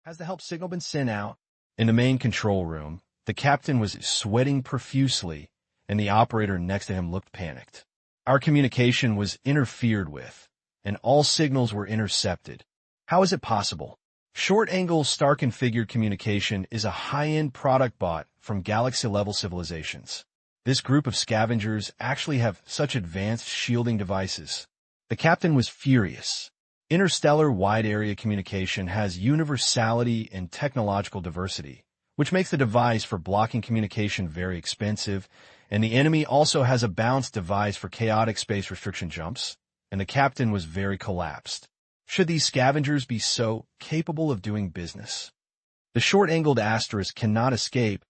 Has the help signal been sent out? In the main control room, the captain was sweating profusely, and the operator next to him looked panicked. Our communication was interfered with, and all signals were intercepted. How is it possible? Short-angle star-configured communication is a high-end product bought from galaxy-level civilizations. This group of scavengers actually have such advanced shielding devices. The captain was furious. Interstellar wide-area communication has universality and technological diversity, which makes the device for blocking communication very expensive, and the enemy also has a balanced device for chaotic space restriction jumps, and the captain was very collapsed. Should these scavengers be so capable of doing business? The short-angled asterisk cannot escape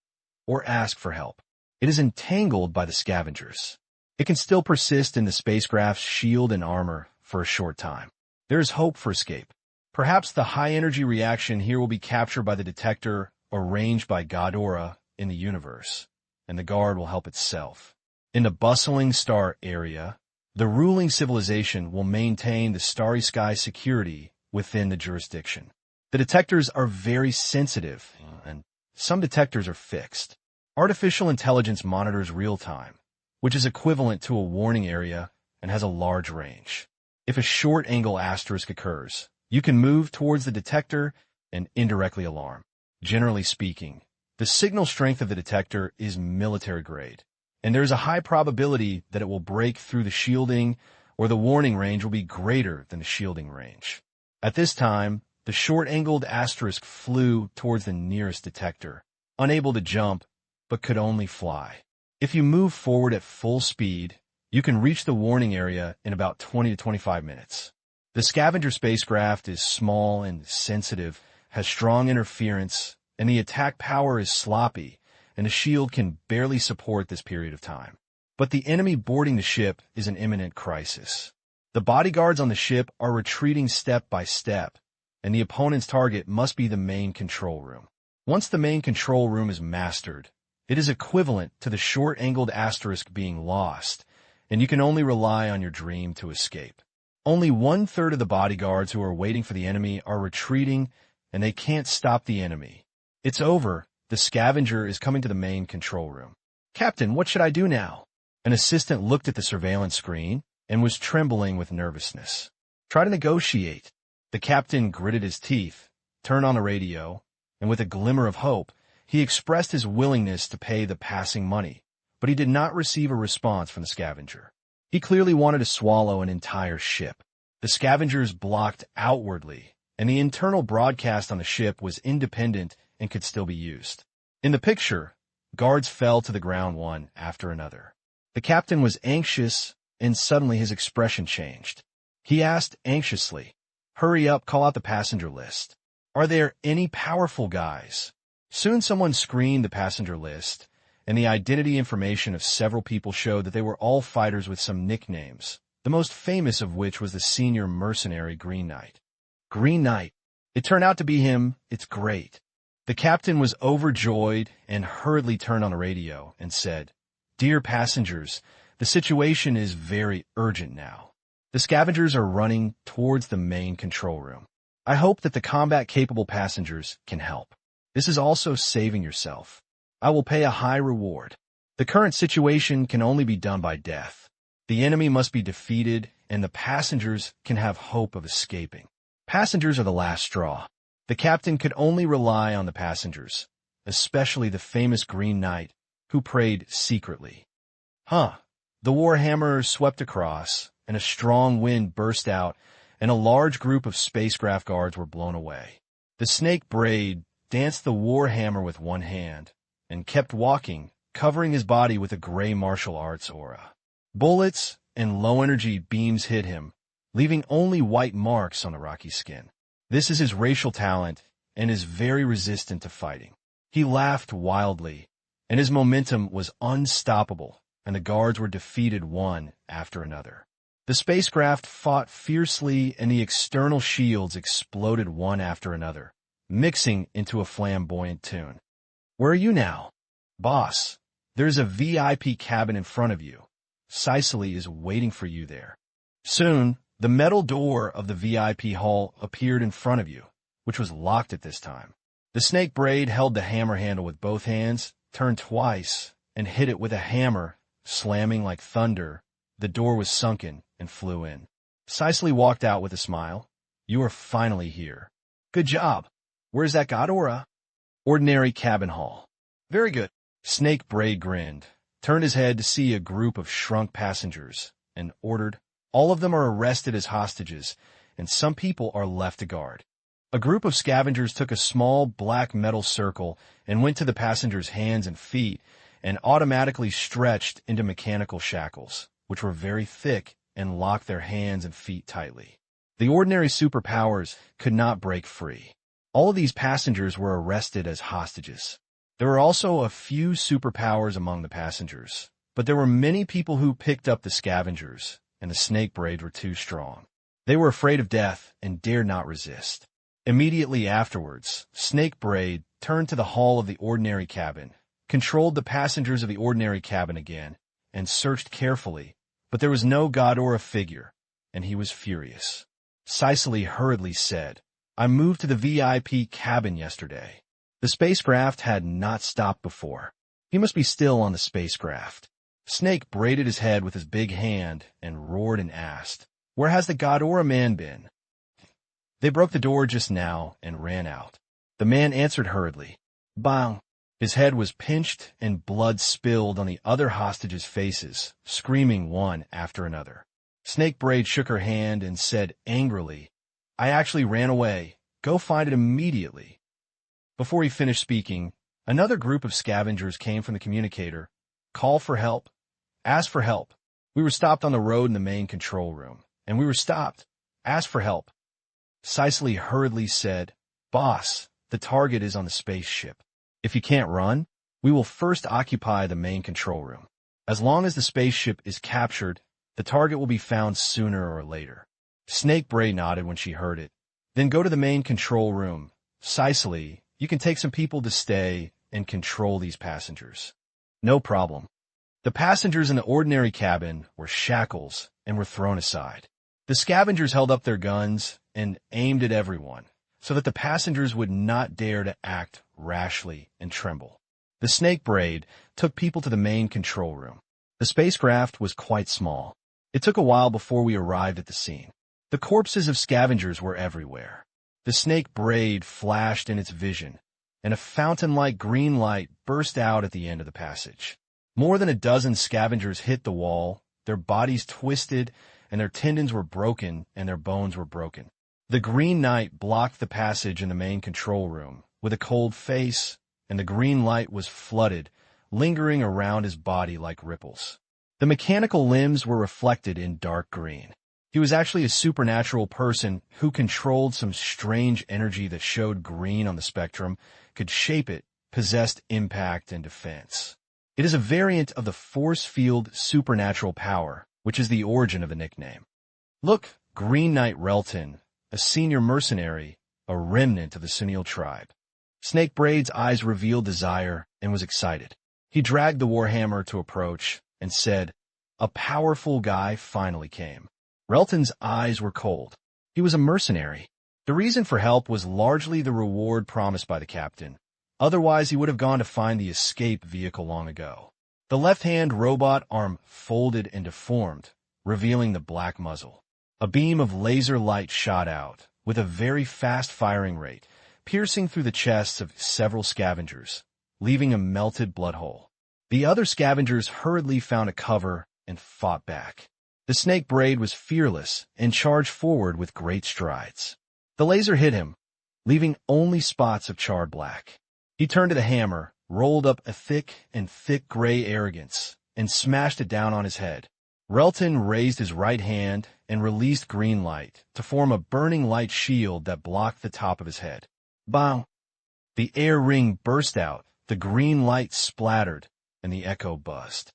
or ask for help. It is entangled by the scavengers. It can still persist in the spacecraft's shield and armor for a short time. There is hope for escape. Perhaps the high-energy reaction here will be captured by the detector arranged by Ghidorah in the universe, and the guard will help itself. In the bustling star area, the ruling civilization will maintain the starry sky security within the jurisdiction. The detectors are very sensitive, and some detectors are fixed. Artificial intelligence monitors real-time, which is equivalent to a warning area and has a large range. If a short-angle asterisk occurs, you can move towards the detector and indirectly alarm. Generally speaking, the signal strength of the detector is military-grade, and there is a high probability that it will break through the shielding or the warning range will be greater than the shielding range. At this time, the short-angled asterisk flew towards the nearest detector, unable to jump, but could only fly. If you move forward at full speed, you can reach the warning area in about 20 to 25 minutes. The scavenger spacecraft is small and sensitive, has strong interference, and the attack power is sloppy, and the shield can barely support this period of time. But the enemy boarding the ship is an imminent crisis. The bodyguards on the ship are retreating step by step, and the opponent's target must be the main control room. Once the main control room is mastered, it is equivalent to the short-angled asterisk being lost, and you can only rely on your dream to escape. Only 1/3 of the bodyguards who are waiting for the enemy are retreating, and they can't stop the enemy. It's over. The scavenger is coming to the main control room. Captain, what should I do now? An assistant looked at the surveillance screen and was trembling with nervousness. Try to negotiate. The captain gritted his teeth, turned on the radio, and with a glimmer of hope, he expressed his willingness to pay the passing money, but he did not receive a response from the scavenger. He clearly wanted to swallow an entire ship. The scavengers blocked outwardly, and the internal broadcast on the ship was independent and could still be used. In the picture, guards fell to the ground one after another. The captain was anxious, and suddenly his expression changed. He asked anxiously, "Hurry up, call out the passenger list. Are there any powerful guys?" Soon someone screened the passenger list, and the identity information of several people showed that they were all fighters with some nicknames, the most famous of which was the senior mercenary Green Knight. Green Knight. It turned out to be him. It's great. The captain was overjoyed and hurriedly turned on the radio and said, "Dear passengers, the situation is very urgent now. The scavengers are running towards the main control room. I hope that the combat-capable passengers can help. This is also saving yourself. I will pay a high reward. The current situation can only be done by death. The enemy must be defeated, and the passengers can have hope of escaping. Passengers are the last straw. The captain could only rely on the passengers, especially the famous Green Knight, who prayed secretly." The warhammer swept across, and a strong wind burst out, and a large group of spacecraft guards were blown away. The snake Braid danced the warhammer with one hand, and kept walking, covering his body with a gray martial arts aura. Bullets and low-energy beams hit him, leaving only white marks on the rocky skin. This is his racial talent, and is very resistant to fighting. He laughed wildly, and his momentum was unstoppable, and the guards were defeated one after another. The spacecraft fought fiercely, and the external shields exploded one after another, mixing into a flamboyant tune. "Where are you now?" "Boss, there's a VIP cabin in front of you. Sicily is waiting for you there." Soon, the metal door of the VIP hall appeared in front of you, which was locked at this time. The snake braid held the hammer handle with both hands, turned twice, and hit it with a hammer, slamming like thunder. The door was sunken and flew in. Cicely walked out with a smile. "You are finally here. Good job. Where's that Godora?" "Ordinary cabin hall." "Very good." Snake braid grinned, turned his head to see a group of shrunk passengers, and ordered, "All of them are arrested as hostages, and some people are left to guard." A group of scavengers took a small black metal circle and went to the passengers' hands and feet and automatically stretched into mechanical shackles, which were very thick and locked their hands and feet tightly. The ordinary superpowers could not break free. All of these passengers were arrested as hostages. There were also a few superpowers among the passengers, but there were many people who picked up the scavengers, and the snake braid were too strong. They were afraid of death and dared not resist. Immediately afterwards, Snake Braid turned to the hall of the ordinary cabin, controlled the passengers of the ordinary cabin again, and searched carefully, but there was no Godora figure, and he was furious. Cicely hurriedly said, "I moved to the VIP cabin yesterday." The spacecraft had not stopped before. He must be still on the spacecraft. Snake braided his head with his big hand and roared and asked, "Where has the Godora man been?" "They broke the door just now and ran out." The man answered hurriedly, "Bang." His head was pinched and blood spilled on the other hostages' faces, screaming one after another. Snake Braid shook her hand and said angrily, "I actually ran away. Go find it immediately." Before he finished speaking, another group of scavengers came from the communicator. "Call for help. Ask for help. We were stopped on the road in the main control room, and we were stopped. Ask for help." Cicely hurriedly said, "Boss, the target is on the spaceship. If you can't run, we will first occupy the main control room. As long as the spaceship is captured, the target will be found sooner or later." Snake Braid nodded when she heard it. "Then go to the main control room. Cicely, you can take some people to stay and control these passengers." "No problem." The passengers in the ordinary cabin were shackles and were thrown aside. The scavengers held up their guns and aimed at everyone, so that the passengers would not dare to act rashly and tremble. The Snake Braid took people to the main control room. The spacecraft was quite small. It took a while before we arrived at the scene. The corpses of scavengers were everywhere. The Snake Braid flashed in its vision, and a fountain-like green light burst out at the end of the passage. More than a dozen scavengers hit the wall, their bodies twisted, and their tendons were broken, and their bones were broken. The green knight blocked the passage in the main control room with a cold face, and the green light was flooded, lingering around his body like ripples. The mechanical limbs were reflected in dark green. He was actually a supernatural person who controlled some strange energy that showed green on the spectrum, could shape it, possessed impact and defense. It is a variant of the force field supernatural power, which is the origin of the nickname. Look, Green Knight Relton, a senior mercenary, a remnant of the Sunil tribe. Snake Braid's eyes revealed desire and was excited. He dragged the warhammer to approach and said, "A powerful guy finally came." Relton's eyes were cold. He was a mercenary. The reason for help was largely the reward promised by the captain. Otherwise, he would have gone to find the escape vehicle long ago. The left-hand robot arm folded and deformed, revealing the black muzzle. A beam of laser light shot out, with a very fast firing rate, piercing through the chests of several scavengers, leaving a melted blood hole. The other scavengers hurriedly found a cover and fought back. The Snake Braid was fearless and charged forward with great strides. The laser hit him, leaving only spots of charred black. He turned to the hammer, rolled up a thick gray arrogance, and smashed it down on his head. Relton raised his right hand and released green light to form a burning light shield that blocked the top of his head. Bang! The air ring burst out, the green light splattered, and the echo buzzed.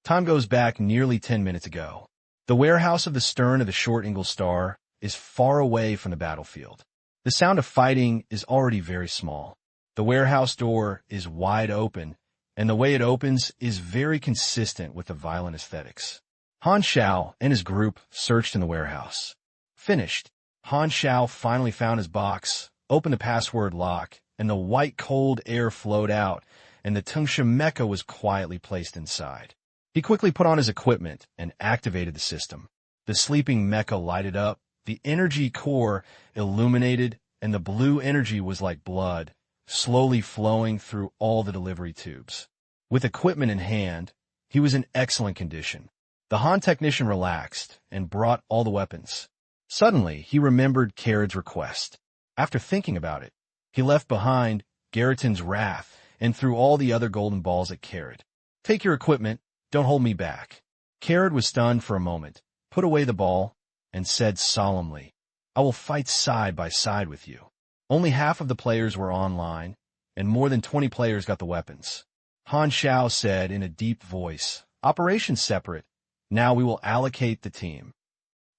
Time goes back nearly 10 minutes ago. The warehouse of the stern of the Short Ingle Star is far away from the battlefield. The sound of fighting is already very small. The warehouse door is wide open, and the way it opens is very consistent with the violent aesthetics. Han Xiao and his group searched in the warehouse. Finished. Han Xiao finally found his box, opened the password lock, and the white cold air flowed out, and the Tungsha mecha was quietly placed inside. He quickly put on his equipment and activated the system. The sleeping mecha lighted up, the energy core illuminated, and the blue energy was like blood, slowly flowing through all the delivery tubes. With equipment in hand, he was in excellent condition. The Han technician relaxed and brought all the weapons. Suddenly, he remembered Carad's request. After thinking about it, he left behind Garriton's wrath and threw all the other golden balls at Carad. "Take your equipment, don't hold me back." Carad was stunned for a moment, put away the ball, and said solemnly, "I will fight side by side with you." Only half of the players were online, and more than 20 players got the weapons. Han Xiao said in a deep voice, "Operations separate. Now we will allocate the team.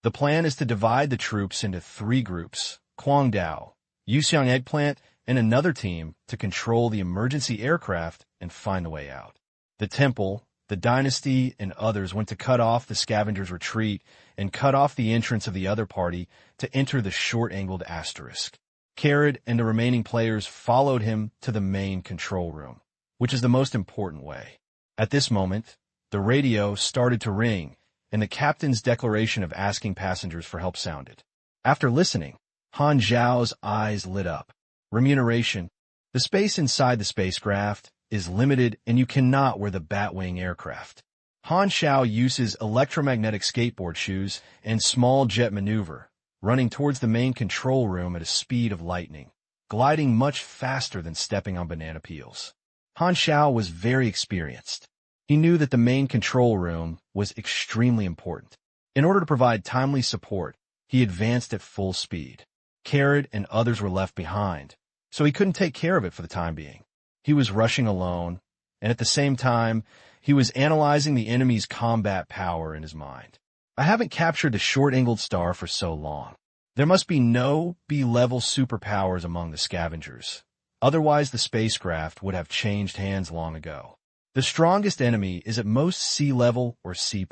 The plan is to divide the troops into 3 groups, Guangdao, Yuxiang Eggplant, and another team to control the emergency aircraft and find the way out. The Temple, the Dynasty, and others went to cut off the scavengers' retreat and cut off the entrance of the other party to enter the short-angled asterisk. Carad and the remaining players followed him to the main control room, which is the most important way. At this moment, the radio started to ring, and the captain's declaration of asking passengers for help sounded. After listening, Han Xiao's eyes lit up. Remuneration. The space inside the spacecraft is limited, and you cannot wear the Batwing aircraft. Han Xiao uses electromagnetic skateboard shoes and small jet maneuver, running towards the main control room at a speed of lightning, gliding much faster than stepping on banana peels. Han Xiao was very experienced. He knew that the main control room was extremely important. In order to provide timely support, he advanced at full speed. Carad and others were left behind, so he couldn't take care of it for the time being. He was rushing alone, and at the same time, he was analyzing the enemy's combat power in his mind. "I haven't captured the short-angled star for so long. There must be no B-level superpowers among the scavengers. Otherwise, the spacecraft would have changed hands long ago. The strongest enemy is at most C-level or C+.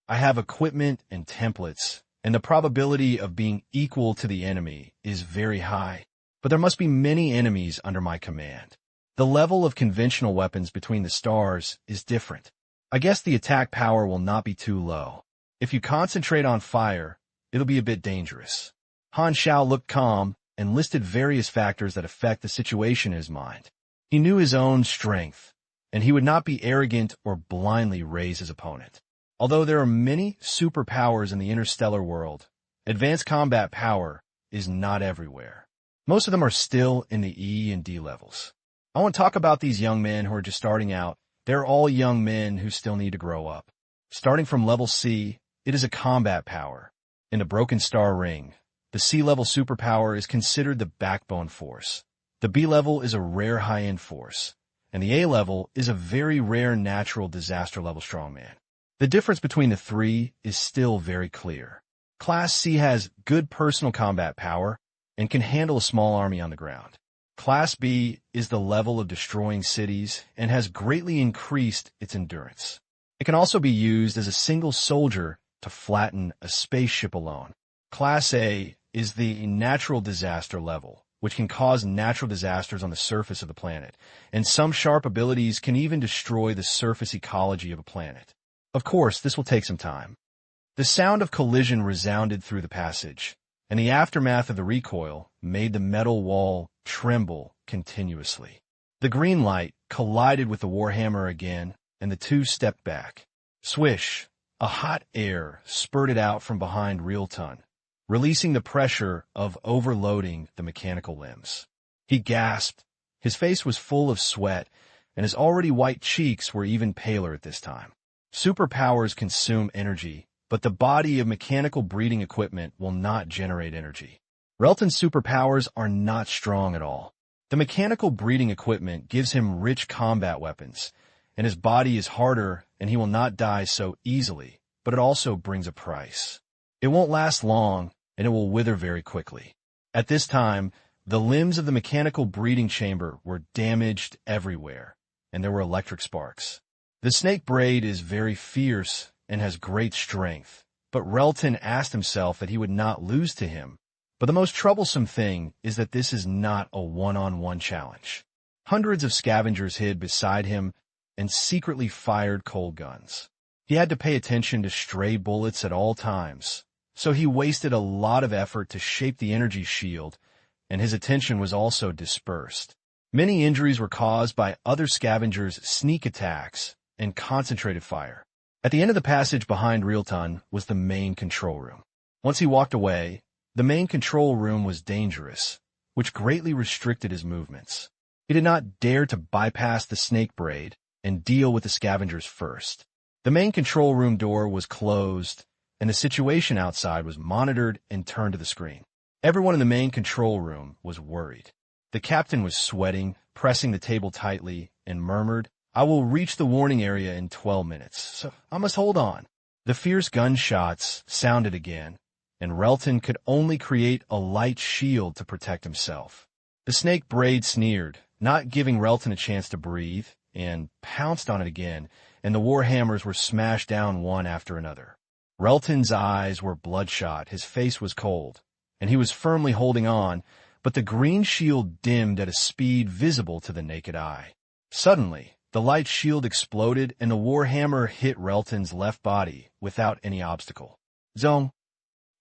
I have equipment and templates, and the probability of being equal to the enemy is very high. But there must be many enemies under my command. The level of conventional weapons between the stars is different. I guess the attack power will not be too low. If you concentrate on fire, it'll be a bit dangerous." Han Xiao looked calm and listed various factors that affect the situation in his mind. He knew his own strength, and he would not be arrogant or blindly raise his opponent. Although there are many superpowers in the interstellar world, advanced combat power is not everywhere. Most of them are still in the E and D levels. I want to talk about these young men who are just starting out. They're all young men who still need to grow up. Starting from level C, it is a combat power. In the Broken Star Ring, the C-level superpower is considered the backbone force. The B level is a rare high-end force, and the A level is a very rare natural disaster level strongman. The difference between the 3 is still very clear. Class C has good personal combat power and can handle a small army on the ground. Class B is the level of destroying cities and has greatly increased its endurance. It can also be used as a single soldier to flatten a spaceship alone. Class A is the natural disaster level, which can cause natural disasters on the surface of the planet, and some sharp abilities can even destroy the surface ecology of a planet. Of course, this will take some time. The sound of collision resounded through the passage, and the aftermath of the recoil made the metal wall tremble continuously. The green light collided with the warhammer again, and the 2 stepped back. Swish! A hot air spurted out from behind Realton, releasing the pressure of overloading the mechanical limbs. He gasped. His face was full of sweat, and his already white cheeks were even paler at this time. Superpowers consume energy, but the body of mechanical breeding equipment will not generate energy. Relton's superpowers are not strong at all. The mechanical breeding equipment gives him rich combat weapons, and his body is harder and he will not die so easily, but it also brings a price. It won't last long, and it will wither very quickly. At this time, the limbs of the mechanical breeding chamber were damaged everywhere, and there were electric sparks. The snake braid is very fierce and has great strength, but Relton asked himself that he would not lose to him But the most troublesome thing is that this is not a one-on-one challenge. Hundreds of scavengers hid beside him and secretly fired cold guns. He had to pay attention to stray bullets at all times, so he wasted a lot of effort to shape the energy shield, and his attention was also dispersed. Many injuries were caused by other scavengers' sneak attacks and concentrated fire. At the end of the passage behind Realton was the main control room. Once he walked away, the main control room was dangerous, which greatly restricted his movements. He did not dare to bypass the snake braid and deal with the scavengers first. The main control room door was closed, and the situation outside was monitored and turned to the screen. Everyone in the main control room was worried. The captain was sweating, pressing the table tightly, and murmured, "I will reach the warning area in 12 minutes, so I must hold on." The fierce gunshots sounded again, and Relton could only create a light shield to protect himself. The snake braid sneered, not giving Relton a chance to breathe, and pounced on it again, and the warhammers were smashed down one after another. Relton's eyes were bloodshot, his face was cold, and he was firmly holding on, but the green shield dimmed at a speed visible to the naked eye. Suddenly, the light shield exploded, and the warhammer hit Relton's left body without any obstacle. Zong!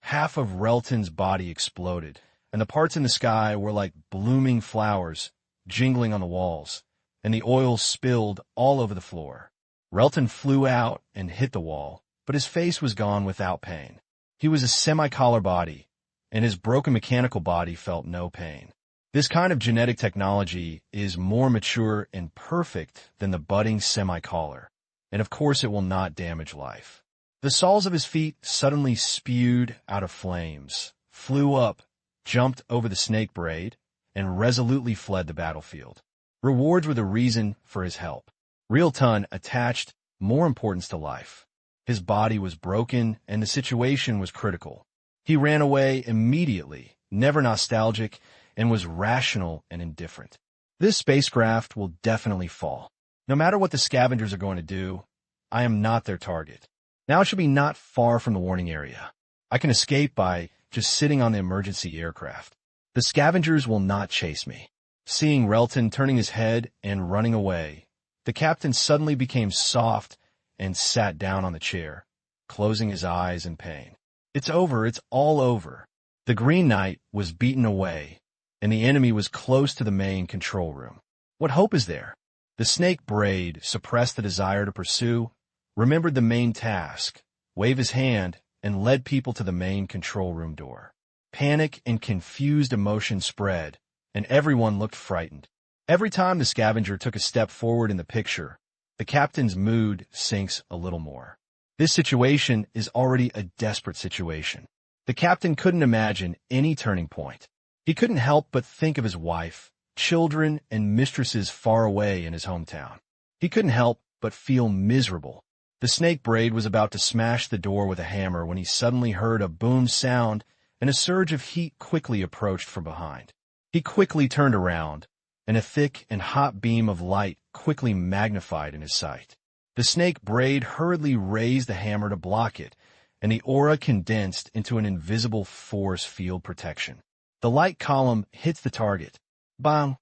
Half of Relton's body exploded, and the parts in the sky were like blooming flowers, jingling on the walls, and the oil spilled all over the floor. Relton flew out and hit the wall, but his face was gone without pain. He was a semi-collar body, and his broken mechanical body felt no pain. This kind of genetic technology is more mature and perfect than the budding semi-collar, and of course it will not damage life. The soles of his feet suddenly spewed out of flames, flew up, jumped over the snake braid, and resolutely fled the battlefield. Rewards were the reason for his help. Realton attached more importance to life. His body was broken, and the situation was critical. He ran away immediately, never nostalgic, and was rational and indifferent. This spacecraft will definitely fall. No matter what the scavengers are going to do, I am not their target. Now it should be not far from the warning area. I can escape by just sitting on the emergency aircraft. The scavengers will not chase me. Seeing Relton turning his head and running away, the captain suddenly became soft and sat down on the chair, closing his eyes in pain. It's over, it's all over. The Green Knight was beaten away, and the enemy was close to the main control room. What hope is there? The snake braid suppressed the desire to pursue, remembered the main task, waved his hand, and led people to the main control room door. Panic and confused emotion spread, and everyone looked frightened. Every time the scavenger took a step forward in the picture, the captain's mood sinks a little more. This situation is already a desperate situation. The captain couldn't imagine any turning point. He couldn't help but think of his wife, children, and mistresses far away in his hometown. He couldn't help but feel miserable. The snake braid was about to smash the door with a hammer when he suddenly heard a boom sound, and a surge of heat quickly approached from behind. He quickly turned around, and a thick and hot beam of light quickly magnified in his sight. The snake braid hurriedly raised the hammer to block it, and the aura condensed into an invisible force field protection. The light column hits the target. Bang!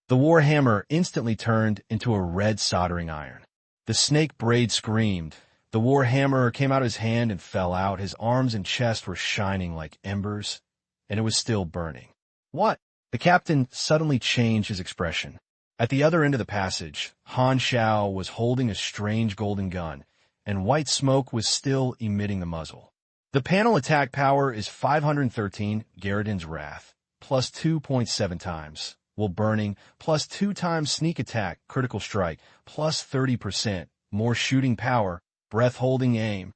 The warhammer instantly turned into a red soldering iron. The snake braid screamed. The warhammer came out of his hand and fell out. His arms and chest were shining like embers, and it was still burning. What? The captain suddenly changed his expression. At the other end of the passage, Han Xiao was holding a strange golden gun, and white smoke was still emitting the muzzle. The panel attack power is 513 Garridan's Wrath, plus 2.7 times, while burning, plus 2 times sneak attack, critical strike, plus 30%, more shooting power, breath-holding aim.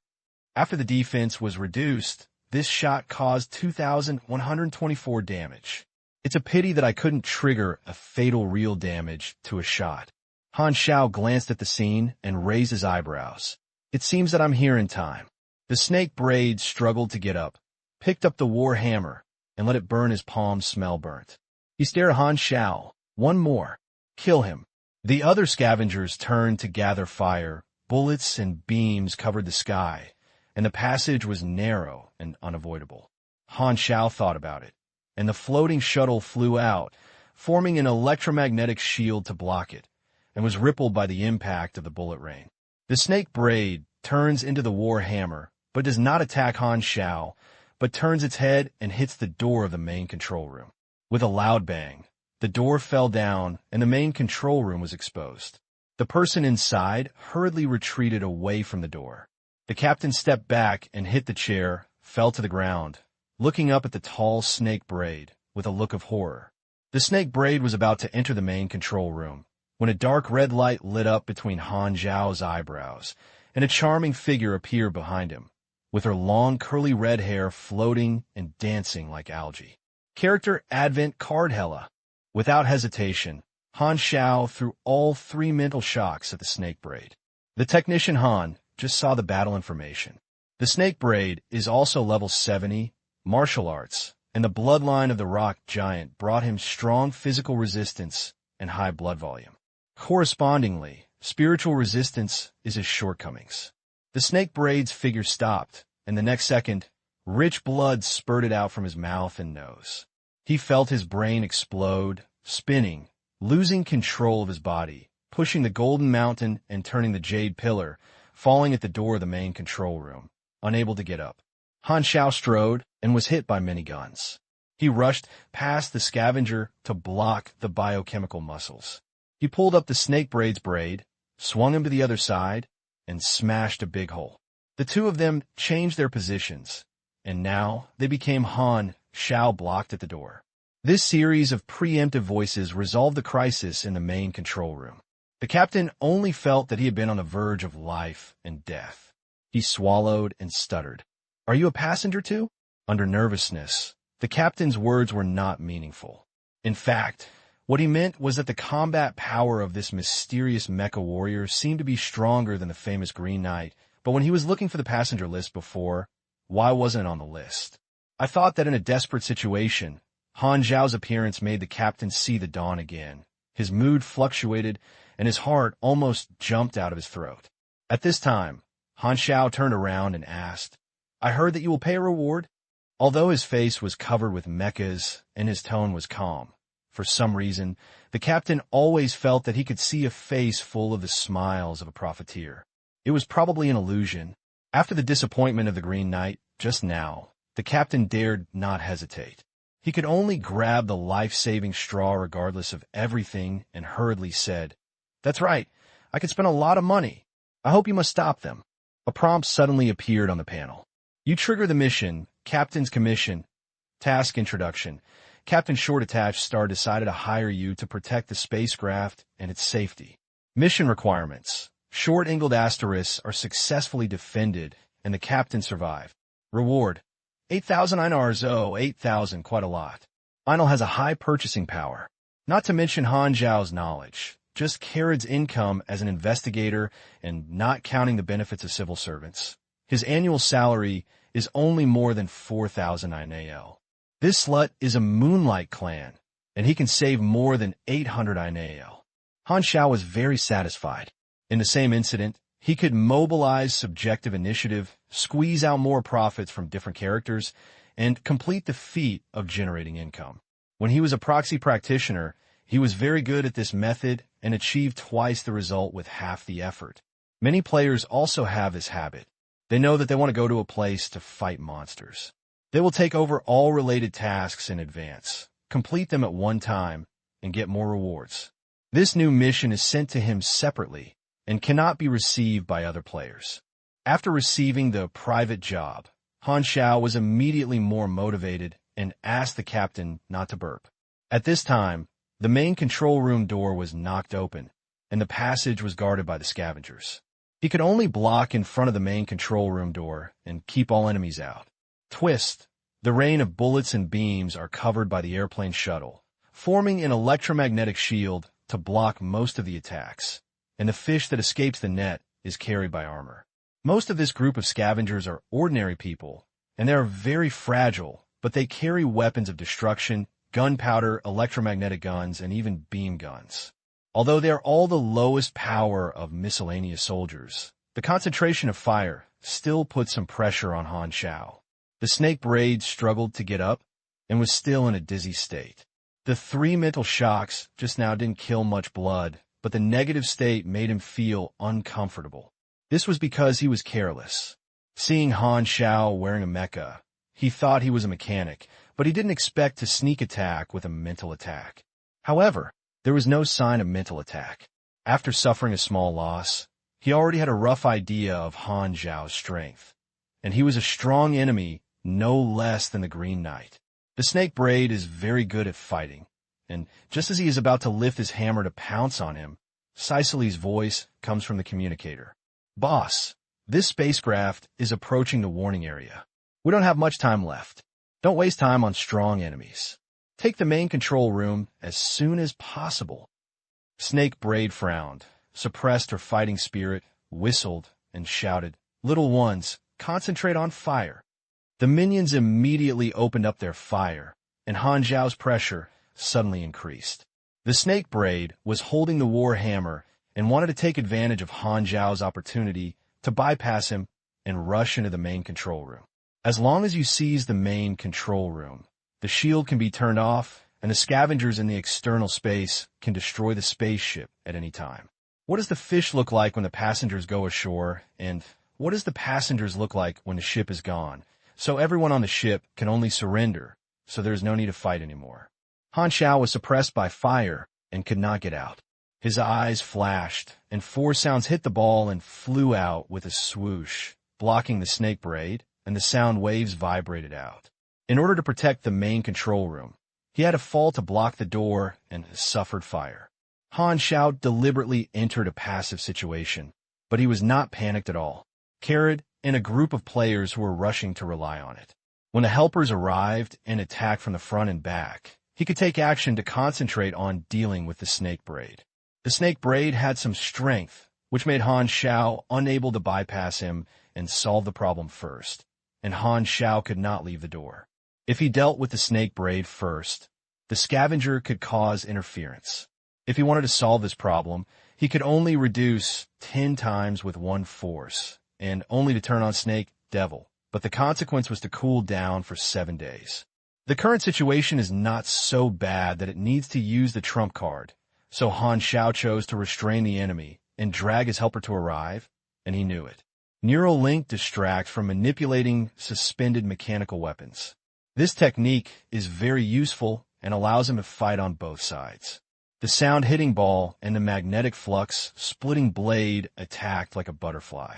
After the defense was reduced, this shot caused 2,124 damage. It's a pity that I couldn't trigger a fatal real damage to a shot. Han Xiao glanced at the scene and raised his eyebrows. It seems that I'm here in time. The snake braid struggled to get up, picked up the war hammer, and let it burn his palms smell burnt. He stared at Han Xiao. One more. Kill him. The other scavengers turned to gather fire. Bullets and beams covered the sky, and the passage was narrow and unavoidable. Han Xiao thought about it. and the floating shuttle flew out, forming an electromagnetic shield to block it, and was rippled by the impact of the bullet rain. The snake braid turns into the war hammer, but does not attack Han Xiao, but turns its head and hits the door of the main control room. With a loud bang, the door fell down and the main control room was exposed. The person inside hurriedly retreated away from the door. The captain stepped back and hit the chair, fell to the ground, looking up at the tall snake braid with a look of horror. The snake braid was about to enter the main control room when a dark red light lit up between Han Xiao's eyebrows, and a charming figure appeared behind him, with her long curly red hair floating and dancing like algae. Character Advent Card Hella. Without hesitation, Han Xiao threw all 3 mental shocks at the snake braid. The technician Han just saw the battle information. The snake braid is also level 70, martial arts, and the bloodline of the rock giant brought him strong physical resistance and high blood volume. Correspondingly, spiritual resistance is his shortcomings. The snake braid's figure stopped, and the next second, rich blood spurted out from his mouth and nose. He felt his brain explode, spinning, losing control of his body, pushing the golden mountain and turning the jade pillar, falling at the door of the main control room, unable to get up. Han Xiao strode and was hit by many guns. He rushed past the scavenger to block the biochemical muscles. He pulled up the snake braid's braid, swung him to the other side, and smashed a big hole. The two of them changed their positions, and now they became Han Xiao blocked at the door. This series of preemptive voices resolved the crisis in the main control room. The captain only felt that he had been on the verge of life and death. He swallowed and stuttered. "Are you a passenger too?" Under nervousness, the captain's words were not meaningful. In fact, what he meant was that the combat power of this mysterious mecha warrior seemed to be stronger than the famous Green Knight, but when he was looking for the passenger list before, why wasn't it on the list? I thought that in a desperate situation, Han Xiao's appearance made the captain see the dawn again. His mood fluctuated, and his heart almost jumped out of his throat. At this time, Han Xiao turned around and asked, "I heard that you will pay a reward?" Although his face was covered with mechas and his tone was calm, for some reason, the captain always felt that he could see a face full of the smiles of a profiteer. It was probably an illusion. After the disappointment of the Green Knight, just now, the captain dared not hesitate. He could only grab the life-saving straw regardless of everything and hurriedly said, "That's right. I could spend a lot of money. I hope you must stop them." A prompt suddenly appeared on the panel. You trigger the mission, Captain's Commission, Task Introduction. Captain Short Attached Star decided to hire you to protect the spacecraft and its safety. Mission requirements. Short angled asterisks are successfully defended and the captain survived. Reward. 8,000 INRs. 8,000, quite a lot. Einl has a high purchasing power. Not to mention Han Zhao's knowledge. Just Karad's income as an investigator and not counting the benefits of civil servants. His annual salary is only more than 4,000 INAL. This slut is a Moonlight clan, and he can save more than 800 INAL. Han Xiao was very satisfied. In the same incident, he could mobilize subjective initiative, squeeze out more profits from different characters, and complete the feat of generating income. When he was a proxy practitioner, he was very good at this method and achieved twice the result with half the effort. Many players also have this habit. They know that they want to go to a place to fight monsters. They will take over all related tasks in advance, complete them at one time, and get more rewards. This new mission is sent to him separately and cannot be received by other players. After receiving the private job, Han Xiao was immediately more motivated and asked the captain not to burp. At this time, the main control room door was knocked open, and the passage was guarded by the scavengers. He could only block in front of the main control room door and keep all enemies out. Twist. The rain of bullets and beams are covered by the airplane shuttle, forming an electromagnetic shield to block most of the attacks, and the fish that escapes the net is carried by armor. Most of this group of scavengers are ordinary people, and they are very fragile, but they carry weapons of destruction, gunpowder, electromagnetic guns, and even beam guns. Although they are all the lowest power of miscellaneous soldiers, the concentration of fire still puts some pressure on Han Xiao. The snake braid struggled to get up, and was still in a dizzy state. The 3 mental shocks just now didn't kill much blood, but the negative state made him feel uncomfortable. This was because he was careless. Seeing Han Xiao wearing a mecha, he thought he was a mechanic, but he didn't expect to sneak attack with a mental attack. However, there was no sign of mental attack. After suffering a small loss, he already had a rough idea of Han Xiao's strength, and he was a strong enemy no less than the Green Knight. The Snake Braid is very good at fighting, and just as he is about to lift his hammer to pounce on him, Sicily's voice comes from the communicator. "Boss, this spacecraft is approaching the warning area. We don't have much time left. Don't waste time on strong enemies. Take the main control room as soon as possible." Snake Braid frowned, suppressed her fighting spirit, whistled, and shouted, "Little ones, concentrate on fire." The minions immediately opened up their fire, and Han Xiao's pressure suddenly increased. The Snake Braid was holding the war hammer and wanted to take advantage of Han Xiao's opportunity to bypass him and rush into the main control room. As long as you seize the main control room, the shield can be turned off, and the scavengers in the external space can destroy the spaceship at any time. What does the fish look like when the passengers go ashore, and what does the passengers look like when the ship is gone? So everyone on the ship can only surrender, so there is no need to fight anymore. Han Xiao was suppressed by fire and could not get out. His eyes flashed, and 4 sounds hit the ball and flew out with a swoosh, blocking the Snake Braid, and the sound waves vibrated out. In order to protect the main control room, he had to fall to block the door and suffered fire. Han Xiao deliberately entered a passive situation, but he was not panicked at all. Carrot and a group of players who were rushing to rely on it. When the helpers arrived and attacked from the front and back, he could take action to concentrate on dealing with the Snake Braid. The Snake Braid had some strength, which made Han Xiao unable to bypass him and solve the problem first, and Han Xiao could not leave the door. If he dealt with the Snake Braid first, the scavenger could cause interference. If he wanted to solve this problem, he could only reduce 10 times with 1 force, and only to turn on Snake Devil, but the consequence was to cool down for 7 days. The current situation is not so bad that it needs to use the trump card, so Han Xiao chose to restrain the enemy and drag his helper to arrive, and he knew it. Neural Link distracts from manipulating suspended mechanical weapons. This technique is very useful and allows him to fight on both sides. The sound hitting ball and the magnetic flux splitting blade attacked like a butterfly.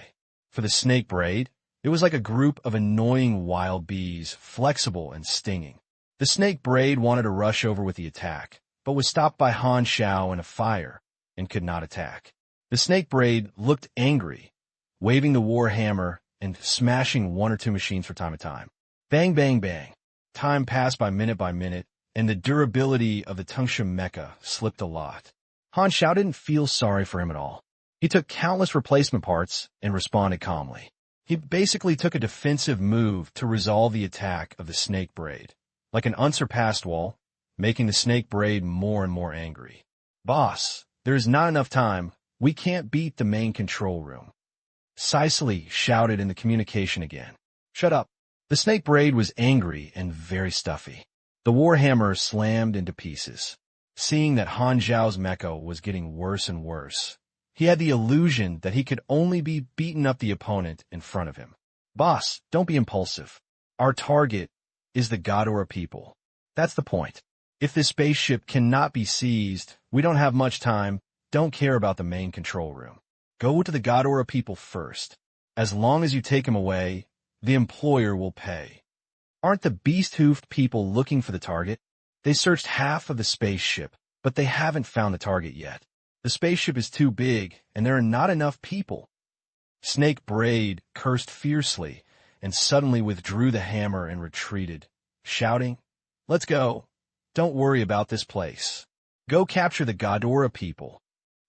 For the Snake Braid, it was like a group of annoying wild bees, flexible and stinging. The Snake Braid wanted to rush over with the attack, but was stopped by Han Xiao in a fire and could not attack. The Snake Braid looked angry, waving the war hammer and smashing 1 or 2 machines from time to time. Bang, bang, bang. Time passed by minute, and the durability of the tungsten mecha slipped a lot. Han Xiao didn't feel sorry for him at all. He took countless replacement parts and responded calmly. He basically took a defensive move to resolve the attack of the Snake Braid, like an unsurpassed wall, making the Snake Braid more and more angry. "Boss, there is not enough time. We can't beat the main control room." Sicily shouted in the communication again. "Shut up." The Snake Braid was angry and very stuffy. The warhammer slammed into pieces. Seeing that Han Xiao's mecha was getting worse and worse, he had the illusion that he could only be beaten up the opponent in front of him. "Boss, don't be impulsive. Our target is the Ghidorah people. That's the point. If this spaceship cannot be seized, we don't have much time. Don't care about the main control room. Go to the Ghidorah people first. As long as you take him away, the employer will pay." Aren't the beast-hoofed people looking for the target? They searched half of the spaceship, but they haven't found the target yet. The spaceship is too big, and there are not enough people. Snake Braid cursed fiercely, and suddenly withdrew the hammer and retreated, shouting, "Let's go. Don't worry about this place. Go capture the Ghidorah people."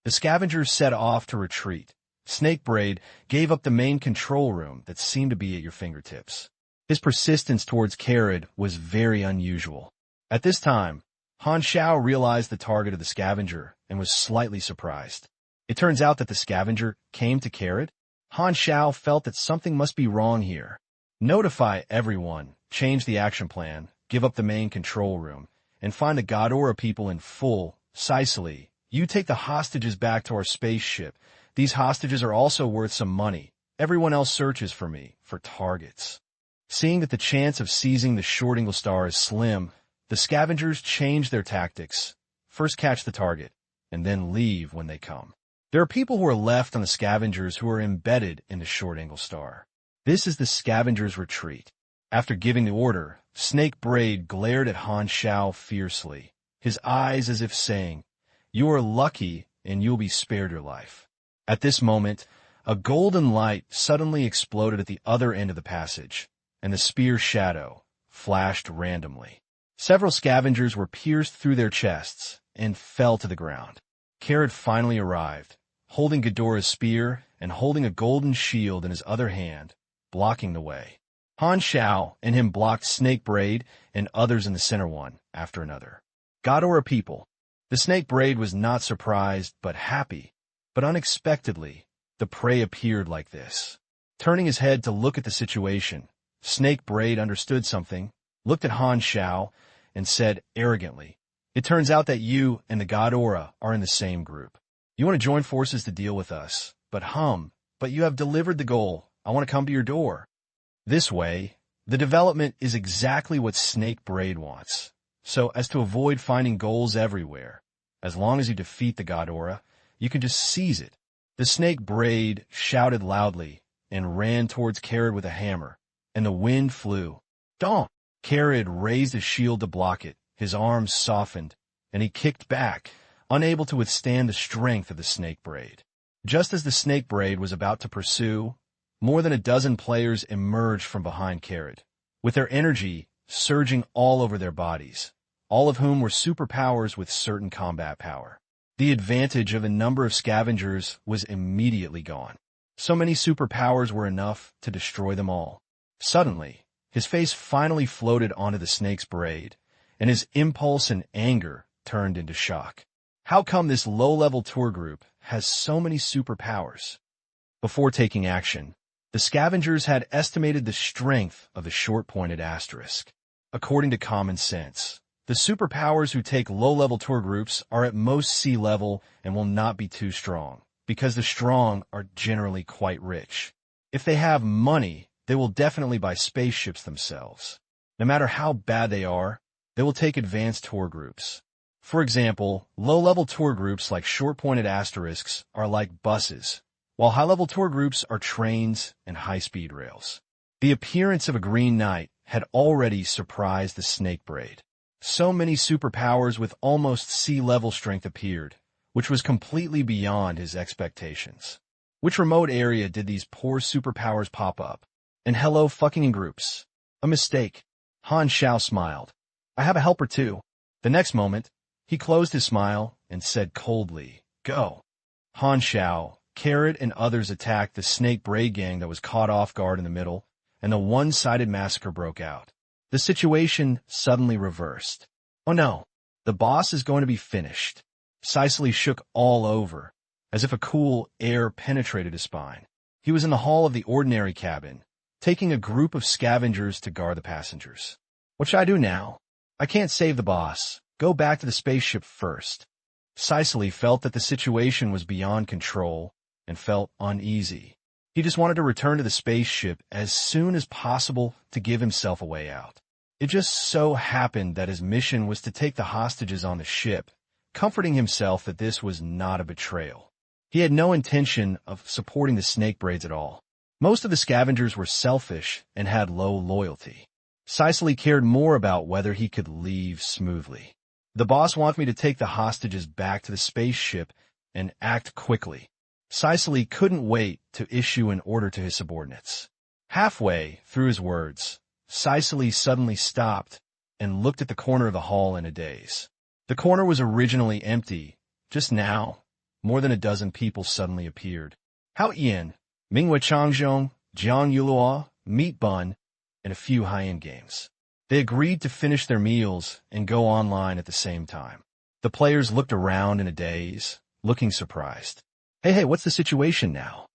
The scavengers set off to retreat. Snake Braid gave up the main control room that seemed to be at your fingertips. His persistence towards Carrot was very unusual. At this time, Han Xiao realized the target of the scavenger and was slightly surprised. It turns out that the scavenger came to Carrot. Han Xiao felt that something must be wrong here. Notify everyone, change the action plan, give up the main control room, and find the Godora people in full. Sicily, you take the hostages back to our spaceship. These hostages are also worth some money. Everyone else searches for me, for targets. Seeing that the chance of seizing the short angle star is slim, the scavengers change their tactics. First catch the target, and then leave when they come. There are people who are left on the scavengers who are embedded in the short angle star. This is the scavengers' retreat. After giving the order, Snake Braid glared at Han Xiao fiercely, his eyes as if saying, "You are lucky and you'll be spared your life." At this moment, a golden light suddenly exploded at the other end of the passage, and the spear shadow flashed randomly. Several scavengers were pierced through their chests and fell to the ground. Carrot finally arrived, holding Ghidorah's spear and holding a golden shield in his other hand, blocking the way. Han Xiao and him blocked Snake Braid and others in the center one after another. Ghidorah people. The Snake Braid was not surprised but happy, but unexpectedly, the prey appeared like this. Turning his head to look at the situation, Snake Braid understood something, looked at Han Xiao, and said arrogantly, "It turns out that you and the Ghidorah are in the same group. You want to join forces to deal with us, but you have delivered the goal. I want to come to your door." This way, the development is exactly what Snake Braid wants, so as to avoid finding goals everywhere. As long as you defeat the Ghidorah, you can just seize it. The Snake Braid shouted loudly and ran towards Carrot with a hammer, and the wind flew. Don't! Carrot raised his shield to block it, his arms softened, and he kicked back, unable to withstand the strength of the Snake Braid. Just as the Snake Braid was about to pursue, more than a dozen players emerged from behind Carrot, with their energy surging all over their bodies, all of whom were superpowers with certain combat power. The advantage of a number of scavengers was immediately gone. So many superpowers were enough to destroy them all. Suddenly, his face finally floated onto the snake's braid, and his impulse and anger turned into shock. How come this low-level tour group has so many superpowers? Before taking action, the scavengers had estimated the strength of the short-pointed asterisk. According to common sense, the superpowers who take low-level tour groups are at most sea level and will not be too strong, because the strong are generally quite rich. If they have money, they will definitely buy spaceships themselves. No matter how bad they are, they will take advanced tour groups. For example, low-level tour groups like short-pointed asterisks are like buses, while high-level tour groups are trains and high-speed rails. The appearance of a Green Knight had already surprised the Snake Braid. So many superpowers with almost sea-level strength appeared, which was completely beyond his expectations. Which remote area did these poor superpowers pop up? And hello fucking in groups. A mistake. Han Xiao smiled. I have a helper too. The next moment, he closed his smile and said coldly, "Go." Han Xiao, Carrot, and others attacked the Snake Braid gang that was caught off guard in the middle, and the one-sided massacre broke out. The situation suddenly reversed. Oh no, the boss is going to be finished. Sicily shook all over, as if a cool air penetrated his spine. He was in the hall of the ordinary cabin, taking a group of scavengers to guard the passengers. What should I do now? I can't save the boss. Go back to the spaceship first. Sicily felt that the situation was beyond control and felt uneasy. He just wanted to return to the spaceship as soon as possible to give himself a way out. It just so happened that his mission was to take the hostages on the ship, comforting himself that this was not a betrayal. He had no intention of supporting the Snake Braids at all. Most of the scavengers were selfish and had low loyalty. Sicily cared more about whether he could leave smoothly. The boss wants me to take the hostages back to the spaceship and act quickly. Sicily couldn't wait to issue an order to his subordinates. Halfway through his words, Sicily suddenly stopped and looked at the corner of the hall in a daze. The corner was originally empty. Just now, more than a dozen people suddenly appeared. Hao Ian, Minghui Changzhong, Jiang Yuluo, Meat Bun, and a few high-end games. They agreed to finish their meals and go online at the same time. The players looked around in a daze, looking surprised. Hey, what's the situation now?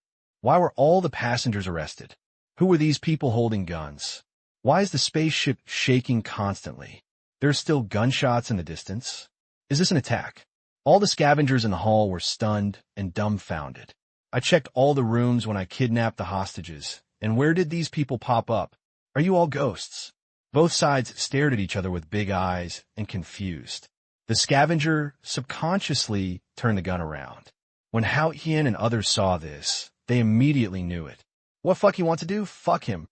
Why were all the passengers arrested? Who were these people holding guns? Why is the spaceship shaking constantly? There's still gunshots in the distance. Is this an attack? All the scavengers in the hall were stunned and dumbfounded. I checked all the rooms when I kidnapped the hostages. And where did these people pop up? Are you all ghosts? Both sides stared at each other with big eyes and confused. The scavenger subconsciously turned the gun around. When Hao Qian and others saw this, they immediately knew it. What fuck you want to do? Fuck him.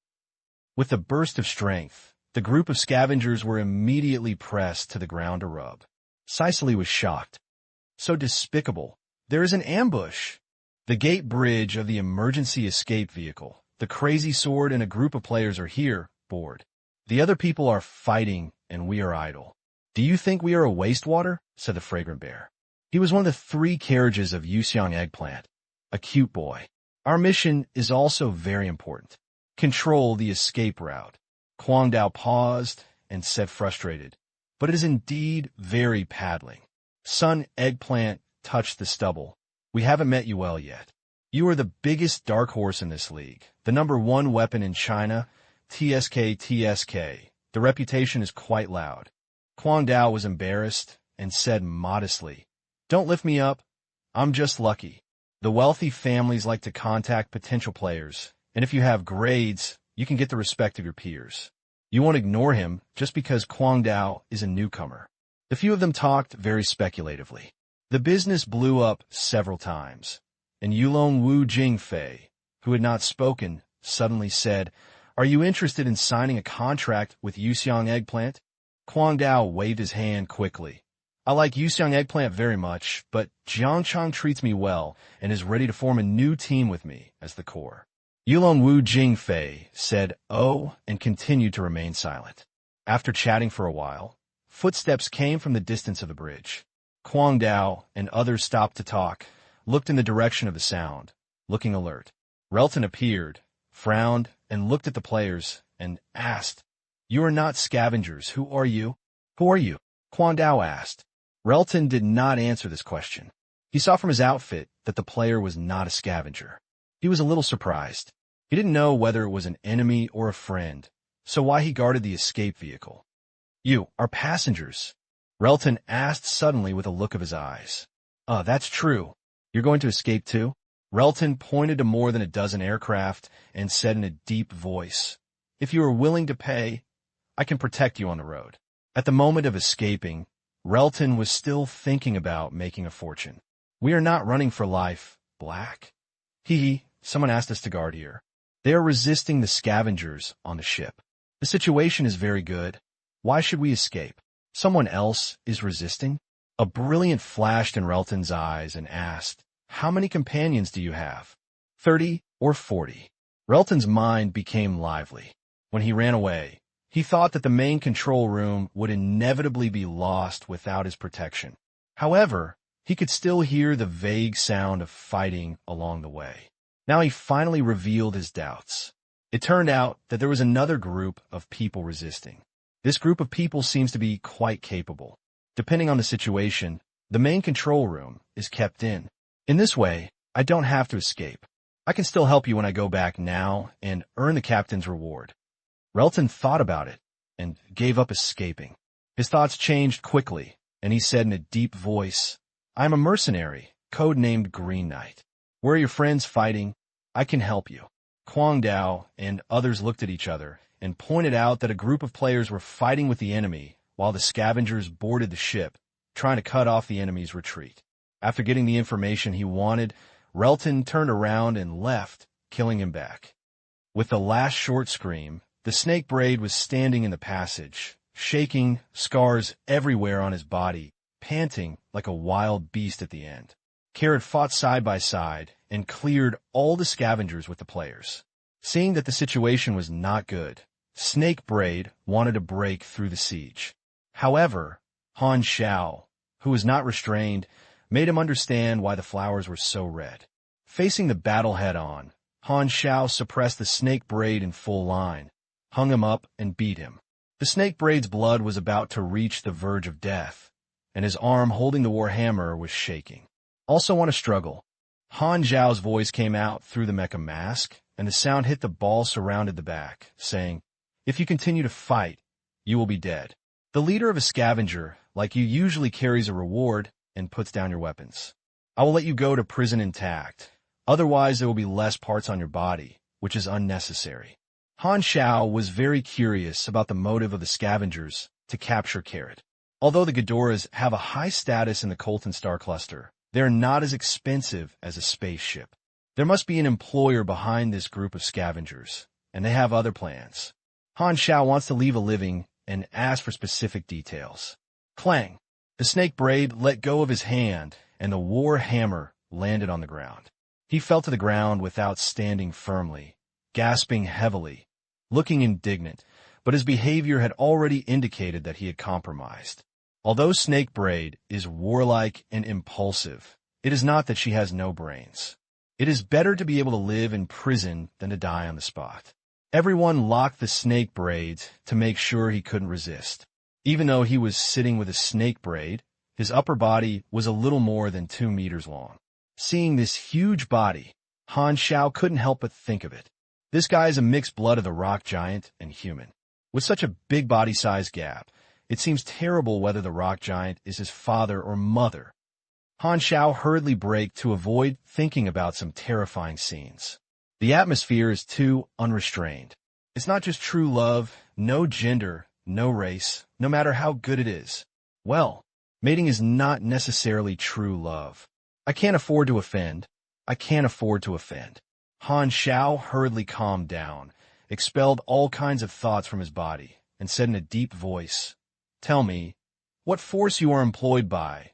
With a burst of strength, the group of scavengers were immediately pressed to the ground to rub. Cicely was shocked. So despicable. There is an ambush. The gate bridge of the emergency escape vehicle. The crazy sword and a group of players are here, bored. The other people are fighting, and we are idle. Do you think we are a wastewater? Said the fragrant bear. He was one of the 3 carriages of Yuxiang Eggplant, a cute boy. Our mission is also very important. Control the escape route. Kwang Dao paused and said frustrated, but it is indeed very paddling. Son Eggplant touched the stubble. We haven't met you well yet. You are the biggest dark horse in this league, the #1 weapon in China, TSK. The reputation is quite loud. Kwang Dao was embarrassed and said modestly, Don't lift me up. I'm just lucky. The wealthy families like to contact potential players, and if you have grades, you can get the respect of your peers. You won't ignore him just because Kwang Dao is a newcomer. The few of them talked very speculatively. The business blew up several times. And Yulong Wu Jingfei, who had not spoken, suddenly said, Are you interested in signing a contract with Yuxiang Eggplant? Kwang Dao waved his hand quickly. I like Yuxiang Eggplant very much, but Jiangchang treats me well and is ready to form a new team with me as the core. Yulong Wu Jingfei said, Oh, and continued to remain silent. After chatting for a while, footsteps came from the distance of the bridge. Kwang Dao and others stopped to talk, looked in the direction of the sound, looking alert. Relton appeared, frowned, and looked at the players, and asked, You are not scavengers. Who are you? Who are you? Kwang Dao asked. Relton did not answer this question. He saw from his outfit that the player was not a scavenger. He was a little surprised. He didn't know whether it was an enemy or a friend, so why he guarded the escape vehicle. You are passengers. Relton asked suddenly with a look of his eyes. That's true. You're going to escape too? Relton pointed to more than a dozen aircraft and said in a deep voice, If you are willing to pay, I can protect you on the road. At the moment of escaping, Relton was still thinking about making a fortune. We are not running for life, Black. Someone asked us to guard here. They are resisting the scavengers on the ship. The situation is very good. Why should we escape? Someone else is resisting? A brilliant flashed in Relton's eyes and asked, How many companions do you have? 30 or 40? Relton's mind became lively. When he ran away, he thought that the main control room would inevitably be lost without his protection. However, he could still hear the vague sound of fighting along the way. Now he finally revealed his doubts. It turned out that there was another group of people resisting. This group of people seems to be quite capable. Depending on the situation, the main control room is kept in. In this way, I don't have to escape. I can still help you when I go back now and earn the captain's reward. Relton thought about it and gave up escaping. His thoughts changed quickly, and he said in a deep voice, I am a mercenary, codenamed Green Knight. Where are your friends fighting? I can help you. Kwang Dao and others looked at each other and pointed out that a group of players were fighting with the enemy while the scavengers boarded the ship, trying to cut off the enemy's retreat. After getting the information he wanted, Relton turned around and left, killing him back. With the last short scream, the snake braid was standing in the passage, shaking, scars everywhere on his body, panting like a wild beast at the end. Carrot fought side by side and cleared all the scavengers with the players. Seeing that the situation was not good, Snake Braid wanted to break through the siege. However, Han Xiao, who was not restrained, made him understand why the flowers were so red. Facing the battle head-on, Han Xiao suppressed the Snake Braid in full line, hung him up, and beat him. The Snake Braid's blood was about to reach the verge of death, and his arm holding the warhammer was shaking. Also want to struggle. Han Xiao's voice came out through the mecha mask, and the sound hit the ball surrounded the back, saying, If you continue to fight, you will be dead. The leader of a scavenger, like you, usually carries a reward and puts down your weapons. I will let you go to prison intact. Otherwise, there will be less parts on your body, which is unnecessary. Han Xiao was very curious about the motive of the scavengers to capture Carrot. Although the Ghidoras have a high status in the Colton Star Cluster, they are not as expensive as a spaceship. There must be an employer behind this group of scavengers, and they have other plans. Han Xiao wants to leave a living and asks for specific details. Clang! The snake braid let go of his hand, and the war hammer landed on the ground. He fell to the ground without standing firmly, gasping heavily, looking indignant, but his behavior had already indicated that he had compromised. Although Snake Braid is warlike and impulsive, it is not that she has no brains. It is better to be able to live in prison than to die on the spot. Everyone locked the snake braids to make sure he couldn't resist. Even though he was sitting with a snake braid, his upper body was a little more than 2 meters long. Seeing this huge body, Han Xiao couldn't help but think of it. This guy is a mixed blood of the rock giant and human. With such a big body size gap, it seems terrible whether the rock giant is his father or mother. Han Xiao hurriedly braked to avoid thinking about some terrifying scenes. The atmosphere is too unrestrained. It's not just true love, no gender, no race, no matter how good it is. Well, mating is not necessarily true love. I can't afford to offend. I can't afford to offend. Han Xiao hurriedly calmed down, expelled all kinds of thoughts from his body, and said in a deep voice, "Tell me, what force you are employed by?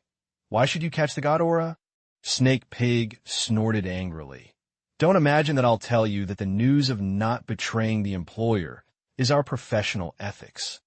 Why should you catch the Ghidorah?" Snake Pig snorted angrily. "Don't imagine that I'll tell you that the news of not betraying the employer is our professional ethics."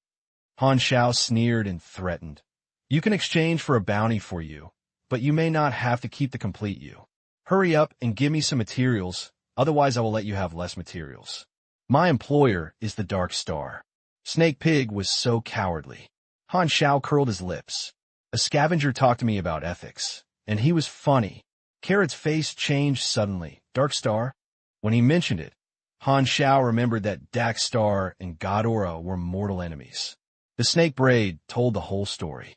Han Xiao sneered and threatened. "You can exchange for a bounty for you, but you may not have to keep the complete you. Hurry up and give me some materials, otherwise I will let you have less materials. My employer is the Dark Star." Snake Pig was so cowardly. Han Xiao curled his lips. A scavenger talked to me about ethics, and he was funny. Carrot's face changed suddenly. Dark Star? When he mentioned it, Han Xiao remembered that Dark Star and Ghidorah were mortal enemies. The snake braid told the whole story.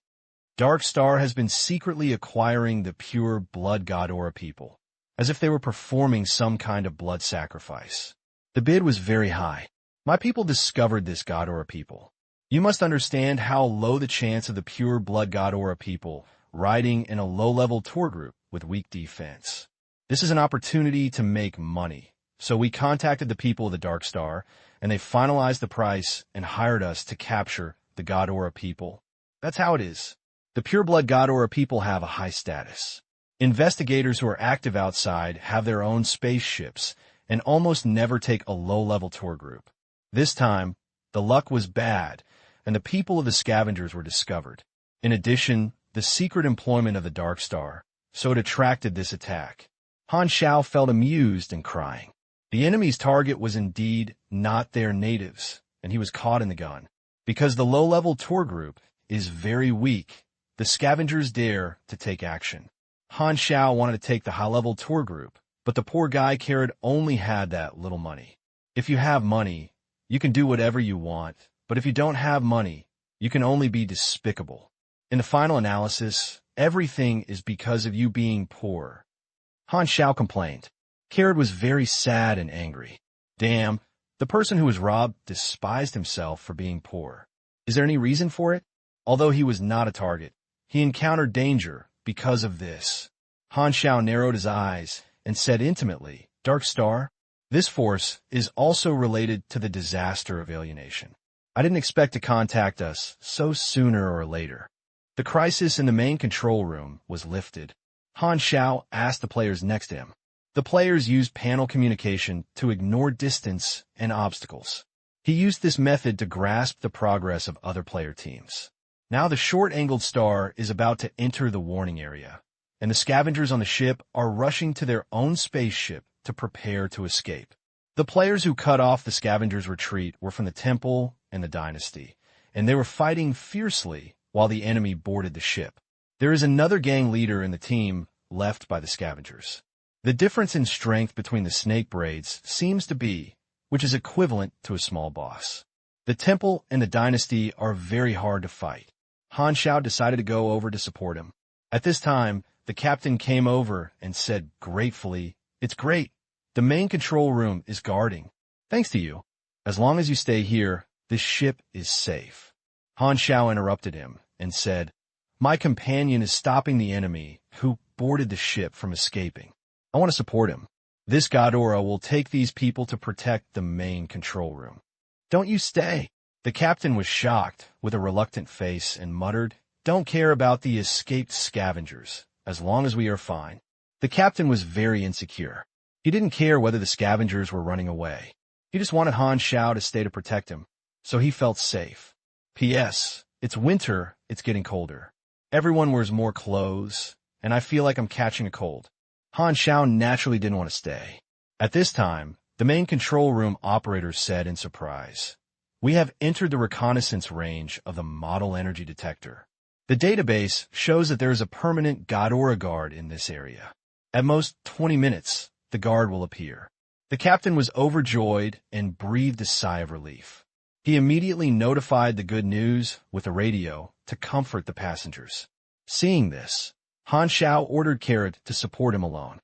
Dark Star has been secretly acquiring the pure blood Ghidorah people, as if they were performing some kind of blood sacrifice. The bid was very high. My people discovered this Ghidorah people. You must understand how low the chance of the pure blood Ghidorah people riding in a low-level tour group with weak defense. This is an opportunity to make money. So we contacted the people of the Dark Star, and they finalized the price and hired us to capture the Ghidorah people. That's how it is. The pure-blood Ghidorah people have a high status. Investigators who are active outside have their own spaceships and almost never take a low-level tour group. This time, the luck was bad, and the people of the scavengers were discovered. In addition, the secret employment of the Dark Star, so it attracted this attack. Han Xiao felt amused and crying. The enemy's target was indeed not their natives, and he was caught in the gun. Because the low-level tour group is very weak, the scavengers dare to take action. Han Xiao wanted to take the high-level tour group, but the poor guy Carrot only had that little money. If you have money, you can do whatever you want, but if you don't have money, you can only be despicable. In the final analysis, everything is because of you being poor. Han Xiao complained. Carrot was very sad and angry. Damn, the person who was robbed despised himself for being poor. Is there any reason for it? Although he was not a target, he encountered danger because of this. Han Xiao narrowed his eyes and said intimately, "Dark Star, this force is also related to the disaster of alienation. I didn't expect to contact us so sooner or later." The crisis in the main control room was lifted. Han Xiao asked the players next to him. The players used panel communication to ignore distance and obstacles. He used this method to grasp the progress of other player teams. Now the short-angled star is about to enter the warning area, and the scavengers on the ship are rushing to their own spaceship to prepare to escape. The players who cut off the scavengers' retreat were from the Temple and the Dynasty, and they were fighting fiercely while the enemy boarded the ship. There is another gang leader in the team left by the scavengers. The difference in strength between the snake braids seems to be, which is equivalent to a small boss. The temple and the dynasty are very hard to fight. Han Xiao decided to go over to support him. At this time, the captain came over and said gratefully, "It's great. The main control room is guarding. Thanks to you. As long as you stay here, this ship is safe." Han Xiao interrupted him and said, "My companion is stopping the enemy who boarded the ship from escaping. I want to support him. This Ghidorah will take these people to protect the main control room. Don't you stay." The captain was shocked with a reluctant face and muttered, "Don't care about the escaped scavengers, as long as we are fine." The captain was very insecure. He didn't care whether the scavengers were running away. He just wanted Han Xiao to stay to protect him, so he felt safe. P.S. It's winter, it's getting colder. Everyone wears more clothes, and I feel like I'm catching a cold. Han Xiao naturally didn't want to stay. At this time, the main control room operator said in surprise, "We have entered the reconnaissance range of the model energy detector. The database shows that there is a permanent Ghidorah guard in this area. At most 20 minutes, the guard will appear." The captain was overjoyed and breathed a sigh of relief. He immediately notified the good news with a radio to comfort the passengers. Seeing this, Han Xiao ordered Carrot to support him alone.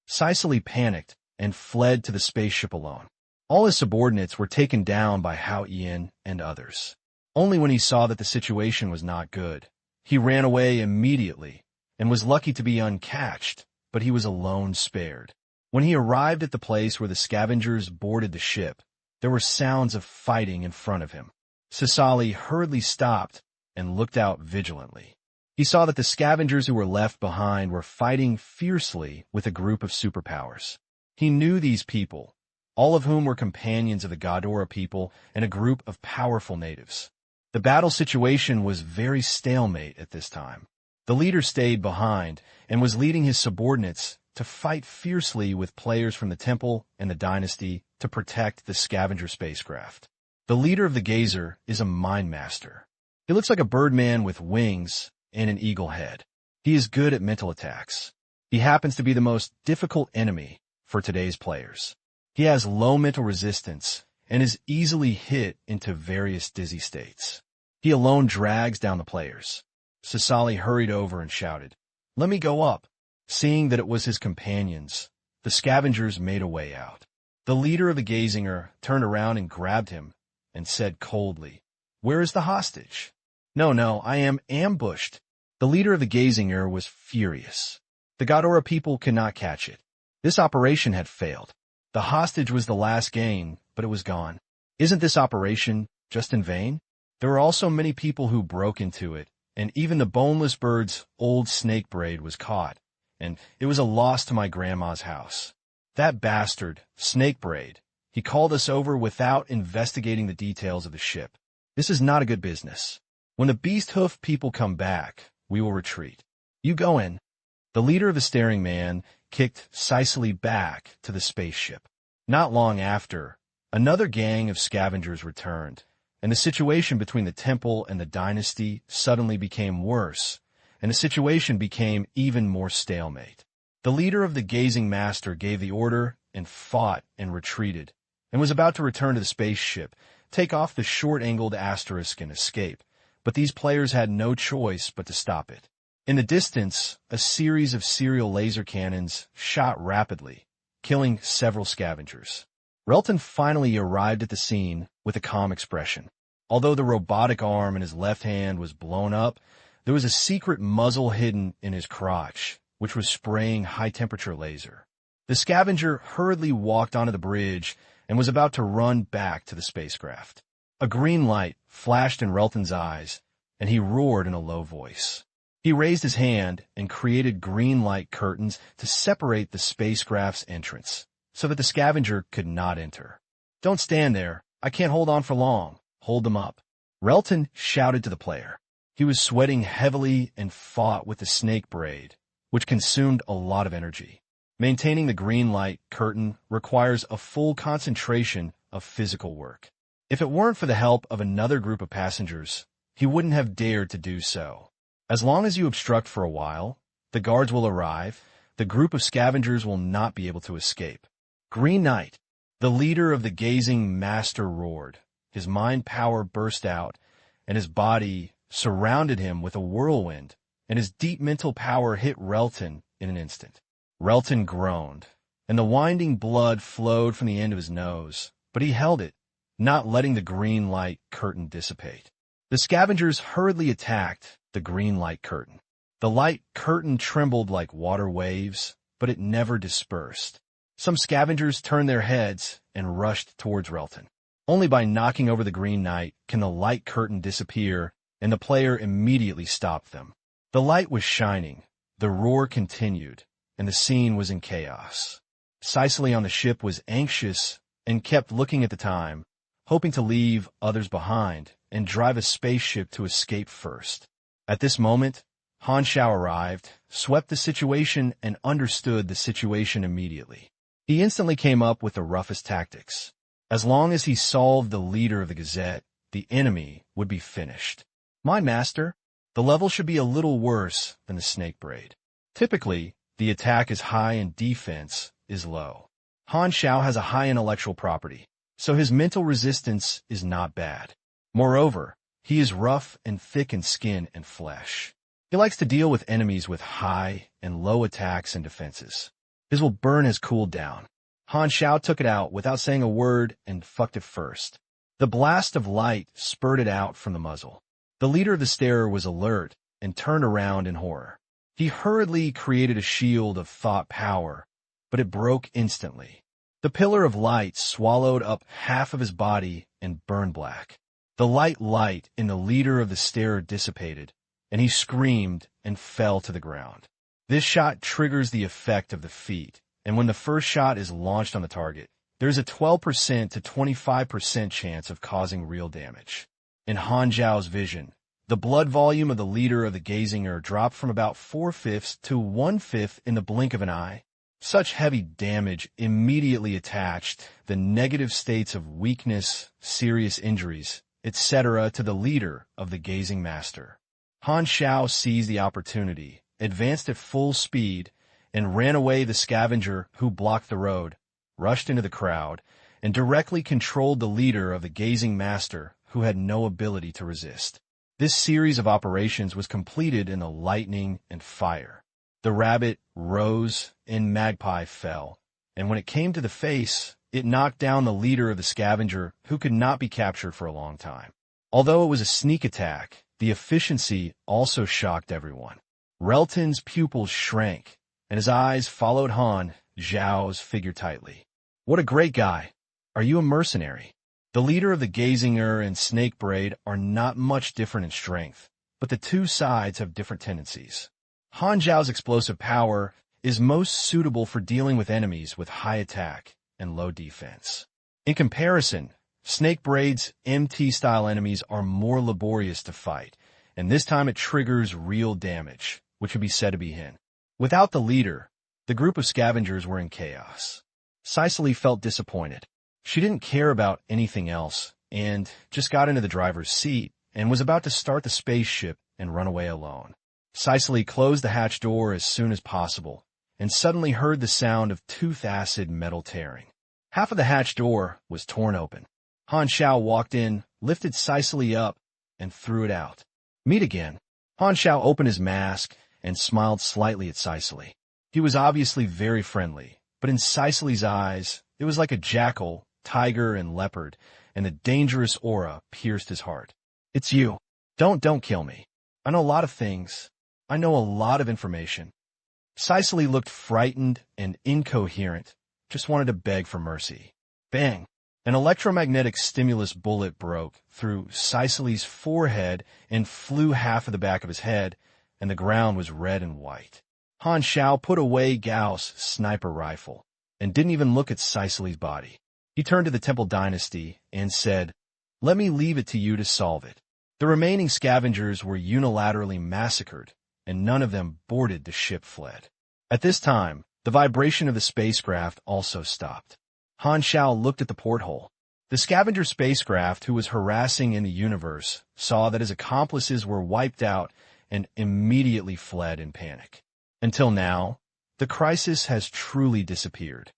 Sicily panicked and fled to the spaceship alone. All his subordinates were taken down by Hao Ian and others. Only when he saw that the situation was not good, he ran away immediately and was lucky to be uncatched, but he was alone spared. When he arrived at the place where the scavengers boarded the ship, there were sounds of fighting in front of him. Sicily hurriedly stopped and looked out vigilantly. He saw that the scavengers who were left behind were fighting fiercely with a group of superpowers. He knew these people, all of whom were companions of the Ghidorah people and a group of powerful natives. The battle situation was very stalemate at this time. The leader stayed behind and was leading his subordinates to fight fiercely with players from the temple and the dynasty to protect the scavenger spacecraft. The leader of the Gazer is a mind master. He looks like a birdman with wings and an eagle head. He is good at mental attacks. He happens to be the most difficult enemy for today's players. He has low mental resistance and is easily hit into various dizzy states. He alone drags down the players. Sicily hurried over and shouted, "Let me go up." Seeing that it was his companions, the scavengers made a way out. The leader of the Gazinger turned around and grabbed him and said coldly, "Where is the hostage?" No, I am ambushed." The leader of the Gazinger was furious. The Ghidorah people could not catch it. This operation had failed. The hostage was the last gain, but it was gone. Isn't this operation just in vain? There were also many people who broke into it, and even the boneless bird's old snake braid was caught, and it was a loss to my grandma's house. That bastard, Snake Braid, he called us over without investigating the details of the ship. This is not a good business. When the beast hoof people come back, we will retreat. You go in. The leader of the staring man kicked Sicily back to the spaceship. Not long after, another gang of scavengers returned, and the situation between the temple and the dynasty suddenly became worse, and the situation became even more stalemate. The leader of the gazing master gave the order and fought and retreated, and was about to return to the spaceship, take off the short-angled asterisk and escape, but these players had no choice but to stop it. In the distance, a series of serial laser cannons shot rapidly, killing several scavengers. Relton finally arrived at the scene with a calm expression. Although the robotic arm in his left hand was blown up, there was a secret muzzle hidden in his crotch, which was spraying high-temperature laser. The scavenger hurriedly walked onto the bridge and was about to run back to the spacecraft. A green light flashed in Relton's eyes, and he roared in a low voice. He raised his hand and created green light curtains to separate the spacecraft's entrance, so that the scavenger could not enter. "Don't stand there. I can't hold on for long. Hold them up." Relton shouted to the player. He was sweating heavily and fought with the snake braid, which consumed a lot of energy. Maintaining the green light curtain requires a full concentration of physical work. If it weren't for the help of another group of passengers, he wouldn't have dared to do so. As long as you obstruct for a while, the guards will arrive, the group of scavengers will not be able to escape. Green Knight, the leader of the gazing master roared, his mind power burst out, and his body surrounded him with a whirlwind, and his deep mental power hit Relton in an instant. Relton groaned, and the winding blood flowed from the end of his nose, but he held it, not letting the green light curtain dissipate. The scavengers hurriedly attacked the green light curtain. The light curtain trembled like water waves, but it never dispersed. Some scavengers turned their heads and rushed towards Relton. Only by knocking over the green knight can the light curtain disappear, and the player immediately stopped them. The light was shining, the roar continued, and the scene was in chaos. Cicely on the ship was anxious and kept looking at the time, hoping to leave others behind and drive a spaceship to escape first. At this moment, Han Xiao arrived, swept the situation, and understood the situation immediately. He instantly came up with the roughest tactics. As long as he solved the leader of the Gazette, the enemy would be finished. My master, the level should be a little worse than the snake braid. Typically, the attack is high and defense is low. Han Xiao has a high intellectual property, so his mental resistance is not bad. Moreover, he is rough and thick in skin and flesh. He likes to deal with enemies with high and low attacks and defenses. His will burn has cooled down. Han Xiao took it out without saying a word and fucked it first. The blast of light spurted out from the muzzle. The leader of the starer was alert and turned around in horror. He hurriedly created a shield of thought power, but it broke instantly. The pillar of light swallowed up half of his body and burned black. The light in the leader of the starer dissipated, and he screamed and fell to the ground. This shot triggers the effect of the feat, and when the first shot is launched on the target, there is a 12% to 25% chance of causing real damage. In Han Xiao's vision, the blood volume of the leader of the Gazinger dropped from about 4/5 to 1/5 in the blink of an eye. Such heavy damage immediately attached the negative states of weakness, serious injuries, etc. to the leader of the gazing master. Han Xiao seized the opportunity, advanced at full speed, and ran away. The scavenger who blocked the road, rushed into the crowd, and directly controlled the leader of the gazing master, who had no ability to resist. This series of operations was completed in the lightning and fire. The rabbit rose and Magpie fell, and when it came to the face, it knocked down the leader of the scavenger, who could not be captured for a long time. Although it was a sneak attack, the efficiency also shocked everyone. Relton's pupils shrank, and his eyes followed Han Xiao's figure tightly. What a great guy! Are you a mercenary? The leader of the Gazinger and Snake Braid are not much different in strength, but the two sides have different tendencies. Han Xiao's explosive power is most suitable for dealing with enemies with high attack and low defense. In comparison, Snake Braid's MT-style enemies are more laborious to fight, and this time it triggers real damage, which would be said to be hidden. Without the leader, the group of scavengers were in chaos. Cicely felt disappointed. She didn't care about anything else, and just got into the driver's seat, and was about to start the spaceship and run away alone. Cicely closed the hatch door as soon as possible, and suddenly heard the sound of tooth-acid metal tearing. Half of the hatch door was torn open. Han Xiao walked in, lifted Cicely up, and threw it out. Meet again. Han Xiao opened his mask and smiled slightly at Cicely. He was obviously very friendly, but in Cicely's eyes, it was like a jackal, tiger, and leopard, and the dangerous aura pierced his heart. It's you. Don't kill me. I know a lot of things. I know a lot of information. Cicely looked frightened and incoherent, just wanted to beg for mercy. Bang! An electromagnetic stimulus bullet broke through Cicely's forehead and flew half of the back of his head, and the ground was red and white. Han Xiao put away Gao's sniper rifle and didn't even look at Cicely's body. He turned to the Temple Dynasty and said, "Let me leave it to you to solve it." The remaining scavengers were unilaterally massacred, and none of them boarded the ship fled. At this time, the vibration of the spacecraft also stopped. Han Xiao looked at the porthole. The scavenger spacecraft who was harassing in the universe saw that his accomplices were wiped out and immediately fled in panic. Until now, the crisis has truly disappeared.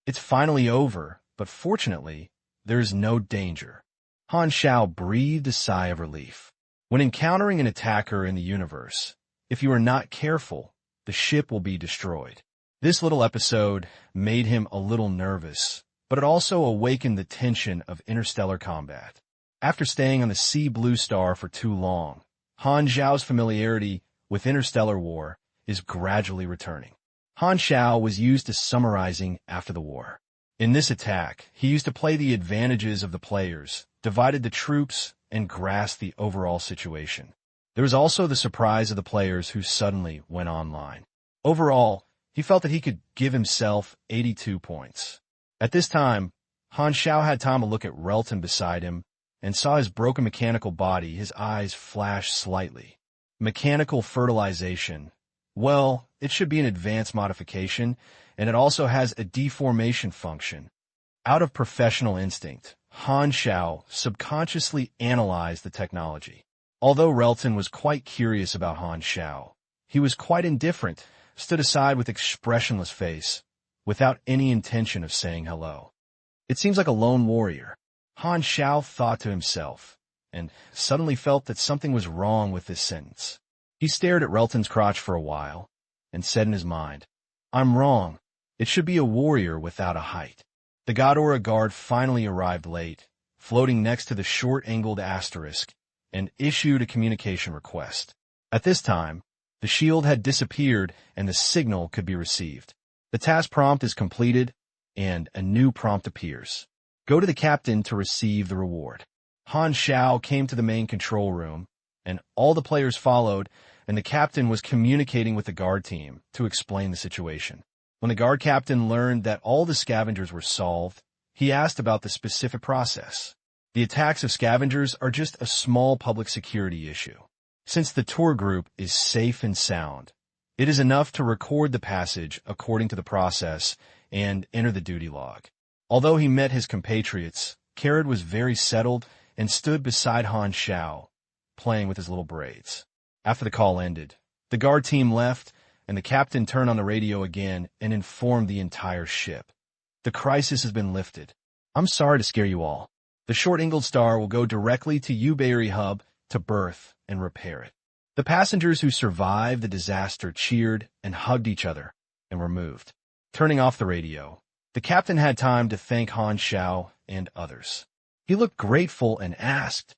It's finally over, but fortunately, there is no danger. Han Xiao breathed a sigh of relief. When encountering an attacker in the universe, if you are not careful, the ship will be destroyed. This little episode made him a little nervous, but it also awakened the tension of interstellar combat. After staying on the Sea Blue Star for too long, Han Xiao's familiarity with interstellar war is gradually returning. Han Xiao was used to summarizing after the war. In this attack, he used to play the advantages of the players, divided the troops, and grasped the overall situation. There was also the surprise of the players who suddenly went online. Overall, he felt that he could give himself 82 points. At this time, Han Xiao had time to look at Relton beside him and saw his broken mechanical body. His eyes flashed slightly. Mechanical fertilization. Well, it should be an advanced modification, and it also has a deformation function. Out of professional instinct, Han Xiao subconsciously analyzed the technology. Although Relton was quite curious about Han Xiao, he was quite indifferent, stood aside with expressionless face, without any intention of saying hello. It seems like a lone warrior, Han Xiao thought to himself, and suddenly felt that something was wrong with this sentence. He stared at Relton's crotch for a while, and said in his mind, "I'm wrong. It should be a warrior without a height." The Godora guard finally arrived late, floating next to the short-angled asterisk, and issued a communication request. At this time, the shield had disappeared and the signal could be received. The task prompt is completed, and a new prompt appears. Go to the captain to receive the reward. Han Xiao came to the main control room, and all the players followed, and the captain was communicating with the guard team to explain the situation. When the guard captain learned that all the scavengers were solved, he asked about the specific process. The attacks of scavengers are just a small public security issue. Since the tour group is safe and sound, it is enough to record the passage according to the process and enter the duty log. Although he met his compatriots, Carrot was very settled and stood beside Han Xiao, playing with his little braids. After the call ended, the guard team left, and the captain turned on the radio again and informed the entire ship. The crisis has been lifted. I'm sorry to scare you all. The short-angled star will go directly to Uberry Hub to berth and repair it. The passengers who survived the disaster cheered and hugged each other and were moved. Turning off the radio, the captain had time to thank Han Xiao and others. He looked grateful and asked,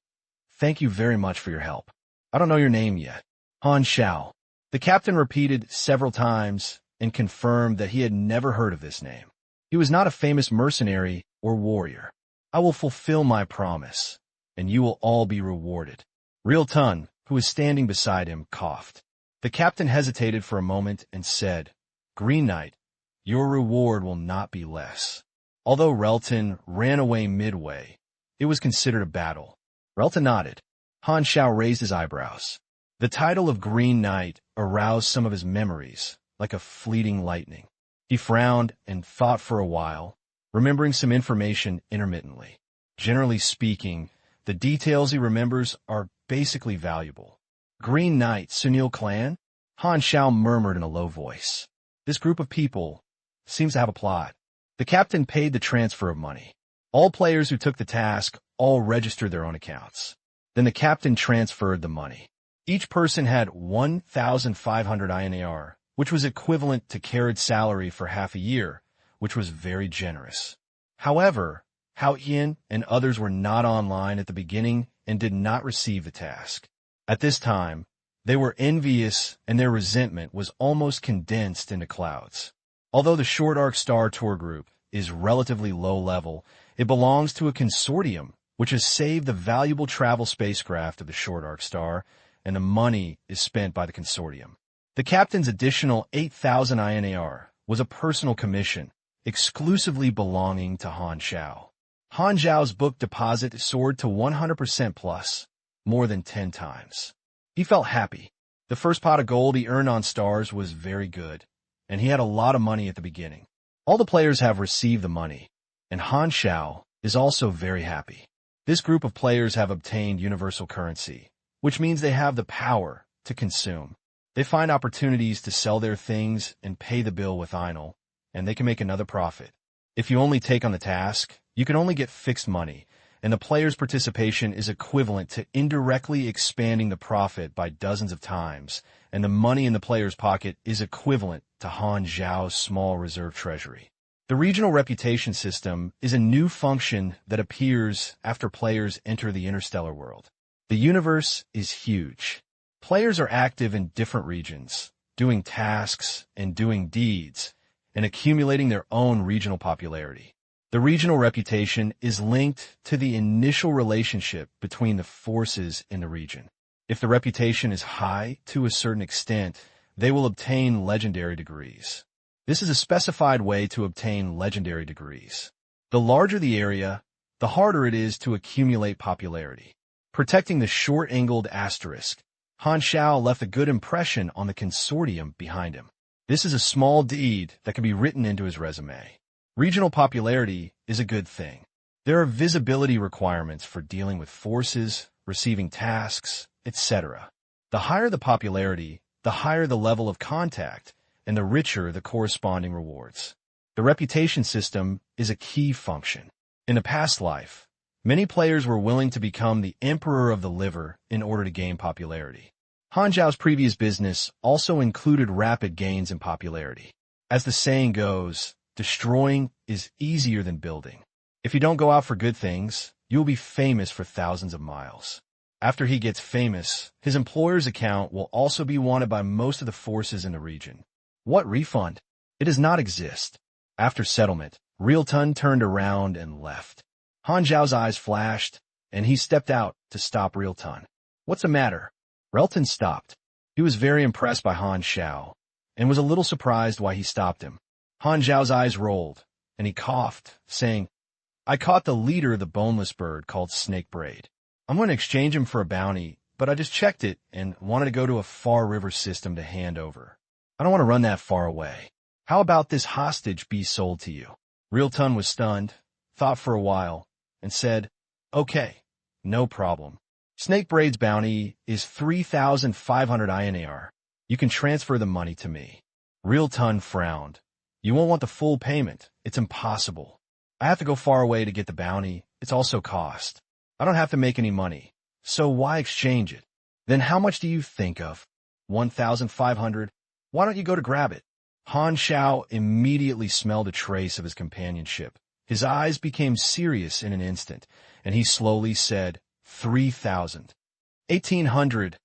"Thank you very much for your help. I don't know your name yet." Han Xiao. The captain repeated several times and confirmed that he had never heard of this name. He was not a famous mercenary or warrior. "I will fulfill my promise, and you will all be rewarded." Real Tun, who was standing beside him, coughed. The captain hesitated for a moment and said, "Green Knight, your reward will not be less." Although Relton ran away midway, it was considered a battle. Relton nodded. Han Xiao raised his eyebrows. The title of Green Knight aroused some of his memories, like a fleeting lightning. He frowned and thought for a while, remembering some information intermittently. Generally speaking, the details he remembers are basically valuable. Green Knight, Sunil clan? Han Xiao murmured in a low voice. This group of people seems to have a plot. The captain paid the transfer of money. All players who took the task all registered their own accounts. Then the captain transferred the money. Each person had 1,500 INAR, which was equivalent to Carrot's salary for half a year, which was very generous. However, Hao Yin and others were not online at the beginning and did not receive the task. At this time, they were envious and their resentment was almost condensed into clouds. Although the Short Arc Star Tour Group is relatively low level, it belongs to a consortium which has saved the valuable travel spacecraft of the Short Arc Star, and the money is spent by the consortium. The captain's additional 8,000 INAR was a personal commission, exclusively belonging to Han Xiao. Han Xiao's book deposit soared to 100% plus, more than 10 times. He felt happy. The first pot of gold he earned on stars was very good, and he had a lot of money at the beginning. All the players have received the money, and Han Xiao is also very happy. This group of players have obtained universal currency, which means they have the power to consume. They find opportunities to sell their things and pay the bill with INL, and they can make another profit. If you only take on the task, you can only get fixed money, and the player's participation is equivalent to indirectly expanding the profit by dozens of times, and the money in the player's pocket is equivalent to Han Xiao's small reserve treasury. The regional reputation system is a new function that appears after players enter the interstellar world. The universe is huge. Players are active in different regions, doing tasks and doing deeds, and accumulating their own regional popularity. The regional reputation is linked to the initial relationship between the forces in the region. If the reputation is high to a certain extent, they will obtain legendary degrees. This is a specified way to obtain legendary degrees. The larger the area, the harder it is to accumulate popularity. Protecting the short-angled asterisk, Han Xiao left a good impression on the consortium behind him. This is a small deed that can be written into his resume. Regional popularity is a good thing. There are visibility requirements for dealing with forces, receiving tasks, etc. The higher the popularity, the higher the level of contact, and the richer the corresponding rewards. The reputation system is a key function. In a past life, many players were willing to become the emperor of the liver in order to gain popularity. Han Xiao's previous business also included rapid gains in popularity. As the saying goes, destroying is easier than building. If you don't go out for good things, you'll be famous for thousands of miles. After he gets famous, his employer's account will also be wanted by most of the forces in the region. What refund? It does not exist. After settlement, Realton turned around and left. Han Xiao's eyes flashed, and he stepped out to stop Realton. What's the matter? Realton stopped. He was very impressed by Han Xiao, and was a little surprised why he stopped him. Han Xiao's eyes rolled, and he coughed, saying, I caught the leader of the boneless bird called Snake Braid. I'm going to exchange him for a bounty, but I just checked it and wanted to go to a far river system to hand over. I don't want to run that far away. How about this hostage be sold to you? Realton was stunned, thought for a while, and said, Okay, no problem. Snake Braid's bounty is 3,500 INAR. You can transfer the money to me. Realton frowned. You won't want the full payment. It's impossible. I have to go far away to get the bounty. It's also cost. I don't have to make any money. So why exchange it? Then how much do you think of? 1,500? Why don't you go to grab it? Han Xiao immediately smelled a trace of his companionship. His eyes became serious in an instant, and he slowly said, 3,000. 1,800.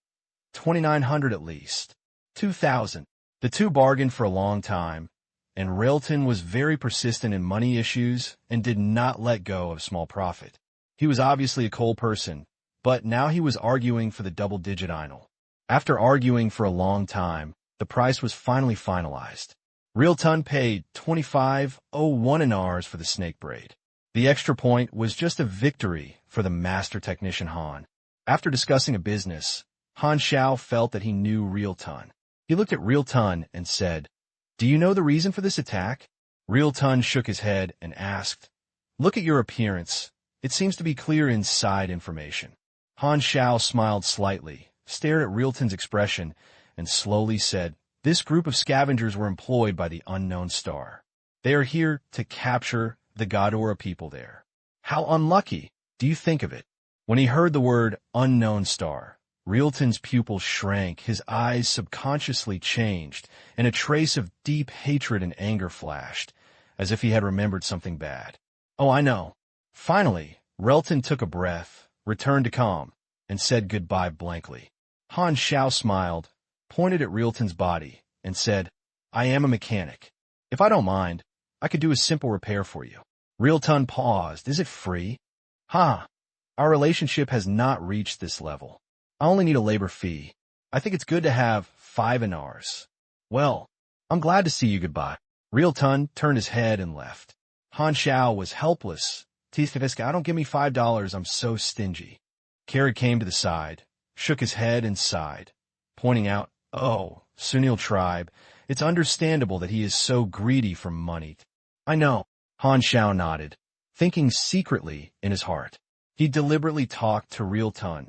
2,900 at least. 2,000. The two bargained for a long time, and Railton was very persistent in money issues and did not let go of small profit. He was obviously a cold person, but now he was arguing for the double-digit INL. After arguing for a long time, the price was finally finalized. Realton paid 2,501 INRs for the snake braid. The extra point was just a victory for the master technician Han. After discussing a business, Han Xiao felt that he knew Realton. He looked at Realton and said, Do you know the reason for this attack? Realton shook his head and asked, Look at your appearance. It seems to be clear inside information. Han Xiao smiled slightly, stared at Realton's expression, and slowly said, This group of scavengers were employed by the unknown star. They are here to capture the Godora people there. How unlucky, do you think of it? When he heard the word unknown star, Realton's pupils shrank, his eyes subconsciously changed, and a trace of deep hatred and anger flashed, as if he had remembered something bad. Oh, I know. Finally, Realton took a breath, returned to calm, and said goodbye blankly. Han Xiao smiled, pointed at Realton's body, and said, I am a mechanic. If I don't mind, I could do a simple repair for you. Realton paused. Is it free? Our relationship has not reached this level. I only need a labor fee. I think it's good to have 5 INRs. Well, I'm glad to see you goodbye. Realton turned his head and left. Han Xiao was helpless. Tiskaviska, don't give me $5, I'm so stingy. Carrot came to the side, shook his head and sighed, pointing out, Oh, Sunil tribe, it's understandable that he is so greedy for money. I know. Han Xiao nodded, thinking secretly in his heart. He deliberately talked to Realton,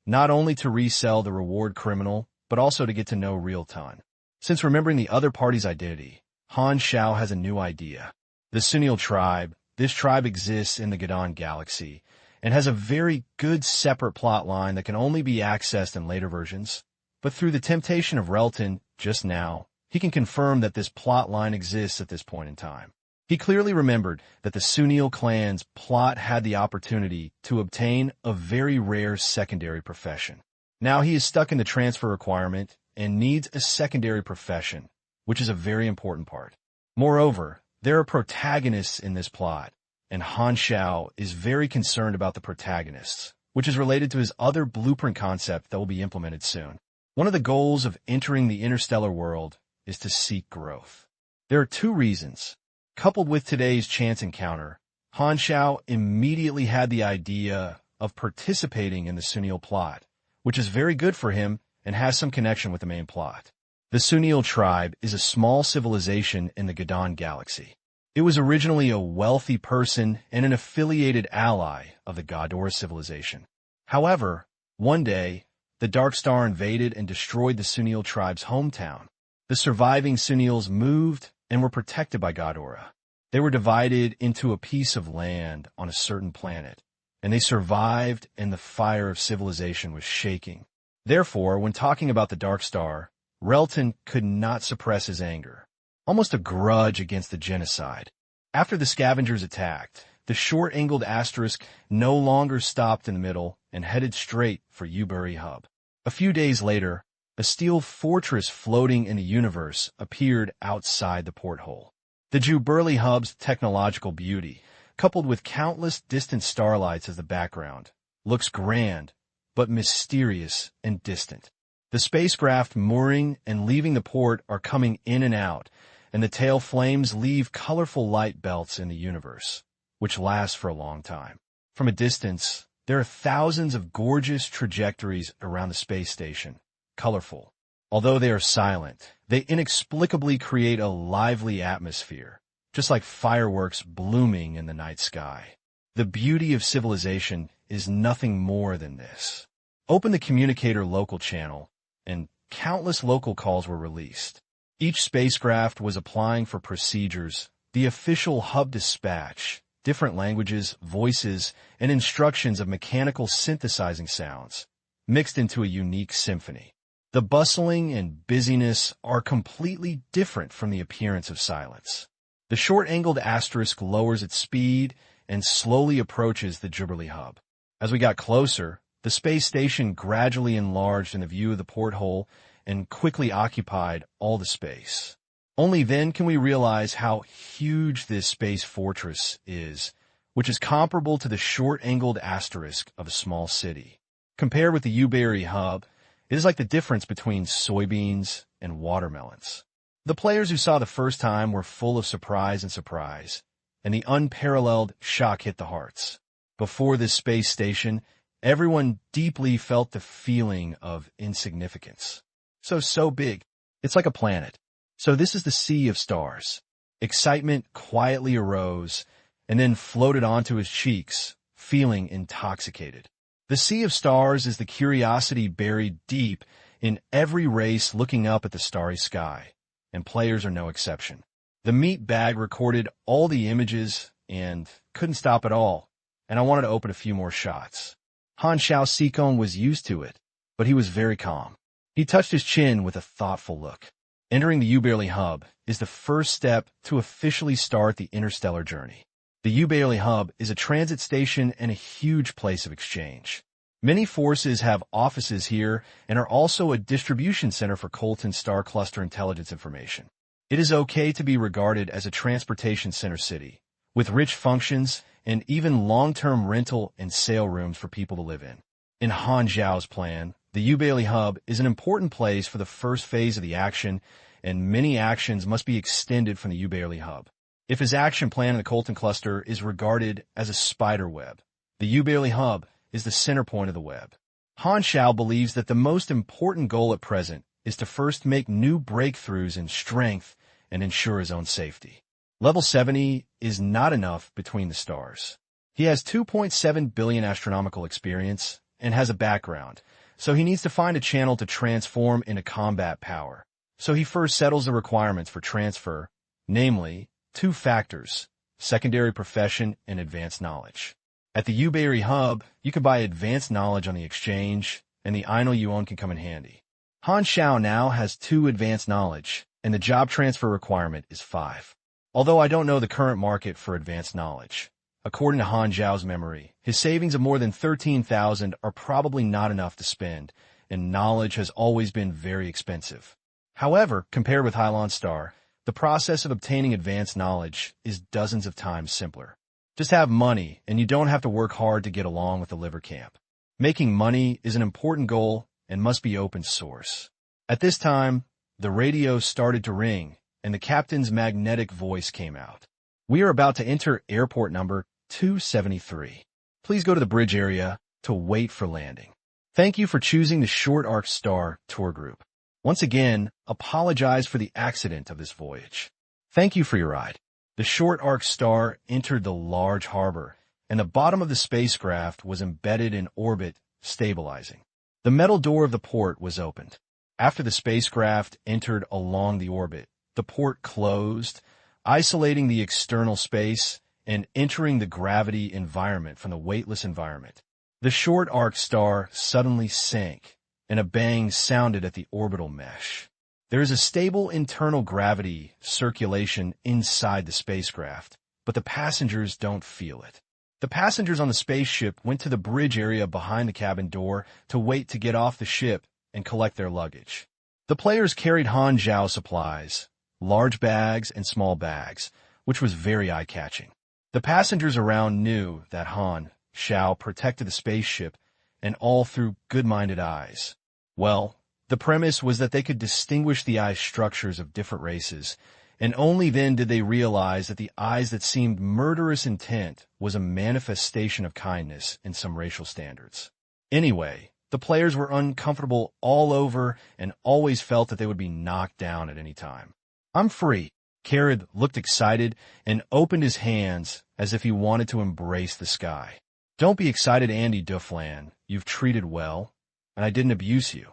not only to resell the reward criminal, but also to get to know Realton. Since remembering the other party's identity, Han Xiao has a new idea. The Sunil tribe, this tribe exists in the Gadon galaxy, and has a very good separate plot line that can only be accessed in later versions. But through the temptation of Relton just now, he can confirm that this plot line exists at this point in time. He clearly remembered that the Sunil clan's plot had the opportunity to obtain a very rare secondary profession. Now he is stuck in the transfer requirement and needs a secondary profession, which is a very important part. Moreover, there are protagonists in this plot, and Han Xiao is very concerned about the protagonists, which is related to his other blueprint concept that will be implemented soon. One of the goals of entering the interstellar world is to seek growth. There are two reasons. Coupled with today's chance encounter, Han Xiao immediately had the idea of participating in the Sunil plot, which is very good for him and has some connection with the main plot. The Sunil tribe is a small civilization in the Gadon galaxy. It was originally a wealthy person and an affiliated ally of the Gador civilization. However, one day, the Dark Star invaded and destroyed the Sunil tribe's hometown. The surviving Sunils moved and were protected by Gadora. They were divided into a piece of land on a certain planet, and they survived, and the fire of civilization was shaking. Therefore, when talking about the Dark Star, Relton could not suppress his anger, almost a grudge against the genocide. After the scavengers attacked, the short-angled asterisk no longer stopped in the middle and headed straight for Uberry Hub. A few days later, a steel fortress floating in the universe appeared outside the porthole. The Juberly Hub's technological beauty, coupled with countless distant starlights as the background, looks grand, but mysterious and distant. The spacecraft mooring and leaving the port are coming in and out, and the tail flames leave colorful light belts in the universe, which last for a long time. From a distance, there are thousands of gorgeous trajectories around the space station, colorful. Although they are silent, they inexplicably create a lively atmosphere, just like fireworks blooming in the night sky. The beauty of civilization is nothing more than this. Open the communicator local channel, and countless local calls were released. Each spacecraft was applying for procedures, the official hub dispatch, different languages, voices, and instructions of mechanical synthesizing sounds, mixed into a unique symphony. The bustling and busyness are completely different from the appearance of silence. The short-angled asterisk lowers its speed and slowly approaches the Juberly Hub. As we got closer, the space station gradually enlarged in the view of the porthole and quickly occupied all the space. Only then can we realize how huge this space fortress is, which is comparable to the short-angled asterisk of a small city. Compared with the Uberry Hub, it is like the difference between soybeans and watermelons. The players who saw the first time were full of surprise, and the unparalleled shock hit the hearts. Before this space station, everyone deeply felt the feeling of insignificance. So big, it's like a planet. So this is the sea of stars. Excitement quietly arose and then floated onto his cheeks, feeling intoxicated. The sea of stars is the curiosity buried deep in every race looking up at the starry sky, and players are no exception. The meat bag recorded all the images and couldn't stop at all, and I wanted to open a few more shots. Han Xiao Sikong was used to it, but he was very calm. He touched his chin with a thoughtful look. Entering the Uberly Hub is the first step to officially start the interstellar journey. The Uberly Hub is a transit station and a huge place of exchange. Many forces have offices here and are also a distribution center for Colton Star Cluster intelligence information. It is okay to be regarded as a transportation center city, with rich functions and even long-term rental and sale rooms for people to live in. In Han Xiao's plan, the Uberly Hub is an important place for the first phase of the action, and many actions must be extended from the Uberly Hub. If his action plan in the Colton Cluster is regarded as a spider web, the Uberly Hub is the center point of the web. Han Xiao believes that the most important goal at present is to first make new breakthroughs in strength and ensure his own safety. Level 70 is not enough between the stars. He has 2.7 billion astronomical experience and has a background, so he needs to find a channel to transform into combat power. So he first settles the requirements for transfer, namely, two factors, secondary profession and advanced knowledge. At the Uberry Hub, you can buy advanced knowledge on the exchange, and the idol you own can come in handy. Han Xiao now has 2 advanced knowledge, and the job transfer requirement is 5. Although I don't know the current market for advanced knowledge. According to Han Xiao's memory, his savings of more than 13,000 are probably not enough to spend, and knowledge has always been very expensive. However, compared with Hylon Star, the process of obtaining advanced knowledge is dozens of times simpler. Just have money, and you don't have to work hard to get along with the liver camp. Making money is an important goal and must be open source. At this time, the radio started to ring, and the captain's magnetic voice came out. We are about to enter airport number 273. Please go to the bridge area to wait for landing. Thank you for choosing the Short Arc Star tour group. Once again, apologize for the accident of this voyage. Thank you for your ride. The Short Arc Star entered the large harbor, and the bottom of the spacecraft was embedded in orbit, stabilizing. The metal door of the port was opened. After the spacecraft entered along the orbit, the port closed, isolating the external space and entering the gravity environment from the weightless environment. The Short Arc Star suddenly sank, and a bang sounded at the orbital mesh. There is a stable internal gravity circulation inside the spacecraft, but the passengers don't feel it. The passengers on the spaceship went to the bridge area behind the cabin door to wait to get off the ship and collect their luggage. The players carried Han Xiao supplies, large bags and small bags, which was very eye-catching. The passengers around knew that Han Xiao protected the spaceship, and all through good-minded eyes. Well, the premise was that they could distinguish the eye structures of different races, and only then did they realize that the eyes that seemed murderous intent was a manifestation of kindness in some racial standards. Anyway, the players were uncomfortable all over and always felt that they would be knocked down at any time. I'm free. Carrot looked excited and opened his hands as if he wanted to embrace the sky. Don't be excited, Andy Duflan. You've treated well, and I didn't abuse you.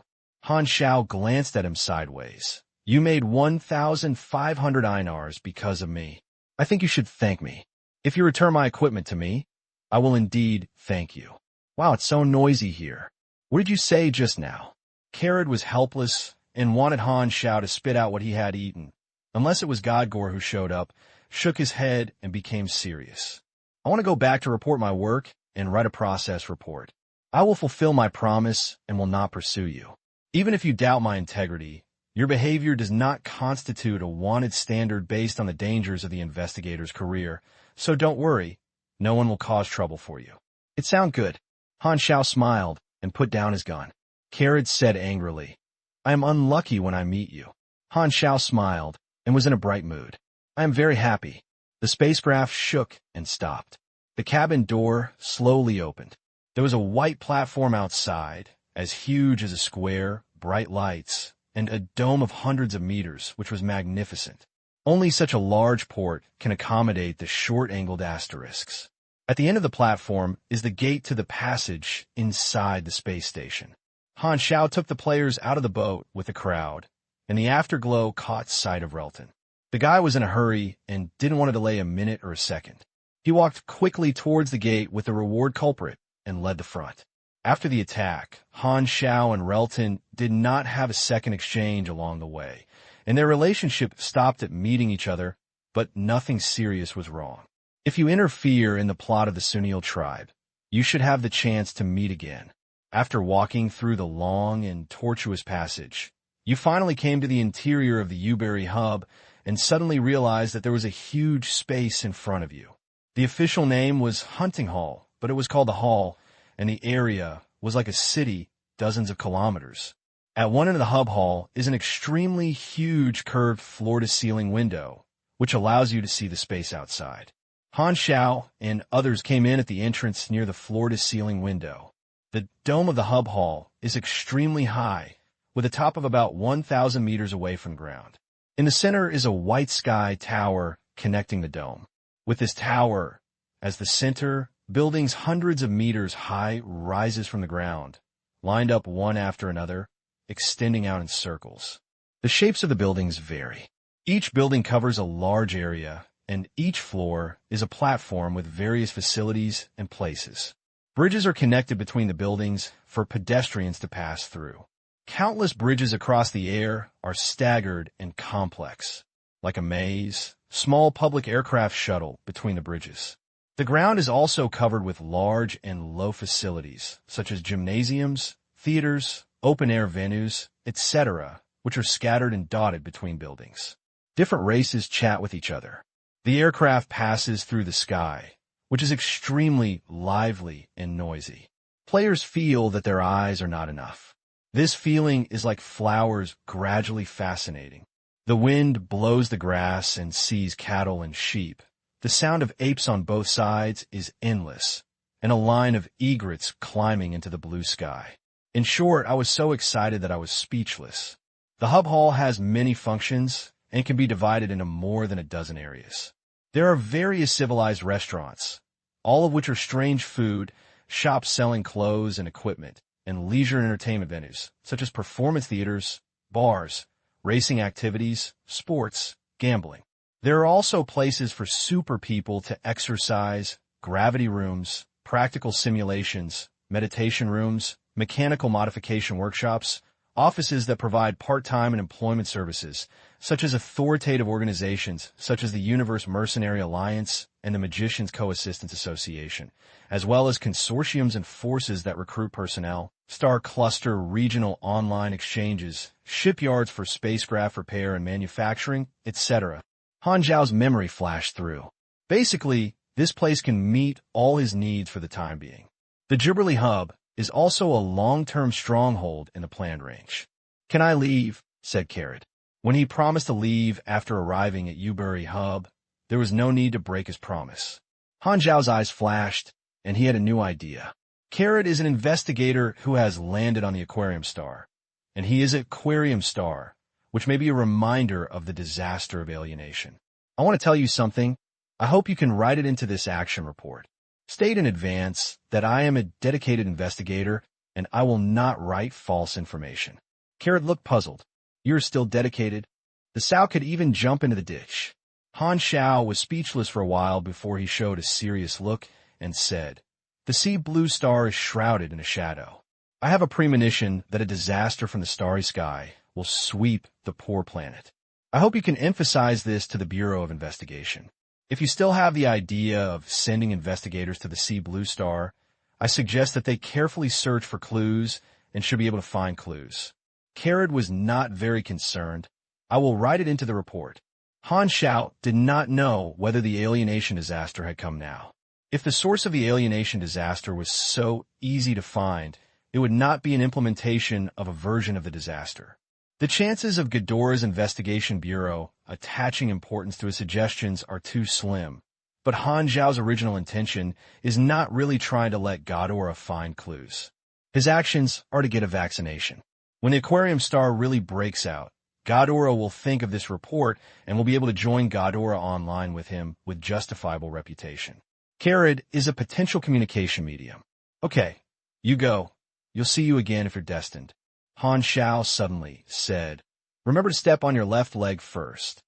Han Xiao glanced at him sideways. You made 1,500 Einars because of me. I think you should thank me. If you return my equipment to me, I will indeed thank you. Wow, it's so noisy here. What did you say just now? Carrot was helpless and wanted Han Xiao to spit out what he had eaten, unless it was Godgore who showed up, shook his head, and became serious. I want to go back to report my work and write a process report. I will fulfill my promise and will not pursue you. Even if you doubt my integrity, your behavior does not constitute a wanted standard based on the dangers of the investigator's career, so don't worry, no one will cause trouble for you. It sounds good. Han Xiao smiled and put down his gun. Carrot said angrily, I am unlucky when I meet you. Han Xiao smiled and was in a bright mood. I am very happy. The spacecraft shook and stopped. The cabin door slowly opened. There was a white platform outside, as huge as a square, bright lights, and a dome of hundreds of meters, which was magnificent. Only such a large port can accommodate the short-angled asterisks. At the end of the platform is the gate to the passage inside the space station. Han Xiao took the players out of the boat with the crowd, and the afterglow caught sight of Relton. The guy was in a hurry and didn't want to delay a minute or a second. He walked quickly towards the gate with the reward culprit and led the front. After the attack, Han Xiao and Relton did not have a second exchange along the way, and their relationship stopped at meeting each other, but nothing serious was wrong. If you interfere in the plot of the Sunil tribe, you should have the chance to meet again. After walking through the long and tortuous passage, you finally came to the interior of the Uberry Hub and suddenly realized that there was a huge space in front of you. The official name was Hunting Hall, but it was called the Hall, and the area was like a city dozens of kilometers. At one end of the hub hall is an extremely huge curved floor-to-ceiling window, which allows you to see the space outside. Han Xiao and others came in at the entrance near the floor-to-ceiling window. The dome of the hub hall is extremely high, with a top of about 1,000 meters away from ground. In the center is a white sky tower connecting the dome. With this tower as the center, buildings hundreds of meters high rises from the ground, lined up one after another, extending out in circles. The shapes of the buildings vary. Each building covers a large area and each floor is a platform with various facilities and places. Bridges are connected between the buildings for pedestrians to pass through. Countless bridges across the air are staggered and complex, like a maze, small public aircraft shuttle between the bridges. The ground is also covered with large and low facilities, such as gymnasiums, theaters, open-air venues, etc., which are scattered and dotted between buildings. Different races chat with each other. The aircraft passes through the sky, which is extremely lively and noisy. Players feel that their eyes are not enough. This feeling is like flowers gradually fascinating. The wind blows the grass and sees cattle and sheep. The sound of apes on both sides is endless, and a line of egrets climbing into the blue sky. In short, I was so excited that I was speechless. The hub hall has many functions and can be divided into more than a dozen areas. There are various civilized restaurants, all of which are strange food, shops selling clothes and equipment, and leisure and entertainment venues, such as performance theaters, bars, racing activities, sports, gambling. There are also places for super people to exercise, gravity rooms, practical simulations, meditation rooms, mechanical modification workshops, offices that provide part-time and employment services, such as authoritative organizations such as the Universe Mercenary Alliance and the Magicians Co-Assistance Association, as well as consortiums and forces that recruit personnel, star cluster regional online exchanges, shipyards for spacecraft repair and manufacturing, etc. Han Xiao's memory flashed through. Basically, this place can meet all his needs for the time being. The Gibberley Hub is also a long-term stronghold in the planned range. "Can I leave?" said Carrot. When he promised to leave after arriving at Ubury Hub, there was no need to break his promise. Han Xiao's eyes flashed, and he had a new idea. Carrot is an investigator who has landed on the Aquarium Star, and he is an Aquarium Star, which may be a reminder of the disaster of alienation. I want to tell you something. I hope you can write it into this action report. State in advance that I am a dedicated investigator, and I will not write false information. Carrot looked puzzled. "You're still dedicated?" The sow could even jump into the ditch. Han Xiao was speechless for a while before he showed a serious look and said, "The sea blue star is shrouded in a shadow. I have a premonition that a disaster from the starry sky will sweep the poor planet. I hope you can emphasize this to the Bureau of Investigation. If you still have the idea of sending investigators to the sea blue star, I suggest that they carefully search for clues and should be able to find clues." Carrot was not very concerned. "I will write it into the report." Han Xiao did not know whether the alienation disaster had come now. If the source of the alienation disaster was so easy to find, it would not be an implementation of a version of the disaster. The chances of Ghidorah's Investigation Bureau attaching importance to his suggestions are too slim, but Han Xiao's original intention is not really trying to let Ghidorah find clues. His actions are to get a vaccination. When the Aquarium Star really breaks out, Ghidorah will think of this report and will be able to join Ghidorah online with him with justifiable reputation. Carrot is a potential communication medium. "Okay, you go. You'll see you again if you're destined." Han Xiao suddenly said, "Remember to step on your left leg first."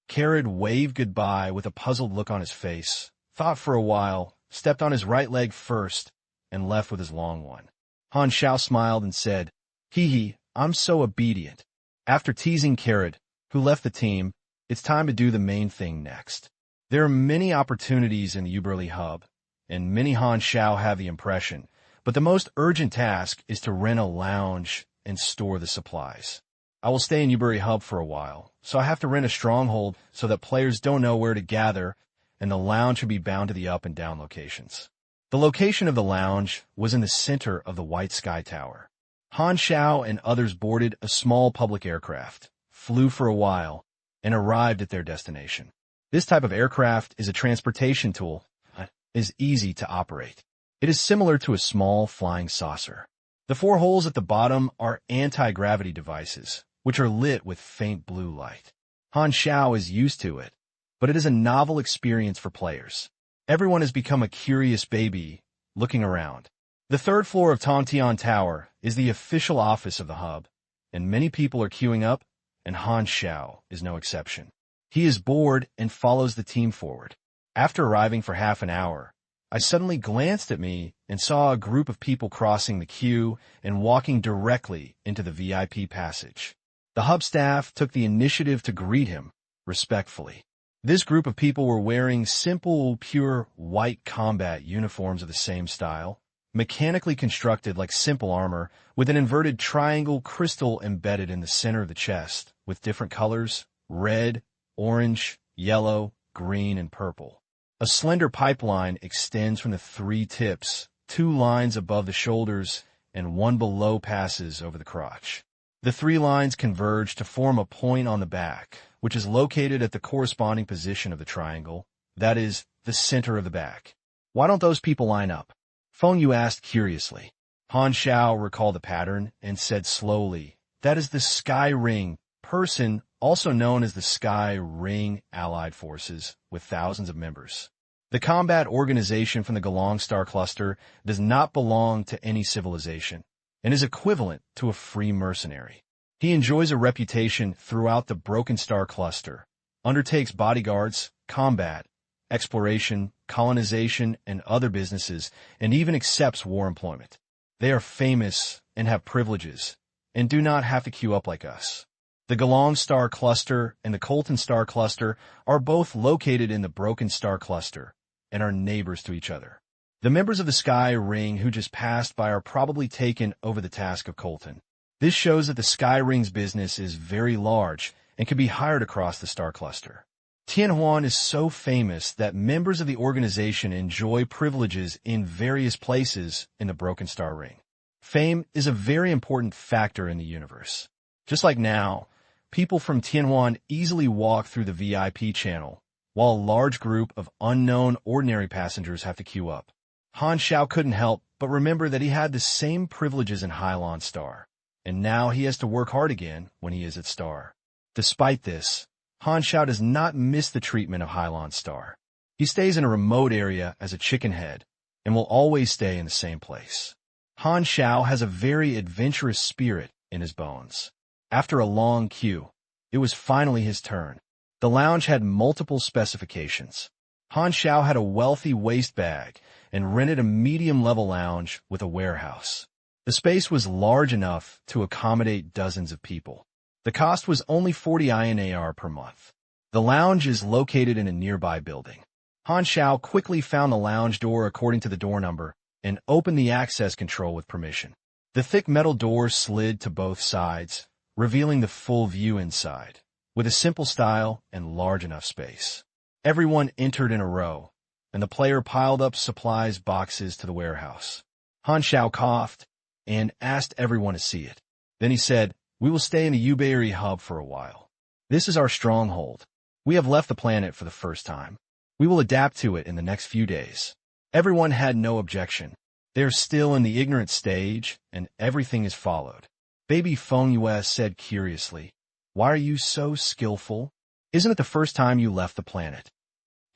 Carrot waved goodbye with a puzzled look on his face, thought for a while, stepped on his right leg first, and left with his long one. Han Xiao smiled and said, "Hee hee, I'm so obedient." After teasing Carrot, who left the team, it's time to do the main thing next. There are many opportunities in the Uberly Hub, and many Han Xiao have the impression, but the most urgent task is to rent a lounge and store the supplies. I will stay in Ubury Hub for a while, so I have to rent a stronghold so that players don't know where to gather, and the lounge should be bound to the up and down locations. The location of the lounge was in the center of the White Sky Tower. Han Xiao and others boarded a small public aircraft, flew for a while, and arrived at their destination. This type of aircraft is a transportation tool, but is easy to operate. It is similar to a small flying saucer. The 4 holes at the bottom are anti-gravity devices, which are lit with faint blue light. Han Xiao is used to it, but it is a novel experience for players. Everyone has become a curious baby, looking around. The 3rd floor of Tongtian Tower is the official office of the hub, and many people are queuing up, and Han Xiao is no exception. He is bored and follows the team forward. After arriving for half an hour, I suddenly glanced at me and saw a group of people crossing the queue and walking directly into the VIP passage. The hub staff took the initiative to greet him respectfully. This group of people were wearing simple, pure white combat uniforms of the same style, mechanically constructed like simple armor, with an inverted triangle crystal embedded in the center of the chest, with different colors: red, orange, yellow, green, and purple. A slender pipeline extends from the three tips, 2 lines above the shoulders, and 1 below passes over the crotch. The 3 lines converge to form a point on the back, which is located at the corresponding position of the triangle, that is, the center of the back. Why don't those people line up? Feng Yu asked curiously. Han Xiao recalled the pattern and said slowly, that is the Sky Ring person, also known as the Sky Ring Allied Forces, with thousands of members. The combat organization from the Galang Star Cluster does not belong to any civilization and is equivalent to a free mercenary. He enjoys a reputation throughout the Broken Star Cluster, undertakes bodyguards, combat, exploration, colonization, and other businesses, and even accepts war employment. They are famous and have privileges, and do not have to queue up like us. The Galang Star Cluster and the Colton Star Cluster are both located in the Broken Star Cluster and are neighbors to each other. The members of the Sky Ring who just passed by are probably taken over the task of Colton. This shows that the Sky Ring's business is very large and can be hired across the star cluster. Tianhuan is so famous that members of the organization enjoy privileges in various places in the Broken Star Ring. Fame is a very important factor in the universe. Just like now, people from Tianhuan easily walk through the VIP channel, while a large group of unknown ordinary passengers have to queue up. Han Xiao couldn't help but remember that he had the same privileges in Hylon Star, and now he has to work hard again when he is at Star. Despite this, Han Xiao does not miss the treatment of Hylon Star. He stays in a remote area as a chicken head, and will always stay in the same place. Han Xiao has a very adventurous spirit in his bones. After a long queue, it was finally his turn. The lounge had multiple specifications. Han Xiao had a wealthy waste bag and rented a medium-level lounge with a warehouse. The space was large enough to accommodate dozens of people. The cost was only 40 INAR per month. The lounge is located in a nearby building. Han Xiao quickly found the lounge door according to the door number and opened the access control with permission. The thick metal door slid to both sides, revealing the full view inside, with a simple style and large enough space. Everyone entered in a row, and the player piled up supplies boxes to the warehouse. Han Xiao coughed and asked everyone to see it. Then he said, "We will stay in the Ubeiri hub for a while. This is our stronghold. We have left the planet for the first time. We will adapt to it in the next few days." Everyone had no objection. They are still in the ignorant stage, and everything is followed. Baby Feng Yue said curiously, "Why are you so skillful? Isn't it the first time you left the planet?"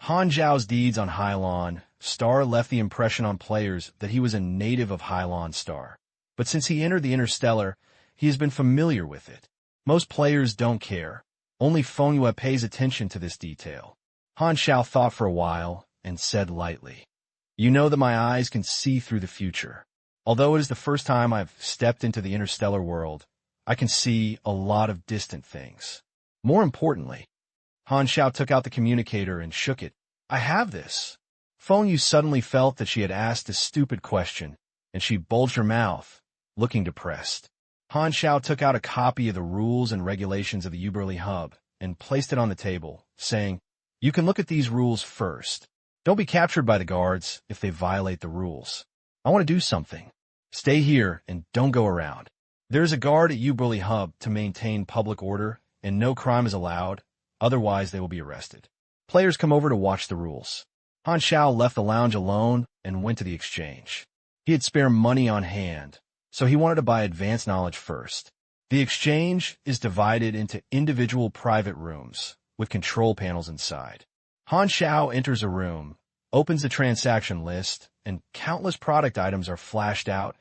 Han Zhao's deeds on Hylon Star left the impression on players that he was a native of Hylon Star. But since he entered the Interstellar, he has been familiar with it. Most players don't care. Only Feng Yue pays attention to this detail. Han Xiao thought for a while and said lightly, "You know that my eyes can see through the future. Although it is the first time I've stepped into the interstellar world, I can see a lot of distant things. More importantly," Han Xiao took out the communicator and shook it. "I have this." Feng Yu suddenly felt that she had asked a stupid question, and she bulged her mouth, looking depressed. Han Xiao took out a copy of the rules and regulations of the Uberly Hub and placed it on the table, saying, "You can look at these rules first. Don't be captured by the guards if they violate the rules. I want to do something. Stay here and don't go around. There is a guard at Uberly Hub to maintain public order, and no crime is allowed, otherwise they will be arrested. Players come over to watch the rules." Han Xiao left the lounge alone and went to the exchange. He had spare money on hand, so he wanted to buy advanced knowledge first. The exchange is divided into individual private rooms with control panels inside. Han Xiao enters a room, opens the transaction list, and countless product items are flashed out: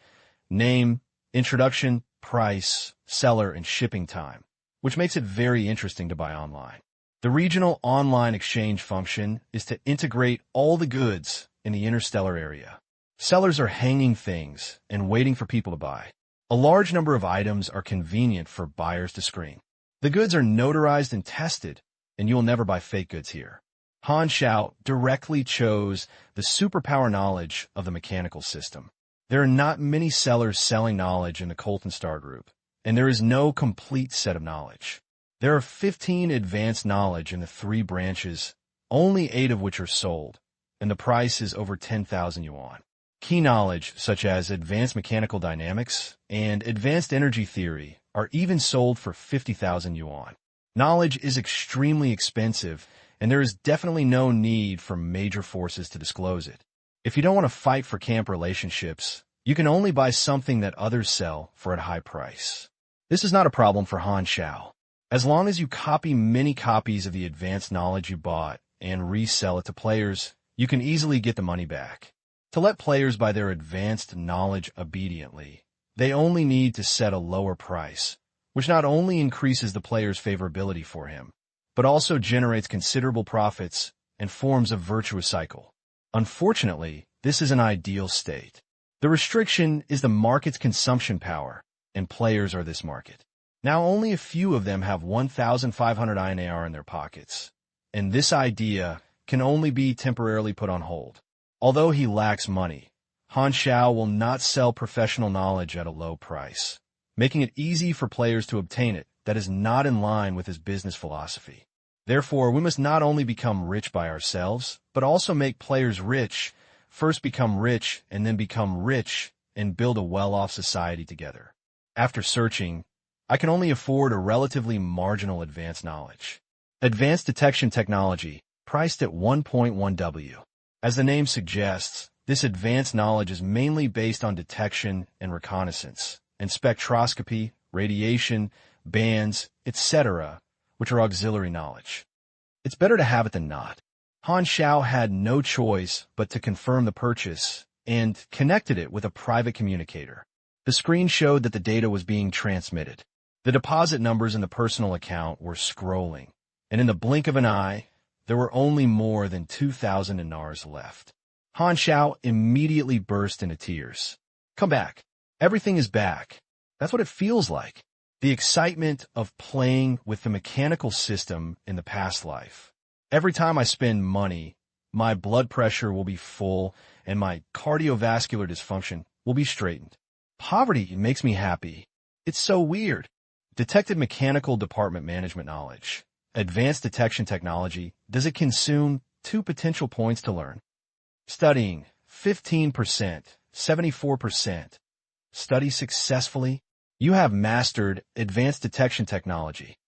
name, introduction, price, seller, and shipping time, which makes it very interesting to buy online. The regional online exchange function is to integrate all the goods in the interstellar area. Sellers are hanging things and waiting for people to buy. A large number of items are convenient for buyers to screen. The goods are notarized and tested, and you will never buy fake goods here. Han Xiao directly chose the superpower knowledge of the mechanical system. There are not many sellers selling knowledge in the Colton Star Group, and there is no complete set of knowledge. There are 15 advanced knowledge in the 3 branches, only 8 of which are sold, and the price is over 10,000 yuan. Key knowledge, such as advanced mechanical dynamics and advanced energy theory, are even sold for 50,000 yuan. Knowledge is extremely expensive, and there is definitely no need for major forces to disclose it. If you don't want to fight for camp relationships, you can only buy something that others sell for a high price. This is not a problem for Han Xiao. As long as you copy many copies of the advanced knowledge you bought and resell it to players, you can easily get the money back. To let players buy their advanced knowledge obediently, they only need to set a lower price, which not only increases the player's favorability for him, but also generates considerable profits and forms a virtuous cycle. Unfortunately, this is an ideal state. The restriction is the market's consumption power, and players are this market. Now only a few of them have 1,500 INAR in their pockets, and this idea can only be temporarily put on hold. Although he lacks money, Han Xiao will not sell professional knowledge at a low price, making it easy for players to obtain it that is not in line with his business philosophy. Therefore, we must not only become rich by ourselves, but also make players rich, first become rich and then become rich and build a well-off society together. After searching, I can only afford a relatively marginal advanced knowledge. Advanced detection technology, priced at 1.1 W. As the name suggests, this advanced knowledge is mainly based on detection and reconnaissance, and spectroscopy, radiation, bands, etc., which are auxiliary knowledge. It's better to have it than not. Han Xiao had no choice but to confirm the purchase and connected it with a private communicator. The screen showed that the data was being transmitted. The deposit numbers in the personal account were scrolling, and in the blink of an eye, there were only more than 2,000 INRs left. Han Xiao immediately burst into tears. Come back. Everything is back. That's what it feels like. The excitement of playing with the mechanical system in the past life. Every time I spend money, my blood pressure will be full and my cardiovascular dysfunction will be straightened. Poverty makes me happy. It's so weird. Detected mechanical department management knowledge. Advanced detection technology. Does it consume 2 potential points to learn? Studying, 15%, 74%. Study successfully. You have mastered advanced detection technology.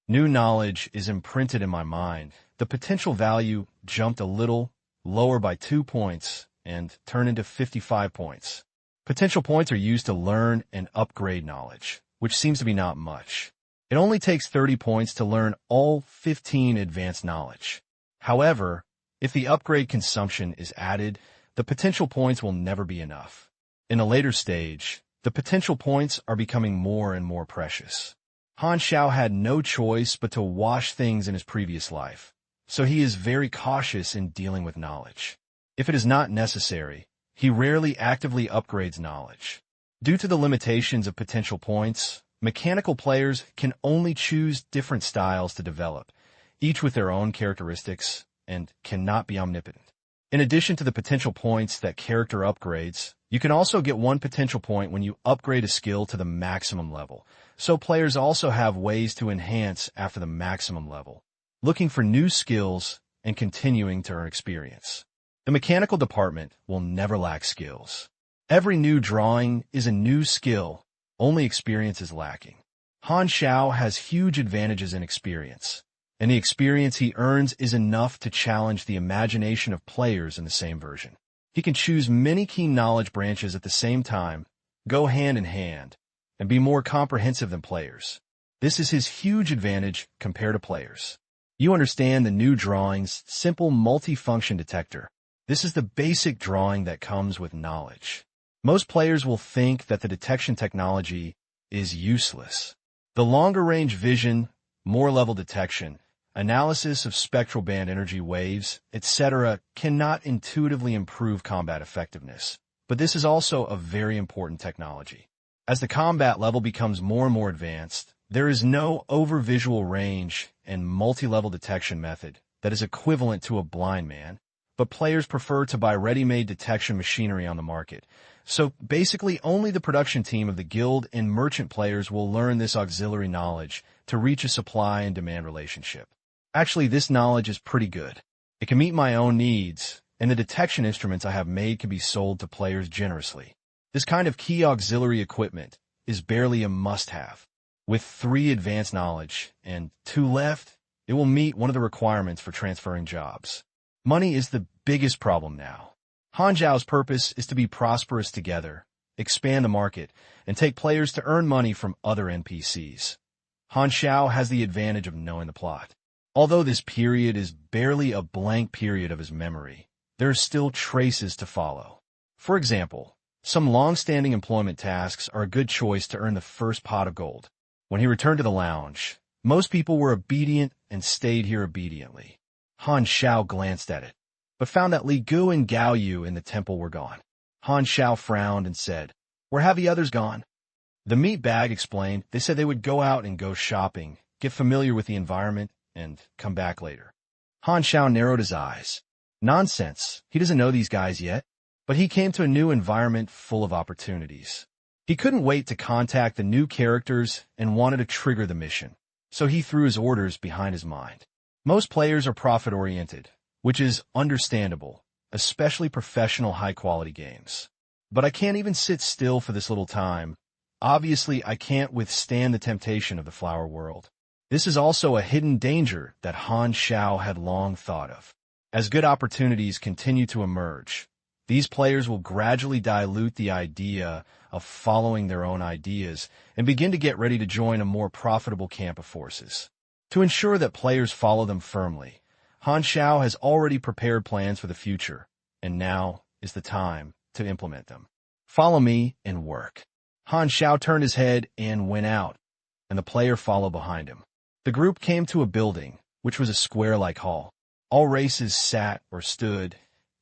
New knowledge is imprinted in my mind. The potential value jumped a little, lower by 2 points, and turned into 55 points. Potential points are used to learn and upgrade knowledge, which seems to be not much. It only takes 30 points to learn all 15 advanced knowledge. However, if the upgrade consumption is added, the potential points will never be enough. In a later stage, the potential points are becoming more and more precious. Han Xiao had no choice but to wash things in his previous life, so he is very cautious in dealing with knowledge. If it is not necessary, he rarely actively upgrades knowledge. Due to the limitations of potential points, mechanical players can only choose different styles to develop, each with their own characteristics, and cannot be omnipotent. In addition to the potential points that character upgrades, you can also get 1 potential point when you upgrade a skill to the maximum level, so players also have ways to enhance after the maximum level, looking for new skills and continuing to earn experience. The mechanical department will never lack skills. Every new drawing is a new skill, only experience is lacking. Han Xiao has huge advantages in experience, and the experience he earns is enough to challenge the imagination of players in the same version. He can choose many key knowledge branches at the same time, go hand in hand, and be more comprehensive than players. This is his huge advantage compared to players. You understand the new drawing's simple multifunction detector. This is the basic drawing that comes with knowledge. Most players will think that the detection technology is useless. The longer range vision, more level detection, Analysis of spectral band energy waves, etc. cannot intuitively improve combat effectiveness, but this is also a very important technology. As the combat level becomes more and more advanced, there is no over-visual range and multi-level detection method that is equivalent to a blind man, but players prefer to buy ready-made detection machinery on the market. So basically, only the production team of the guild and merchant players will learn this auxiliary knowledge to reach a supply and demand relationship. Actually, this knowledge is pretty good. It can meet my own needs, and the detection instruments I have made can be sold to players generously. This kind of key auxiliary equipment is barely a must-have. With 3 advanced knowledge and 2 left, it will meet one of the requirements for transferring jobs. Money is the biggest problem now. Han Xiao's purpose is to be prosperous together, expand the market, and take players to earn money from other NPCs. Han Xiao has the advantage of knowing the plot. Although this period is barely a blank period of his memory, there are still traces to follow. For example, some long-standing employment tasks are a good choice to earn the first pot of gold. When he returned to the lounge, most people were obedient and stayed here obediently. Han Xiao glanced at it, but found that Li Gu and Gao Yu in the temple were gone. Han Xiao frowned and said, "Where have the others gone?" The meat bag explained they said they would go out and go shopping, get familiar with the environment, and come back later. Han Xiao narrowed his eyes. Nonsense, he doesn't know these guys yet, but he came to a new environment full of opportunities. He couldn't wait to contact the new characters and wanted to trigger the mission, so he threw his orders behind his mind. Most players are profit-oriented, which is understandable, especially professional high-quality games. But I can't even sit still for this little time. Obviously, I can't withstand the temptation of the flower world. This is also a hidden danger that Han Xiao had long thought of. As good opportunities continue to emerge, these players will gradually dilute the idea of following their own ideas and begin to get ready to join a more profitable camp of forces. To ensure that players follow them firmly, Han Xiao has already prepared plans for the future, and now is the time to implement them. Follow me and work. Han Xiao turned his head and went out, and the player followed behind him. The group came to a building, which was a square-like hall. All races sat or stood,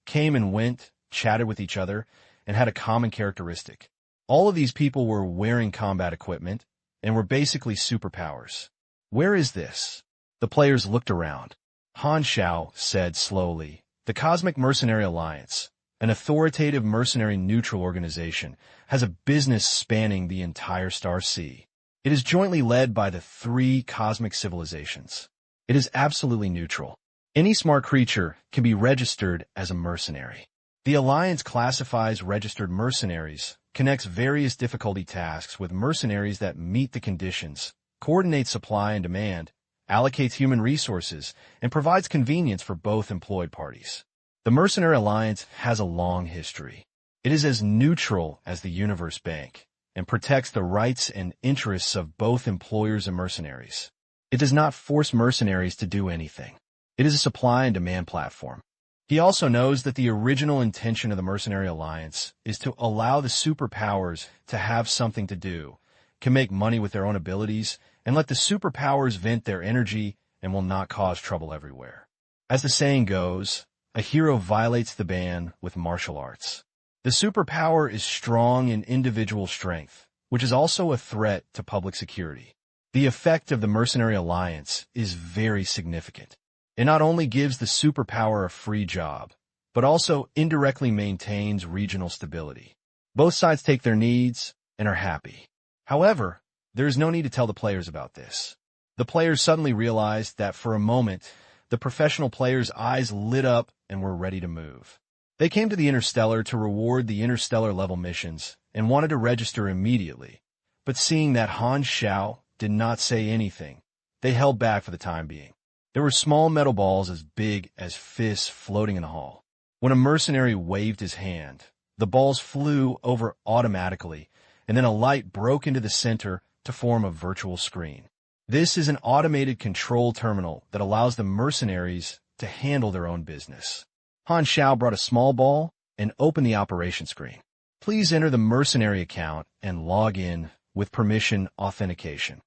came and went, chatted with each other, and had a common characteristic. All of these people were wearing combat equipment and were basically superpowers. Where is this? The players looked around. Han Xiao said slowly, "The Cosmic Mercenary Alliance, an authoritative mercenary neutral organization, has a business spanning the entire Star Sea. It is jointly led by the 3 cosmic civilizations. It is absolutely neutral. Any smart creature can be registered as a mercenary. The Alliance classifies registered mercenaries, connects various difficulty tasks with mercenaries that meet the conditions, coordinates supply and demand, allocates human resources, and provides convenience for both employed parties. The Mercenary Alliance has a long history. It is as neutral as the Universe Bank and protects the rights and interests of both employers and mercenaries. It does not force mercenaries to do anything. It is a supply and demand platform. He also knows that the original intention of the Mercenary Alliance is to allow the superpowers to have something to do, can make money with their own abilities, and let the superpowers vent their energy and will not cause trouble everywhere. As the saying goes, a hero violates the ban with martial arts. The superpower is strong in individual strength, which is also a threat to public security. The effect of the Mercenary Alliance is very significant. It not only gives the superpower a free job, but also indirectly maintains regional stability. Both sides take their needs and are happy. However, there is no need to tell the players about this. The players suddenly realized that for a moment, the professional players' eyes lit up and were ready to move. They came to the Interstellar to reward the Interstellar level missions and wanted to register immediately, but seeing that Han Xiao did not say anything, they held back for the time being. There were small metal balls as big as fists floating in the hall. When a mercenary waved his hand, the balls flew over automatically, and then a light broke into the center to form a virtual screen. This is an automated control terminal that allows the mercenaries to handle their own business. Han Xiao brought a small ball and opened the operation screen. Please enter the mercenary account and log in with permission authentication.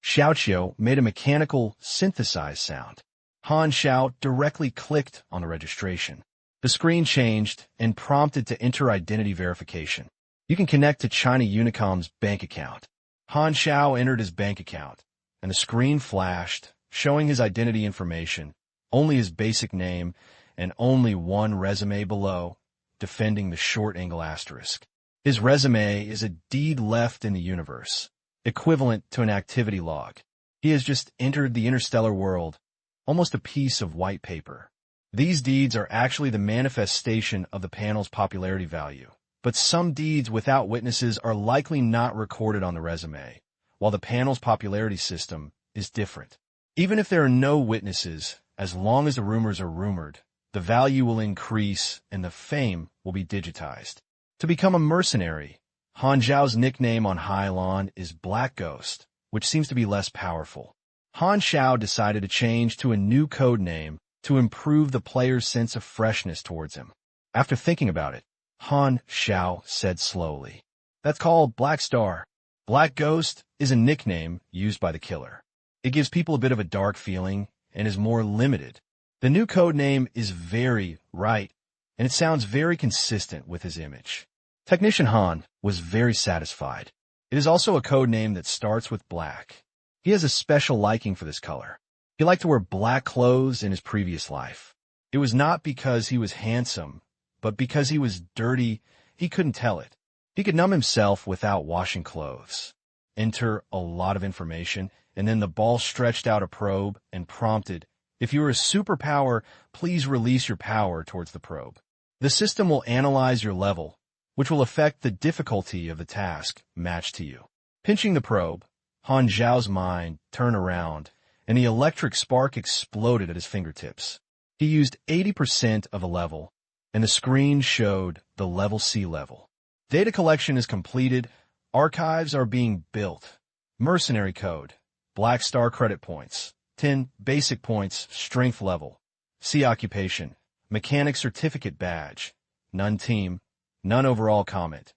Xiao made a mechanical, synthesized sound. Han Xiao directly clicked on the registration. The screen changed and prompted to enter identity verification. You can connect to China Unicom's bank account. Han Xiao entered his bank account, and the screen flashed, showing his identity information, only his basic name, and only one resume below, defending the short-angle asterisk. His resume is a deed left in the universe, equivalent to an activity log. He has just entered the interstellar world, almost a piece of white paper. These deeds are actually the manifestation of the panel's popularity value, but some deeds without witnesses are likely not recorded on the resume, while the panel's popularity system is different. Even if there are no witnesses, as long as the rumors are rumored, the value will increase and the fame will be digitized. To become a mercenary, Han Xiao's nickname on Hylon is Black Ghost, which seems to be less powerful. Han Xiao decided to change to a new code name to improve the player's sense of freshness towards him. After thinking about it, Han Xiao said slowly, "That's called Black Star." Black Ghost is a nickname used by the killer. It gives people a bit of a dark feeling and is more limited. The new code name is very right, and it sounds very consistent with his image. Technician Han was very satisfied. It is also a code name that starts with black. He has a special liking for this color. He liked to wear black clothes in his previous life. It was not because he was handsome, but because he was dirty. He couldn't tell it. He could numb himself without washing clothes. Enter a lot of information, and then the ball stretched out a probe and prompted, "If you are a superpower, please release your power towards the probe." The system will analyze your level, which will affect the difficulty of the task matched to you. Pinching the probe, Han Xiao's mind turned around, and the electric spark exploded at his fingertips. He used 80% of a level, and the screen showed the level C level. Data collection is completed. Archives are being built. Mercenary code. Black Star credit points. 10 basic points, strength level. C occupation. Mechanic certificate badge. None team. None overall comment.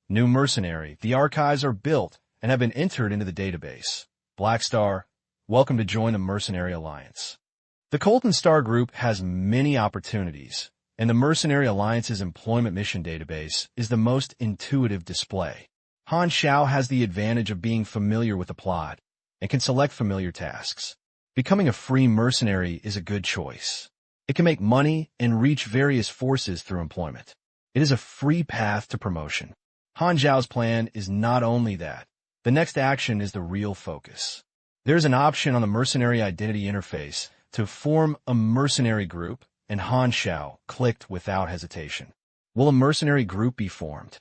New mercenary. The archives are built and have been entered into the database. Black Star. Welcome to join the Mercenary Alliance. The Colton Star Group has many opportunities, and the Mercenary Alliance's employment mission database is the most intuitive display. Han Xiao has the advantage of being familiar with the plot and can select familiar tasks. Becoming a free mercenary is a good choice. It can make money and reach various forces through employment. It is a free path to promotion. Han Xiao's plan is not only that. The next action is the real focus. There's an option on the Mercenary Identity interface to form a mercenary group, and Han Xiao clicked without hesitation. Will a mercenary group be formed?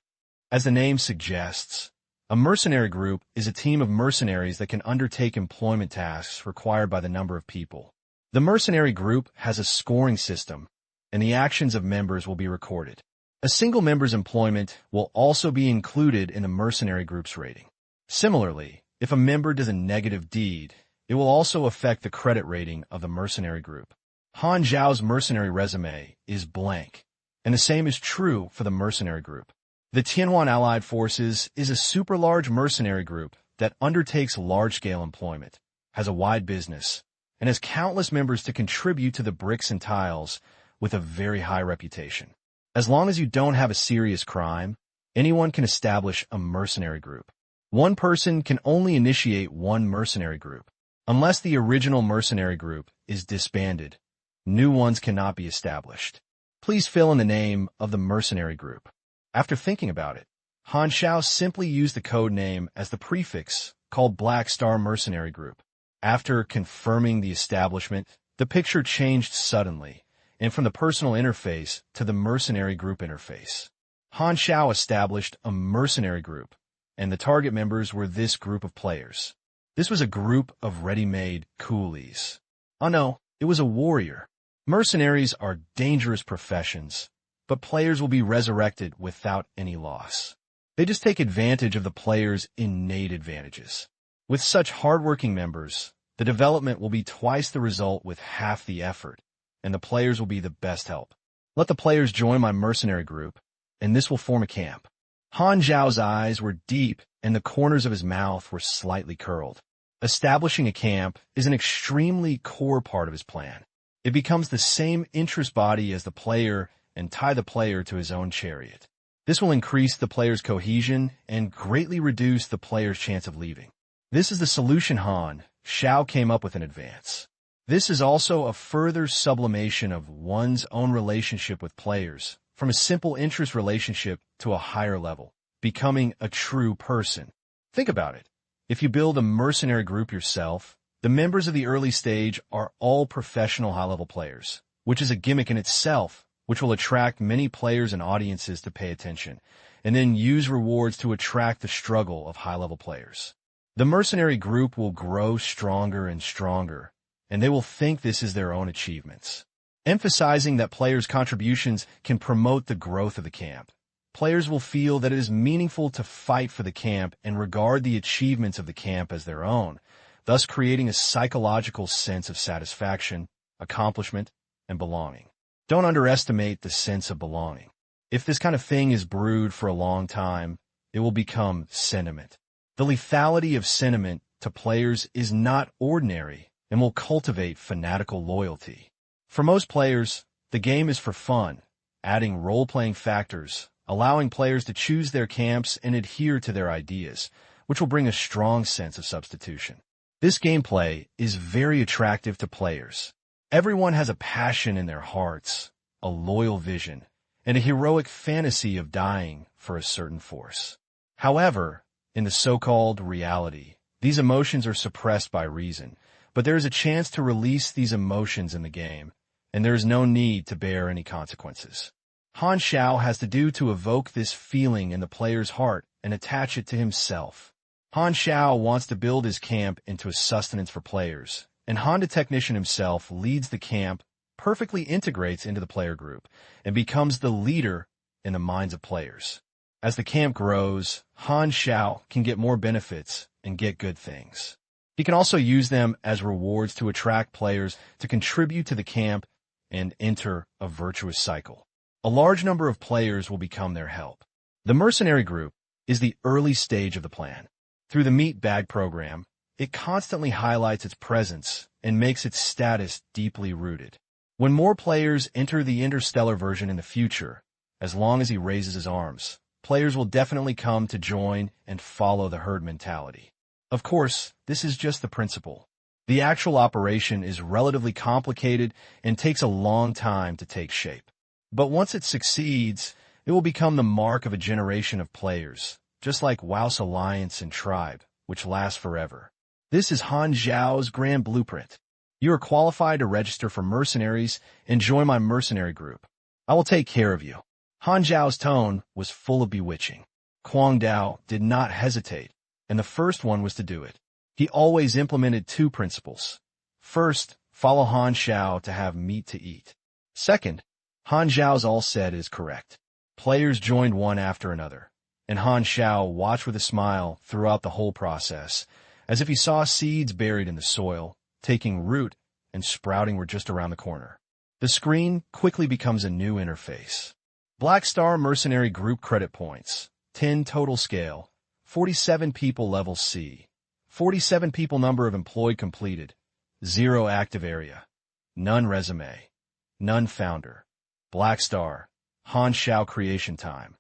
As the name suggests, a mercenary group is a team of mercenaries that can undertake employment tasks required by the number of people. The mercenary group has a scoring system, and the actions of members will be recorded. A single member's employment will also be included in the mercenary group's rating. Similarly, if a member does a negative deed, it will also affect the credit rating of the mercenary group. Han Xiao's mercenary resume is blank, and the same is true for the mercenary group. The Tianhuan Allied Forces is a super-large mercenary group that undertakes large-scale employment, has a wide business, and has countless members to contribute to the bricks and tiles with a very high reputation. As long as you don't have a serious crime, anyone can establish a mercenary group. One person can only initiate one mercenary group. Unless the original mercenary group is disbanded, new ones cannot be established. Please fill in the name of the mercenary group. After thinking about it, Han Xiao simply used the code name as the prefix called Black Star Mercenary Group. After confirming the establishment, the picture changed suddenly, and from the personal interface to the mercenary group interface. Han Xiao established a mercenary group, and the target members were this group of players. This was a group of ready-made coolies. Oh no, it was a warrior. Mercenaries are dangerous professions, but players will be resurrected without any loss. They just take advantage of the players' innate advantages. With such hardworking members, the development will be twice the result with half the effort, and the players will be the best help. Let the players join my mercenary group, and this will form a camp. Han Xiao's eyes were deep, and the corners of his mouth were slightly curled. Establishing a camp is an extremely core part of his plan. It becomes the same interest body as the player and tie the player to his own chariot. This will increase the player's cohesion and greatly reduce the player's chance of leaving. This is the solution Han Xiao came up with in advance. This is also a further sublimation of one's own relationship with players, from a simple interest relationship to a higher level, becoming a true person. Think about it. If you build a mercenary group yourself, the members of the early stage are all professional high-level players, which is a gimmick in itself, which will attract many players and audiences to pay attention, and then use rewards to attract the struggle of high-level players. The mercenary group will grow stronger and stronger, and they will think this is their own achievements. Emphasizing that players' contributions can promote the growth of the camp. Players will feel that it is meaningful to fight for the camp and regard the achievements of the camp as their own, thus creating a psychological sense of satisfaction, accomplishment, and belonging. Don't underestimate the sense of belonging. If this kind of thing is brewed for a long time, it will become sentiment. The lethality of sentiment to players is not ordinary and will cultivate fanatical loyalty. For most players, the game is for fun, adding role-playing factors, allowing players to choose their camps and adhere to their ideas, which will bring a strong sense of substitution. This gameplay is very attractive to players. Everyone has a passion in their hearts, a loyal vision, and a heroic fantasy of dying for a certain force. However, in the so-called reality, these emotions are suppressed by reason, but there is a chance to release these emotions in the game, and there is no need to bear any consequences. Han Xiao has to do to evoke this feeling in the player's heart and attach it to himself. Han Xiao wants to build his camp into a sustenance for players, and Han the Technician himself leads the camp, perfectly integrates into the player group, and becomes the leader in the minds of players. As the camp grows, Han Xiao can get more benefits and get good things. He can also use them as rewards to attract players to contribute to the camp and enter a virtuous cycle. A large number of players will become their help. The mercenary group is the early stage of the plan. Through the Meat Bag program, it constantly highlights its presence and makes its status deeply rooted. When more players enter the interstellar version in the future, as long as he raises his arms, players will definitely come to join and follow the herd mentality. Of course, this is just the principle. The actual operation is relatively complicated and takes a long time to take shape. But once it succeeds, it will become the mark of a generation of players, just like WoW's Alliance and Tribe, which lasts forever. This is Han Xiao's grand blueprint. You are qualified to register for mercenaries and join my mercenary group. I will take care of you. Han Xiao's tone was full of bewitching. Kwang Dao did not hesitate, and the first one was to do it. He always implemented two principles. First, follow Han Xiao to have meat to eat. Second, Han Xiao's all said is correct. Players joined one after another, and Han Xiao watched with a smile throughout the whole process, as if he saw seeds buried in the soil, taking root and sprouting were just around the corner. The screen quickly becomes a new interface. Black Star Mercenary Group credit points, 10 total scale, 47 people level C, 47 people number of employed completed, 0 active area, none resume, none founder. Black Star, Han Xiao creation time.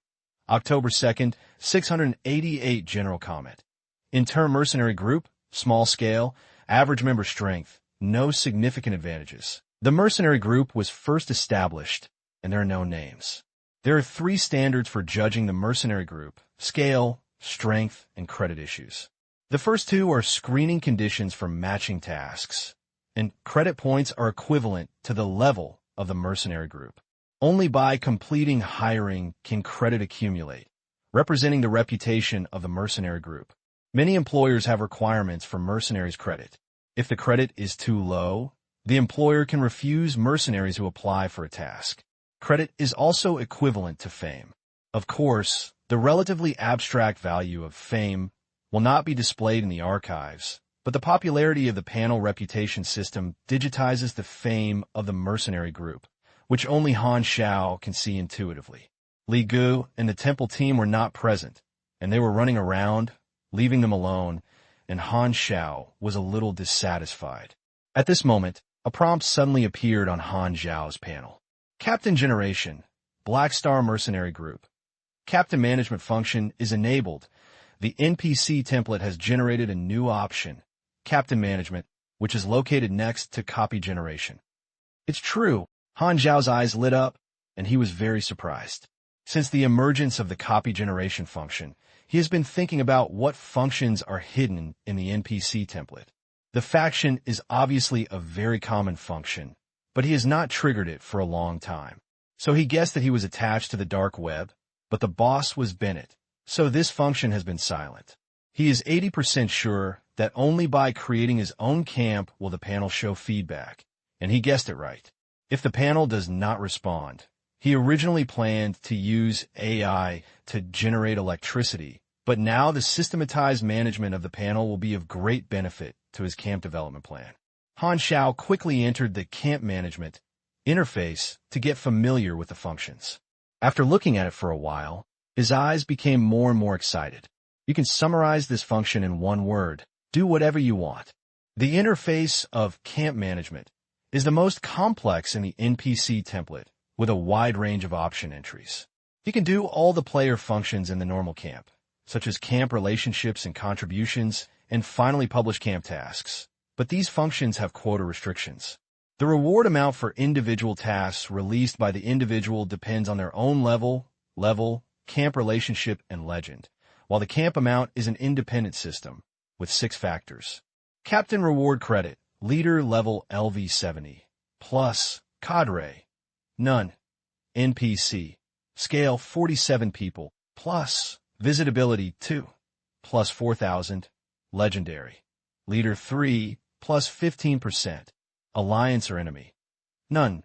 October 2nd, 688 general comment. Interim mercenary group, small scale, average member strength, no significant advantages. The mercenary group was first established, and there are no names. There are 3 standards for judging the mercenary group: scale, strength, and credit issues. The first 2 are screening conditions for matching tasks, and credit points are equivalent to the level of the mercenary group. Only by completing hiring can credit accumulate, representing the reputation of the mercenary group. Many employers have requirements for mercenaries' credit. If the credit is too low, the employer can refuse mercenaries who apply for a task. Credit is also equivalent to fame. Of course, the relatively abstract value of fame will not be displayed in the archives, but the popularity of the panel reputation system digitizes the fame of the mercenary group, which only Han Xiao can see intuitively. Li Gu and the temple team were not present, and they were running around, leaving them alone, and Han Xiao was a little dissatisfied. At this moment, a prompt suddenly appeared on Han Xiao's panel. Captain Generation, Black Star Mercenary Group. Captain Management function is enabled. The NPC template has generated a new option, Captain Management, which is located next to Copy Generation. It's true, Han Xiao's eyes lit up, and he was very surprised. Since the emergence of the Copy Generation function, he has been thinking about what functions are hidden in the NPC template. The faction is obviously a very common function, but he has not triggered it for a long time. So he guessed that he was attached to the dark web, but the boss was Bennett, so this function has been silent. He is 80% sure that only by creating his own camp will the panel show feedback, and he guessed it right. If the panel does not respond, he originally planned to use AI to generate electricity, but now the systematized management of the panel will be of great benefit to his camp development plan. Han Xiao quickly entered the camp management interface to get familiar with the functions. After looking at it for a while, his eyes became more and more excited. You can summarize this function in one word: do whatever you want. The interface of camp management is the most complex in the NPC template, with a wide range of option entries. You can do all the player functions in the normal camp, such as camp relationships and contributions, and finally publish camp tasks. But these functions have quota restrictions. The reward amount for individual tasks released by the individual depends on their own level, camp relationship, and legend, while the camp amount is an independent system with 6 factors. Captain reward credit, leader level LV70, plus cadre, none, NPC, scale 47 people, plus visitability 2, plus 4,000, legendary, leader 3, plus 15%, alliance or enemy, none.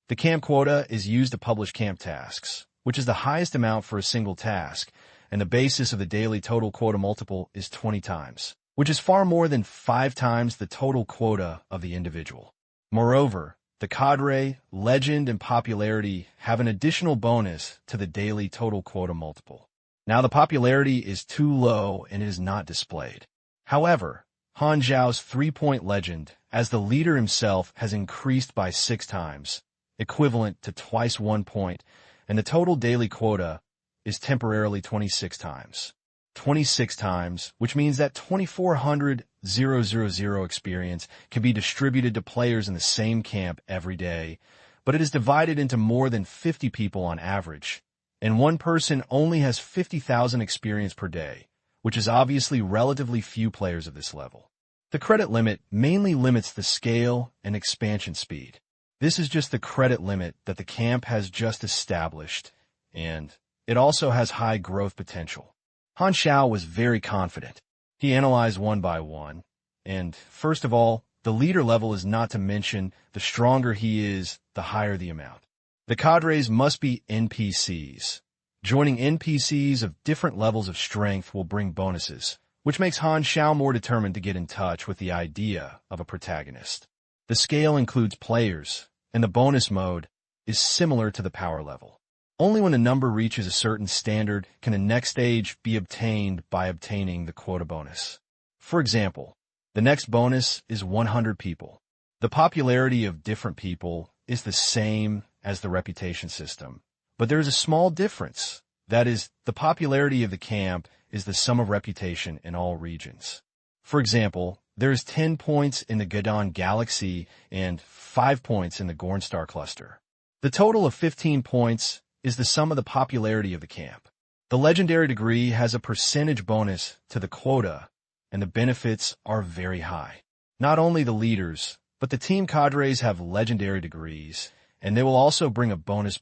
The camp quota is used to publish camp tasks, which is the highest amount for a single task, and the basis of the daily total quota multiple is 20 times, which is far more than 5 times the total quota of the individual. Moreover, the cadre, legend, and popularity have an additional bonus to the daily total quota multiple. Now the popularity is too low and is not displayed. However, Han Xiao's 3-point legend as the leader himself has increased by 6 times, equivalent to twice 1 point, and the total daily quota is temporarily 26 times. 26 times, which means that 2,400 000 experience can be distributed to players in the same camp every day, but it is divided into more than 50 people on average, and one person only has 50,000 experience per day, which is obviously relatively few players of this level. The credit limit mainly limits the scale and expansion speed. This is just the credit limit that the camp has just established, and it also has high growth potential. Han Xiao was very confident. He analyzed one by one, and first of all, the leader level is not to mention. The stronger he is, the higher the amount. The cadres must be NPCs. Joining NPCs of different levels of strength will bring bonuses, which makes Han Xiao more determined to get in touch with the idea of a protagonist. The scale includes players, and the bonus mode is similar to the power level. Only when a number reaches a certain standard can the next stage be obtained by obtaining the quota bonus. For example, the next bonus is 100 people. The popularity of different people is the same as the reputation system, but there is a small difference. That is, the popularity of the camp is the sum of reputation in all regions. For example, there is 10 points in the Gadon Galaxy and 5 points in the Gornstar cluster. The total of 15 points is the sum of the popularity of the camp. The legendary degree has a percentage bonus to the quota, and the benefits are very high. Not only the leaders, but the team cadres have legendary degrees, and they will also bring a bonus,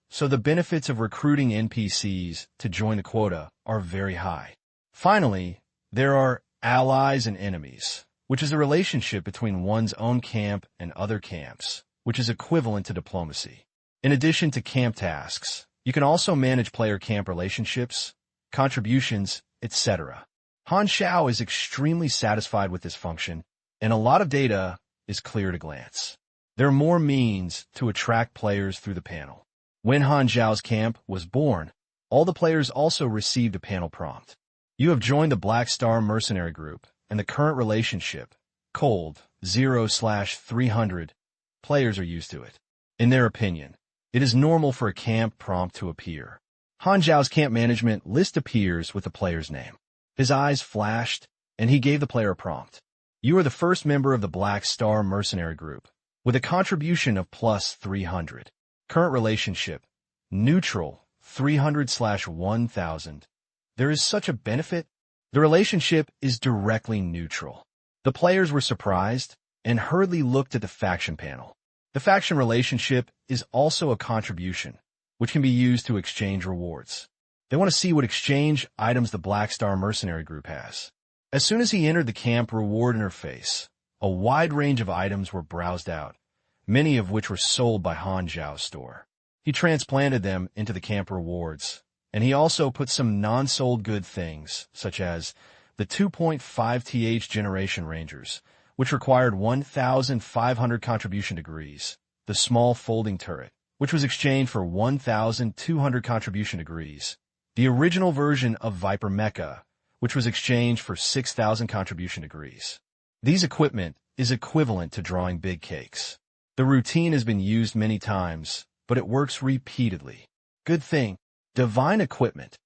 so the benefits of recruiting NPCs to join the quota are very high. Finally, there are allies and enemies, which is a relationship between one's own camp and other camps, which is equivalent to diplomacy. In addition to camp tasks, you can also manage player camp relationships, contributions, etc. Han Xiao is extremely satisfied with this function, and a lot of data is clear to glance. There are more means to attract players through the panel. When Han Xiao's camp was born, all the players also received a panel prompt. You have joined the Black Star Mercenary Group. and the current relationship, cold, 0/300, players are used to it. In their opinion, it is normal for a camp prompt to appear. Han Xiao's camp management list appears with the player's name. His eyes flashed, and he gave the player a prompt. You are the first member of the Black Star Mercenary Group, with a contribution of +300. Current relationship, neutral, 300/1000. There is such a benefit? The relationship is directly neutral. The players were surprised and hurriedly looked at the faction panel. The faction relationship is also a contribution, which can be used to exchange rewards. They want to see what exchange items the Black Star Mercenary Group has. As soon as he entered the camp reward interface, a wide range of items were browsed out, many of which were sold by Han Xiao's store. He transplanted them into the camp rewards, and he also put some non-sold good things, such as the 2.5th Generation Rangers, which required 1,500 contribution degrees, the small folding turret, which was exchanged for 1,200 contribution degrees, the original version of Viper Mecha, which was exchanged for 6,000 contribution degrees. These equipment is equivalent to drawing big cakes. The routine has been used many times, but it works repeatedly. Good thing, divine equipment.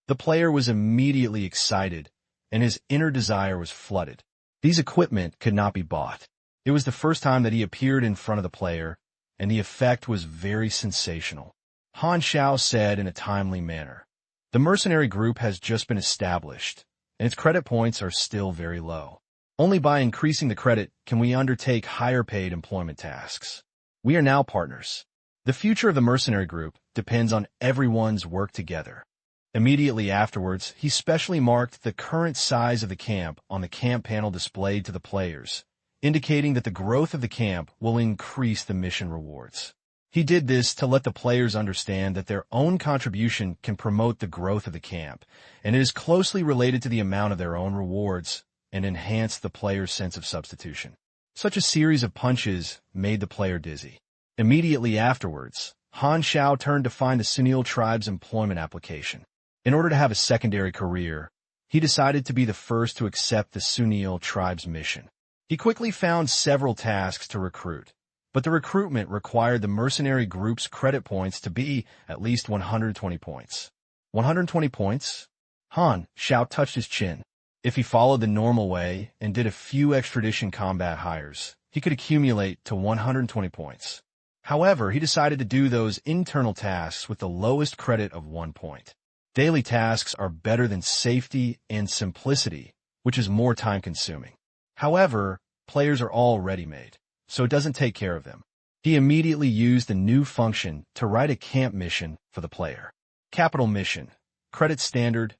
The player was immediately excited, and his inner desire was flooded. These equipment could not be bought. It was the first time that he appeared in front of the player, and the effect was very sensational. Han Xiao said in a timely manner, "The mercenary group has just been established, and its credit points are still very low. Only by increasing the credit can we undertake higher-paid employment tasks. We are now partners. The future of the mercenary group depends on everyone's work together." Immediately afterwards, he specially marked the current size of the camp on the camp panel displayed to the players, indicating that the growth of the camp will increase the mission rewards. He did this to let the players understand that their own contribution can promote the growth of the camp, and it is closely related to the amount of their own rewards and enhance the player's sense of substitution. Such a series of punches made the player dizzy. Immediately afterwards, Han Xiao turned to find the Sunil tribe's employment application. In order to have a secondary career, he decided to be the first to accept the Sunil tribe's mission. He quickly found several tasks to recruit, but the recruitment required the mercenary group's credit points to be at least 120 points. 120 points? Han Xiao touched his chin. If he followed the normal way and did a few extradition combat hires, he could accumulate to 120 points. However, he decided to do those internal tasks with the lowest credit of 1 point. Daily tasks are better than safety and simplicity, which is more time-consuming. However, players are all ready-made, so it doesn't take care of them. He immediately used the new function to write a camp mission for the player. Capital mission, credit standard,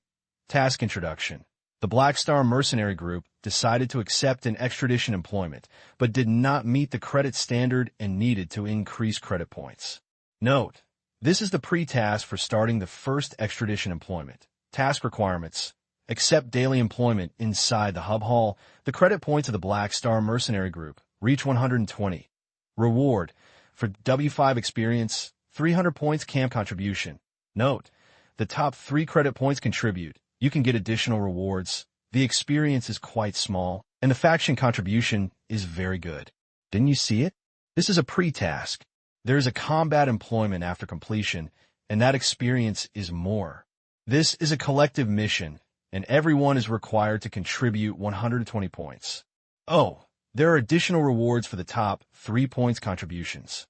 task introduction. The Black Star Mercenary Group decided to accept an extradition employment, but did not meet the credit standard and needed to increase credit points. Note: this is the pre-task for starting the first extradition employment. Task requirements: accept daily employment inside the hub hall. The credit points of the Black Star Mercenary Group reach 120. Reward: for W5 experience, 300 points camp contribution. Note: the top 3 credit points contribute. You can get additional rewards. The experience is quite small, and the faction contribution is very good. Didn't you see it? This is a pre-task. There is a combat employment after completion, and that experience is more. This is a collective mission, and everyone is required to contribute 120 points. Oh, there are additional rewards for the top 3 points contributions.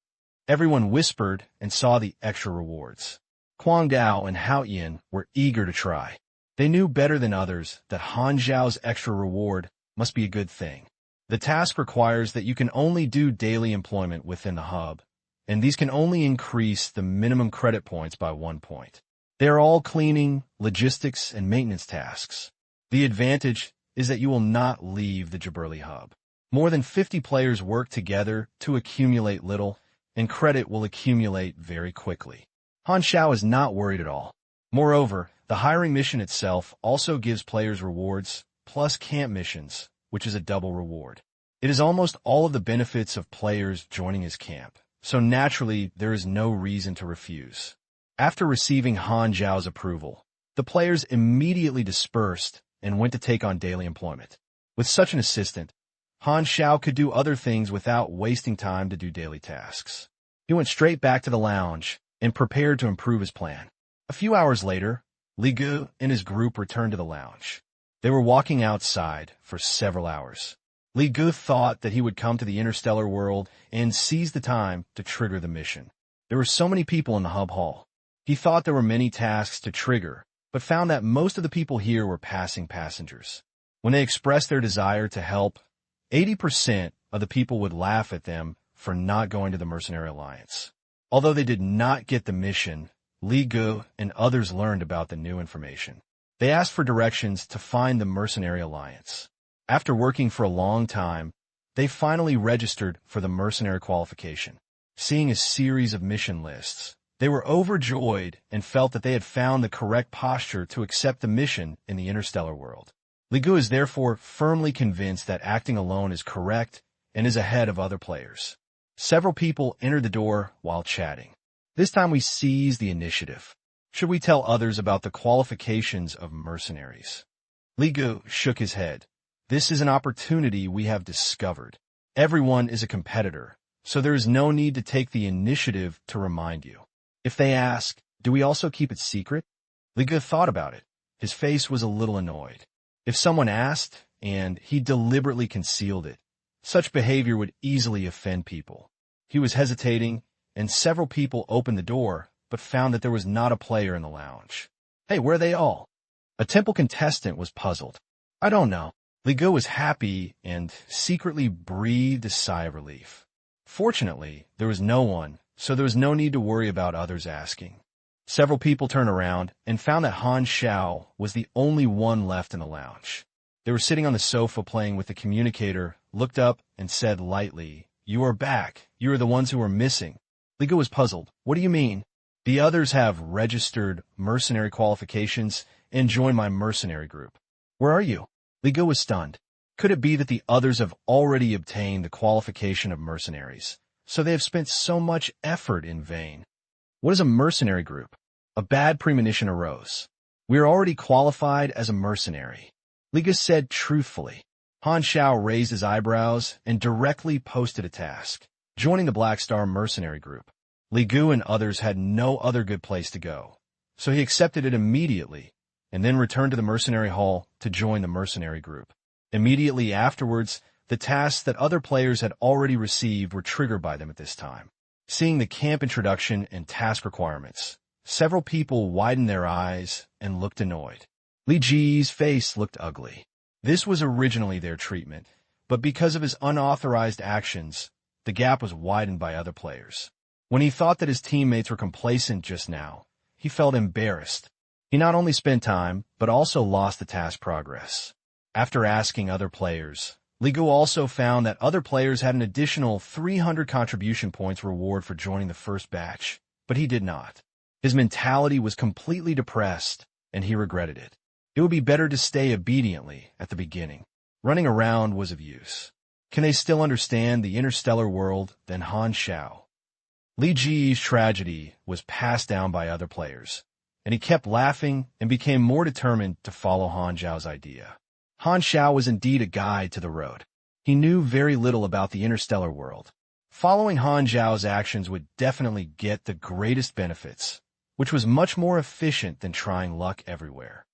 Everyone whispered and saw the extra rewards. Quang Dao and Hao Yin were eager to try. They knew better than others that Han Xiao's extra reward must be a good thing. The task requires that you can only do daily employment within the hub, and these can only increase the minimum credit points by 1 point. They are all cleaning, logistics, and maintenance tasks. The advantage is that you will not leave the Jaberli hub. More than 50 players work together to accumulate little, and credit will accumulate very quickly. Han Xiao is not worried at all. Moreover, the hiring mission itself also gives players rewards, plus camp missions, which is a double reward. It is almost all of the benefits of players joining his camp, so naturally there is no reason to refuse. After receiving Han Xiao's approval, the players immediately dispersed and went to take on daily employment. With such an assistant, Han Xiao could do other things without wasting time to do daily tasks. He went straight back to the lounge and prepared to improve his plan. A few hours later, Li Gu and his group returned to the lounge. They were walking outside for several hours. Li Gu thought that he would come to the interstellar world and seize the time to trigger the mission. There were so many people in the hub hall. He thought there were many tasks to trigger, but found that most of the people here were passing passengers. When they expressed their desire to help, 80% of the people would laugh at them for not going to the Mercenary Alliance. Although they did not get the mission, Li Gu and others learned about the new information. They asked for directions to find the Mercenary Alliance. After working for a long time, they finally registered for the mercenary qualification. Seeing a series of mission lists, they were overjoyed and felt that they had found the correct posture to accept the mission in the interstellar world. Li Gu is therefore firmly convinced that acting alone is correct and is ahead of other players. Several people entered the door while chatting. This time we seize the initiative. Should we tell others about the qualifications of mercenaries? Li Gu shook his head. This is an opportunity we have discovered. Everyone is a competitor, so there is no need to take the initiative to remind you. If they ask, do we also keep it secret? Li Gu thought about it. His face was a little annoyed. If someone asked, and he deliberately concealed it, such behavior would easily offend people. He was hesitating, and several people opened the door, but found that there was not a player in the lounge. Hey, where are they all? A temple contestant was puzzled. I don't know. Li Gu was happy and secretly breathed a sigh of relief. Fortunately, there was no one, so there was no need to worry about others asking. Several people turned around and found that Han Xiao was the only one left in the lounge. They were sitting on the sofa playing with the communicator, looked up and said lightly, "You are back. You are the ones who are missing." Li Gu was puzzled. What do you mean? The others have registered mercenary qualifications and joined my mercenary group. Where are you? Li Gu was stunned. Could it be that the others have already obtained the qualification of mercenaries, so they have spent so much effort in vain? What is a mercenary group? A bad premonition arose. We are already qualified as a mercenary. Li Gu said truthfully. Han Xiao raised his eyebrows and directly posted a task, joining the Black Star mercenary group. Li Gu and others had no other good place to go, so he accepted it immediately and then returned to the mercenary hall to join the mercenary group. Immediately afterwards, the tasks that other players had already received were triggered by them at this time. Seeing the camp introduction and task requirements, several people widened their eyes and looked annoyed. Li Ji's face looked ugly. This was originally their treatment, but because of his unauthorized actions, the gap was widened by other players. When he thought that his teammates were complacent just now, he felt embarrassed. He not only spent time, but also lost the task progress. After asking other players, Li Gu also found that other players had an additional 300 contribution points reward for joining the first batch, but he did not. His mentality was completely depressed, and he regretted it. It would be better to stay obediently at the beginning. Running around was of use. Can they still understand the interstellar world than Han Xiao? Li Ji's tragedy was passed down by other players, and he kept laughing and became more determined to follow Han Xiao's idea. Han Xiao was indeed a guide to the road. He knew very little about the interstellar world. Following Han Xiao's actions would definitely get the greatest benefits, which was much more efficient than trying luck everywhere.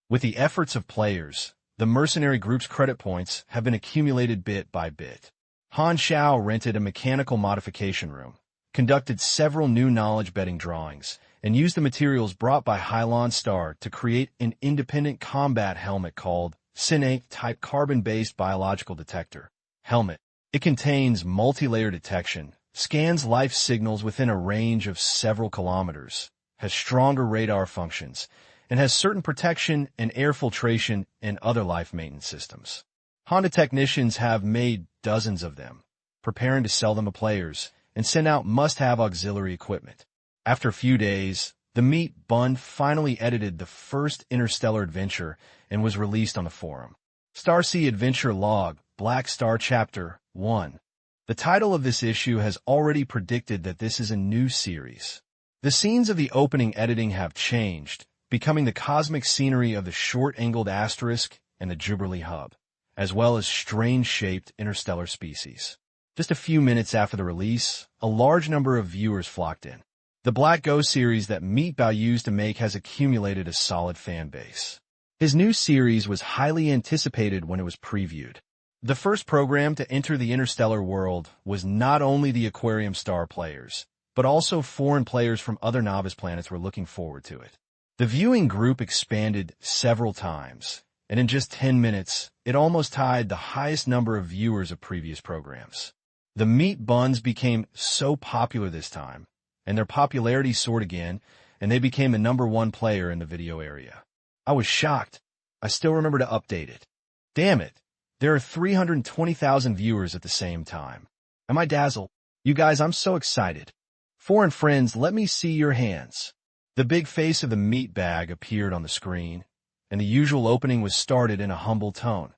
With the efforts of players, the mercenary group's credit points have been accumulated bit by bit. Han Xiao rented a mechanical modification room, conducted several new knowledge betting drawings, and used the materials brought by Hylon Star to create an independent combat helmet called Cine-type carbon-based biological detector helmet. It contains multi-layer detection, scans life signals within a range of several kilometers, has stronger radar functions, and has certain protection and air filtration and other life maintenance systems. Honda technicians have made dozens of them, preparing to sell them to players and send out must-have auxiliary equipment. After a few days, the Meat Bun finally edited the first interstellar adventure and was released on the forum. Starsea Adventure Log, Black Star Chapter 1. The title of this issue has already predicted that this is a new series. The scenes of the opening editing have changed, becoming the cosmic scenery of the short-angled asterisk and the Jubilee Hub. as well as strange-shaped interstellar species. Just a few minutes after the release, a large number of viewers flocked in. The Black Ghost series that Meat Bao used to make has accumulated a solid fan base. His new series was highly anticipated when it was previewed. The first program to enter the interstellar world was not only the Aquarium Star players, but also foreign players from other novice planets were looking forward to it. The viewing group expanded several times, and in just 10 minutes, it almost tied the highest number of viewers of previous programs. The meat buns became so popular this time, and their popularity soared again, and they became the #1 player in the video area. I was shocked. I still remember to update it. Damn it, there are 320,000 viewers at the same time. Am I dazzled? You guys, I'm so excited. Foreign friends, let me see your hands. The big face of the meat bag appeared on the screen, and the usual opening was started in a humble tone.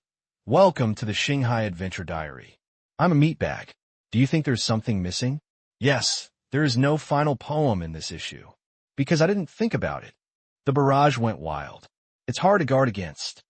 Welcome to the Shanghai Adventure Diary. I'm a meat bag. Do you think there's something missing? Yes, there is no final poem in this issue. Because I didn't think about it. The barrage went wild. It's hard to guard against.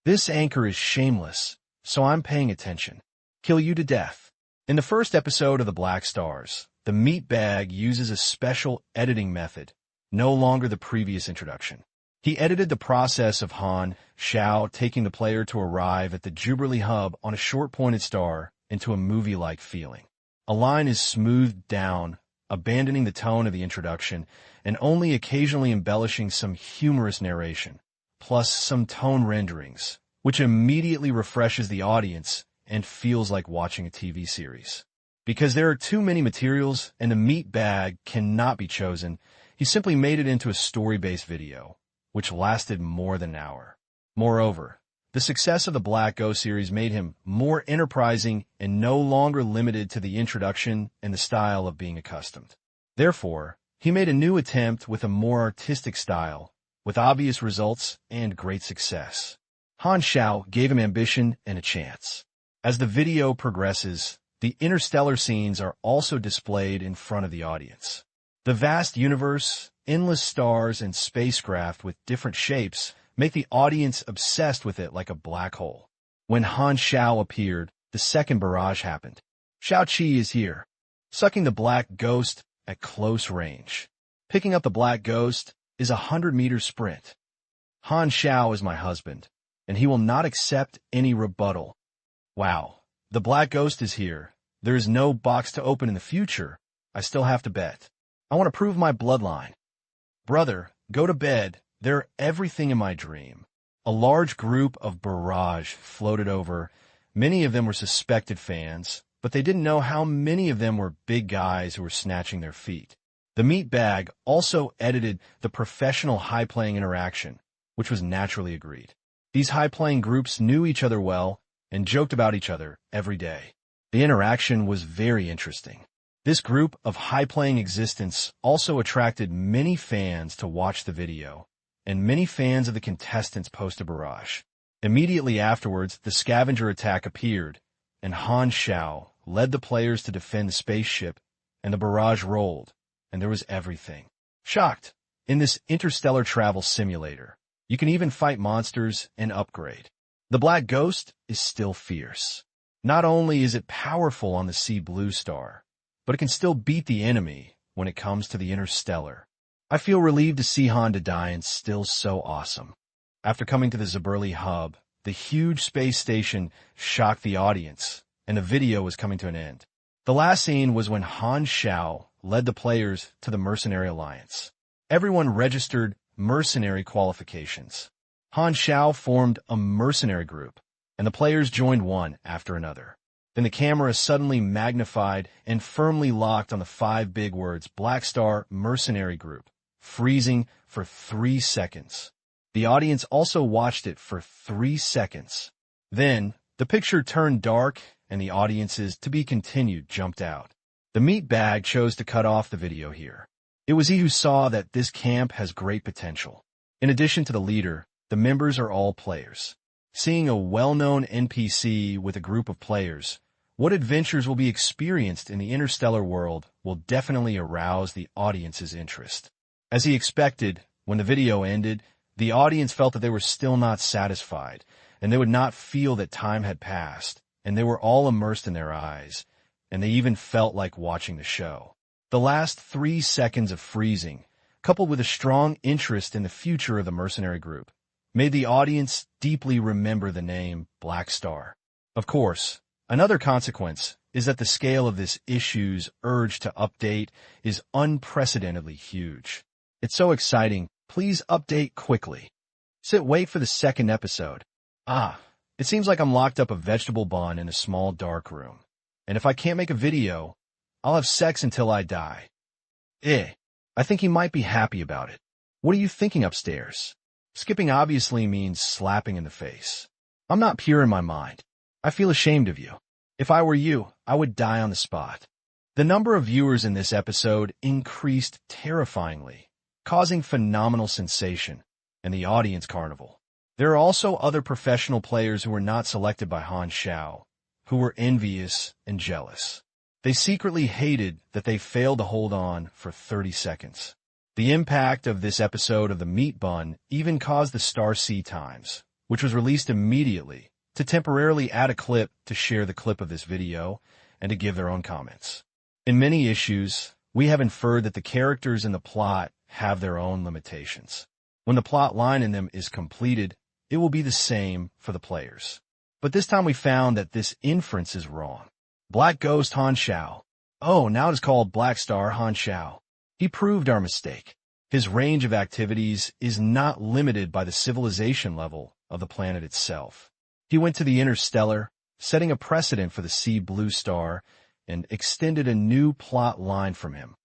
This anchor is shameless, so I'm paying attention. Kill you to death. In the first episode of the Black Stars, the meat bag uses a special editing method, no longer the previous introduction. He edited the process of Han Xiao taking the player to arrive at the Jubilee Hub on a short pointed star into a movie-like feeling. A line is smoothed down, abandoning the tone of the introduction and only occasionally embellishing some humorous narration, plus some tone renderings, which immediately refreshes the audience and feels like watching a TV series. Because there are too many materials and the meat bag cannot be chosen, he simply made it into a story-based video, which lasted more than an hour. Moreover, the success of the Black Ghost series made him more enterprising and no longer limited to the introduction and the style of being accustomed. Therefore, he made a new attempt with a more artistic style, with obvious results and great success. Han Xiao gave him ambition and a chance. As the video progresses, the interstellar scenes are also displayed in front of the audience. The vast universe, endless stars, and spacecraft with different shapes make the audience obsessed with it like a black hole. When Han Xiao appeared, the second barrage happened. Xiao Qi is here, sucking the Black Ghost at close range. Picking up the Black Ghost is a 100-meter sprint. Han Xiao is my husband, and he will not accept any rebuttal. Wow, the Black Ghost is here. There is no box to open in the future. I still have to bet. I want to prove my bloodline. Brother, go to bed. They're everything in my dream. A large group of barrage floated over. Many of them were suspected fans, but they didn't know how many of them were big guys who were snatching their feet. The meat bag also edited the professional high-playing interaction, which was naturally agreed. These high-playing groups knew each other well and joked about each other every day. The interaction was very interesting. This group of high-playing existence also attracted many fans to watch the video, and many fans of the contestants post a barrage. Immediately afterwards, the scavenger attack appeared, and Han Xiao led the players to defend the spaceship, and the barrage rolled, and there was everything. Shocked. In this interstellar travel simulator, you can even fight monsters and upgrade. The Black Ghost is still fierce. Not only is it powerful on the Sea Blue Star, but it can still beat the enemy when it comes to the interstellar. I feel relieved to see Han Xiao still so awesome. After coming to the Jubilee Hub, the huge space station shocked the audience, and the video was coming to an end. The last scene was when Han Xiao led the players to the Mercenary Alliance. Everyone registered mercenary qualifications. Han Xiao formed a mercenary group, and the players joined one after another. Then the camera suddenly magnified and firmly locked on the 5 big words Black Star Mercenary Group, freezing for 3 seconds. The audience also watched it for 3 seconds. Then, the picture turned dark and the audience's "to be continued" jumped out. The meat bag chose to cut off the video here. It was he who saw that this camp has great potential. In addition to the leader, the members are all players. Seeing a well-known NPC with a group of players, what adventures will be experienced in the interstellar world will definitely arouse the audience's interest. As he expected, when the video ended, the audience felt that they were still not satisfied, and they would not feel that time had passed, and they were all immersed in their eyes, and they even felt like watching the show. The last 3 seconds of freezing, coupled with a strong interest in the future of the mercenary group, made the audience deeply remember the name Black Star. Of course, another consequence is that the scale of this issue's urge to update is unprecedentedly huge. It's so exciting, please update quickly. Wait for the second episode. It seems like I'm locked up a vegetable bun in a small dark room. And if I can't make a video, I'll have sex until I die. I think he might be happy about it. What are you thinking upstairs? Skipping obviously means slapping in the face. I'm not pure in my mind. I feel ashamed of you. If I were you, I would die on the spot. The number of viewers in this episode increased terrifyingly, causing phenomenal sensation and the audience carnival. There are also other professional players who were not selected by Han Xiao, who were envious and jealous. They secretly hated that they failed to hold on for 30 seconds. The impact of this episode of the Meat Bun even caused the Star C Times, which was released immediately, to temporarily add a clip to share the clip of this video and to give their own comments. In many issues, we have inferred that the characters in the plot have their own limitations. When the plot line in them is completed, it will be the same for the players. But this time we found that this inference is wrong. Black Ghost Han Xiao. Now it is called Black Star Han Xiao. He proved our mistake. His range of activities is not limited by the civilization level of the planet itself. He went to the interstellar, setting a precedent for the Sea Blue Star, and extended a new plot line from him.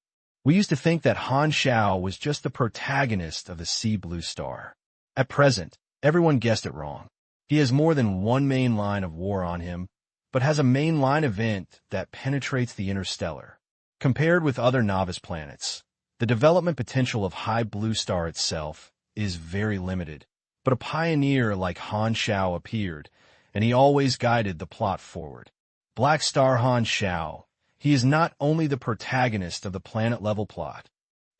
We used to think that Han Xiao was just the protagonist of the Sea Blue Star. At present, everyone guessed it wrong. He has more than one main line of war on him, but has a main line event that penetrates the interstellar. Compared with other novice planets, the development potential of High Blue Star itself is very limited, but a pioneer like Han Xiao appeared, and he always guided the plot forward. Black Star Han Xiao. He is not only the protagonist of the planet-level plot.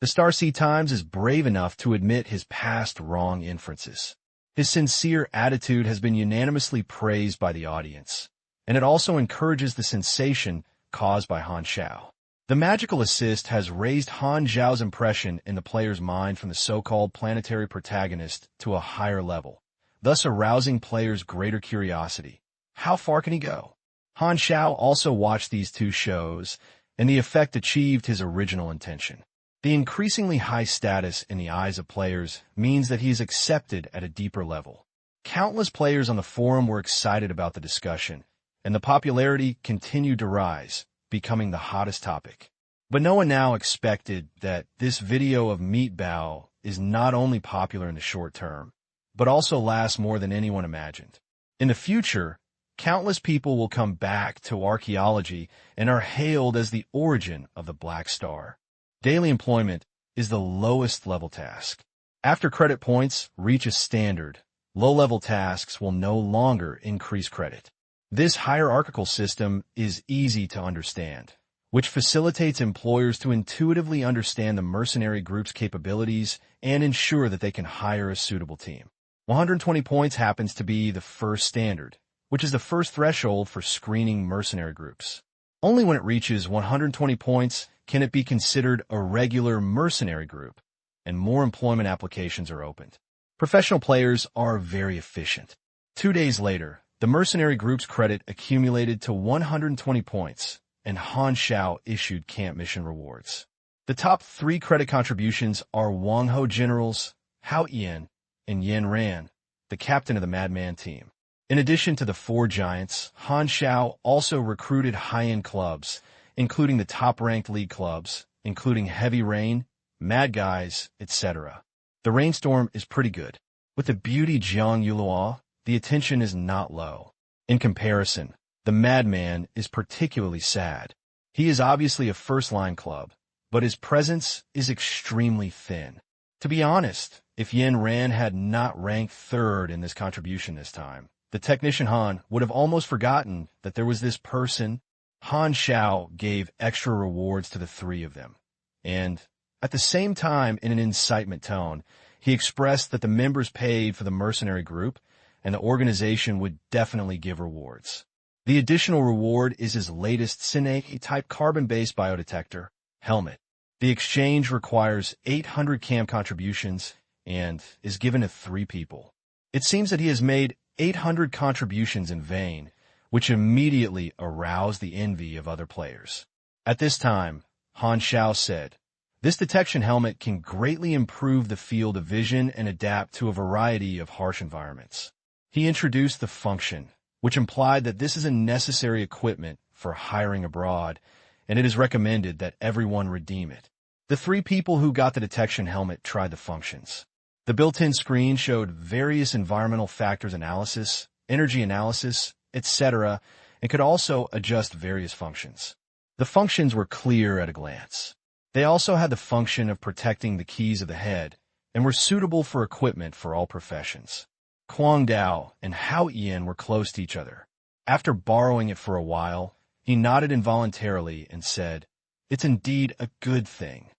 The Star C Times is brave enough to admit his past wrong inferences. His sincere attitude has been unanimously praised by the audience, and it also encourages the sensation caused by Han Xiao. The magical assist has raised Han Xiao's impression in the player's mind from the so-called planetary protagonist to a higher level, thus arousing players' greater curiosity. How far can he go? Han Xiao also watched these 2 shows, and the effect achieved his original intention. The increasingly high status in the eyes of players means that he is accepted at a deeper level. Countless players on the forum were excited about the discussion, and the popularity continued to rise, becoming the hottest topic. But no one now expected that this video of Meat Bao is not only popular in the short term, but also lasts more than anyone imagined. In the future, countless people will come back to archaeology and are hailed as the origin of the Black Star. Daily employment is the lowest level task. After credit points reach a standard, low-level tasks will no longer increase credit. This hierarchical system is easy to understand, which facilitates employers to intuitively understand the mercenary group's capabilities and ensure that they can hire a suitable team. 120 points happens to be the first standard, which is the first threshold for screening mercenary groups. Only when it reaches 120 points can it be considered a regular mercenary group, and more employment applications are opened. Professional players are very efficient. 2 days later, the mercenary group's credit accumulated to 120 points, and Han Xiao issued camp mission rewards. The top 3 credit contributions are Wang Ho generals, Hao Yan, and Yan Ran, the captain of the Madman team. In addition to the 4 giants, Han Xiao also recruited high-end clubs, including the top-ranked league clubs, including Heavy Rain, Mad Guys, etc. The rainstorm is pretty good. With the beauty Jiang Yuluo, the attention is not low. In comparison, the Madman is particularly sad. He is obviously a first-line club, but his presence is extremely thin. To be honest, if Yan Ran had not ranked 3rd in this contribution this time, the technician Han would have almost forgotten that there was this person. Han Xiao gave extra rewards to the 3 of them, and, at the same time in an incitement tone, he expressed that the members paid for the mercenary group and the organization would definitely give rewards. The additional reward is his latest Cine-type carbon-based biodetector, helmet. The exchange requires 800 CAM contributions and is given to 3 people. It seems that he has made 800 contributions in vain, which immediately aroused the envy of other players. At this time, Han Xiao said, "This detection helmet can greatly improve the field of vision and adapt to a variety of harsh environments." He introduced the function, which implied that this is a necessary equipment for hiring abroad, and it is recommended that everyone redeem it. The 3 people who got the detection helmet tried the functions. The built-in screen showed various environmental factors analysis, energy analysis, etc., and could also adjust various functions. The functions were clear at a glance. They also had the function of protecting the keys of the head and were suitable for equipment for all professions. Kuang Dao and Hao Ian were close to each other. After borrowing it for a while, he nodded involuntarily and said, "It's indeed a good thing."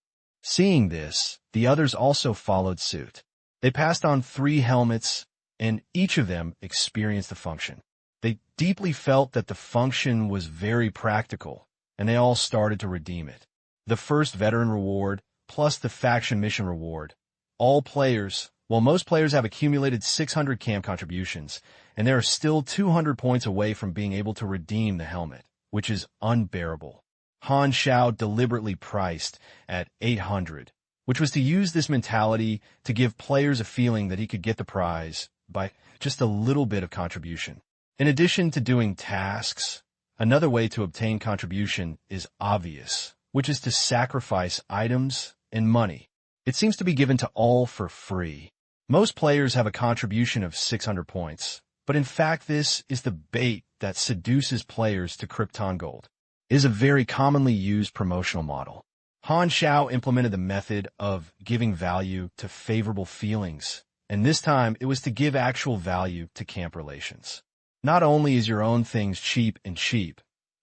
Seeing this, the others also followed suit. They passed on 3 helmets, and each of them experienced the function. They deeply felt that the function was very practical, and they all started to redeem it. The first veteran reward, plus the faction mission reward. All players, while most players have accumulated 600 CAM contributions, and they are still 200 points away from being able to redeem the helmet, which is unbearable. Han Xiao deliberately priced at 800, which was to use this mentality to give players a feeling that he could get the prize by just a little bit of contribution. In addition to doing tasks, another way to obtain contribution is obvious, which is to sacrifice items and money. It seems to be given to all for free. Most players have a contribution of 600 points, but in fact this is the bait that seduces players to Krypton Gold. It is a very commonly used promotional model. Han Xiao implemented the method of giving value to favorable feelings, and this time it was to give actual value to camp relations. Not only is your own things cheap,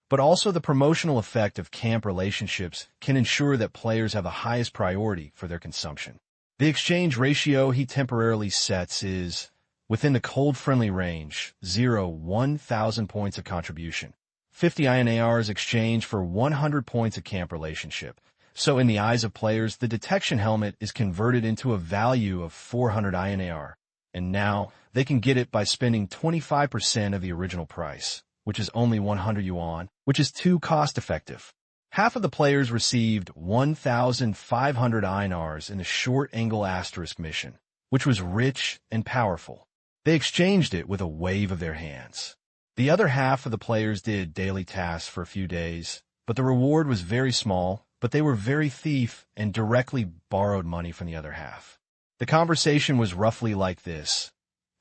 but also the promotional effect of camp relationships can ensure that players have the highest priority for their consumption. The exchange ratio he temporarily sets is, within the cold-friendly range, 1,000 points of contribution. 50 INARs exchange for 100 points of camp relationship. So in the eyes of players, the detection helmet is converted into a value of 400 INAR, and now they can get it by spending 25% of the original price, which is only 100 yuan, which is too cost-effective. Half of the players received 1,500 INARs in the short-angle asterisk mission, which was rich and powerful. They exchanged it with a wave of their hands. The other half of the players did daily tasks for a few days, but the reward was very small, but they were very thief and directly borrowed money from the other half. The conversation was roughly like this.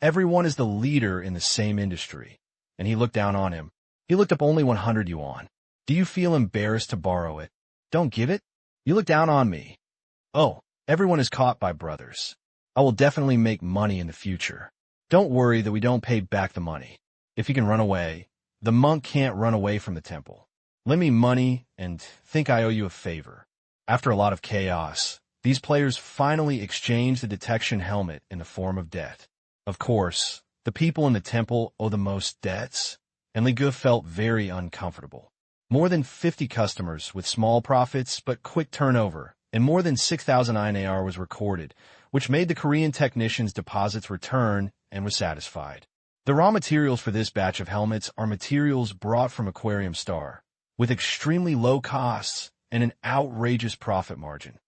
Everyone is the leader in the same industry, and he looked down on him. He looked up only 100 yuan. Do you feel embarrassed to borrow it? Don't give it? You look down on me. Oh, everyone is caught by brothers. I will definitely make money in the future. Don't worry that we don't pay back the money. If you can run away, the monk can't run away from the temple. Lend me money and think I owe you a favor. After a lot of chaos, these players finally exchanged the detection helmet in the form of debt. Of course, the people in the temple owe the most debts, and Li Ge felt very uncomfortable. More than 50 customers with small profits but quick turnover, and more than 6,000 INAR was recorded, which made the Korean technicians' deposits return and was satisfied. The raw materials for this batch of helmets are materials brought from Aquarium Star, with extremely low costs and an outrageous profit margin.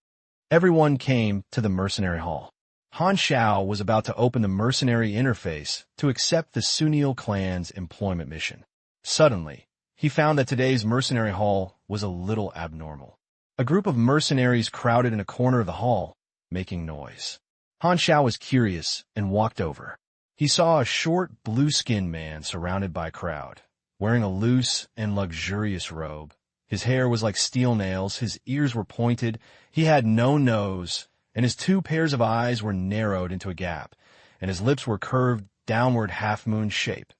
Everyone came to the mercenary hall. Han Xiao was about to open the mercenary interface to accept the Sunil clan's employment mission. Suddenly, he found that today's mercenary hall was a little abnormal. A group of mercenaries crowded in a corner of the hall, making noise. Han Xiao was curious and walked over. He saw a short, blue-skinned man surrounded by a crowd, wearing a loose and luxurious robe. His hair was like steel nails, his ears were pointed, he had no nose, and his 2 pairs of eyes were narrowed into a gap, and his lips were curved downward half-moon shape,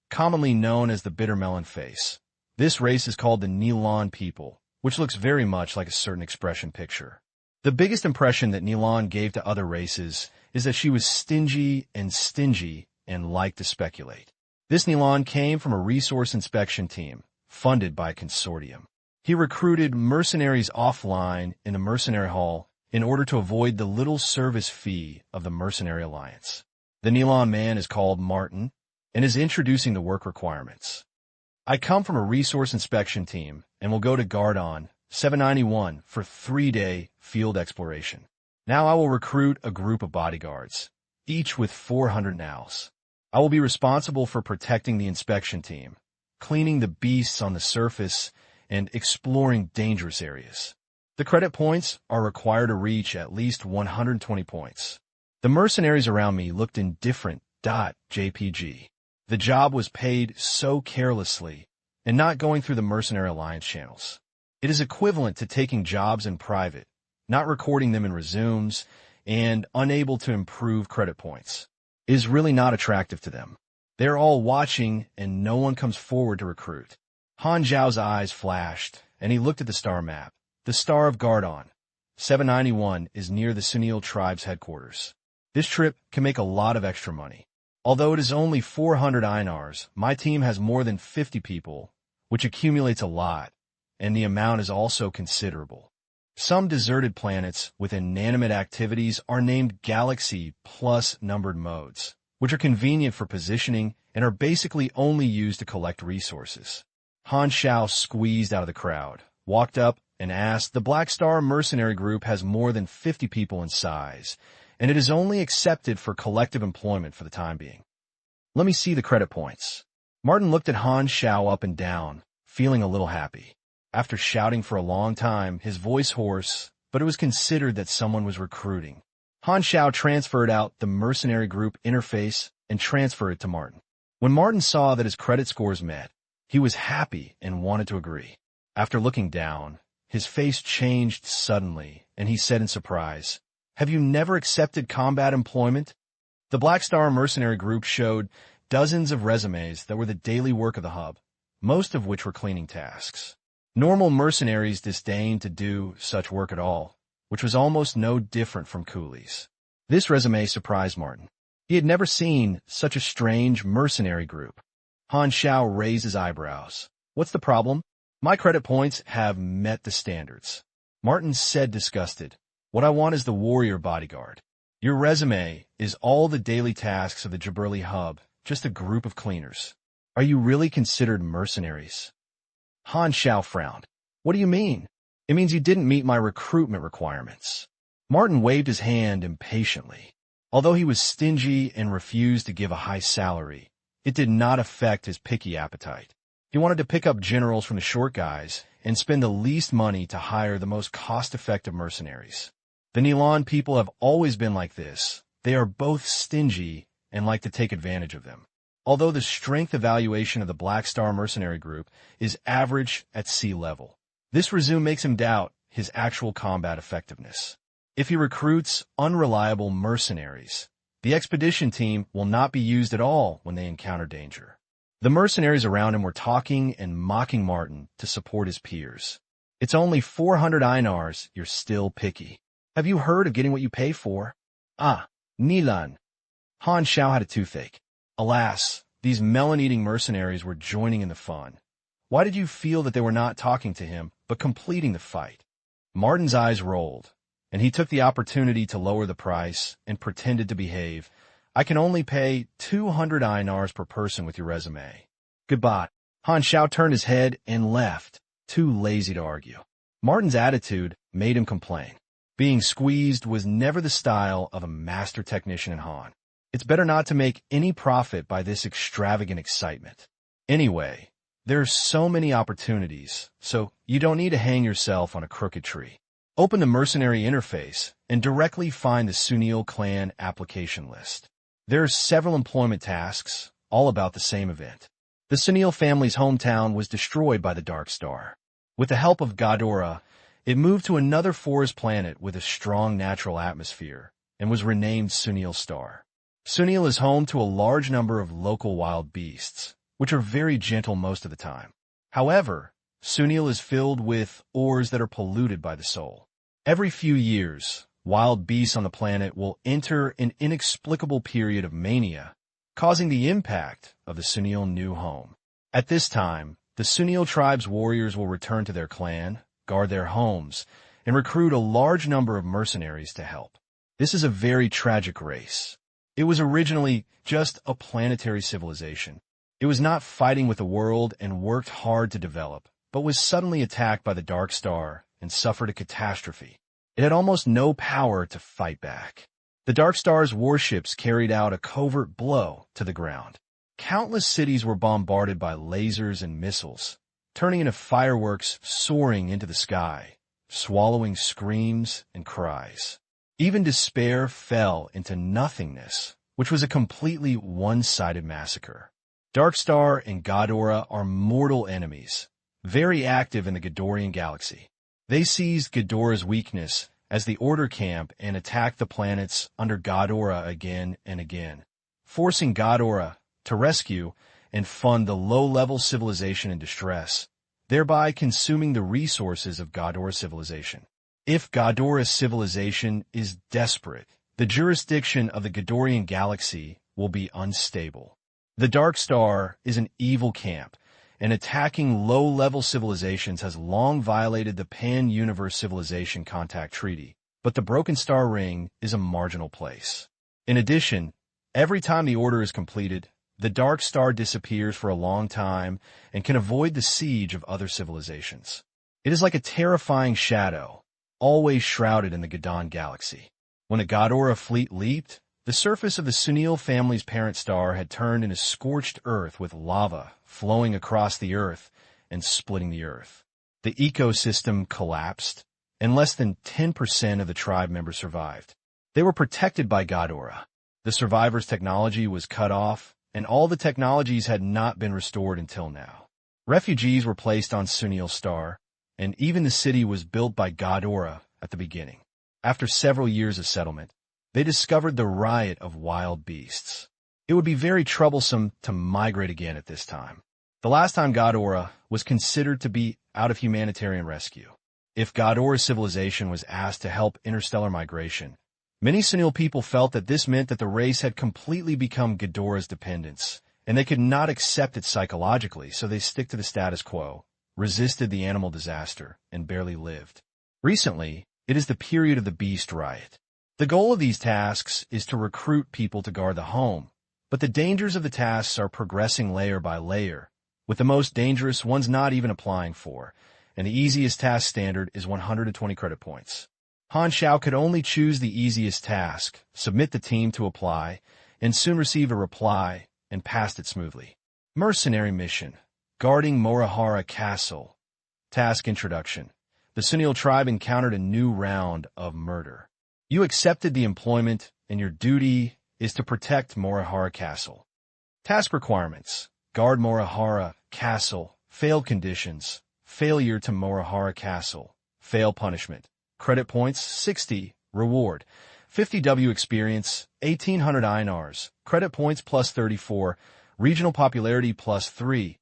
commonly known as the bitter melon face. This race is called the Nilan people, which looks very much like a certain expression picture. The biggest impression that Nilan gave to other races is that she was stingy, and liked to speculate. This Nilan came from a resource inspection team, funded by a consortium. He recruited mercenaries offline in the mercenary hall in order to avoid the little service fee of the Mercenary Alliance. The Nilan man is called Martin and is introducing the work requirements. I come from a resource inspection team and will go to Gardon 791 for 3-day field exploration. Now I will recruit a group of bodyguards, each with 400 nows. I will be responsible for protecting the inspection team, cleaning the beasts on the surface, and exploring dangerous areas. The credit points are required to reach at least 120 points. The mercenaries around me looked indifferent. JPG. The job was paid so carelessly and not going through the Mercenary Alliance channels. It is equivalent to taking jobs in private, not recording them in resumes, and unable to improve credit points. It is really not attractive to them. They are all watching and no one comes forward to recruit. Han Xiao's eyes flashed and he looked at the star map. The Star of Gardon 791 is near the Sunil tribe's headquarters. This trip can make a lot of extra money. Although it is only 400 INRs, my team has more than 50 people, which accumulates a lot, and the amount is also considerable. Some deserted planets with inanimate activities are named Galaxy plus numbered modes, which are convenient for positioning and are basically only used to collect resources. Han Xiao squeezed out of the crowd, walked up, and asked, "The Black Star mercenary group has more than 50 people in size, and it is only accepted for collective employment for the time being. Let me see the credit points." Martin looked at Han Xiao up and down, feeling a little happy. After shouting for a long time, his voice hoarse, but it was considered that someone was recruiting. Han Xiao transferred out the mercenary group interface and transferred it to Martin. When Martin saw that his credit scores met, he was happy and wanted to agree. After looking down, his face changed suddenly, and he said in surprise, "Have you never accepted combat employment?" The Black Star mercenary group showed dozens of resumes that were the daily work of the hub, most of which were cleaning tasks. Normal mercenaries disdained to do such work at all, which was almost no different from coolies. This resume surprised Martin. He had never seen such a strange mercenary group. Han Xiao raised his eyebrows. "What's the problem?" "My credit points have met the standards." Martin said, disgusted. "What I want is the warrior bodyguard. Your resume is all the daily tasks of the Jaberli hub, just a group of cleaners. Are you really considered mercenaries?" Han Xiao frowned. "What do you mean?" "It means you didn't meet my recruitment requirements." Martin waved his hand impatiently. Although he was stingy and refused to give a high salary, it did not affect his picky appetite. He wanted to pick up generals from the short guys and spend the least money to hire the most cost-effective mercenaries. The Nilan people have always been like this. They are both stingy and like to take advantage of them. Although the strength evaluation of the Black Star mercenary group is average at sea level, this resume makes him doubt his actual combat effectiveness. If he recruits unreliable mercenaries, the expedition team will not be used at all when they encounter danger. The mercenaries around him were talking and mocking Martin to support his peers. "It's only 400 INRs, you're still picky. Have you heard of getting what you pay for?" "Ah, Nilan." Han Xiao had a toothache. Alas, these melon-eating mercenaries were joining in the fun. Why did you feel that they were not talking to him, but completing the fight? Martin's eyes rolled, and he took the opportunity to lower the price and pretended to behave. "I can only pay 200 INRs per person with your resume. Goodbye." Han Xiao turned his head and left, too lazy to argue. Martin's attitude made him complain. Being squeezed was never the style of a master technician in Han. It's better not to make any profit by this extravagant excitement. Anyway, there are so many opportunities, so you don't need to hang yourself on a crooked tree. Open the mercenary interface and directly find the Sunil clan application list. There are several employment tasks, all about the same event. The Sunil family's hometown was destroyed by the Dark Star. With the help of Ghidorah, it moved to another forest planet with a strong natural atmosphere and was renamed Sunil Star. Sunil is home to a large number of local wild beasts, which are very gentle most of the time. However, Sunil is filled with ores that are polluted by the soul. Every few years, wild beasts on the planet will enter an inexplicable period of mania causing the impact of the Sunil new home. At this time, the Sunil tribe's warriors will return to their clan, guard their homes, and recruit a large number of mercenaries to help. This is a very tragic race. It was originally just a planetary civilization. It was not fighting with the world and worked hard to develop, but was suddenly attacked by the Dark Star and suffered a catastrophe. It had almost no power to fight back. The Dark Star's warships carried out a covert blow to the ground. Countless cities were bombarded by lasers and missiles, turning into fireworks soaring into the sky, swallowing screams and cries. Even despair fell into nothingness, which was a completely one-sided massacre. Dark Star and Ghidorah are mortal enemies, very active in the Ghidorrean galaxy. They seized Ghidorah's weakness as the Order camp and attacked the planets under Ghidorah again and again, forcing Ghidorah to rescue and fund the low-level civilization in distress, thereby consuming the resources of Ghidorah's civilization. If Ghidorah's civilization is desperate, the jurisdiction of the Ghidorrean galaxy will be unstable. The Dark Star is an evil camp, and attacking low-level civilizations has long violated the Pan-Universe Civilization Contact Treaty, but the Broken Star Ring is a marginal place. In addition, every time the Order is completed, the Dark Star disappears for a long time and can avoid the siege of other civilizations. It is like a terrifying shadow, always shrouded in the Ghidon galaxy. When the Ghidorah fleet leaped, the surface of the Sunil family's parent star had turned into scorched earth with lava flowing across the earth and splitting the earth. The ecosystem collapsed, and less than 10% of the tribe members survived. They were protected by Ghidorah. The survivors' technology was cut off, and all the technologies had not been restored until now. Refugees were placed on Sunil Star, and even the city was built by Ghidorah at the beginning. After several years of settlement, they discovered the riot of wild beasts. It would be very troublesome to migrate again at this time. The last time Ghidorah was considered to be out of humanitarian rescue. If Ghidorah's civilization was asked to help interstellar migration, many Sunil people felt that this meant that the race had completely become Ghidorah's dependents, and they could not accept it psychologically, so they stick to the status quo, resisted the animal disaster, and barely lived. Recently, it is the period of the beast riot. The goal of these tasks is to recruit people to guard the home, but the dangers of the tasks are progressing layer by layer, with the most dangerous ones not even applying for, and the easiest task standard is 120 credit points. Han Xiao could only choose the easiest task, submit the team to apply, and soon received a reply and passed it smoothly. Mercenary mission, guarding Morihara Castle. Task introduction. The Sunil tribe encountered a new round of murder. You accepted the employment, and your duty is to protect Morihara Castle. Task requirements. Guard Morihara Castle. Failed conditions. Failure to Morihara Castle. Fail punishment. Credit points, 60. Reward. 50 W experience, 1800 INRs. Credit points plus 34. Regional popularity plus 3.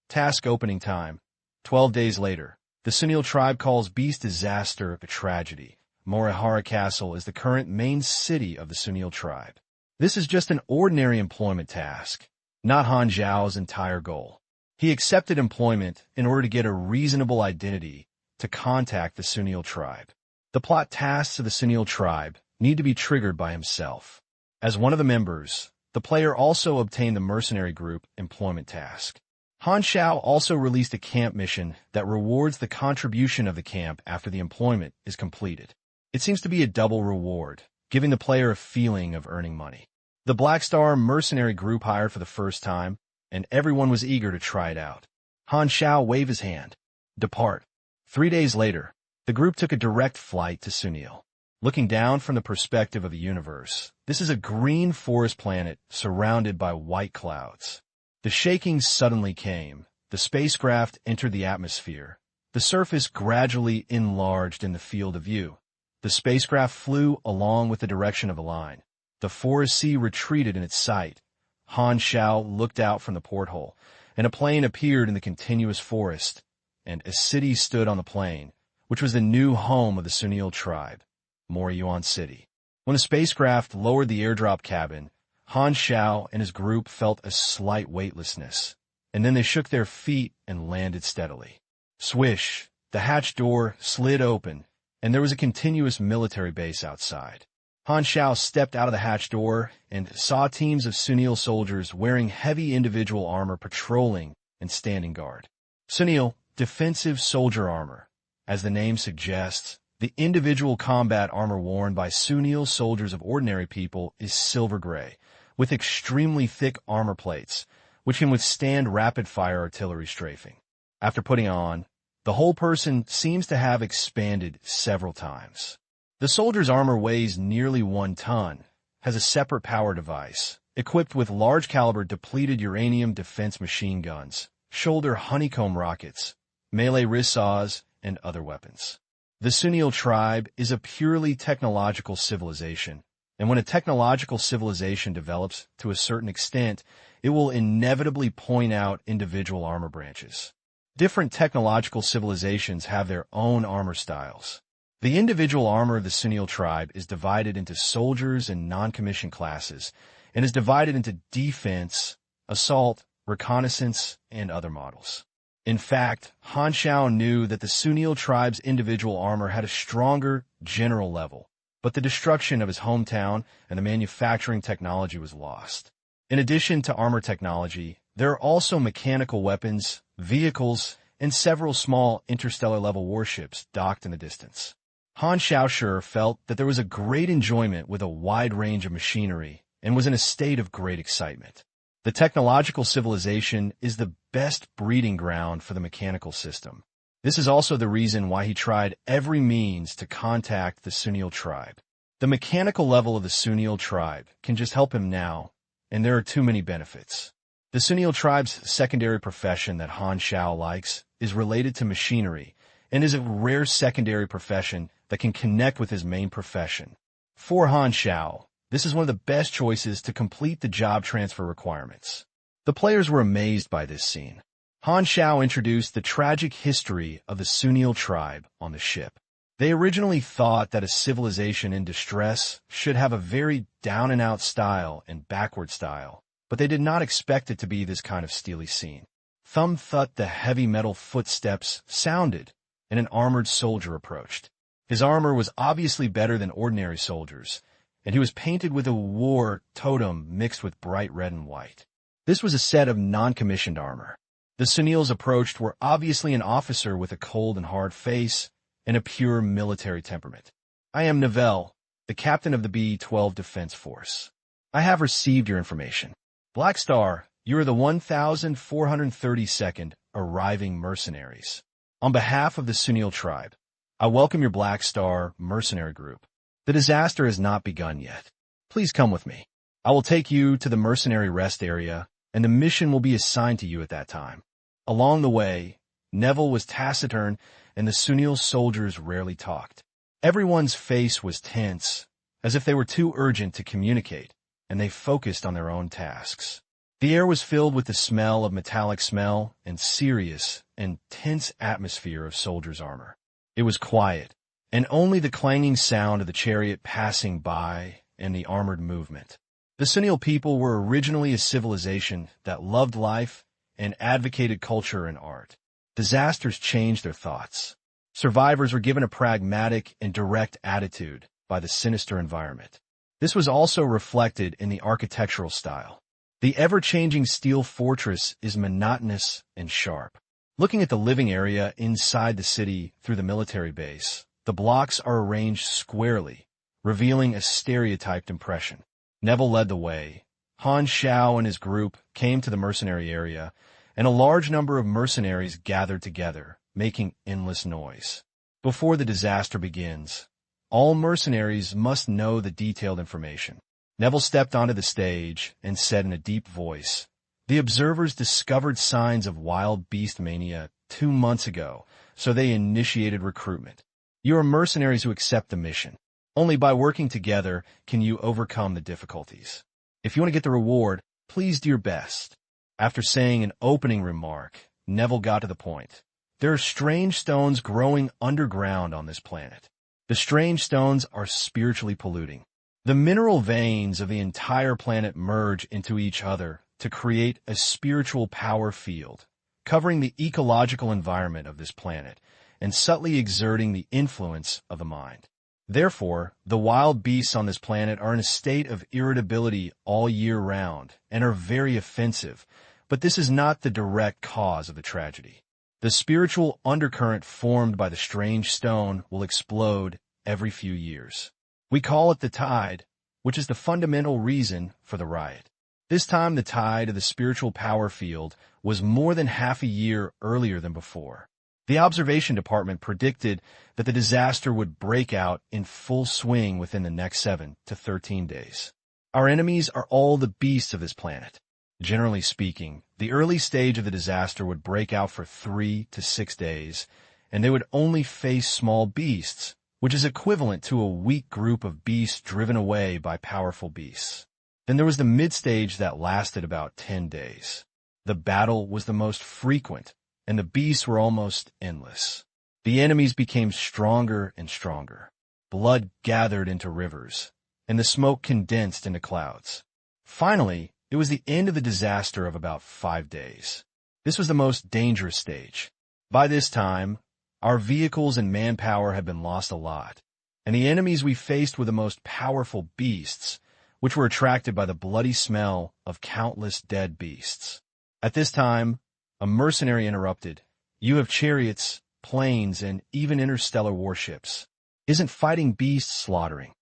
Task opening time. 12 days later. The Sunil tribe calls Beast Disaster a tragedy. Morihara Castle is the current main city of the Sunil tribe. This is just an ordinary employment task, not Han Xiao's entire goal. He accepted employment in order to get a reasonable identity to contact the Sunil tribe. The plot tasks of the Sunil tribe need to be triggered by himself. As one of the members, the player also obtained the mercenary group employment task. Han Xiao also released a camp mission that rewards the contribution of the camp after the employment is completed. It seems to be a double reward, giving the player a feeling of earning money. The Black Star mercenary group hired for the first time, and everyone was eager to try it out. Han Xiao waved his hand. Depart. 3 days later, the group took a direct flight to Sunil. Looking down from the perspective of the universe, this is a green forest planet surrounded by white clouds. The shaking suddenly came. The spacecraft entered the atmosphere. The surface gradually enlarged in the field of view. The spacecraft flew along with the direction of the line. The forest sea retreated in its sight. Han Xiao looked out from the porthole, and a plane appeared in the continuous forest, and a city stood on the plain, which was the new home of the Sunil tribe, Moriyuan City. When the spacecraft lowered the airdrop cabin, Han Xiao and his group felt a slight weightlessness, and then they shook their feet and landed steadily. Swish! The hatch door slid open, and there was a continuous military base outside. Han Xiao stepped out of the hatch door and saw teams of Sunil soldiers wearing heavy individual armor patrolling and standing guard. Sunil, defensive soldier armor. As the name suggests, the individual combat armor worn by Sunil soldiers of ordinary people is silver gray, with extremely thick armor plates, which can withstand rapid-fire artillery strafing. After putting on, the whole person seems to have expanded several times. The soldier's armor weighs nearly 1 ton, has a separate power device, equipped with large-caliber depleted uranium defense machine guns, shoulder honeycomb rockets, melee wrist saws, and other weapons. The Sunil tribe is a purely technological civilization, and when a technological civilization develops to a certain extent, it will inevitably point out individual armor branches. Different technological civilizations have their own armor styles. The individual armor of the Sunil tribe is divided into soldiers and non-commissioned classes, and is divided into defense, assault, reconnaissance, and other models. In fact, Han Xiao knew that the Sunil tribe's individual armor had a stronger general level, but the destruction of his hometown and the manufacturing technology was lost. In addition to armor technology, there are also mechanical weapons, vehicles, and several small interstellar-level warships docked in the distance. Han Xiao felt that there was a great enjoyment with a wide range of machinery and was in a state of great excitement. The technological civilization is the best breeding ground for the mechanical system. This is also the reason why he tried every means to contact the Sunil tribe. The mechanical level of the Sunil tribe can just help him now, and there are too many benefits. The Sunil tribe's secondary profession that Han Xiao likes is related to machinery, and is a rare secondary profession that can connect with his main profession. For Han Xiao, this is one of the best choices to complete the job transfer requirements. The players were amazed by this scene. Han Xiao introduced the tragic history of the Sunil tribe on the ship. They originally thought that a civilization in distress should have a very down-and-out style and backward style, but they did not expect it to be this kind of steely scene. Thud the heavy metal footsteps sounded, and an armored soldier approached. His armor was obviously better than ordinary soldiers, and he was painted with a war totem mixed with bright red and white. This was a set of non-commissioned armor. The Sunils approached were obviously an officer with a cold and hard face and a pure military temperament. I am Novell, the captain of the B-12 Defense Force. I have received your information. Black Star, you are the 1,432nd arriving mercenaries. On behalf of the Sunil tribe, I welcome your Black Star mercenary group. The disaster has not begun yet. Please come with me. I will take you to the mercenary rest area, and the mission will be assigned to you at that time. Along the way, Neville was taciturn, and the Sunil soldiers rarely talked. Everyone's face was tense, as if they were too urgent to communicate, and they focused on their own tasks. The air was filled with the smell of metallic smell and serious and tense atmosphere of soldiers' armor. It was quiet, and only the clanging sound of the chariot passing by and the armored movement. The Sunil people were originally a civilization that loved life and advocated culture and art. Disasters changed their thoughts. Survivors were given a pragmatic and direct attitude by the sinister environment. This was also reflected in the architectural style. The ever-changing steel fortress is monotonous and sharp. Looking at the living area inside the city through the military base, the blocks are arranged squarely, revealing a stereotyped impression. Neville led the way. Han Xiao and his group came to the mercenary area, and a large number of mercenaries gathered together, making endless noise. Before the disaster begins, all mercenaries must know the detailed information. Neville stepped onto the stage and said in a deep voice, "The observers discovered signs of wild beast mania 2 months ago, so they initiated recruitment. You are mercenaries who accept the mission. Only by working together can you overcome the difficulties. If you want to get the reward, please do your best." After saying an opening remark, Neville got to the point. There are strange stones growing underground on this planet. The strange stones are spiritually polluting. The mineral veins of the entire planet merge into each other to create a spiritual power field, covering the ecological environment of this planet and subtly exerting the influence of the mind. Therefore, the wild beasts on this planet are in a state of irritability all year round and are very offensive, but this is not the direct cause of the tragedy. The spiritual undercurrent formed by the strange stone will explode every few years. We call it the tide, which is the fundamental reason for the riot. This time the tide of the spiritual power field was more than half a year earlier than before. The observation department predicted that the disaster would break out in full swing within the next 7 to 13 days. Our enemies are all the beasts of this planet. Generally speaking, the early stage of the disaster would break out for 3 to 6 days, and they would only face small beasts, which is equivalent to a weak group of beasts driven away by powerful beasts. Then there was the mid-stage that lasted about 10 days. The battle was the most frequent, and the beasts were almost endless. The enemies became stronger and stronger. Blood gathered into rivers, and the smoke condensed into clouds. Finally, it was the end of the disaster of about 5 days. This was the most dangerous stage. By this time, our vehicles and manpower had been lost a lot, and the enemies we faced were the most powerful beasts, which were attracted by the bloody smell of countless dead beasts. At this time, a mercenary interrupted. You have chariots, planes, and even interstellar warships. Isn't fighting beasts slaughtering?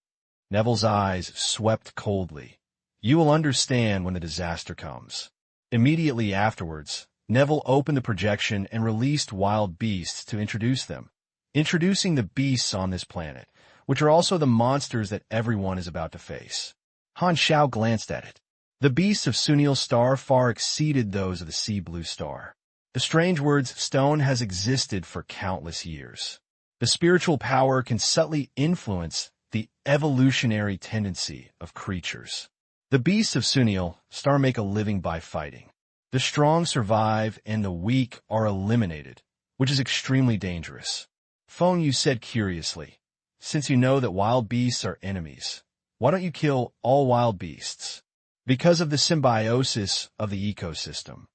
Neville's eyes swept coldly. You will understand when the disaster comes. Immediately afterwards, Neville opened the projection and released wild beasts to introduce them, introducing the beasts on this planet, which are also the monsters that everyone is about to face. Han Xiao glanced at it. The beasts of Sunil's star far exceeded those of the sea blue star. The strange words stone has existed for countless years. The spiritual power can subtly influence the evolutionary tendency of creatures. The beasts of Sunil star make a living by fighting. The strong survive and the weak are eliminated, which is extremely dangerous. Feng Yu said curiously, since you know that wild beasts are enemies, why don't you kill all wild beasts? Because of the symbiosis of the ecosystem.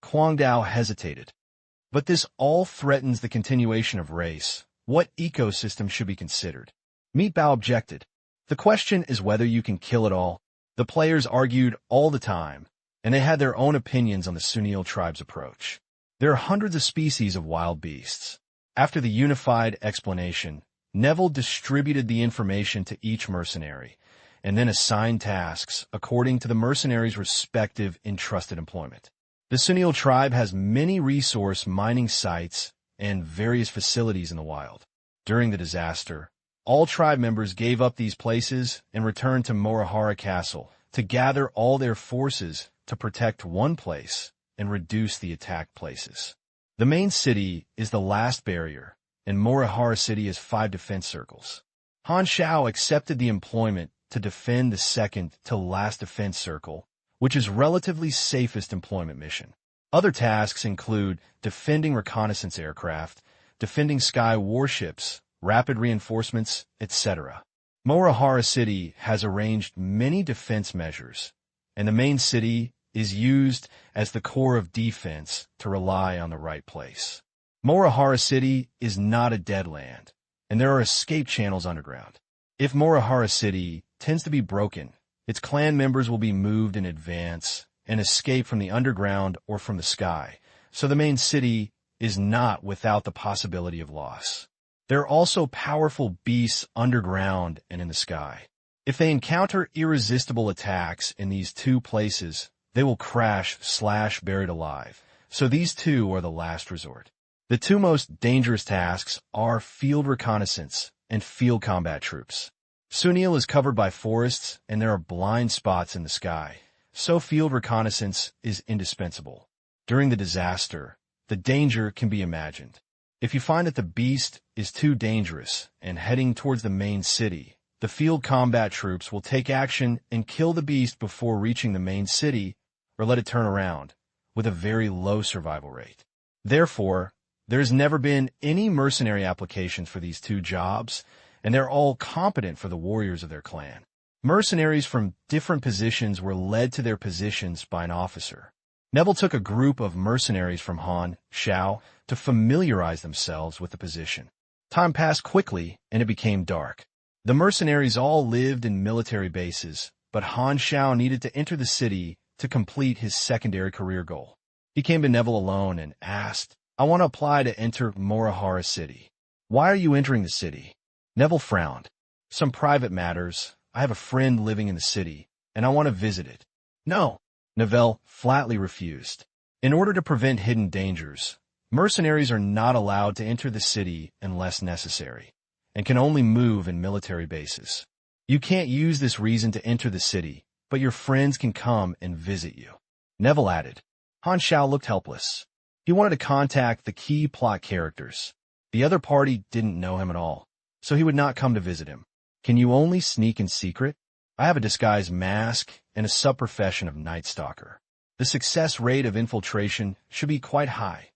Guangdao hesitated. But this all threatens the continuation of race. What ecosystem should be considered? Meat Bao objected. The question is whether you can kill it all. The players argued all the time, and they had their own opinions on the Sunil tribe's approach. There are hundreds of species of wild beasts. After the unified explanation, Neville distributed the information to each mercenary, and then assigned tasks according to the mercenaries' respective entrusted employment. The Sunil tribe has many resource mining sites and various facilities in the wild. During the disaster, all tribe members gave up these places and returned to Morihara Castle to gather all their forces to protect one place and reduce the attacked places. The main city is the last barrier, and Morihara City has 5 defense circles. Han Xiao accepted the employment to defend the second to last defense circle, which is relatively safest employment mission. Other tasks include defending reconnaissance aircraft, defending sky warships, rapid reinforcements, etc. Morihara City has arranged many defense measures, and the main city is used as the core of defense to rely on the right place. Morihara City is not a dead land, and there are escape channels underground. If Morihara City tends to be broken, its clan members will be moved in advance and escape from the underground or from the sky, so the main city is not without the possibility of loss. There are also powerful beasts underground and in the sky. If they encounter irresistible attacks in these 2 places, they will crash/buried alive, so these 2 are the last resort. The 2 most dangerous tasks are field reconnaissance and field combat troops. Sunil is covered by forests and there are blind spots in the sky, so field reconnaissance is indispensable. During the disaster, the danger can be imagined. If you find that the beast is too dangerous and heading towards the main city, the field combat troops will take action and kill the beast before reaching the main city or let it turn around, with a very low survival rate. Therefore, there has never been any mercenary applications for these 2 jobs, and they're all competent for the warriors of their clan. Mercenaries from different positions were led to their positions by an officer. Neville took a group of mercenaries from Han Xiao to familiarize themselves with the position. Time passed quickly, and it became dark. The mercenaries all lived in military bases, but Han Xiao needed to enter the city to complete his secondary career goal. He came to Neville alone and asked, "I want to apply to enter Morihara City." "Why are you entering the city?" Neville frowned. "Some private matters. I have a friend living in the city, and I want to visit it." "No," Neville flatly refused. In order to prevent hidden dangers, mercenaries are not allowed to enter the city unless necessary, and can only move in military bases. You can't use this reason to enter the city, but your friends can come and visit you. Neville added. Han Xiao looked helpless. He wanted to contact the key plot characters. The other party didn't know him at all, so he would not come to visit him. "Can you only sneak in secret?" "I have a disguised mask and a sub-profession of Night Stalker. The success rate of infiltration should be quite high,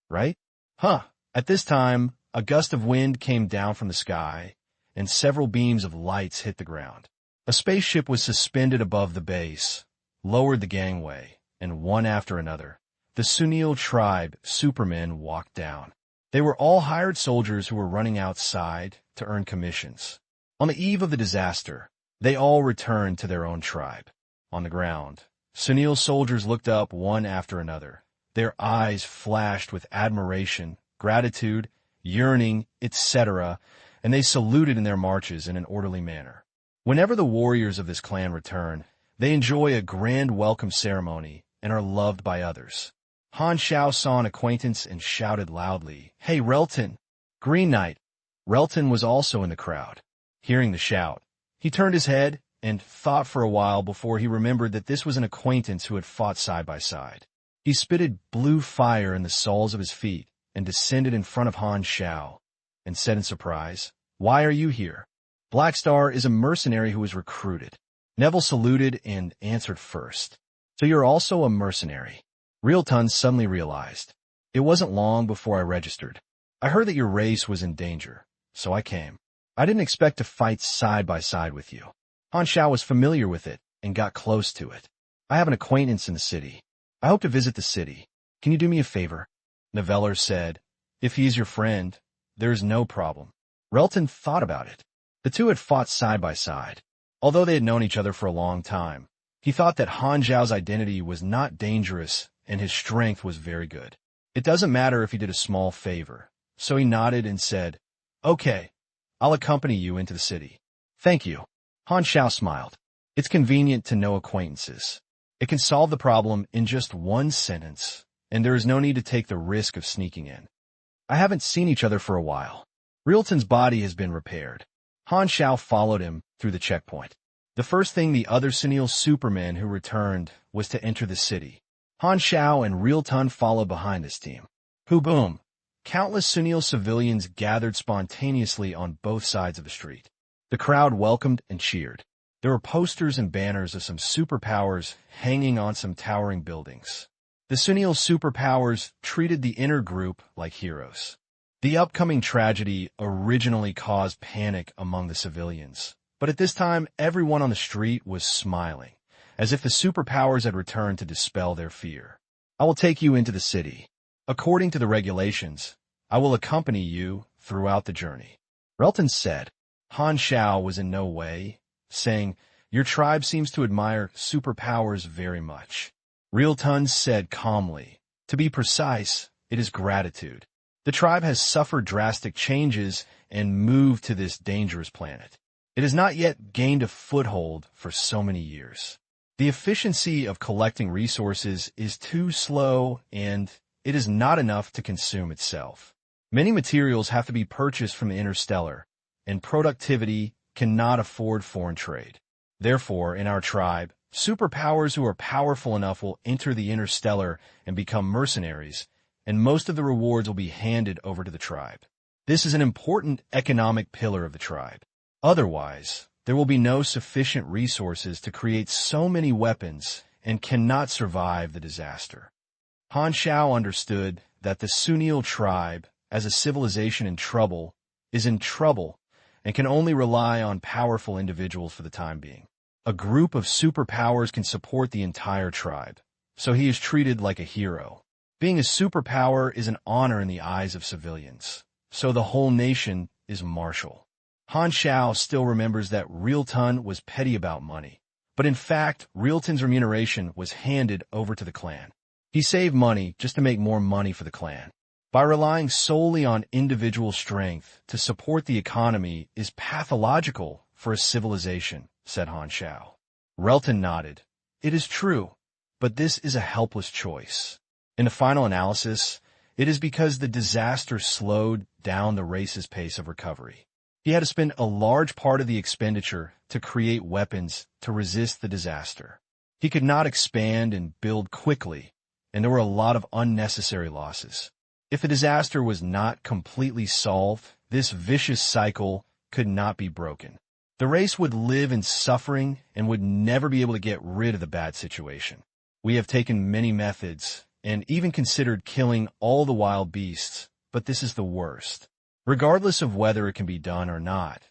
right?" "Huh." At this time, a gust of wind came down from the sky, and several beams of lights hit the ground. A spaceship was suspended above the base, lowered the gangway, and one after another, the Sunil tribe supermen walked down. They were all hired soldiers who were running outside to earn commissions. On the eve of the disaster, they all returned to their own tribe. On the ground, Sunil's soldiers looked up one after another. Their eyes flashed with admiration, gratitude, yearning, etc., and they saluted in their marches in an orderly manner. Whenever the warriors of this clan return, they enjoy a grand welcome ceremony and are loved by others. Han Xiao saw an acquaintance and shouted loudly, "Hey, Relton!" "Green Knight!" Relton was also in the crowd. Hearing the shout, he turned his head and thought for a while before he remembered that this was an acquaintance who had fought side by side. He spitted blue fire in the soles of his feet and descended in front of Han Xiao and said in surprise, "Why are you here?" "Blackstar is a mercenary who was recruited." Neville saluted and answered first. "So you're also a mercenary?" Realton suddenly realized. "It wasn't long before I registered. I heard that your race was in danger, so I came. I didn't expect to fight side by side with you." Han Xiao was familiar with it and got close to it. "I have an acquaintance in the city. I hope to visit the city. Can you do me a favor?" Neveller said, "If he is your friend, there is no problem." Relton thought about it. The two had fought side by side. Although they had known each other for a long time, he thought that Han Xiao's identity was not dangerous and his strength was very good. It doesn't matter if he did a small favor. So he nodded and said, "Okay, I'll accompany you into the city." "Thank you." Han Xiao smiled. It's convenient to know acquaintances. It can solve the problem in just one sentence, and there is no need to take the risk of sneaking in. "I haven't seen each other for a while." Realton's body has been repaired. Han Xiao followed him through the checkpoint. The first thing the other Sunil supermen who returned was to enter the city. Han Xiao and Realton followed behind this team. Boom! Countless Sunil civilians gathered spontaneously on both sides of the street. The crowd welcomed and cheered. There were posters and banners of some superpowers hanging on some towering buildings. The Sunil superpowers treated the inner group like heroes. The upcoming tragedy originally caused panic among the civilians, but at this time everyone on the street was smiling, as if the superpowers had returned to dispel their fear. "I will take you into the city. According to the regulations, I will accompany you throughout the journey." Relton said. Han Xiao was in no way, saying, "Your tribe seems to admire superpowers very much." Realton said calmly, "To be precise, it is gratitude. The tribe has suffered drastic changes and moved to this dangerous planet. It has not yet gained a foothold for so many years. The efficiency of collecting resources is too slow, and it is not enough to consume itself. Many materials have to be purchased from the interstellar, and productivity cannot afford foreign trade. Therefore, in our tribe, superpowers who are powerful enough will enter the interstellar and become mercenaries, and most of the rewards will be handed over to the tribe. This is an important economic pillar of the tribe. Otherwise, there will be no sufficient resources to create so many weapons and cannot survive the disaster." Han Xiao understood that the Sunil tribe, as a civilization in trouble, is in trouble and can only rely on powerful individuals for the time being. A group of superpowers can support the entire tribe, so he is treated like a hero. Being a superpower is an honor in the eyes of civilians, so the whole nation is martial. Han Xiao still remembers that Realton was petty about money, but in fact, Realton's remuneration was handed over to the clan. He saved money just to make more money for the clan. By relying solely on individual strength to support the economy is pathological for a civilization, said Han Xiao. Realton nodded. It is true, but this is a helpless choice. In the final analysis, it is because the disaster slowed down the race's pace of recovery. He had to spend a large part of the expenditure to create weapons to resist the disaster. He could not expand and build quickly, and there were a lot of unnecessary losses. If the disaster was not completely solved, this vicious cycle could not be broken. The race would live in suffering and would never be able to get rid of the bad situation. We have taken many methods and even considered killing all the wild beasts, but this is the worst. Regardless of whether it can be done or not,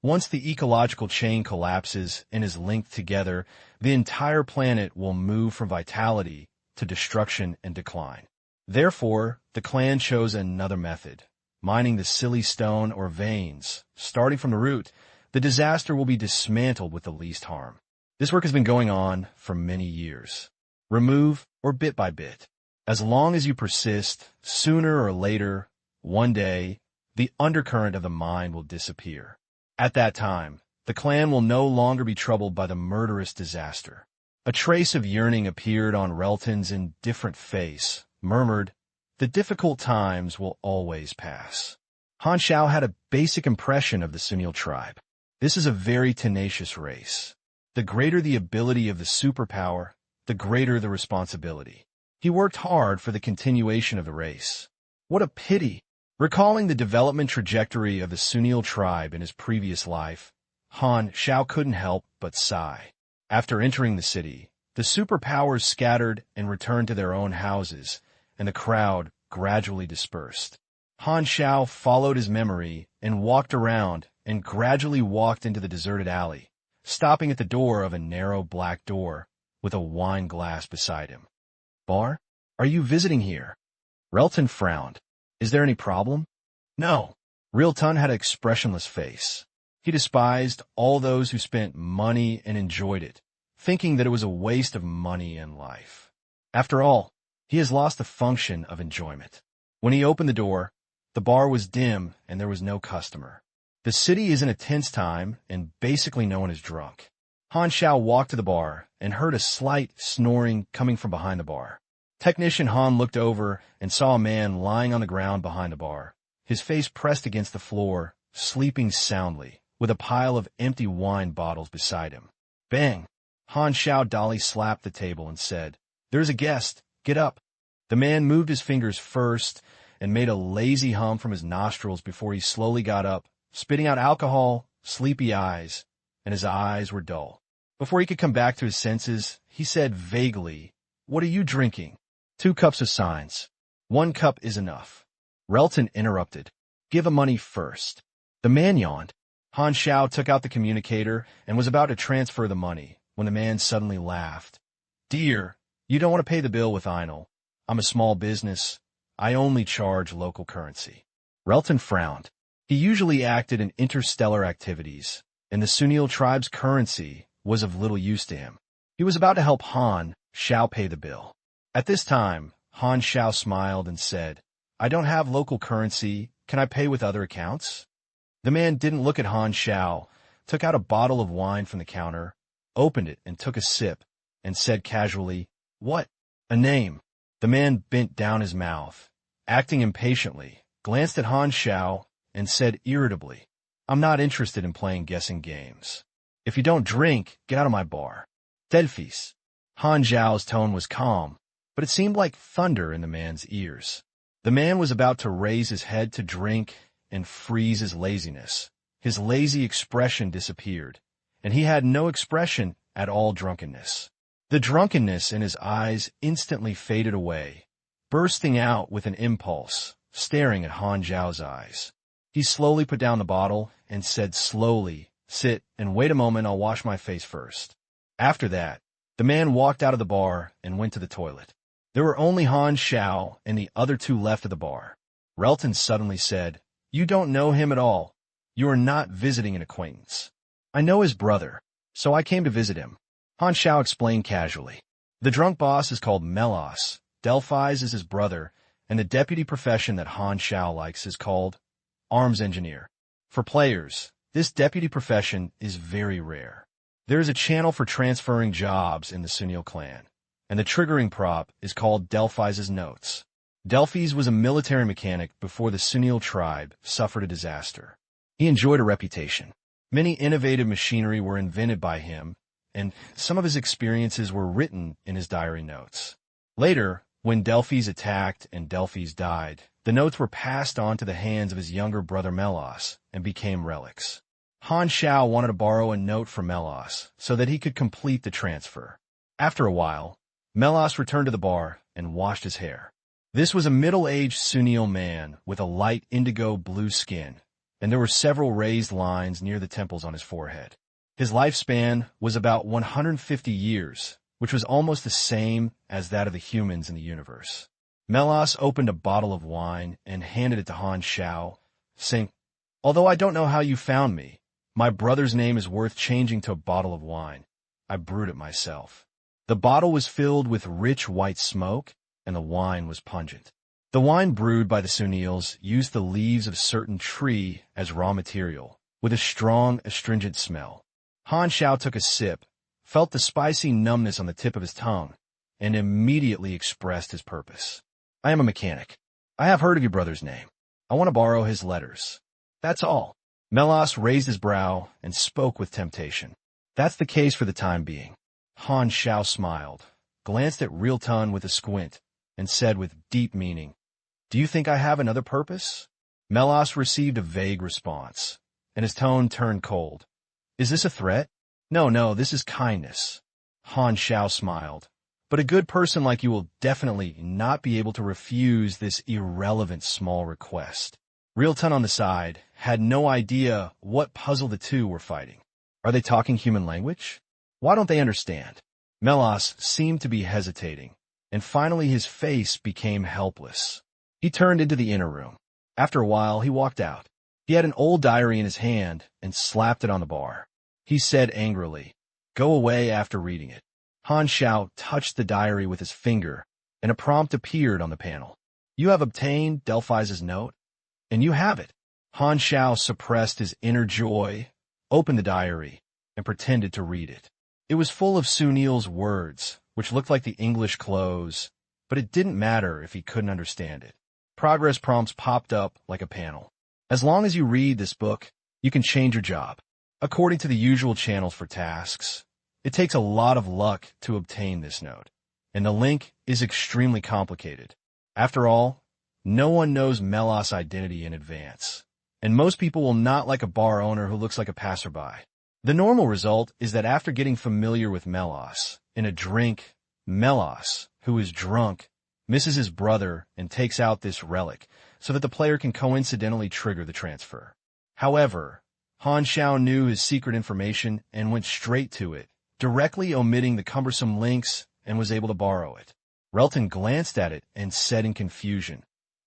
once the ecological chain collapses and is linked together, the entire planet will move from vitality to destruction and decline. Therefore, the clan chose another method, mining the silly stone or veins. Starting from the root, the disaster will be dismantled with the least harm. This work has been going on for many years. Remove or bit by bit. As long as you persist, sooner or later, one day, the undercurrent of the mine will disappear. At that time, the clan will no longer be troubled by the murderous disaster. A trace of yearning appeared on Realton's indifferent face, murmured, "The difficult times will always pass." Han Xiao had a basic impression of the Sunil tribe. This is a very tenacious race. The greater the ability of the superpower, the greater the responsibility. He worked hard for the continuation of the race. What a pity! Recalling the development trajectory of the Sunil tribe in his previous life, Han Xiao couldn't help but sigh. After entering the city, the superpowers scattered and returned to their own houses, and the crowd gradually dispersed. Han Xiao followed his memory and walked around and gradually walked into the deserted alley, stopping at the door of a narrow black door with a wine glass beside him. "Bar? Are you visiting here?" Realton frowned. "Is there any problem?" "No." Realton had an expressionless face. He despised all those who spent money and enjoyed it, thinking that it was a waste of money and life. After all, he has lost the function of enjoyment. When he opened the door, the bar was dim and there was no customer. The city is in a tense time and basically no one is drunk. Han Xiao walked to the bar and heard a slight snoring coming from behind the bar. Technician Han looked over and saw a man lying on the ground behind the bar, his face pressed against the floor, sleeping soundly, with a pile of empty wine bottles beside him. Bang! Han Xiao dolly slapped the table and said, "There's a guest. Get up." The man moved his fingers first and made a lazy hum from his nostrils before he slowly got up, spitting out alcohol, sleepy eyes, and his eyes were dull. Before he could come back to his senses, he said vaguely, "What are you drinking?" "2 cups of signs. 1 cup is enough." Realton interrupted. "Give him money first." The man yawned. Han Xiao took out the communicator and was about to transfer the money when the man suddenly laughed. "Dear, you don't want to pay the bill with Einel. I'm a small business. I only charge local currency." Realton frowned. He usually acted in interstellar activities, and the Sunil tribe's currency was of little use to him. He was about to help Han Xiao pay the bill. At this time, Han Xiao smiled and said, "I don't have local currency. Can I pay with other accounts?" The man didn't look at Han Xiao, took out a bottle of wine from the counter, opened it and took a sip, and said casually, "What? A name?" The man bent down his mouth, acting impatiently, glanced at Han Xiao, and said irritably, "I'm not interested in playing guessing games. If you don't drink, get out of my bar." "Delphis." Han Xiao's tone was calm, but it seemed like thunder in the man's ears. The man was about to raise his head to drink and freeze his laziness. His lazy expression disappeared, and he had no expression at all drunkenness. The drunkenness in his eyes instantly faded away, bursting out with an impulse, staring at Han Xiao's eyes. He slowly put down the bottle and said slowly, Sit and wait a moment, I'll wash my face first. After that, the man walked out of the bar and went to the toilet. There were only Han Xiao and the other two left of the bar. Relton suddenly said, "You don't know him at all. You are not visiting an acquaintance." "I know his brother, so I came to visit him," Han Xiao explained casually. "The drunk boss is called Melos, Delphi's is his brother, and the deputy profession that Han Xiao likes is called arms engineer. For players, this deputy profession is very rare. There is a channel for transferring jobs in the Sunil clan, and the triggering prop is called Delphi's notes. Delphi's was a military mechanic before the Sunil tribe suffered a disaster. He enjoyed a reputation. Many innovative machinery were invented by him, and some of his experiences were written in his diary notes. Later, when Delphi's attacked and Delphi's died, the notes were passed on to the hands of his younger brother Melos and became relics. Han Xiao wanted to borrow a note from Melos so that he could complete the transfer. After a while, Melos returned to the bar and washed his hair. This was a middle-aged Sunil man with a light indigo blue skin, and there were several raised lines near the temples on his forehead. His lifespan was about 150 years, which was almost the same as that of the humans in the universe. Melos opened a bottle of wine and handed it to Han Xiao, saying, "Although I don't know how you found me, my brother's name is worth changing to a bottle of wine. I brewed it myself." The bottle was filled with rich white smoke, and the wine was pungent. The wine brewed by the Sunils used the leaves of a certain tree as raw material, with a strong, astringent smell. Han Xiao took a sip, felt the spicy numbness on the tip of his tongue, and immediately expressed his purpose. "I am a mechanic. I have heard of your brother's name. I want to borrow his letters. That's all." Melos raised his brow and spoke with temptation. "That's the case for the time being." Han Xiao smiled, glanced at Realton with a squint, and said with deep meaning, "Do you think I have another purpose?" Melos received a vague response, and his tone turned cold. "Is this a threat?" No, this is kindness." Han Xiao smiled. "But a good person like you will definitely not be able to refuse this irrelevant small request." Realton on the side had no idea what puzzle the two were fighting. Are they talking human language? Why don't they understand? Melos seemed to be hesitating, and finally his face became helpless. He turned into the inner room. After a while, he walked out. He had an old diary in his hand and slapped it on the bar. He said angrily, "Go away after reading it." Han Xiao touched the diary with his finger, and a prompt appeared on the panel. "You have obtained Delphi's note, and you have it." Han Xiao suppressed his inner joy, opened the diary, and pretended to read it. It was full of Sunil's words, which looked like the English close, but it didn't matter if he couldn't understand it. Progress prompts popped up like a panel. "As long as you read this book, you can change your job. According to the usual channels for tasks, it takes a lot of luck to obtain this note, and the link is extremely complicated. After all, no one knows Melos' identity in advance, and most people will not like a bar owner who looks like a passerby. The normal result is that after getting familiar with Melos, in a drink, Melos, who is drunk, misses his brother and takes out this relic so that the player can coincidentally trigger the transfer. However, Han Xiao knew his secret information and went straight to it, directly omitting the cumbersome links, and was able to borrow it. Relton glanced at it and said in confusion,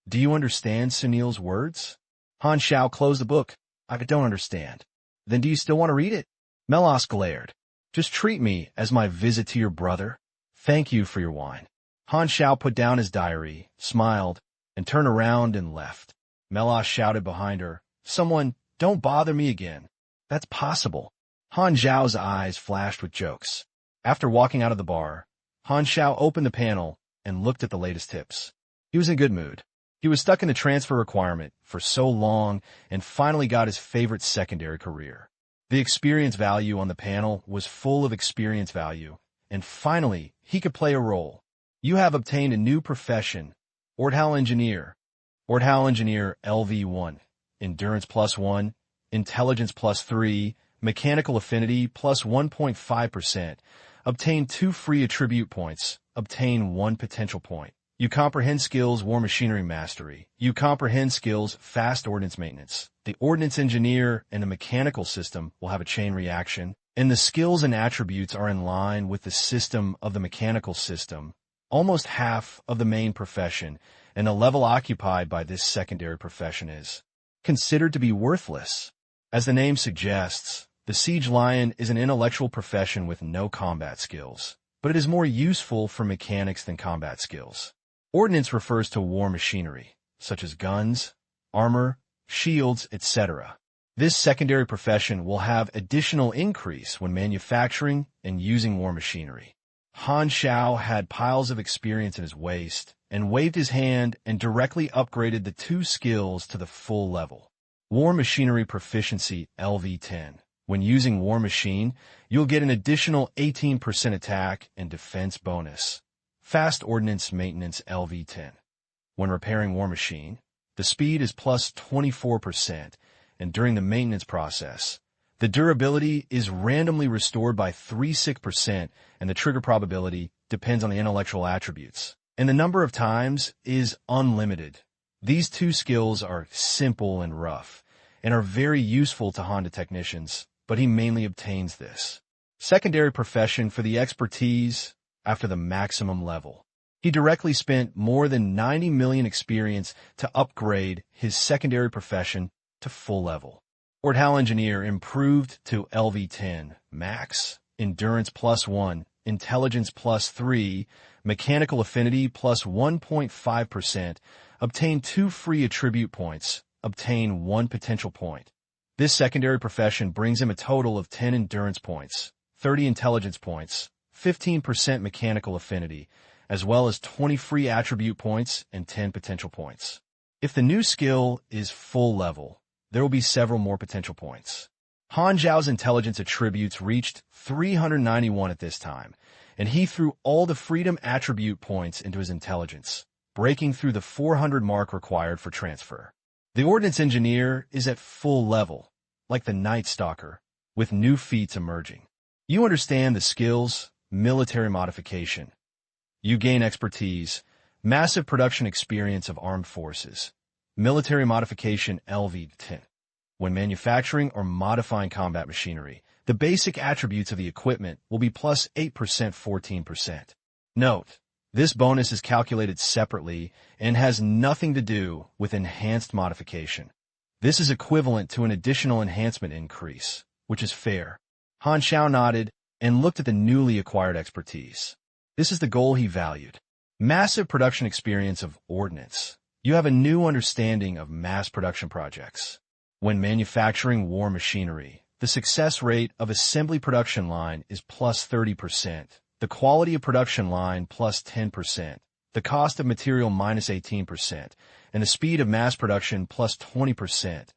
"Do you understand Sunil's words?" Han Xiao closed the book. "I don't understand." "Then do you still want to read it?" Melos glared. "Just treat me as my visit to your brother. Thank you for your wine." Han Xiao put down his diary, smiled, and turned around and left. Melos shouted behind her, "Someone, don't bother me again." "That's possible." Han Xiao's eyes flashed with jokes. After walking out of the bar, Han Xiao opened the panel and looked at the latest tips. He was in a good mood. He was stuck in the transfer requirement for so long and finally got his favorite secondary career. The experience value on the panel was full of experience value, and finally he could play a role. You have obtained a new profession, Agile Engineer. Agile Engineer LV1, Endurance +1, Intelligence +3, Mechanical Affinity +1.5%. Obtain 2 free attribute points. Obtain 1 potential point. You comprehend skills, war machinery mastery. You comprehend skills, fast ordnance maintenance. The ordnance engineer in a mechanical system will have a chain reaction, and the skills and attributes are in line with the system of the mechanical system, almost half of the main profession, and the level occupied by this secondary profession is considered to be worthless. As the name suggests, the siege lion is an intellectual profession with no combat skills, but it is more useful for mechanics than combat skills. Ordnance refers to war machinery, such as guns, armor, shields, etc. This secondary profession will have additional increase when manufacturing and using war machinery. Han Xiao had piles of experience in his waist and waved his hand and directly upgraded the two skills to the full level. War machinery proficiency LV10. When using war machine, you'll get an additional 18% attack and defense bonus. Fast ordnance maintenance LV10. When repairing war machine, the speed is plus 24%, and during the maintenance process, the durability is randomly restored by 36%, and the trigger probability depends on the intellectual attributes. And the number of times is unlimited. These two skills are simple and rough, and are very useful to Honda technicians, but he mainly obtains this secondary profession for the expertise after the maximum level. He directly spent more than 90 million experience to upgrade his secondary profession to full level. Ortal engineer improved to LV10, max, endurance +1, intelligence +3, mechanical affinity +1.5%, obtain 2 free attribute points, obtain 1 potential point. This secondary profession brings him a total of 10 endurance points, 30 intelligence points, 15% mechanical affinity, as well as 20 free attribute points and 10 potential points. If the new skill is full level, there will be several more potential points. Han Xiao's intelligence attributes reached 391 at this time, and he threw all the freedom attribute points into his intelligence, breaking through the 400 mark required for transfer. The ordnance engineer is at full level, like the Night Stalker, with new feats emerging. You understand the skills, military modification. You gain expertise, massive production experience of armed forces, military modification LV10. When manufacturing or modifying combat machinery, the basic attributes of the equipment will be plus 8%, 14%. Note, this bonus is calculated separately and has nothing to do with enhanced modification. This is equivalent to an additional enhancement increase, which is fair. Han Xiao nodded and looked at the newly acquired expertise. This is the goal he valued. Massive production experience of ordnance. You have a new understanding of mass production projects. When manufacturing war machinery, the success rate of assembly production line is plus 30%, the quality of production line plus 10%, the cost of material minus 18%, and the speed of mass production plus 20%.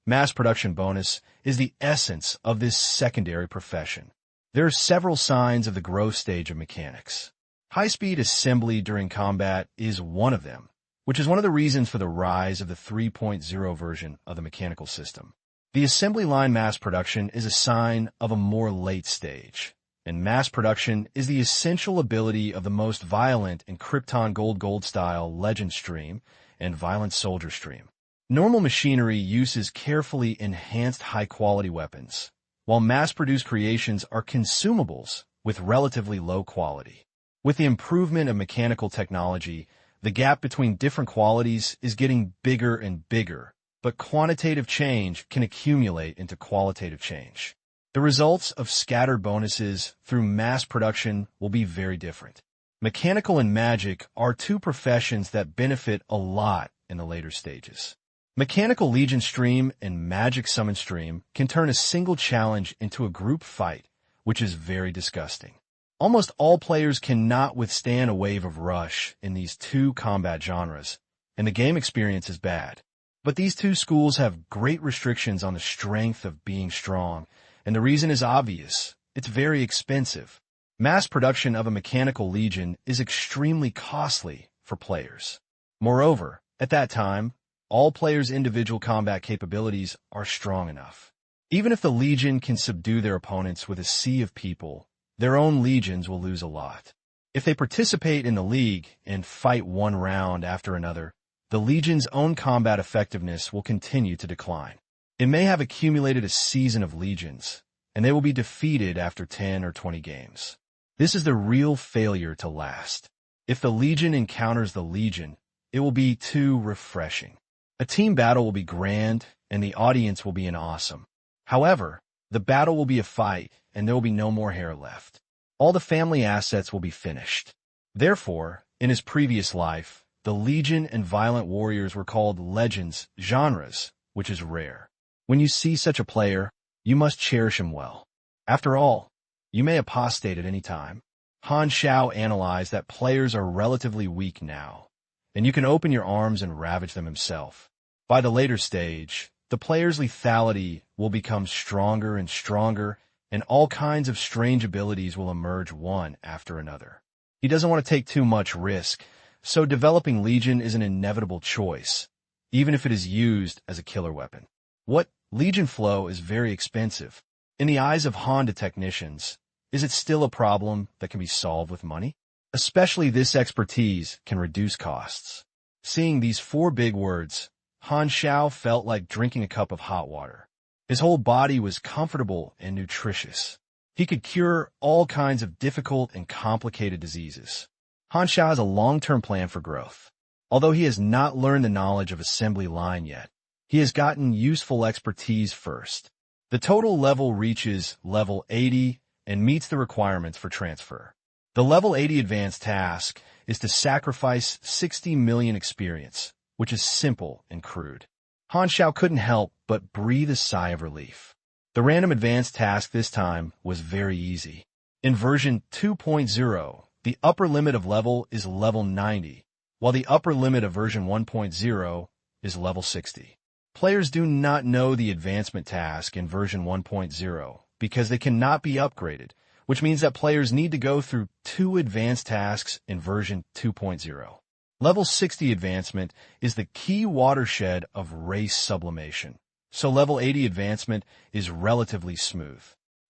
Mass production bonus is the essence of this secondary profession. There are several signs of the growth stage of mechanics. High-speed assembly during combat is one of them, which is one of the reasons for the rise of the 3.0 version of the mechanical system. The assembly line mass production is a sign of a more late stage, and mass production is the essential ability of the most violent in Krypton Gold style Legend Stream and Violent Soldier Stream. Normal machinery uses carefully enhanced high-quality weapons, while mass-produced creations are consumables with relatively low quality. With the improvement of mechanical technology, the gap between different qualities is getting bigger and bigger, but quantitative change can accumulate into qualitative change. The results of scattered bonuses through mass production will be very different. Mechanical and magic are two professions that benefit a lot in the later stages. Mechanical Legion Stream and Magic Summon Stream can turn a single challenge into a group fight, which is very disgusting. Almost all players cannot withstand a wave of rush in these two combat genres, and the game experience is bad. But these two schools have great restrictions on the strength of being strong, and the reason is obvious. It's very expensive. Mass production of a mechanical legion is extremely costly for players. Moreover, at that time, all players' individual combat capabilities are strong enough. Even if the legion can subdue their opponents with a sea of people, their own legions will lose a lot. If they participate in the league and fight one round after another, the Legion's own combat effectiveness will continue to decline. It may have accumulated a season of legions, and they will be defeated after 10 or 20 games. This is the real failure to last. If the Legion encounters the Legion, it will be too refreshing. A team battle will be grand, and the audience will be awesome. However, the battle will be a fight, and there will be no more hair left. All the family assets will be finished. Therefore, in his previous life, the Legion and Violent Warriors were called legends, genres, which is rare. When you see such a player, you must cherish him well. After all, you may apostate at any time. Han Xiao analyzed that players are relatively weak now, and you can open your arms and ravage them himself. By the later stage, the player's lethality will become stronger and stronger, and all kinds of strange abilities will emerge one after another. He doesn't want to take too much risk, so developing Legion is an inevitable choice, even if it is used as a killer weapon. What Legion flow is very expensive. In the eyes of Honda technicians, is it still a problem that can be solved with money? Especially this expertise can reduce costs. Seeing these 4 big words, Han Xiao felt like drinking a cup of hot water. His whole body was comfortable and nutritious. He could cure all kinds of difficult and complicated diseases. Han Xiao has a long-term plan for growth. Although he has not learned the knowledge of assembly line yet, he has gotten useful expertise first. The total level reaches level 80 and meets the requirements for transfer. The level 80 advanced task is to sacrifice 60 million experience, which is simple and crude. Han Xiao couldn't help but breathe a sigh of relief. The random advanced task this time was very easy. In version 2.0, the upper limit of level is level 90, while the upper limit of version 1.0 is level 60. Players do not know the advancement task in version 1.0 because they cannot be upgraded, which means that players need to go through 2 advanced tasks in version 2.0. Level 60 advancement is the key watershed of race sublimation, so level 80 advancement is relatively smooth.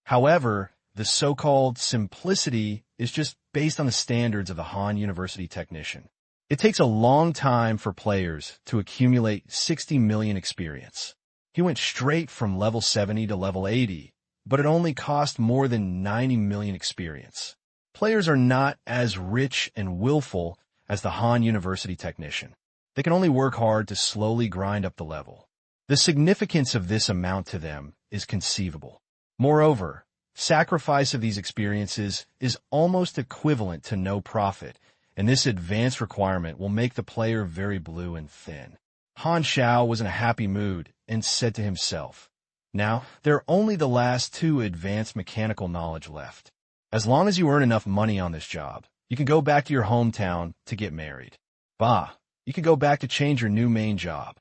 However, the so-called simplicity is just based on the standards of the Han University technician. It takes a long time for players to accumulate 60 million experience. He went straight from level 70 to level 80, but it only cost more than 90 million experience. Players are not as rich and willful as the Han University technician. They can only work hard to slowly grind up the level. The significance of this amount to them is conceivable. Moreover, sacrifice of these experiences is almost equivalent to no profit, and this advanced requirement will make the player very blue and thin. Han Xiao was in a happy mood and said to himself, "Now, there are only the last 2 advanced mechanical knowledge left. As long as you earn enough money on this job, you can go back to your hometown to get married. Bah, you can go back to change your new main job."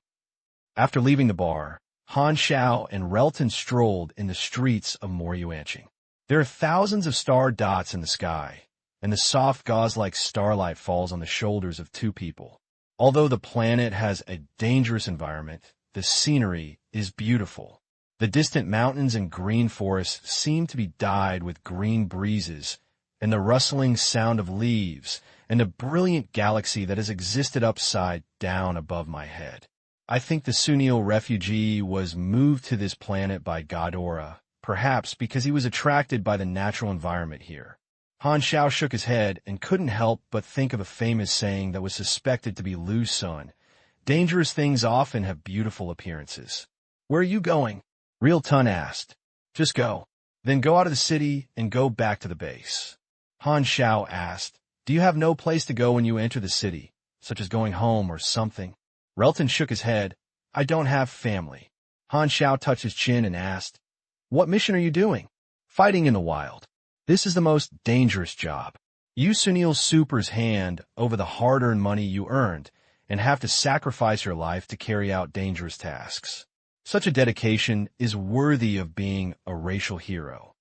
After leaving the bar, Han Xiao and Relton strolled in the streets of Moryuanqing. There are thousands of star dots in the sky, and the soft gauze-like starlight falls on the shoulders of 2 people. Although the planet has a dangerous environment, the scenery is beautiful. The distant mountains and green forests seem to be dyed with green breezes, and the rustling sound of leaves, and the brilliant galaxy that has existed upside down above my head. I think the Sunil refugee was moved to this planet by Ghidorah, perhaps because he was attracted by the natural environment here. Han Xiao shook his head and couldn't help but think of a famous saying that was suspected to be Lu's son. Dangerous things often have beautiful appearances. "Where are you going?" Real Tun asked. "Just go. Then go out of the city and go back to the base." Han Xiao asked, "Do you have no place to go when you enter the city, such as going home or something?" Relton shook his head. "I don't have family." Han Xiao touched his chin and asked, "What mission are you doing?" "Fighting in the wild. This is the most dangerous job. Use Sunil Super's hand over the hard-earned money you earned and have to sacrifice your life to carry out dangerous tasks. Such a dedication is worthy of being a racial hero."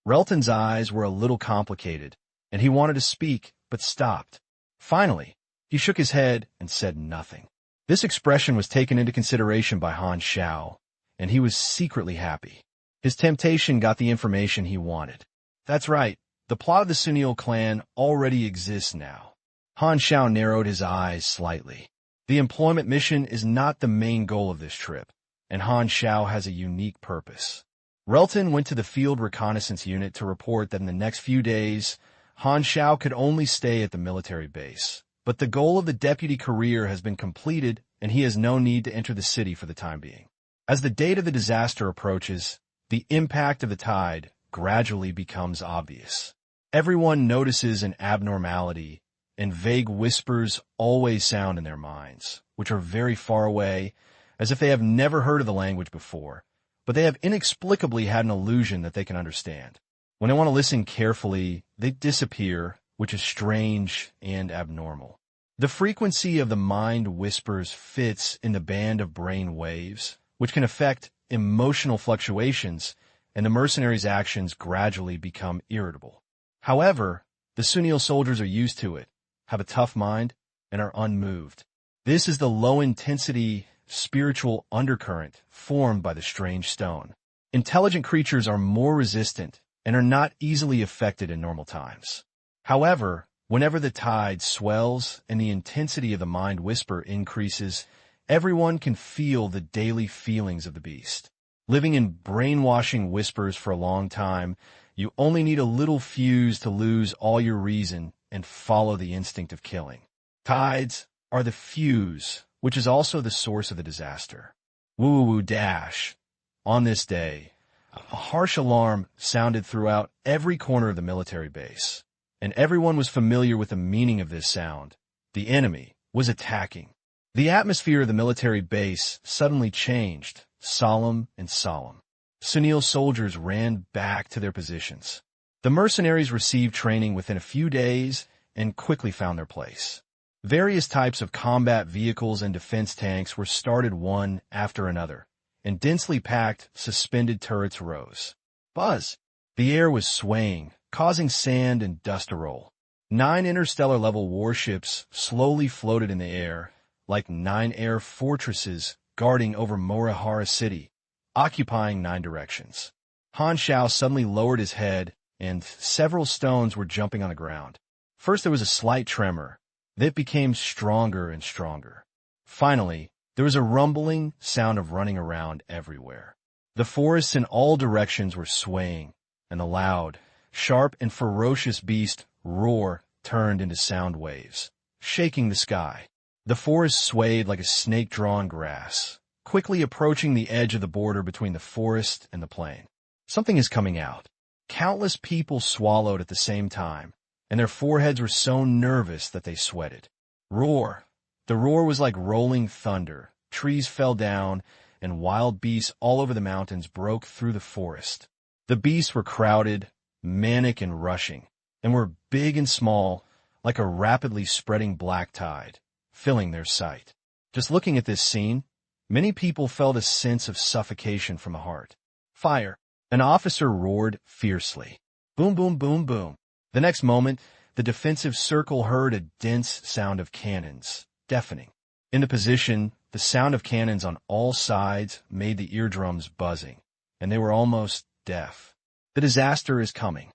Relton's eyes were a little complicated, and he wanted to speak, but stopped. Finally, he shook his head and said nothing. This expression was taken into consideration by Han Xiao, and he was secretly happy. His temptation got the information he wanted. That's right, The plot of the Sunil clan already exists now. Han Xiao narrowed his eyes slightly. The employment mission is not the main goal of this trip, and Han Xiao has a unique purpose. Relton went to the field reconnaissance unit to report that in the next few days, Han Xiao could only stay at the military base. But the goal of the deputy career has been completed, and he has no need to enter the city for the time being. As the date of the disaster approaches, the impact of the tide gradually becomes obvious. Everyone notices an abnormality, and vague whispers always sound in their minds, which are very far away, as if they have never heard of the language before, but they have inexplicably had an illusion that they can understand. When they want to listen carefully, they disappear, which is strange and abnormal. The frequency of the mind whispers fits in the band of brain waves, which can affect emotional fluctuations, and the mercenaries' actions gradually become irritable. However, the Sunil soldiers are used to it, have a tough mind, and are unmoved. This is the low-intensity, spiritual undercurrent formed by the strange stone. Intelligent creatures are more resistant and are not easily affected in normal times. However, whenever the tide swells and the intensity of the mind whisper increases, everyone can feel the daily feelings of the beast. Living in brainwashing whispers for a long time, you only need a little fuse to lose all your reason and follow the instinct of killing. Tides are the fuse, which is also the source of the disaster. Woo-woo dash. On this day, a harsh alarm sounded throughout every corner of the military base, and everyone was familiar with the meaning of this sound. The enemy was attacking. The atmosphere of the military base suddenly changed, solemn and solemn. Sunil soldiers ran back to their positions. The mercenaries received training within a few days and quickly found their place. Various types of combat vehicles and defense tanks were started one after another, and densely packed, suspended turrets rose. Buzz! The air was swaying, causing sand and dust to roll. 9 interstellar-level warships slowly floated in the air, like 9 air fortresses guarding over Morihara City, occupying 9 directions. Han Xiao suddenly lowered his head, and several stones were jumping on the ground. First there was a slight tremor. Then it became stronger and stronger. Finally, there was a rumbling sound of running around everywhere. The forests in all directions were swaying, and the loud, sharp, and ferocious beast roar turned into sound waves, shaking the sky. The forest swayed like a snake-drawn grass, quickly approaching the edge of the border between the forest and the plain. Something is coming out. Countless people swallowed at the same time, and their foreheads were so nervous that they sweated. Roar! The roar was like rolling thunder. Trees fell down, and wild beasts all over the mountains broke through the forest. The beasts were crowded, manic and rushing, and were big and small, like a rapidly spreading black tide, filling their sight. Just looking at this scene, many people felt a sense of suffocation from the heart. Fire! An officer roared fiercely. Boom, boom, boom, boom. The next moment, the defensive circle heard a dense sound of cannons, deafening. In the position, the sound of cannons on all sides made the eardrums buzzing, and they were almost deaf. The disaster is coming.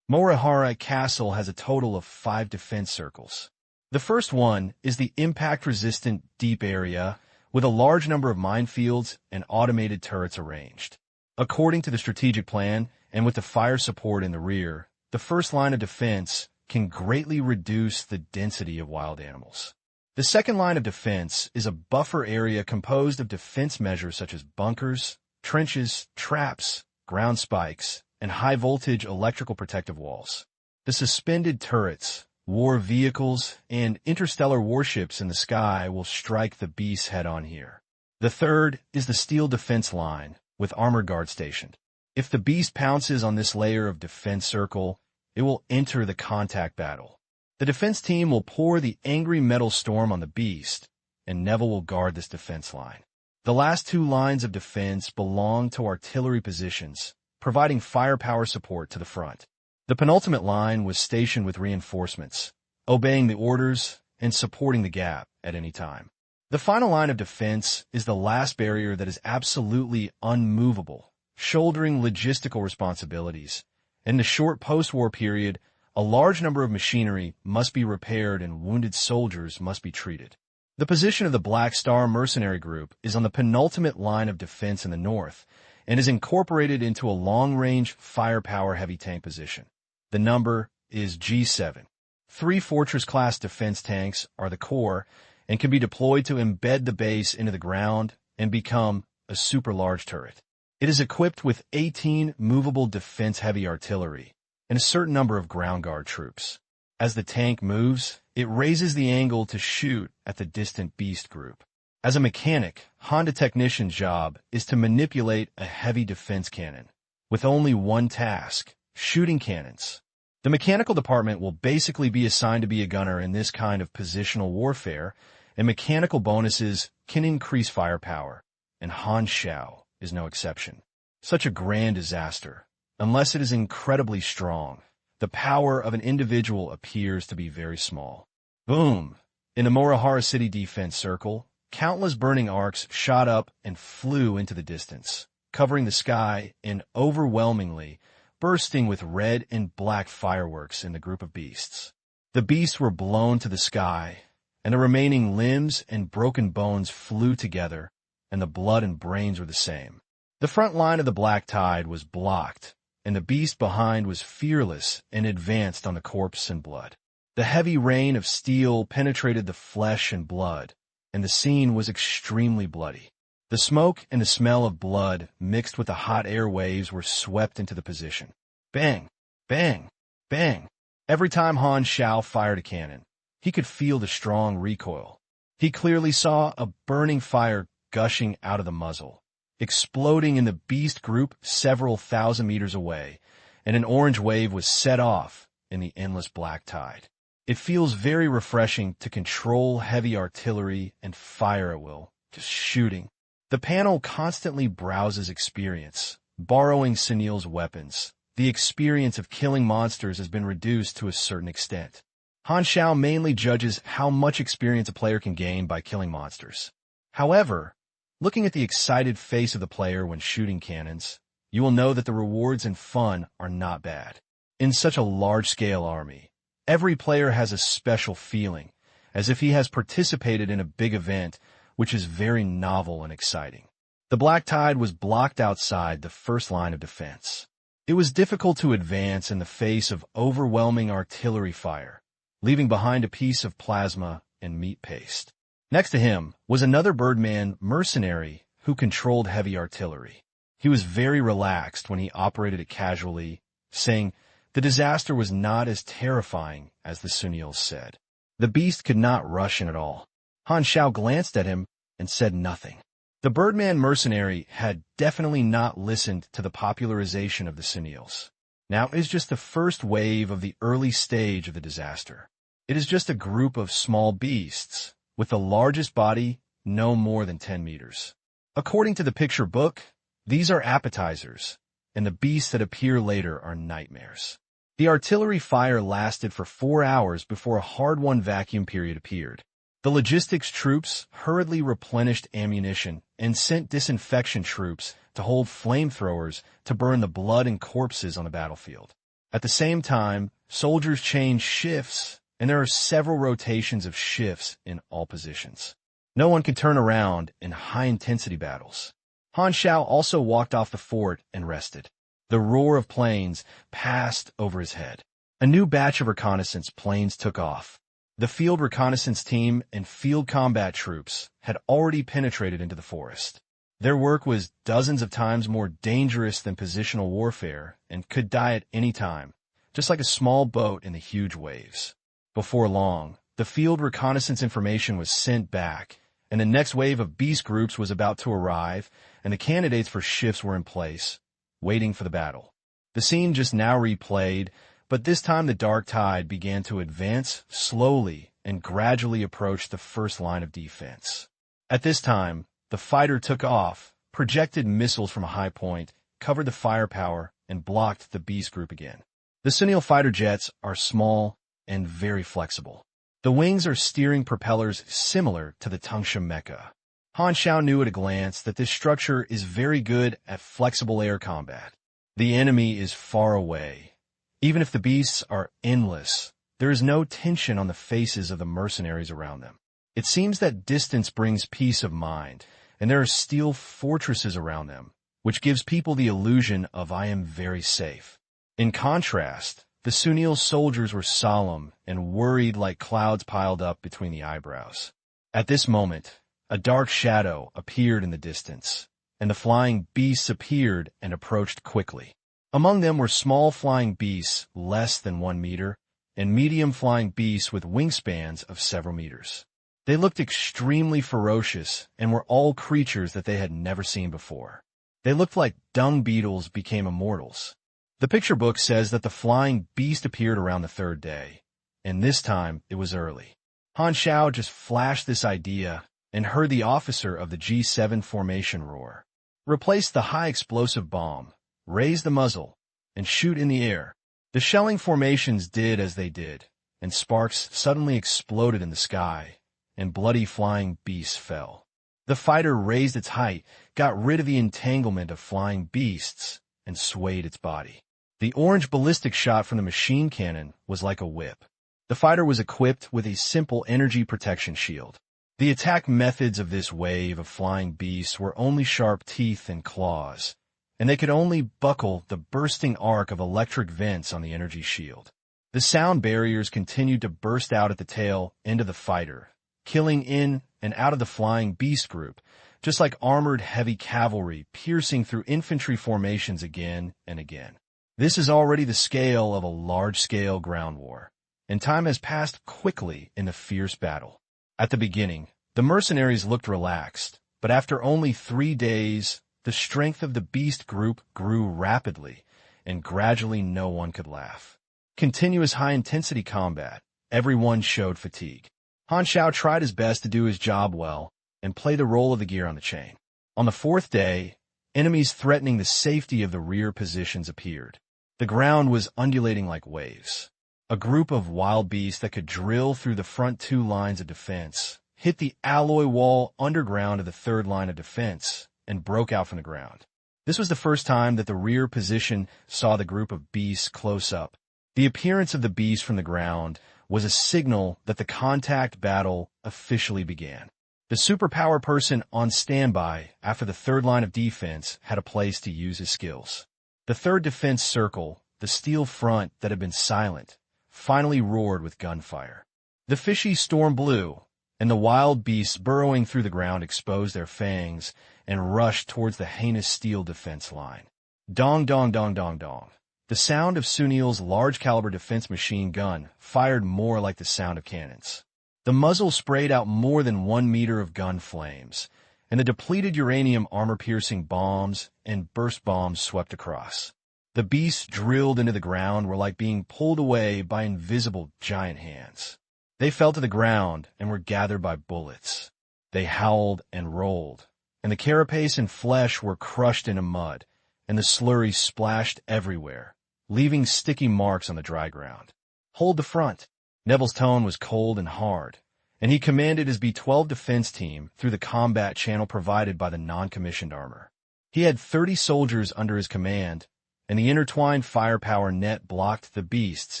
Morihara Castle has a total of 5 defense circles. The first one is the impact-resistant deep area, with a large number of minefields and automated turrets arranged. According to the strategic plan, and with the fire support in the rear, the first line of defense can greatly reduce the density of wild animals. The second line of defense is a buffer area composed of defense measures such as bunkers, trenches, traps, ground spikes, and high-voltage electrical protective walls. The suspended turrets, war vehicles, and interstellar warships in the sky will strike the beasts head-on here. The third is the steel defense line, with armor guard stationed. If the beast pounces on this layer of defense circle, it will enter the contact battle. The defense team will pour the angry metal storm on the beast, and Neville will guard this defense line. The last 2 lines of defense belong to artillery positions, providing firepower support to the front. The penultimate line was stationed with reinforcements, obeying the orders and supporting the gap at any time. The final line of defense is the last barrier that is absolutely unmovable, shouldering logistical responsibilities, In the short post-war period, a large number of machinery must be repaired and wounded soldiers must be treated. The position of the Black Star Mercenary Group is on the penultimate line of defense in the north and is incorporated into a long-range firepower heavy tank position. The number is G7. 3 Fortress-class defense tanks are the core and can be deployed to embed the base into the ground and become a super-large turret. It is equipped with 18 movable defense-heavy artillery and a certain number of ground guard troops. As the tank moves, it raises the angle to shoot at the distant beast group. As a mechanic, Honda technician's job is to manipulate a heavy defense cannon with only one task: shooting cannons. The mechanical department will basically be assigned to be a gunner in this kind of positional warfare, and mechanical bonuses can increase firepower, and Han Xiao is no exception. Such a grand disaster, unless it is incredibly strong, the power of an individual appears to be very small. Boom! In the Morihara City defense circle, countless burning arcs shot up and flew into the distance, covering the sky and overwhelmingly bursting with red and black fireworks in the group of beasts. The beasts were blown to the sky, and the remaining limbs and broken bones flew together, and the blood and brains were the same. The front line of the Black Tide was blocked, and the beast behind was fearless and advanced on the corpse and blood. The heavy rain of steel penetrated the flesh and blood, and the scene was extremely bloody. The smoke and the smell of blood mixed with the hot air waves were swept into the position. Bang! Bang! Bang! Every time Han Xiao fired a cannon, he could feel the strong recoil. He clearly saw a burning fire gushing out of the muzzle, exploding in the beast group several thousand meters away, and an orange wave was set off in the endless Black Tide. It feels very refreshing to control heavy artillery and fire at will, just shooting. The panel constantly browses experience, borrowing Sunil's weapons. The experience of killing monsters has been reduced to a certain extent. Han Xiao mainly judges how much experience a player can gain by killing monsters. However, looking at the excited face of the player when shooting cannons, you will know that the rewards and fun are not bad. In such a large-scale army, every player has a special feeling, as if he has participated in a big event, which is very novel and exciting. The Black Tide was blocked outside the first line of defense. It was difficult to advance in the face of overwhelming artillery fire, leaving behind a piece of plasma and meat paste. Next to him was another Birdman mercenary who controlled heavy artillery. He was very relaxed when he operated it casually, saying the disaster was not as terrifying as the Sunils said. The beast could not rush in at all. Han Xiao glanced at him and said nothing. The Birdman mercenary had definitely not listened to the popularization of the Sunils. Now is just the first wave of the early stage of the disaster. It is just a group of small beasts, with the largest body no more than 10 meters. According to the picture book, these are appetizers, and the beasts that appear later are nightmares. The artillery fire lasted for 4 hours before a hard-won vacuum period appeared. The logistics troops hurriedly replenished ammunition and sent disinfection troops to hold flamethrowers to burn the blood and corpses on the battlefield. At the same time, soldiers changed shifts, and there are several rotations of shifts in all positions. No one can turn around in high-intensity battles. Han Xiao also walked off the fort and rested. The roar of planes passed over his head. A new batch of reconnaissance planes took off. The field reconnaissance team and field combat troops had already penetrated into the forest. Their work was dozens of times more dangerous than positional warfare and could die at any time, just like a small boat in the huge waves. Before long, the field reconnaissance information was sent back, and the next wave of beast groups was about to arrive, and the candidates for shifts were in place, waiting for the battle. The scene just now replayed, but this time the Dark Tide began to advance slowly and gradually approach the first line of defense. At this time, the fighter took off, projected missiles from a high point, covered the firepower, and blocked the beast group again. The Sunil fighter jets are small and very flexible. The wings are steering propellers similar to the Tangsha mecha. Han Xiao knew at a glance that this structure is very good at flexible air combat. The enemy is far away, Even if the beasts are endless, there is no tension on the faces of the mercenaries around them. It seems that distance brings peace of mind, and there are steel fortresses around them, which gives people the illusion of "I am very safe." In contrast, the Sunil soldiers were solemn and worried like clouds piled up between the eyebrows. At this moment, a dark shadow appeared in the distance, and the flying beasts appeared and approached quickly. Among them were small flying beasts less than 1 meter, and medium flying beasts with wingspans of several meters. They looked extremely ferocious and were all creatures that they had never seen before. They looked like dung beetles became immortals. The picture book says that the flying beast appeared around the 3rd day, and this time it was early. Han Xiao just flashed this idea and heard the officer of the G7 formation roar. Replace the high explosive bomb, raise the muzzle, and shoot in the air. The shelling formations did as they did, and sparks suddenly exploded in the sky, and bloody flying beasts fell. The fighter raised its height, got rid of the entanglement of flying beasts, and swayed its body. The orange ballistic shot from the machine cannon was like a whip. The fighter was equipped with a simple energy protection shield. The attack methods of this wave of flying beasts were only sharp teeth and claws, and they could only buckle the bursting arc of electric vents on the energy shield. The sound barriers continued to burst out at the tail end of the fighter, killing in and out of the flying beast group, just like armored heavy cavalry piercing through infantry formations again and again. This is already the scale of a large-scale ground war, and time has passed quickly in the fierce battle. At the beginning, the mercenaries looked relaxed, but after only 3 days, the strength of the beast group grew rapidly, and gradually no one could laugh. Continuous high-intensity combat, everyone showed fatigue. Han Xiao tried his best to do his job well and play the role of the gear on the chain. On the 4th day, enemies threatening the safety of the rear positions appeared. The ground was undulating like waves. A group of wild beasts that could drill through the front 2 lines of defense hit the alloy wall underground of the 3rd line of defense and broke out from the ground. This was the first time that the rear position saw the group of beasts close up. The appearance of the beast from the ground was a signal that the contact battle officially began. The superpower person on standby after the 3rd line of defense had a place to use his skills. The 3rd defense circle, the steel front that had been silent, finally roared with gunfire. The fishy storm blew, and the wild beasts burrowing through the ground exposed their fangs and rushed towards the heinous steel defense line. Dong, dong, dong, dong, dong. The sound of Sunil's large-caliber defense machine gun fired more like the sound of cannons. The muzzle sprayed out more than 1 meter of gun flames, and the depleted uranium armor-piercing bombs and burst bombs swept across. The beasts drilled into the ground were like being pulled away by invisible giant hands. They fell to the ground and were gathered by bullets. They howled and rolled, and the carapace and flesh were crushed into mud, and the slurry splashed everywhere, leaving sticky marks on the dry ground. Hold the front. Neville's tone was cold and hard, and he commanded his B-12 defense team through the combat channel provided by the non-commissioned armor. He had 30 soldiers under his command, and the intertwined firepower net blocked the beasts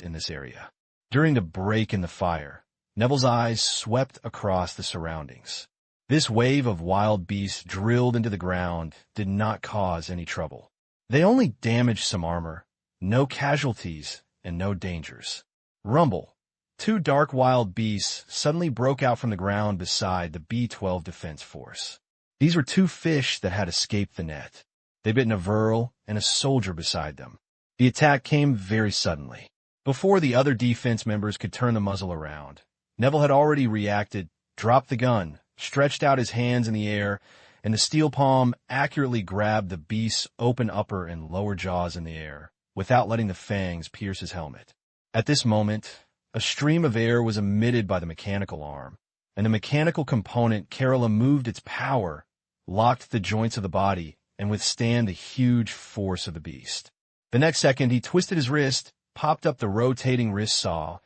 in this area. During the break in the fire, Neville's eyes swept across the surroundings. This wave of wild beasts drilled into the ground did not cause any trouble. They only damaged some armor, no casualties, and no dangers. Rumble. 2 dark wild beasts suddenly broke out from the ground beside the B-12 defense force. These were 2 fish that had escaped the net. They bit a Vril and a soldier beside them. The attack came very suddenly. Before the other defense members could turn the muzzle around, Neville had already reacted, dropped the gun, stretched out his hands in the air, and the steel palm accurately grabbed the beast's open upper and lower jaws in the air, without letting the fangs pierce his helmet. At this moment, a stream of air was emitted by the mechanical arm, and the mechanical component Kerala moved its power, locked the joints of the body, and withstand the huge force of the beast. The next second, he twisted his wrist, popped up the rotating wrist saw,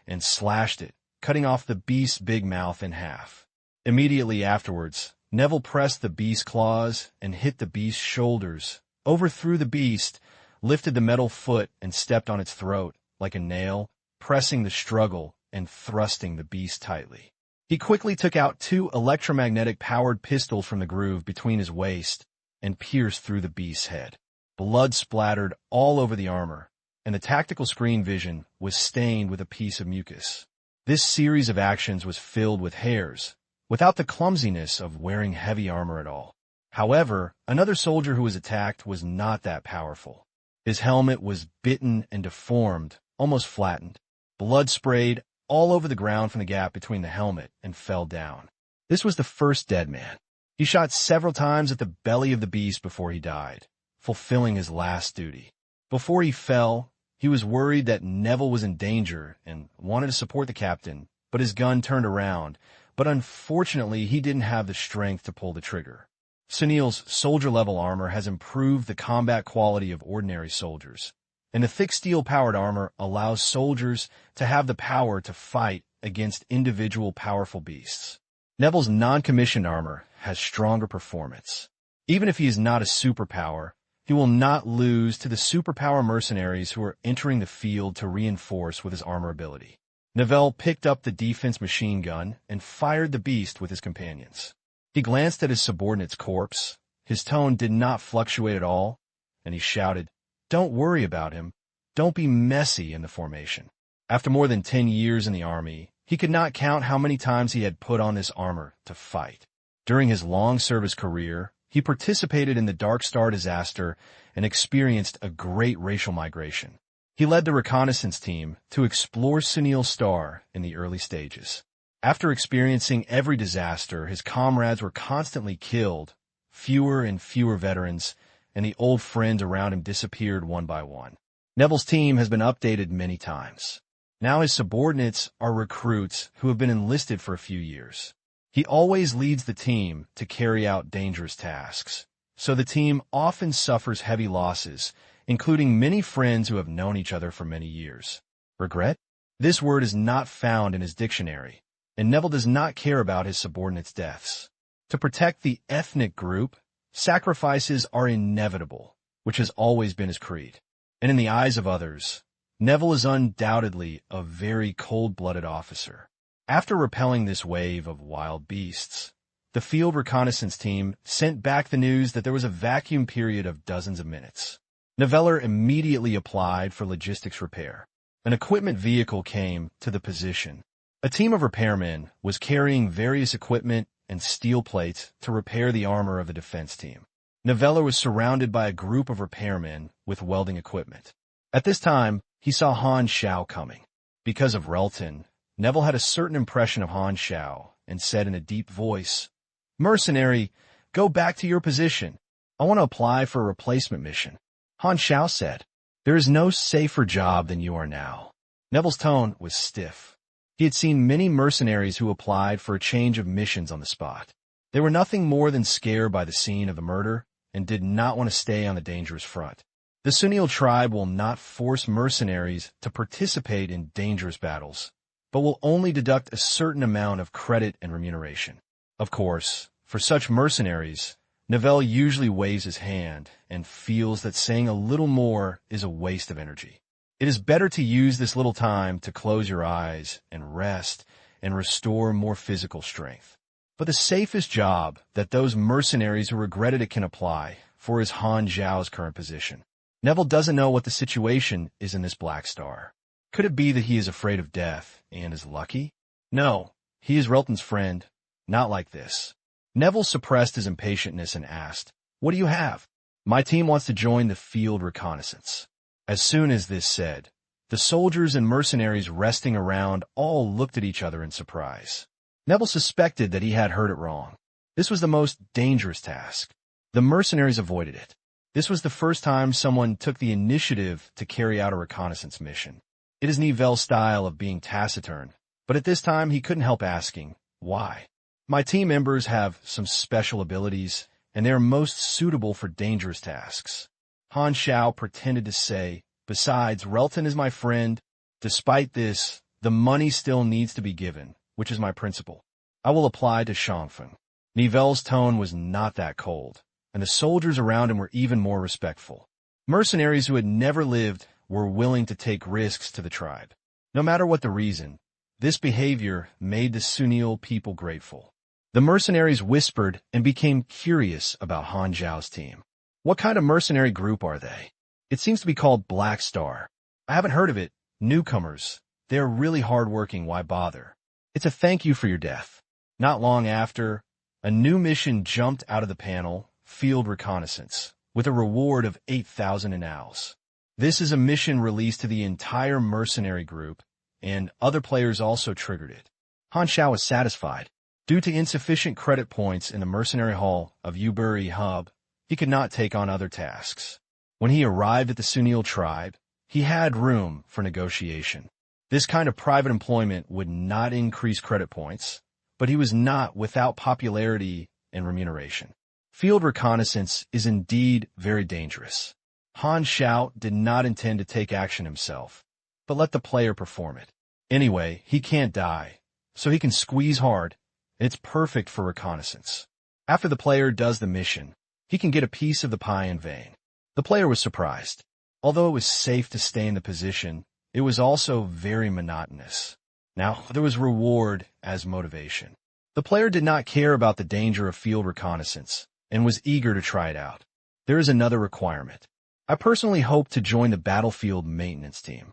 and slashed it, cutting off the beast's big mouth in half. Immediately afterwards, Neville pressed the beast's claws and hit the beast's shoulders, overthrew the beast, lifted the metal foot and stepped on its throat like a nail, pressing the struggle and thrusting the beast tightly. He quickly took out 2 electromagnetic-powered pistols from the groove between his waist and pierced through the beast's head. Blood splattered all over the armor, and the tactical screen vision was stained with a piece of mucus. This series of actions was filled with hairs, without the clumsiness of wearing heavy armor at all. However, another soldier who was attacked was not that powerful. His helmet was bitten and deformed, almost flattened. Blood sprayed all over the ground from the gap between the helmet and fell down. This was the first dead man. He shot several times at the belly of the beast before he died, fulfilling his last duty. Before he fell, he was worried that Neville was in danger and wanted to support the captain, but his gun turned around. But unfortunately, he didn't have the strength to pull the trigger. Sunil's soldier-level armor has improved the combat quality of ordinary soldiers, and the thick steel-powered armor allows soldiers to have the power to fight against individual powerful beasts. Neville's non-commissioned armor has stronger performance. Even if he is not a superpower, he will not lose to the superpower mercenaries who are entering the field to reinforce with his armor ability. Neville picked up the defense machine gun and fired the beast with his companions. He glanced at his subordinate's corpse. His tone did not fluctuate at all, and he shouted, "Don't worry about him. Don't be messy in the formation." After more than 10 years in the army, he could not count how many times he had put on this armor to fight. During his long service career, he participated in the Dark Star disaster and experienced a great racial migration. He led the reconnaissance team to explore Sunil's star in the early stages. After experiencing every disaster, his comrades were constantly killed, fewer and fewer veterans, and the old friends around him disappeared one by one. Neville's team has been updated many times. Now his subordinates are recruits who have been enlisted for a few years. He always leads the team to carry out dangerous tasks, so the team often suffers heavy losses, including many friends who have known each other for many years. Regret? This word is not found in his dictionary, and Neville does not care about his subordinates' deaths. To protect the ethnic group, sacrifices are inevitable, which has always been his creed. And in the eyes of others, Neville is undoubtedly a very cold-blooded officer. After repelling this wave of wild beasts, the field reconnaissance team sent back the news that there was a vacuum period of dozens of minutes. Neville immediately applied for logistics repair. An equipment vehicle came to the position. A team of repairmen was carrying various equipment and steel plates to repair the armor of the defense team. Neville was surrounded by a group of repairmen with welding equipment. At this time, he saw Han Xiao coming. Because of Relton, Neville had a certain impression of Han Xiao and said in a deep voice, "Mercenary, go back to your position. I want to apply for a replacement mission." Han Xiao said, "There is no safer job than you are now." Neville's tone was stiff. He had seen many mercenaries who applied for a change of missions on the spot. They were nothing more than scared by the scene of the murder and did not want to stay on the dangerous front. The Sunil tribe will not force mercenaries to participate in dangerous battles, but will only deduct a certain amount of credit and remuneration. Of course, for such mercenaries, Neville usually waves his hand and feels that saying a little more is a waste of energy. It is better to use this little time to close your eyes and rest and restore more physical strength. But the safest job that those mercenaries who regretted it can apply for is Han Xiao's current position. Neville doesn't know what the situation is in this Black Star. Could it be that he is afraid of death and is lucky? No, he is Relton's friend. Not like this. Neville suppressed his impatientness and asked, "What do you have?" "My team wants to join the field reconnaissance." As soon as this said, the soldiers and mercenaries resting around all looked at each other in surprise. Neville suspected that he had heard it wrong. This was the most dangerous task. The mercenaries avoided it. This was the first time someone took the initiative to carry out a reconnaissance mission. It is Nivelle's style of being taciturn, but at this time he couldn't help asking, "Why?" "My team members have some special abilities, and they are most suitable for dangerous tasks." Han Xiao pretended to say, "Besides, Relton is my friend. Despite this, the money still needs to be given, which is my principle. I will apply to Shangfeng." Nivelle's tone was not that cold, and the soldiers around him were even more respectful. Mercenaries who had never lived were willing to take risks to the tribe. No matter what the reason, this behavior made the Sunil people grateful. The mercenaries whispered and became curious about Han Xiao's team. What kind of mercenary group are they? It seems to be called Black Star. I haven't heard of it. Newcomers. They're really hardworking, why bother? It's a thank you for your death. Not long after, a new mission jumped out of the panel, Field Reconnaissance, with a reward of 8,000 anaus. This is a mission released to the entire mercenary group, and other players also triggered it. Han Xiao was satisfied. Due to insufficient credit points in the mercenary hall of Uburi Hub, he could not take on other tasks. When he arrived at the Sunil tribe, he had room for negotiation. This kind of private employment would not increase credit points, but he was not without popularity and remuneration. Field reconnaissance is indeed very dangerous. Han Xiao did not intend to take action himself, but let the player perform it. Anyway, he can't die, so he can squeeze hard. It's perfect for reconnaissance. After the player does the mission, he can get a piece of the pie in vain. The player was surprised. Although it was safe to stay in the position, it was also very monotonous. Now, there was reward as motivation. The player did not care about the danger of field reconnaissance and was eager to try it out. There is another requirement. I personally hope to join the battlefield maintenance team.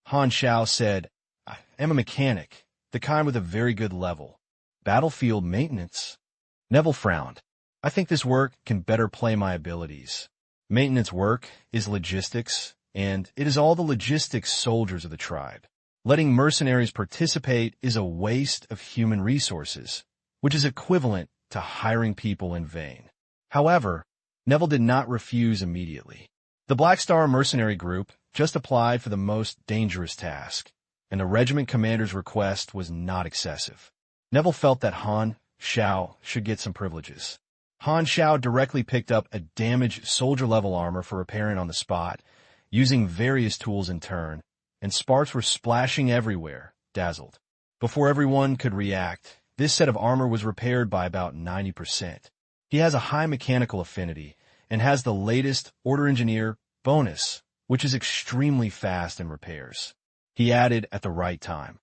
Han Xiao said, I am a mechanic, the kind with a very good level. Battlefield maintenance? Neville frowned. I think this work can better play my abilities. Maintenance work is logistics, and it is all the logistics soldiers of the tribe. Letting mercenaries participate is a waste of human resources, which is equivalent to hiring people in vain. However, Neville did not refuse immediately. The Black Star mercenary group just applied for the most dangerous task, and the regiment commander's request was not excessive. Neville felt that Han Xiao should get some privileges. Han Xiao directly picked up a damaged soldier-level armor for repairing on the spot, using various tools in turn, and sparks were splashing everywhere, dazzled. Before everyone could react, this set of armor was repaired by about 90%. He has a high mechanical affinity, and has the latest Order Engineer bonus, which is extremely fast in repairs. He added at the right time.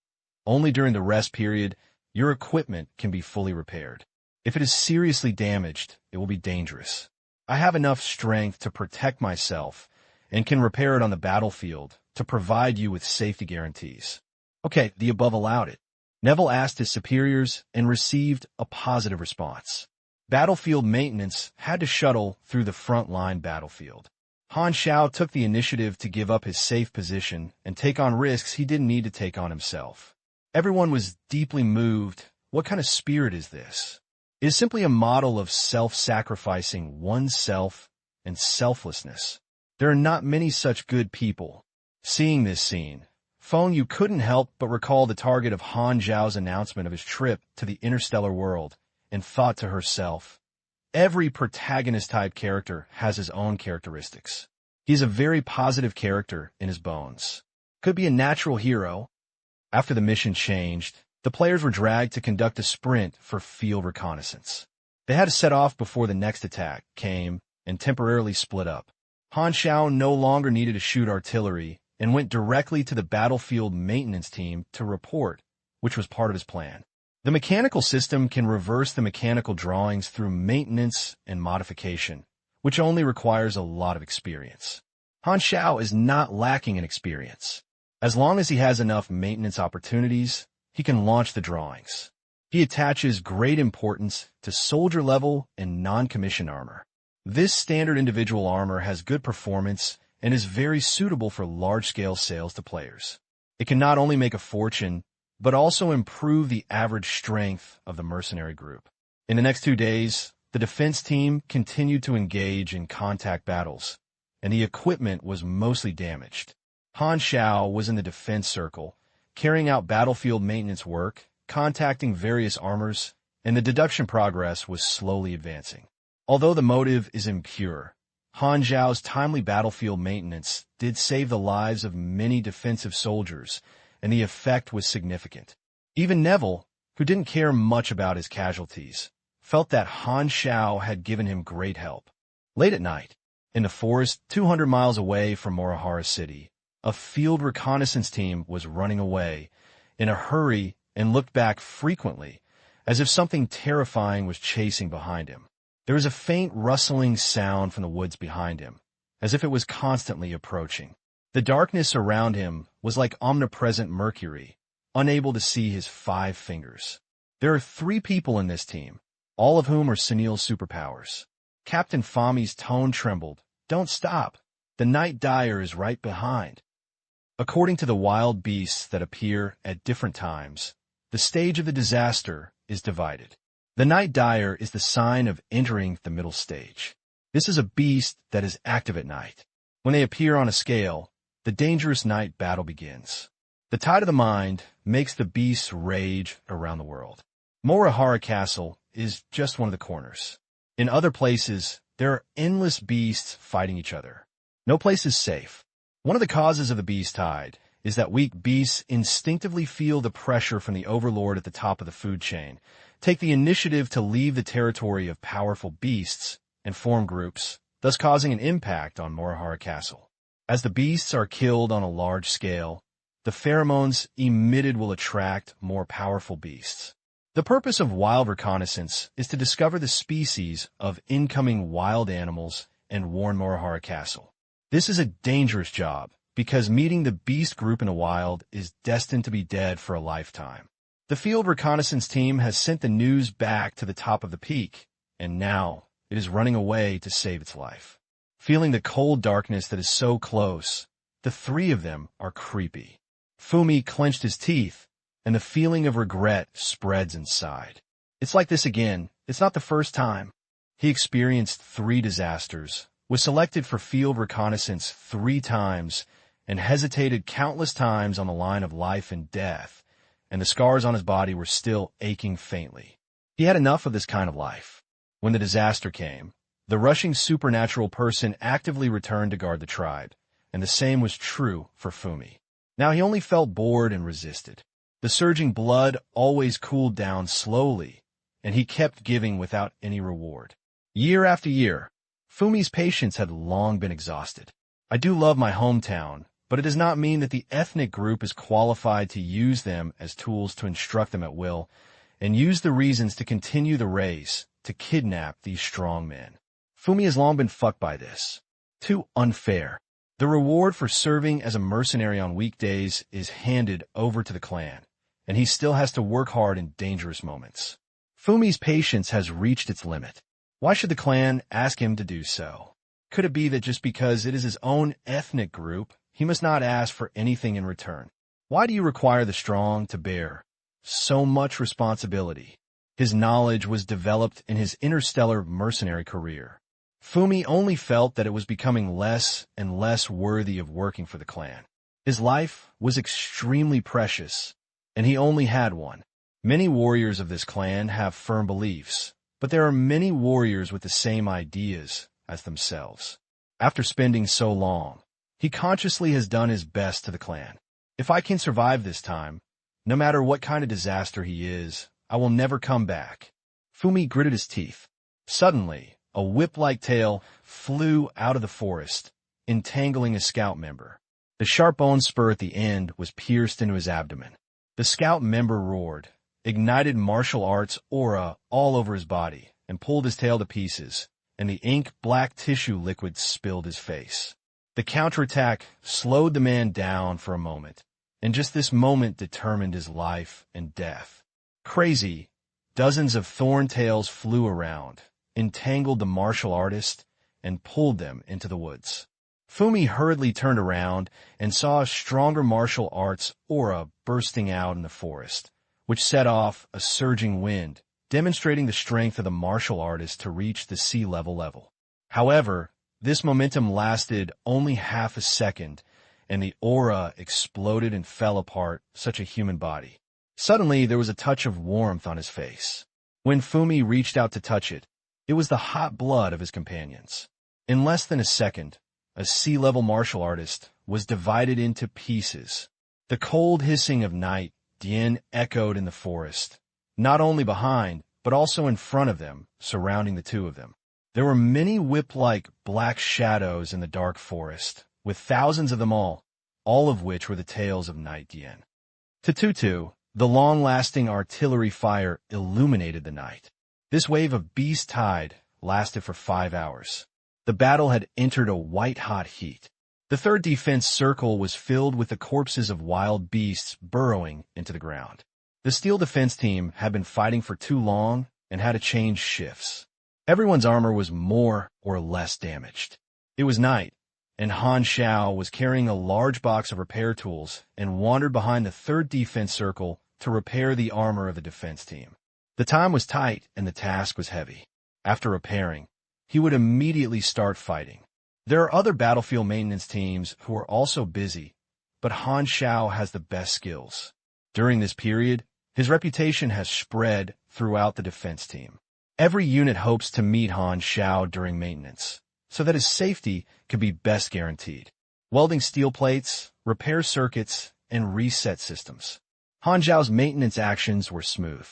Only during the rest period, your equipment can be fully repaired. If it is seriously damaged, it will be dangerous. I have enough strength to protect myself and can repair it on the battlefield to provide you with safety guarantees. Okay, the above allowed it. Neville asked his superiors and received a positive response. Battlefield maintenance had to shuttle through the front-line battlefield. Han Xiao took the initiative to give up his safe position and take on risks he didn't need to take on himself. Everyone was deeply moved. What kind of spirit is this? It is simply a model of self-sacrificing oneself and selflessness. There are not many such good people. Seeing this scene, Feng Yu couldn't help but recall the target of Han Xiao's announcement of his trip to the interstellar world and thought to herself, every protagonist-type character has his own characteristics. He is a very positive character in his bones. Could be a natural hero. After the mission changed, the players were dragged to conduct a sprint for field reconnaissance. They had to set off before the next attack came and temporarily split up. Han Xiao no longer needed to shoot artillery and went directly to the battlefield maintenance team to report, which was part of his plan. The mechanical system can reverse the mechanical drawings through maintenance and modification, which only requires a lot of experience. Han Xiao is not lacking in experience. As long as he has enough maintenance opportunities, he can launch the drawings. He attaches great importance to soldier-level and non-commissioned armor. This standard individual armor has good performance and is very suitable for large-scale sales to players. It can not only make a fortune, but also improve the average strength of the mercenary group. In the next 2 days, the defense team continued to engage in contact battles, and the equipment was mostly damaged. Han Xiao was in the defense circle, carrying out battlefield maintenance work, contacting various armors, and the deduction progress was slowly advancing. Although the motive is impure, Han Xiao's timely battlefield maintenance did save the lives of many defensive soldiers, and the effect was significant. Even Neville, who didn't care much about his casualties, felt that Han Xiao had given him great help. Late at night, In the forest 200 miles away from Morihara City, a field reconnaissance team was running away in a hurry and looked back frequently, as if something terrifying was chasing behind him. There was a faint rustling sound from the woods behind him, as if it was constantly approaching. The darkness around him was like omnipresent Mercury, unable to see his 5 fingers. There are 3 people in this team, all of whom are senile superpowers. Captain Fami's tone trembled. Don't stop. The Night Dire is right behind. According to the wild beasts that appear at different times, the stage of the disaster is divided. The Night Dire is the sign of entering the middle stage. This is a beast that is active at night. When they appear on a scale, the dangerous night battle begins. The tide of the mind makes the beasts rage around the world. Morihara Castle is just one of the corners. In other places, there are endless beasts fighting each other. No place is safe. One of the causes of the beast tide is that weak beasts instinctively feel the pressure from the overlord at the top of the food chain, take the initiative to leave the territory of powerful beasts, and form groups, thus causing an impact on Morihara Castle. As the beasts are killed on a large scale, the pheromones emitted will attract more powerful beasts. The purpose of wild reconnaissance is to discover the species of incoming wild animals and warn Morihara Castle. This is a dangerous job because meeting the beast group in the wild is destined to be dead for a lifetime. The field reconnaissance team has sent the news back to the top of the peak, and now it is running away to save its life. Feeling the cold darkness that is so close, the 3 of them are creepy. Fumi clenched his teeth, and the feeling of regret spreads inside. It's like this again. It's not the first time. He experienced 3 disasters, was selected for field reconnaissance 3 times, and hesitated countless times on the line of life and death, and the scars on his body were still aching faintly. He had enough of this kind of life. When the disaster came, the rushing supernatural person actively returned to guard the tribe, and the same was true for Fumi. Now he only felt bored and resisted. The surging blood always cooled down slowly, and he kept giving without any reward. Year after year, Fumi's patience had long been exhausted. I do love my hometown, but it does not mean that the ethnic group is qualified to use them as tools to instruct them at will, and use the reasons to continue the race, to kidnap these strong men. Fumi has long been fucked by this. Too unfair. The reward for serving as a mercenary on weekdays is handed over to the clan, and he still has to work hard in dangerous moments. Fumi's patience has reached its limit. Why should the clan ask him to do so? Could it be that just because it is his own ethnic group, he must not ask for anything in return? Why do you require the strong to bear so much responsibility? His knowledge was developed in his interstellar mercenary career. Fumi only felt that it was becoming less and less worthy of working for the clan. His life was extremely precious, and he only had one. Many warriors of this clan have firm beliefs, but there are many warriors with the same ideas as themselves. After spending so long, he consciously has done his best to the clan. If I can survive this time, no matter what kind of disaster he is, I will never come back. Fumi gritted his teeth. Suddenly, a whip-like tail flew out of the forest, entangling a scout member. The sharp bone spur at the end was pierced into his abdomen. The scout member roared, ignited martial arts aura all over his body, and pulled his tail to pieces, and the ink-black tissue liquid spilled his face. The counterattack slowed the man down for a moment, and just this moment determined his life and death. Crazy, dozens of thorn tails flew around, entangled the martial artist, and pulled them into the woods. Fumi hurriedly turned around and saw a stronger martial arts aura bursting out in the forest, which set off a surging wind, demonstrating the strength of the martial artist to reach the sea level. However, this momentum lasted only half a second, and the aura exploded and fell apart such a human body. Suddenly, there was a touch of warmth on his face. When Fumi reached out to touch it, it was the hot blood of his companions. In less than a second, a sea-level martial artist was divided into pieces. The cold hissing of night, Dien, echoed in the forest, not only behind, but also in front of them, surrounding the 2 of them. There were many whip-like black shadows in the dark forest, with thousands of them all of which were the tails of night yen. Tututu, the long-lasting artillery fire illuminated the night. This wave of beast tide lasted for 5 hours. The battle had entered a white-hot heat. The third defense circle was filled with the corpses of wild beasts burrowing into the ground. The steel defense team had been fighting for too long and had to change shifts. Everyone's armor was more or less damaged. It was night, and Han Xiao was carrying a large box of repair tools and wandered behind the third defense circle to repair the armor of the defense team. The time was tight and the task was heavy. After repairing, he would immediately start fighting. There are other battlefield maintenance teams who are also busy, but Han Xiao has the best skills. During this period, his reputation has spread throughout the defense team. Every unit hopes to meet Han Xiao during maintenance, so that his safety can be best guaranteed. Welding steel plates, repair circuits, and reset systems. Han Xiao's maintenance actions were smooth.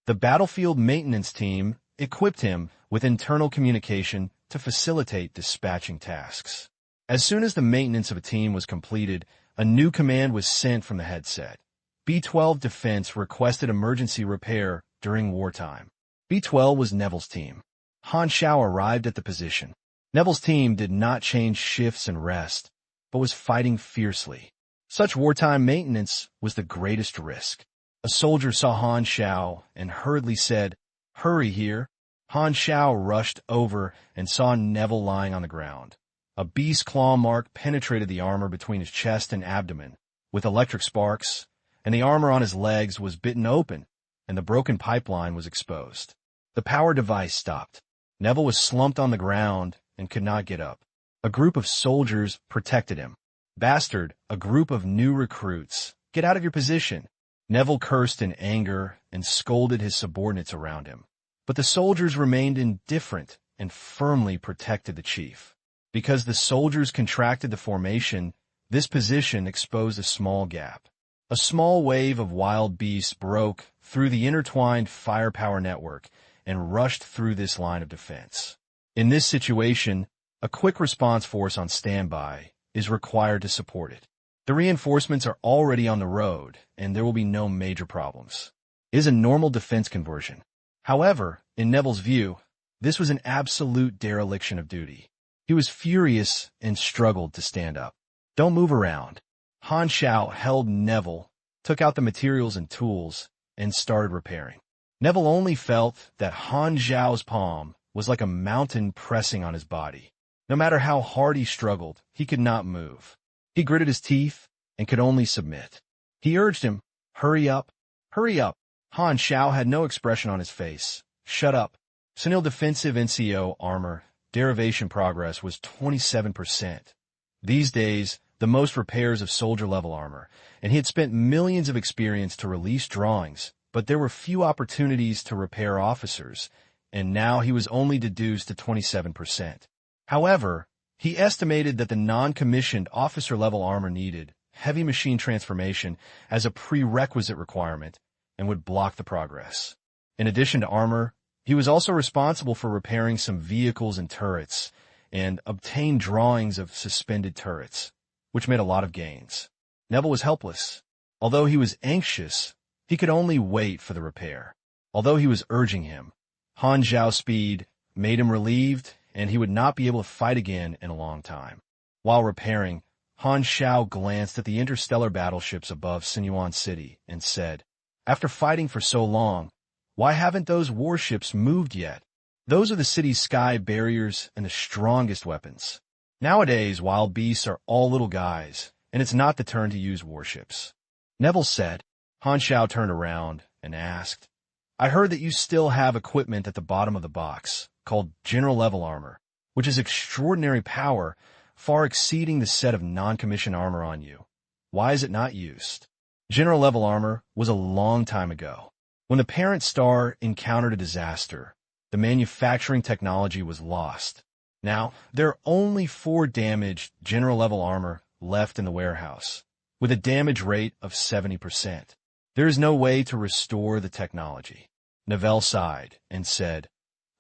The battlefield maintenance team equipped him with internal communication to facilitate dispatching tasks. As soon as the maintenance of a team was completed, a new command was sent from the headset. B-12 Defense requested emergency repair during wartime. B-12 was Neville's team. Han Xiao arrived at the position. Neville's team did not change shifts and rest, but was fighting fiercely. Such wartime maintenance was the greatest risk. A soldier saw Han Xiao and hurriedly said, "Hurry here." Han Xiao rushed over and saw Neville lying on the ground. A beast claw mark penetrated the armor between his chest and abdomen, with electric sparks, and the armor on his legs was bitten open, and the broken pipeline was exposed. The power device stopped. Neville was slumped on the ground and could not get up. A group of soldiers protected him. "Bastard, a group of new recruits. Get out of your position." Neville cursed in anger and scolded his subordinates around him. But the soldiers remained indifferent and firmly protected the chief. Because the soldiers contracted the formation, this position exposed a small gap. A small wave of wild beasts broke through the intertwined firepower network and rushed through this line of defense. In this situation, a quick response force on standby is required to support it. The reinforcements are already on the road, and there will be no major problems. It is a normal defense conversion. However, in Neville's view, this was an absolute dereliction of duty. He was furious and struggled to stand up. "Don't move around." Han Xiao held Neville, took out the materials and tools, and started repairing. Neville only felt that Han Xiao's palm was like a mountain pressing on his body. No matter how hard he struggled, he could not move. He gritted his teeth and could only submit. He urged him, "Hurry up, hurry up." Han Xiao had no expression on his face. "Shut up." Sunil defensive NCO armor derivation progress was 27%. These days, the most repairs of soldier-level armor, and he had spent millions of experience to release drawings, but there were few opportunities to repair officers, and now he was only deduced to 27%. However, he estimated that the non-commissioned officer-level armor needed heavy machine transformation as a prerequisite requirement and would block the progress. In addition to armor, he was also responsible for repairing some vehicles and turrets, and obtained drawings of suspended turrets, which made a lot of gains. Neville was helpless. Although he was anxious, he could only wait for the repair. Although he was urging him, Han Xiao's speed made him relieved, and he would not be able to fight again in a long time. While repairing, Han Xiao glanced at the interstellar battleships above Sinuan City and said, "After fighting for so long, why haven't those warships moved yet? Those are the city's sky barriers and the strongest weapons. Nowadays, wild beasts are all little guys, and it's not the turn to use warships." Neville said. Han Xiao turned around and asked, "I heard that you still have equipment at the bottom of the box, called general-level armor, which is extraordinary power, far exceeding the set of non-commissioned armor on you. Why is it not used?" General-level armor was a long time ago. When the parent star encountered a disaster, the manufacturing technology was lost. Now, there are only 4 damaged general-level armor left in the warehouse, with a damage rate of 70%. There is no way to restore the technology. Neville sighed and said,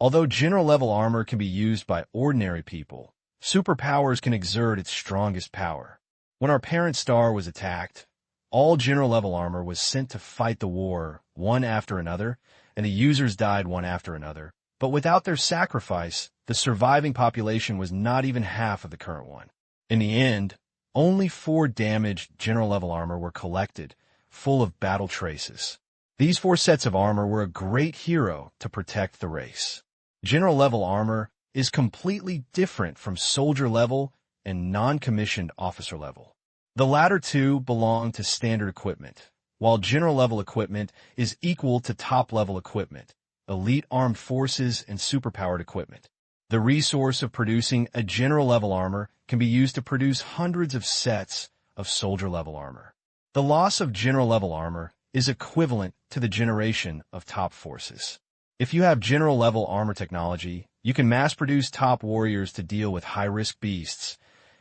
Although general-level armor can be used by ordinary people, superpowers can exert its strongest power. When our parent star was attacked, all general-level armor was sent to fight the war one after another, and the users died one after another. But without their sacrifice, the surviving population was not even half of the current one. In the end, only 4 damaged general-level armor were collected, full of battle traces. These 4 sets of armor were a great hero to protect the race. General-level armor is completely different from soldier-level and non-commissioned officer level. The latter two belong to standard equipment, while general-level equipment is equal to top-level equipment, elite armed forces, and superpowered equipment. The resource of producing a general-level armor can be used to produce hundreds of sets of soldier-level armor. The loss of general-level armor is equivalent to the generation of top forces. If you have general-level armor technology, you can mass-produce top warriors to deal with high-risk beasts,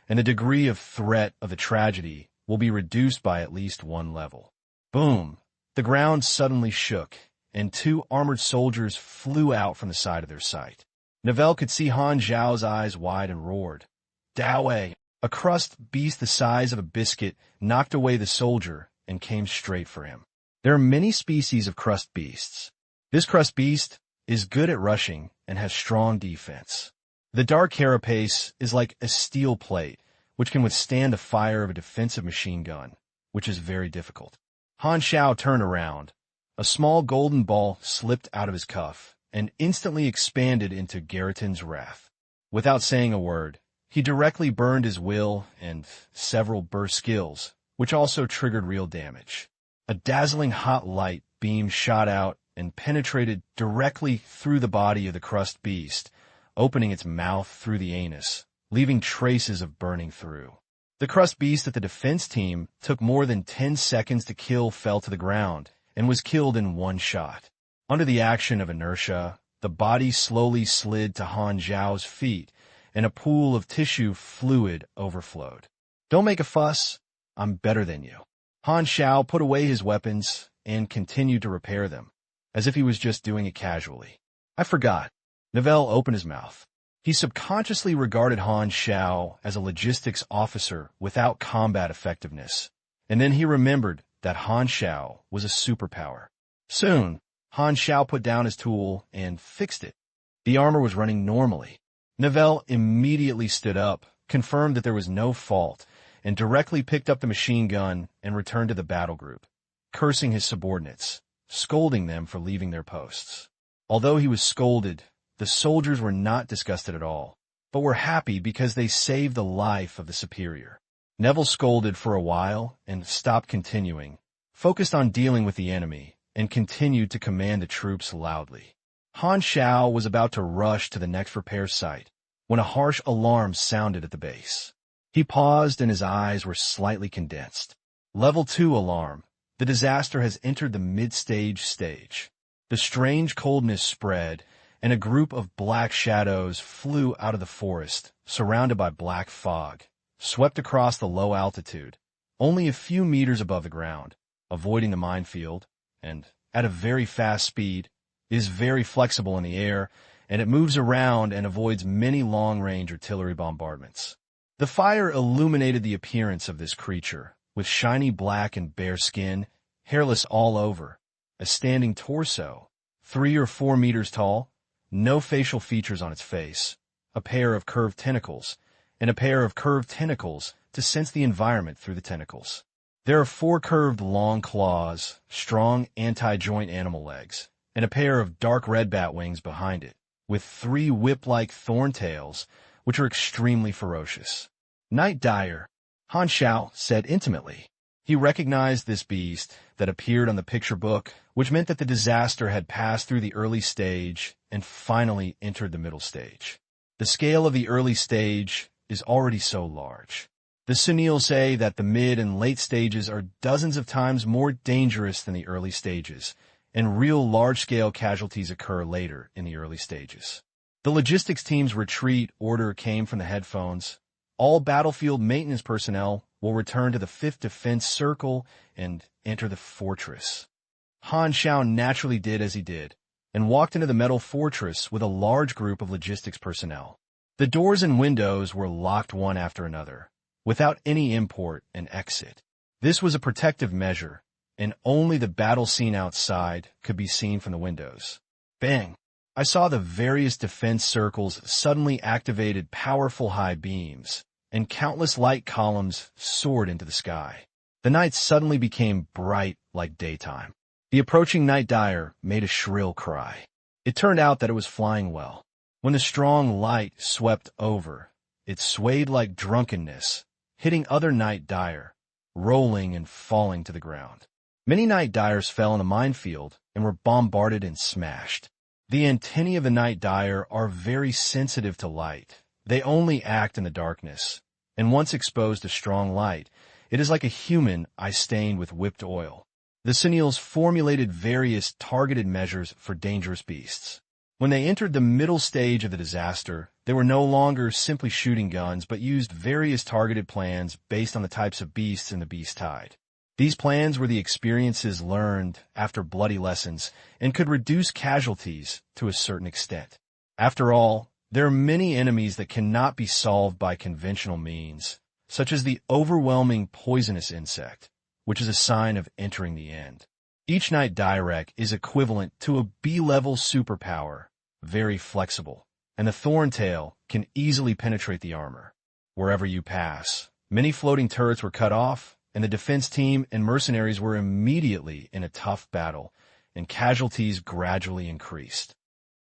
and the degree of threat of the tragedy will be reduced by at least 1 level. Boom! The ground suddenly shook, and 2 armored soldiers flew out from the side of their sight. Nivelle could see Han Xiao's eyes wide and roared. Dawei! A crust beast the size of a biscuit knocked away the soldier and came straight for him. There are many species of crust beasts. This crust beast is good at rushing and has strong defense. The dark carapace is like a steel plate, which can withstand the fire of a defensive machine gun, which is very difficult. Han Xiao turned around. A small golden ball slipped out of his cuff and instantly expanded into Garriton's wrath. Without saying a word, he directly burned his will and several burst skills, which also triggered real damage. A dazzling hot light beam shot out and penetrated directly through the body of the crust beast, opening its mouth through the anus, leaving traces of burning through. The crust beast that the defense team took more than 10 seconds to kill fell to the ground and was killed in 1 shot. Under the action of inertia, the body slowly slid to Han Xiao's feet, and a pool of tissue fluid overflowed. Don't make a fuss. I'm better than you. Han Xiao put away his weapons and continued to repair them, as if he was just doing it casually. I forgot. Nivelle opened his mouth. He subconsciously regarded Han Xiao as a logistics officer without combat effectiveness, and then he remembered that Han Xiao was a superpower. Soon, Han Xiao put down his tool and fixed it. The armor was running normally. Nivelle immediately stood up, confirmed that there was no fault, and directly picked up the machine gun and returned to the battle group, cursing his subordinates, scolding them for leaving their posts. Although he was scolded, the soldiers were not disgusted at all, but were happy because they saved the life of the superior. Neville scolded for a while and stopped continuing, focused on dealing with the enemy, and continued to command the troops loudly. Han Xiao was about to rush to the next repair site when a harsh alarm sounded at the base. He paused and his eyes were slightly condensed. Level 2 alarm. The disaster has entered the mid-stage stage. The strange coldness spread, and a group of black shadows flew out of the forest, surrounded by black fog, swept across the low altitude, only a few meters above the ground, avoiding the minefield, and, at a very fast speed, is very flexible in the air, and it moves around and avoids many long-range artillery bombardments. The fire illuminated the appearance of this creature, with shiny black and bare skin, hairless all over, a standing torso, 3 or 4 meters tall, no facial features on its face, a pair of curved tentacles, and a pair of curved tentacles to sense the environment through the tentacles. There are 4 curved long claws, strong anti-joint animal legs, and a pair of dark red bat wings behind it, with 3 whip-like thorn tails, which are extremely ferocious. Night Dire, Han Xiao said intimately. He recognized this beast that appeared on the picture book, which meant that the disaster had passed through the early stage and finally entered the middle stage. The scale of the early stage is already so large. The Sunil say that the mid and late stages are dozens of times more dangerous than the early stages, and real large-scale casualties occur later in the early stages. The logistics team's retreat order came from the headphones. All battlefield maintenance personnel will return to the 5th Defense Circle and enter the fortress. Han Xiao naturally did as he did, and walked into the metal fortress with a large group of logistics personnel. The doors and windows were locked one after another, without any import and exit. This was a protective measure, and only the battle scene outside could be seen from the windows. Bang! I saw the various defense circles suddenly activated powerful high beams, and countless light columns soared into the sky. The night suddenly became bright like daytime. The approaching night dire made a shrill cry. It turned out that it was flying well. When the strong light swept over, it swayed like drunkenness, hitting other night dire, rolling and falling to the ground. Many night dyers fell in the minefield and were bombarded and smashed. The antennae of the night dire are very sensitive to light. They only act in the darkness, and once exposed to strong light, it is like a human eye stained with whipped oil. The Sentinels formulated various targeted measures for dangerous beasts. When they entered the middle stage of the disaster, they were no longer simply shooting guns, but used various targeted plans based on the types of beasts in the beast tide. These plans were the experiences learned after bloody lessons and could reduce casualties to a certain extent. After all, there are many enemies that cannot be solved by conventional means, such as the overwhelming poisonous insect, which is a sign of entering the end. Each night direct is equivalent to a B-level superpower, very flexible, and the Thorntail can easily penetrate the armor. Wherever you pass, many floating turrets were cut off, and the defense team and mercenaries were immediately in a tough battle, and casualties gradually increased.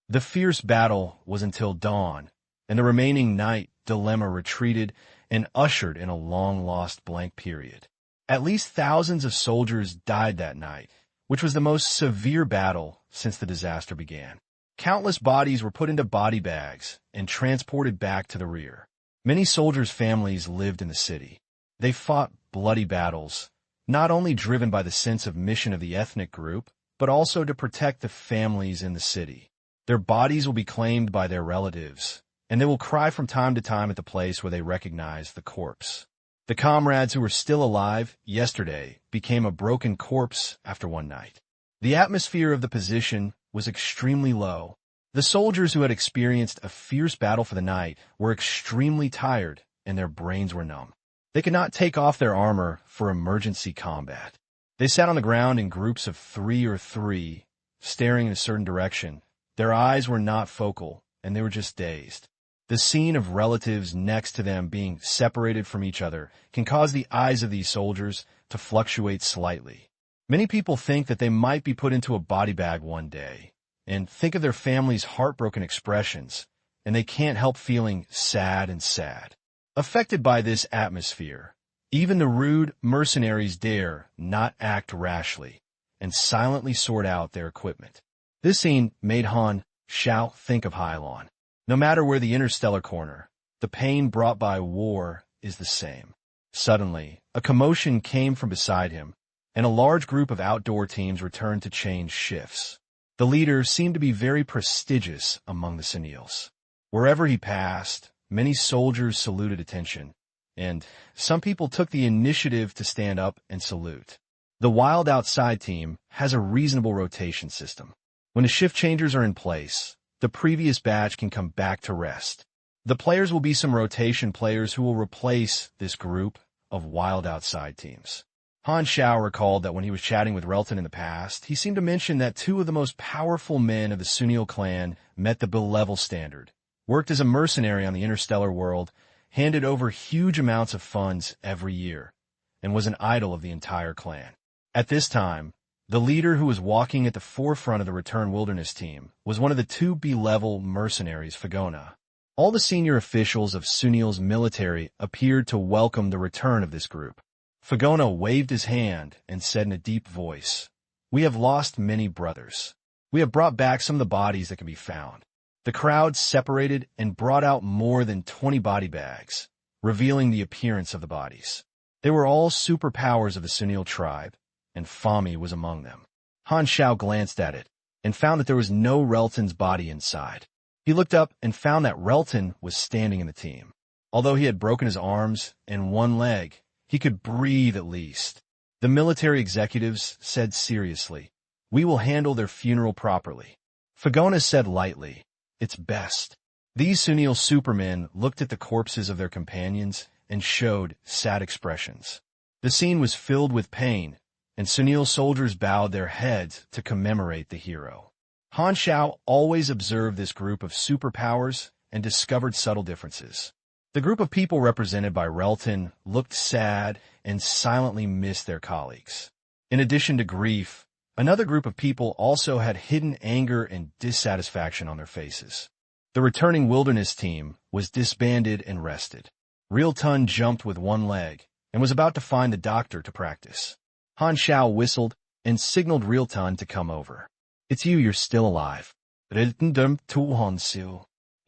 The fierce battle was until dawn, and the remaining night dilemma retreated and ushered in a long-lost blank period. At least thousands of soldiers died that night, which was the most severe battle since the disaster began. Countless bodies were put into body bags and transported back to the rear. Many soldiers' families lived in the city. They fought bloody battles, not only driven by the sense of mission of the ethnic group, but also to protect the families in the city. Their bodies will be claimed by their relatives, and they will cry from time to time at the place where they recognize the corpse. The comrades who were still alive yesterday became a broken corpse after one night. The atmosphere of the position was extremely low. The soldiers who had experienced a fierce battle for the night were extremely tired, and their brains were numb. They could not take off their armor for emergency combat. They sat on the ground in groups of 3 or 3, staring in a certain direction. Their eyes were not focal, and they were just dazed. The scene of relatives next to them being separated from each other can cause the eyes of these soldiers to fluctuate slightly. Many people think that they might be put into a body bag one day, and think of their family's heartbroken expressions, and they can't help feeling sad and sad. Affected by this atmosphere, even the rude mercenaries dare not act rashly and silently sort out their equipment. This scene made Han Xiao think of Hylon. No matter where the interstellar corner, the pain brought by war is the same. Suddenly, a commotion came from beside him, and a large group of outdoor teams returned to change shifts. The leader seemed to be very prestigious among the Sentinels. Wherever he passed, many soldiers saluted attention, and some people took the initiative to stand up and salute. The Wild Outside team has a reasonable rotation system. When the shift changers are in place, the previous batch can come back to rest. The players will be some rotation players who will replace this group of Wild Outside teams. Han Xiao recalled that when he was chatting with Relton in the past, he seemed to mention that 2 of the most powerful men of the Sunil clan met the B-level standard, worked as a mercenary on the interstellar world, handed over huge amounts of funds every year, and was an idol of the entire clan. At this time, the leader who was walking at the forefront of the Return Wilderness team was one of the 2 B-level mercenaries, Fagona. All the senior officials of Sunil's military appeared to welcome the return of this group. Fagona waved his hand and said in a deep voice, "We have lost many brothers. We have brought back some of the bodies that can be found." The crowd separated and brought out more than 20 body bags, revealing the appearance of the bodies. They were all superpowers of the Sunil tribe, and Fami was among them. Han Xiao glanced at it and found that there was no Relton's body inside. He looked up and found that Relton was standing in the team. Although he had broken his arms and one leg, he could breathe at least. The military executives said seriously, "We will handle their funeral properly." Fagona said lightly, "It's best." These Sunil supermen looked at the corpses of their companions and showed sad expressions. The scene was filled with pain, and Sunil soldiers bowed their heads to commemorate the hero. Han Xiao always observed this group of superpowers and discovered subtle differences. The group of people represented by Relton looked sad and silently missed their colleagues. In addition to grief, another group of people also had hidden anger and dissatisfaction on their faces. The returning wilderness team was disbanded and rested. Relton jumped with one leg and was about to find the doctor to practice. Han Xiao whistled and signaled Relton to come over. "It's you're still alive." It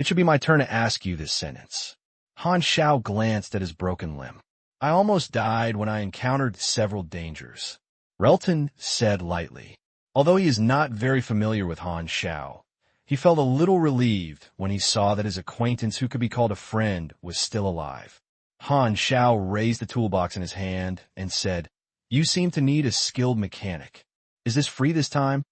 should be my turn to ask you this sentence. Han Xiao glanced at his broken limb. "I almost died when I encountered several dangers," Relton said lightly. Although he is not very familiar with Han Xiao, he felt a little relieved when he saw that his acquaintance who could be called a friend was still alive. Han Xiao raised the toolbox in his hand and said, "You seem to need a skilled mechanic. Is this free this time?"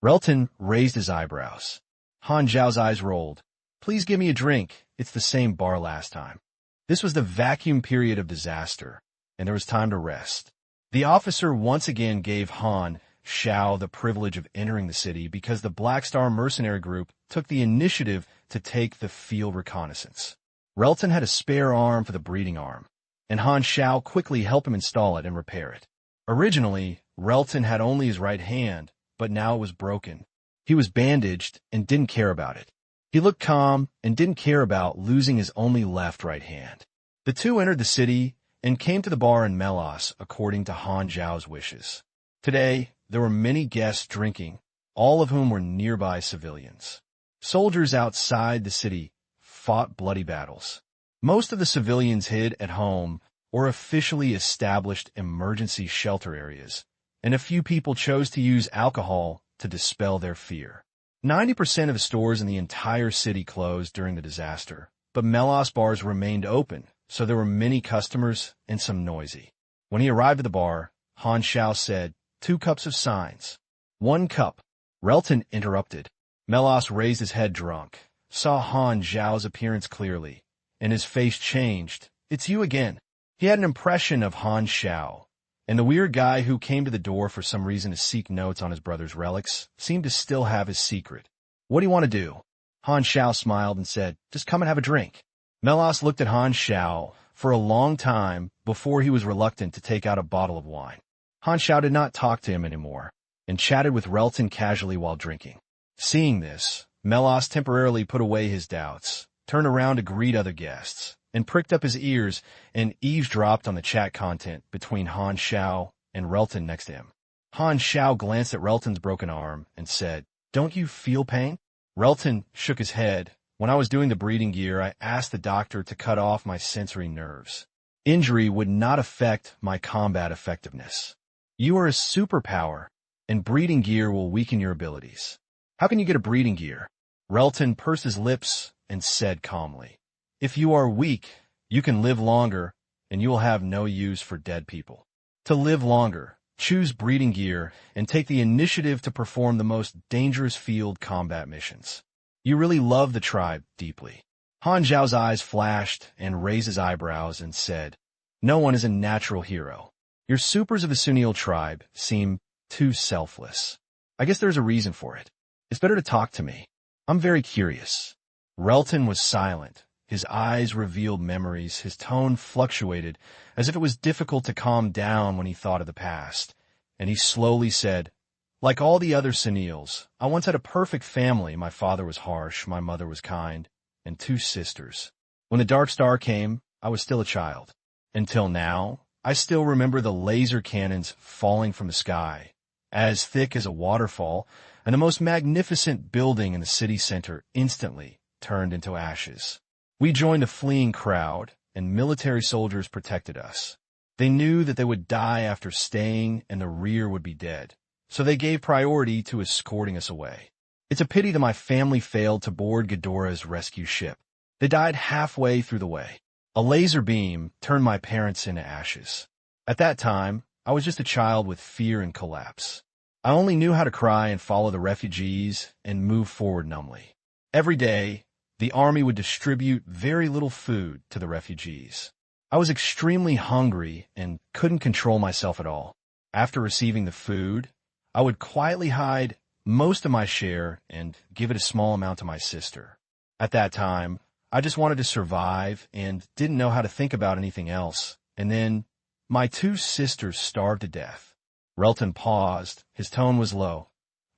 Relton raised his eyebrows. Han Xiao's eyes rolled. "Please give me a drink. It's the same bar last time." This was the vacuum period of disaster, and there was time to rest. The officer once again gave Han Xiao the privilege of entering the city because the Black Star mercenary group took the initiative to take the field reconnaissance. Relton had a spare arm for the breeding arm, and Han Xiao quickly helped him install it and repair it. Originally, Relton had only his right hand, but now it was broken. He was bandaged and didn't care about it. He looked calm and didn't care about losing his only left right hand. The two entered the city and came to the bar in Melos according to Han Xiao's wishes. Today, there were many guests drinking, all of whom were nearby civilians. Soldiers outside the city fought bloody battles. Most of the civilians hid at home or officially established emergency shelter areas, and a few people chose to use alcohol to dispel their fear. 90% of the stores in the entire city closed during the disaster, but Melos bars remained open, so there were many customers and some noisy. When he arrived at the bar, Han Xiao said, "2 cups of signs." "1 cup." Relton interrupted. Melos raised his head drunk, saw Han Xiao's appearance clearly, and his face changed. "It's you again." He had an impression of Han Xiao, and the weird guy who came to the door for some reason to seek notes on his brother's relics seemed to still have his secret. "What do you want to do?" Han Xiao smiled and said, "Just come and have a drink." Melos looked at Han Xiao for a long time before he was reluctant to take out a bottle of wine. Han Xiao did not talk to him anymore and chatted with Relton casually while drinking. Seeing this, Melos temporarily put away his doubts, turned around to greet other guests, and pricked up his ears and eavesdropped on the chat content between Han Xiao and Relton next to him. Han Xiao glanced at Relton's broken arm and said, "Don't you feel pain?" Relton shook his head. "When I was doing the breeding gear, I asked the doctor to cut off my sensory nerves. Injury would not affect my combat effectiveness. You are a superpower, and breeding gear will weaken your abilities." "How can you get a breeding gear?" Relton pursed his lips and said calmly, "If you are weak, you can live longer, and you will have no use for dead people. To live longer, choose breeding gear and take the initiative to perform the most dangerous field combat missions. You really love the tribe deeply." Han Xiao's eyes flashed and raised his eyebrows and said, "No one is a natural hero. Your supers of the Sunil tribe seem too selfless. I guess there's a reason for it. It's better to talk to me. I'm very curious." Relton was silent. His eyes revealed memories. His tone fluctuated, as if it was difficult to calm down when he thought of the past. And he slowly said, "Like all the other Sunils, I once had a perfect family. My father was harsh, my mother was kind, and 2 sisters. When the Dark Star came, I was still a child. Until now, I still remember the laser cannons falling from the sky, as thick as a waterfall, and the most magnificent building in the city center instantly turned into ashes. We joined a fleeing crowd, and military soldiers protected us. They knew that they would die after staying and the rear would be dead, so they gave priority to escorting us away. It's a pity that my family failed to board Ghidorah's rescue ship. They died halfway through the way. A laser beam turned my parents into ashes. At that time, I was just a child with fear and collapse. I only knew how to cry and follow the refugees and move forward numbly. Every day, the army would distribute very little food to the refugees. I was extremely hungry and couldn't control myself at all. After receiving the food, I would quietly hide most of my share and give it a small amount to my sister. At that time, I just wanted to survive and didn't know how to think about anything else. And then, my two sisters starved to death. Relton paused. His tone was low.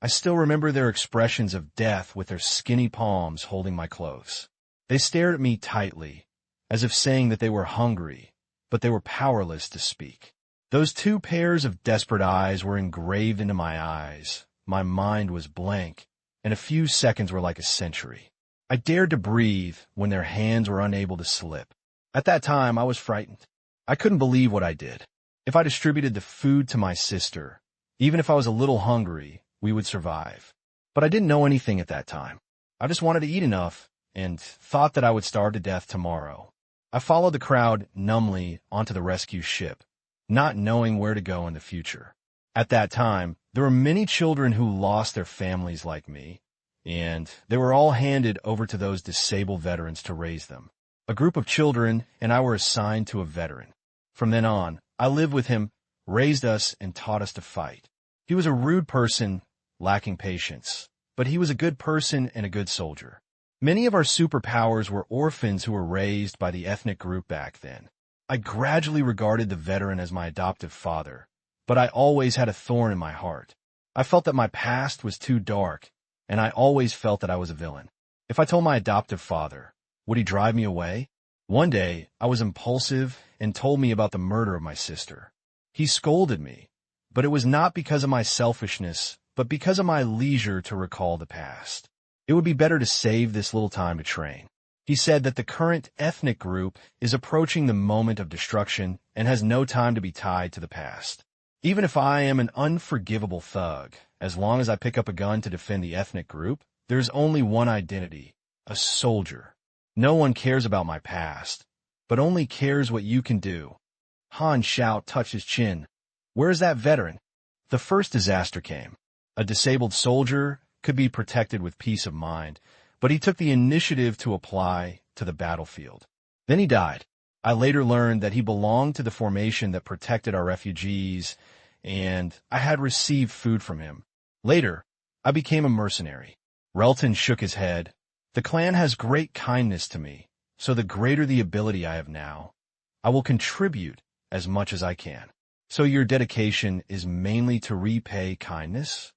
I still remember their expressions of death with their skinny palms holding my clothes. They stared at me tightly, as if saying that they were hungry, but they were powerless to speak. Those two pairs of desperate eyes were engraved into my eyes. My mind was blank, and a few seconds were like a century. I dared to breathe when their hands were unable to slip. At that time, I was frightened. I couldn't believe what I did. If I distributed the food to my sister, even if I was a little hungry, we would survive. But I didn't know anything at that time. I just wanted to eat enough and thought that I would starve to death tomorrow. I followed the crowd numbly onto the rescue ship, not knowing where to go in the future. At that time, there were many children who lost their families like me, and they were all handed over to those disabled veterans to raise them. A group of children and I were assigned to a veteran. From then on, I lived with him, raised us, and taught us to fight. He was a rude person, lacking patience, but he was a good person and a good soldier. Many of our superpowers were orphans who were raised by the ethnic group back then. I gradually regarded the veteran as my adoptive father, but I always had a thorn in my heart. I felt that my past was too dark, and I always felt that I was a villain. If I told my adoptive father, would he drive me away? One day, I was impulsive and told me about the murder of my sister. He scolded me, but it was not because of my selfishness, but because of my leisure to recall the past. It would be better to save this little time to train. He said that the current ethnic group is approaching the moment of destruction and has no time to be tied to the past. Even if I am an unforgivable thug, as long as I pick up a gun to defend the ethnic group, there's only one identity, a soldier. No one cares about my past, but only cares what you can do. Han Xiao touched his chin. Where is that veteran? The first disaster came. A disabled soldier could be protected with peace of mind, but he took the initiative to apply to the battlefield. Then he died. I later learned that he belonged to the formation that protected our refugees, and I had received food from him. Later, I became a mercenary. Relton shook his head. The clan has great kindness to me, so the greater the ability I have now, I will contribute as much as I can. So your dedication is mainly to repay kindness?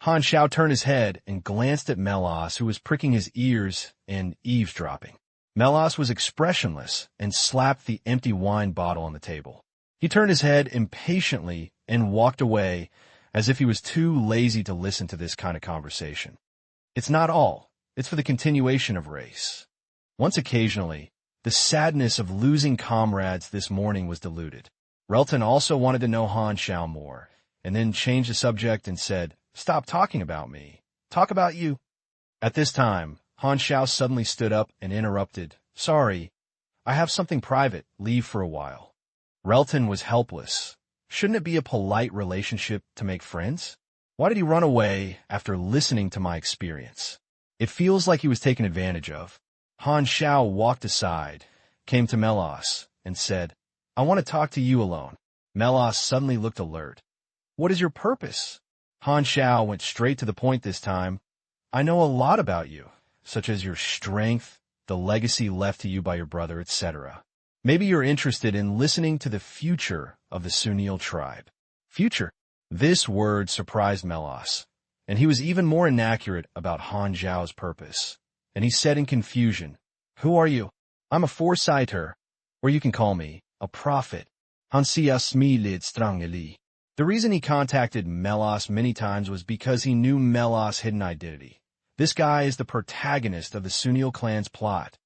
Han Xiao turned his head and glanced at Melas, who was pricking his ears and eavesdropping. Melas was expressionless and slapped the empty wine bottle on the table. He turned his head impatiently and walked away as if he was too lazy to listen to this kind of conversation. It's not all. It's for the continuation of race. Once occasionally, the sadness of losing comrades this morning was diluted. Relton also wanted to know Han Xiao more, and then changed the subject and said, "Stop talking about me. Talk about you." At this time, Han Xiao suddenly stood up and interrupted. "Sorry, I have something private. Leave for a while." Relton was helpless. Shouldn't it be a polite relationship to make friends? Why did he run away after listening to my experience? It feels like he was taken advantage of. Han Xiao walked aside, came to Melas, and said, "I want to talk to you alone." Melas suddenly looked alert. "What is your purpose?" Han Xiao went straight to the point this time. "I know a lot about you, such as your strength, the legacy left to you by your brother, etc. Maybe you're interested in listening to the future of the Sunil tribe." Future? This word surprised Melas, and he was even more inaccurate about Han Xiao's purpose. And he said in confusion, "Who are you?" "I'm a foresighter, or you can call me a prophet." Han Xiao smiled strangely. The reason he contacted Melas many times was because he knew Melas' hidden identity. This guy is the protagonist of the Sunil clan's plot.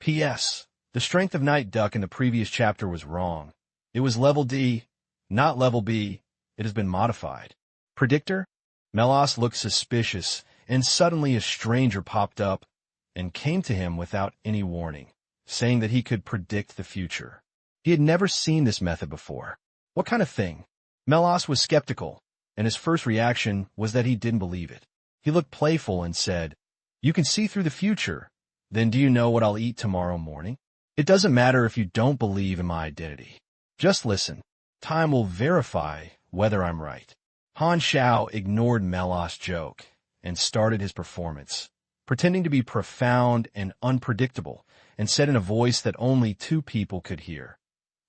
P.S. The strength of Night Duck in the previous chapter was wrong. It was level D, not level B. It has been modified. Predictor? Melas looked suspicious, and suddenly a stranger popped up and came to him without any warning, saying that he could predict the future. He had never seen this method before. What kind of thing? Melas was skeptical. and his first reaction was that he didn't believe it. He looked playful and said, "You can see through the future. Then do you know what I'll eat tomorrow morning? It doesn't matter if you don't believe in my identity. Just listen. Time will verify whether I'm right." Han Xiao ignored Melah's joke and started his performance, pretending to be profound and unpredictable, and said in a voice that only two people could hear,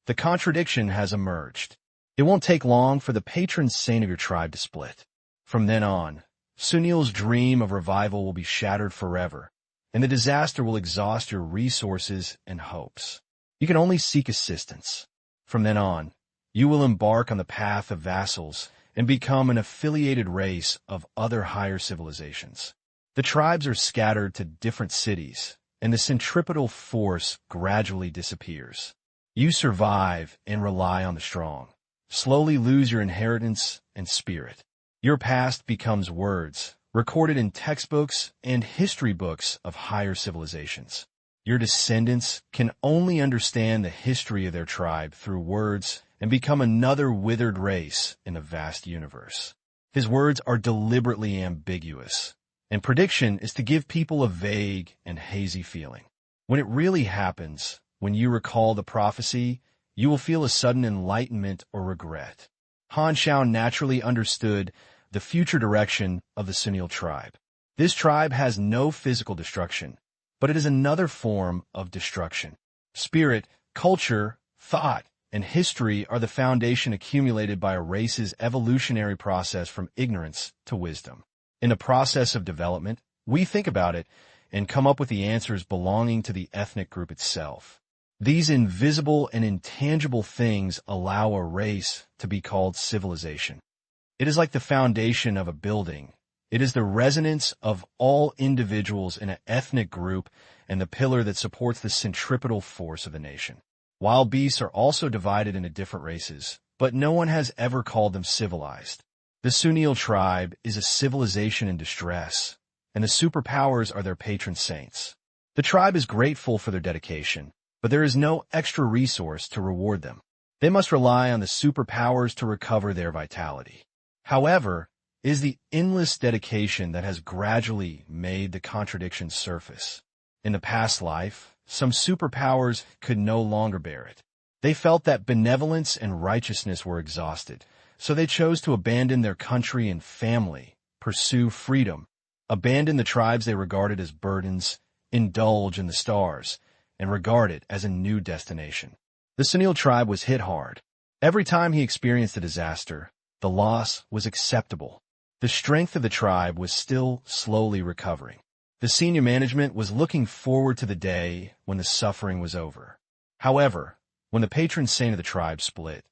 "The contradiction has emerged. It won't take long for the patron saint of your tribe to split. From then on, Sunil's dream of revival will be shattered forever, and the disaster will exhaust your resources and hopes. You can only seek assistance. From then on, you will embark on the path of vassals and become an affiliated race of other higher civilizations. The tribes are scattered to different cities, and the centripetal force gradually disappears. You survive and rely on the strong, slowly lose your inheritance and spirit. Your past becomes words, recorded in textbooks and history books of higher civilizations. Your descendants can only understand the history of their tribe through words and become another withered race in a vast universe. His words are deliberately ambiguous, and prediction is to give people a vague and hazy feeling. When it really happens, when you recall the prophecy, you will feel a sudden enlightenment or regret. Han Xiao naturally understood the future direction of the Sunil tribe. This tribe has no physical destruction, but it is another form of destruction. Spirit, culture, thought, and history are the foundation accumulated by a race's evolutionary process from ignorance to wisdom. In the process of development, we think about it and come up with the answers belonging to the ethnic group itself. These invisible and intangible things allow a race to be called civilization. It is like the foundation of a building. It is the resonance of all individuals in an ethnic group and the pillar that supports the centripetal force of a nation. Wild beasts are also divided into different races, but no one has ever called them civilized. The Sunil tribe is a civilization in distress, and the superpowers are their patron saints. The tribe is grateful for their dedication, but there is no extra resource to reward them. They must rely on the superpowers to recover their vitality. However, it is the endless dedication that has gradually made the contradiction surface. In the past life, some superpowers could no longer bear it. They felt that benevolence and righteousness were exhausted, so they chose to abandon their country and family, pursue freedom, abandon the tribes they regarded as burdens, indulge in the stars, and regard it as a new destination. The Sunil tribe was hit hard. Every time he experienced a disaster, the loss was acceptable. The strength of the tribe was still slowly recovering. The senior management was looking forward to the day when the suffering was over. However, when the patron saint of the tribe split,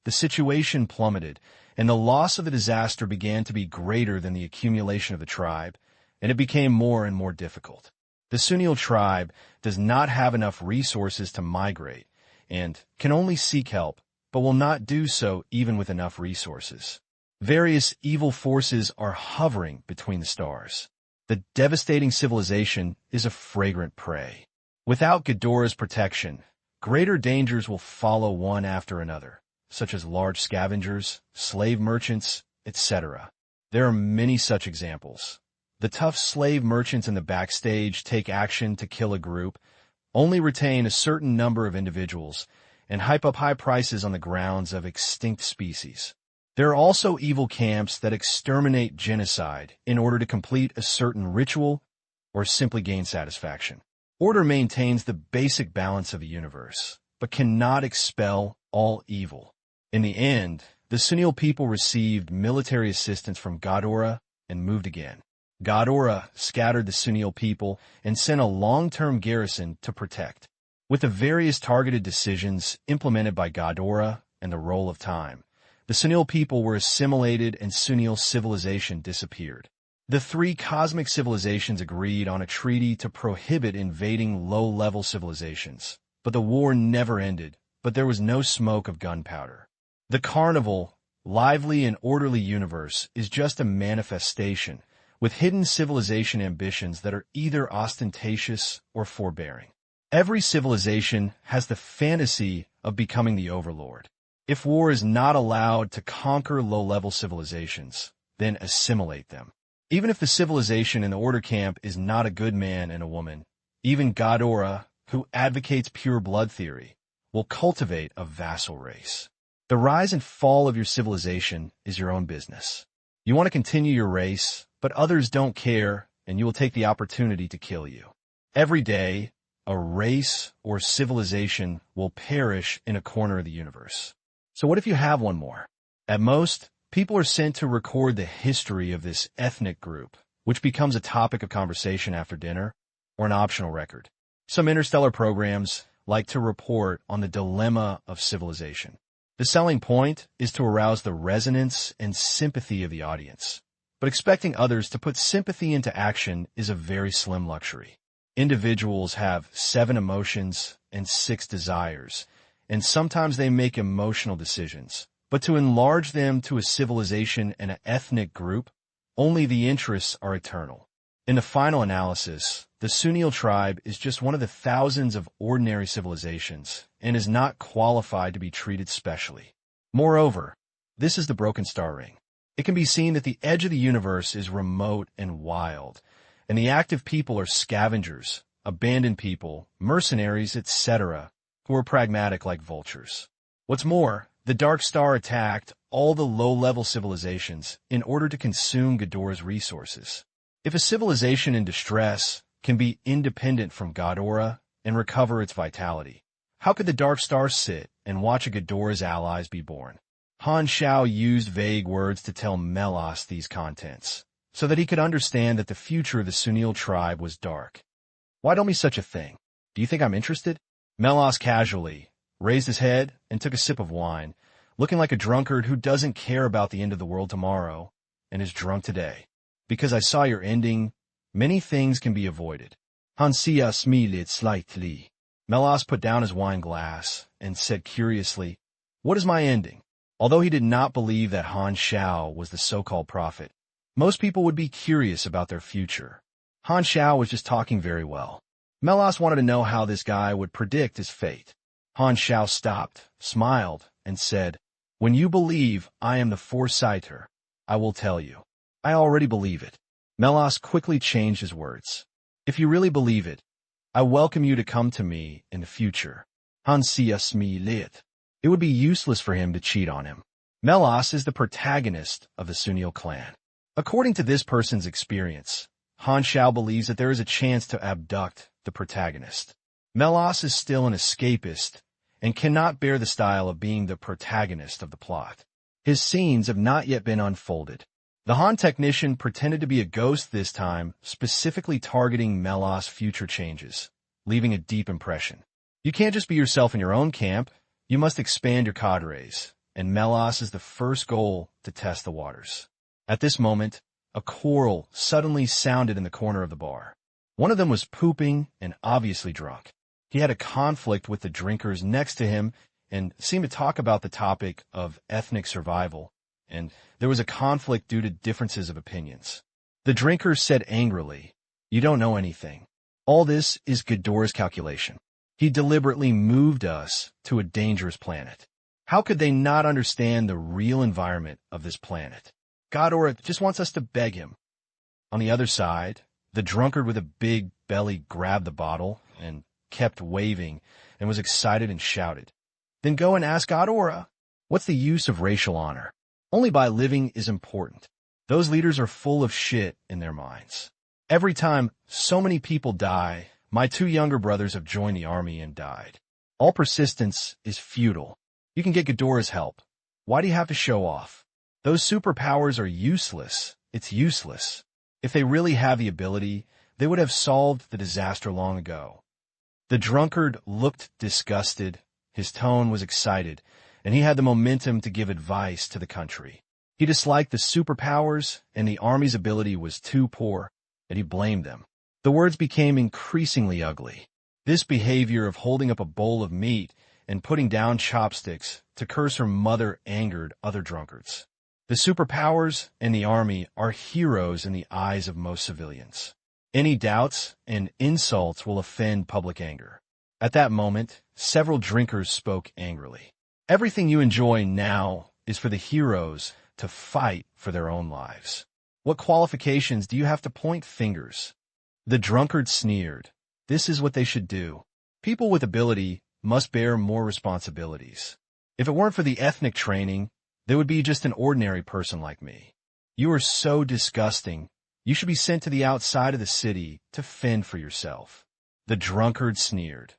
the situation plummeted, and the loss of the disaster began to be greater than the accumulation of the tribe, and it became more and more difficult. The Sunil tribe does not have enough resources to migrate, and can only seek help, but will not do so even with enough resources. Various evil forces are hovering between the stars. The devastating civilization is a fragrant prey. Without Ghidorah's protection, greater dangers will follow one after another, such as large scavengers, slave merchants, etc. There are many such examples. The tough slave merchants in the backstage take action to kill a group, only retain a certain number of individuals, and hype up high prices on the grounds of extinct species. There are also evil camps that exterminate genocide in order to complete a certain ritual or simply gain satisfaction. Order maintains the basic balance of the universe, but cannot expel all evil. In the end, the Sunil people received military assistance from Ghidorah and moved again. Ghidorah scattered the Sunil people and sent a long-term garrison to protect. With the various targeted decisions implemented by Ghidorah and the roll of time, the Sunil people were assimilated and Sunil civilization disappeared. The three cosmic civilizations agreed on a treaty to prohibit invading low-level civilizations, but the war never ended, but there was no smoke of gunpowder. The carnival, lively and orderly universe is just a manifestation, with hidden civilization ambitions that are either ostentatious or forbearing. Every civilization has the fantasy of becoming the overlord. If war is not allowed to conquer low-level civilizations, then assimilate them. Even if the civilization in the order camp is not a good man and a woman, even Ghidorah, who advocates pure blood theory, will cultivate a vassal race. The rise and fall of your civilization is your own business. You want to continue your race, but others don't care, and you will take the opportunity to kill you. Every day, a race or civilization will perish in a corner of the universe. So what if you have one more? At most, people are sent to record the history of this ethnic group, which becomes a topic of conversation after dinner, or an optional record. Some interstellar programs like to report on the dilemma of civilization. The selling point is to arouse the resonance and sympathy of the audience. But expecting others to put sympathy into action is a very slim luxury. Individuals have 7 emotions and 6 desires, and sometimes they make emotional decisions. But to enlarge them to a civilization and an ethnic group, only the interests are eternal. In the final analysis, the Sunil tribe is just one of the thousands of ordinary civilizations and is not qualified to be treated specially. Moreover, this is the broken star ring. It can be seen that the edge of the universe is remote and wild, and the active people are scavengers, abandoned people, mercenaries, etc., who are pragmatic like vultures. What's more, the Dark Star attacked all the low-level civilizations in order to consume Ghidorah's resources. If a civilization in distress can be independent from Ghidorah and recover its vitality, how could the Dark Star sit and watch a Ghidorah's allies be born? Han Xiao used vague words to tell Melas these contents, so that he could understand that the future of the Sunil tribe was dark. Why tell me such a thing? Do you think I'm interested? Melas casually raised his head and took a sip of wine, looking like a drunkard who doesn't care about the end of the world tomorrow and is drunk today. Because I saw your ending, many things can be avoided. Han Xiao smiled slightly. Melas put down his wine glass and said curiously, "What is my ending?" Although he did not believe that Han Xiao was the so-called prophet, most people would be curious about their future. Han Xiao was just talking very well. Melas wanted to know how this guy would predict his fate. Han Xiao stopped, smiled, and said, "When you believe I am the Foresighter, I will tell you. I already believe it." Melas quickly changed his words. "If you really believe it, I welcome you to come to me in the future." Han Xiao smiled. It would be useless for him to cheat on him. Melas is the protagonist of the Sunil clan. According to this person's experience, Han Xiao believes that there is a chance to abduct the protagonist. Melas is still an escapist and cannot bear the style of being the protagonist of the plot. His scenes have not yet been unfolded. The Han technician pretended to be a ghost this time, specifically targeting Melas' future changes, leaving a deep impression. You can't just be yourself in your own camp. You must expand your cadres, and Melas is the first goal to test the waters. At this moment, a quarrel suddenly sounded in the corner of the bar. One of them was pooping and obviously drunk. He had a conflict with the drinkers next to him and seemed to talk about the topic of ethnic survival, and there was a conflict due to differences of opinions. The drinkers said angrily, "You don't know anything. All this is Ghidorah's calculation. He deliberately moved us to a dangerous planet. How could they not understand the real environment of this planet? Ghidorah just wants us to beg him." On the other side, the drunkard with a big belly grabbed the bottle and kept waving and was excited and shouted, "Then go and ask Ghidorah. What's the use of racial honor? Only by living is important." Those leaders are full of shit in their minds. Every time so many people die, my 2 younger brothers have joined the army and died. All persistence is futile. You can get Ghidorah's help. Why do you have to show off? Those superpowers are useless. It's useless. If they really have the ability, they would have solved the disaster long ago. The drunkard looked disgusted. His tone was excited, and he had the momentum to give advice to the country. He disliked the superpowers, and the army's ability was too poor, and he blamed them. The words became increasingly ugly. This behavior of holding up a bowl of meat and putting down chopsticks to curse her mother angered other drunkards. The superpowers and the army are heroes in the eyes of most civilians. Any doubts and insults will offend public anger. At that moment, several drinkers spoke angrily. Everything you enjoy now is for the heroes to fight for their own lives. What qualifications do you have to point fingers? The drunkard sneered. This is what they should do. People with ability must bear more responsibilities. If it weren't for the ethnic training, they would be just an ordinary person like me. You are so disgusting. You should be sent to the outside of the city to fend for yourself. The drunkard sneered.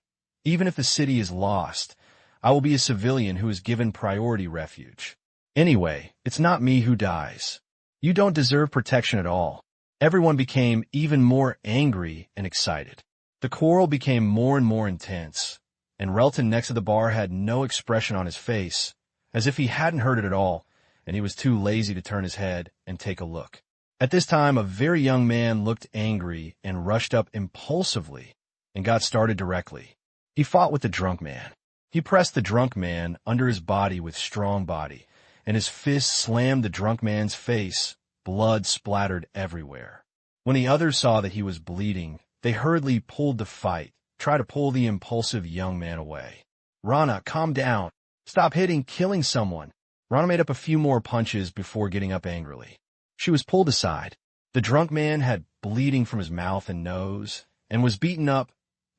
Even if the city is lost, I will be a civilian who is given priority refuge. Anyway, it's not me who dies. You don't deserve protection at all. Everyone became even more angry and excited. The quarrel became more and more intense, and Relton next to the bar had no expression on his face, as if he hadn't heard it at all, and he was too lazy to turn his head and take a look. At this time, a very young man looked angry and rushed up impulsively and got started directly. He fought with the drunk man. He pressed the drunk man under his body with strong body, and his fist slammed the drunk man's face. Blood splattered everywhere. When the others saw that he was bleeding, they hurriedly pulled the fight, tried to pull the impulsive young man away. Rana, calm down. Stop hitting, killing someone. Rana made up a few more punches before getting up angrily. She was pulled aside. The drunk man had bleeding from his mouth and nose, and was beaten up,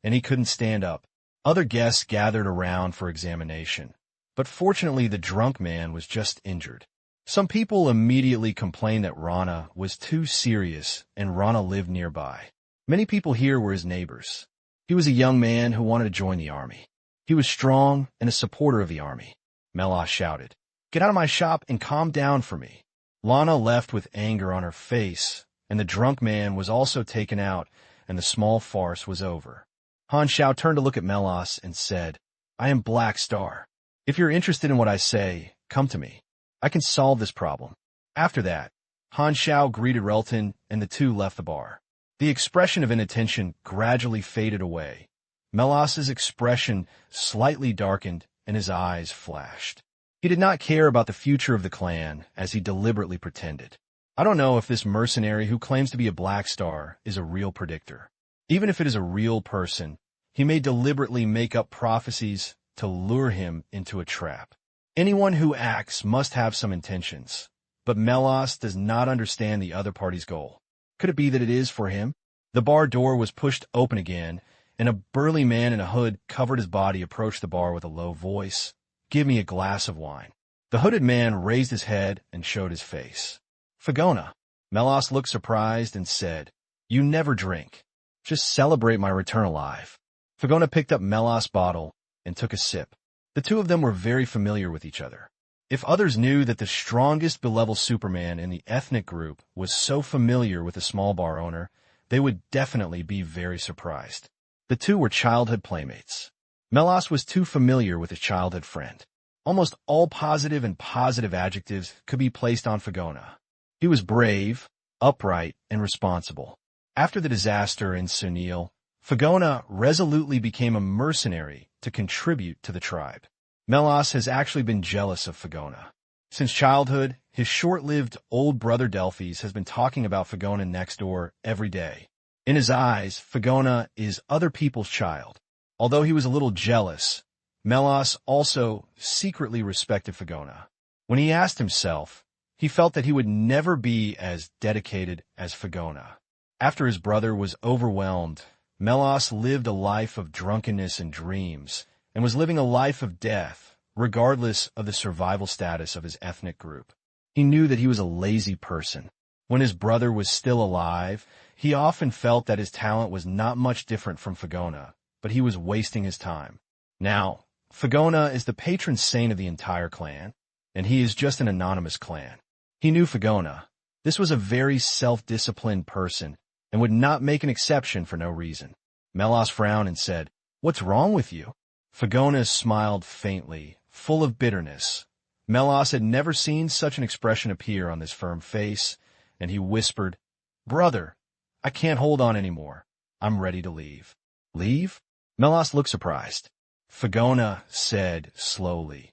and he couldn't stand up. Other guests gathered around for examination, but fortunately the drunk man was just injured. Some people immediately complained that Rana was too serious, and Rana lived nearby. Many people here were his neighbors. He was a young man who wanted to join the army. He was strong and a supporter of the army. Melas shouted, "Get out of my shop and calm down for me." Lana left with anger on her face, and the drunk man was also taken out, and the small farce was over. Han Xiao turned to look at Melas and said, "I am Black Star. If you're interested in what I say, come to me. I can solve this problem." After that, Han Xiao greeted Relton, and the two left the bar. The expression of inattention gradually faded away. Melas's expression slightly darkened, and his eyes flashed. He did not care about the future of the clan, as he deliberately pretended. I don't know if this mercenary who claims to be a Black Star is a real predictor. Even if it is a real person, he may deliberately make up prophecies to lure him into a trap. Anyone who acts must have some intentions, but Melas does not understand the other party's goal. Could it be that it is for him? The bar door was pushed open again, and a burly man in a hood covered his body approached the bar with a low voice. "Give me a glass of wine." The hooded man raised his head and showed his face. "Fagona." Melas looked surprised and said, "You never drink. Just celebrate my return alive." Fagona picked up Melas' bottle and took a sip. The two of them were very familiar with each other. If others knew that the strongest beloved Superman in the ethnic group was so familiar with a small bar owner, they would definitely be very surprised. The two were childhood playmates. Melas was too familiar with his childhood friend. Almost all positive and positive adjectives could be placed on Fagona. He was brave, upright, and responsible. After the disaster in Sunil, Fagona resolutely became a mercenary to contribute to the tribe. Melas has actually been jealous of Fagona. Since childhood, his short-lived old brother Delphis has been talking about Fagona next door every day. In his eyes, Fagona is other people's child. Although he was a little jealous, Melas also secretly respected Fagona. When he asked himself, he felt that he would never be as dedicated as Fagona. After his brother was overwhelmed, Melas lived a life of drunkenness and dreams, and was living a life of death, regardless of the survival status of his ethnic group. He knew that he was a lazy person. When his brother was still alive, he often felt that his talent was not much different from Fagona, but he was wasting his time. Now, Fagona is the patron saint of the entire clan, and he is just an anonymous clan. He knew Fagona. This was a very self-disciplined person, and would not make an exception for no reason. Melas frowned and said, "What's wrong with you?" Fagona smiled faintly, full of bitterness. Melas had never seen such an expression appear on this firm face, and he whispered, "Brother, I can't hold on anymore. I'm ready to leave." "Leave?" Melas looked surprised. Fagona said slowly,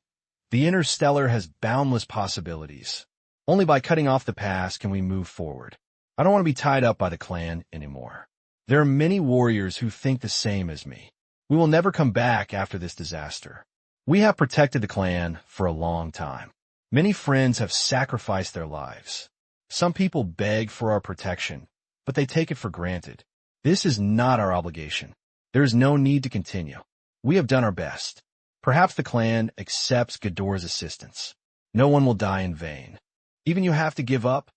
"The interstellar has boundless possibilities. Only by cutting off the past can we move forward. I don't want to be tied up by the clan anymore. There are many warriors who think the same as me. We will never come back after this disaster. We have protected the clan for a long time. Many friends have sacrificed their lives. Some people beg for our protection, but they take it for granted. This is not our obligation. There is no need to continue. We have done our best. Perhaps the clan accepts Ghidorah's assistance. No one will die in vain. Even you have to give up?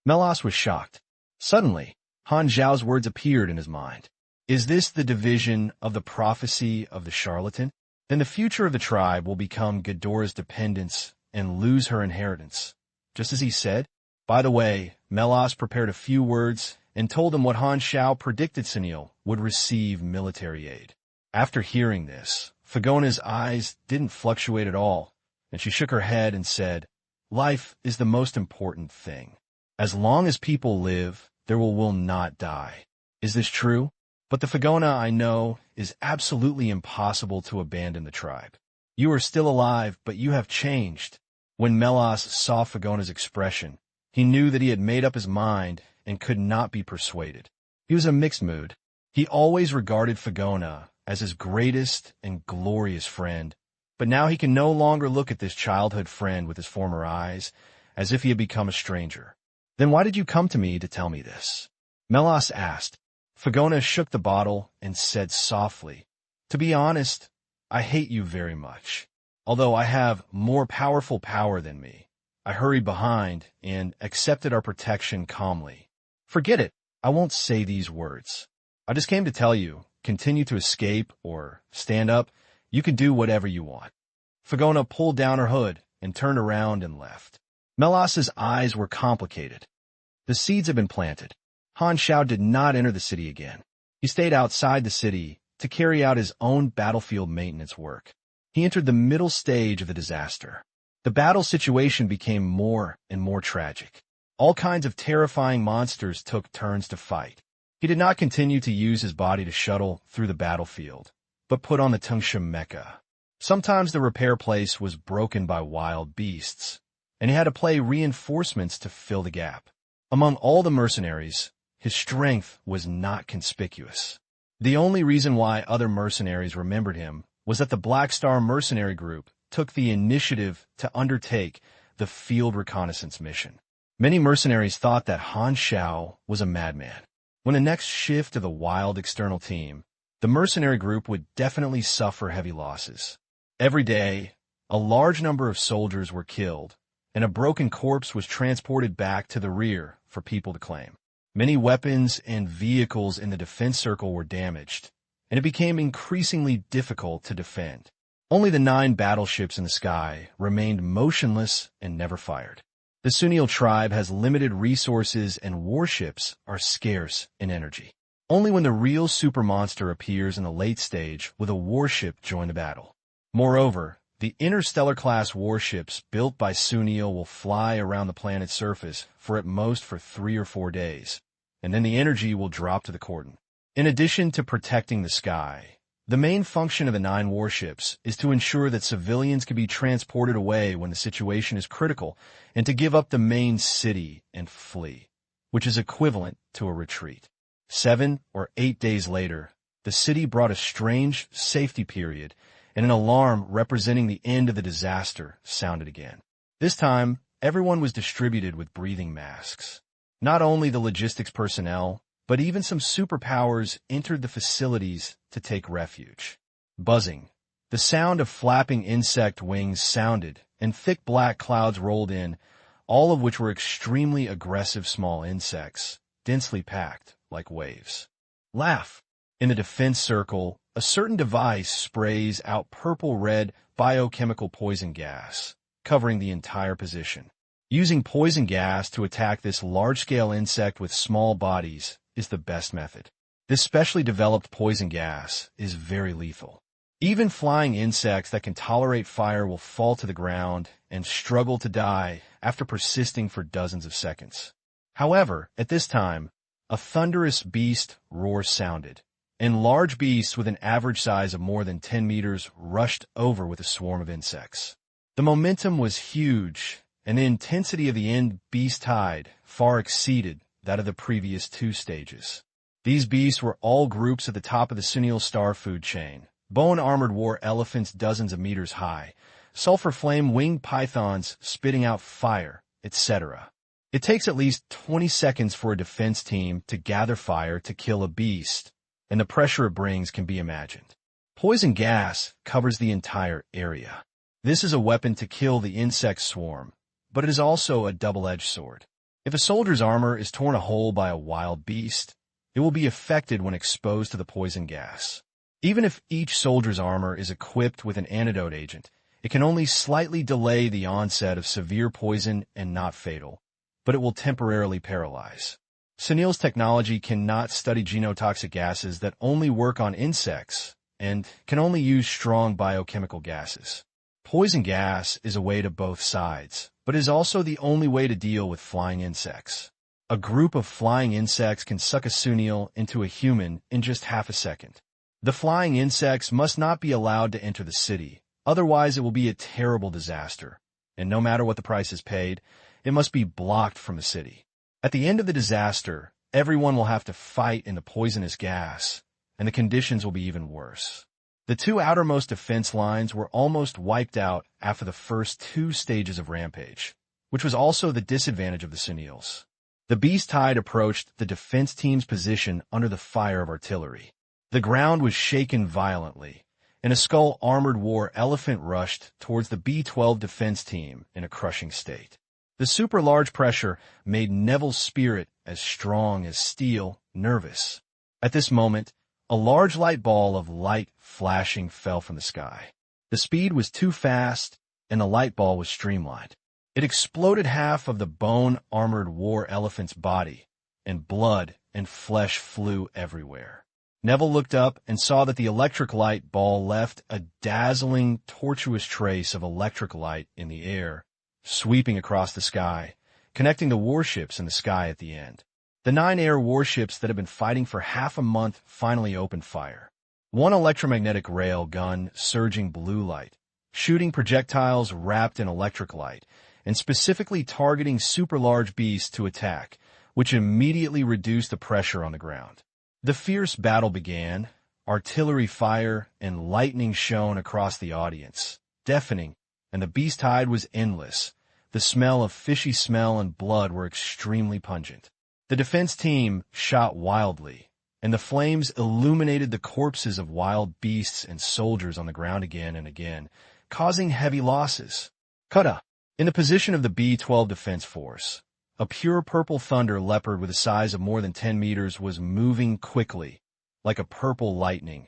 Melas was shocked. Suddenly, Han Xiao's words appeared in his mind. Is this the division of the prophecy of the charlatan? Then the future of the tribe will become Ghidorah's dependence and lose her inheritance. Just as he said. By the way, Melas prepared a few words and told him what Han Xiao predicted Sunil would receive military aid. After hearing this, Fagona's eyes didn't fluctuate at all, and she shook her head and said, "Life is the most important thing. As long as people live, there will not die. Is this true? But the Fagona I know is absolutely impossible to abandon the tribe. You are still alive, but you have changed." When Melas saw Fagona's expression, he knew that he had made up his mind and could not be persuaded. He was in a mixed mood. He always regarded Fagona as his greatest and glorious friend, but now he can no longer look at this childhood friend with his former eyes, as if he had become a stranger. "Then why did you come to me to tell me this?" Melas asked. Fagona shook the bottle and said softly, "To be honest, I hate you very much. Although I have more powerful power than me, I hurried behind and accepted our protection calmly. Forget it, I won't say these words. I just came to tell you, continue to escape or stand up, you can do whatever you want." Fagona pulled down her hood and turned around and left. Melas's eyes were complicated. The seeds had been planted. Han Xiao did not enter the city again. He stayed outside the city to carry out his own battlefield maintenance work. He entered the middle stage of the disaster. The battle situation became more and more tragic. All kinds of terrifying monsters took turns to fight. He did not continue to use his body to shuttle through the battlefield, but put on the Tungsha mecha. Sometimes the repair place was broken by wild beasts, and he had to play reinforcements to fill the gap. Among all the mercenaries, his strength was not conspicuous. The only reason why other mercenaries remembered him was that the Black Star mercenary group took the initiative to undertake the field reconnaissance mission. Many mercenaries thought that Han Xiao was a madman. When the next shift of the wild external team, the mercenary group would definitely suffer heavy losses. Every day, a large number of soldiers were killed, and a broken corpse was transported back to the rear for people to claim. Many weapons and vehicles in the defense circle were damaged, and it became increasingly difficult to defend. Only the 9 battleships in the sky remained motionless and never fired. The Sunil tribe has limited resources and warships are scarce in energy. Only when the real super monster appears in the late stage will a warship join the battle. Moreover, the interstellar-class warships built by Sunil will fly around the planet's surface for at most 3 or 4 days, and then the energy will drop to the cordon. In addition to protecting the sky, the main function of the 9 warships is to ensure that civilians can be transported away when the situation is critical and to give up the main city and flee, which is equivalent to a retreat. 7 or 8 days later, the city brought a strange safety period, and an alarm representing the end of the disaster sounded again. This time, everyone was distributed with breathing masks. Not only the logistics personnel, but even some superpowers entered the facilities to take refuge. Buzzing. The sound of flapping insect wings sounded, and thick black clouds rolled in, all of which were extremely aggressive small insects, densely packed like waves. Laugh. In the defense circle, a certain device sprays out purple-red biochemical poison gas, covering the entire position. Using poison gas to attack this large-scale insect with small bodies is the best method. This specially developed poison gas is very lethal. Even flying insects that can tolerate fire will fall to the ground and struggle to die after persisting for dozens of seconds. However, at this time, a thunderous beast roar sounded, and large beasts with an average size of more than 10 meters rushed over with a swarm of insects. The momentum was huge, and the intensity of the end beast tide far exceeded that of the previous 2 stages. These beasts were all groups at the top of the Sunil star food chain, bone-armored war elephants dozens of meters high, sulfur flame-winged pythons spitting out fire, etc. It takes at least 20 seconds for a defense team to gather fire to kill a beast, and the pressure it brings can be imagined. Poison gas covers the entire area. This is a weapon to kill the insect swarm, but it is also a double-edged sword. If a soldier's armor is torn a hole by a wild beast, it will be affected when exposed to the poison gas. Even if each soldier's armor is equipped with an antidote agent, it can only slightly delay the onset of severe poison and not fatal, but it will temporarily paralyze. Sunil's technology cannot study genotoxic gases that only work on insects and can only use strong biochemical gases. Poison gas is a way to both sides, but is also the only way to deal with flying insects. A group of flying insects can suck a Sunil into a human in just half a second. The flying insects must not be allowed to enter the city, otherwise it will be a terrible disaster, and no matter what the price is paid, it must be blocked from the city. At the end of the disaster, everyone will have to fight in the poisonous gas, and the conditions will be even worse. The two outermost defense lines were almost wiped out after the first 2 stages of Rampage, which was also the disadvantage of the Sunils. The beast tide approached the defense team's position under the fire of artillery. The ground was shaken violently, and a skull-armored war elephant rushed towards the B-12 defense team in a crushing state. The super-large pressure made Neville's spirit, as strong as steel, nervous. At this moment, a large light ball of light flashing fell from the sky. The speed was too fast, and the light ball was streamlined. It exploded half of the bone-armored war elephant's body, and blood and flesh flew everywhere. Neville looked up and saw that the electric light ball left a dazzling, tortuous trace of electric light in the air, sweeping across the sky, connecting the warships in the sky at the end. The 9 air warships that had been fighting for half a month finally opened fire. One electromagnetic rail gun surging blue light, shooting projectiles wrapped in electric light, and specifically targeting super-large beasts to attack, which immediately reduced the pressure on the ground. The fierce battle began, artillery fire and lightning shone across the audience, deafening, and the beast tide was endless. The smell of fishy smell and blood were extremely pungent. The defense team shot wildly, and the flames illuminated the corpses of wild beasts and soldiers on the ground again and again, causing heavy losses. Kata. In the position of the B-12 Defense Force, a pure purple thunder leopard with a size of more than 10 meters was moving quickly, like a purple lightning,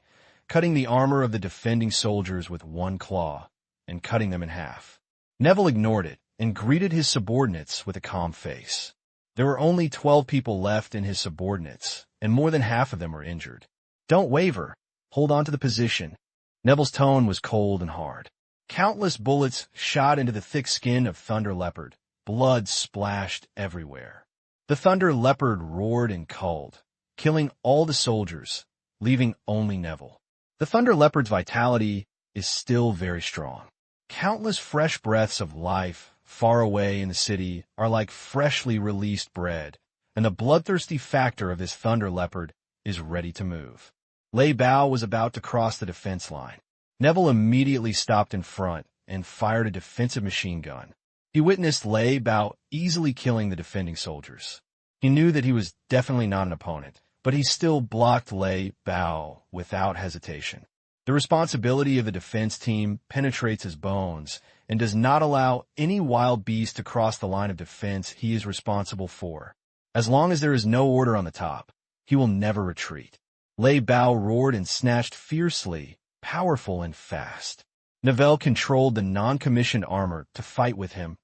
cutting the armor of the defending soldiers with one claw, and cutting them in half. Neville ignored it and greeted his subordinates with a calm face. There were only 12 people left in his subordinates, and more than half of them were injured. Don't waver. Hold on to the position. Neville's tone was cold and hard. Countless bullets shot into the thick skin of Thunder Leopard. Blood splashed everywhere. The Thunder Leopard roared and called, killing all the soldiers, leaving only Neville. The Thunder Leopard's vitality is still very strong. Countless fresh breaths of life far away in the city are like freshly released bread, and the bloodthirsty factor of this Thunder Leopard is ready to move. Lei Bao was about to cross the defense line. Neville immediately stopped in front and fired a defensive machine gun. He witnessed Lei Bao easily killing the defending soldiers. He knew that he was definitely not an opponent, but he still blocked Lei Bao without hesitation. The responsibility of the defense team penetrates his bones and does not allow any wild beast to cross the line of defense he is responsible for. As long as there is no order on the top, he will never retreat. Lei Bao roared and snatched fiercely, powerful and fast. Neville controlled the non-commissioned armor to fight with him,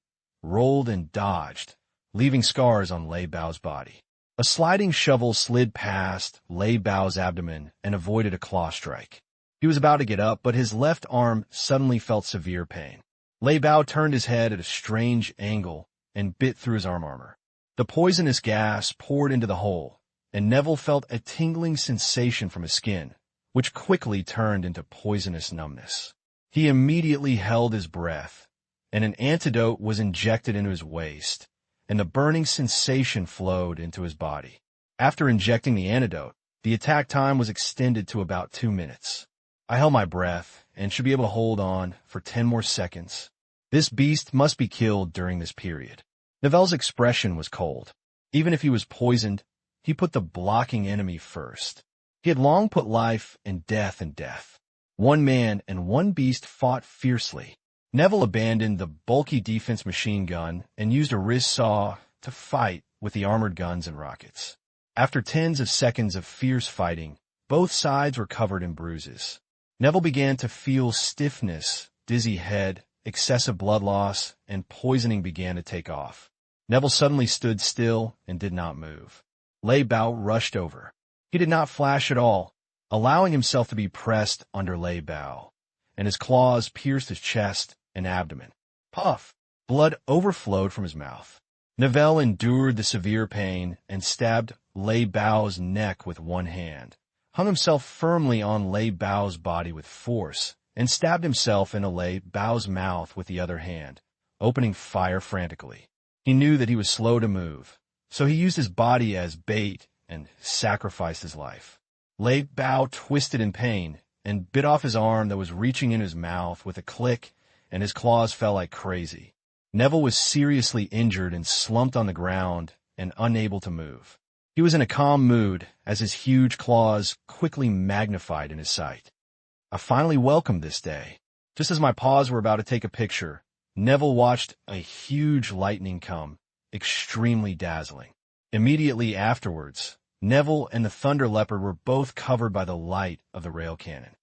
rolled and dodged, leaving scars on Lei Bao's body. A sliding shovel slid past Lei Bao's abdomen and avoided a claw strike. He was about to get up, but his left arm suddenly felt severe pain. Lei Bao turned his head at a strange angle and bit through his armor. The poisonous gas poured into the hole, and Neville felt a tingling sensation from his skin, which quickly turned into poisonous numbness. He immediately held his breath, and an antidote was injected into his waist, and the burning sensation flowed into his body. After injecting the antidote, the attack time was extended to about 2 minutes. I held my breath and should be able to hold on for 10 more seconds. This beast must be killed during this period. Neville's expression was cold. Even if he was poisoned, he put the blocking enemy first. He had long put life and death in death. One man and one beast fought fiercely. Neville abandoned the bulky defense machine gun and used a wrist saw to fight with the armored guns and rockets. After tens of seconds of fierce fighting, both sides were covered in bruises. Neville began to feel stiffness, dizzy head, excessive blood loss, and poisoning began to take off. Neville suddenly stood still and did not move. Lei Bao rushed over. He did not flash at all, allowing himself to be pressed under Lei Bao, and his claws pierced his chest and abdomen. Puff! Blood overflowed from his mouth. Neville endured the severe pain and stabbed Lei Bao's neck with one hand, hung himself firmly on Lei Bao's body with force, and stabbed himself into Lei Bao's mouth with the other hand, opening fire frantically. He knew that he was slow to move, so he used his body as bait and sacrificed his life. Lei Bao twisted in pain and bit off his arm that was reaching in his mouth with a click, and his claws fell like crazy. Neville was seriously injured and slumped on the ground and unable to move. He was in a calm mood as his huge claws quickly magnified in his sight. I finally welcomed this day. Just as my paws were about to take a picture, Neville watched a huge lightning come, extremely dazzling. Immediately afterwards, Neville and the Thunder Leopard were both covered by the light of the rail cannon.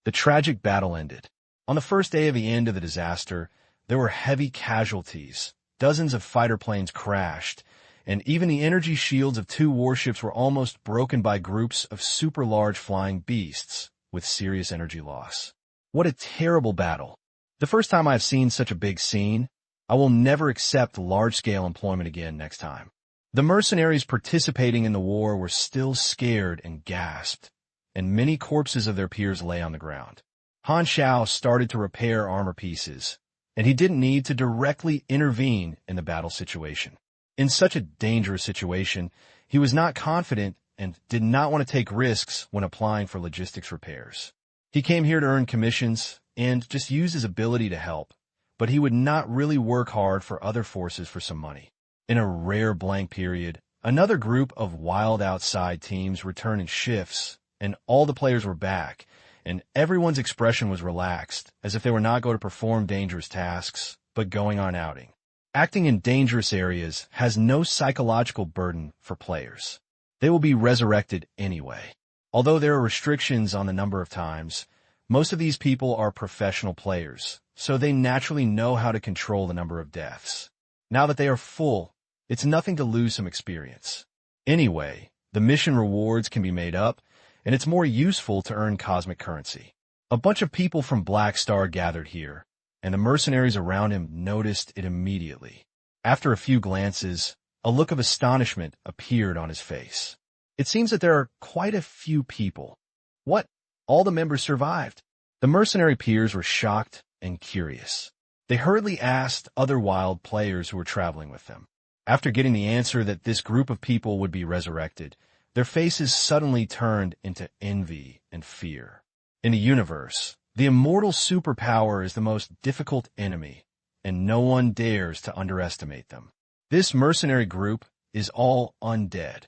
The tragic battle ended. On the first day of the end of the disaster, there were heavy casualties. Dozens of fighter planes crashed, and even the energy shields of 2 warships were almost broken by groups of super-large flying beasts with serious energy loss. What a terrible battle. The first time I've seen such a big scene, I will never accept large-scale employment again next time. The mercenaries participating in the war were still scared and gasped, and many corpses of their peers lay on the ground. Han Xiao started to repair armor pieces, and he didn't need to directly intervene in the battle situation. In such a dangerous situation, he was not confident and did not want to take risks when applying for logistics repairs. He came here to earn commissions and just use his ability to help, but he would not really work hard for other forces for some money. In a rare blank period, another group of wild outside teams returned in shifts, and all the players were back, and everyone's expression was relaxed, as if they were not going to perform dangerous tasks, but going on outing. Acting in dangerous areas has no psychological burden for players. They will be resurrected anyway. Although there are restrictions on the number of times, most of these people are professional players, so they naturally know how to control the number of deaths. Now that they are full, it's nothing to lose some experience. Anyway, the mission rewards can be made up, and it's more useful to earn cosmic currency. A bunch of people from Black Star gathered here, and the mercenaries around him noticed it immediately. After a few glances, a look of astonishment appeared on his face. It seems that there are quite a few people. What? All the members survived. The mercenary peers were shocked and curious. They hurriedly asked other wild players who were traveling with them. After getting the answer that this group of people would be resurrected, their faces suddenly turned into envy and fear. In the universe, the immortal superpower is the most difficult enemy, and no one dares to underestimate them. This mercenary group is all undead.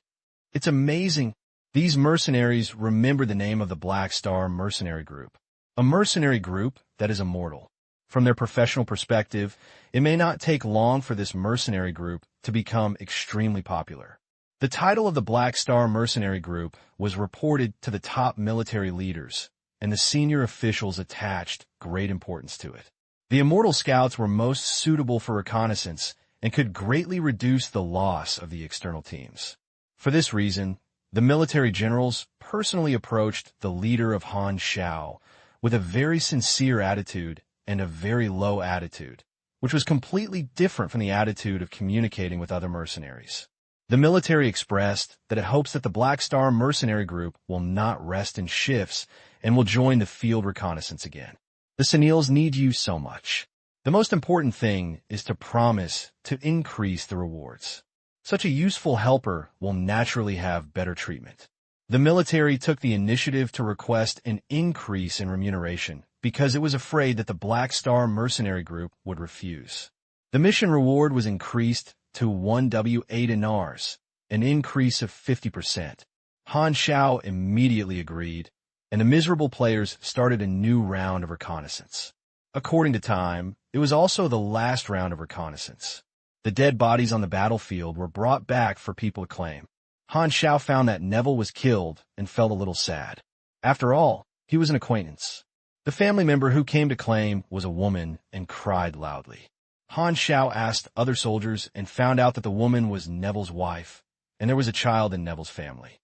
It's amazing. These mercenaries remember the name of the Black Star Mercenary Group, a mercenary group that is immortal. From their professional perspective, it may not take long for this mercenary group to become extremely popular. The title of the Black Star Mercenary Group was reported to the top military leaders, and the senior officials attached great importance to it. The Immortal Scouts were most suitable for reconnaissance and could greatly reduce the loss of the external teams. For this reason, the military generals personally approached the leader of Han Xiao with a very sincere attitude and a very low attitude, which was completely different from the attitude of communicating with other mercenaries. The military expressed that it hopes that the Black Star Mercenary Group will not rest in shifts and will join the field reconnaissance again. The Senils need you so much. The most important thing is to promise to increase the rewards. Such a useful helper will naturally have better treatment. The military took the initiative to request an increase in remuneration because it was afraid that the Black Star mercenary group would refuse. The mission reward was increased to 1W8 dinars, an increase of 50%. Han Xiao immediately agreed, and the miserable players started a new round of reconnaissance. According to time, it was also the last round of reconnaissance. The dead bodies on the battlefield were brought back for people to claim. Han Xiao found that Neville was killed and felt a little sad. After all, he was an acquaintance. The family member who came to claim was a woman and cried loudly. Han Xiao asked other soldiers and found out that the woman was Neville's wife, and there was a child in Neville's family.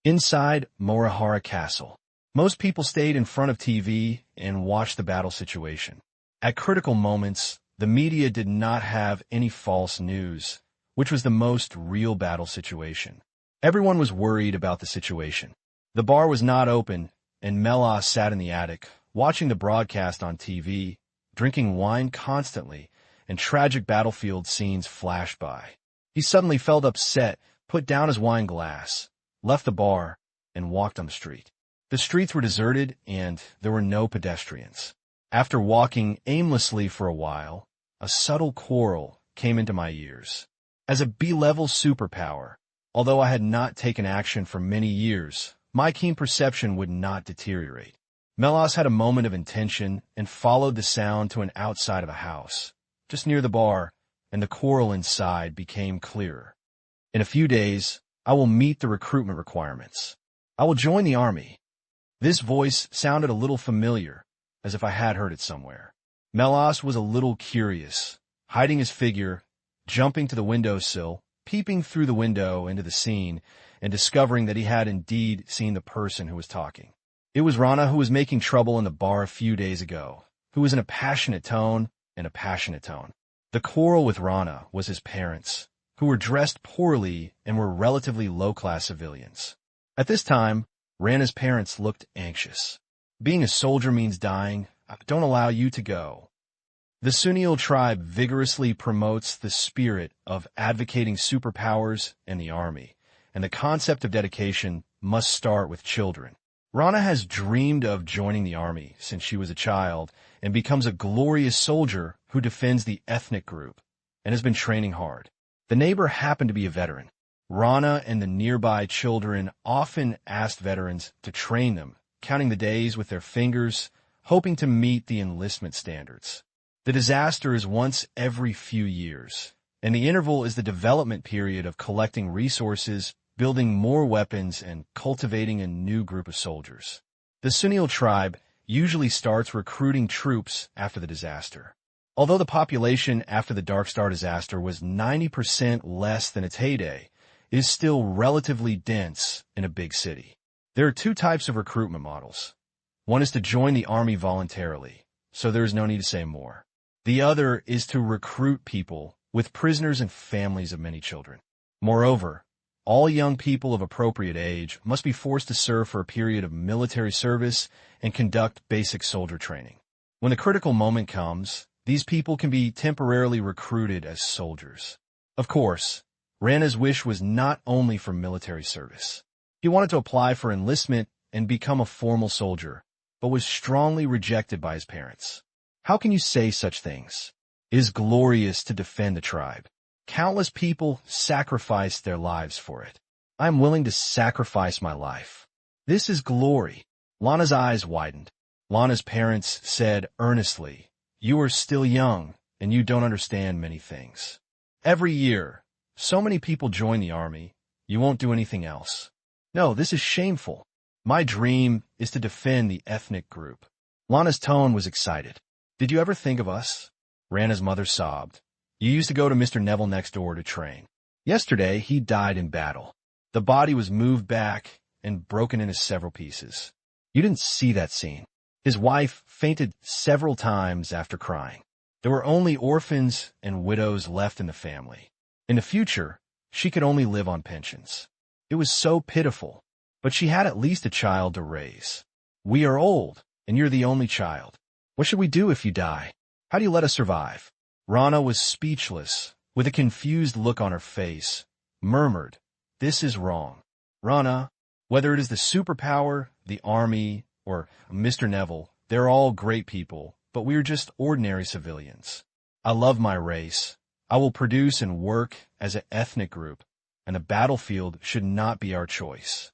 Inside Morihara Castle, most people stayed in front of TV and watched the battle situation. At critical moments, the media did not have any false news, which was the most real battle situation. Everyone was worried about the situation. The bar was not open, and mechas sat in the attic, watching the broadcast on TV, drinking wine constantly, and tragic battlefield scenes flashed by. He suddenly felt upset, put down his wine glass, left the bar, and walked on the street. The streets were deserted, and there were no pedestrians. After walking aimlessly for a while, a subtle quarrel came into my ears. As a B-level superpower, although I had not taken action for many years, my keen perception would not deteriorate. Melas had a moment of intention and followed the sound to an outside of a house, just near the bar, and the quarrel inside became clearer. In a few days, I will meet the recruitment requirements. I will join the army. This voice sounded a little familiar, as if I had heard it somewhere. Melas was a little curious, hiding his figure, jumping to the windowsill, peeping through the window into the scene, and discovering that he had indeed seen the person who was talking. It was Rana, who was making trouble in the bar a few days ago, who was in a passionate tone. The quarrel with Rana was his parents, who were dressed poorly and were relatively low-class civilians. At this time, Rana's parents looked anxious. Being a soldier means dying. I don't allow you to go. The Sunil tribe vigorously promotes the spirit of advocating superpowers and the army, and the concept of dedication must start with children. Rana has dreamed of joining the army since she was a child and becomes a glorious soldier who defends the ethnic group and has been training hard. The neighbor happened to be a veteran. Rana and the nearby children often asked veterans to train them, counting the days with their fingers, hoping to meet the enlistment standards. The disaster is once every few years, and the interval is the development period of collecting resources, building more weapons, and cultivating a new group of soldiers. The Sunil tribe usually starts recruiting troops after the disaster. Although the population after the Dark Star disaster was 90% less than its heyday, it is still relatively dense in a big city. There are two types of recruitment models. One is to join the army voluntarily, so there is no need to say more. The other is to recruit people with prisoners and families of many children. Moreover, all young people of appropriate age must be forced to serve for a period of military service and conduct basic soldier training. When the critical moment comes, these people can be temporarily recruited as soldiers. Of course, Rana's wish was not only for military service. He wanted to apply for enlistment and become a formal soldier, but was strongly rejected by his parents. How can you say such things? It is glorious to defend the tribe. Countless people sacrificed their lives for it. I am willing to sacrifice my life. This is glory. Lana's eyes widened. Lana's parents said earnestly, "You are still young, and you don't understand many things. Every year, so many people join the army. You won't do anything else. No, this is shameful. My dream is to defend the ethnic group." Lana's tone was excited. "Did you ever think of us?" Rana's mother sobbed. "You used to go to Mr. Neville next door to train. Yesterday, he died in battle. The body was moved back and broken into several pieces. You didn't see that scene. His wife fainted several times after crying. There were only orphans and widows left in the family. In the future, she could only live on pensions. It was so pitiful, but she had at least a child to raise. We are old, and you're the only child. What should we do if you die? How do you let us survive?" Rana was speechless, with a confused look on her face, murmured, "This is wrong. Rana, Whether it is the superpower, the army, or Mr. Neville, they're all great people, but we're just ordinary civilians. I love my race. I will produce and work as an ethnic group, and the battlefield should not be our choice.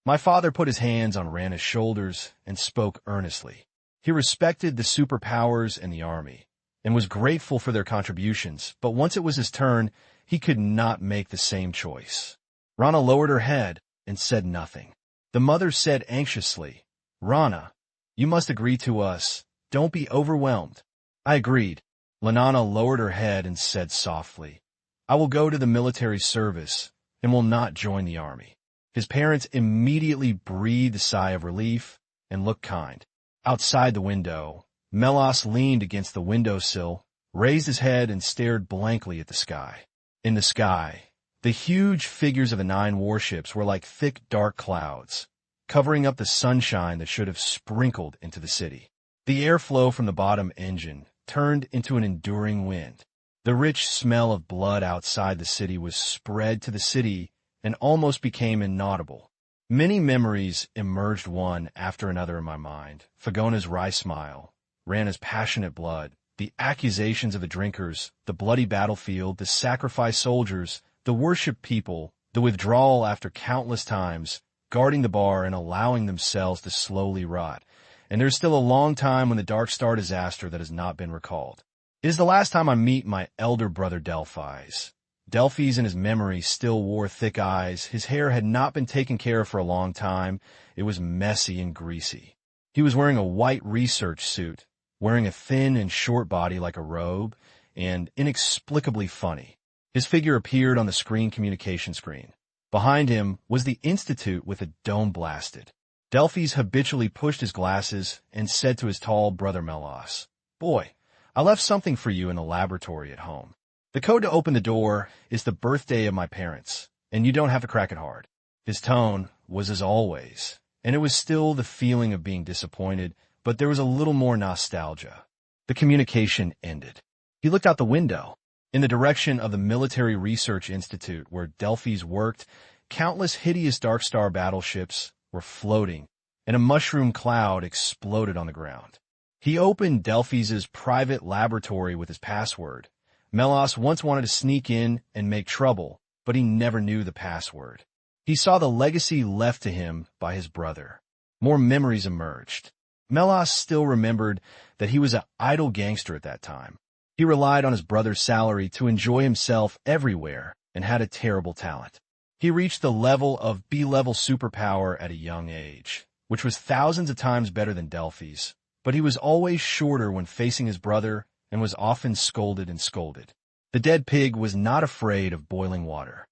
My father put his hands on Rana's shoulders and spoke earnestly. He respected the superpowers and the army, and was grateful for their contributions, but once it was his turn, he could not make the same choice. Rana lowered her head and said nothing. The mother said anxiously, "Rana, you must agree to us. Don't be overwhelmed." I agreed. Lanana lowered her head and said softly, "I will go to the military service and will not join the army." His parents immediately breathed a sigh of relief and looked kind. Outside the window, Melas leaned against the windowsill, raised his head and stared blankly at the sky. In the sky, the huge figures of the 9 warships were like thick, dark clouds, covering up the sunshine that should have sprinkled into the city. The airflow from the bottom engine turned into an enduring wind. The rich smell of blood outside the city was spread to the city and almost became inaudible. Many memories emerged one after another in my mind. Fagona's wry smile, Rana's passionate blood, the accusations of the drinkers, the bloody battlefield, the sacrificed soldiers, the worship people, the withdrawal after countless times, guarding the bar and allowing themselves to slowly rot. And there's still a long time when the Dark Star disaster that has not been recalled. It is the last time I meet my elder brother Delphis. Delphis in his memory still wore thick eyes. His hair had not been taken care of for a long time. It was messy and greasy. He was wearing a white research suit, wearing a thin and short body like a robe, and inexplicably funny. His figure appeared on the communication screen. Behind him was the Institute with a dome blasted. Delphis habitually pushed his glasses and said to his tall brother Melas, "Boy, I left something for you in the laboratory at home. The code to open the door is the birthday of my parents, and you don't have to crack it hard." His tone was as always, and it was still the feeling of being disappointed, but there was a little more nostalgia. The communication ended. He looked out the window. In the direction of the Military Research Institute where Delphis worked, countless hideous Dark Star battleships were floating, and a mushroom cloud exploded on the ground. He opened Delphis's private laboratory with his password. Melas once wanted to sneak in and make trouble, but he never knew the password. He saw the legacy left to him by his brother. More memories emerged. Melas still remembered that he was an idle gangster at that time. He relied on his brother's salary to enjoy himself everywhere and had a terrible talent. He reached the level of B-level superpower at a young age, which was thousands of times better than Delphis, but he was always shorter when facing his brother and was often scolded and scolded. The dead pig was not afraid of boiling water.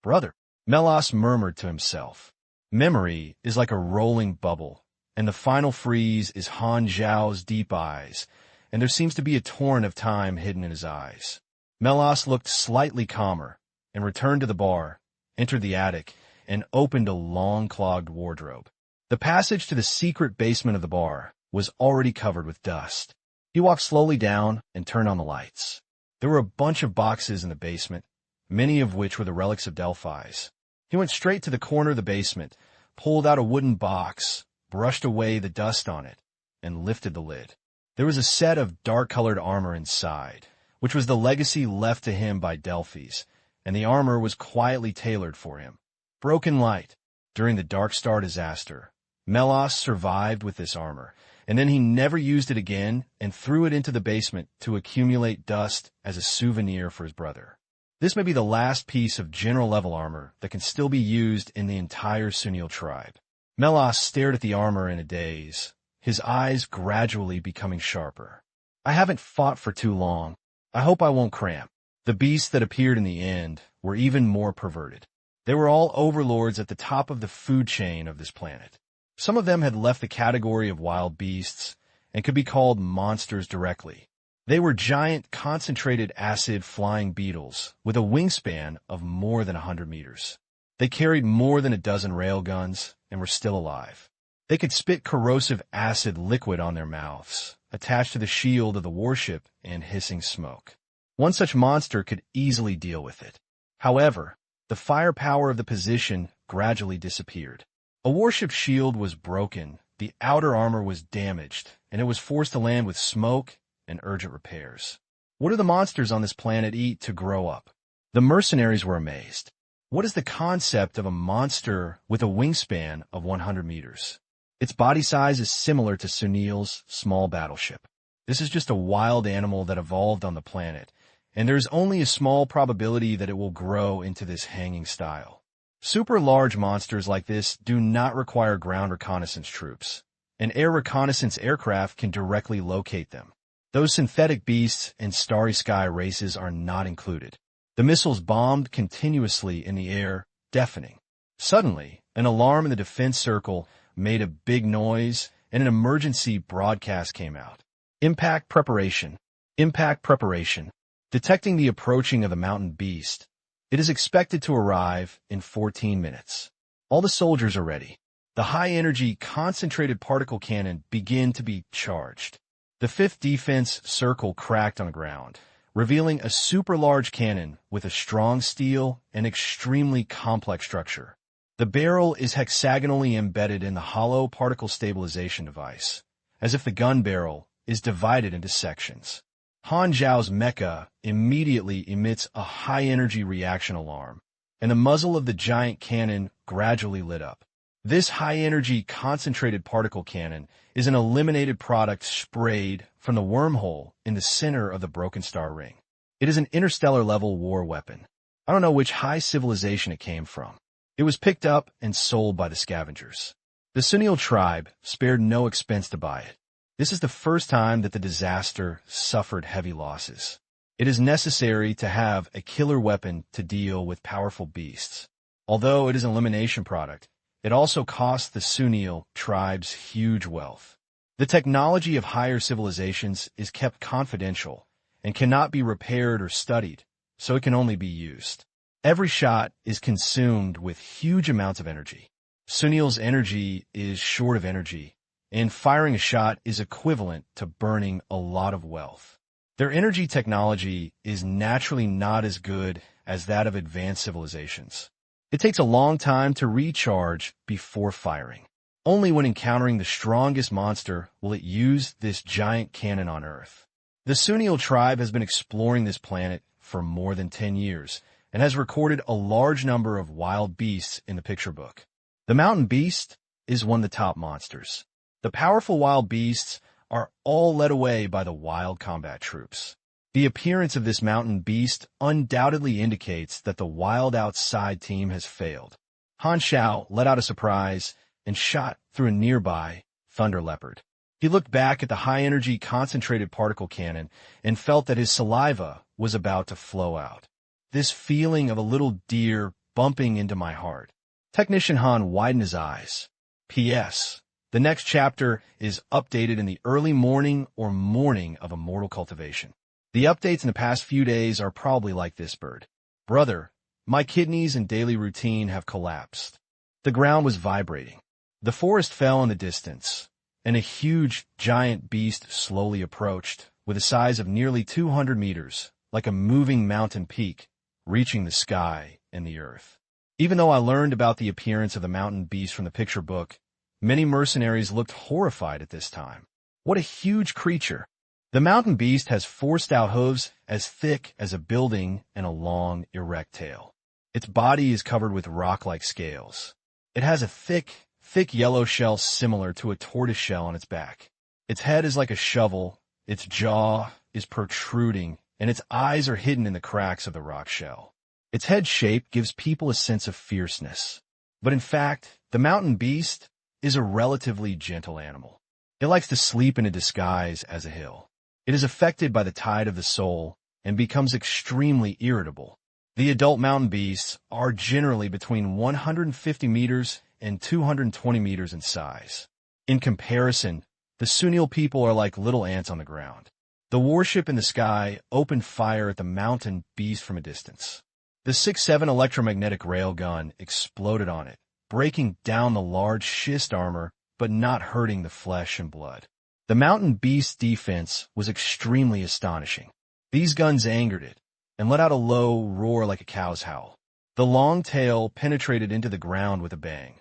"Brother," Melas murmured to himself. Memory is like a rolling bubble, and the final freeze is Han Xiao's deep eyes, and there seems to be a torrent of time hidden in his eyes. Melas looked slightly calmer and returned to the bar, entered the attic, and opened a long clogged wardrobe. The passage to the secret basement of the bar was already covered with dust. He walked slowly down and turned on the lights. There were a bunch of boxes in the basement, many of which were the relics of Delphis. He went straight to the corner of the basement, pulled out a wooden box, brushed away the dust on it, and lifted the lid. There was a set of dark-colored armor inside, which was the legacy left to him by Delphis, and the armor was quietly tailored for him. Broken light. During the Dark Star disaster, Melas survived with this armor, and then he never used it again and threw it into the basement to accumulate dust as a souvenir for his brother. This may be the last piece of general-level armor that can still be used in the entire Sunil tribe. Melas stared at the armor in a daze, his eyes gradually becoming sharper. "I haven't fought for too long. I hope I won't cramp." The beasts that appeared in the end were even more perverted. They were all overlords at the top of the food chain of this planet. Some of them had left the category of wild beasts and could be called monsters directly. They were giant, concentrated acid flying beetles with a wingspan of more than 100 meters. They carried more than a dozen railguns and were still alive. They could spit corrosive acid liquid on their mouths, attached to the shield of the warship and hissing smoke. One such monster could easily deal with it. However, the firepower of the position gradually disappeared. A warship's shield was broken, the outer armor was damaged, and it was forced to land with smoke and urgent repairs. What do the monsters on this planet eat to grow up? The mercenaries were amazed. What is the concept of a monster with a wingspan of 100 meters? Its body size is similar to Sunil's small battleship. This is just a wild animal that evolved on the planet, and there's only a small probability that it will grow into this hanging style. Super large monsters like this do not require ground reconnaissance troops. An air reconnaissance aircraft can directly locate them. Those synthetic beasts and starry sky races are not included. The missiles bombed continuously in the air, deafening. Suddenly, an alarm in the defense circle made a big noise, and an emergency broadcast came out. Impact preparation. Impact preparation. Detecting the approaching of the mountain beast. It is expected to arrive in 14 minutes. All the soldiers are ready. The high-energy concentrated particle cannon begin to be charged. The 5th defense circle cracked on the ground, revealing a super-large cannon with a strong steel and extremely complex structure. The barrel is hexagonally embedded in the hollow particle stabilization device, as if the gun barrel is divided into sections. Han Xiao's mecha immediately emits a high-energy reaction alarm, and the muzzle of the giant cannon gradually lit up. This high-energy concentrated particle cannon is an eliminated product sprayed from the wormhole in the center of the Broken Star Ring. It is an interstellar-level war weapon. I don't know which high civilization it came from. It was picked up and sold by the scavengers. The Sunil tribe spared no expense to buy it. This is the first time that the disaster suffered heavy losses. It is necessary to have a killer weapon to deal with powerful beasts. Although it is an elimination product, it also cost the Sunil tribes huge wealth. The technology of higher civilizations is kept confidential and cannot be repaired or studied, so it can only be used. Every shot is consumed with huge amounts of energy. Sunil's energy is short of energy, and firing a shot is equivalent to burning a lot of wealth. Their energy technology is naturally not as good as that of advanced civilizations. It takes a long time to recharge before firing. Only when encountering the strongest monster will it use this giant cannon on Earth. The Sunil tribe has been exploring this planet for more than 10 years and has recorded a large number of wild beasts in the picture book. The mountain beast is one of the top monsters. The powerful wild beasts are all led away by the wild combat troops. The appearance of this mountain beast undoubtedly indicates that the wild outside team has failed. Han Xiao let out a surprise and shot through a nearby thunder leopard. He looked back at the high-energy concentrated particle cannon and felt that his saliva was about to flow out. This feeling of a little deer bumping into my heart. Technician Han widened his eyes. P.S. The next chapter is updated in the early morning or morning of immortal cultivation. The updates in the past few days are probably like this bird. Brother, my kidneys and daily routine have collapsed. The ground was vibrating. The forest fell in the distance, and a huge, giant beast slowly approached, with a size of nearly 200 meters, like a moving mountain peak, reaching the sky and the earth. Even though I learned about the appearance of the mountain beast from the picture book, many mercenaries looked horrified at this time. What a huge creature! The mountain beast has four-stout hooves as thick as a building and a long, erect tail. Its body is covered with rock-like scales. It has a thick yellow shell similar to a tortoise shell on its back. Its head is like a shovel, its jaw is protruding, and its eyes are hidden in the cracks of the rock shell. Its head shape gives people a sense of fierceness. But in fact, the mountain beast is a relatively gentle animal. It likes to sleep in a disguise as a hill. It is affected by the tide of the soul and becomes extremely irritable. The adult mountain beasts are generally between 150 meters and 220 meters in size. In comparison, the Sunil people are like little ants on the ground. The warship in the sky opened fire at the mountain beast from a distance. The 6-7 electromagnetic railgun exploded on it, breaking down the large schist armor but not hurting the flesh and blood. The mountain beast's defense was extremely astonishing. These guns angered it and let out a low roar like a cow's howl. The long tail penetrated into the ground with a bang,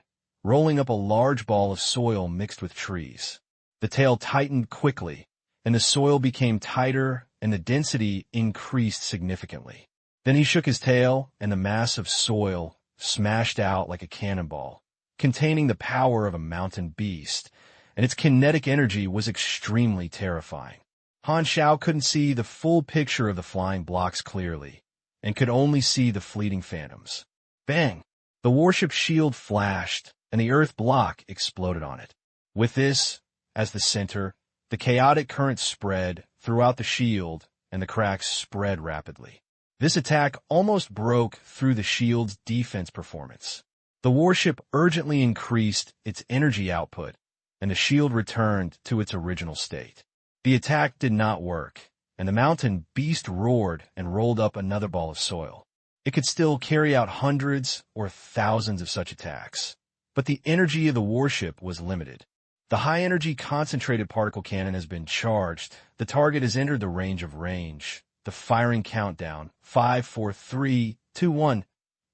rolling up a large ball of soil mixed with trees. The tail tightened quickly, and the soil became tighter and the density increased significantly. Then he shook his tail, and the mass of soil smashed out like a cannonball, containing the power of a mountain beast, and its kinetic energy was extremely terrifying. Han Xiao couldn't see the full picture of the flying blocks clearly, and could only see the fleeting phantoms. Bang! The warship's shield flashed, and the earth block exploded on it. With this as the center, the chaotic current spread throughout the shield, and the cracks spread rapidly. This attack almost broke through the shield's defense performance. The warship urgently increased its energy output, and the shield returned to its original state. The attack did not work, and the mountain beast roared and rolled up another ball of soil. It could still carry out hundreds or thousands of such attacks, but the energy of the warship was limited. The high-energy concentrated particle cannon has been charged. The target has entered the range of range. The firing countdown, 5, 4, 3, 2, 1.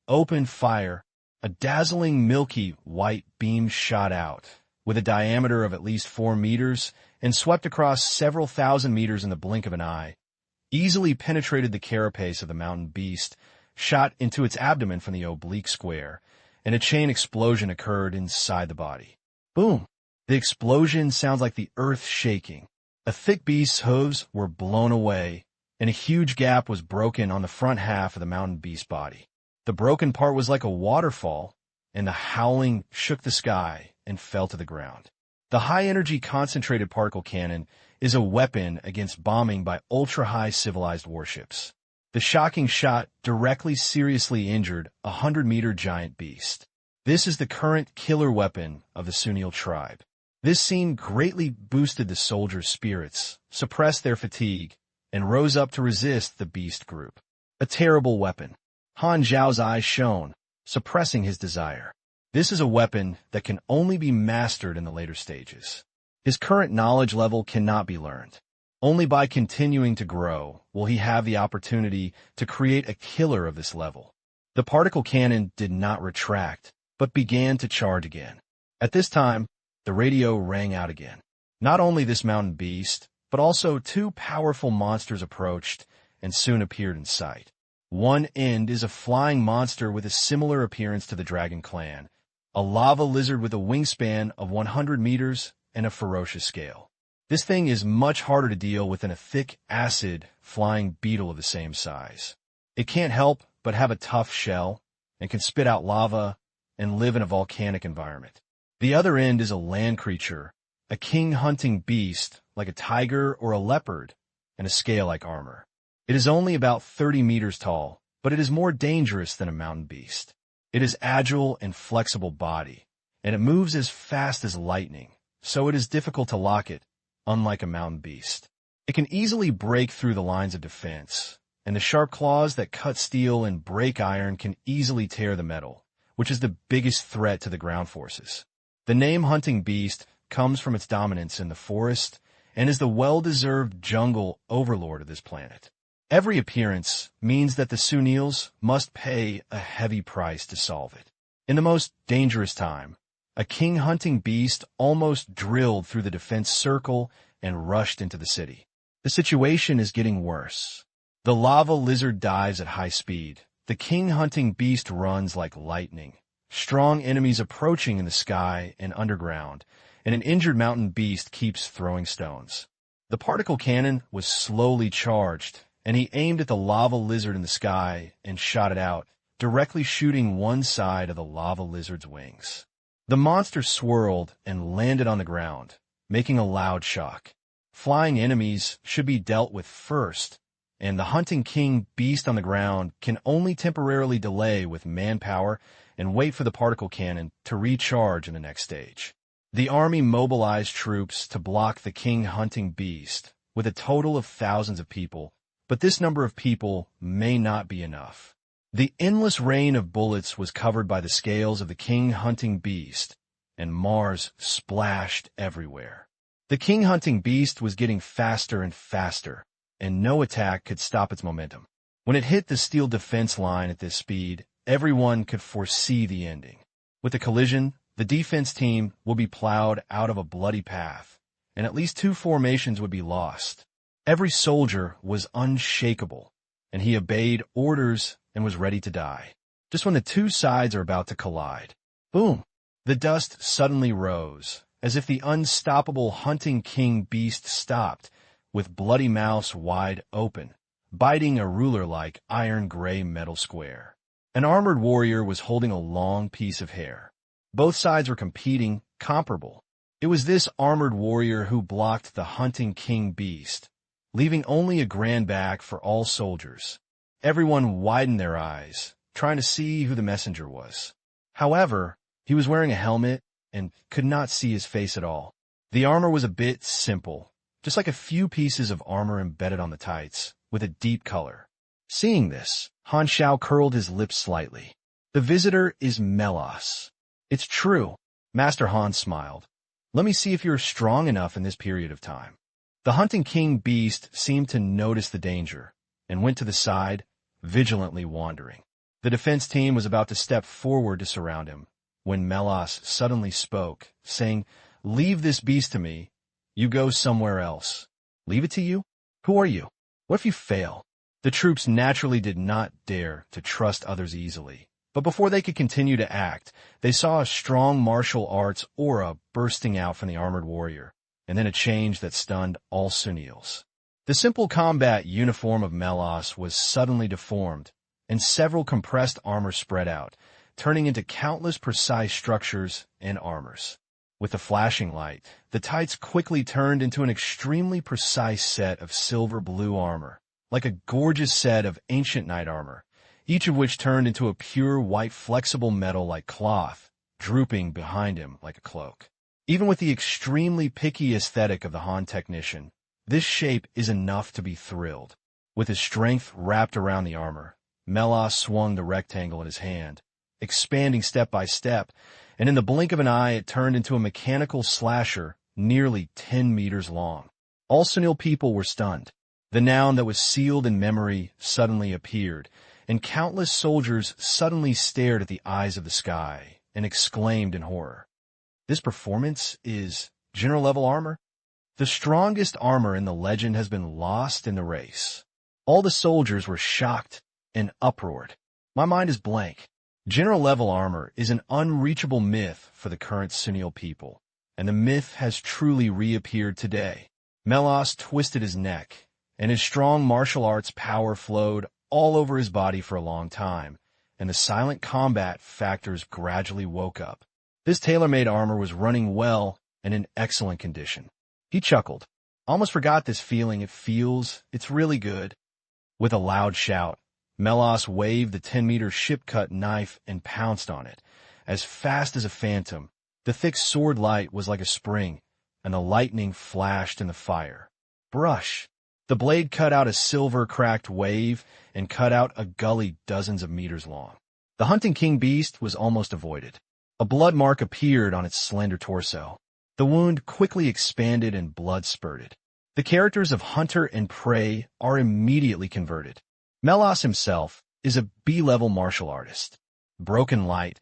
Open fire. A dazzling milky white beam shot out, with a diameter of at least 4 meters, and swept across several thousand meters in the blink of an eye, easily penetrated the carapace of the mountain beast, shot into its abdomen from the oblique square, and a chain explosion occurred inside the body. Boom! The explosion sounds like the earth shaking. A thick beast's hooves were blown away, and a huge gap was broken on the front half of the mountain beast body. The broken part was like a waterfall, and the howling shook the sky and fell to the ground. The high-energy concentrated particle cannon is a weapon against bombing by ultra-high civilized warships. The shocking shot directly seriously injured a 100-meter giant beast. This is the current killer weapon of the Sunil tribe. This scene greatly boosted the soldiers' spirits, suppressed their fatigue, and rose up to resist the beast group. A terrible weapon. Han Xiao's eyes shone, suppressing his desire. This is a weapon that can only be mastered in the later stages. His current knowledge level cannot be learned. Only by continuing to grow will he have the opportunity to create a killer of this level. The particle cannon did not retract, but began to charge again. At this time, the radio rang out again. Not only this mountain beast, but also 2 powerful monsters approached and soon appeared in sight. One end is a flying monster with a similar appearance to the Dragon Clan, a lava lizard with a wingspan of 100 meters and a ferocious scale. This thing is much harder to deal with than a thick, acid, flying beetle of the same size. It can't help but have a tough shell and can spit out lava and live in a volcanic environment. The other end is a land creature, a king-hunting beast like a tiger or a leopard, and a scale like armor. It is only about 30 meters tall, but it is more dangerous than a mountain beast. It is agile and flexible body, and it moves as fast as lightning, so it is difficult to lock it, unlike a mountain beast. It can easily break through the lines of defense, and the sharp claws that cut steel and break iron can easily tear the metal, which is the biggest threat to the ground forces. The name hunting beast comes from its dominance in the forest and is the well-deserved jungle overlord of this planet. Every appearance means that the Sunils must pay a heavy price to solve it. In the most dangerous time, a king-hunting beast almost drilled through the defense circle and rushed into the city. The situation is getting worse. The lava lizard dives at high speed. The king-hunting beast runs like lightning. Strong enemies approaching in the sky and underground, and an injured mountain beast keeps throwing stones. The particle cannon was slowly charged, and he aimed at the lava lizard in the sky and shot it out, directly shooting one side of the lava lizard's wings. The monster swirled and landed on the ground, making a loud shock. Flying enemies should be dealt with first, and the hunting king beast on the ground can only temporarily delay with manpower and wait for the particle cannon to recharge in the next stage. The army mobilized troops to block the king-hunting beast with a total of thousands of people, but this number of people may not be enough. The endless rain of bullets was covered by the scales of the king-hunting beast, and Mars splashed everywhere. The king-hunting beast was getting faster and faster, and no attack could stop its momentum. When it hit the steel defense line at this speed, everyone could foresee the ending. With the collision, the defense team would be plowed out of a bloody path, and at least 2 formations would be lost. Every soldier was unshakable, and he obeyed orders and was ready to die. Just when the 2 sides are about to collide, boom! The dust suddenly rose, as if the unstoppable hunting king beast stopped, with bloody mouths wide open, biting a ruler-like iron-gray metal square. An armored warrior was holding a long piece of hair. Both sides were competing, comparable. It was this armored warrior who blocked the hunting king beast, leaving only a grand back for all soldiers. Everyone widened their eyes, trying to see who the messenger was. However, he was wearing a helmet and could not see his face at all. The armor was a bit simple, just like a few pieces of armor embedded on the tights, with a deep color. Seeing this, Han Xiao curled his lips slightly. The visitor is Melas. It's true, Master Han smiled. Let me see if you're strong enough in this period of time. The hunting king beast seemed to notice the danger and went to the side, vigilantly wandering. The defense team was about to step forward to surround him, when Melas suddenly spoke, saying, "Leave this beast to me. You go somewhere else." "Leave it to you? Who are you? What if you fail?" The troops naturally did not dare to trust others easily. But before they could continue to act, they saw a strong martial arts aura bursting out from the armored warrior, and then a change that stunned all Sunils. The simple combat uniform of Melas was suddenly deformed, and several compressed armor spread out, turning into countless precise structures and armors. With the flashing light, the tights quickly turned into an extremely precise set of silver-blue armor, like a gorgeous set of ancient knight armor, each of which turned into a pure white flexible metal like cloth, drooping behind him like a cloak. Even with the extremely picky aesthetic of the Han technician, this shape is enough to be thrilled. With his strength wrapped around the armor, Melas swung the rectangle in his hand, expanding step by step, and in the blink of an eye it turned into a mechanical slasher nearly 10 meters long. All Sunil people were stunned. The noun that was sealed in memory suddenly appeared, and countless soldiers suddenly stared at the eyes of the sky and exclaimed in horror. This performance is general-level armor? The strongest armor in the legend has been lost in the race. All the soldiers were shocked and uproared. My mind is blank. General-level armor is an unreachable myth for the current Sunil people, and the myth has truly reappeared today. Melas twisted his neck, and his strong martial arts power flowed all over his body for a long time, and the silent combat factors gradually woke up. This tailor-made armor was running well and in excellent condition. He chuckled. Almost forgot this feeling. It's really good. With a loud shout, Melas waved the 10-meter ship-cut knife and pounced on it. As fast as a phantom, the thick sword light was like a spring, and the lightning flashed in the fire. Brush! The blade cut out a silver-cracked wave and cut out a gully dozens of meters long. The hunting king beast was almost avoided. A blood mark appeared on its slender torso. The wound quickly expanded and blood spurted. The characters of hunter and prey are immediately converted. Melas himself is a B-level martial artist. Broken Light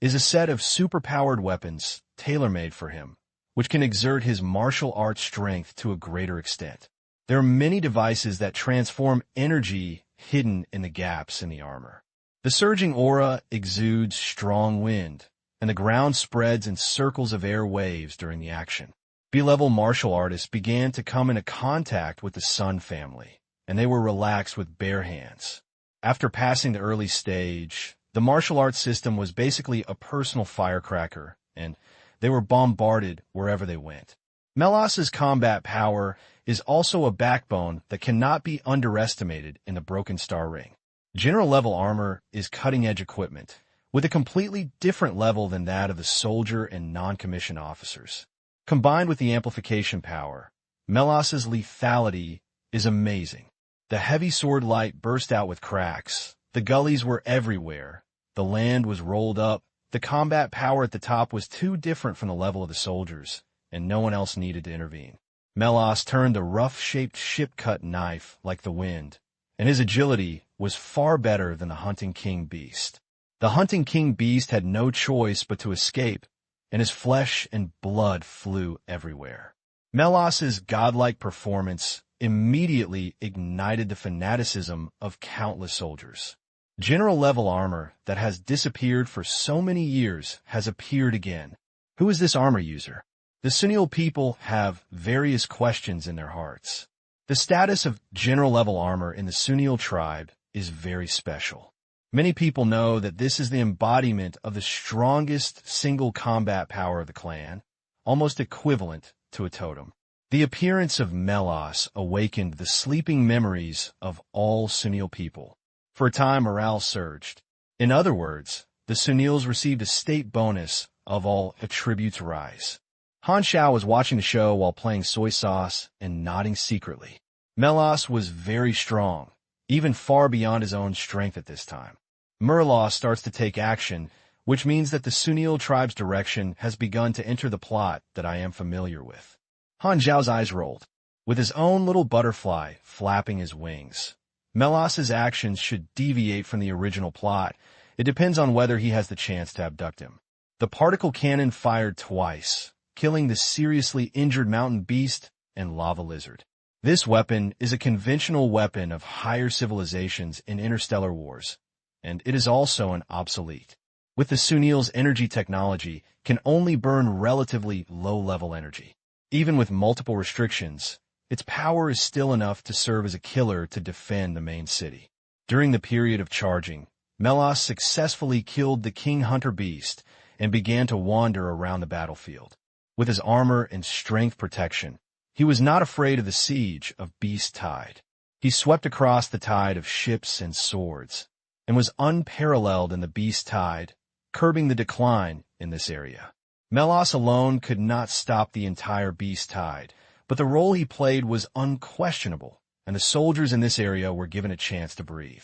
is a set of super-powered weapons tailor-made for him, which can exert his martial arts strength to a greater extent. There are many devices that transform energy hidden in the gaps in the armor. The surging aura exudes strong wind, and the ground spreads in circles of air waves during the action. B-level martial artists began to come into contact with the Sun family, and they were relaxed with bare hands. After passing the early stage, the martial arts system was basically a personal firecracker, and they were bombarded wherever they went. Melas's combat power is also a backbone that cannot be underestimated in the Broken Star Ring. General-level armor is cutting-edge equipment, with a completely different level than that of the soldier and non-commissioned officers. Combined with the amplification power, Melas's lethality is amazing. The heavy sword light burst out with cracks. The gullies were everywhere. The land was rolled up. The combat power at the top was too different from the level of the soldiers, and no one else needed to intervene. Melas turned the rough-shaped ship-cut knife like the wind, and his agility was far better than the hunting king beast. The hunting king beast had no choice but to escape, and his flesh and blood flew everywhere. Melos's godlike performance immediately ignited the fanaticism of countless soldiers. General-level armor that has disappeared for so many years has appeared again. Who is this armor user? The Sunil people have various questions in their hearts. The status of general-level armor in the Sunil tribe is very special. Many people know that this is the embodiment of the strongest single combat power of the clan, almost equivalent to a totem. The appearance of Melos awakened the sleeping memories of all Sunil people. For a time, morale surged. In other words, the Sunils received a state bonus of all attributes rise. Han Xiao was watching the show while playing soy sauce and nodding secretly. Melos was very strong, even far beyond his own strength at this time. Melos starts to take action, which means that the Sunil tribe's direction has begun to enter the plot that I am familiar with. Han Xiao's eyes rolled, with his own little butterfly flapping his wings. Melos's actions should deviate from the original plot. It depends on whether he has the chance to abduct him. The particle cannon fired twice, killing the seriously injured mountain beast and lava lizard. This weapon is a conventional weapon of higher civilizations in interstellar wars, and it is also an obsolete. With the Sunil's energy technology, can only burn relatively low-level energy. Even with multiple restrictions, its power is still enough to serve as a killer to defend the main city. During the period of charging, Melos successfully killed the King Hunter beast and began to wander around the battlefield. With his armor and strength protection, he was not afraid of the siege of Beast Tide. He swept across the tide of ships and swords, and was unparalleled in the Beast Tide, curbing the decline in this area. Melos alone could not stop the entire Beast Tide, but the role he played was unquestionable, and the soldiers in this area were given a chance to breathe.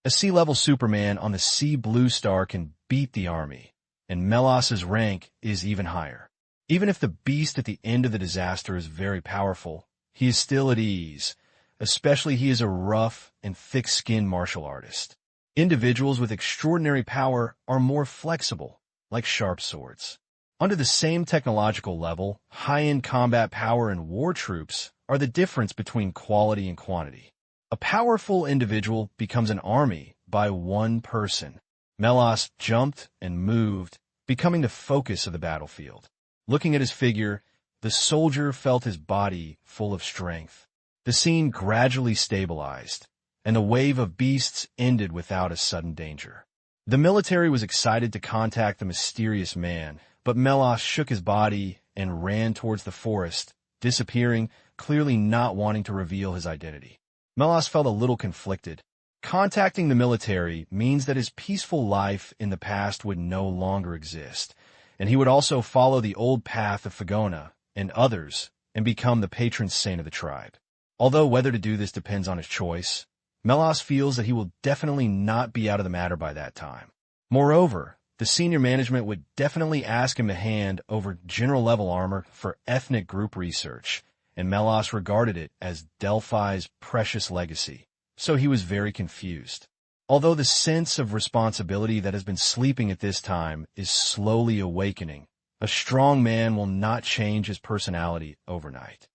A sea-level Superman on the Sea Blue Star can beat the army, and Melos's rank is even higher. Even if the beast at the end of the disaster is very powerful, he is still at ease, especially he is a rough and thick-skinned martial artist. Individuals with extraordinary power are more flexible, like sharp swords. Under the same technological level, high-end combat power and war troops are the difference between quality and quantity. A powerful individual becomes an army by one person. Melos jumped and moved, becoming the focus of the battlefield. Looking at his figure, the soldier felt his body full of strength. The scene gradually stabilized, and the wave of beasts ended without a sudden danger. The military was excited to contact the mysterious man, but Melos shook his body and ran towards the forest, disappearing, clearly not wanting to reveal his identity. Melos felt a little conflicted. Contacting the military means that his peaceful life in the past would no longer exist, and he would also follow the old path of Fagona and others and become the patron saint of the tribe. Although whether to do this depends on his choice, Melos feels that he will definitely not be out of the matter by that time. Moreover, the senior management would definitely ask him to hand over general-level armor for ethnic group research, and Melos regarded it as Delphi's precious legacy, so he was very confused. Although the sense of responsibility that has been sleeping at this time is slowly awakening, a strong man will not change his personality overnight.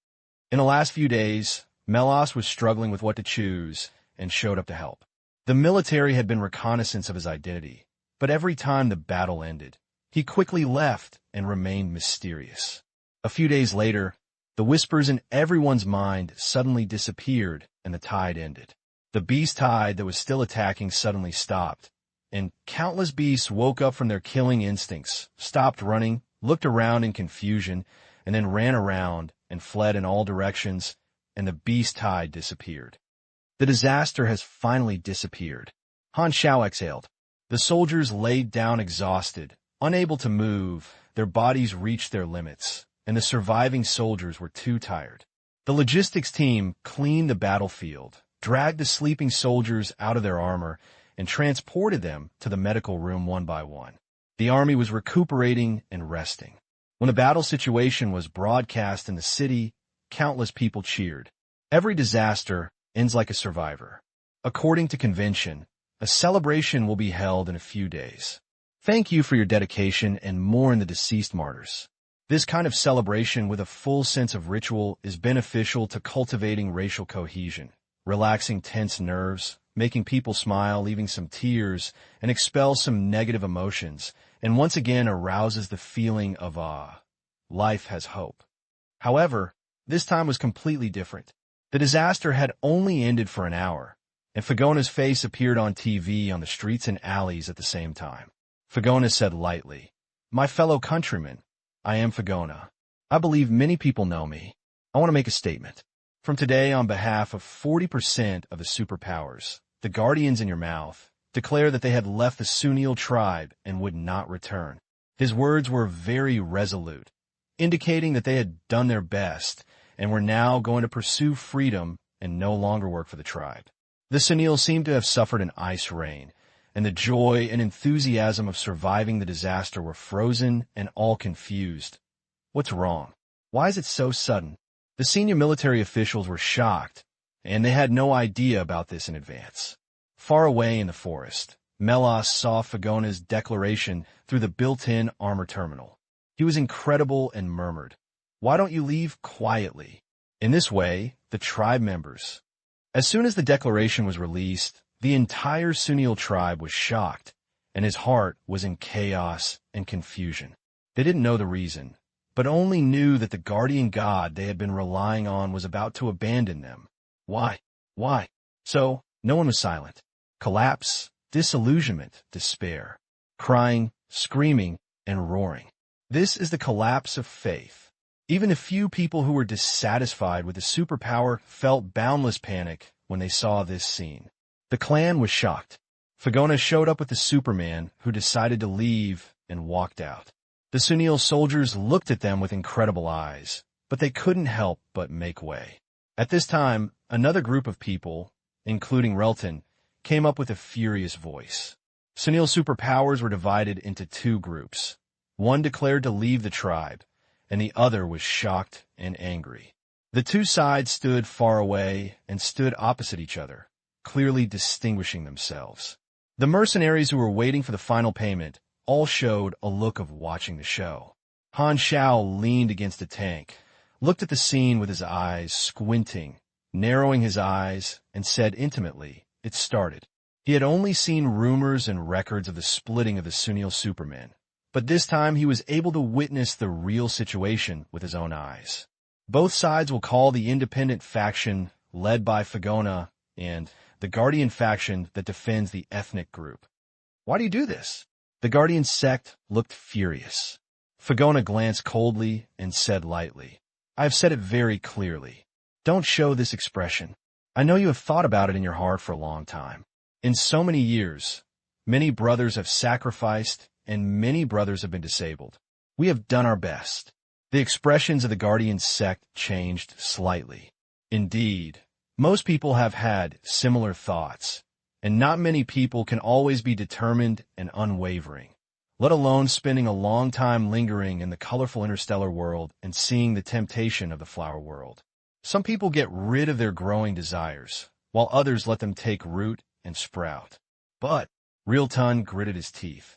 In the last few days, Melos was struggling with what to choose and showed up to help. The military had been reconnaissance of his identity, but every time the battle ended, he quickly left and remained mysterious. A few days later, the whispers in everyone's mind suddenly disappeared and the tide ended. The beast tide that was still attacking suddenly stopped, and countless beasts woke up from their killing instincts, stopped running, looked around in confusion, and then ran around and fled in all directions, and the beast tide disappeared. The disaster has finally disappeared. Han Xiao exhaled. The soldiers laid down exhausted, unable to move, their bodies reached their limits, and the surviving soldiers were too tired. The logistics team cleaned the battlefield, dragged the sleeping soldiers out of their armor, and transported them to the medical room one by one. The army was recuperating and resting. When the battle situation was broadcast in the city, countless people cheered. Every disaster ends like a survivor. According to convention, a celebration will be held in a few days. Thank you for your dedication and mourn the deceased martyrs. This kind of celebration with a full sense of ritual is beneficial to cultivating racial cohesion, relaxing tense nerves, making people smile, leaving some tears, and expel some negative emotions, and once again arouses the feeling of life has hope. However, this time was completely different. The disaster had only ended for an hour, and Fagona's face appeared on TV on the streets and alleys at the same time. Fagona said lightly, "My fellow countrymen, I am Fagona. I believe many people know me. I want to make a statement. From today, on behalf of 40% of the superpowers, the guardians in your mouth, declare that they had left the Sunil tribe and would not return." His words were very resolute, indicating that they had done their best and were now going to pursue freedom and no longer work for the tribe. The Sunil seemed to have suffered an ice rain, and the joy and enthusiasm of surviving the disaster were frozen and all confused. What's wrong? Why is it so sudden? The senior military officials were shocked, and they had no idea about this in advance. Far away in the forest, Melas saw Fagona's declaration through the built-in armor terminal. He was incredible and murmured, "Why don't you leave quietly?" In this way, the tribe members. As soon as the declaration was released, the entire Sunil tribe was shocked, and his heart was in chaos and confusion. They didn't know the reason, but only knew that the guardian god they had been relying on was about to abandon them. Why? Why? So, no one was silent. Collapse, disillusionment, despair, crying, screaming, and roaring. This is the collapse of faith. Even the few people who were dissatisfied with the superpower felt boundless panic when they saw this scene. The clan was shocked. Fagona showed up with the Superman, who decided to leave and walked out. The Sunil soldiers looked at them with incredible eyes, but they couldn't help but make way. At this time, another group of people, including Relton, came up with a furious voice. Sunil superpowers were divided into two groups. One declared to leave the tribe, and the other was shocked and angry. The two sides stood far away and stood opposite each other, clearly distinguishing themselves. The mercenaries who were waiting for the final payment all showed a look of watching the show. Han Xiao leaned against a tank, looked at the scene with his eyes squinting, narrowing his eyes, and said intimately, "It started." He had only seen rumors and records of the splitting of the Sunil Supermen, but this time he was able to witness the real situation with his own eyes. Both sides will call the independent faction led by Fagona and the Guardian faction that defends the ethnic group. Why do you do this? The Guardian sect looked furious. Fagona glanced coldly and said lightly, "I have said it very clearly. Don't show this expression. I know you have thought about it in your heart for a long time. In so many years, many brothers have sacrificed and many brothers have been disabled. We have done our best." The expressions of the Guardian sect changed slightly. Indeed, most people have had similar thoughts, and not many people can always be determined and unwavering, let alone spending a long time lingering in the colorful interstellar world and seeing the temptation of the flower world. Some people get rid of their growing desires, while others let them take root and sprout. But Realton gritted his teeth.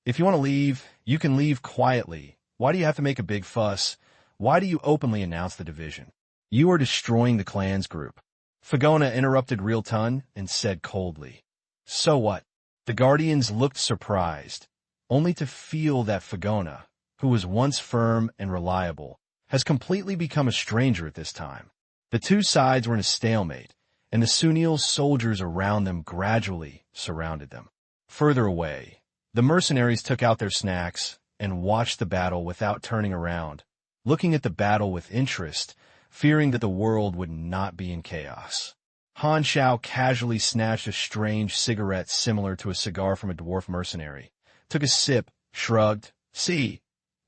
"If you want to leave, you can leave quietly. Why do you have to make a big fuss? Why do you openly announce the division? You are destroying the clan's group." Fagona interrupted Realton and said coldly, "So what?" The Guardians looked surprised, only to feel that Fagona, who was once firm and reliable, has completely become a stranger at this time. The two sides were in a stalemate, and the Sunil soldiers around them gradually surrounded them. Further away, the mercenaries took out their snacks and watched the battle without turning around, looking at the battle with interest, fearing that the world would not be in chaos. Han Xiao casually snatched a strange cigarette similar to a cigar from a dwarf mercenary, took a sip, shrugged. "See,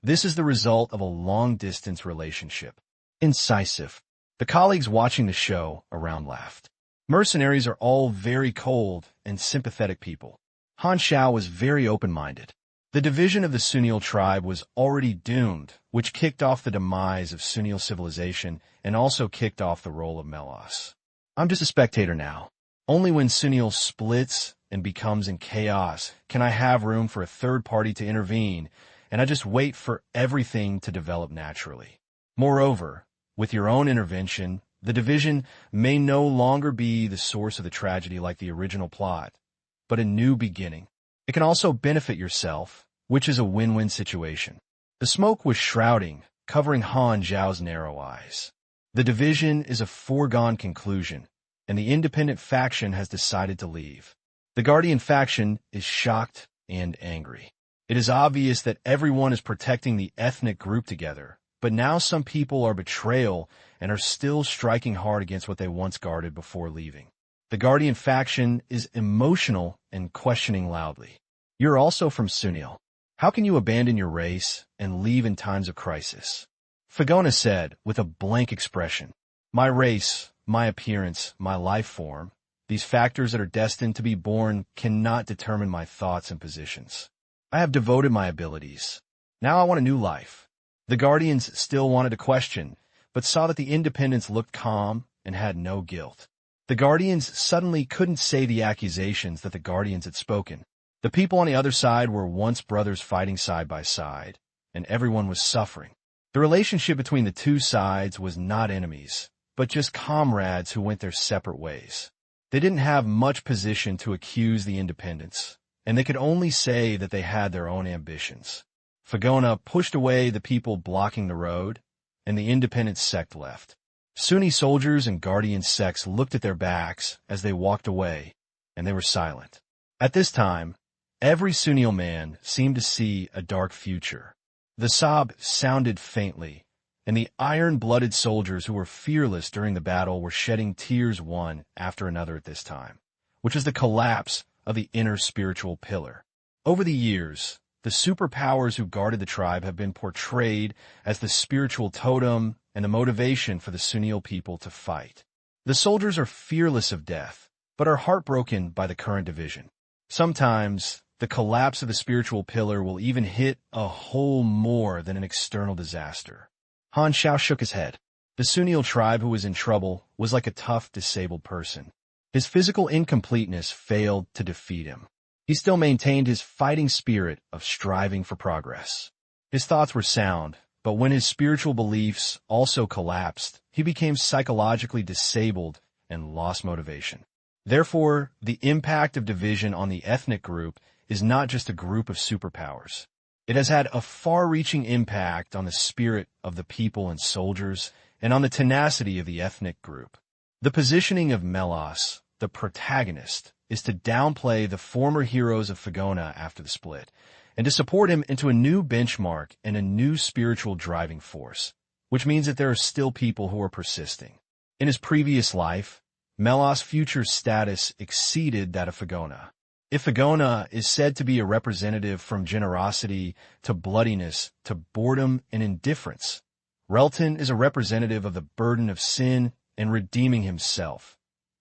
this is the result of a long-distance relationship." Incisive. The colleagues watching the show around laughed. Mercenaries are all very cold and sympathetic people. Han Xiao was very open-minded. The division of the Sunil tribe was already doomed, which kicked off the demise of Sunil civilization and also kicked off the role of Melas. "I'm just a spectator now. Only when Sunil splits and becomes in chaos, can I have room for a third party to intervene, and I just wait for everything to develop naturally. Moreover, with your own intervention, the division may no longer be the source of the tragedy like the original plot, but a new beginning. It can also benefit yourself, which is a win-win situation. The smoke was shrouding, covering Han Xiao's narrow eyes. The division is a foregone conclusion, and the independent faction has decided to leave. The Guardian faction is shocked and angry. It is obvious that everyone is protecting the ethnic group together, but now some people are betrayal and are still striking hard against what they once guarded before leaving. The Guardian faction is emotional and questioning loudly. You're also from Sunil. How can you abandon your race and leave in times of crisis? Fagona said with a blank expression, my race, my appearance, my life form, these factors that are destined to be born cannot determine my thoughts and positions. I have devoted my abilities. Now I want a new life. The Guardians still wanted to question, but saw that the independents looked calm and had no guilt. The Guardians suddenly couldn't say the accusations that the Guardians had spoken. The people on the other side were once brothers fighting side by side, and everyone was suffering. The relationship between the two sides was not enemies, but just comrades who went their separate ways. They didn't have much position to accuse the independents, and they could only say that they had their own ambitions. Fagona pushed away the people blocking the road, and the independent sect left. Sunni soldiers and Guardian sects looked at their backs as they walked away, and they were silent. At this time, every Sunil man seemed to see a dark future. The sob sounded faintly, and the iron-blooded soldiers who were fearless during the battle were shedding tears one after another at this time, which is the collapse of the inner spiritual pillar. Over the years, the superpowers who guarded the tribe have been portrayed as the spiritual totem and the motivation for the Sunil people to fight. The soldiers are fearless of death, but are heartbroken by the current division. Sometimes, the collapse of the spiritual pillar will even hit a hole more than an external disaster. Han Xiao shook his head. The Sunil tribe who was in trouble was like a tough, disabled person. His physical incompleteness failed to defeat him. He still maintained his fighting spirit of striving for progress. His thoughts were sound, but when his spiritual beliefs also collapsed, he became psychologically disabled and lost motivation. Therefore, the impact of division on the ethnic group is not just a group of superpowers. It has had a far-reaching impact on the spirit of the people and soldiers and on the tenacity of the ethnic group. The positioning of Melas, the protagonist, is to downplay the former heroes of Fagona after the split, and to support him into a new benchmark and a new spiritual driving force, which means that there are still people who are persisting. In his previous life, Melas' future status exceeded that of Fagona. If Fagona is said to be a representative from generosity to bloodiness to boredom and indifference, Relton is a representative of the burden of sin and redeeming himself,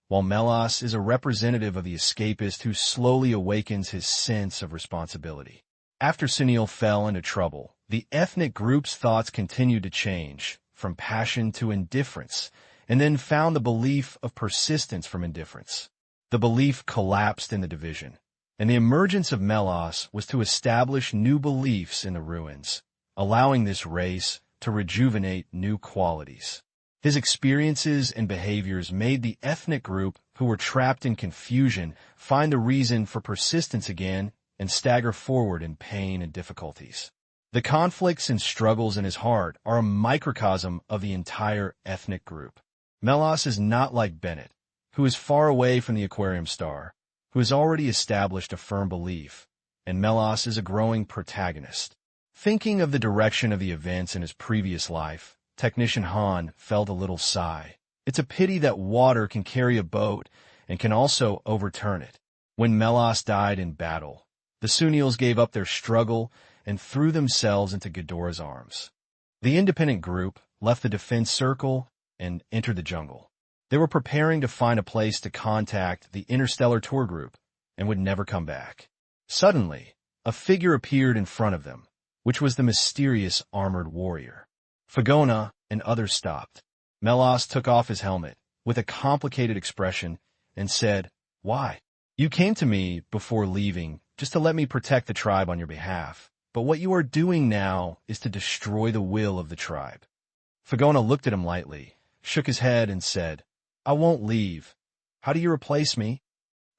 while Melas is a representative of the escapist who slowly awakens his sense of responsibility. After Sunil fell into trouble, the ethnic group's thoughts continued to change, from passion to indifference, and then found the belief of persistence from indifference. The belief collapsed in the division, and the emergence of Melas was to establish new beliefs in the ruins, allowing this race to rejuvenate new qualities. His experiences and behaviors made the ethnic group who were trapped in confusion find the reason for persistence again and stagger forward in pain and difficulties. The conflicts and struggles in his heart are a microcosm of the entire ethnic group. Melas is not like Bennett, who is far away from the aquarium star, who has already established a firm belief, and Melas is a growing protagonist. Thinking of the direction of the events in his previous life, Technician Han felt a little sigh. It's a pity that water can carry a boat and can also overturn it. When Melas died in battle, the Sunils gave up their struggle and threw themselves into Ghidorah's arms. The independent group left the defense circle and entered the jungle. They were preparing to find a place to contact the interstellar tour group and would never come back. Suddenly, a figure appeared in front of them, which was the mysterious armored warrior. Fagona and others stopped. Melas took off his helmet with a complicated expression and said, "Why?" You came to me before leaving just to let me protect the tribe on your behalf, but what you are doing now is to destroy the will of the tribe. Fagona looked at him lightly, shook his head, and said, I won't leave. How do you replace me?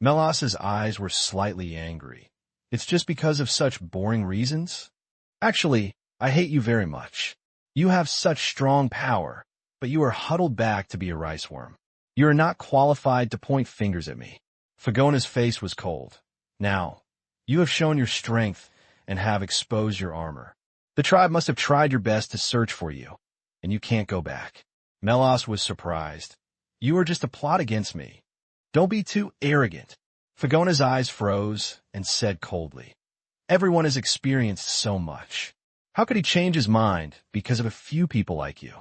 Melas's eyes were slightly angry. It's just because of such boring reasons? Actually, I hate you very much. You have such strong power, but you are huddled back to be a rice worm. You are not qualified to point fingers at me. Fagona's face was cold. Now, you have shown your strength and have exposed your armor. The tribe must have tried your best to search for you, and you can't go back. Melas was surprised. You are just a plot against me. Don't be too arrogant. Fagona's eyes froze and said coldly, Everyone has experienced so much. How could he change his mind because of a few people like you?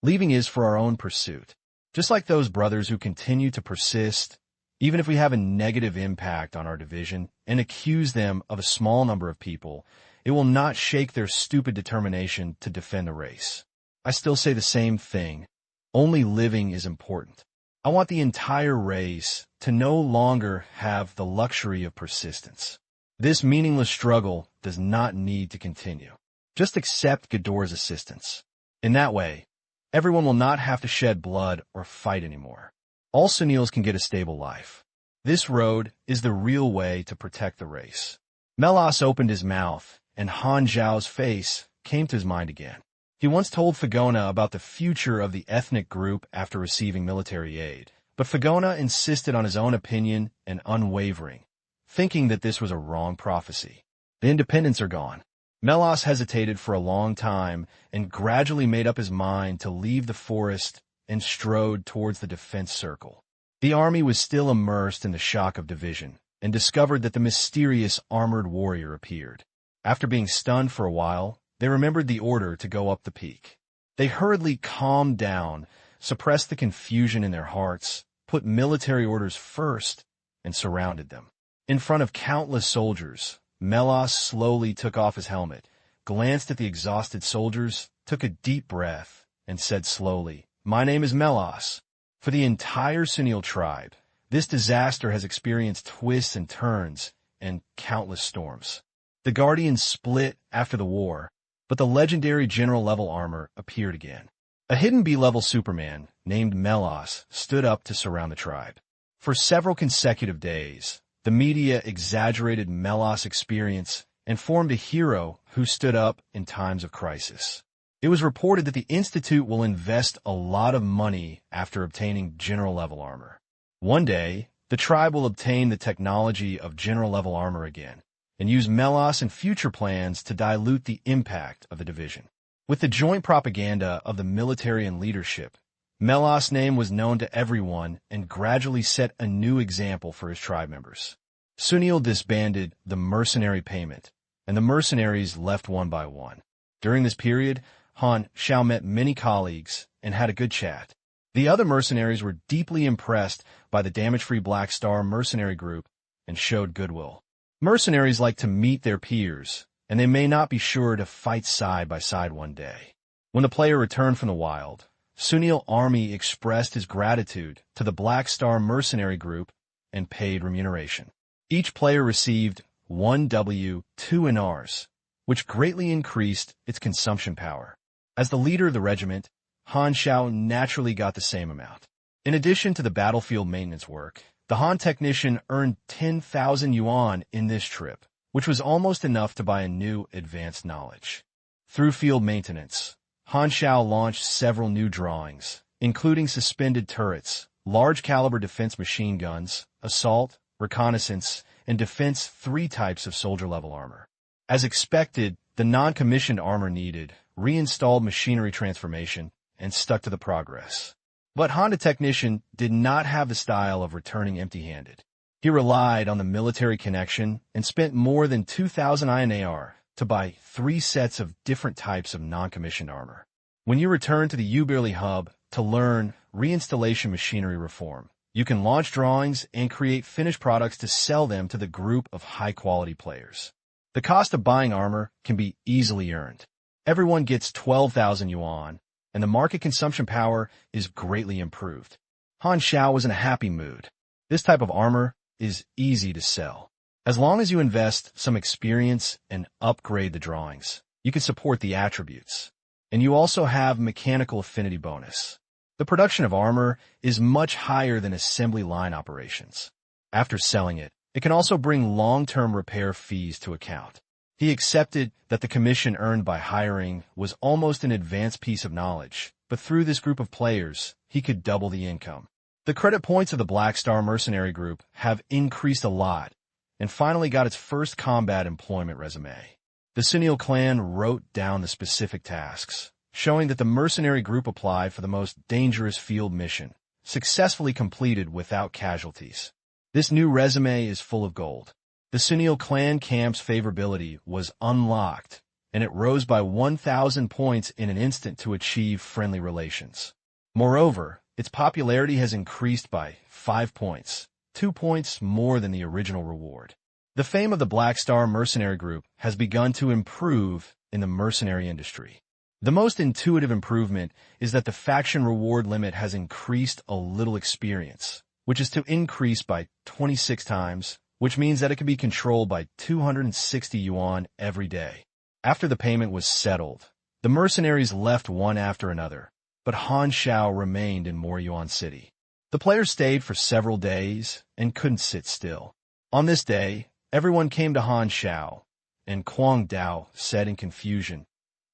Leaving is for our own pursuit. Just like those brothers who continue to persist, even if we have a negative impact on our division, and accuse them of a small number of people, it will not shake their stupid determination to defend the race. I still say the same thing. Only living is important. I want the entire race to no longer have the luxury of persistence. This meaningless struggle does not need to continue. Just accept Ghidorah's assistance. In that way, everyone will not have to shed blood or fight anymore. All Sunils can get a stable life. This road is the real way to protect the race. Melas opened his mouth, and Han Xiao's face came to his mind again. He once told Fagona about the future of the ethnic group after receiving military aid, but Fagona insisted on his own opinion and unwavering, thinking that this was a wrong prophecy. The independents are gone. Melas hesitated for a long time and gradually made up his mind to leave the forest and strode towards the defense circle. The army was still immersed in the shock of division and discovered that the mysterious armored warrior appeared. After being stunned for a while, they remembered the order to go up the peak. They hurriedly calmed down, suppressed the confusion in their hearts, put military orders first, and surrounded them. In front of countless soldiers, Melas slowly took off his helmet, glanced at the exhausted soldiers, took a deep breath, and said slowly, My name is Melas. For the entire Sunil tribe, this disaster has experienced twists and turns and countless storms. The Guardians split after the war, but the legendary general-level armor appeared again. A hidden B-level Superman named Melas stood up to surround the tribe. For several consecutive days, the media exaggerated Melas' experience and formed a hero who stood up in times of crisis. It was reported that the Institute will invest a lot of money after obtaining general-level armor. One day, the tribe will obtain the technology of general-level armor again and use Melas in future plans to dilute the impact of the division. With the joint propaganda of the military and leadership, Melas' name was known to everyone and gradually set a new example for his tribe members. Sunil disbanded the mercenary payment, and the mercenaries left one by one. During this period, Han Xiao met many colleagues and had a good chat. The other mercenaries were deeply impressed by the damage-free Black Star mercenary group and showed goodwill. Mercenaries like to meet their peers, and they may not be sure to fight side by side one day. When the player returned from the wild, Sunil Army expressed his gratitude to the Black Star mercenary group and paid remuneration. Each player received 1 W, 2 NRs, which greatly increased its consumption power. As the leader of the regiment, Han Xiao naturally got the same amount. In addition to the battlefield maintenance work, the Han technician earned 10,000 yuan in this trip, which was almost enough to buy a new advanced knowledge. Through field maintenance, Han Xiao launched several new drawings, including suspended turrets, large-caliber defense machine guns, assault, reconnaissance, and defense 3 types of soldier-level armor. As expected, the non-commissioned armor needed reinstalled machinery transformation and stuck to the progress. But Honda Technician did not have the style of returning empty-handed. He relied on the military connection and spent more than 2,000 INAR to buy 3 sets of different types of non-commissioned armor. When you return to the Uberly Hub to learn reinstallation machinery reform, you can launch drawings and create finished products to sell them to the group of high-quality players. The cost of buying armor can be easily earned. Everyone gets 12,000 yuan, and the market consumption power is greatly improved. Han Xiao was in a happy mood. This type of armor is easy to sell. As long as you invest some experience and upgrade the drawings, you can support the attributes. And you also have mechanical affinity bonus. The production of armor is much higher than assembly line operations. After selling it, it can also bring long-term repair fees to account. He accepted that the commission earned by hiring was almost an advanced piece of knowledge, but through this group of players, he could double the income. The credit points of the Black Star Mercenary Group have increased a lot, and finally got its first combat employment resume. The Sunil clan wrote down the specific tasks, showing that the mercenary group applied for the most dangerous field mission, successfully completed without casualties. This new resume is full of gold. The Sunil clan camp's favorability was unlocked, and it rose by 1,000 points in an instant to achieve friendly relations. Moreover, its popularity has increased by 5 points, 2 points more than the original reward. The fame of the Black Star Mercenary Group has begun to improve in the mercenary industry. The most intuitive improvement is that the faction reward limit has increased a little experience, which is to increase by 26 times, which means that it can be controlled by 260 yuan every day. After the payment was settled, the mercenaries left one after another, but Han Xiao remained in Moryuan City. The players stayed for several days and couldn't sit still. On this day, everyone came to Han Xiao, and Quang Dao said in confusion,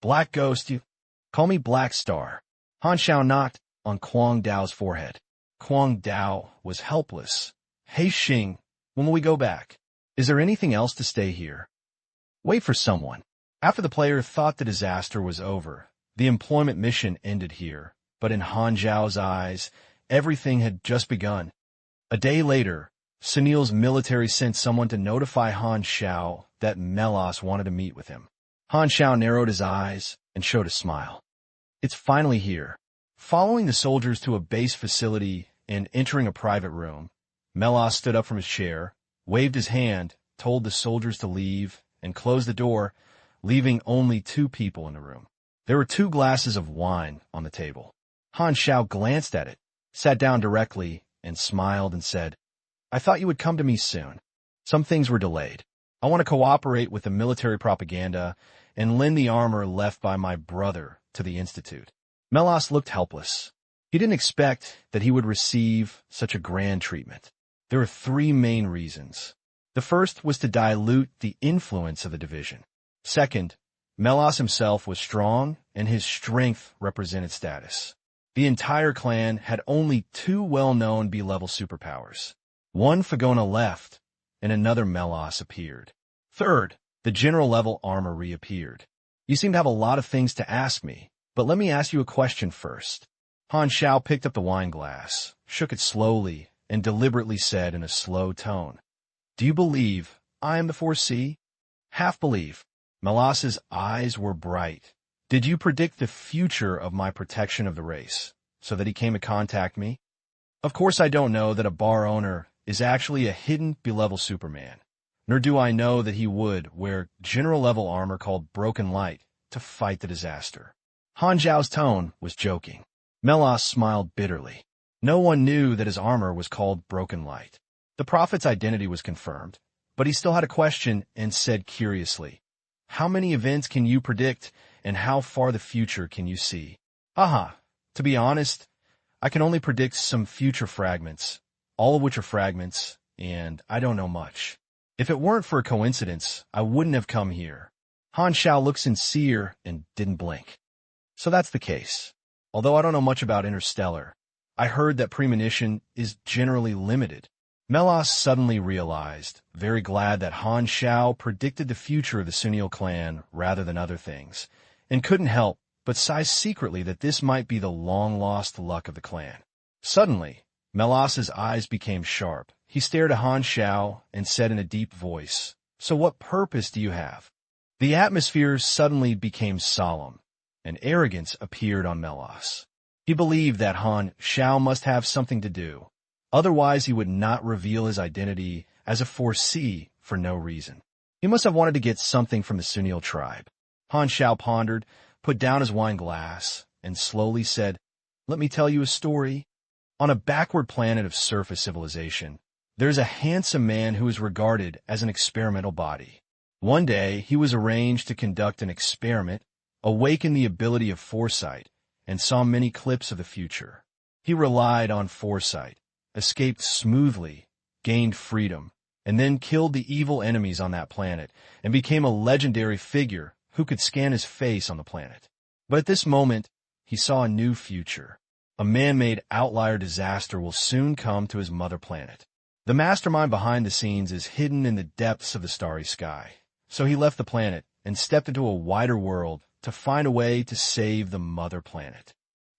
"Black Ghost, you call me Black Star." Han Xiao knocked on Quang Dao's forehead. Quang Dao was helpless. "Hey Xing, when will we go back? Is there anything else to stay here?" "Wait for someone." After the player thought the disaster was over, the employment mission ended here, but in Han Xiao's eyes, everything had just begun. A day later, Sunil's military sent someone to notify Han Xiao that Melas wanted to meet with him. Han Xiao narrowed his eyes and showed a smile. "It's finally here." Following the soldiers to a base facility and entering a private room, Melas stood up from his chair, waved his hand, told the soldiers to leave, and closed the door, leaving only 2 people in the room. There were 2 glasses of wine on the table. Han Xiao glanced at it, sat down directly, and smiled and said, "I thought you would come to me soon. Some things were delayed. I want to cooperate with the military propaganda and lend the armor left by my brother to the Institute." Melas looked helpless. He didn't expect that he would receive such a grand treatment. There were 3 main reasons. The first was to dilute the influence of the division. Second, Melas himself was strong, and his strength represented status. The entire clan had only 2 well-known B-level superpowers. One Fagona left, and another Melas appeared. Third, the general-level armor reappeared. "You seem to have a lot of things to ask me, but let me ask you a question first." Han Xiao picked up the wine glass, shook it slowly, and deliberately said in a slow tone, "Do you believe I am the 4C? Half believe." Melas's eyes were bright. "Did you predict the future of my protection of the race, so that he came to contact me?" "Of course I don't know that a bar owner is actually a hidden B-level Superman, nor do I know that he would wear general-level armor called Broken Light to fight the disaster." Han Xiao's tone was joking. Melas smiled bitterly. No one knew that his armor was called Broken Light. The prophet's identity was confirmed, but he still had a question and said curiously, "How many events can you predict, and how far the future can you see?" "Haha, to be honest, I can only predict some future fragments, all of which are fragments, and I don't know much. If it weren't for a coincidence, I wouldn't have come here." Han Xiao looked sincere and didn't blink. "So that's the case. Although I don't know much about Interstellar, I heard that premonition is generally limited." Melas suddenly realized, very glad that Han Xiao predicted the future of the Sunil clan rather than other things, and couldn't help but sigh secretly that this might be the long-lost luck of the clan. Suddenly, Melas's eyes became sharp. He stared at Han Xiao and said in a deep voice, "So what purpose do you have?" The atmosphere suddenly became solemn, and arrogance appeared on Melas. He believed that Han Xiao must have something to do. Otherwise, he would not reveal his identity as a 4C for no reason. He must have wanted to get something from the Sunil tribe. Han Xiao pondered, put down his wine glass, and slowly said, "Let me tell you a story." On a backward planet of surface civilization, There's a handsome man who is regarded as an experimental body. One day, he was arranged to conduct an experiment, awaken the ability of foresight, and saw many clips of the future. He relied on foresight, escaped smoothly, gained freedom, and then killed the evil enemies on that planet and became a legendary figure who could scan his face on the planet. But at this moment, he saw a new future. A man-made outlier disaster will soon come to his mother planet. The mastermind behind the scenes is hidden in the depths of the starry sky. So he left the planet and stepped into a wider world to find a way to save the mother planet.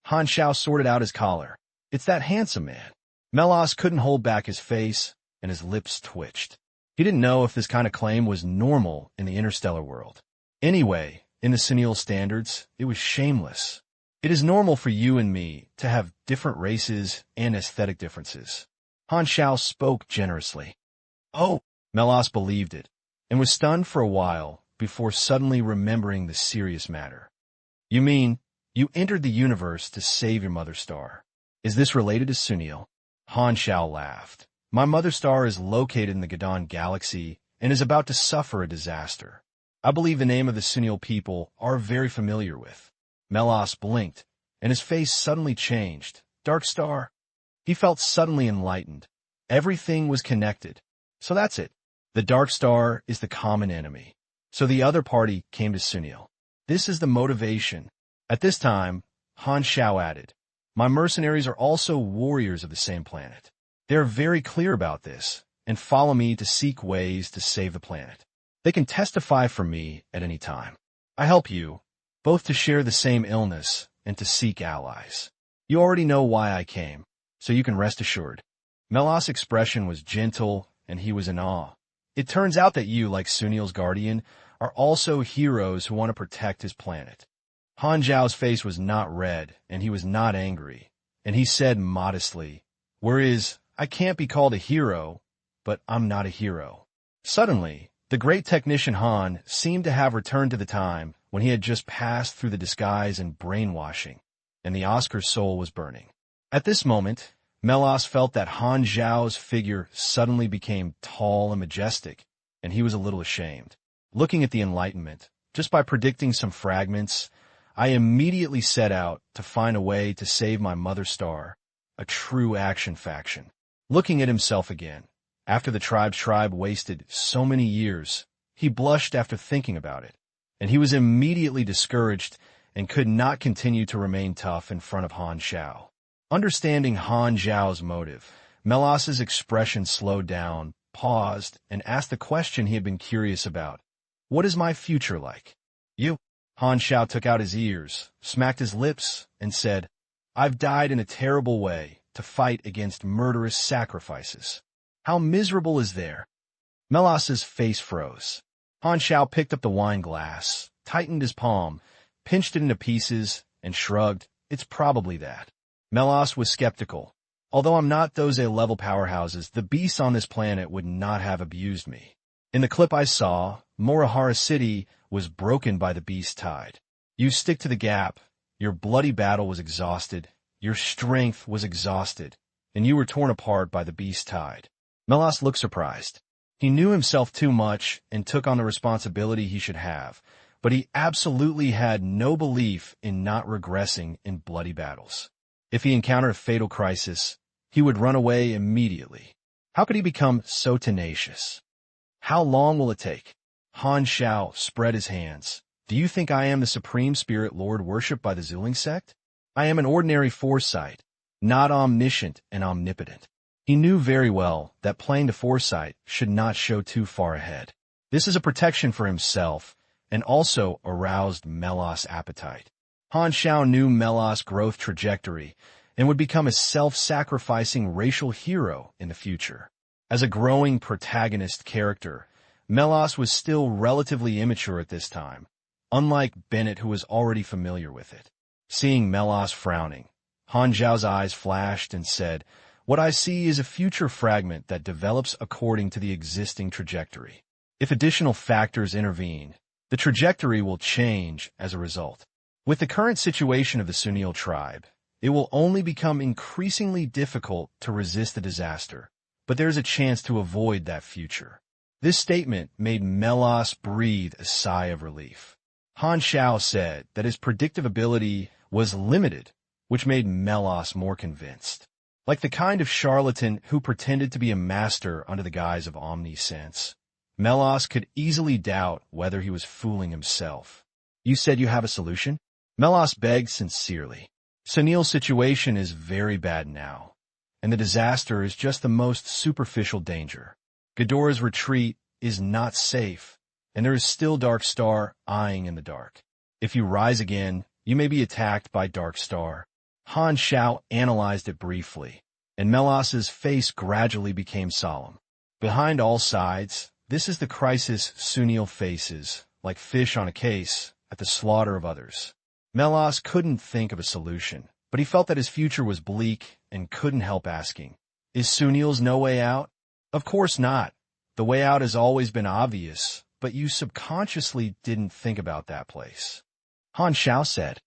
Han Xiao sorted out his collar. It's that handsome man. Melas couldn't hold back his face, and his lips twitched. He didn't know if this kind of claim was normal in the interstellar world. Anyway, in the Senile standards, it was shameless. It is normal for you and me to have different races and aesthetic differences. Han Xiao spoke generously. Oh, Melas believed it, and was stunned for a while before suddenly remembering the serious matter. You mean, you entered the universe to save your mother star. Is this related to Sunil? Han Xiao laughed. My mother star is located in the Gadon galaxy and is about to suffer a disaster. I believe the name of the Sunil people are very familiar with. Melas blinked, and his face suddenly changed. Dark star. He felt suddenly enlightened. Everything was connected. So that's it. The Dark Star is the common enemy. So the other party came to Sunil. This is the motivation. At this time, Han Xiao added, my mercenaries are also warriors of the same planet. They are very clear about this and follow me to seek ways to save the planet. They can testify for me at any time. I help you, both to share the same illness and to seek allies. You already know why I came, so you can rest assured. Melas' expression was gentle, and he was in awe. It turns out that you, like Sunil's guardian, are also heroes who want to protect his planet. Han Xiao's face was not red, and he was not angry, and he said modestly, whereas I can't be called a hero, but I'm not a hero. Suddenly, the great technician Han seemed to have returned to the time when he had just passed through the disguise and brainwashing, and the Oscar's soul was burning. At this moment, Melas felt that Han Xiao's figure suddenly became tall and majestic, and he was a little ashamed. Looking at the Enlightenment, just by predicting some fragments, I immediately set out to find a way to save my mother star, a true action faction. Looking at himself again, after the tribe wasted so many years, he blushed after thinking about it, and he was immediately discouraged and could not continue to remain tough in front of Han Xiao. Understanding Han Xiao's motive, Melas's expression slowed down, paused, and asked the question he had been curious about. What is my future like? You? Han Xiao took out his ears, smacked his lips, and said, I've died in a terrible way to fight against murderous sacrifices. How miserable is there? Melas's face froze. Han Xiao picked up the wine glass, tightened his palm, pinched it into pieces, and shrugged. It's probably that. Melas was skeptical. Although I'm not those A-level powerhouses, the beasts on this planet would not have abused me. In the clip I saw, Morihara City was broken by the beast tide. You stick to the gap. Your bloody battle was exhausted. Your strength was exhausted, and you were torn apart by the beast tide. Melas looked surprised. He knew himself too much and took on the responsibility he should have, but he absolutely had no belief in not regressing in bloody battles. If he encountered a fatal crisis, he would run away immediately. How could he become so tenacious? How long will it take? Han Xiao spread his hands. Do you think I am the supreme spirit lord worshipped by the Zuling sect? I am an ordinary foresight, not omniscient and omnipotent. He knew very well that playing the foresight should not show too far ahead. This is a protection for himself and also aroused Melas' appetite. Han Xiao knew Melas' growth trajectory and would become a self-sacrificing racial hero in the future. As a growing protagonist character, Melas was still relatively immature at this time, unlike Bennett who was already familiar with it. Seeing Melas frowning, Han Xiao's eyes flashed and said, What I see is a future fragment that develops according to the existing trajectory. If additional factors intervene, the trajectory will change as a result. With the current situation of the Sunil tribe, it will only become increasingly difficult to resist the disaster, but there's a chance to avoid that future. This statement made Melas breathe a sigh of relief. Han Xiao said that his predictive ability was limited, which made Melas more convinced. Like the kind of charlatan who pretended to be a master under the guise of omniscience, Melas could easily doubt whether he was fooling himself. You said you have a solution? Melas begged sincerely. Sunil's situation is very bad now, and the disaster is just the most superficial danger. Ghidorah's retreat is not safe, and there is still Dark Star eyeing in the dark. If you rise again, you may be attacked by Dark Star. Han Xiao analyzed it briefly, and Melas's face gradually became solemn. Behind all sides, this is the crisis Sunil faces, like fish on a case, at the slaughter of others. Melas couldn't think of a solution, but he felt that his future was bleak and couldn't help asking, is Sunil's no way out? Of course not. The way out has always been obvious, but you subconsciously didn't think about that place. Han Xiao said,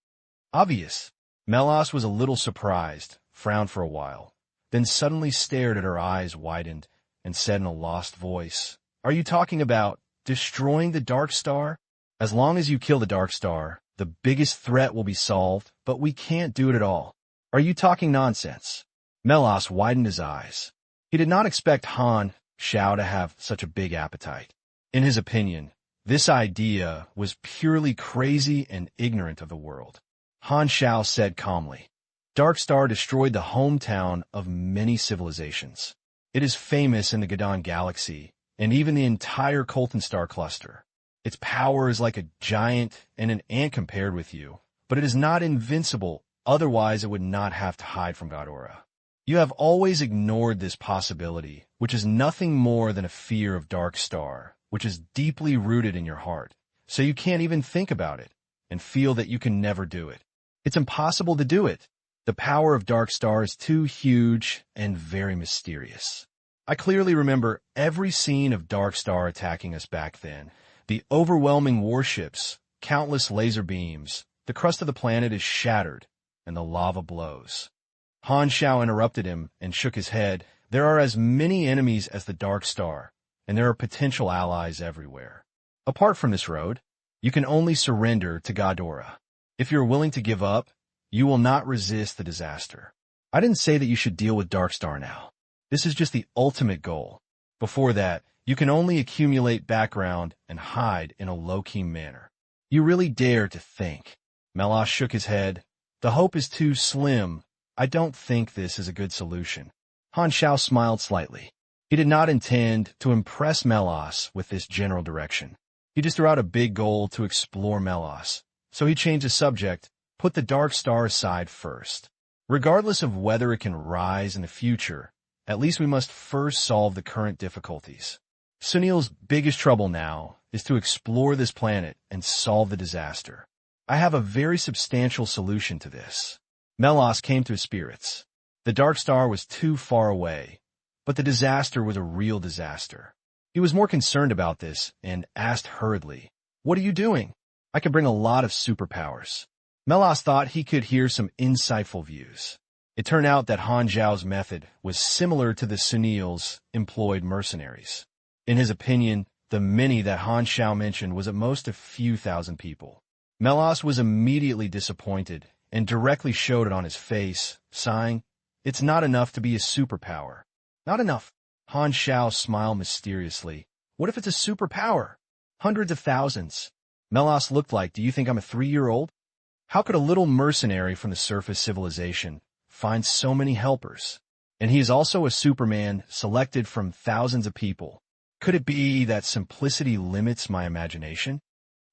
obvious. Melas was a little surprised, frowned for a while, then suddenly stared at her eyes widened and said in a lost voice, are you talking about destroying the Dark Star? As long as you kill the Dark Star, the biggest threat will be solved, but we can't do it at all. Are you talking nonsense? Melas widened his eyes. He did not expect Han Xiao to have such a big appetite. In his opinion, this idea was purely crazy and ignorant of the world. Han Xiao said calmly, Dark Star destroyed the hometown of many civilizations. It is famous in the Gadan galaxy, and even the entire Colton Star cluster. Its power is like a giant and an ant compared with you, but it is not invincible, otherwise it would not have to hide from Ghidorah. You have always ignored this possibility, which is nothing more than a fear of Dark Star, which is deeply rooted in your heart, so you can't even think about it, and feel that you can never do it. It's impossible to do it. The power of Dark Star is too huge and very mysterious. I clearly remember every scene of Dark Star attacking us back then. The overwhelming warships, countless laser beams, the crust of the planet is shattered, and the lava blows. Han Xiao interrupted him and shook his head. There are as many enemies as the Dark Star, and there are potential allies everywhere. Apart from this road, you can only surrender to Ghidorah. If you're willing to give up, you will not resist the disaster. I didn't say that you should deal with Dark Star now. This is just the ultimate goal. Before that, you can only accumulate background and hide in a low-key manner. You really dare to think. Melas shook his head. The hope is too slim. I don't think this is a good solution. Han Xiao smiled slightly. He did not intend to impress Melas with this general direction. He just threw out a big goal to explore Melas. So he changed the subject, put the Dark Star aside first. Regardless of whether it can rise in the future, at least we must first solve the current difficulties. Sunil's biggest trouble now is to explore this planet and solve the disaster. I have a very substantial solution to this. Melas came to his spirits. The Dark Star was too far away, but the disaster was a real disaster. He was more concerned about this and asked hurriedly, what are you doing? I can bring a lot of superpowers. Melas thought he could hear some insightful views. It turned out that Han Xiao's method was similar to the Sunil's employed mercenaries. In his opinion, the many that Han Xiao mentioned was at most a few thousand people. Melas was immediately disappointed and directly showed it on his face, sighing, it's not enough to be a superpower. Not enough. Han Xiao smiled mysteriously. What if it's a superpower? Hundreds of thousands. Melas looked like, do you think I'm a 3-year-old? How could a little mercenary from the surface civilization find so many helpers? And he is also a Superman selected from thousands of people. Could it be that simplicity limits my imagination?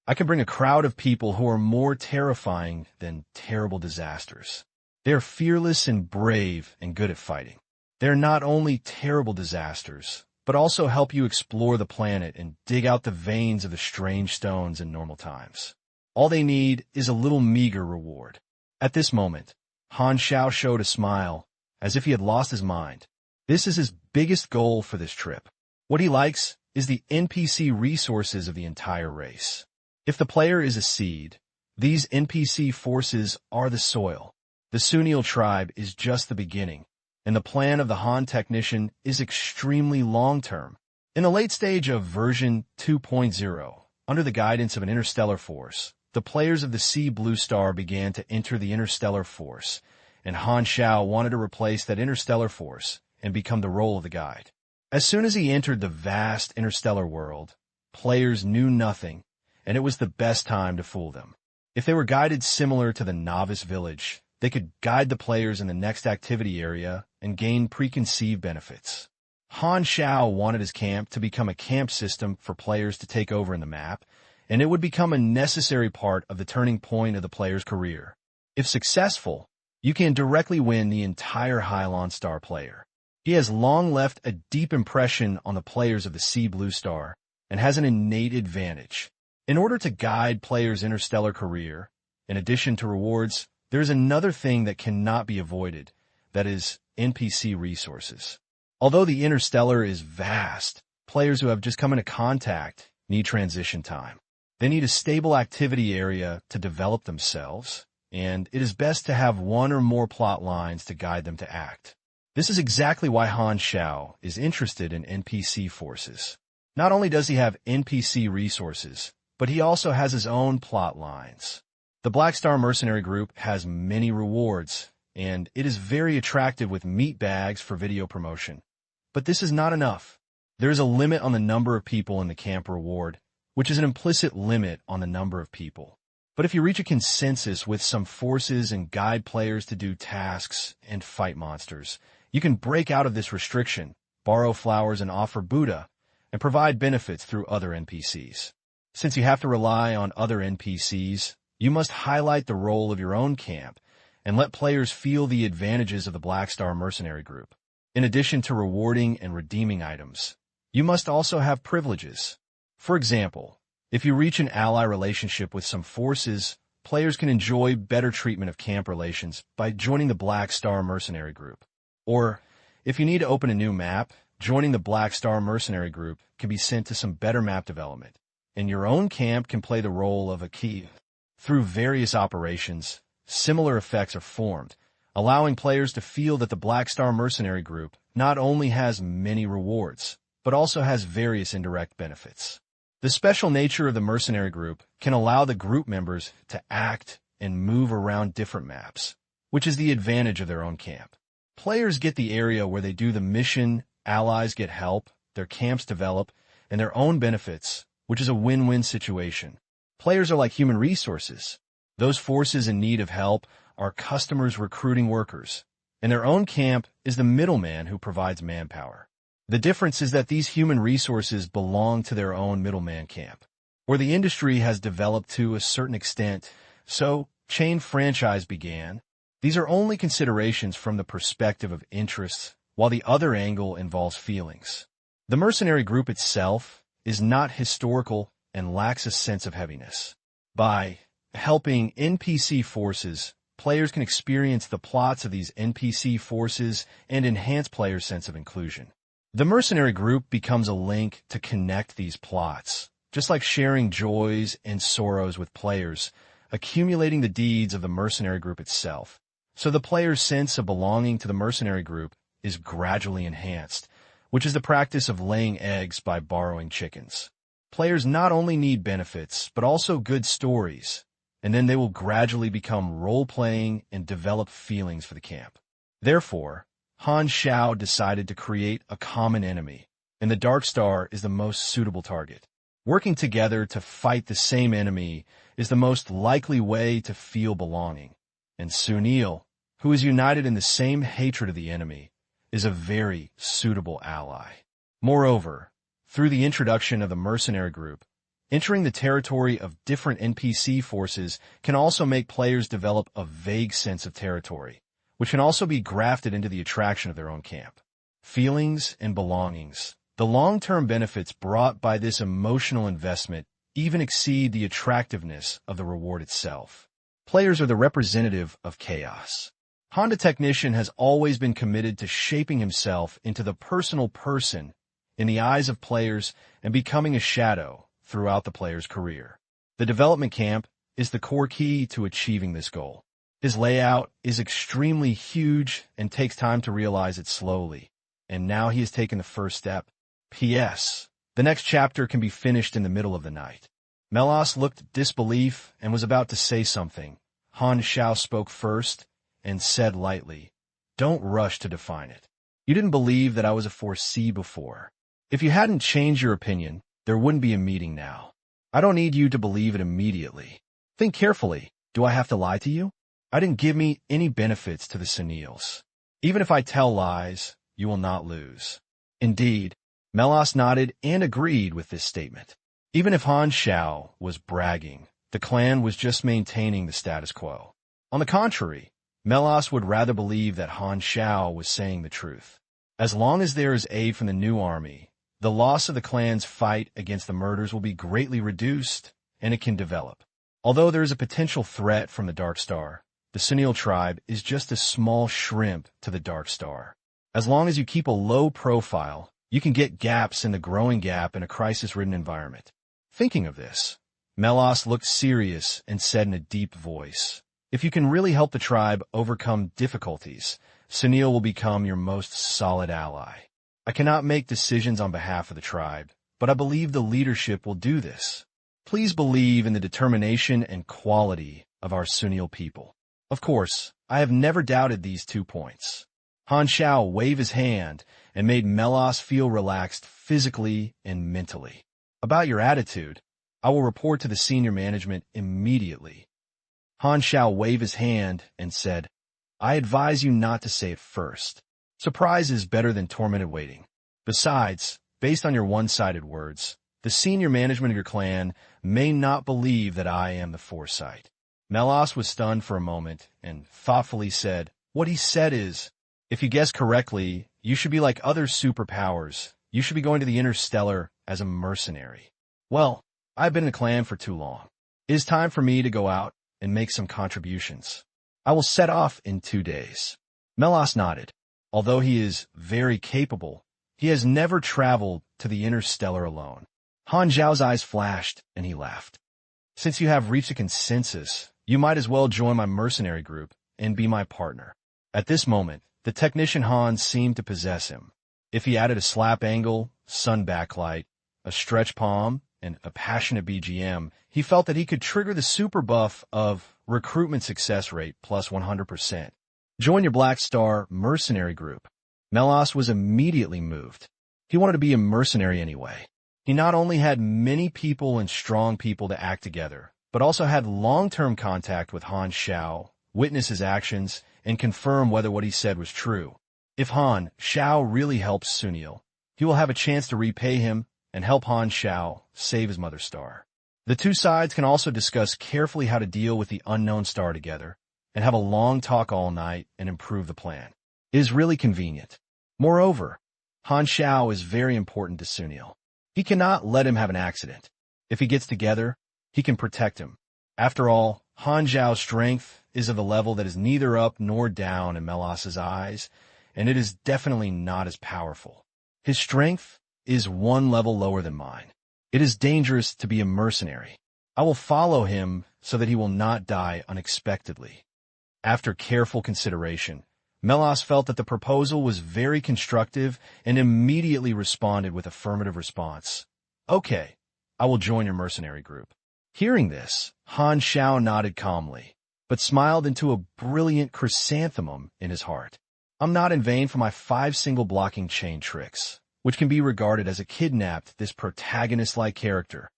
I can bring a crowd of people who are more terrifying than terrible disasters. They are fearless and brave and good at fighting. They are not only terrible disasters, but also help you explore the planet and dig out the veins of the strange stones in normal times. All they need is a little meager reward. At this moment, Han Xiao showed a smile, as if he had lost his mind. This is his biggest goal for this trip. What he likes is the NPC resources of the entire race. If the player is a seed, these NPC forces are the soil. The Sunil tribe is just the beginning. and the plan of the Han technician is extremely long-term. In the late stage of version 2.0, under the guidance of an interstellar force, the players of the Sea Blue Star began to enter the interstellar force, and Han Xiao wanted to replace that interstellar force and become the role of the guide. As soon as he entered the vast interstellar world, players knew nothing, and it was the best time to fool them. If they were guided similar to the novice village, they could guide the players in the next activity area and gain preconceived benefits. Han Xiao wanted his camp to become a camp system for players to take over in the map, and it would become a necessary part of the turning point of the player's career. If successful, you can directly win the entire Hylon Star player. He has long left a deep impression on the players of the Sea Blue Star and has an innate advantage. In order to guide players' interstellar career, in addition to rewards, there is another thing that cannot be avoided, that is NPC resources. Although the interstellar is vast, players who have just come into contact need transition time. They need a stable activity area to develop themselves, and it is best to have one or more plot lines to guide them to act. This is exactly why Han Xiao is interested in NPC forces. Not only does he have NPC resources, but he also has his own plot lines. The Black Star Mercenary Group has many rewards, and it is very attractive with meat bags for video promotion. But this is not enough. There is a limit on the number of people in the camp reward, which is an implicit limit on the number of people. But if you reach a consensus with some forces and guide players to do tasks and fight monsters, you can break out of this restriction, borrow flowers and offer Buddha, and provide benefits through other NPCs. Since you have to rely on other NPCs, you must highlight the role of your own camp and let players feel the advantages of the Black Star Mercenary Group. In addition to rewarding and redeeming items, you must also have privileges. For example, if you reach an ally relationship with some forces, players can enjoy better treatment of camp relations by joining the Black Star Mercenary Group. Or, if you need to open a new map, joining the Black Star Mercenary Group can be sent to some better map development, and your own camp can play the role of a key. Through various operations, similar effects are formed, allowing players to feel that the Black Star Mercenary Group not only has many rewards, but also has various indirect benefits. The special nature of the Mercenary Group can allow the group members to act and move around different maps, which is the advantage of their own camp. Players get the area where they do the mission, allies get help, their camps develop, and their own benefits, which is a win-win situation. Players are like human resources. Those forces in need of help are customers recruiting workers, and their own camp is the middleman who provides manpower. The difference is that these human resources belong to their own middleman camp, where the industry has developed to a certain extent, so chain franchise began. These are only considerations from the perspective of interests, while the other angle involves feelings. The mercenary group itself is not historical and lacks a sense of heaviness. By helping NPC forces, players can experience the plots of these NPC forces and enhance players' sense of inclusion. The mercenary group becomes a link to connect these plots, just like sharing joys and sorrows with players, accumulating the deeds of the mercenary group itself. So the player's sense of belonging to the mercenary group is gradually enhanced, which is the practice of laying eggs by borrowing chickens. Players not only need benefits, but also good stories, and then they will gradually become role-playing and develop feelings for the camp. Therefore, Han Xiao decided to create a common enemy, and the Dark Star is the most suitable target. Working together to fight the same enemy is the most likely way to feel belonging, and Sunil, who is united in the same hatred of the enemy, is a very suitable ally. Moreover, through the introduction of the mercenary group, entering the territory of different NPC forces can also make players develop a vague sense of territory, which can also be grafted into the attraction of their own camp. Feelings and belongings. The long-term benefits brought by this emotional investment even exceed the attractiveness of the reward itself. Players are the representative of chaos. Han the Technician has always been committed to shaping himself into the personal person in the eyes of players and becoming a shadow throughout the player's career. The development camp is the core key to achieving this goal. His layout is extremely huge and takes time to realize it slowly. And now he has taken the first step. P.S. The next chapter can be finished in the middle of the night. Melas looked disbelief and was about to say something. Han Xiao spoke first and said lightly, "Don't rush to define it. You didn't believe that I was a 4C before. If you hadn't changed your opinion, there wouldn't be a meeting now. I don't need you to believe it immediately. Think carefully. Do I have to lie to you? I didn't give me any benefits to the Senils. Even if I tell lies, you will not lose." Indeed, Melas nodded and agreed with this statement. Even if Han Xiao was bragging, the clan was just maintaining the status quo. On the contrary, Melas would rather believe that Han Xiao was saying the truth. As long as there is aid from the new army, the loss of the clan's fight against the murders will be greatly reduced, and it can develop. Although there is a potential threat from the Dark Star, the Senil tribe is just a small shrimp to the Dark Star. As long as you keep a low profile, you can get gaps in the growing gap in a crisis-ridden environment. Thinking of this, Melas looked serious and said in a deep voice, "If you can really help the tribe overcome difficulties, Senil will become your most solid ally. I cannot make decisions on behalf of the tribe, but I believe the leadership will do this. Please believe in the determination and quality of our Senil people." Of course, I have never doubted these 2 points. Han Xiao waved his hand and made Melas feel relaxed physically and mentally. "About your attitude, I will report to the senior management immediately." Han Xiao waved his hand and said, "I advise you not to say it first. Surprise is better than tormented waiting. Besides, based on your one-sided words, the senior management of your clan may not believe that I am the foresight." Melas was stunned for a moment and thoughtfully said, "What he said is, if you guess correctly, you should be like other superpowers. You should be going to the Interstellar as a mercenary. Well, I've been in the clan for too long. It is time for me to go out and make some contributions. I will set off in 2 days." Melas nodded. Although he is very capable, he has never traveled to the Interstellar alone. Han Xiao's eyes flashed and he laughed. "Since you have reached a consensus, you might as well join my mercenary group and be my partner." At this moment, the technician Han seemed to possess him. If he added a slap angle, sun backlight, a stretch palm, and a passionate BGM, he felt that he could trigger the super buff of recruitment success rate plus 100%. Join your Black Star mercenary group. Melas was immediately moved. He wanted to be a mercenary anyway. He not only had many people and strong people to act together, but also had long-term contact with Han Xiao, witness his actions, and confirm whether what he said was true. If Han Xiao really helps Senil, he will have a chance to repay him and help Han Xiao save his mother star. The 2 sides can also discuss carefully how to deal with the unknown star together and have a long talk all night and improve the plan. It is really convenient. Moreover, Han Xiao is very important to Senil. He cannot let him have an accident. If he gets together, he can protect him. After all, Han Xiao's strength is of a level that is neither up nor down in Melas's eyes, and it is definitely not as powerful. His strength is 1 level lower than mine. It is dangerous to be a mercenary. I will follow him so that he will not die unexpectedly. After careful consideration, Melas felt that the proposal was very constructive and immediately responded with affirmative response. "Okay, I will join your mercenary group." Hearing this, Han Xiao nodded calmly, but smiled into a brilliant chrysanthemum in his heart. "I'm not in vain for my 5 single blocking chain tricks, which can be regarded as a kidnapped this protagonist-like character."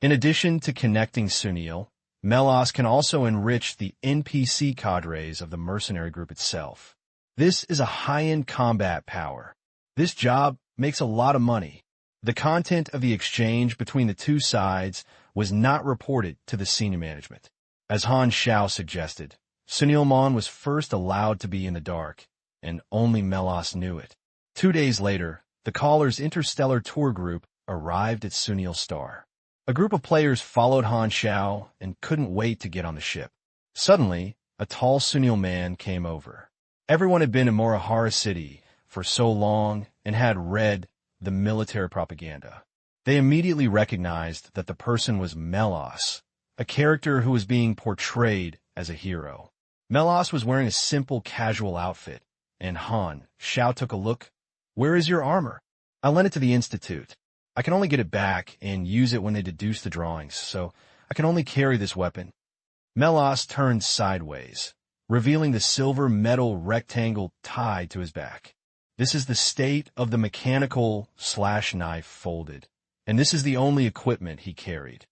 In addition to connecting Senil, Melas can also enrich the NPC cadres of the mercenary group itself. This is a high-end combat power. This job makes a lot of money. The content of the exchange between the 2 sides was not reported to the senior management. As Han Xiao suggested, Senilmon was first allowed to be in the dark, and only Melas knew it. 2 days later, the caller's interstellar tour group arrived at Senil Star. A group of players followed Han Xiao and couldn't wait to get on the ship. Suddenly, a tall Senil man came over. Everyone had been in Morihara City for so long and had read the military propaganda. They immediately recognized that the person was Melas, a character who was being portrayed as a hero. Melas was wearing a simple casual outfit, and Han Xiao took a look. "Where is your armor?" "I lent it to the Institute. I can only get it back and use it when they deduce the drawings, so I can only carry this weapon." Melas turned sideways, revealing the silver metal rectangle tied to his back. "This is the state of the mechanical/knife folded, and this is the only equipment he carried."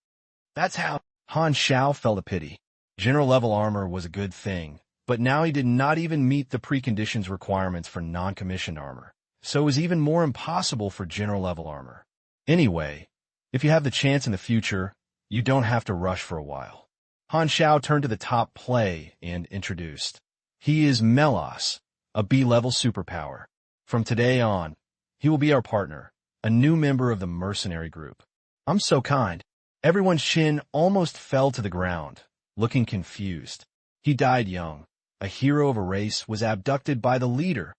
That's how Han Xiao felt a pity. General-level armor was a good thing, but now he did not even meet the preconditions requirements for non-commissioned armor, so it was even more impossible for general-level armor. Anyway, if you have the chance in the future, you don't have to rush for a while. Han Xiao turned to the top play and introduced. "He is Melas, a B-level superpower. From today on, he will be our partner, a new member of the mercenary group." "I'm so kind." Everyone's chin almost fell to the ground, looking confused. He died young. A hero of a race was abducted by the leader.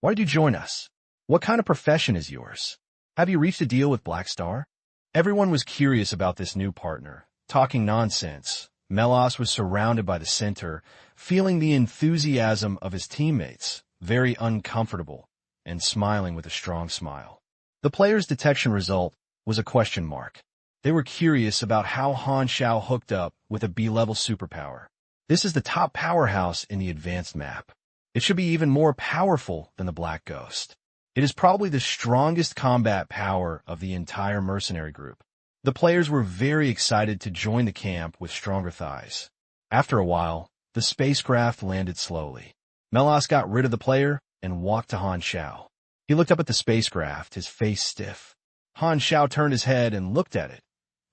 "Why did you join us? What kind of profession is yours? Have you reached a deal with Black Star?" Everyone was curious about this new partner, talking nonsense. Melas was surrounded by the center, feeling the enthusiasm of his teammates, very uncomfortable, and smiling with a strong smile. The player's detection result was a question mark. They were curious about how Han Xiao hooked up with a B-level superpower. This is the top powerhouse in the advanced map. It should be even more powerful than the Black Ghost. It is probably the strongest combat power of the entire mercenary group. The players were very excited to join the camp with stronger thighs. After a while, the spacecraft landed slowly. Melas got rid of the player and walked to Han Xiao. He looked up at the spacecraft, his face stiff. Han Xiao turned his head and looked at it,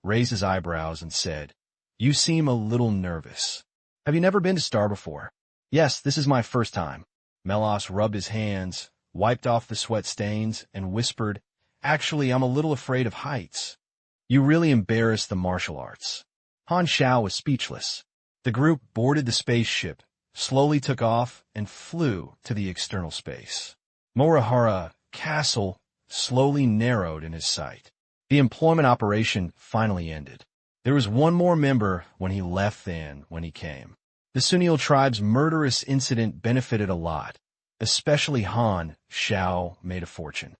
raised his eyebrows, and said, "You seem a little nervous. Have you never been to Star before?" "Yes, this is my first time." Melas rubbed his hands, wiped off the sweat stains, and whispered, "Actually, I'm a little afraid of heights." "You really embarrass the martial arts." Han Xiao was speechless. The group boarded the spaceship, slowly took off, and flew to the external space. Morihara Castle slowly narrowed in his sight. The employment operation finally ended. There was one more member when he left than when he came. The Sunil tribe's murderous incident benefited a lot. Especially Han Xiao made a fortune.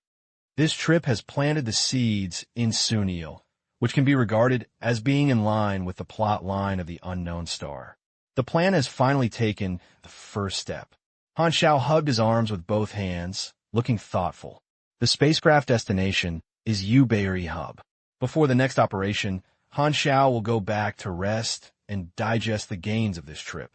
This trip has planted the seeds in Sunil, which can be regarded as being in line with the plot line of the unknown star. The plan has finally taken the first step. Han Xiao hugged his arms with both hands, looking thoughtful. The spacecraft destination is Ubeiri Hub. Before the next operation, Han Xiao will go back to rest and digest the gains of this trip.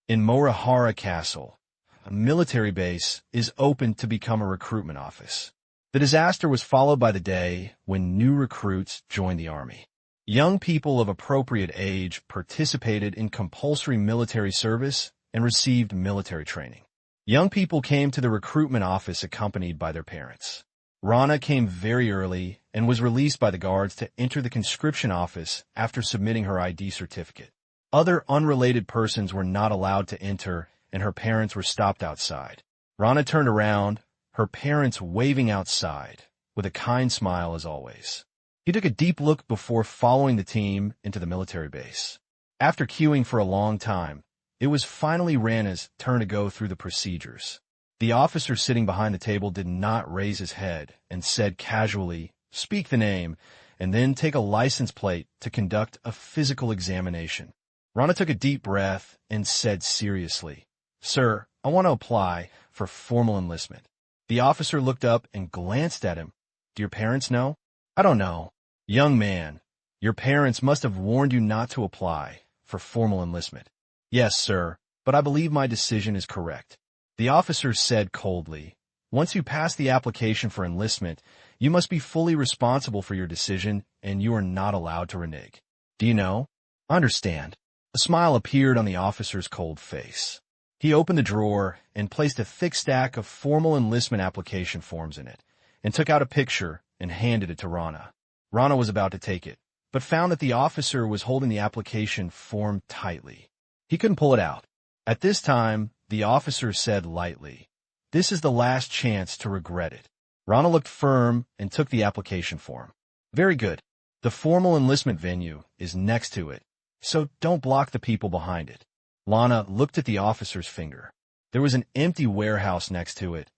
In Morihara Castle, a military base is open to become a recruitment office. The disaster was followed by the day when new recruits joined the army. Young people of appropriate age participated in compulsory military service and received military training. Young people came to the recruitment office accompanied by their parents. Rana came very early and was released by the guards to enter the conscription office after submitting her ID certificate. Other unrelated persons were not allowed to enter, and her parents were stopped outside. Rana turned around, her parents waving outside, with a kind smile as always. He took a deep look before following the team into the military base. After queuing for a long time, it was finally Rana's turn to go through the procedures. The officer sitting behind the table did not raise his head and said casually, "Speak the name, and then take a license plate to conduct a physical examination." Rana took a deep breath and said seriously, "Sir, I want to apply for formal enlistment." The officer looked up and glanced at him. "Do your parents know?" "I don't know." "Young man, your parents must have warned you not to apply for formal enlistment." "Yes, sir, but I believe my decision is correct." The officer said coldly, "Once you pass the application for enlistment, you must be fully responsible for your decision, and you are not allowed to renege. Do you know?" "Understand." A smile appeared on the officer's cold face. He opened the drawer and placed a thick stack of formal enlistment application forms in it, and took out a picture and handed it to Rana. Rana was about to take it, but found that the officer was holding the application form tightly. He couldn't pull it out. At this time, the officer said lightly, "This is the last chance to regret it." Rana looked firm and took the application form. "Very good. The formal enlistment venue is next to it, so don't block the people behind it." Lana looked at the officer's finger. There was an empty warehouse next to it,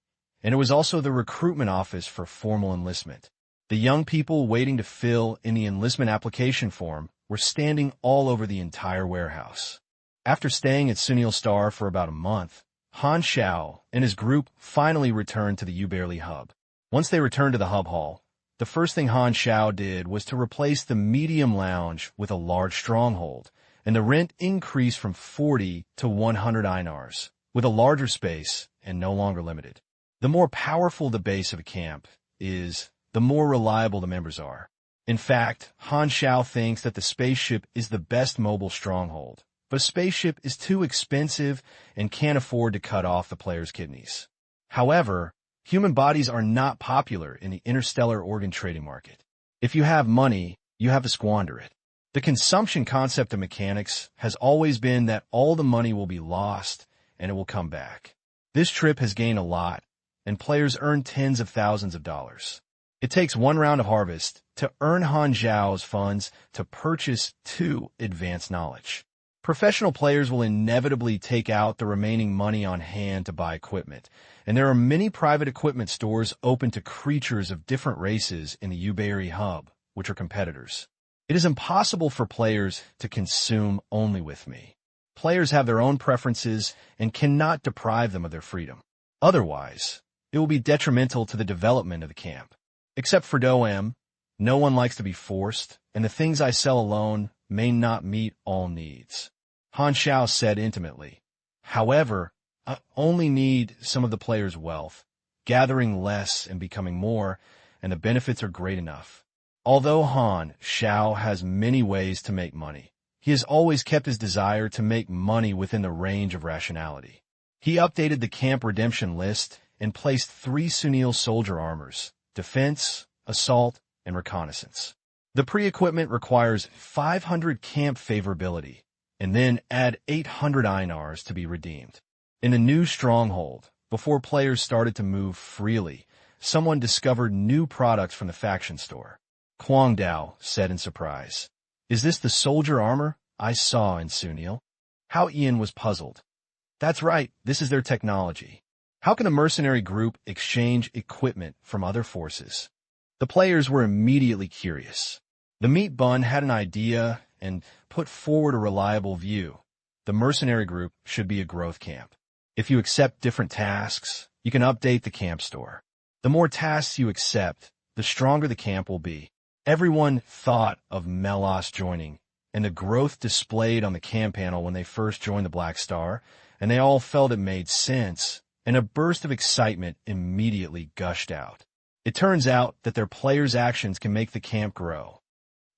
and it was also the recruitment office for formal enlistment. The young people waiting to fill in the enlistment application form were standing all over the entire warehouse. After staying at Sunil Star for about a month, Han Xiao and his group finally returned to the Uberli hub. Once they returned to the hub hall, the first thing Han Xiao did was to replace the medium lounge with a large stronghold, and the rent increased from 40 to 100 INRs, with a larger space and no longer limited. The more powerful the base of a camp is, the more reliable the members are. In fact, Han Xiao thinks that the spaceship is the best mobile stronghold, but a spaceship is too expensive and can't afford to cut off the player's kidneys. However, human bodies are not popular in the interstellar organ trading market. If you have money, you have to squander it. The consumption concept of mechanics has always been that all the money will be lost and it will come back. This trip has gained a lot, and players earn tens of thousands of dollars. It takes one round of harvest to earn Han Xiao's funds to purchase 2 advanced knowledge. Professional players will inevitably take out the remaining money on hand to buy equipment, and there are many private equipment stores open to creatures of different races in the Uberli hub, which are competitors. It is impossible for players to consume only with me. Players have their own preferences and cannot deprive them of their freedom. Otherwise, it will be detrimental to the development of the camp. Except for Doem, no one likes to be forced, and the things I sell alone may not meet all needs. Han Xiao said intimately. However, I only need some of the players' wealth, gathering less and becoming more, and the benefits are great enough. Although Han Xiao has many ways to make money, he has always kept his desire to make money within the range of rationality. He updated the camp redemption list and placed 3 Sunil soldier armors: defense, assault, and reconnaissance. The pre-equipment requires 500 camp favorability, and then add 800 INRs to be redeemed. In a new stronghold, before players started to move freely, someone discovered new products from the faction store. Quang Dao said in surprise, "Is this the soldier armor I saw in Sunil?" Hao Ian was puzzled. That's right, this is their technology. How can the mercenary group exchange equipment from other forces? The players were immediately curious. The meat bun had an idea and put forward a reliable view. The mercenary group should be a growth camp. If you accept different tasks, you can update the camp store. The more tasks you accept, the stronger the camp will be. Everyone thought of Melos joining, and the growth displayed on the camp panel when they first joined the Black Star, and they all felt it made sense, and a burst of excitement immediately gushed out. It turns out that their players' actions can make the camp grow.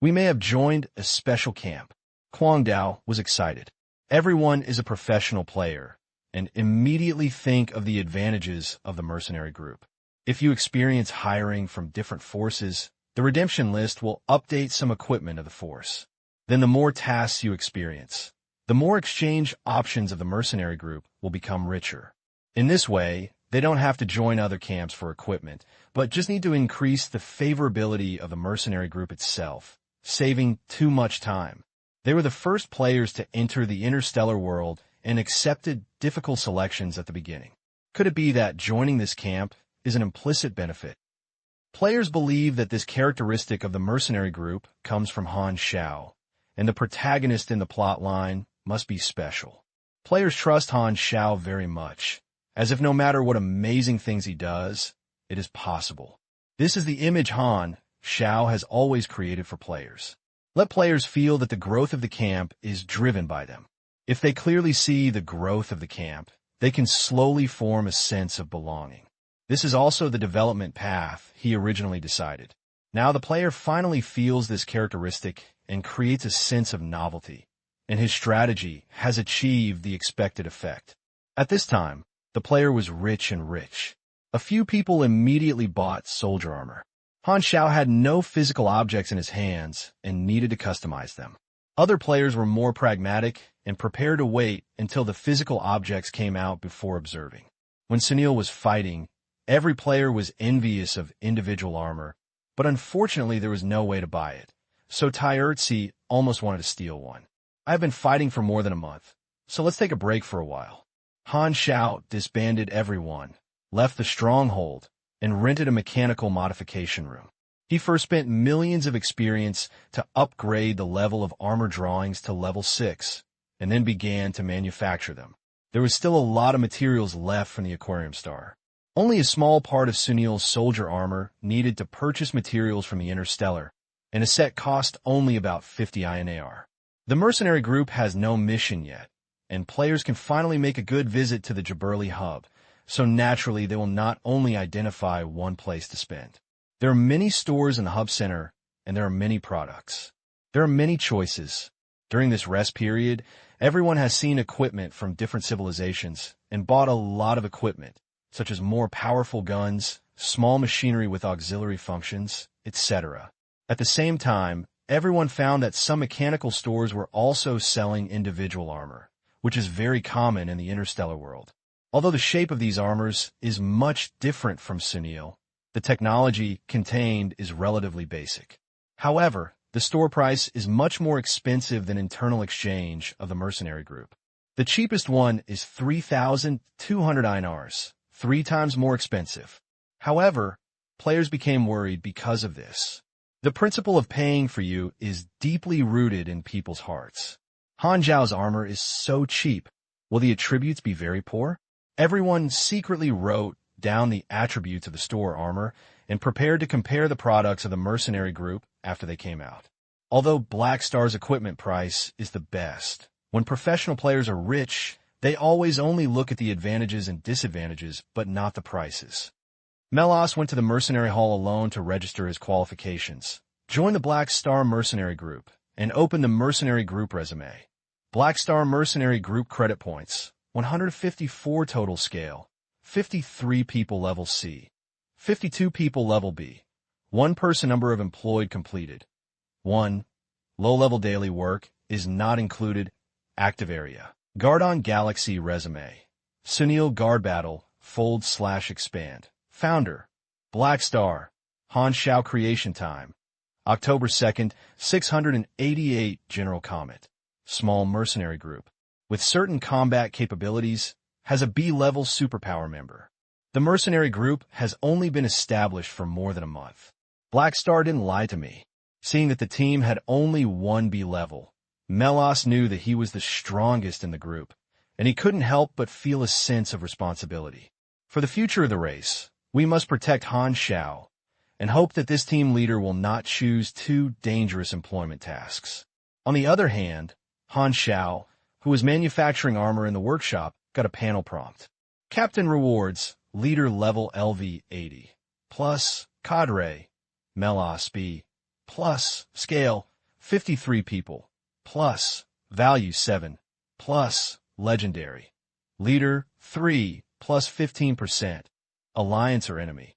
We may have joined a special camp. Quang Dao was excited. Everyone is a professional player, and immediately think of the advantages of the mercenary group. If you experience hiring from different forces, the redemption list will update some equipment of the force. Then the more tasks you experience, the more exchange options of the mercenary group will become richer. In this way, they don't have to join other camps for equipment, but just need to increase the favorability of the mercenary group itself, saving too much time. They were the first players to enter the interstellar world and accepted difficult selections at the beginning. Could it be that joining this camp is an implicit benefit? Players believe that this characteristic of the mercenary group comes from Han Xiao, and the protagonist in the plot line must be special. Players trust Han Xiao very much, as if no matter what amazing things he does, it is possible. This is the image Han Xiao has always created for players. Let players feel that the growth of the camp is driven by them. If they clearly see the growth of the camp, they can slowly form a sense of belonging. This is also the development path he originally decided. Now the player finally feels this characteristic and creates a sense of novelty, and his strategy has achieved the expected effect. At this time, the player was rich and rich. A few people immediately bought soldier armor. Han Xiao had no physical objects in his hands and needed to customize them. Other players were more pragmatic and prepared to wait until the physical objects came out before observing. When Sunil was fighting, every player was envious of individual armor, but unfortunately there was no way to buy it, so Tyertzi almost wanted to steal one. "I've been fighting for more than a month. So let's take a break for a while. Han Xiao disbanded everyone, left the stronghold, and rented a mechanical modification room. He first spent millions of experience to upgrade the level of armor drawings to level 6, and then began to manufacture them. There was still a lot of materials left from the Aquarium Star. Only a small part of Sunil's soldier armor needed to purchase materials from the Interstellar, and a set cost only about 50 INAR. The mercenary group has no mission yet, and players can finally make a good visit to the Jaberli hub, so naturally they will not only identify one place to spend. There are many stores in the hub center, and there are many products. There are many choices. During this rest period, everyone has seen equipment from different civilizations and bought a lot of equipment, such as more powerful guns, small machinery with auxiliary functions, etc. At the same time, everyone found that some mechanical stores were also selling individual armor, which is very common in the interstellar world. Although the shape of these armors is much different from Sunil, the technology contained is relatively basic. However, the store price is much more expensive than internal exchange of the mercenary group. The cheapest one is 3,200 INRs, 3 times more expensive. However, players became worried because of this. The principle of paying for you is deeply rooted in people's hearts. Han Xiao's armor is so cheap. Will the attributes be very poor? Everyone secretly wrote down the attributes of the store armor and prepared to compare the products of the mercenary group after they came out. Although Black Star's equipment price is the best, when professional players are rich, they always only look at the advantages and disadvantages, but not the prices. Melas went to the mercenary hall alone to register his qualifications, joined the Black Star mercenary group, and opened the mercenary group resume. Black Star mercenary group credit points, 154 total scale, 53 people level C, 52 people level B, 1 person number of employed completed. 1. Low-level daily work is not included. Active area. Guard-on Galaxy resume. Sunil Guard Battle, fold/expand. Founder. Black Star. Han Xiao creation time. October 2nd, 688 General Comet. Small mercenary group. With certain combat capabilities, has a B-level superpower member. The mercenary group has only been established for more than a month. Black Star didn't lie to me. Seeing that the team had only one B-level, Melas knew that he was the strongest in the group, and he couldn't help but feel a sense of responsibility. For the future of the race, we must protect Han Xiao, and hope that this team leader will not choose too dangerous employment tasks. On the other hand, Han Xiao, who was manufacturing armor in the workshop, got a panel prompt. Captain rewards, leader level LV 80, plus cadre, Melas B, plus scale, 53 people, plus value 7, plus legendary, leader 3, plus 15%, alliance or enemy.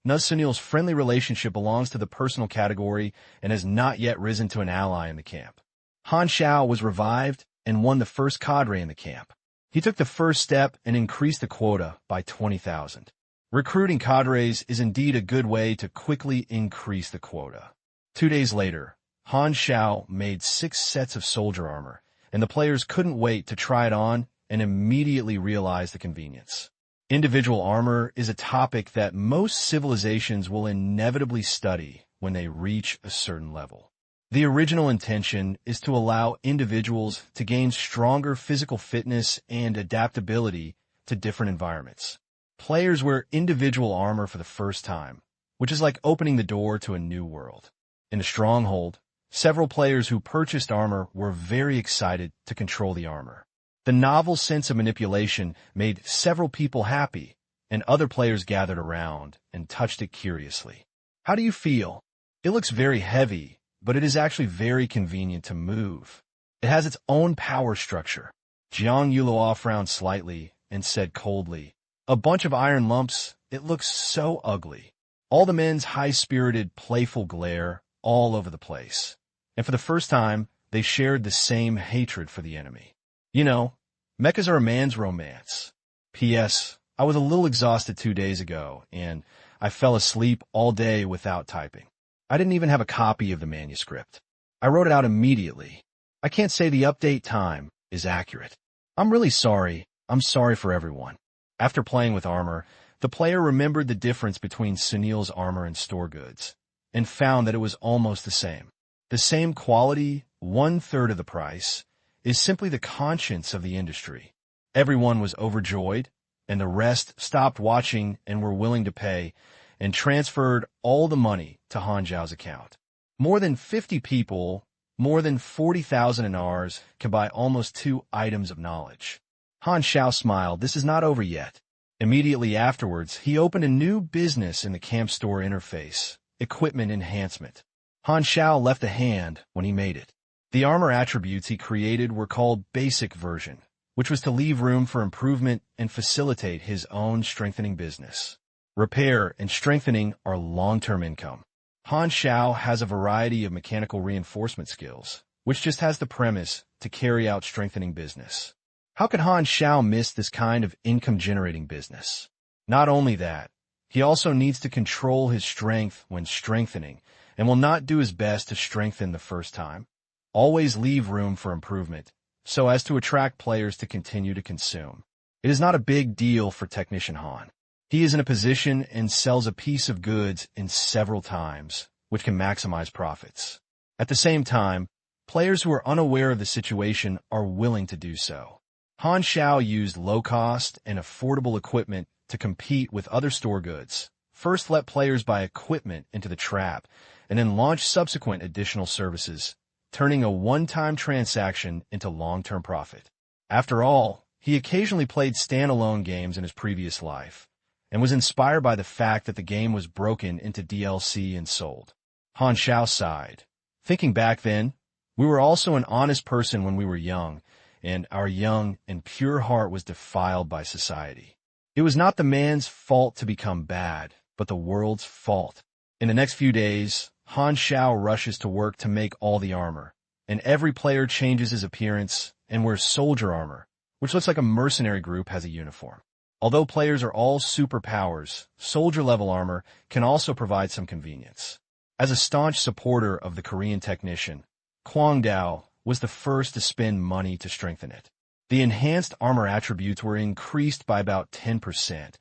Sunil's friendly relationship belongs to the personal category and has not yet risen to an ally in the camp. Han Xiao was revived and won the first cadre in the camp. He took the first step and increased the quota by 20,000. Recruiting cadres is indeed a good way to quickly increase the quota. 2 days later, Han Xiao made 6 sets of soldier armor, and the players couldn't wait to try it on and immediately realize the convenience. Individual armor is a topic that most civilizations will inevitably study when they reach a certain level. The original intention is to allow individuals to gain stronger physical fitness and adaptability to different environments. Players wear individual armor for the first time, which is like opening the door to a new world. In the stronghold, several players who purchased armor were very excited to control the armor. The novel sense of manipulation made several people happy, and other players gathered around and touched it curiously. How do you feel? It looks very heavy, but it is actually very convenient to move. It has its own power structure. Jiang Yulo frowned slightly and said coldly, "A bunch of iron lumps, it looks so ugly." All the men's high-spirited, playful glare all over the place. And for the first time, they shared the same hatred for the enemy. You know, mechas are a man's romance. P.S. I was a little exhausted 2 days ago, and I fell asleep all day without typing. I didn't even have a copy of the manuscript. I wrote it out immediately. I can't say the update time is accurate. I'm really sorry. I'm sorry for everyone. After playing with armor, the player remembered the difference between Sunil's armor and store goods, and found that it was almost the same. The same quality, 1/3 of the price, is simply the conscience of the industry. Everyone was overjoyed, and the rest stopped watching and were willing to pay, and transferred all the money to Han Xiao's account. More than 50 people, more than 40,000 in ours, can buy almost 2 items of knowledge. Han Xiao smiled. This is not over yet. Immediately afterwards, he opened a new business in the camp store interface, equipment enhancement. Han Xiao left a hand when he made it. The armor attributes he created were called basic version, which was to leave room for improvement and facilitate his own strengthening business. Repair and strengthening are long-term income. Han Xiao has a variety of mechanical reinforcement skills, which just has the premise to carry out strengthening business. How could Han Xiao miss this kind of income-generating business? Not only that, he also needs to control his strength when strengthening, and will not do his best to strengthen the first time. Always leave room for improvement, so as to attract players to continue to consume. It is not a big deal for Technician Han. He is in a position and sells a piece of goods in several times, which can maximize profits. At the same time, players who are unaware of the situation are willing to do so. Han Xiao used low-cost and affordable equipment to compete with other store goods. First, let players buy equipment into the trap, and then launch subsequent additional services, turning a one-time transaction into long-term profit. After all, he occasionally played standalone games in his previous life, and was inspired by the fact that the game was broken into DLC and sold. Han Xiao sighed. Thinking back then, we were also an honest person when we were young, and our young and pure heart was defiled by society. It was not the man's fault to become bad, but the world's fault. In the next few days, Han Xiao rushes to work to make all the armor, and every player changes his appearance and wears soldier armor, which looks like a mercenary group has a uniform. Although players are all superpowers, soldier-level armor can also provide some convenience. As a staunch supporter of the Korean technician, Kwang Dao was the first to spend money to strengthen it. The enhanced armor attributes were increased by about 10%,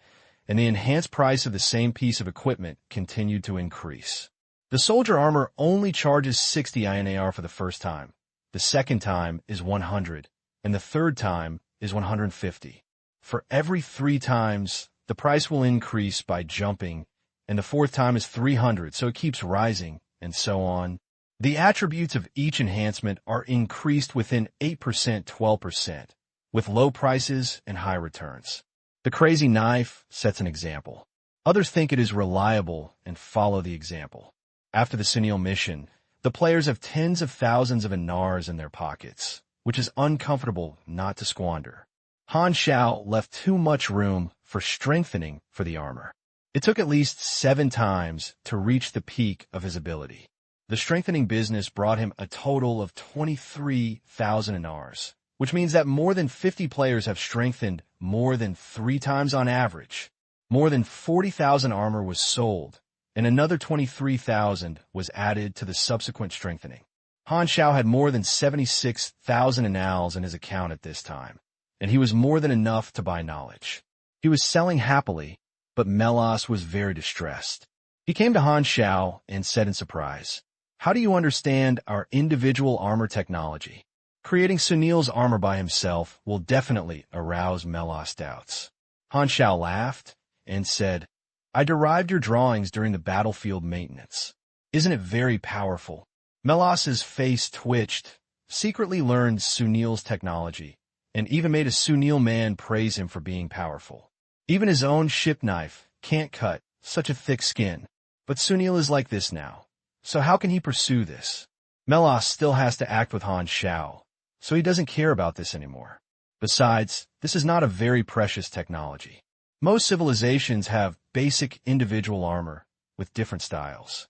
and the enhanced price of the same piece of equipment continued to increase. The soldier armor only charges 60 INAR for the first time. The second time is 100, and the third time is 150. For every 3 times, the price will increase by jumping, and the fourth time is 300, so it keeps rising, and so on. The attributes of each enhancement are increased within 8%, 12%, with low prices and high returns. The crazy knife sets an example. Others think it is reliable and follow the example. After the Sunil mission, the players have tens of thousands of INARs in their pockets, which is uncomfortable not to squander. Han Xiao left too much room for strengthening for the armor. It took at least 7 times to reach the peak of his ability. The strengthening business brought him a total of 23,000 INARs, which means that more than 50 players have strengthened more than 3 times on average. More than 40,000 armor was sold, and another 23,000 was added to the subsequent strengthening. Han Xiao had more than 76,000 INALs in his account at this time, and he was more than enough to buy knowledge. He was selling happily, but Melas was very distressed. He came to Han Xiao and said in surprise, "How do you understand our individual armor technology? Creating Sunil's armor by himself will definitely arouse Melas' doubts." Han Xiao laughed and said, "I derived your drawings during the battlefield maintenance. Isn't it very powerful?" Melas's face twitched, secretly learned Sunil's technology, and even made a Sunil man praise him for being powerful. Even his own ship knife can't cut such a thick skin, but Sunil is like this now. So how can he pursue this? Melas still has to act with Han Xiao, so he doesn't care about this anymore. Besides, this is not a very precious technology. Most civilizations have basic individual armor with different styles.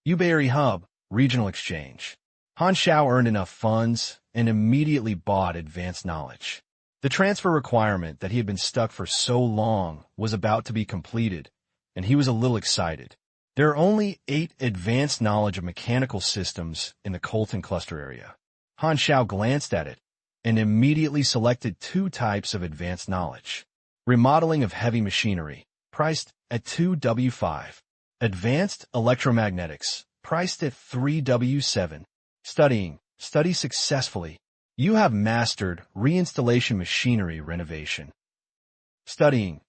Uberry Hub, regional exchange. Han Xiao earned enough funds and immediately bought advanced knowledge. The transfer requirement that he had been stuck for so long was about to be completed, and he was a little excited. There are only 8 advanced knowledge of mechanical systems in the Colton cluster area. Han Xiao glanced at it and immediately selected 2 types of advanced knowledge. Remodeling of heavy machinery, priced at 2W5. Advanced electromagnetics, priced at 3W7. Study successfully. You have mastered reinstallation machinery renovation. Study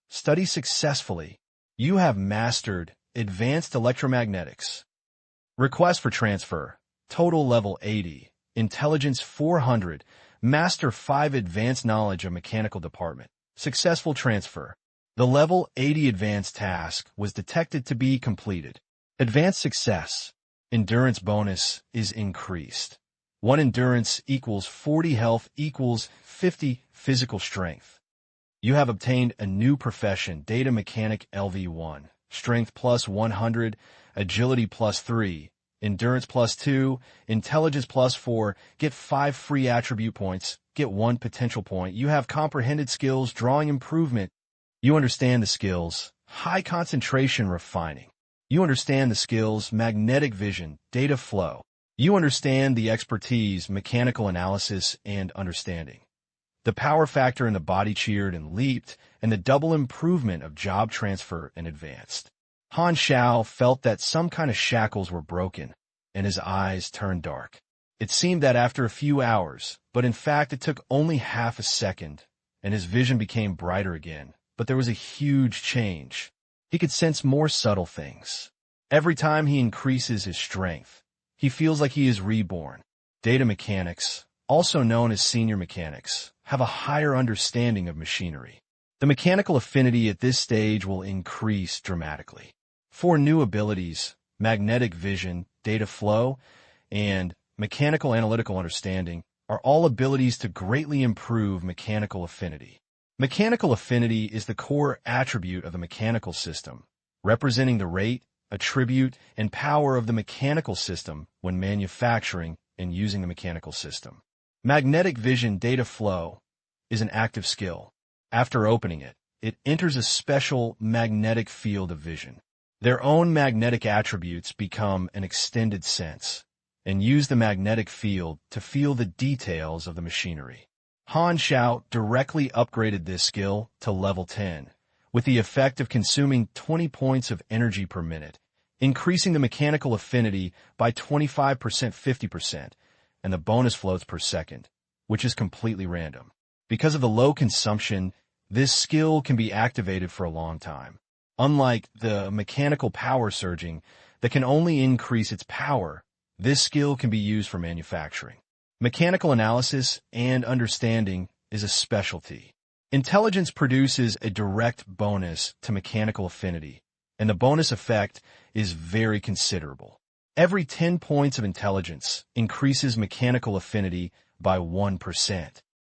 successfully. You have mastered advanced electromagnetics. Request for transfer. Total level 80. Intelligence 400. Master 5 advanced knowledge of mechanical department. Successful transfer. The level 80 advanced task was detected to be completed. Advanced success. Endurance bonus is increased. 1 endurance equals 40 health equals 50 physical strength. You have obtained a new profession, data mechanic LV1. Strength plus 100, agility plus 3, endurance plus 2, intelligence plus 4, get 5 free attribute points, get 1 potential point. You have comprehended skills, drawing improvement. You understand the skills, high concentration refining. You understand the skills, magnetic vision, data flow. You understand the expertise, mechanical analysis, and understanding. The power factor in the body cheered and leaped, and the double improvement of job transfer and advanced. Han Xiao felt that some kind of shackles were broken, and his eyes turned dark. It seemed that after a few hours, but in fact it took only half a second, and his vision became brighter again. But there was a huge change. He could sense more subtle things. Every time he increases his strength, he feels like he is reborn. Data mechanics, also known as senior mechanics, have a higher understanding of machinery. The mechanical affinity at this stage will increase dramatically. 4 new abilities, magnetic vision, data flow, and mechanical analytical understanding, are all abilities to greatly improve mechanical affinity. Mechanical affinity is the core attribute of the mechanical system, representing the rate, attribute, and power of the mechanical system when manufacturing and using the mechanical system. Magnetic vision data flow is an active skill. After opening it, it enters a special magnetic field of vision. Their own magnetic attributes become an extended sense and use the magnetic field to feel the details of the machinery. Han Xiao directly upgraded this skill to level 10, with the effect of consuming 20 points of energy per minute, increasing the mechanical affinity by 25% 50%, and the bonus floats per second, which is completely random. Because of the low consumption, this skill can be activated for a long time. Unlike the mechanical power surging that can only increase its power, this skill can be used for manufacturing. Mechanical analysis and understanding is a specialty. Intelligence produces a direct bonus to mechanical affinity, and the bonus effect is very considerable. Every 10 points of intelligence increases mechanical affinity by 1%.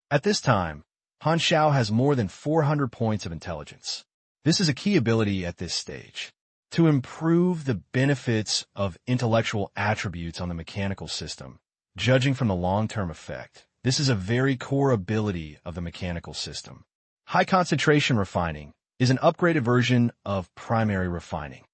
At this time, Han Xiao has more than 400 points of intelligence. This is a key ability at this stage. To improve the benefits of intellectual attributes on the mechanical system, judging from the long-term effect, this is a very core ability of the mechanical system. High concentration refining is an upgraded version of primary refining.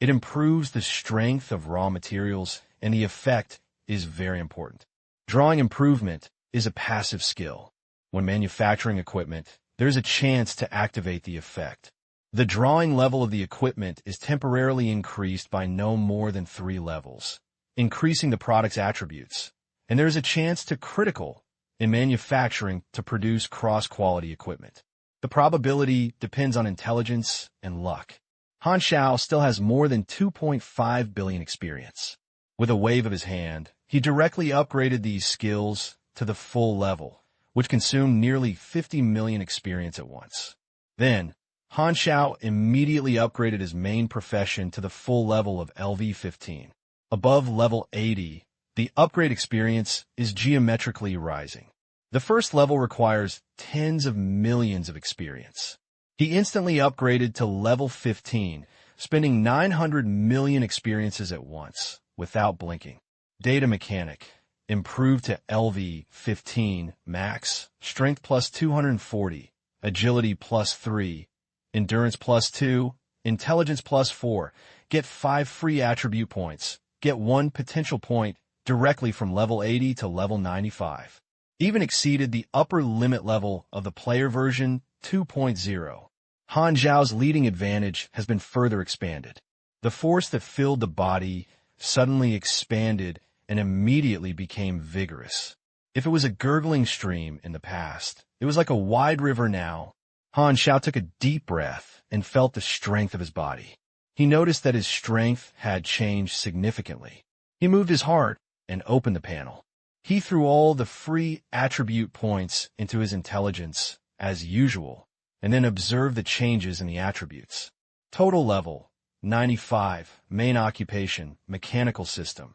It improves the strength of raw materials, and the effect is very important. Drawing improvement is a passive skill. When manufacturing equipment, there's a chance to activate the effect. The drawing level of the equipment is temporarily increased by no more than 3 levels, increasing the product's attributes. And there is a chance to critical in manufacturing to produce cross-quality equipment. The probability depends on intelligence and luck. Han Xiao still has more than 2.5 billion experience. With a wave of his hand, he directly upgraded these skills to the full level, which consumed nearly 50 million experience at once. Then, Han Xiao immediately upgraded his main profession to the full level of LV15. Above level 80, the upgrade experience is geometrically rising. The first level requires tens of millions of experience. He instantly upgraded to level 15, spending 900 million experiences at once, without blinking. Data mechanic improved to LV15 max, strength plus 240, agility plus 3, endurance plus 2, intelligence plus 4, get 5 free attribute points, get 1 potential point directly from level 80 to level 95. even exceeded the upper limit level of the player version 2.0. Han Xiao's leading advantage has been further expanded. The force that filled the body suddenly expanded and immediately became vigorous. If it was a gurgling stream in the past, it was like a wide river now. Han Xiao took a deep breath and felt the strength of his body. He noticed that his strength had changed significantly. He moved his heart and opened the panel. He threw all the free attribute points into his intelligence, as usual, and then observed the changes in the attributes. Total level, 95, main occupation, mechanical system.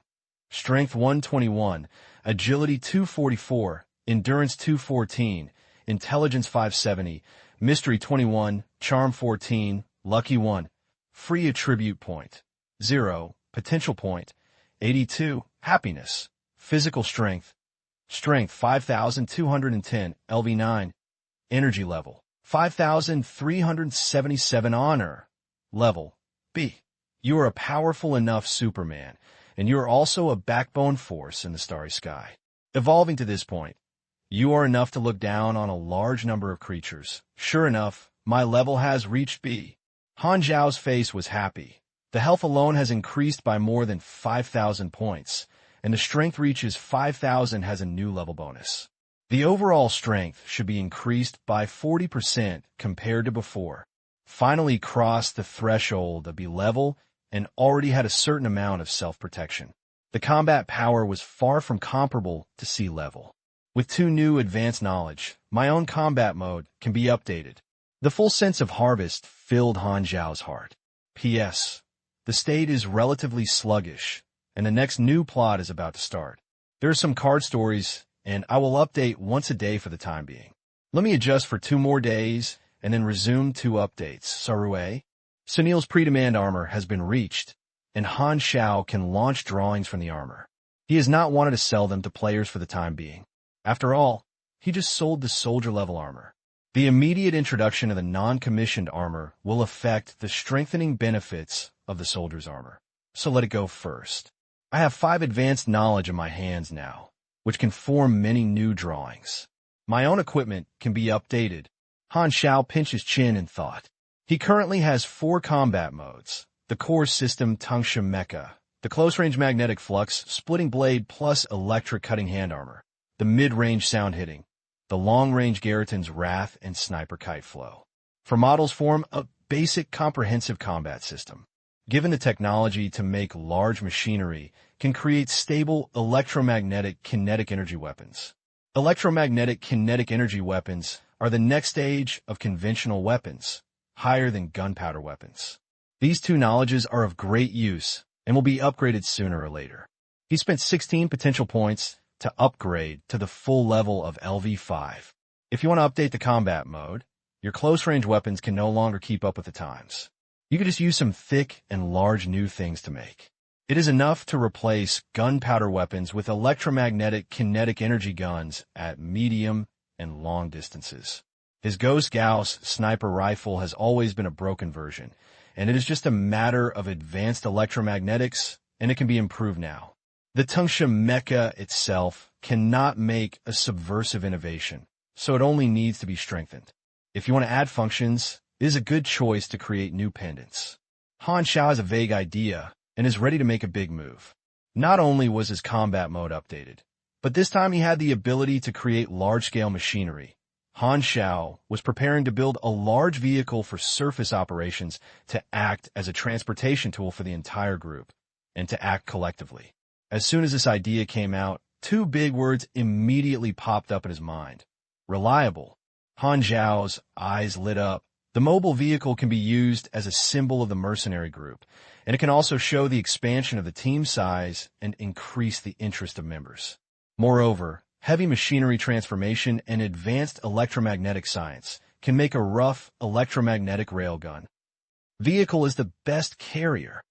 Strength 121, agility 244, endurance 214, intelligence 570, mystery 21, charm 14, lucky 1, free attribute point, 0, potential point, 82, happiness, physical strength, strength 5,210, LV9, energy level, 5,377, honor, level, B. You are a powerful enough Superman, and you are also a backbone force in the starry sky. Evolving to this point, you are enough to look down on a large number of creatures. Sure enough, my level has reached B. Han Xiao's face was happy. The health alone has increased by more than 5,000 points, and the strength reaches 5,000 has a new level bonus. The overall strength should be increased by 40% compared to before. Finally crossed the threshold of B level and already had a certain amount of self-protection. The combat power was far from comparable to C level. With 2 new advanced knowledge, my own combat mode can be updated. The full sense of harvest filled Han Xiao's heart. P.S. The state is relatively sluggish, and the next new plot is about to start. There are some card stories, and I will update once a day for the time being. Let me adjust for 2 more days, and then resume 2 updates. Sarue? Sunil's pre-demand armor has been reached, and Han Xiao can launch drawings from the armor. He has not wanted to sell them to players for the time being. After all, he just sold the soldier-level armor. The immediate introduction of the non-commissioned armor will affect the strengthening benefits of the soldier's armor. So let it go first. I have 5 advanced knowledge in my hands now, which can form many new drawings. My own equipment can be updated. Han Xiao pinched his chin in thought. He currently has 4 combat modes: the core system Tungsha Mecha, the close-range magnetic flux, splitting blade plus electric cutting hand armor, the mid-range sound hitting, the long-range Garriton's Wrath and Sniper Kite Flow. For models form a basic comprehensive combat system. Given the technology to make large machinery, can create stable electromagnetic kinetic energy weapons. Electromagnetic kinetic energy weapons are the next stage of conventional weapons, higher than gunpowder weapons. These 2 knowledges are of great use and will be upgraded sooner or later. He spent 16 potential points to upgrade to the full level of LV5. If you want to update the combat mode, your close-range weapons can no longer keep up with the times. You can just use some thick and large new things to make. It is enough to replace gunpowder weapons with electromagnetic kinetic energy guns at medium and long distances. His Ghost Gauss sniper rifle has always been a broken version, and it is just a matter of advanced electromagnetics, and it can be improved now. The Tungsha Mecha itself cannot make a subversive innovation, so it only needs to be strengthened. If you want to add functions, it is a good choice to create new pendants. Han Xiao has a vague idea and is ready to make a big move. Not only was his combat mode updated, but this time he had the ability to create large-scale machinery. Han Xiao was preparing to build a large vehicle for surface operations to act as a transportation tool for the entire group, and to act collectively. As soon as this idea came out, 2 big words immediately popped up in his mind. Reliable. Han Xiao's eyes lit up. The mobile vehicle can be used as a symbol of the mercenary group, and it can also show the expansion of the team size and increase the interest of members. Moreover, heavy machinery transformation and advanced electromagnetic science can make a rough electromagnetic railgun. Vehicle is the best carrier.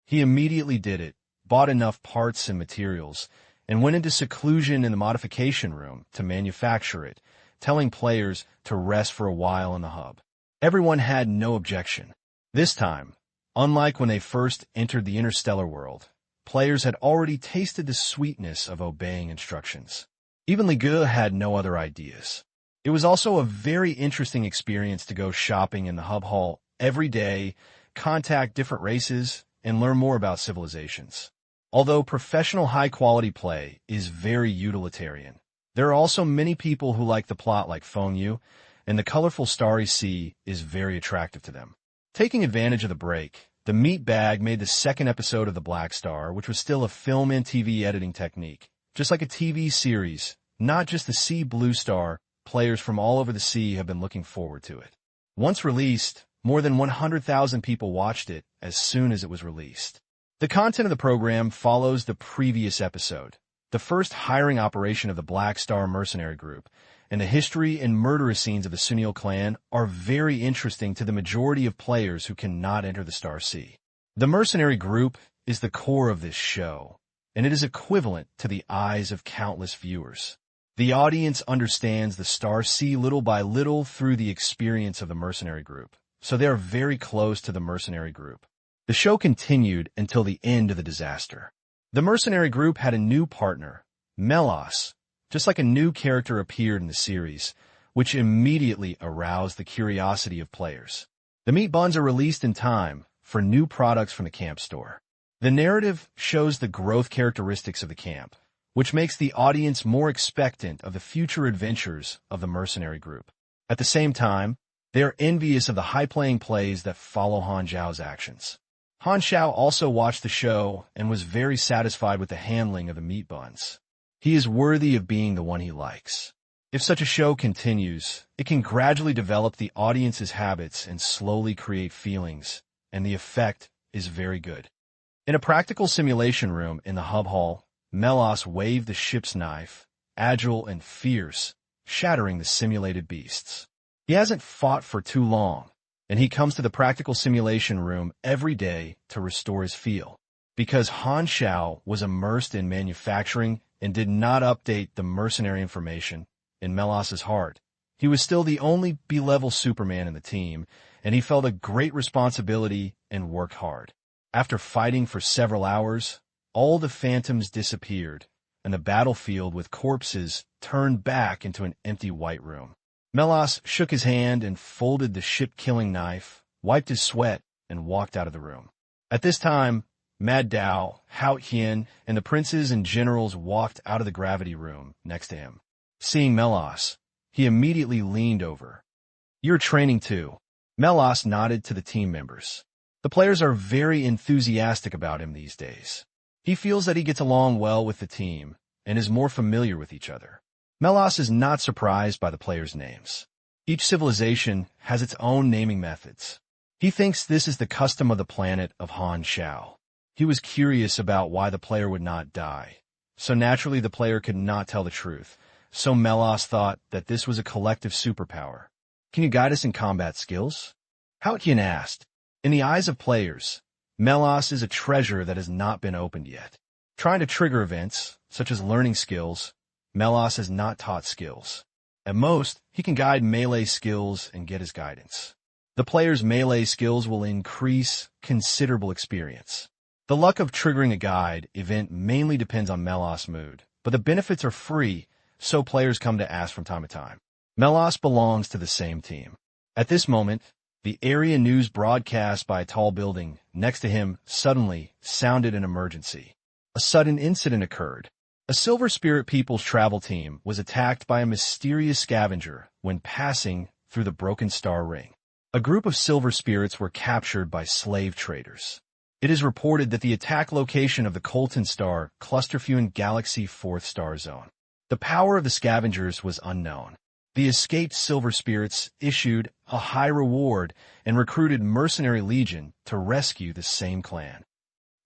He immediately did it, bought enough parts and materials, and went into seclusion in the modification room to manufacture it, telling players to rest for a while in the hub. Everyone had no objection. This time, unlike when they first entered the interstellar world, players had already tasted the sweetness of obeying instructions. Even Li Ge had no other ideas. It was also a very interesting experience to go shopping in the hub hall every day, contact different races, and learn more about civilizations. Although professional high-quality play is very utilitarian, there are also many people who like the plot like Feng Yu, and the colorful starry sea is very attractive to them. Taking advantage of the break, the meat bag made the second episode of The Black Star, which was still a film and TV editing technique. Just like a TV series, not just the Sea Blue Star, players from all over the sea have been looking forward to it. Once released, more than 100,000 people watched it as soon as it was released. The content of the program follows the previous episode, the first hiring operation of the Black Star mercenary group, and the history and murderous scenes of the Sunil clan are very interesting to the majority of players who cannot enter the Star Sea. The mercenary group is the core of this show, and it is equivalent to the eyes of countless viewers. The audience understands the Star Sea little by little through the experience of the mercenary group, so they are very close to the mercenary group. The show continued until the end of the disaster. The mercenary group had a new partner, Melas, just like a new character appeared in the series, which immediately aroused the curiosity of players. The meat buns are released in time for new products from the camp store. The narrative shows the growth characteristics of the camp, which makes the audience more expectant of the future adventures of the mercenary group. At the same time, they are envious of the high-playing plays that follow Han Xiao's actions. Han Xiao also watched the show and was very satisfied with the handling of the meat buns. He is worthy of being the one he likes. If such a show continues, it can gradually develop the audience's habits and slowly create feelings, and the effect is very good. In a practical simulation room in the hub hall, Melas waved the ship's knife, agile and fierce, shattering the simulated beasts. He hasn't fought for too long, and he comes to the practical simulation room every day to restore his feel. Because Han Xiao was immersed in manufacturing and did not update the mercenary information in Melas's heart, he was still the only B-level Superman in the team, and he felt a great responsibility and worked hard. After fighting for several hours, all the phantoms disappeared, and the battlefield with corpses turned back into an empty white room. Melas shook his hand and folded the ship-killing knife, wiped his sweat, and walked out of the room. At this time, Mad Dao, Hao Qian, and the princes and generals walked out of the gravity room next to him. Seeing Melas, he immediately leaned over. "You're training too." Melas nodded to the team members. The players are very enthusiastic about him these days. He feels that he gets along well with the team and is more familiar with each other. Melas is not surprised by the players' names. Each civilization has its own naming methods. He thinks this is the custom of the planet of Han Xiao. He was curious about why the player would not die, so naturally the player could not tell the truth, so Melas thought that this was a collective superpower. "Can you guide us in combat skills?" Hao Qian asked. In the eyes of players, Melas is a treasure that has not been opened yet. Trying to trigger events, such as learning skills, Melas has not taught skills. At most, he can guide melee skills and get his guidance. The player's melee skills will increase considerable experience. The luck of triggering a guide event mainly depends on Melas' mood, but the benefits are free, so players come to ask from time to time. Melas belongs to the same team. At this moment, the area news broadcast by a tall building next to him suddenly sounded an emergency. A sudden incident occurred. A Silver Spirit People's travel team was attacked by a mysterious scavenger when passing through the Broken Star Ring. A group of Silver Spirits were captured by slave traders. It is reported that the attack location of the Colton Star Clusterfusion Galaxy 4th Star Zone. The power of the scavengers was unknown. The escaped Silver Spirits issued a high reward and recruited Mercenary Legion to rescue the same clan.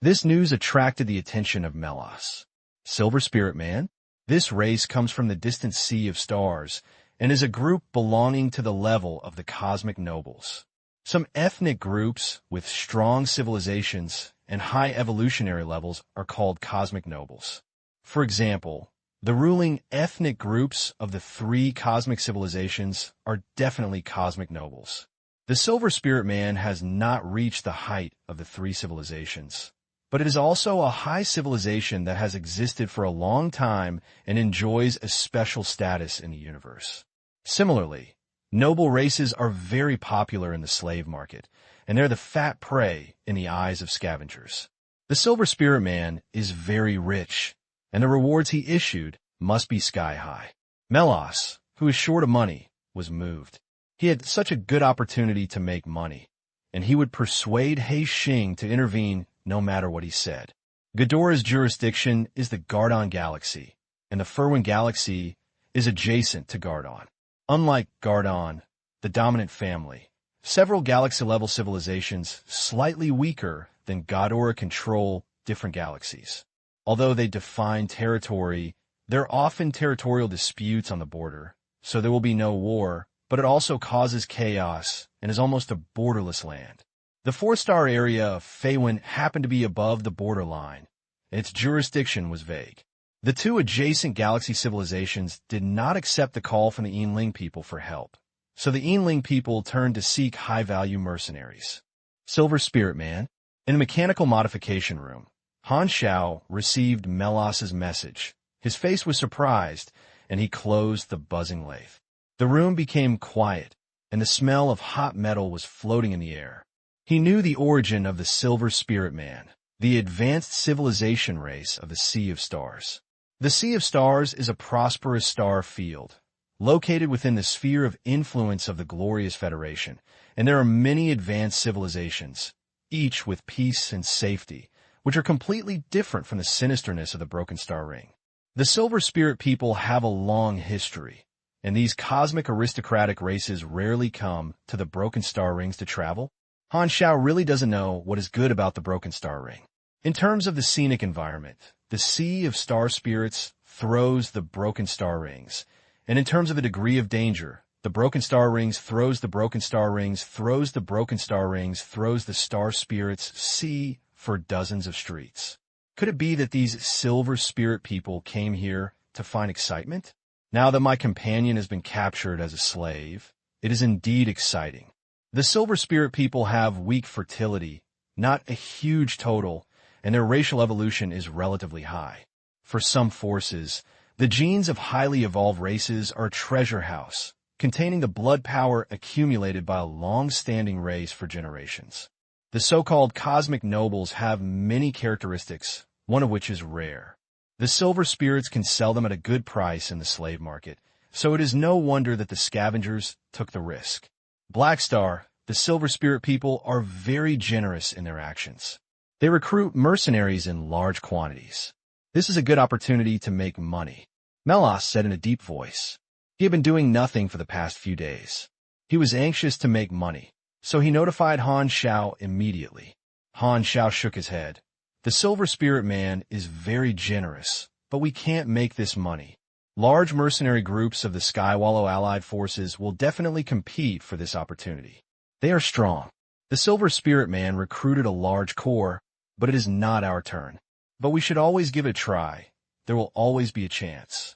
This news attracted the attention of Melas. Silver Spirit Man? This race comes from the distant sea of stars and is a group belonging to the level of the cosmic nobles. Some ethnic groups with strong civilizations and high evolutionary levels are called cosmic nobles. For example, the ruling ethnic groups of the 3 cosmic civilizations are definitely cosmic nobles. The Silver Spirit Man has not reached the height of the 3 civilizations, but it is also a high civilization that has existed for a long time and enjoys a special status in the universe. Similarly, noble races are very popular in the slave market, and they're the fat prey in the eyes of scavengers. The Silver Spirit Man is very rich, and the rewards he issued must be sky high. Melas, who is short of money, was moved. He had such a good opportunity to make money, and he would persuade He Xing to intervene no matter what he said. Ghidorah's jurisdiction is the Gardon Galaxy, and the Furwin Galaxy is adjacent to Gardon. Unlike Gardon, the dominant family, several galaxy-level civilizations slightly weaker than Ghidorah control different galaxies. Although they define territory, there are often territorial disputes on the border, so there will be no war, but it also causes chaos and is almost a borderless land. The 4-star area of Feywind happened to be above the borderline, and its jurisdiction was vague. The two adjacent galaxy civilizations did not accept the call from the Yinling people for help, so the Yinling people turned to seek high-value mercenaries. Silver Spirit Man. In the mechanical modification room, Han Xiao received Melas's message. His face was surprised, and he closed the buzzing lathe. The room became quiet, and the smell of hot metal was floating in the air. He knew the origin of the Silver Spirit Man, the advanced civilization race of the Sea of Stars. The Sea of Stars is a prosperous star field, located within the sphere of influence of the Glorious Federation, and there are many advanced civilizations, each with peace and safety, which are completely different from the sinisterness of the Broken Star Ring. The Silver Spirit people have a long history, and these cosmic aristocratic races rarely come to the Broken Star Rings to travel. Han Xiao really doesn't know what is good about the Broken Star Ring. In terms of the scenic environment, the Sea of Star Spirits throws the Broken Star Rings, and in terms of the degree of danger, the Broken Star Rings throws the Broken Star Rings, throws the Broken Star Rings, throws the Star Spirits sea for dozens of streets. Could it be that these Silver Spirit people came here to find excitement? Now that my companion has been captured as a slave, it is indeed exciting. The Silver Spirit people have weak fertility, not a huge total, and their racial evolution is relatively high. For some forces, the genes of highly evolved races are a treasure house, containing the blood power accumulated by a long-standing race for generations. The so-called cosmic nobles have many characteristics, one of which is rare. The Silver Spirits can sell them at a good price in the slave market, so it is no wonder that the scavengers took the risk. Black Star, the Silver Spirit people are very generous in their actions. They recruit mercenaries in large quantities. This is a good opportunity to make money, Melas said in a deep voice. He had been doing nothing for the past few days. He was anxious to make money, so he notified Han Xiao immediately. Han Xiao shook his head. The Silver Spirit Man is very generous, but we can't make this money. Large mercenary groups of the Skywallow allied forces will definitely compete for this opportunity. They are strong. The Silver Spirit Man recruited a large corps, but it is not our turn. But we should always give it a try. There will always be a chance.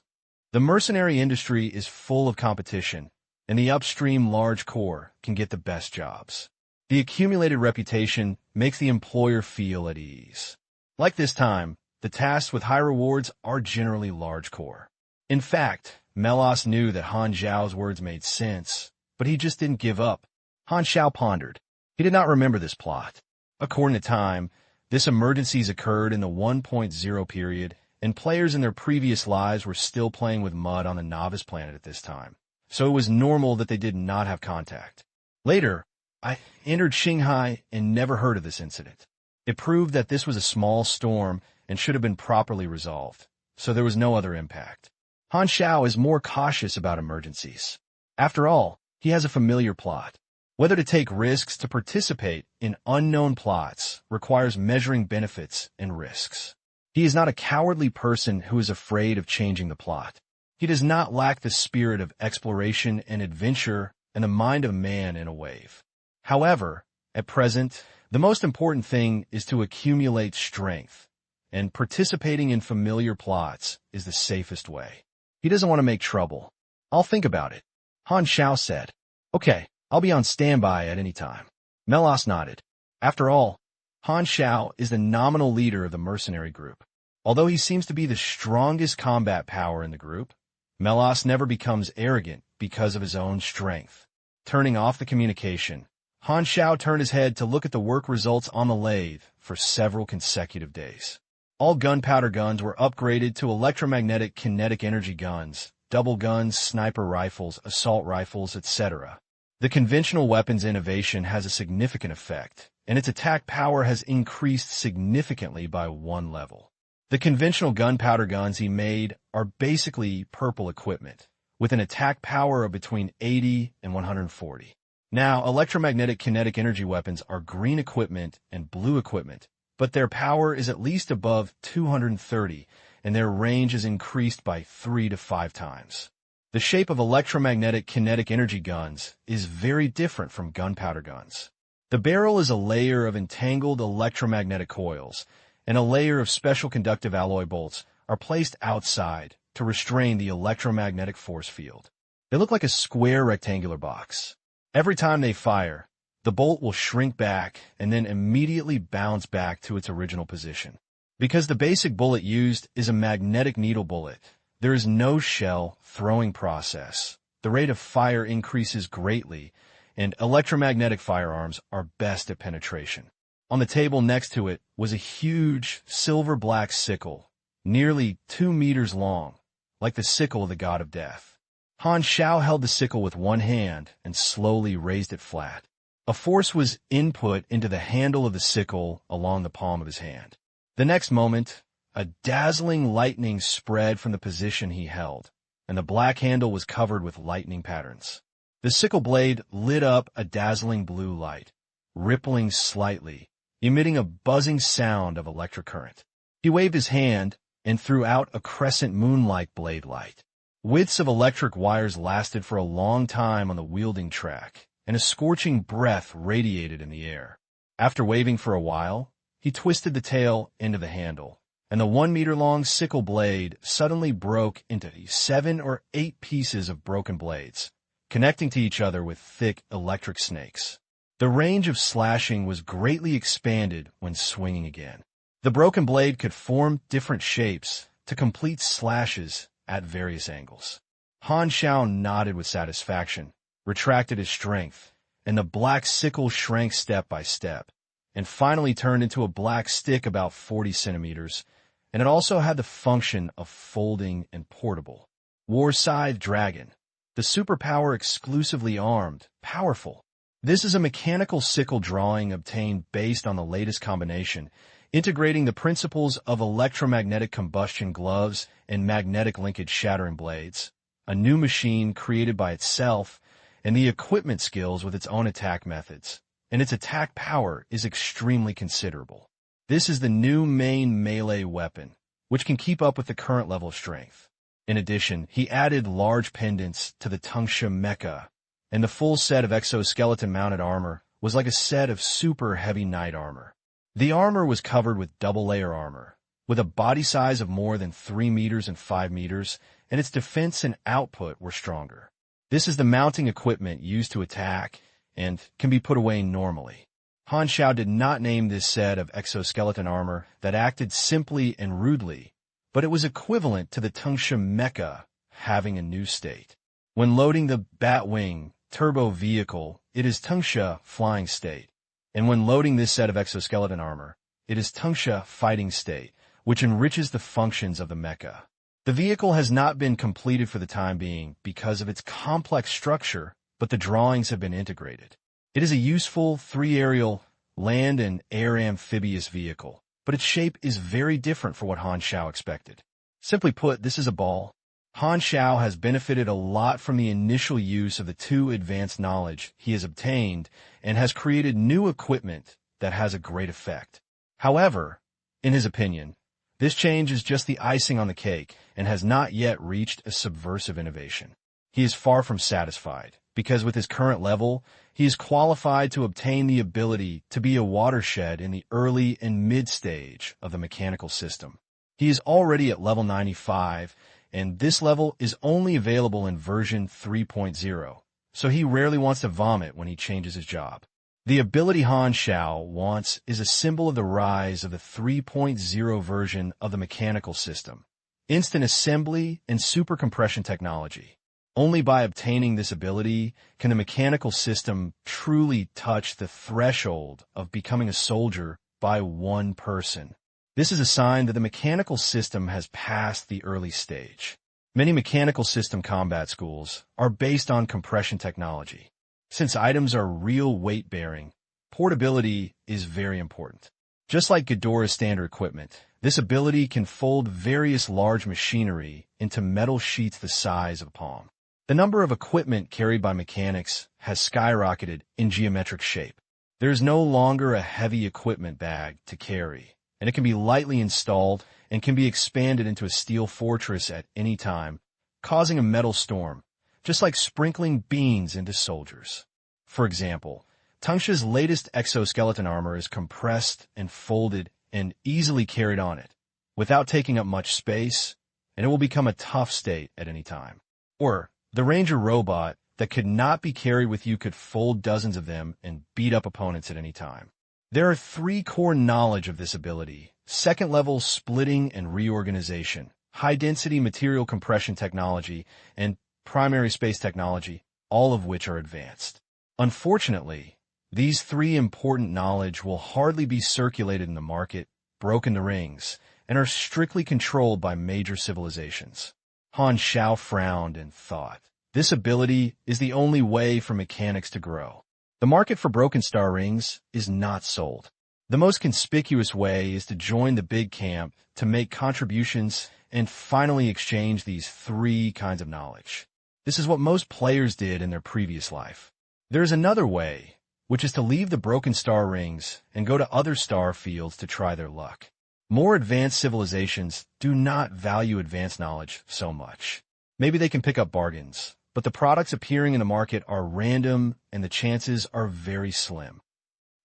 The mercenary industry is full of competition, and the upstream large corps can get the best jobs. The accumulated reputation makes the employer feel at ease. Like this time, the tasks with high rewards are generally large corps. In fact, Melas knew that Han Xiao's words made sense, but he just didn't give up. Han Xiao pondered. He did not remember this plot. According to time, this emergencies occurred in the 1.0 period, and players in their previous lives were still playing with mud on the novice planet at this time, so it was normal that they did not have contact. Later, I entered Shanghai and never heard of this incident. It proved that this was a small storm and should have been properly resolved, so there was no other impact. Han Xiao is more cautious about emergencies. After all, he has a familiar plot. Whether to take risks to participate in unknown plots requires measuring benefits and risks. He is not a cowardly person who is afraid of changing the plot. He does not lack the spirit of exploration and adventure and the mind of man in a wave. However, at present, the most important thing is to accumulate strength, and participating in familiar plots is the safest way. He doesn't want to make trouble. I'll think about it, Han Xiao said. Okay, I'll be on standby at any time. Melas nodded. After all, Han Xiao is the nominal leader of the mercenary group. Although he seems to be the strongest combat power in the group, Melas never becomes arrogant because of his own strength. Turning off the communication, Han Xiao turned his head to look at the work results on the lathe for several consecutive days. All gunpowder guns were upgraded to electromagnetic kinetic energy guns, double guns, sniper rifles, assault rifles, etc. The conventional weapons innovation has a significant effect, and its attack power has increased significantly by 1 level. The conventional gunpowder guns he made are basically purple equipment, with an attack power of between 80 and 140. Now, electromagnetic kinetic energy weapons are green equipment and blue equipment, but their power is at least above 230, and their range is increased by 3 to 5 times. The shape of electromagnetic kinetic energy guns is very different from gunpowder guns. The barrel is a layer of entangled electromagnetic coils, and a layer of special conductive alloy bolts are placed outside to restrain the electromagnetic force field. They look like a square rectangular box. Every time they fire, the bolt will shrink back and then immediately bounce back to its original position. Because the basic bullet used is a magnetic needle bullet, there is no shell throwing process. The rate of fire increases greatly, and electromagnetic firearms are best at penetration. On the table next to it was a huge silver-black sickle, nearly 2 meters long, like the sickle of the god of death. Han Xiao held the sickle with one hand and slowly raised it flat. A force was input into the handle of the sickle along the palm of his hand. The next moment, a dazzling lightning spread from the position he held, and the black handle was covered with lightning patterns. The sickle blade lit up a dazzling blue light, rippling slightly, emitting a buzzing sound of electric current. He waved his hand and threw out a crescent moon-like blade light. Widths of electric wires lasted for a long time on the wielding track, and a scorching breath radiated in the air. After waving for a while, he twisted the tail into the handle, and the 1-meter-long sickle blade suddenly broke into 7 or 8 pieces of broken blades, connecting to each other with thick electric snakes. The range of slashing was greatly expanded when swinging again. The broken blade could form different shapes to complete slashes at various angles. Han Xiao nodded with satisfaction, retracted his strength, and the black sickle shrank step by step, and finally turned into a black stick about 40 centimeters, and it also had the function of folding and portable. War Scythe Dragon, the superpower exclusively armed, powerful. This is a mechanical sickle drawing obtained based on the latest combination, integrating the principles of electromagnetic combustion gloves and magnetic linkage shattering blades, a new machine created by itself, and the equipment skills with its own attack methods, and its attack power is extremely considerable. This is the new main melee weapon, which can keep up with the current level of strength. In addition, he added large pendants to the Tungsha mecha, and the full set of exoskeleton-mounted armor was like a set of super heavy knight armor. The armor was covered with double-layer armor, with a body size of more than 3 meters and 5 meters, and its defense and output were stronger. This is the mounting equipment used to attack and can be put away normally. Han Xiao did not name this set of exoskeleton armor that acted simply and rudely, but it was equivalent to the Tungsha mecha having a new state. When loading the Batwing turbo vehicle, it is Tungsha flying state, and when loading this set of exoskeleton armor, it is Tungsha fighting state, which enriches the functions of the mecha. The vehicle has not been completed for the time being because of its complex structure, but the drawings have been integrated. It is a useful 3-aerial land and air amphibious vehicle, but its shape is very different from what Han Xiao expected. Simply put, this is a ball. Han Xiao has benefited a lot from the initial use of the 2 advanced knowledge he has obtained and has created new equipment that has a great effect. However, in his opinion, this change is just the icing on the cake and has not yet reached a subversive innovation. He is far from satisfied, because with his current level, he is qualified to obtain the ability to be a watershed in the early and mid-stage of the mechanical system. He is already at level 95, and this level is only available in version 3.0, so he rarely wants to vomit when he changes his job. The ability Han Xiao wants is a symbol of the rise of the 3.0 version of the mechanical system, instant assembly and super compression technology. Only by obtaining this ability can the mechanical system truly touch the threshold of becoming a soldier by one person. This is a sign that the mechanical system has passed the early stage. Many mechanical system combat schools are based on compression technology. Since items are real weight-bearing, portability is very important. Just like Ghidorah's standard equipment, this ability can fold various large machinery into metal sheets the size of a palm. The number of equipment carried by mechanics has skyrocketed in geometric shape. There is no longer a heavy equipment bag to carry, and it can be lightly installed and can be expanded into a steel fortress at any time, causing a metal storm, just like sprinkling beans into soldiers. For example, Tungsha's latest exoskeleton armor is compressed and folded and easily carried on it, without taking up much space, and it will become a tough state at any time. Or, the Ranger robot that could not be carried with you could fold dozens of them and beat up opponents at any time. There are three core knowledge of this ability: second-level splitting and reorganization, high-density material compression technology, and primary space technology, all of which are advanced. Unfortunately, these three important knowledge will hardly be circulated in the market, broken to rings, and are strictly controlled by major civilizations. Han Xiao frowned and thought, this ability is the only way for mechanics to grow. The market for broken star rings is not sold. The most conspicuous way is to join the big camp to make contributions and finally exchange these three kinds of knowledge. This is what most players did in their previous life. There is another way, which is to leave the broken star rings and go to other star fields to try their luck. More advanced civilizations do not value advanced knowledge so much. Maybe they can pick up bargains, but the products appearing in the market are random and the chances are very slim.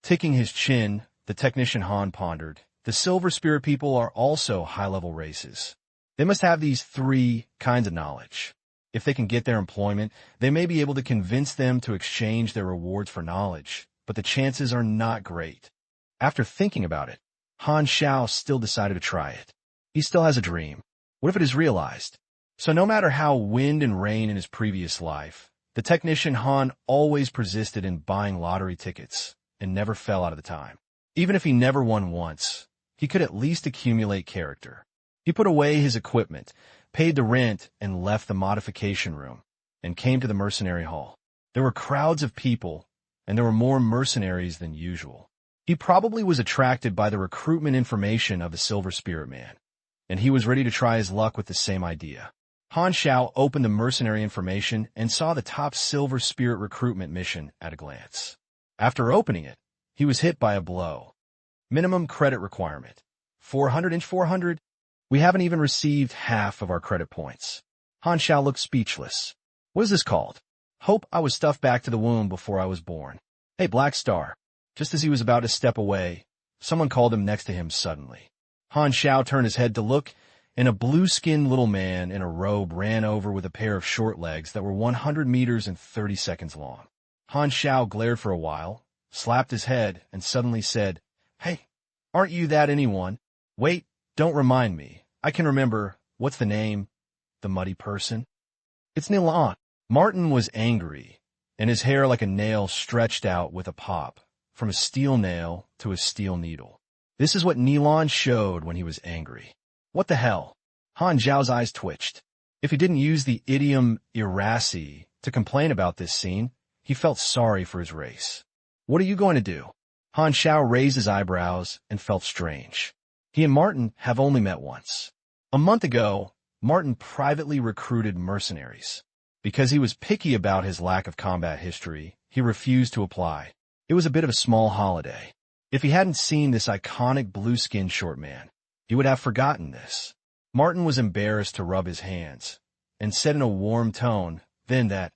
Ticking his chin, the technician Han pondered, the Silver Spirit people are also high-level races. They must have these three kinds of knowledge. If they can get their employment, they may be able to convince them to exchange their rewards for knowledge, but the chances are not great. After thinking about it, Han Xiao still decided to try it. He still has a dream. What if it is realized? So no matter how wind and rain in his previous life, the technician Han always persisted in buying lottery tickets and never fell out of the time. Even if he never won once, he could at least accumulate character. He put away his equipment, paid the rent, and left the modification room, and came to the mercenary hall. There were crowds of people, and there were more mercenaries than usual. He probably was attracted by the recruitment information of the Silver Spirit Man, and he was ready to try his luck with the same idea. Han Xiao opened the mercenary information and saw the top Silver Spirit recruitment mission at a glance. After opening it, he was hit by a blow. Minimum credit requirement: 400. We haven't even received half of our credit points. Han Xiao looked speechless. What is this called? Hope I was stuffed back to the womb before I was born. Hey, Black Star. Just as he was about to step away, someone called him next to him suddenly. Han Xiao turned his head to look, and a blue-skinned little man in a robe ran over with a pair of short legs that were 100 meters and 30 seconds long. Han Xiao glared for a while, slapped his head, and suddenly said, Hey, aren't you that anyone? Wait, don't remind me. I can remember. What's the name? The muddy person? It's Nilan. Martin was angry, and his hair like a nail stretched out with a pop, from a steel nail to a steel needle. This is what Nilan showed when he was angry. What the hell? Han Xiao's eyes twitched. If he didn't use the idiom irasci to complain about this scene, he felt sorry for his race. What are you going to do? Han Xiao raised his eyebrows and felt strange. He and Martin have only met once. A month ago, Martin privately recruited mercenaries. Because he was picky about his lack of combat history, he refused to apply. It was a bit of a small holiday. If he hadn't seen this iconic blue-skinned short man, he would have forgotten this. Martin was embarrassed to rub his hands, and said in a warm tone, then that,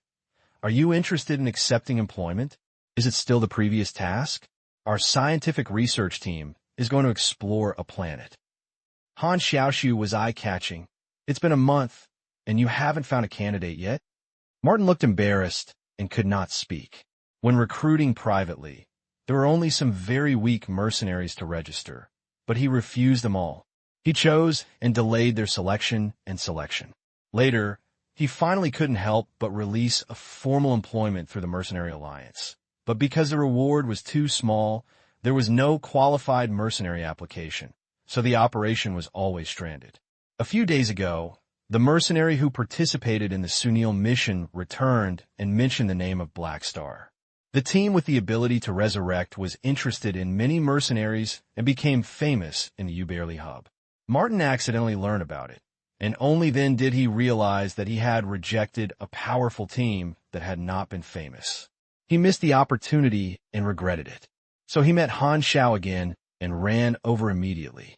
Are you interested in accepting employment? Is it still the previous task? Our scientific research team is going to explore a planet. Han Xiaoshu was eye-catching. It's been a month, and you haven't found a candidate yet? Martin looked embarrassed and could not speak. When recruiting privately, There were only some very weak mercenaries to register, but he refused them all. He chose and delayed their selection and selection. Later, he finally couldn't help but release a formal employment through the Mercenary Alliance. But because the reward was too small, there was no qualified mercenary application, so the operation was always stranded. A few days ago, the mercenary who participated in the Sunil mission returned and mentioned the name of Black Star. The team with the ability to resurrect was interested in many mercenaries and became famous in the Uberli hub. Martin accidentally learned about it, and only then did he realize that he had rejected a powerful team that had not been famous. He missed the opportunity and regretted it. So he met Han Xiao again and ran over immediately.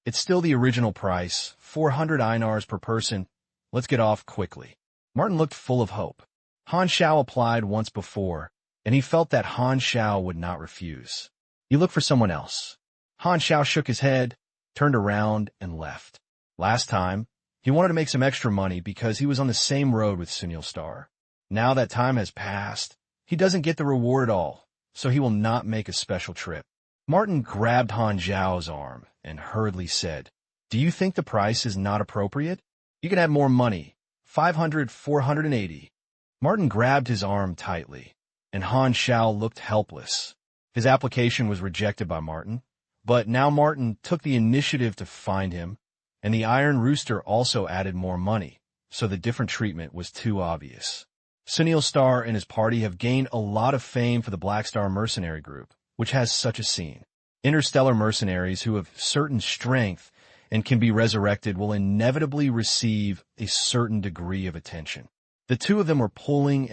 It's still the original price, 400 INRs per person. Let's get off quickly. Martin looked full of hope. Han Xiao applied once before, and he felt that Han Xiao would not refuse. He looked for someone else. Han Xiao shook his head, turned around, and left. Last time, he wanted to make some extra money because he was on the same road with Sunil Star. Now that time has passed, he doesn't get the reward at all, so he will not make a special trip. Martin grabbed Han Xiao's arm and hurriedly said, "Do you think the price is not appropriate? You can have more money, 500, 480. Martin grabbed his arm tightly, and Han Xiao looked helpless. His application was rejected by Martin, but now Martin took the initiative to find him, and the Iron Rooster also added more money, so the different treatment was too obvious. Sunil Star and his party have gained a lot of fame for the Black Star mercenary group, which has such a scene. Interstellar mercenaries who have certain strength and can be resurrected will inevitably receive a certain degree of attention. The two of them were pulling,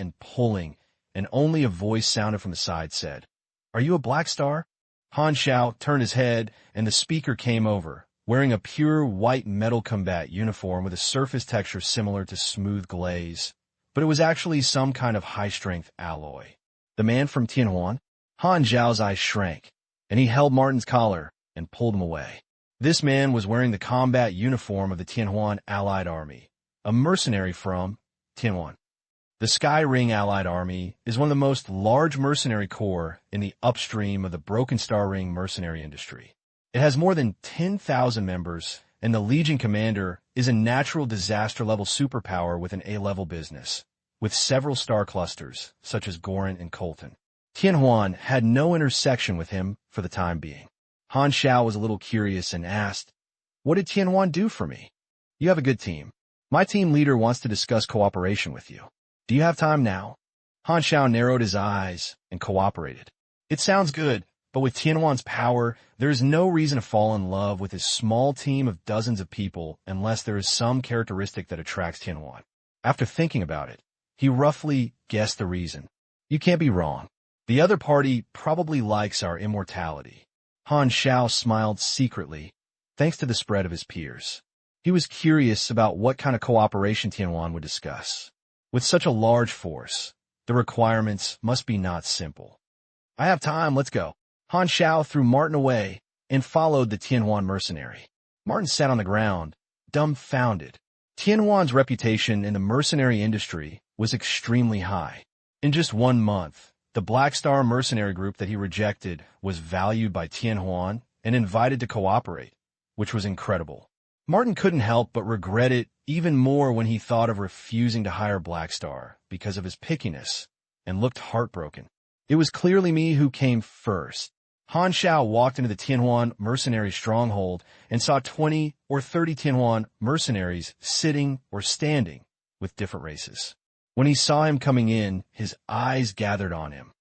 and only a voice sounded from the side said, "Are you a Black Star?" Han Xiao turned his head, and the speaker came over, wearing a pure white metal combat uniform with a surface texture similar to smooth glaze, but it was actually some kind of high-strength alloy. The man from Tianhuan? Han Xiao's eyes shrank, and he held Martin's collar and pulled him away. This man was wearing the combat uniform of the Tianhuan Allied Army, a mercenary from Tianhuan. The Sky Ring Allied Army is one of the most large mercenary corps in the upstream of the Broken Star Ring mercenary industry. It has more than 10,000 members, and the Legion commander is a natural disaster-level superpower with an A-level business, with several star clusters, such as Gorin and Colton. Tianhuan had no intersection with him for the time being. Han Xiao was a little curious and asked, "What did Tianhuan do for me?" "You have a good team. My team leader wants to discuss cooperation with you. Do you have time now?" Han Xiao narrowed his eyes and cooperated. "It sounds good, but with Tianhuan's power, there is no reason to fall in love with his small team of dozens of people unless there is some characteristic that attracts Tianhuan." After thinking about it, he roughly guessed the reason. "You can't be wrong. The other party probably likes our immortality." Han Xiao smiled secretly, thanks to the spread of his peers. He was curious about what kind of cooperation Tianhuan would discuss. With such a large force, the requirements must be not simple. "I have time, let's go." Han Xiao threw Martin away and followed the Tianhuan mercenary. Martin sat on the ground, dumbfounded. Tianhuan's reputation in the mercenary industry was extremely high. In just 1 month, the Black Star mercenary group that he rejected was valued by Tianhuan and invited to cooperate, which was incredible. Martin couldn't help but regret it even more when he thought of refusing to hire Black Star because of his pickiness, and looked heartbroken. It was clearly me who came first. Han Xiao walked into the Tianhuan mercenary stronghold and saw 20 or 30 Tianhuan mercenaries sitting or standing with different races. When he saw him coming in, his eyes gathered on him.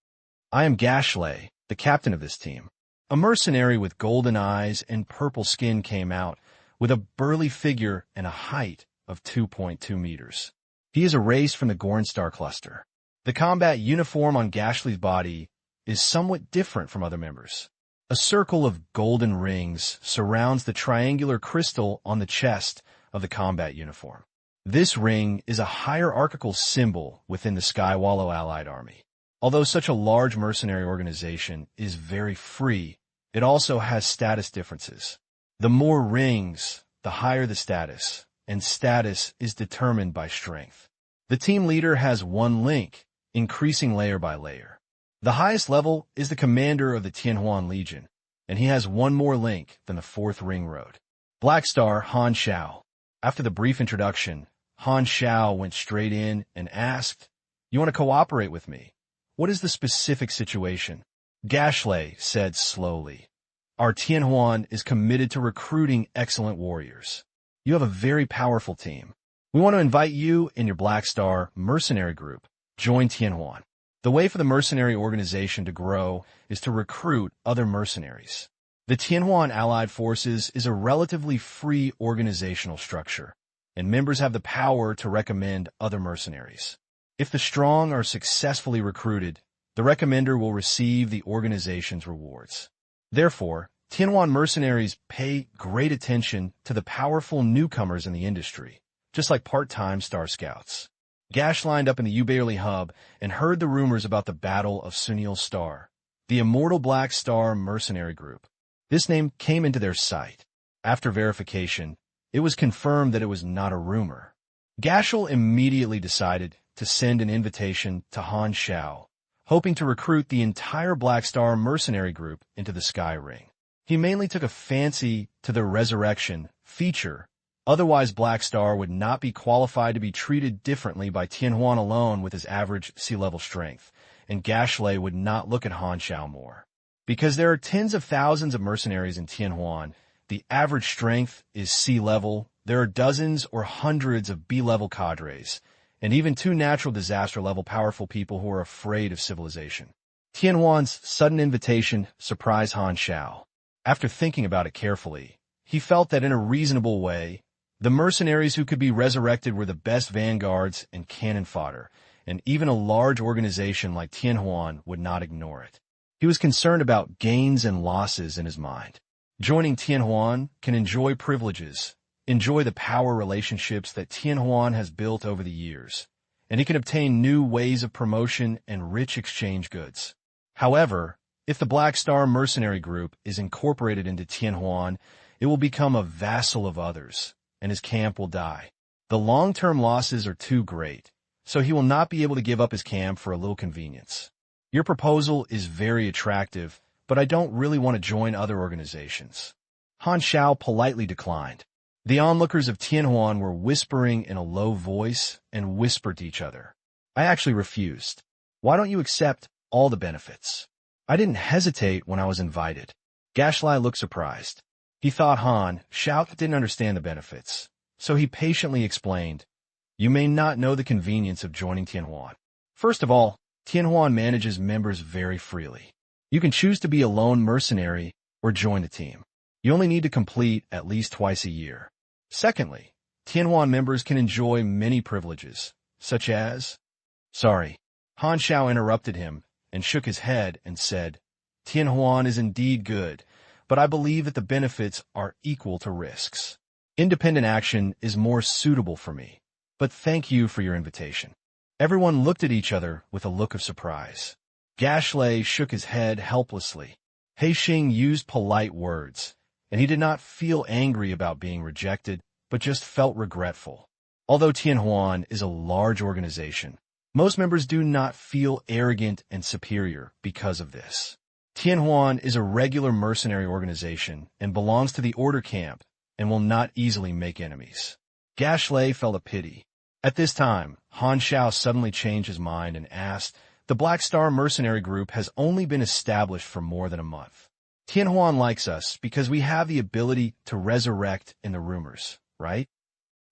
"I am Gashley, the captain of this team." A mercenary with golden eyes and purple skin came out, with a burly figure and a height of 2.2 meters. He is erased from the Gorn Star cluster. The combat uniform on Gashley's body is somewhat different from other members. A circle of golden rings surrounds the triangular crystal on the chest of the combat uniform. This ring is a hierarchical symbol within the Skywallow Allied Army. Although such a large mercenary organization is very free, it also has status differences. The more rings, the higher the status, and status is determined by strength. The team leader has one link, increasing layer by layer. The highest level is the commander of the Tianhuan Legion, and he has one more link than the fourth ring road. Black Star Han Xiao. After the brief introduction, Han Xiao went straight in and asked, "You want to cooperate with me? What is the specific situation?" Gashley said slowly, "Our Tianhuan is committed to recruiting excellent warriors. You have a very powerful team. We want to invite you and your Black Star mercenary group. Join Tianhuan. The way for the mercenary organization to grow is to recruit other mercenaries. The Tianhuan Allied Forces is a relatively free organizational structure, and members have the power to recommend other mercenaries. If the strong are successfully recruited, the recommender will receive the organization's rewards. Therefore, Tianhuan mercenaries pay great attention to the powerful newcomers in the industry, just like part-time Star Scouts." Gash lined up in the Ubarely hub and heard the rumors about the Battle of Sunil Star, the immortal Black Star mercenary group. This name came into their sight. After verification, it was confirmed that it was not a rumor. Gashel immediately decided to send an invitation to Han Xiao, hoping to recruit the entire Black Star mercenary group into the Sky Ring. He mainly took a fancy to the resurrection feature. Otherwise, Black Star would not be qualified to be treated differently by Tianhuan alone with his average sea-level strength, and Gashley would not look at Han Xiao more. Because there are tens of thousands of mercenaries in Tianhuan, the average strength is sea-level, there are dozens or hundreds of B-level cadres, and even 2 natural disaster-level powerful people who are afraid of civilization. Tianhuan's sudden invitation surprised Han Xiao. After thinking about it carefully, he felt that in a reasonable way, the mercenaries who could be resurrected were the best vanguards and cannon fodder, and even a large organization like Tianhuan would not ignore it. He was concerned about gains and losses in his mind. Joining Tianhuan can enjoy privileges, enjoy the power relationships that Tianhuan has built over the years, and he can obtain new ways of promotion and rich exchange goods. However, if the Black Star mercenary group is incorporated into Tianhuan, it will become a vassal of others, and his camp will die. The long-term losses are too great, so he will not be able to give up his camp for a little convenience. Your proposal is very attractive, but I don't really want to join other organizations. Han Xiao politely declined. The onlookers of Tianhuan were whispering in a low voice and whispered to each other. I actually refused. Why don't you accept all the benefits? I didn't hesitate when I was invited. Gashlai looked surprised. He thought Han Xiao didn't understand the benefits, so he patiently explained, "You may not know the convenience of joining Tianhuan. First of all, Tianhuan manages members very freely. You can choose to be a lone mercenary or join the team. You only need to complete at least twice a year. Secondly, Tianhuan members can enjoy many privileges, such as..." "Sorry." Han Xiao interrupted him and shook his head and said, "Tianhuan is indeed good, but I believe that the benefits are equal to risks. Independent action is more suitable for me, but thank you for your invitation." Everyone looked at each other with a look of surprise. Gashley shook his head helplessly. Haixing used polite words, and he did not feel angry about being rejected, but just felt regretful. Although Tianhuan is a large organization, most members do not feel arrogant and superior because of this. Tianhuan is a regular mercenary organization and belongs to the Order Camp and will not easily make enemies. Gashley felt a pity. At this time, Han Xiao suddenly changed his mind and asked, "The Black Star mercenary group has only been established for more than a month. Tianhuan likes us because we have the ability to resurrect in the rumors, right?"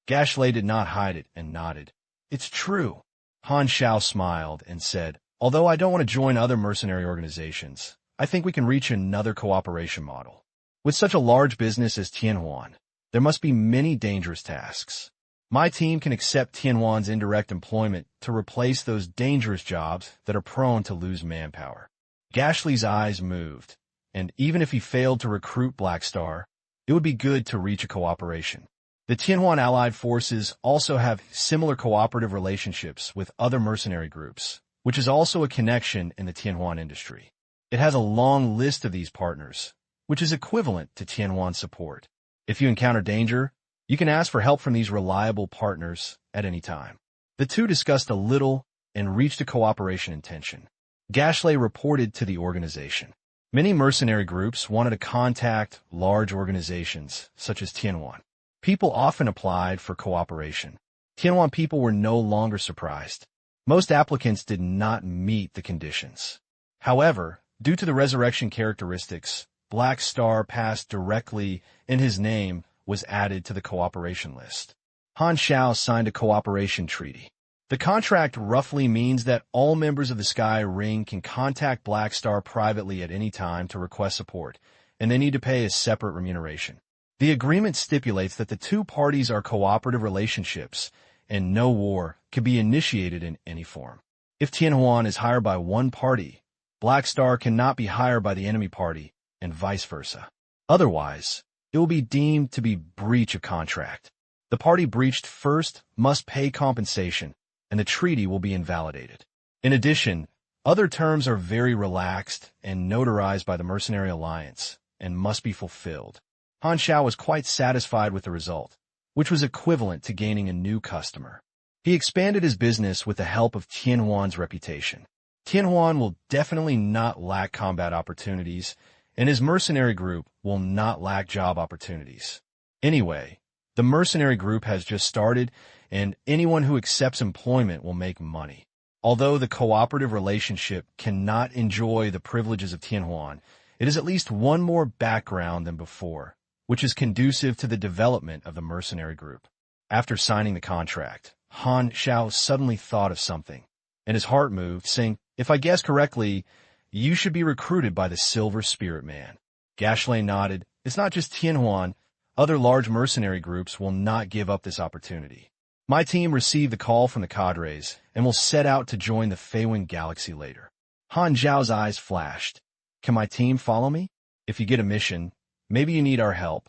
Gashley did not hide it and nodded. "It's true." Han Xiao smiled and said, "Although I don't want to join other mercenary organizations, I think we can reach another cooperation model. With such a large business as Tianhuan, there must be many dangerous tasks. My team can accept Tianhuan's indirect employment to replace those dangerous jobs that are prone to lose manpower." Gashley's eyes moved, and even if he failed to recruit Black Star, it would be good to reach a cooperation. The Tianhuan Allied Forces also have similar cooperative relationships with other mercenary groups, which is also a connection in the Tianhuan industry. It has a long list of these partners, which is equivalent to Tianhuan support. If you encounter danger, you can ask for help from these reliable partners at any time. The two discussed a little and reached a cooperation intention. Gashley reported to the organization. Many mercenary groups wanted to contact large organizations, such as Tianwan. People often applied for cooperation. Tianwan people were no longer surprised. Most applicants did not meet the conditions. However, due to the resurrection characteristics, Black Star passed directly and his name was added to the cooperation list. Han Xiao signed a cooperation treaty. The contract roughly means that all members of the Sky Ring can contact Black Star privately at any time to request support, and they need to pay a separate remuneration. The agreement stipulates that the two parties are cooperative relationships, and no war can be initiated in any form. If Tianhuan is hired by one party, Black Star cannot be hired by the enemy party, and vice versa. Otherwise, it will be deemed to be breach of contract. The party breached first must pay compensation, and the treaty will be invalidated. In addition, other terms are very relaxed and notarized by the Mercenary Alliance and must be fulfilled. Han Xiao was quite satisfied with the result, which was equivalent to gaining a new customer. He expanded his business with the help of Tianhuan's reputation. Tianhuan will definitely not lack combat opportunities, and his mercenary group will not lack job opportunities. Anyway, the mercenary group has just started, and anyone who accepts employment will make money. Although the cooperative relationship cannot enjoy the privileges of Tianhuan, it is at least one more background than before, which is conducive to the development of the mercenary group. After signing the contract, Han Xiao suddenly thought of something, and his heart moved, saying, "If I guess correctly, you should be recruited by the Silver Spirit Man." Gashley nodded. "It's not just Tianhuan. Other large mercenary groups will not give up this opportunity. My team received the call from the cadres and will set out to join the Feiwen Galaxy later." Han Zhao's eyes flashed. "Can my team follow me? If you get a mission, maybe you need our help.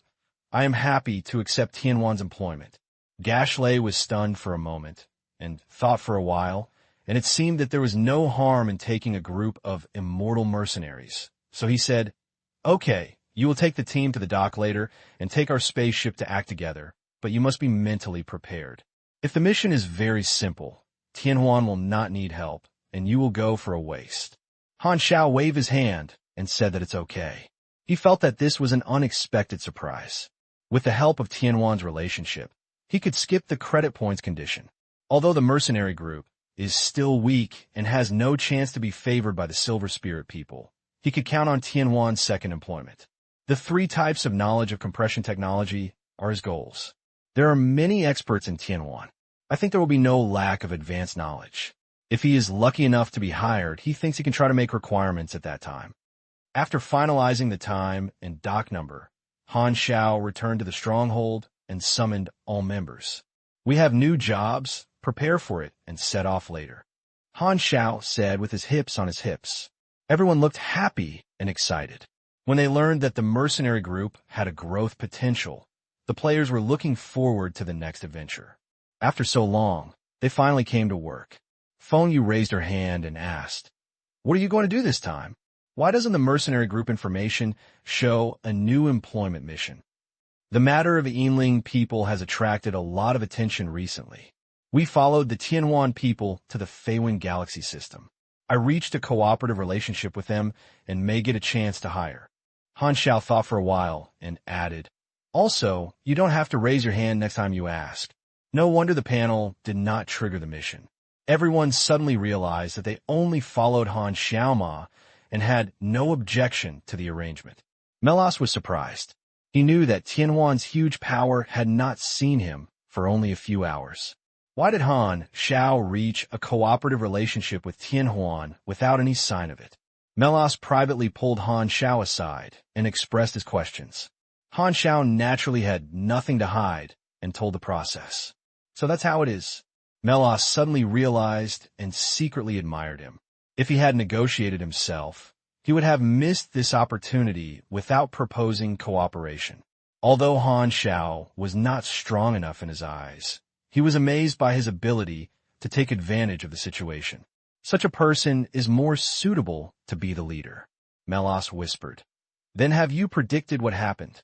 I am happy to accept Tianhuan's employment." Gashley was stunned for a moment and thought for a while, and it seemed that there was no harm in taking a group of immortal mercenaries. So he said, "Okay, you will take the team to the dock later and take our spaceship to act together, but you must be mentally prepared. If the mission is very simple, Tianhuan will not need help, and you will go for a waste." Han Xiao waved his hand and said that it's okay. He felt that this was an unexpected surprise. With the help of Tianhuan's relationship, he could skip the credit points condition. Although the mercenary group is still weak and has no chance to be favored by the Silver Spirit people, he could count on Tianhuan's second employment. The three types of knowledge of compression technology are his goals. There are many experts in Tianhuan. I think there will be no lack of advanced knowledge. If he is lucky enough to be hired, he thinks he can try to make requirements at that time. After finalizing the time and dock number, Han Xiao returned to the stronghold and summoned all members. "We have new jobs, prepare for it, and set off later," Han Xiao said with his hips on his hips. Everyone looked happy and excited. When they learned that the mercenary group had a growth potential, the players were looking forward to the next adventure. After so long, they finally came to work. Feng Yu raised her hand and asked, "What are you going to do this time? Why doesn't the mercenary group information show a new employment mission?" "The matter of Yinling people has attracted a lot of attention recently. We followed the Tianhuan people to the Feiwen Galaxy system. I reached a cooperative relationship with them and may get a chance to hire." Han Xiao thought for a while and added, "Also, you don't have to raise your hand next time you ask." No wonder the panel did not trigger the mission. Everyone suddenly realized that they only followed Han Xiaoma and had no objection to the arrangement. Melas was surprised. He knew that Tianhuan's huge power had not seen him for only a few hours. Why did Han Xiao reach a cooperative relationship with Tianhuan without any sign of it? Melas privately pulled Han Xiao aside and expressed his questions. Han Xiao naturally had nothing to hide and told the process. "So that's how it is." Melas suddenly realized and secretly admired him. If he had negotiated himself, he would have missed this opportunity without proposing cooperation. Although Han Xiao was not strong enough in his eyes, he was amazed by his ability to take advantage of the situation. Such a person is more suitable to be the leader, Melas whispered. "Then have you predicted what happened?"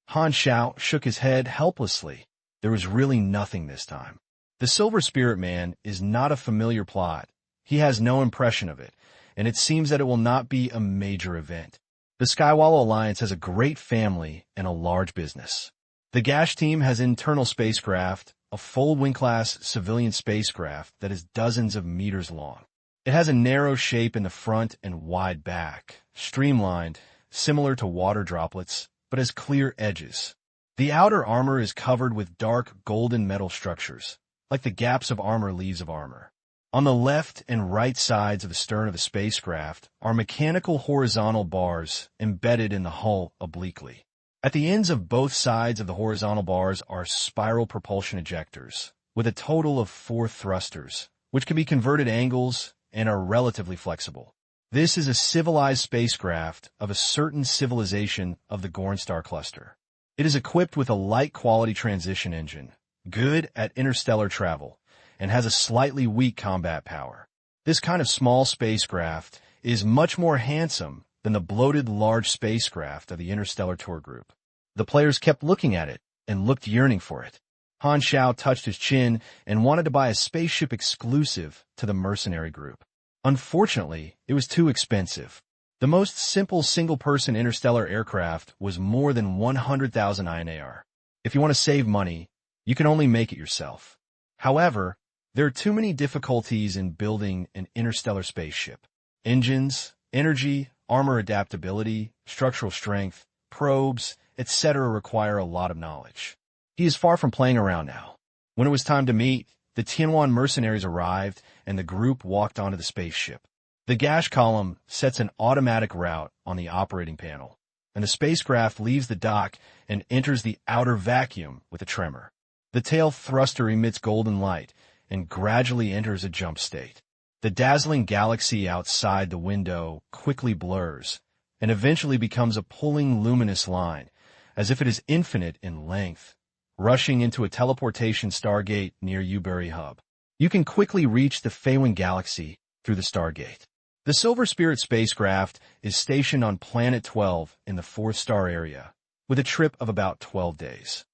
Han Xiao shook his head helplessly. There was really nothing this time. The Silver Spirit Man is not a familiar plot. He has no impression of it, and it seems that it will not be a major event. The Skywallow Alliance has a great family and a large business. The Gash team has internal spacecraft, a Foldwing-class civilian spacecraft that is dozens of meters long. It has a narrow shape in the front and wide back, streamlined, similar to water droplets, but has clear edges. The outer armor is covered with dark golden metal structures, like the gaps of armor leaves of armor. On the left and right sides of the stern of the spacecraft are mechanical horizontal bars embedded in the hull obliquely. At the ends of both sides of the horizontal bars are spiral propulsion ejectors, with a total of 4 thrusters, which can be converted angles and are relatively flexible. This is a civilized spacecraft of a certain civilization of the Gorn Star Cluster. It is equipped with a light-quality transition engine, good at interstellar travel, and has a slightly weak combat power. This kind of small spacecraft is much more handsome than the bloated large spacecraft of the Interstellar Tour group. The players kept looking at it and looked yearning for it. Han Xiao touched his chin and wanted to buy a spaceship exclusive to the mercenary group. Unfortunately, it was too expensive. The most simple single-person interstellar aircraft was more than 100,000 INAR. If you want to save money, you can only make it yourself. However, there are too many difficulties in building an interstellar spaceship. Engines, energy, armor adaptability, structural strength, probes, etc. require a lot of knowledge. He is far from playing around now. When it was time to meet, the Tianwan mercenaries arrived and the group walked onto the spaceship. The Gash column sets an automatic route on the operating panel, and the spacecraft leaves the dock and enters the outer vacuum with a tremor. The tail thruster emits golden light and gradually enters a jump state. The dazzling galaxy outside the window quickly blurs and eventually becomes a pulling luminous line, as if it is infinite in length, rushing into a teleportation stargate near Ubury Hub. You can quickly reach the Feywin Galaxy through the stargate. The Silver Spirit spacecraft is stationed on Planet 12 in the 4th star area, with a trip of about 12 days.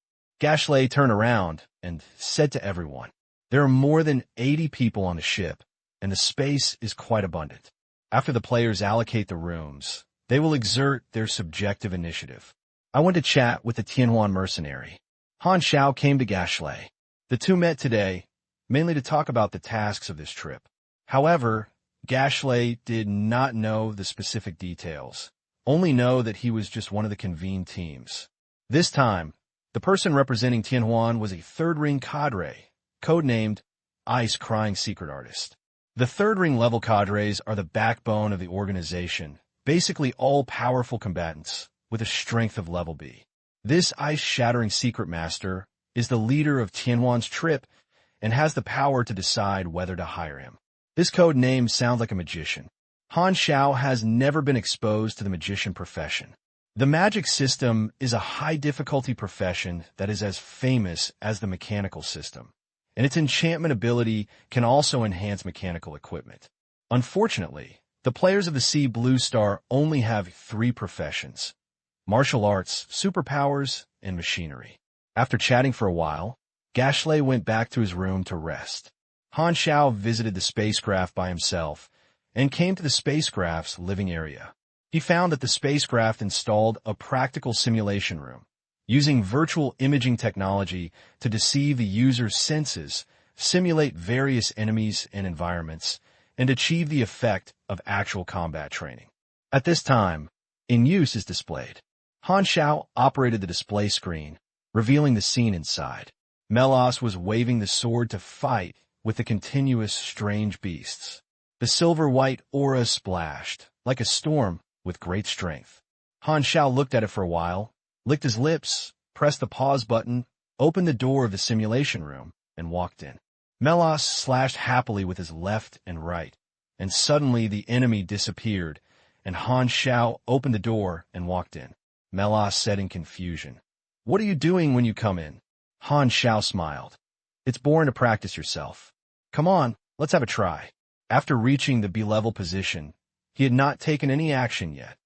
Gashley turned around and said to everyone, "There are more than 80 people on the ship, and the space is quite abundant. After the players allocate the rooms, they will exert their subjective initiative. I want to chat with the Tianwan mercenary." Han Xiao came to Gashley. The two met today, mainly to talk about the tasks of this trip. However, Gashley did not know the specific details, only know that he was just one of the convened teams. This time, the person representing Tianhuan was a third-ring cadre, codenamed Ice Crying Secret Artist. The third-ring level cadres are the backbone of the organization, basically all-powerful combatants with a strength of level B. This ice-shattering secret master is the leader of Tianhuan's trip and has the power to decide whether to hire him. This code name sounds like a magician. Han Xiao has never been exposed to the magician profession. The magic system is a high-difficulty profession that is as famous as the mechanical system, and its enchantment ability can also enhance mechanical equipment. Unfortunately, the players of the Sea Blue Star only have 3 professions: martial arts, superpowers, and machinery. After chatting for a while, Gashley went back to his room to rest. Han Xiao visited the spacecraft by himself and came to the spacecraft's living area. He found that the spacecraft installed a practical simulation room, using virtual imaging technology to deceive the user's senses, simulate various enemies and environments, and achieve the effect of actual combat training. At this time, in use is displayed. Han Xiao operated the display screen, revealing the scene inside. Melas was waving the sword to fight with the continuous strange beasts. The silver-white aura splashed, like a storm, with great strength. Han Xiao looked at it for a while, licked his lips, pressed the pause button, opened the door of the simulation room, and walked in. Melas slashed happily with his left and right, and suddenly the enemy disappeared, and Han Xiao opened the door and walked in. Melas said in confusion, "What are you doing when you come in?" Han Xiao smiled. "It's boring to practice yourself. Come on, let's have a try." After reaching the B-level position, he had not taken any action yet,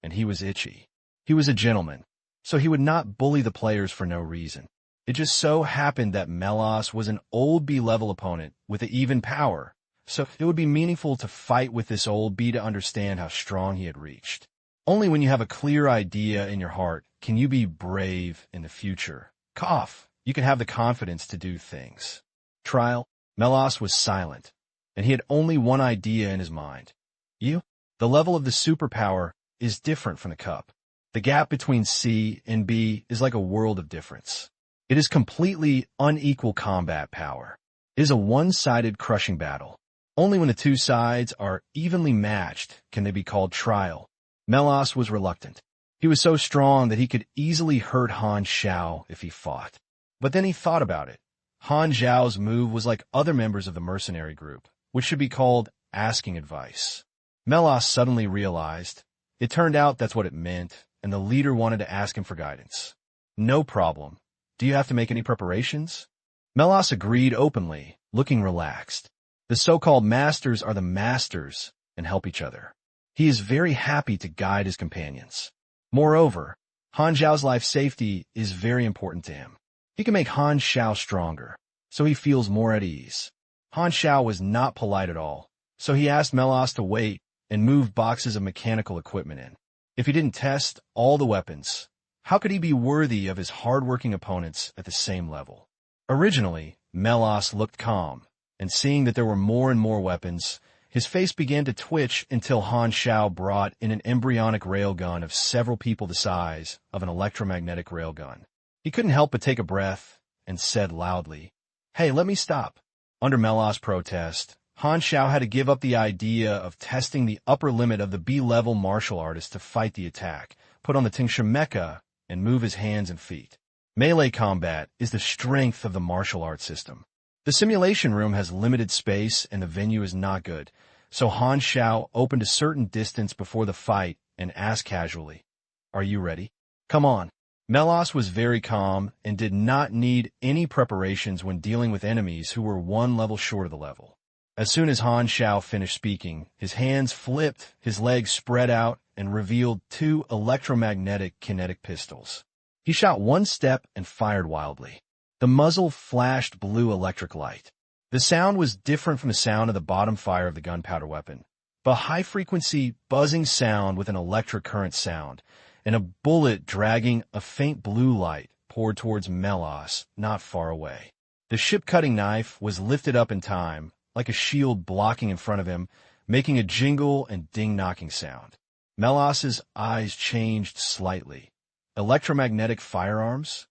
and he was itchy. He was a gentleman, so he would not bully the players for no reason. It just so happened that Melas was an old B-level opponent with an even power, so it would be meaningful to fight with this old B to understand how strong he had reached. Only when you have a clear idea in your heart can you be brave in the future. Cough. You can have the confidence to do things. Trial. Melas was silent, and he had only one idea in his mind. You? The level of the superpower is different from the cup. The gap between C and B is like a world of difference. It is completely unequal combat power. It is a one-sided crushing battle. Only when the two sides are evenly matched can they be called trial. Melas was reluctant. He was so strong that he could easily hurt Han Xiao if he fought. But then he thought about it. Han Xiao's move was like other members of the mercenary group, which should be called asking advice. Melas suddenly realized. It turned out that's what it meant, and the leader wanted to ask him for guidance. No problem. Do you have to make any preparations? Melas agreed openly, looking relaxed. The so-called masters are the masters and help each other. He is very happy to guide his companions. Moreover, Han Xiao's life safety is very important to him. He can make Han Xiao stronger, so he feels more at ease. Han Xiao was not polite at all, so he asked Melas to wait and move boxes of mechanical equipment in. If he didn't test all the weapons, how could he be worthy of his hard-working opponents at the same level? Originally, Melas looked calm, and seeing that there were more and more weapons, his face began to twitch until Han Xiao brought in an embryonic railgun of several people the size of an electromagnetic railgun. He couldn't help but take a breath and said loudly, "Hey, let me stop." Under Melas' protest, Han Xiao had to give up the idea of testing the upper limit of the B-level martial artist to fight the attack, put on the Tingsha mecha, and move his hands and feet. Melee combat is the strength of the martial arts system. The simulation room has limited space and the venue is not good, so Han Xiao opened a certain distance before the fight and asked casually, "Are you ready? Come on." Melas was very calm and did not need any preparations when dealing with enemies who were one level short of the level. As soon as Han Xiao finished speaking, his hands flipped, his legs spread out, and revealed two electromagnetic kinetic pistols. He shot one step and fired wildly. The muzzle flashed blue electric light. The sound was different from the sound of the bottom fire of the gunpowder weapon, but high-frequency, buzzing sound with an electric current sound, and a bullet dragging a faint blue light poured towards Melas, not far away. The ship-cutting knife was lifted up in time, like a shield blocking in front of him, making a jingle and ding-knocking sound. Melas's eyes changed slightly. Electromagnetic firearms?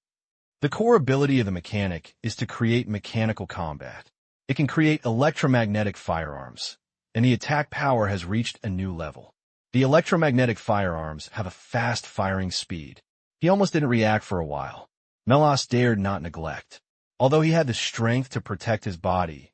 The core ability of the mechanic is to create mechanical combat. It can create electromagnetic firearms, and the attack power has reached a new level. The electromagnetic firearms have a fast firing speed. He almost didn't react for a while. Melas dared not neglect. Although he had the strength to protect his body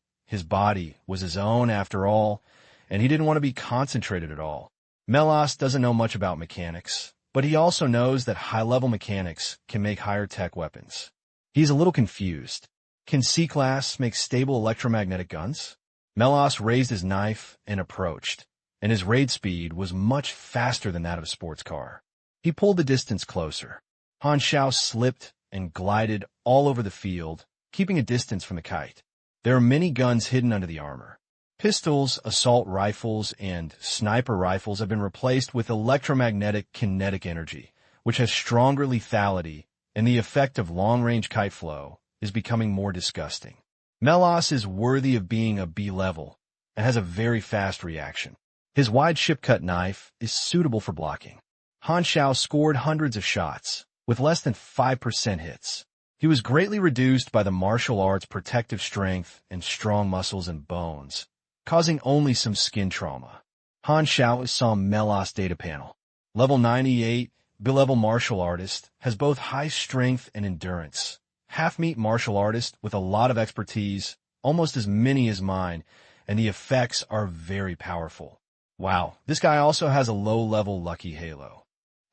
was his own after all, and he didn't want to be concentrated at all. Melas doesn't know much about mechanics, but he also knows that high-level mechanics can make higher-tech weapons. He's a little confused. Can C-Class make stable electromagnetic guns? Melas raised his knife and approached, and his raid speed was much faster than that of a sports car. He pulled the distance closer. Han Xiao slipped and glided all over the field, keeping a distance from the kite. There are many guns hidden under the armor. Pistols, assault rifles, and sniper rifles have been replaced with electromagnetic kinetic energy, which has stronger lethality, and the effect of long-range kite flow is becoming more disgusting. Melas is worthy of being a B-level and has a very fast reaction. His wide ship-cut knife is suitable for blocking. Han Xiao scored hundreds of shots, with less than 5% hits. He was greatly reduced by the martial arts' protective strength and strong muscles and bones, causing only some skin trauma. Han Xiao saw Melas' data panel. Level 98, B-level martial artist, has both high strength and endurance. Half-meat martial artist with a lot of expertise, almost as many as mine, and the effects are very powerful. Wow, this guy also has a low-level lucky halo.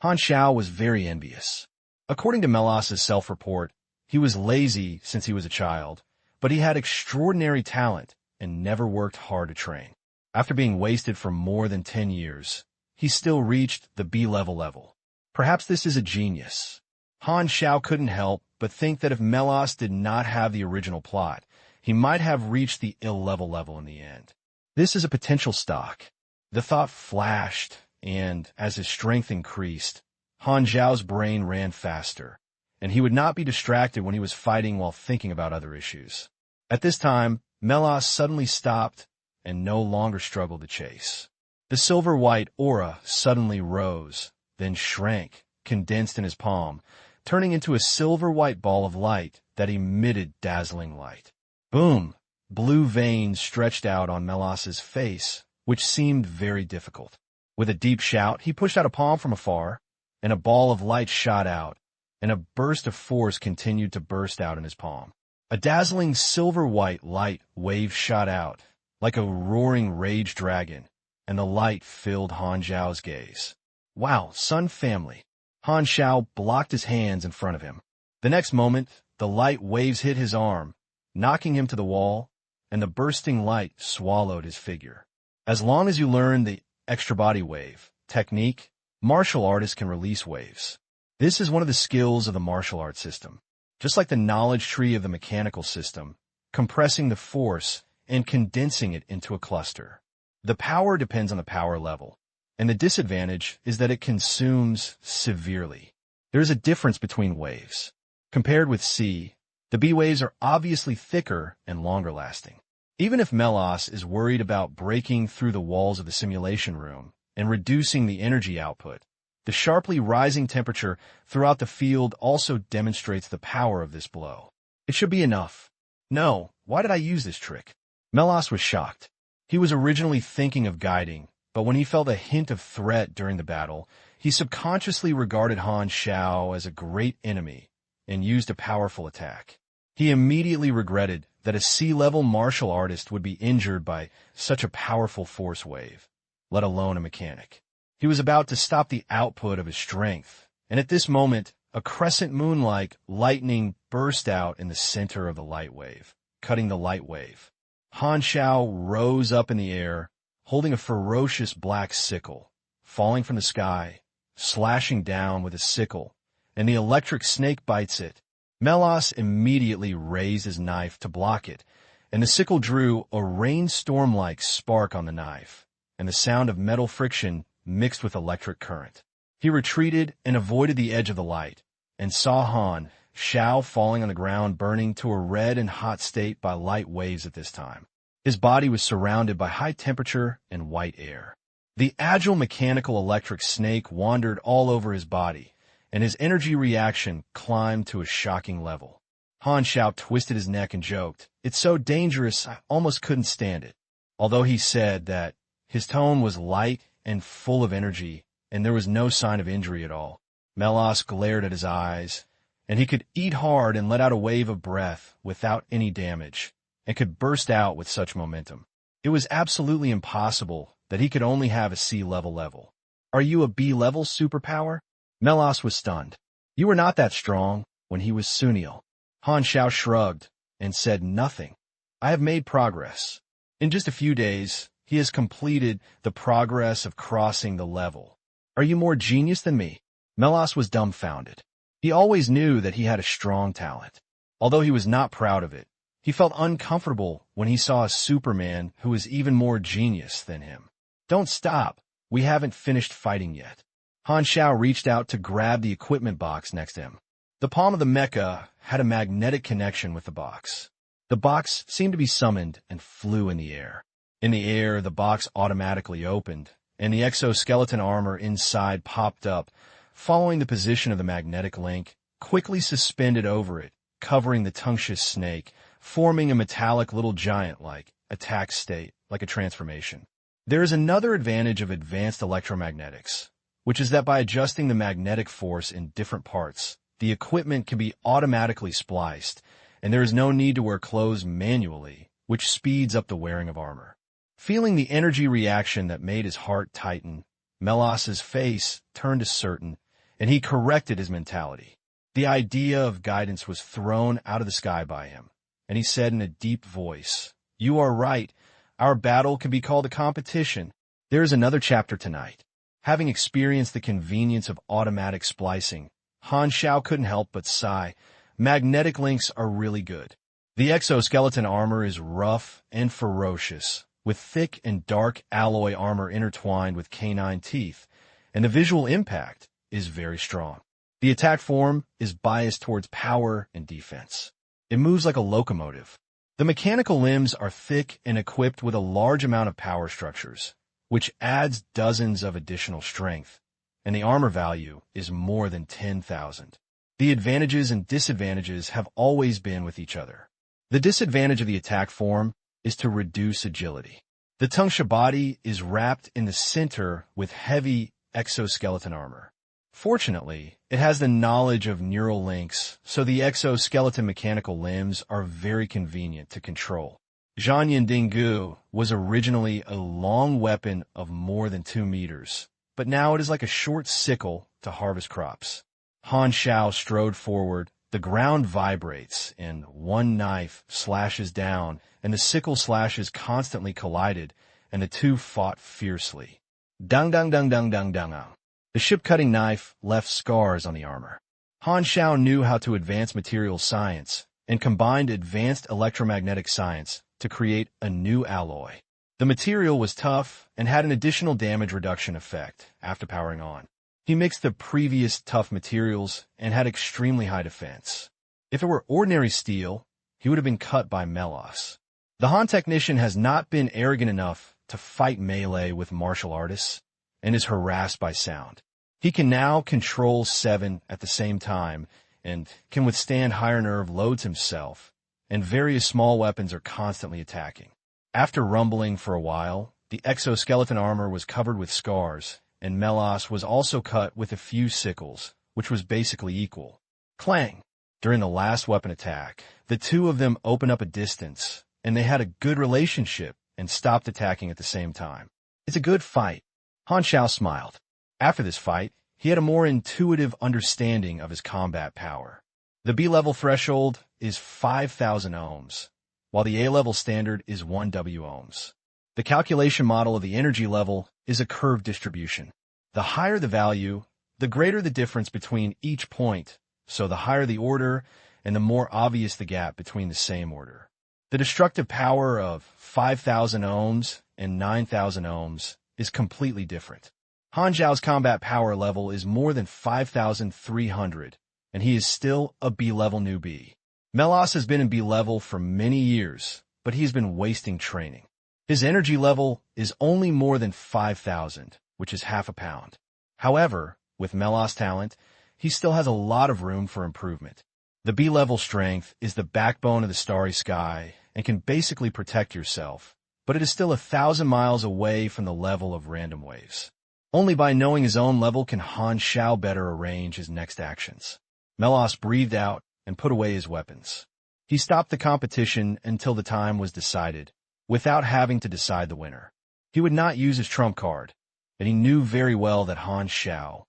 Han Xiao was very envious. According to Melas' self-report, he was lazy since he was a child, but he had extraordinary talent and never worked hard to train. After being wasted for more than 10 years, he still reached the B-level level. Perhaps this is a genius. Han Xiao couldn't help but think that if Melas did not have the original plot, he might have reached the ill-level level in the end. This is a potential stock. The thought flashed, and as his strength increased, Han Xiao's brain ran faster, and he would not be distracted when he was fighting while thinking about other issues. At this time, Melas suddenly stopped and no longer struggled to chase. The silver-white aura suddenly rose, then shrank, condensed in his palm, turning into a silver-white ball of light that emitted dazzling light. Boom! Blue veins stretched out on Melas's face, which seemed very difficult. With a deep shout, he pushed out a palm from afar, and a ball of light shot out, and a burst of force continued to burst out in his palm. A dazzling silver-white light wave shot out, like a roaring rage dragon, and the light filled Han Xiao's gaze. Wow, Sun family! Han Xiao blocked his hands in front of him. The next moment, the light waves hit his arm, knocking him to the wall, and the bursting light swallowed his figure. As long as you learn the extra body wave technique, martial artists can release waves. This is one of the skills of the martial arts system. Just like the knowledge tree of the mechanical system, compressing the force and condensing it into a cluster. The power depends on the power level, and the disadvantage is that it consumes severely. There is a difference between waves. Compared with C, the B waves are obviously thicker and longer lasting. Even if Melas is worried about breaking through the walls of the simulation room and reducing the energy output, the sharply rising temperature throughout the field also demonstrates the power of this blow. It should be enough. No, why did I use this trick? Melas was shocked. He was originally thinking of guiding, but when he felt a hint of threat during the battle, he subconsciously regarded Han Xiao as a great enemy and used a powerful attack. He immediately regretted that a C-level martial artist would be injured by such a powerful force wave, let alone a mechanic. He was about to stop the output of his strength, and at this moment, a crescent moon-like lightning burst out in the center of the light wave, cutting the light wave. Han Xiao rose up in the air, holding a ferocious black sickle, falling from the sky, slashing down with a sickle, and the electric snake bites it. Melas immediately raised his knife to block it, and the sickle drew a rainstorm-like spark on the knife, and the sound of metal friction mixed with electric current. He retreated and avoided the edge of the light, and saw Han Xiao falling on the ground, burning to a red and hot state by light waves at this time. His body was surrounded by high temperature and white air. The agile mechanical electric snake wandered all over his body, and his energy reaction climbed to a shocking level. Han Xiao twisted his neck and joked, "It's so dangerous, I almost couldn't stand it." Although he said that his tone was light and full of energy, and there was no sign of injury at all. Melas glared at his eyes, and he could eat hard and let out a wave of breath without any damage, and could burst out with such momentum. It was absolutely impossible that he could only have a C-level. "Are you a B-level superpower?" Melas was stunned. "You were not that strong when he was Sunil." Han Xiao shrugged and said nothing. "I have made progress. In just a few days, he has completed the progress of crossing the level. Are you more genius than me?" Melas was dumbfounded. He always knew that he had a strong talent. Although he was not proud of it, he felt uncomfortable when he saw a Superman who was even more genius than him. "Don't stop. We haven't finished fighting yet." Han Xiao reached out to grab the equipment box next to him. The palm of the mecha had a magnetic connection with the box. The box seemed to be summoned and flew in the air. In the air, the box automatically opened, and the exoskeleton armor inside popped up, following the position of the magnetic link, quickly suspended over it, covering the Tunctious snake, forming a metallic little giant-like attack state, like a transformation. There is another advantage of advanced electromagnetics, which is that by adjusting the magnetic force in different parts, the equipment can be automatically spliced, and there is no need to wear clothes manually, which speeds up the wearing of armor. Feeling the energy reaction that made his heart tighten, Melas's face turned to certain, and he corrected his mentality. The idea of guidance was thrown out of the sky by him, and he said in a deep voice, "You are right. Our battle can be called a competition. There is another chapter tonight." Having experienced the convenience of automatic splicing, Han Xiao couldn't help but sigh. Magnetic links are really good. The exoskeleton armor is rough and ferocious, with thick and dark alloy armor intertwined with canine teeth, and the visual impact is very strong. The attack form is biased towards power and defense. It moves like a locomotive. The mechanical limbs are thick and equipped with a large amount of power structures, which adds dozens of additional strength, and the armor value is more than 10,000. The advantages and disadvantages have always been with each other. The disadvantage of the attack form is to reduce agility. The Tung body is wrapped in the center with heavy exoskeleton armor. Fortunately, it has the knowledge of neural links, so the exoskeleton mechanical limbs are very convenient to control. Zhanyan Dinggu was originally a long weapon of more than 2 meters, but now it is like a short sickle to harvest crops. Han Xiao strode forward, the ground vibrates, and one knife slashes down, and the sickle slashes constantly collided, and the two fought fiercely. Dung dung dung dung dung dung. The ship-cutting knife left scars on the armor. Han Xiao knew how to advance materials science and combined advanced electromagnetic science to create a new alloy. The material was tough and had an additional damage reduction effect after powering on. He mixed the previous tough materials and had extremely high defense. If it were ordinary steel, he would have been cut by mechas. The Han technician has not been arrogant enough to fight melee with martial artists and is harassed by sound. He can now control 7 at the same time and can withstand higher nerve loads himself, and various small weapons are constantly attacking. After rumbling for a while, the exoskeleton armor was covered with scars, and Melas was also cut with a few sickles, which was basically equal. Clang! During the last weapon attack, the two of them opened up a distance, and they had a good relationship and stopped attacking at the same time. It's a good fight. Han Xiao smiled. After this fight, he had a more intuitive understanding of his combat power. The B-level threshold is 5,000 ohms, while the A-level standard is 1 W ohms. The calculation model of the energy level is a curved distribution. The higher the value, the greater the difference between each point, so the higher the order and the more obvious the gap between the same order. The destructive power of 5,000 ohms and 9,000 ohms is completely different. Han Xiao's combat power level is more than 5,300, and he is still a B-level newbie. Melas has been in B-level for many years, but he's been wasting training. His energy level is only more than 5,000, which is half a pound. However, with Melas' talent, he still has a lot of room for improvement. The B-level strength is the backbone of the starry sky and can basically protect yourself, but it is still 1,000 miles away from the level of random waves. Only by knowing his own level can Han Xiao better arrange his next actions. Melas breathed out and put away his weapons. He stopped the competition until the time was decided, without having to decide the winner. He would not use his trump card, and he knew very well that Han Xiao,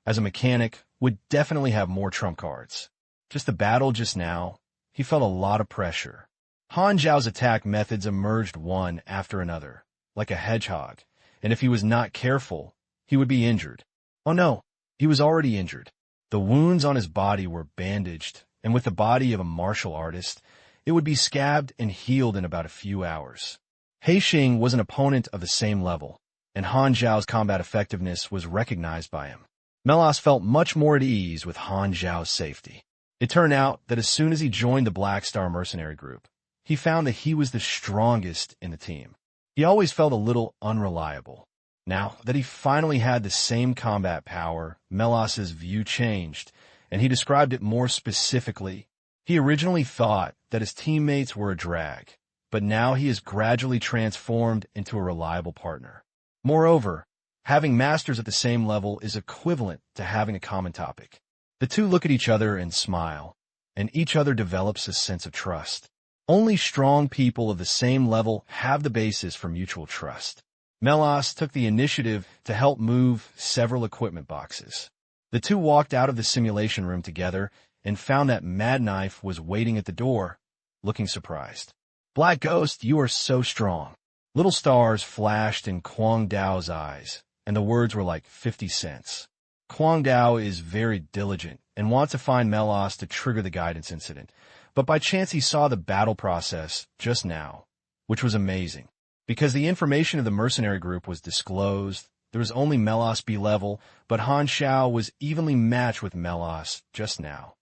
as a mechanic, would definitely have more trump cards. Just the battle just now, he felt a lot of pressure. Han Xiao's attack methods emerged one after another, like a hedgehog, and if he was not careful, he would be injured. Oh no, he was already injured. The wounds on his body were bandaged, and with the body of a martial artist, it would be scabbed and healed in about a few hours. Haixing was an opponent of the same level, and Han Xiao's combat effectiveness was recognized by him. Melas felt much more at ease with Han Xiao's safety. It turned out that as soon as he joined the Black Star mercenary group, he found that he was the strongest in the team. He always felt a little unreliable. Now that he finally had the same combat power, Melas's view changed, and he described it more specifically. He originally thought that his teammates were a drag, but now he is gradually transformed into a reliable partner. Moreover, having masters at the same level is equivalent to having a common topic. The two look at each other and smile, and each other develops a sense of trust. Only strong people of the same level have the basis for mutual trust. Melas took the initiative to help move several equipment boxes. The two walked out of the simulation room together and found that Mad Knife was waiting at the door, looking surprised. Black Ghost, you are so strong. Little stars flashed in Quang Dao's eyes, and the words were like 50 cents. Quang Dao is very diligent and wants to find Melas to trigger the guidance incident, but by chance he saw the battle process just now, which was amazing. Because the information of the mercenary group was disclosed, there was only Melos B-level, but Han Xiao was evenly matched with Melos just now.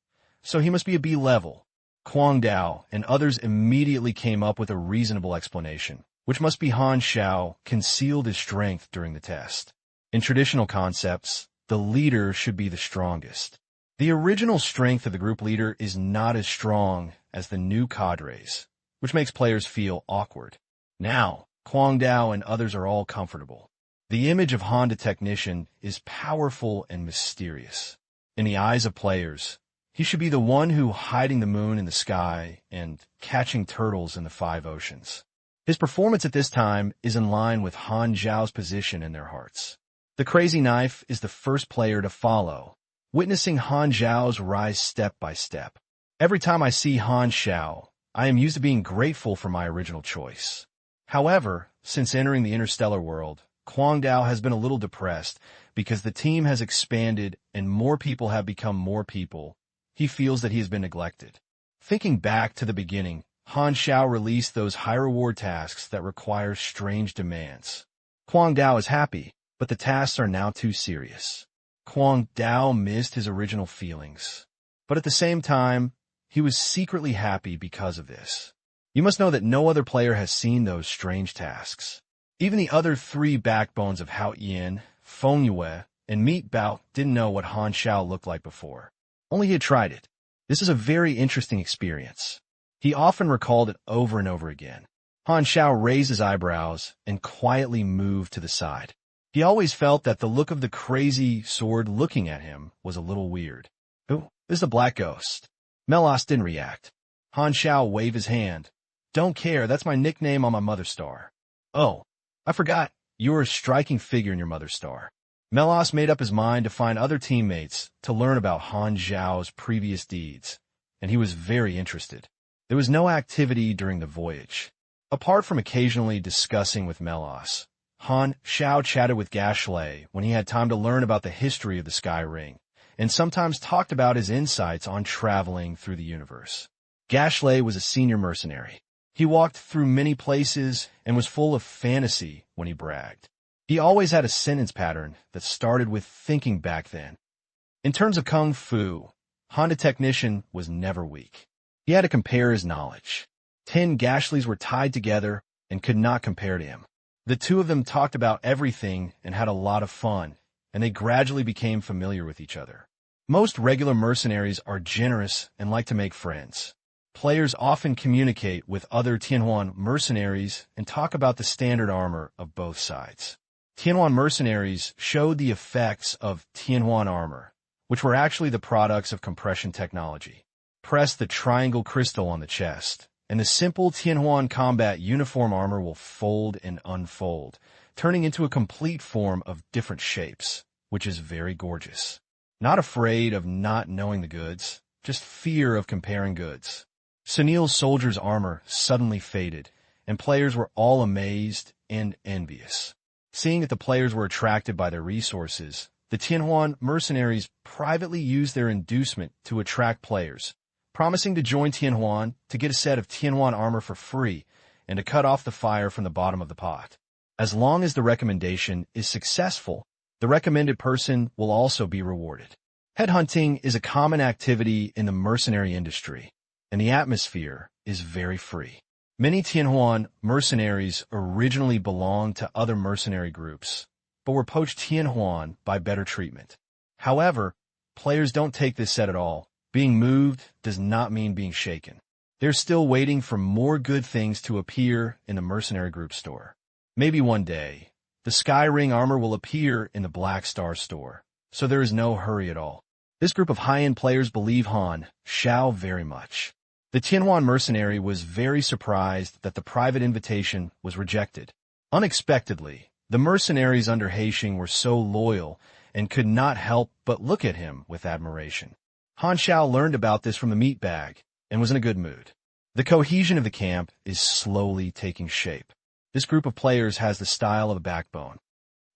So he must be a B-level. Quang Dao and others immediately came up with a reasonable explanation, which must be Han Xiao concealed his strength during the test. In traditional concepts, the leader should be the strongest. The original strength of the group leader is not as strong as the new cadres, which makes players feel awkward. Now, Quang Dao and others are all comfortable. The image of Han the Technician is powerful and mysterious. In the eyes of players, he should be the one who hiding the moon in the sky and catching turtles in the 5 oceans. His performance at this time is in line with Han Xiao's position in their hearts. The Crazy Knife is the first player to follow, witnessing Han Xiao's rise step by step. Every time I see Han Xiao, I am used to being grateful for my original choice. However, since entering the interstellar world, Quang Dao has been a little depressed because the team has expanded and more people have become more people. He feels that he has been neglected. Thinking back to the beginning, Han Xiao released those high-reward tasks that require strange demands. Quang Dao is happy, but the tasks are now too serious. Quang Dao missed his original feelings. But at the same time, he was secretly happy because of this. You must know that no other player has seen those strange tasks. Even the other 3 backbones of Hao Yin, Feng Yue, and Meat Bao didn't know what Han Xiao looked like before. Only he had tried it. This is a very interesting experience. He often recalled it over and over again. Han Xiao raised his eyebrows and quietly moved to the side. He always felt that the look of the crazy sword looking at him was a little weird. Who is the black ghost? Melos didn't react. Han Xiao waved his hand. Don't care, that's my nickname on my mother's star. Oh, I forgot, you were a striking figure in your mother's star. Melos made up his mind to find other teammates to learn about Han Xiao's previous deeds, and he was very interested. There was no activity during the voyage. Apart from occasionally discussing with Melos, Han Xiao chatted with Gashley when he had time to learn about the history of the Sky Ring, and sometimes talked about his insights on traveling through the universe. Gashley was a senior mercenary. He walked through many places and was full of fantasy when he bragged. He always had a sentence pattern that started with thinking back then. In terms of kung fu, Han the Technician was never weak. He had to compare his knowledge. 10 Gashleys were tied together and could not compare to him. The 2 of them talked about everything and had a lot of fun, and they gradually became familiar with each other. Most regular mercenaries are generous and like to make friends. Players often communicate with other Tianhuan mercenaries and talk about the standard armor of both sides. Tianhuan mercenaries showed the effects of Tianhuan armor, which were actually the products of compression technology. Press the triangle crystal on the chest, and the simple Tianhuan combat uniform armor will fold and unfold, turning into a complete form of different shapes, which is very gorgeous. Not afraid of not knowing the goods, just fear of comparing goods. Sunil's soldier's armor suddenly faded, and players were all amazed and envious. Seeing that the players were attracted by their resources, the Tianhuan mercenaries privately used their inducement to attract players, promising to join Tianhuan to get a set of Tianhuan armor for free and to cut off the fire from the bottom of the pot. As long as the recommendation is successful, the recommended person will also be rewarded. Headhunting is a common activity in the mercenary industry, and the atmosphere is very free. Many Tianhuan mercenaries originally belonged to other mercenary groups, but were poached Tianhuan by better treatment. However, players don't take this set at all. Being moved does not mean being shaken. They're still waiting for more good things to appear in the mercenary group store. Maybe one day, the Sky Ring armor will appear in the Black Star store, so there is no hurry at all. This group of high-end players believe Han Xiao very much. The Tianhuan mercenary was very surprised that the private invitation was rejected. Unexpectedly, the mercenaries under Haixing were so loyal and could not help but look at him with admiration. Han Xiao learned about this from the meat bag and was in a good mood. The cohesion of the camp is slowly taking shape. This group of players has the style of a backbone.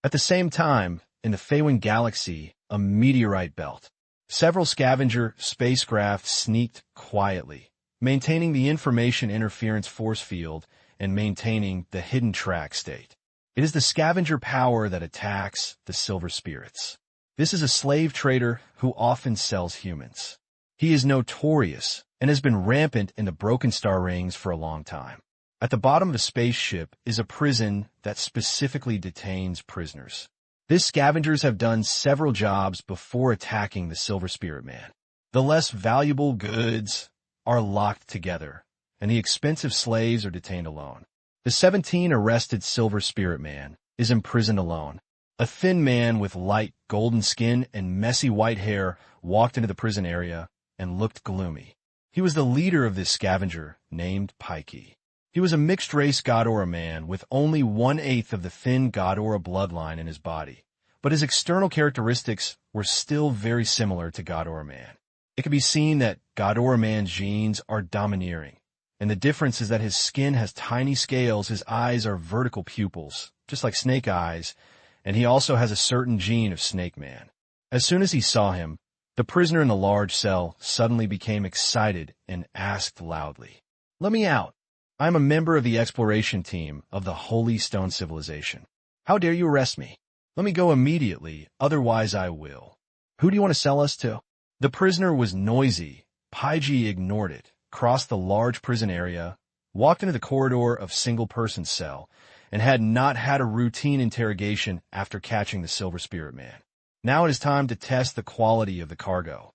At the same time, in the Feiwen Galaxy, a meteorite belt. Several scavenger spacecraft sneaked quietly, maintaining the information interference force field and maintaining the hidden track state. It is the scavenger power that attacks the silver spirits. This is a slave trader who often sells humans. He is notorious and has been rampant in the Broken Star rings for a long time. At the bottom of a spaceship is a prison that specifically detains prisoners. These scavengers have done several jobs before attacking the Silver Spirit Man. The less valuable goods are locked together, and the expensive slaves are detained alone. The 17 arrested Silver Spirit Man is imprisoned alone. A thin man with light golden skin and messy white hair walked into the prison area and looked gloomy. He was the leader of this scavenger named Quirky. He was a mixed-race Godora man with only 1/8 of the thin Godora bloodline in his body, but his external characteristics were still very similar to Godora man. It can be seen that Godora man's genes are domineering, and the difference is that his skin has tiny scales, his eyes are vertical pupils, just like snake eyes, and he also has a certain gene of Snake Man. As soon as he saw him, the prisoner in the large cell suddenly became excited and asked loudly, "Let me out. I am a member of the exploration team of the Holy Stone Civilization. How dare you arrest me? Let me go immediately, otherwise I will. Who do you want to sell us to?" The prisoner was noisy. Paiji ignored it, crossed the large prison area, walked into the corridor of single-person cell, and had not had a routine interrogation after catching the Silver Spirit Man. Now it is time to test the quality of the cargo.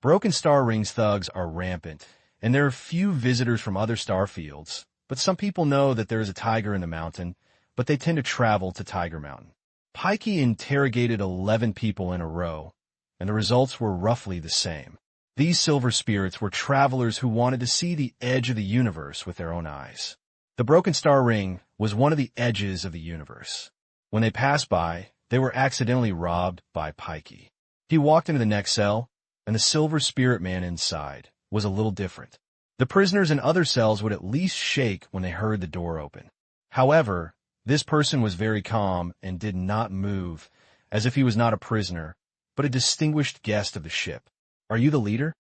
Broken Star Rings thugs are rampant, and there are few visitors from other star fields, but some people know that there is a tiger in the mountain, but they tend to travel to Tiger Mountain. Quirky interrogated 11 people in a row, and the results were roughly the same. These silver spirits were travelers who wanted to see the edge of the universe with their own eyes. The Broken Star Ring was one of the edges of the universe. When they passed by, they were accidentally robbed by Quirky. He walked into the next cell, and the Silver Spirit Man inside was a little different. The prisoners in other cells would at least shake when they heard the door open. However, this person was very calm and did not move, as if he was not a prisoner, but a distinguished guest of the ship. "Are you the leader?"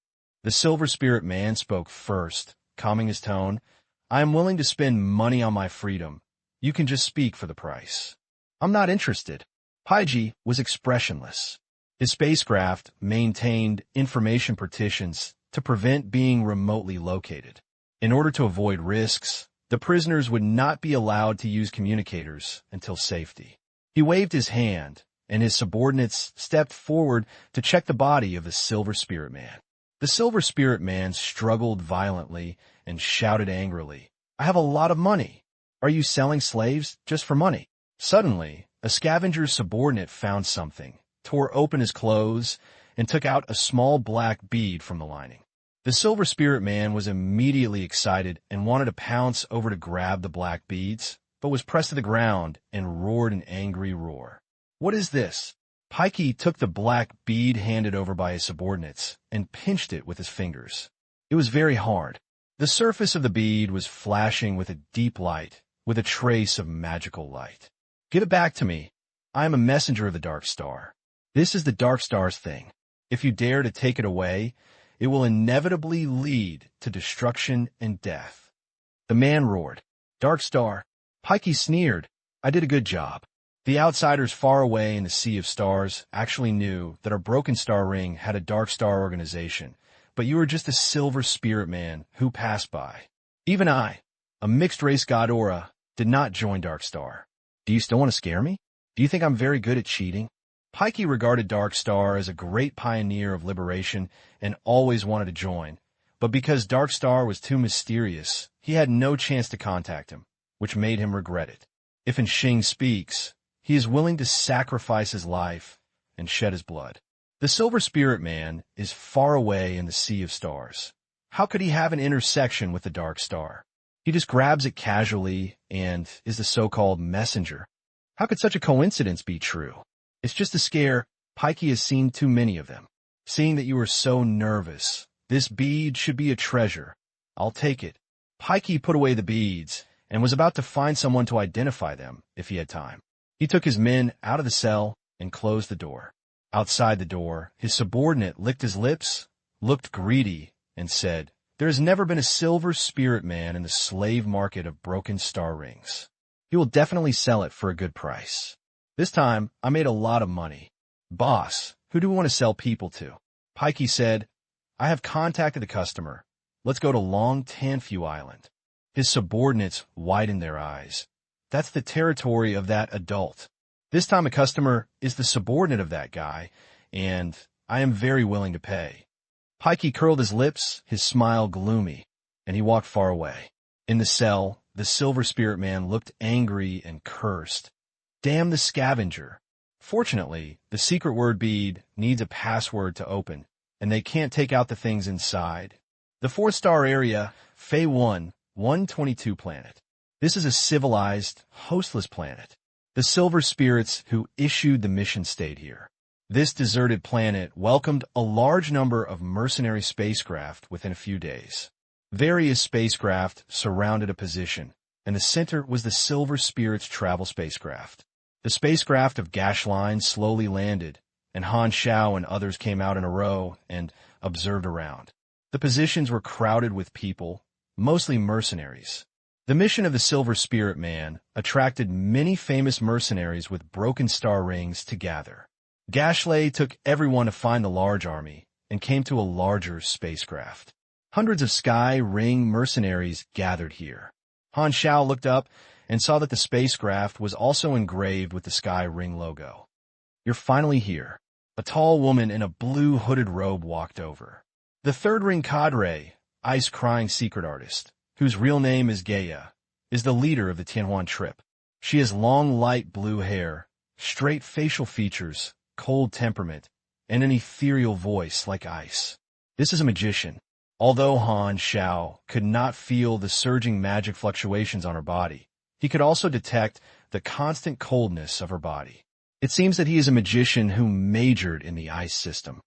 The Silver Spirit Man spoke first, calming his tone. "I am willing to spend money on my freedom. You can just speak for the price." "I'm not interested." Paiji was expressionless. His spacecraft maintained information partitions to prevent being remotely located. In order to avoid risks, the prisoners would not be allowed to use communicators until safety. He waved his hand, and his subordinates stepped forward to check the body of the Silver Spirit Man. The Silver Spirit Man struggled violently and shouted angrily, "I have a lot of money. Are you selling slaves just for money?" Suddenly, a scavenger's subordinate found something, tore open his clothes, and took out a small black bead from the lining. The Silver Spirit Man was immediately excited and wanted to pounce over to grab the black beads, but was pressed to the ground and roared an angry roar. "What is this?" Quirky took the black bead handed over by his subordinates and pinched it with his fingers. It was very hard. The surface of the bead was flashing with a deep light, with a trace of magical light. "Give it back to me. I am a messenger of the Dark Star. This is the Dark Star's thing. If you dare to take it away, it will inevitably lead to destruction and death." The man roared, "Dark Star." Quirky sneered, "I did a good job." The outsiders far away in the sea of stars actually knew that our Broken Star Ring had a Dark Star organization, but you were just a Silver Spirit Man who passed by. Even I, a mixed-race Godora, did not join Dark Star. Do you still want to scare me? Do you think I'm very good at cheating? Quirky regarded Dark Star as a great pioneer of liberation and always wanted to join, but because Dark Star was too mysterious, he had no chance to contact him, which made him regret it. If in Xing speaks, he is willing to sacrifice his life and shed his blood. The Silver Spirit Man is far away in the sea of stars. How could he have an intersection with the Dark Star? He just grabs it casually and is the so-called messenger. How could such a coincidence be true? It's just a scare. Quirky has seen too many of them. Seeing that you are so nervous, this bead should be a treasure. I'll take it. Quirky put away the beads and was about to find someone to identify them if he had time. He took his men out of the cell and closed the door. Outside the door, his subordinate licked his lips, looked greedy, and said, There has never been a silver spirit man in the slave market of broken star rings. He will definitely sell it for a good price. This time, I made a lot of money. Boss, who do we want to sell people to? Pikey said, I have contacted the customer. Let's go to Long Tanfu Island. His subordinates widened their eyes. That's the territory of that adult. This time a customer is the subordinate of that guy, and I am very willing to pay. Pikey curled his lips, his smile gloomy, and he walked far away. In the cell, the silver spirit man looked angry and cursed. Damn the scavenger. Fortunately, the secret word bead needs a password to open, and they can't take out the things inside. The 4-star area, Fei 1, 122 planet. This is a civilized, hostless planet. The silver spirits who issued the mission stayed here. This deserted planet welcomed a large number of mercenary spacecraft within a few days. Various spacecraft surrounded a position, and the center was the silver spirits travel spacecraft. The spacecraft of Gash Line slowly landed, and Han Xiao and others came out in a row and observed around. The positions were crowded with people, mostly mercenaries. The mission of the Silver Spirit Man attracted many famous mercenaries with broken star rings to gather. Gashley took everyone to find the large army and came to a larger spacecraft. Hundreds of Sky Ring mercenaries gathered here. Han Xiao looked up and saw that the spacecraft was also engraved with the Sky Ring logo. You're finally here. A tall woman in a blue hooded robe walked over. The third ring cadre, Ice Crying Secret Artist, whose real name is Gaia, is the leader of the Tianhuan trip. She has long light blue hair, straight facial features, cold temperament, and an ethereal voice like ice. This is a magician. Although Han Xiao could not feel the surging magic fluctuations on her body, he could also detect the constant coldness of her body. It seems that he is a magician who majored in the ice system.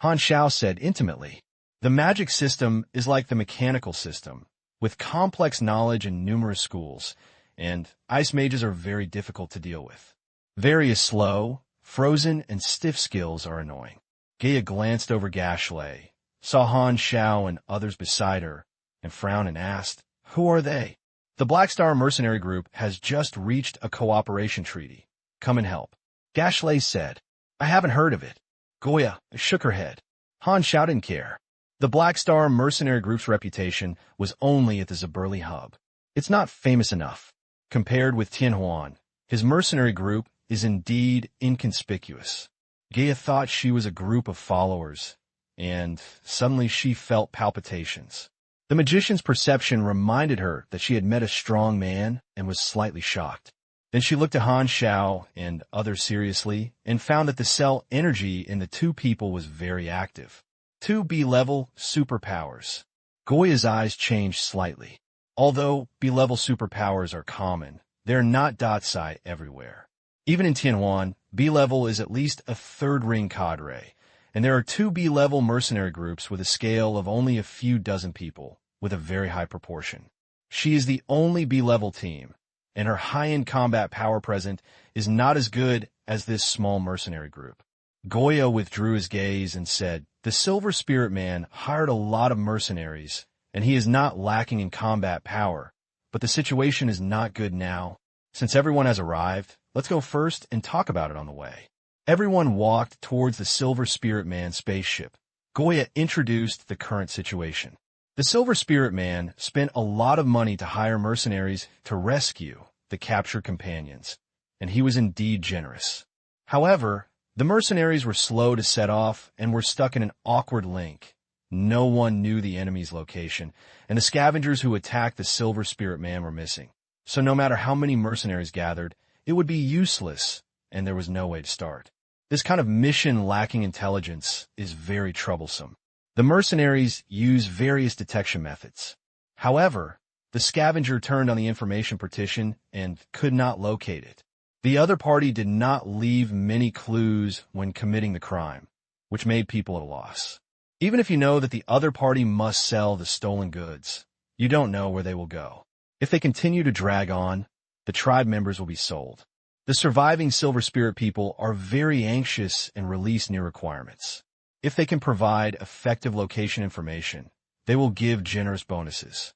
Han Xiao said intimately, the magic system is like the mechanical system, with complex knowledge and numerous schools, and ice mages are very difficult to deal with. Various slow, frozen, and stiff skills are annoying. Gaia glanced over Gashley, saw Han Xiao and others beside her, and frowned and asked, who are they? The Black Star Mercenary Group has just reached a cooperation treaty. Come and help. Gashley said, I haven't heard of it. Goya shook her head. Han Xiao didn't care. The Black Star Mercenary Group's reputation was only at the Zaberli hub. It's not famous enough. Compared with Tianhuan, his mercenary group is indeed inconspicuous. Gaia thought she was a group of followers, and suddenly she felt palpitations. The magician's perception reminded her that she had met a strong man and was slightly shocked. Then she looked at Han Xiao and others seriously and found that the cell energy in the two people was very active. 2 B-level superpowers. Goya's eyes changed slightly. Although B-level superpowers are common, they're not dot-side everywhere. Even in Tianhuan, B-level is at least a third-ring cadre, and there are 2 B-level mercenary groups with a scale of only a few dozen people, with a very high proportion. She is the only B-level team, and her high-end combat power present is not as good as this small mercenary group. Goya withdrew his gaze and said, the Silver Spirit Man hired a lot of mercenaries, and he is not lacking in combat power, but the situation is not good now. Since everyone has arrived, let's go first and talk about it on the way. Everyone walked towards the Silver Spirit Man spaceship. Goya introduced the current situation. The Silver Spirit Man spent a lot of money to hire mercenaries to rescue the captured companions, and he was indeed generous. However, the mercenaries were slow to set off and were stuck in an awkward link. No one knew the enemy's location, and the scavengers who attacked the Silver Spirit Man were missing. So no matter how many mercenaries gathered, it would be useless, and there was no way to start. This kind of mission lacking intelligence is very troublesome. The mercenaries use various detection methods. However, the scavenger turned on the information partition and could not locate it. The other party did not leave many clues when committing the crime, which made people at a loss. Even if you know that the other party must sell the stolen goods, you don't know where they will go. If they continue to drag on, the tribe members will be sold. The surviving Silver Spirit people are very anxious and release new requirements. If they can provide effective location information, they will give generous bonuses.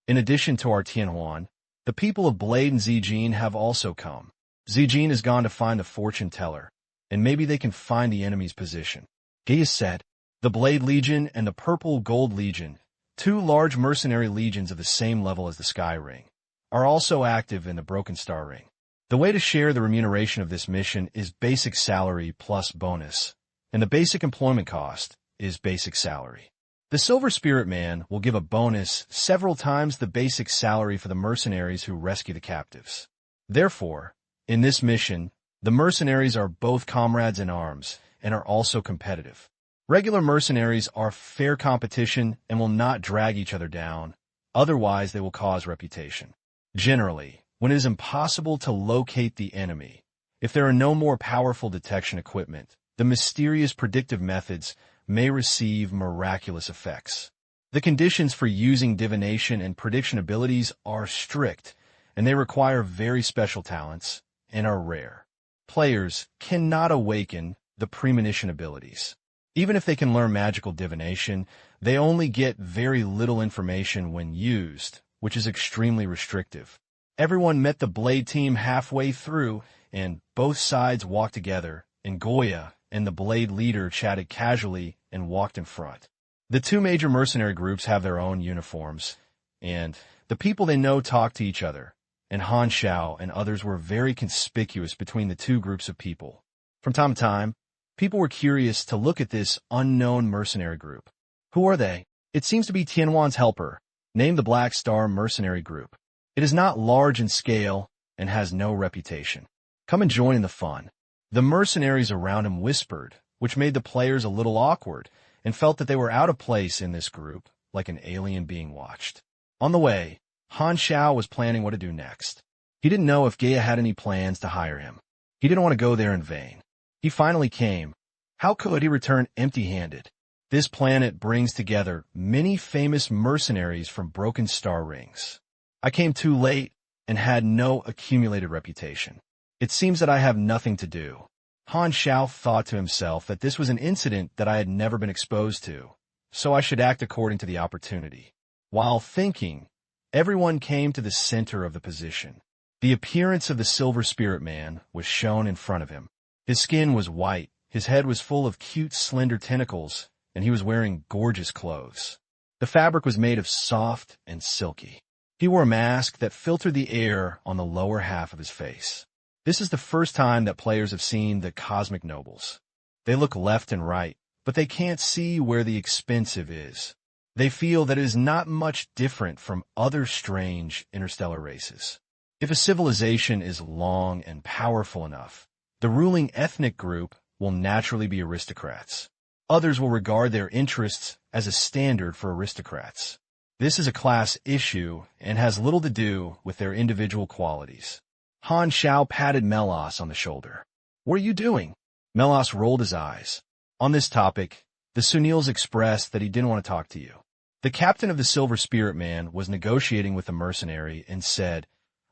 In addition to our Tianhuan, the people of Blade and Zijin have also come. Zijin has gone to find the fortune teller, and maybe they can find the enemy's position. Gaius said, the Blade Legion and the Purple Gold Legion, two large mercenary legions of the same level as the Sky Ring, are also active in the Broken Star Ring. The way to share the remuneration of this mission is basic salary plus bonus, and the basic employment cost is basic salary. The Silver Spirit Man will give a bonus several times the basic salary for the mercenaries who rescue the captives. Therefore, in this mission, the mercenaries are both comrades in arms and are also competitive. Regular mercenaries are fair competition and will not drag each other down, otherwise they will cause reputation. Generally, when it is impossible to locate the enemy, if there are no more powerful detection equipment, the mysterious predictive methods may receive miraculous effects. The conditions for using divination and prediction abilities are strict, and they require very special talents and are rare. Players cannot awaken the premonition abilities. Even if they can learn magical divination, they only get very little information when used, which is extremely restrictive. Everyone met the Blade team halfway through, and both sides walked together, and Goya and the Blade leader chatted casually and walked in front. The two major mercenary groups have their own uniforms, and the people they know talk to each other, and Han Xiao and others were very conspicuous between the two groups of people. From time to time, people were curious to look at this unknown mercenary group. Who are they? It seems to be Tianhuan's helper, named the Black Star Mercenary Group. It is not large in scale and has no reputation. Come and join in the fun. The mercenaries around him whispered, which made the players a little awkward, and felt that they were out of place in this group, like an alien being watched. On the way, Han Xiao was planning what to do next. He didn't know if Gaia had any plans to hire him. He didn't want to go there in vain. He finally came. How could he return empty-handed? This planet brings together many famous mercenaries from Broken Star Rings. I came too late and had no accumulated reputation. It seems that I have nothing to do. Han Xiao thought to himself that this was an incident that I had never been exposed to, so I should act according to the opportunity. While thinking, everyone came to the center of the position. The appearance of the Silver Spirit Man was shown in front of him. His skin was white, his head was full of cute, slender tentacles, and he was wearing gorgeous clothes. The fabric was made of soft and silky. He wore a mask that filtered the air on the lower half of his face. This is the first time that players have seen the Cosmic Nobles. They look left and right, but they can't see where the expensive is. They feel that it is not much different from other strange interstellar races. If a civilization is long and powerful enough, the ruling ethnic group will naturally be aristocrats. Others will regard their interests as a standard for aristocrats. This is a class issue and has little to do with their individual qualities. Han Xiao patted Melos on the shoulder. What are you doing? Melos rolled his eyes. On this topic, the Sunils expressed that he didn't want to talk to you. The captain of the Silver Spirit Man was negotiating with the mercenary and said,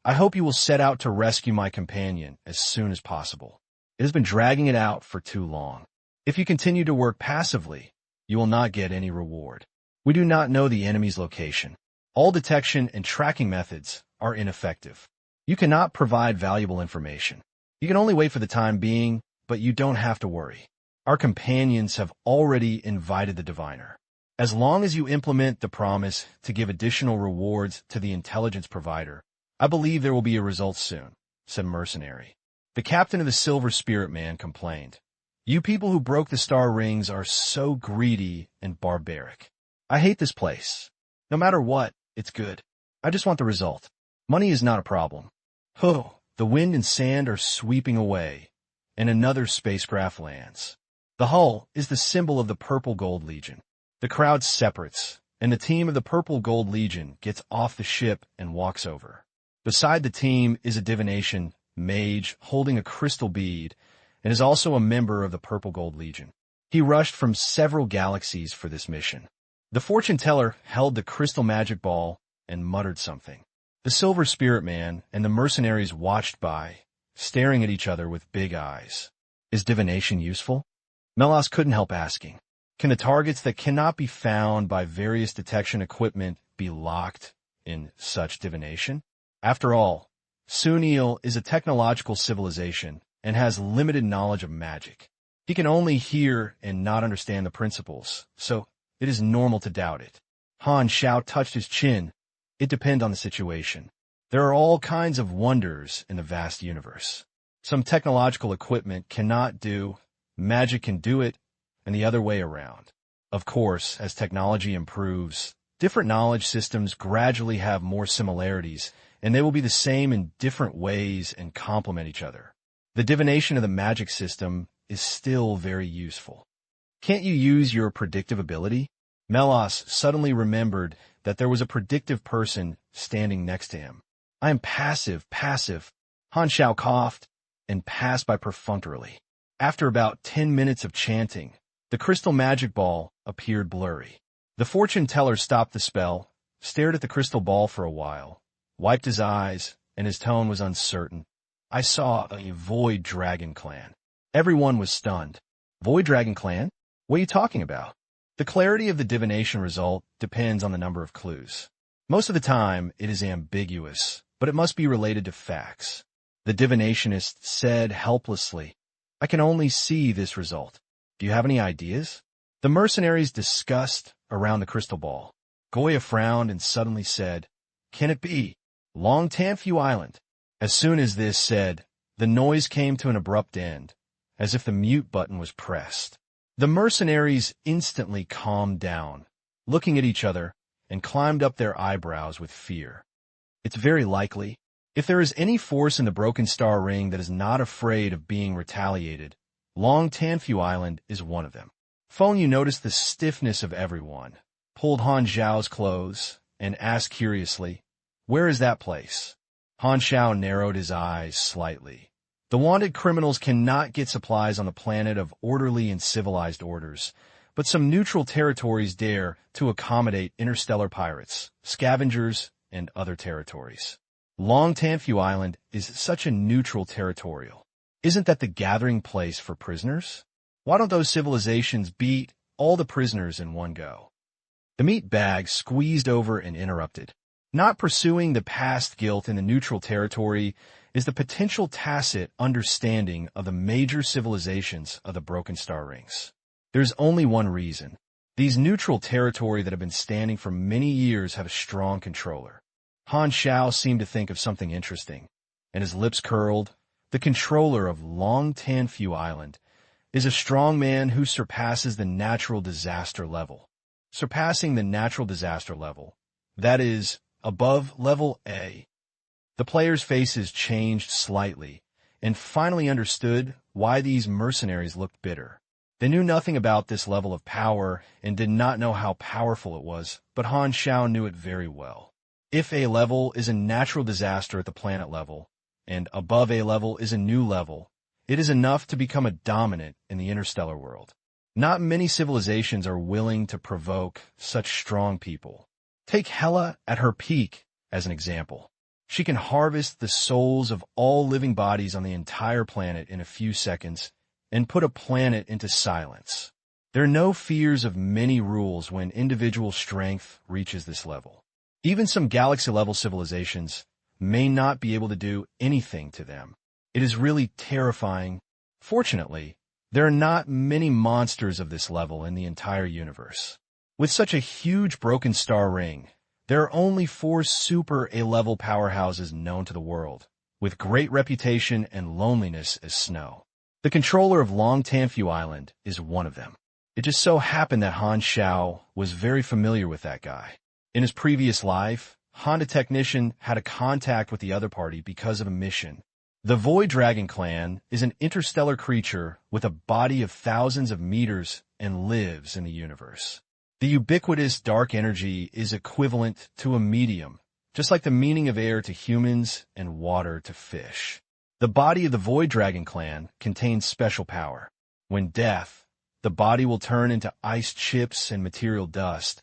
I hope you will set out to rescue my companion as soon as possible. It has been dragging it out for too long. If you continue to work passively, you will not get any reward. We do not know the enemy's location. All detection and tracking methods are ineffective. You cannot provide valuable information. You can only wait for the time being, but you don't have to worry. Our companions have already invited the diviner. As long as you implement the promise to give additional rewards to the intelligence provider, I believe there will be a result soon, said Mercenary. The captain of the Silver Spirit Man complained. You people who broke the star rings are so greedy and barbaric. I hate this place. No matter what, it's good. I just want the result. Money is not a problem. Oh, the wind and sand are sweeping away, and another spacecraft lands. The hull is the symbol of the Purple Gold Legion. The crowd separates, and the team of the Purple Gold Legion gets off the ship and walks over. Beside the team is a divination mage holding a crystal bead and is also a member of the Purple Gold Legion. He rushed from several galaxies for this mission. The fortune teller held the crystal magic ball and muttered something. The Silver Spirit Man and the mercenaries watched by, staring at each other with big eyes. Is divination useful? Melos couldn't help asking. Can the targets that cannot be found by various detection equipment be locked in such divination? After all, Sunil is a technological civilization and has limited knowledge of magic. He can only hear and not understand the principles, so it is normal to doubt it. Han Xiao touched his chin. It depends on the situation. There are all kinds of wonders in the vast universe. Some technological equipment cannot do, magic can do it, and the other way around. Of course, as technology improves, different knowledge systems gradually have more similarities, and they will be the same in different ways and complement each other. The divination of the magic system is still very useful. Can't you use your predictive ability? Melas suddenly remembered that there was a predictive person standing next to him. I am passive. Han Xiao coughed and passed by perfunctorily. After about 10 minutes of chanting, the crystal magic ball appeared blurry. The fortune teller stopped the spell, stared at the crystal ball for a while, wiped his eyes, and his tone was uncertain. I saw a Void Dragon clan. Everyone was stunned. Void Dragon clan? What are you talking about? The clarity of the divination result depends on the number of clues. Most of the time, it is ambiguous, but it must be related to facts. The divinationist said helplessly, I can only see this result. Do you have any ideas? The mercenaries discussed around the crystal ball. Goya frowned and suddenly said, Can it be? Long Tanfu Island. As soon as this said, the noise came to an abrupt end, as if the mute button was pressed. The mercenaries instantly calmed down, looking at each other, and climbed up their eyebrows with fear. It's very likely. If there is any force in the Broken Star Ring that is not afraid of being retaliated, Long Tanfu Island is one of them. Feng Yu noticed the stiffness of everyone, pulled Han Xiao's clothes, and asked curiously, Where is that place? Han Xiao narrowed his eyes slightly. The wanted criminals cannot get supplies on the planet of orderly and civilized orders, but some neutral territories dare to accommodate interstellar pirates, scavengers, and other territories. Long Tanfu Island is such a neutral territorial. Isn't that the gathering place for prisoners? Why don't those civilizations beat all the prisoners in one go? The meat bag squeezed over and interrupted. Not pursuing the past guilt in the neutral territory is the potential tacit understanding of the major civilizations of the Broken Star Rings. There's only one reason. These neutral territory that have been standing for many years have a strong controller. Han Xiao seemed to think of something interesting, and his lips curled. The controller of Long Tanfu Island is a strong man who surpasses the natural disaster level. Surpassing the natural disaster level, that is, above level A. The players' faces changed slightly, and finally understood why these mercenaries looked bitter. They knew nothing about this level of power and did not know how powerful it was, but Han Xiao knew it very well. If A level is a natural disaster at the planet level, and above A level is a new level, it is enough to become a dominant in the interstellar world. Not many civilizations are willing to provoke such strong people. Take Hela at her peak as an example. She can harvest the souls of all living bodies on the entire planet in a few seconds and put a planet into silence. There are no fears of many rules when individual strength reaches this level. Even some galaxy-level civilizations may not be able to do anything to them. It is really terrifying. Fortunately, there are not many monsters of this level in the entire universe. With such a huge Broken Star Ring, there are only 4 super A-level powerhouses known to the world, with great reputation and loneliness as snow. The controller of Long Tanfu Island is one of them. It just so happened that Han Xiao was very familiar with that guy. In his previous life, Han the technician had a contact with the other party because of a mission. The Void Dragon clan is an interstellar creature with a body of thousands of meters and lives in the universe. The ubiquitous dark energy is equivalent to a medium, just like the meaning of air to humans and water to fish. The body of the Void Dragon clan contains special power. When death, the body will turn into ice chips and material dust,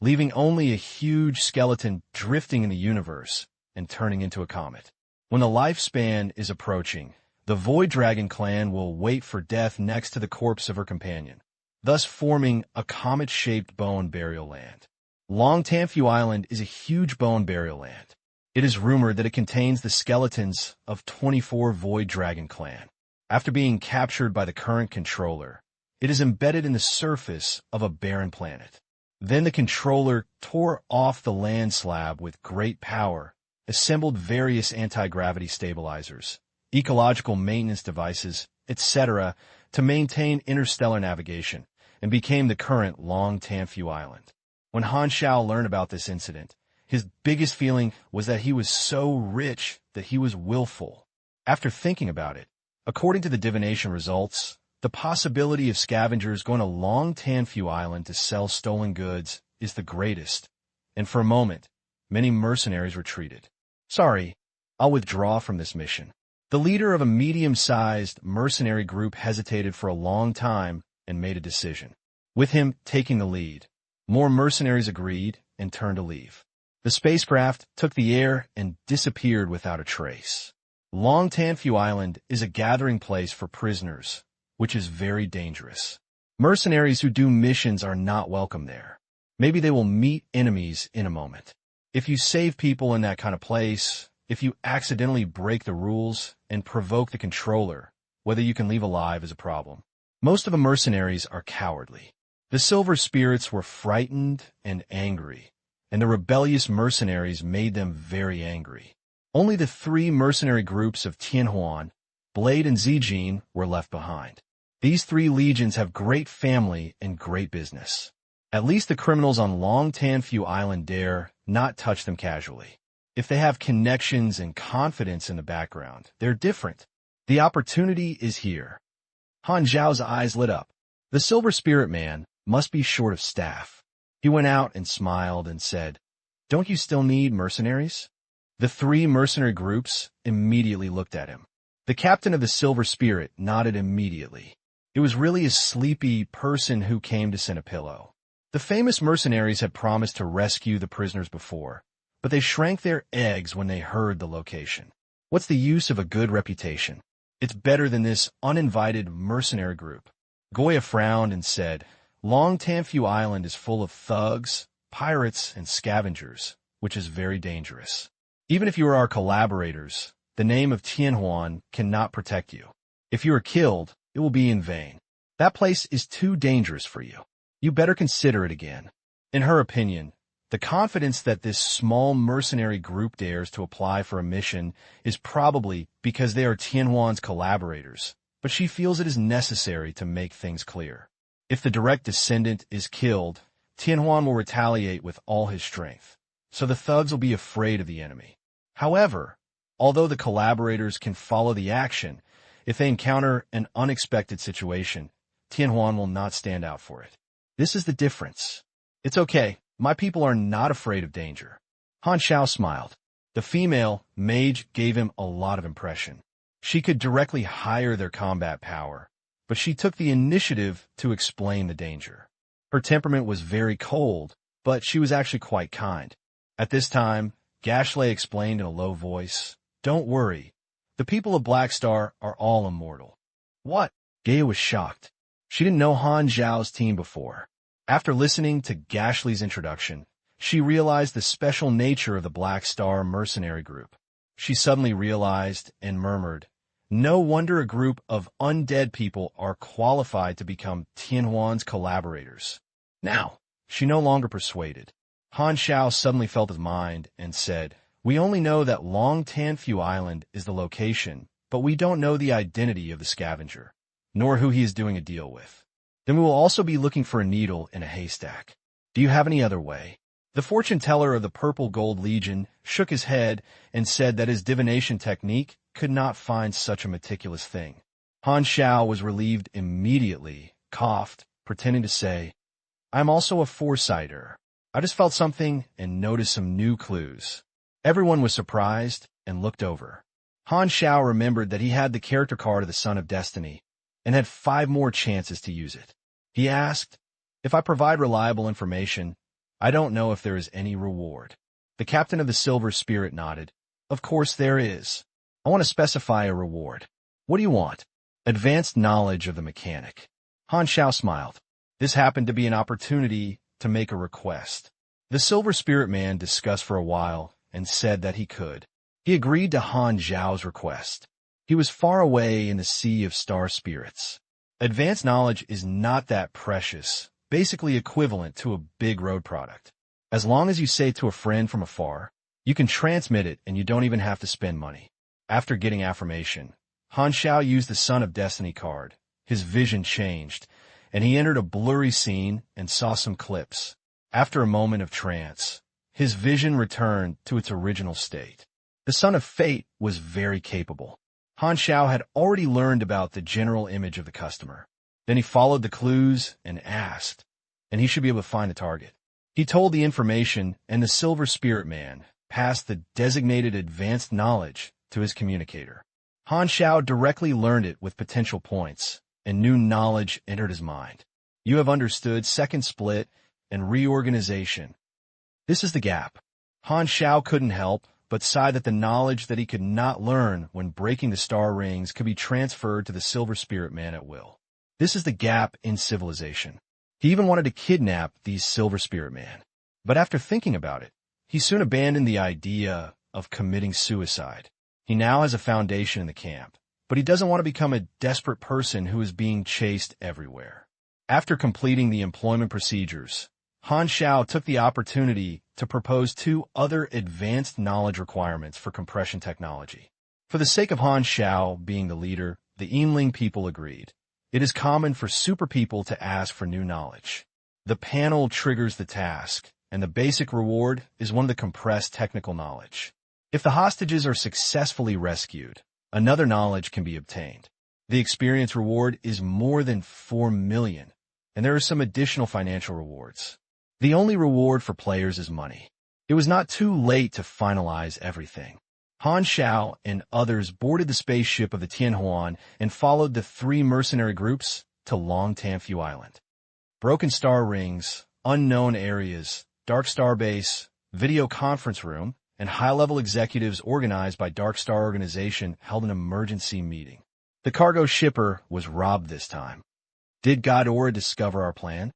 leaving only a huge skeleton drifting in the universe and turning into a comet. When the lifespan is approaching, the Void Dragon clan will wait for death next to the corpse of her companion. thus forming a comet-shaped bone burial land. Long Tanfu Island is a huge bone burial land. It is rumored that it contains the skeletons of 24 Void Dragon clan. After being captured by the current controller, it is embedded in the surface of a barren planet. Then the controller tore off the land slab with great power, assembled various anti-gravity stabilizers, ecological maintenance devices, etc., to maintain interstellar navigation, and became the current Long Tanfu Island. When Han Xiao learned about this incident, his biggest feeling was that he was so rich that he was willful. After thinking about it, according to the divination results, the possibility of scavengers going to Long Tanfu Island to sell stolen goods is the greatest, and for a moment, many mercenaries retreated. Sorry, I'll withdraw from this mission. The leader of a medium-sized mercenary group hesitated for a long time and made a decision. With him taking the lead, more mercenaries agreed and turned to leave. The spacecraft took the air and disappeared without a trace. Long Tanfu Island is a gathering place for prisoners, which is very dangerous. Mercenaries who do missions are not welcome there. Maybe they will meet enemies in a moment. If you save people in that kind of place, if you accidentally break the rules and provoke the controller, whether you can leave alive is a problem. Most of the mercenaries are cowardly. The Silver Spirits were frightened and angry, and the rebellious mercenaries made them very angry. Only the 3 mercenary groups of Tianhuan, Blade, and Zijin were left behind. These 3 legions have great family and great business. At least the criminals on Long Tanfu Island dare not touch them casually. If they have connections and confidence in the background, they're different. The opportunity is here. Han Xiao's eyes lit up. The Silver Spirit Man must be short of staff. He went out and smiled and said, "Don't you still need mercenaries?" The 3 mercenary groups immediately looked at him. The captain of the Silver Spirit nodded immediately. It was really a sleepy person who came to send a pillow. The famous mercenaries had promised to rescue the prisoners before, but they shrank their eggs when they heard the location. What's the use of a good reputation? It's better than this uninvited mercenary group. Goya frowned and said, Long Tanfu Island is full of thugs, pirates, and scavengers, which is very dangerous. Even if you are our collaborators, the name of Tianhuan cannot protect you. If you are killed, it will be in vain. That place is too dangerous for you. You better consider it again. In her opinion, the confidence that this small mercenary group dares to apply for a mission is probably because they are Tianhuan's collaborators, but she feels it is necessary to make things clear. If the direct descendant is killed, Tianhuan will retaliate with all his strength, so the thugs will be afraid of the enemy. However, although the collaborators can follow the action, if they encounter an unexpected situation, Tianhuan will not stand out for it. This is the difference. It's okay. My people are not afraid of danger. Han Xiao smiled. The female mage gave him a lot of impression. She could directly hire their combat power, but she took the initiative to explain the danger. Her temperament was very cold, but she was actually quite kind. At this time, Gashley explained in a low voice, "Don't worry. The people of Black Star are all immortal." What? Gaia was shocked. She didn't know Han Xiao's team before. After listening to Gashley's introduction, she realized the special nature of the Black Star mercenary group. She suddenly realized and murmured, "No wonder a group of undead people are qualified to become Tianhuan's collaborators." Now, she no longer persuaded. Han Xiao suddenly felt his mind and said, "We only know that Long Tanfu Island is the location, but we don't know the identity of the scavenger, nor who he is doing a deal with. Then we will also be looking for a needle in a haystack. Do you have any other way?" The fortune teller of the Purple Gold Legion shook his head and said that his divination technique could not find such a meticulous thing. Han Xiao was relieved immediately, coughed, pretending to say, "I am also a foresighter. I just felt something and noticed some new clues." Everyone was surprised and looked over. Han Xiao remembered that he had the character card of the Son of Destiny and had 5 more chances to use it. He asked, "If I provide reliable information, I don't know if there is any reward." The captain of the Silver Spirit nodded. "Of course there is. I want to specify a reward. What do you want?" "Advanced knowledge of the mechanic." Han Xiao smiled. This happened to be an opportunity to make a request. The Silver Spirit Man discussed for a while and said that he could. He agreed to Han Xiao's request. He was far away in the sea of star spirits. Advanced knowledge is not that precious, basically equivalent to a big road product. As long as you say it to a friend from afar, you can transmit it and you don't even have to spend money. After getting affirmation, Han Xiao used the Son of Destiny card. His vision changed, and he entered a blurry scene and saw some clips. After a moment of trance, his vision returned to its original state. The Son of Fate was very capable. Han Xiao had already learned about the general image of the customer. Then he followed the clues and asked, and he should be able to find the target. He told the information, and the Silver Spirit Man passed the designated advanced knowledge to his communicator. Han Xiao directly learned it with potential points, and new knowledge entered his mind. You have understood second split and reorganization. This is the gap. Han Xiao couldn't help but sigh that the knowledge that he could not learn when breaking the star rings could be transferred to the Silver Spirit Man at will. This is the gap in civilization. He even wanted to kidnap these Silver Spirit Man. But after thinking about it, he soon abandoned the idea of committing suicide. He now has a foundation in the camp, but he doesn't want to become a desperate person who is being chased everywhere. After completing the employment procedures, Han Xiao took the opportunity to propose 2 other advanced knowledge requirements for compression technology. For the sake of Han Xiao being the leader, the Yinling people agreed. It is common for super people to ask for new knowledge. The panel triggers the task, and the basic reward is one of the compressed technical knowledge. If the hostages are successfully rescued, another knowledge can be obtained. The experience reward is more than 4 million, and there are some additional financial rewards. The only reward for players is money. It was not too late to finalize everything. Han Xiao and others boarded the spaceship of the Tianhuan and followed the 3 mercenary groups to Long Tanfu Island. Broken star rings, unknown areas, Dark Star Base, video conference room, and high-level executives organized by Dark Star Organization held an emergency meeting. The cargo shipper was robbed this time. Did Ghidorah discover our plan?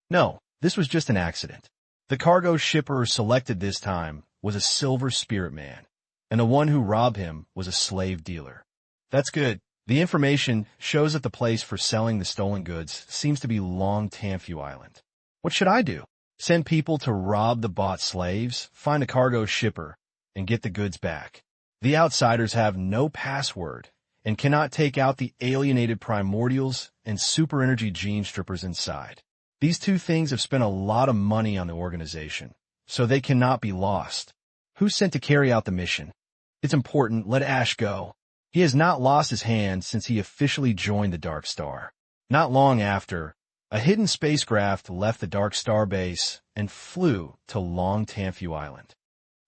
No, this was just an accident. The cargo shipper selected this time was a Silver Spirit Man, and the one who robbed him was a slave dealer. That's good. The information shows that the place for selling the stolen goods seems to be Long Tanfu Island. What should I do? Send people to rob the bought slaves, find a cargo shipper, and get the goods back. The outsiders have no password and cannot take out the alienated primordials and super energy gene strippers inside. These 2 things have spent a lot of money on the organization, so they cannot be lost. Who's sent to carry out the mission? It's important, let Ash go. He has not lost his hand since he officially joined the Dark Star. Not long after, a hidden spacecraft left the Dark Star base and flew to Long Tanfu Island.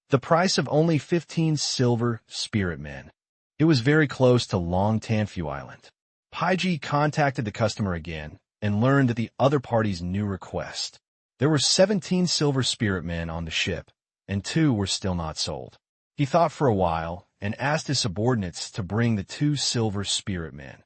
The price of only 15 Silver Spirit Men. It was very close to Long Tanfu Island. Paiji contacted the customer again and learned that the other party's new request. There were 17 Silver Spirit Men on the ship, and 2 were still not sold. He thought for a while and asked his subordinates to bring the 2 Silver Spirit Men,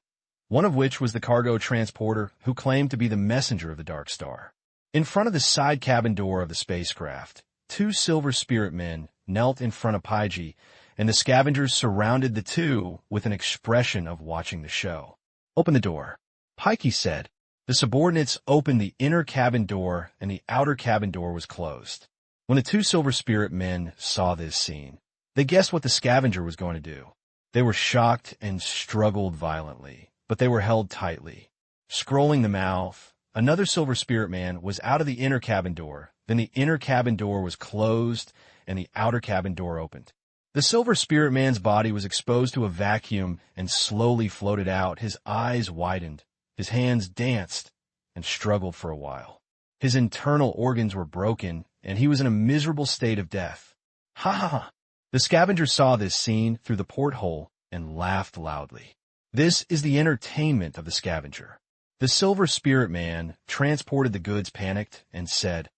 one of which was the cargo transporter who claimed to be the messenger of the Dark Star. In front of the side cabin door of the spacecraft, 2 Silver Spirit Men knelt in front of Paiji, and the scavengers surrounded the 2 with an expression of watching the show. Open the door, Paiki said. The subordinates opened the inner cabin door, and the outer cabin door was closed. When the 2 Silver Spirit Men saw this scene, they guessed what the scavenger was going to do. They were shocked and struggled violently, but they were held tightly. Scrolling the mouth, another Silver Spirit Man was out of the inner cabin door. Then the inner cabin door was closed, and the outer cabin door opened. The Silver Spirit Man's body was exposed to a vacuum and slowly floated out. His eyes widened. His hands danced and struggled for a while. His internal organs were broken, and he was in a miserable state of death. Ha ha ha! The scavenger saw this scene through the porthole and laughed loudly. This is the entertainment of the scavenger. The Silver Spirit Man transported the goods panicked and said,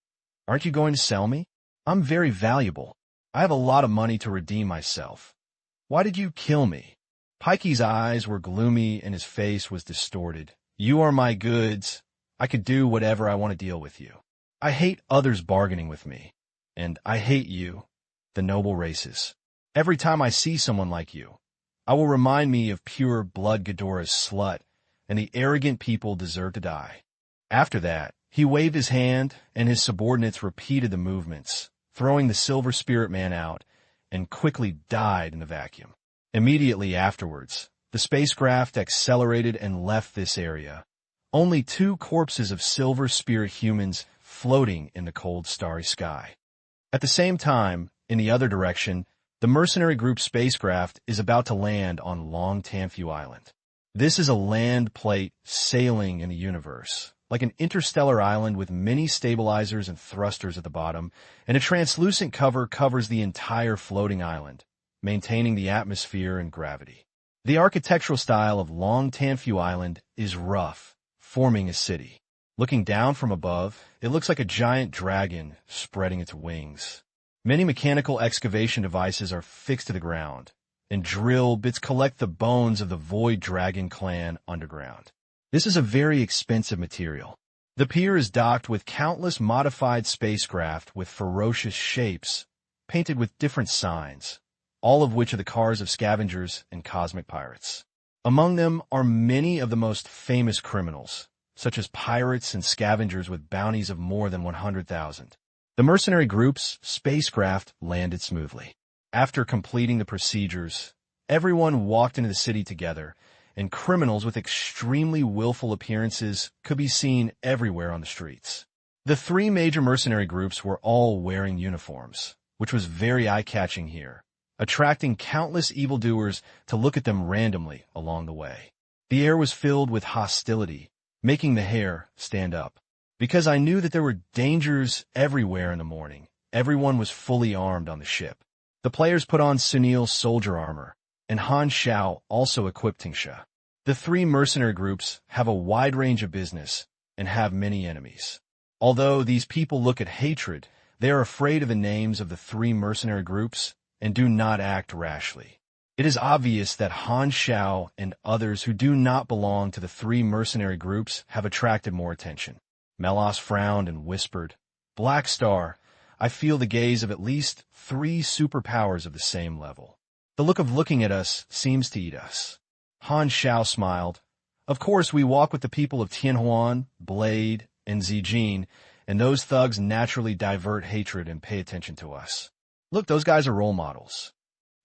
"Aren't you going to sell me? I'm very valuable. I have a lot of money to redeem myself. Why did you kill me?" Pikey's eyes were gloomy and his face was distorted. "You are my goods. I could do whatever I want to deal with you. I hate others bargaining with me. And I hate you, the noble races. Every time I see someone like you, I will remind me of pure blood Ghidorah's slut, and the arrogant people deserve to die. After that, he waved his hand, and his subordinates repeated the movements, throwing the Silver Spirit Man out, and quickly died in the vacuum. Immediately afterwards, the spacecraft accelerated and left this area. Only 2 corpses of Silver Spirit humans floating in the cold, starry sky. At the same time, in the other direction, the mercenary group spacecraft is about to land on Long Tanfu Island. This is a land plate sailing in the universe, like an interstellar island with many stabilizers and thrusters at the bottom, and a translucent cover covers the entire floating island, maintaining the atmosphere and gravity. The architectural style of Long Tanfu Island is rough, forming a city. Looking down from above, it looks like a giant dragon spreading its wings. Many mechanical excavation devices are fixed to the ground, and drill bits collect the bones of the Void Dragon clan underground. This is a very expensive material. The pier is docked with countless modified spacecraft with ferocious shapes, painted with different signs, all of which are the cars of scavengers and cosmic pirates. Among them are many of the most famous criminals, such as pirates and scavengers with bounties of more than 100,000. The mercenary group's spacecraft landed smoothly. After completing the procedures, everyone walked into the city together, and criminals with extremely willful appearances could be seen everywhere on the streets. The 3 major mercenary groups were all wearing uniforms, which was very eye-catching here, attracting countless evildoers to look at them randomly along the way. The air was filled with hostility, making the hair stand up. Because I knew that there were dangers everywhere in the morning, everyone was fully armed on the ship. The players put on Sunil's soldier armor, and Han Xiao also equipped Tingsha. The 3 mercenary groups have a wide range of business and have many enemies. Although these people look at hatred, they are afraid of the names of the 3 mercenary groups and do not act rashly. It is obvious that Han Xiao and others who do not belong to the 3 mercenary groups have attracted more attention. Melas frowned and whispered, "Black Star, I feel the gaze of at least 3 superpowers of the same level. The look of looking at us seems to eat us." Han Xiao smiled. "Of course, we walk with the people of Tianhuan, Blade, and Zijin, and those thugs naturally divert hatred and pay attention to us. Look, those guys are role models."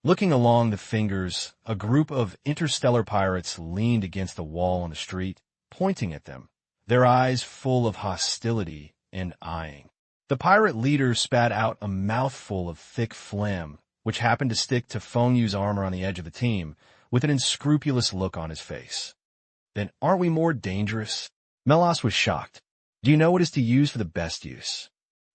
Looking along the fingers, a group of interstellar pirates leaned against the wall on the street, pointing at them, their eyes full of hostility and eyeing. The pirate leader spat out a mouthful of thick phlegm, which happened to stick to Feng Yu's armor on the edge of the team, with an unscrupulous look on his face. "Then aren't we more dangerous?" Melas was shocked. "Do you know what is to use for the best use?"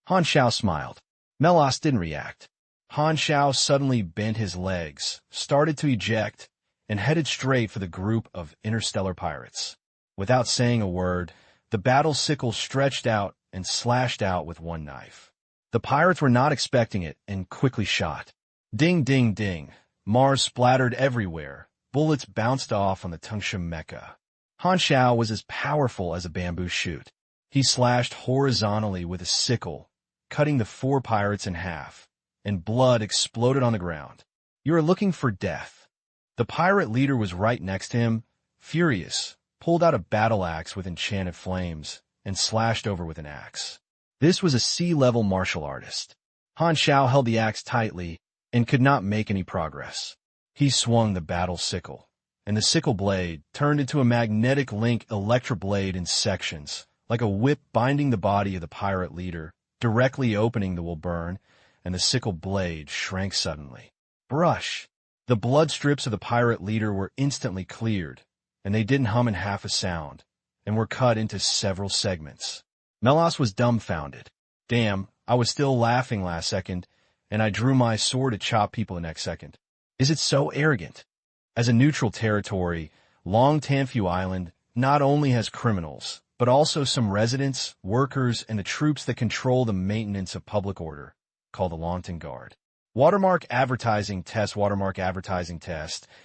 Han Xiao smiled. Melas didn't react. Han Xiao suddenly bent his legs, started to eject, and headed straight for the group of interstellar pirates. Without saying a word, the battle sickle stretched out and slashed out with one knife. The pirates were not expecting it and quickly shot. Ding, ding, ding. Mars splattered everywhere. Bullets bounced off on the Tungsha mecha. Han Xiao was as powerful as a bamboo shoot. He slashed horizontally with a sickle, cutting the 4 pirates in half, and blood exploded on the ground. "You are looking for death." The pirate leader was right next to him, furious, pulled out a battle axe with enchanted flames, and slashed over with an axe. This was a sea-level martial artist. Han Xiao held the axe tightly and could not make any progress. He swung the battle sickle, and the sickle blade turned into a magnetic link electroblade in sections, like a whip binding the body of the pirate leader, directly opening the will burn, and the sickle blade shrank suddenly. Brush! The blood strips of the pirate leader were instantly cleared, and they didn't hum in half a sound, and were cut into several segments. Melas was dumbfounded. "Damn, I was still laughing last second, and I drew my sword to chop people the next second. Is it so arrogant?" As a neutral territory, Long Tanfu Island not only has criminals, but also some residents, workers, and the troops that control the maintenance of public order, called the Longtan Guard. Watermark Advertising Test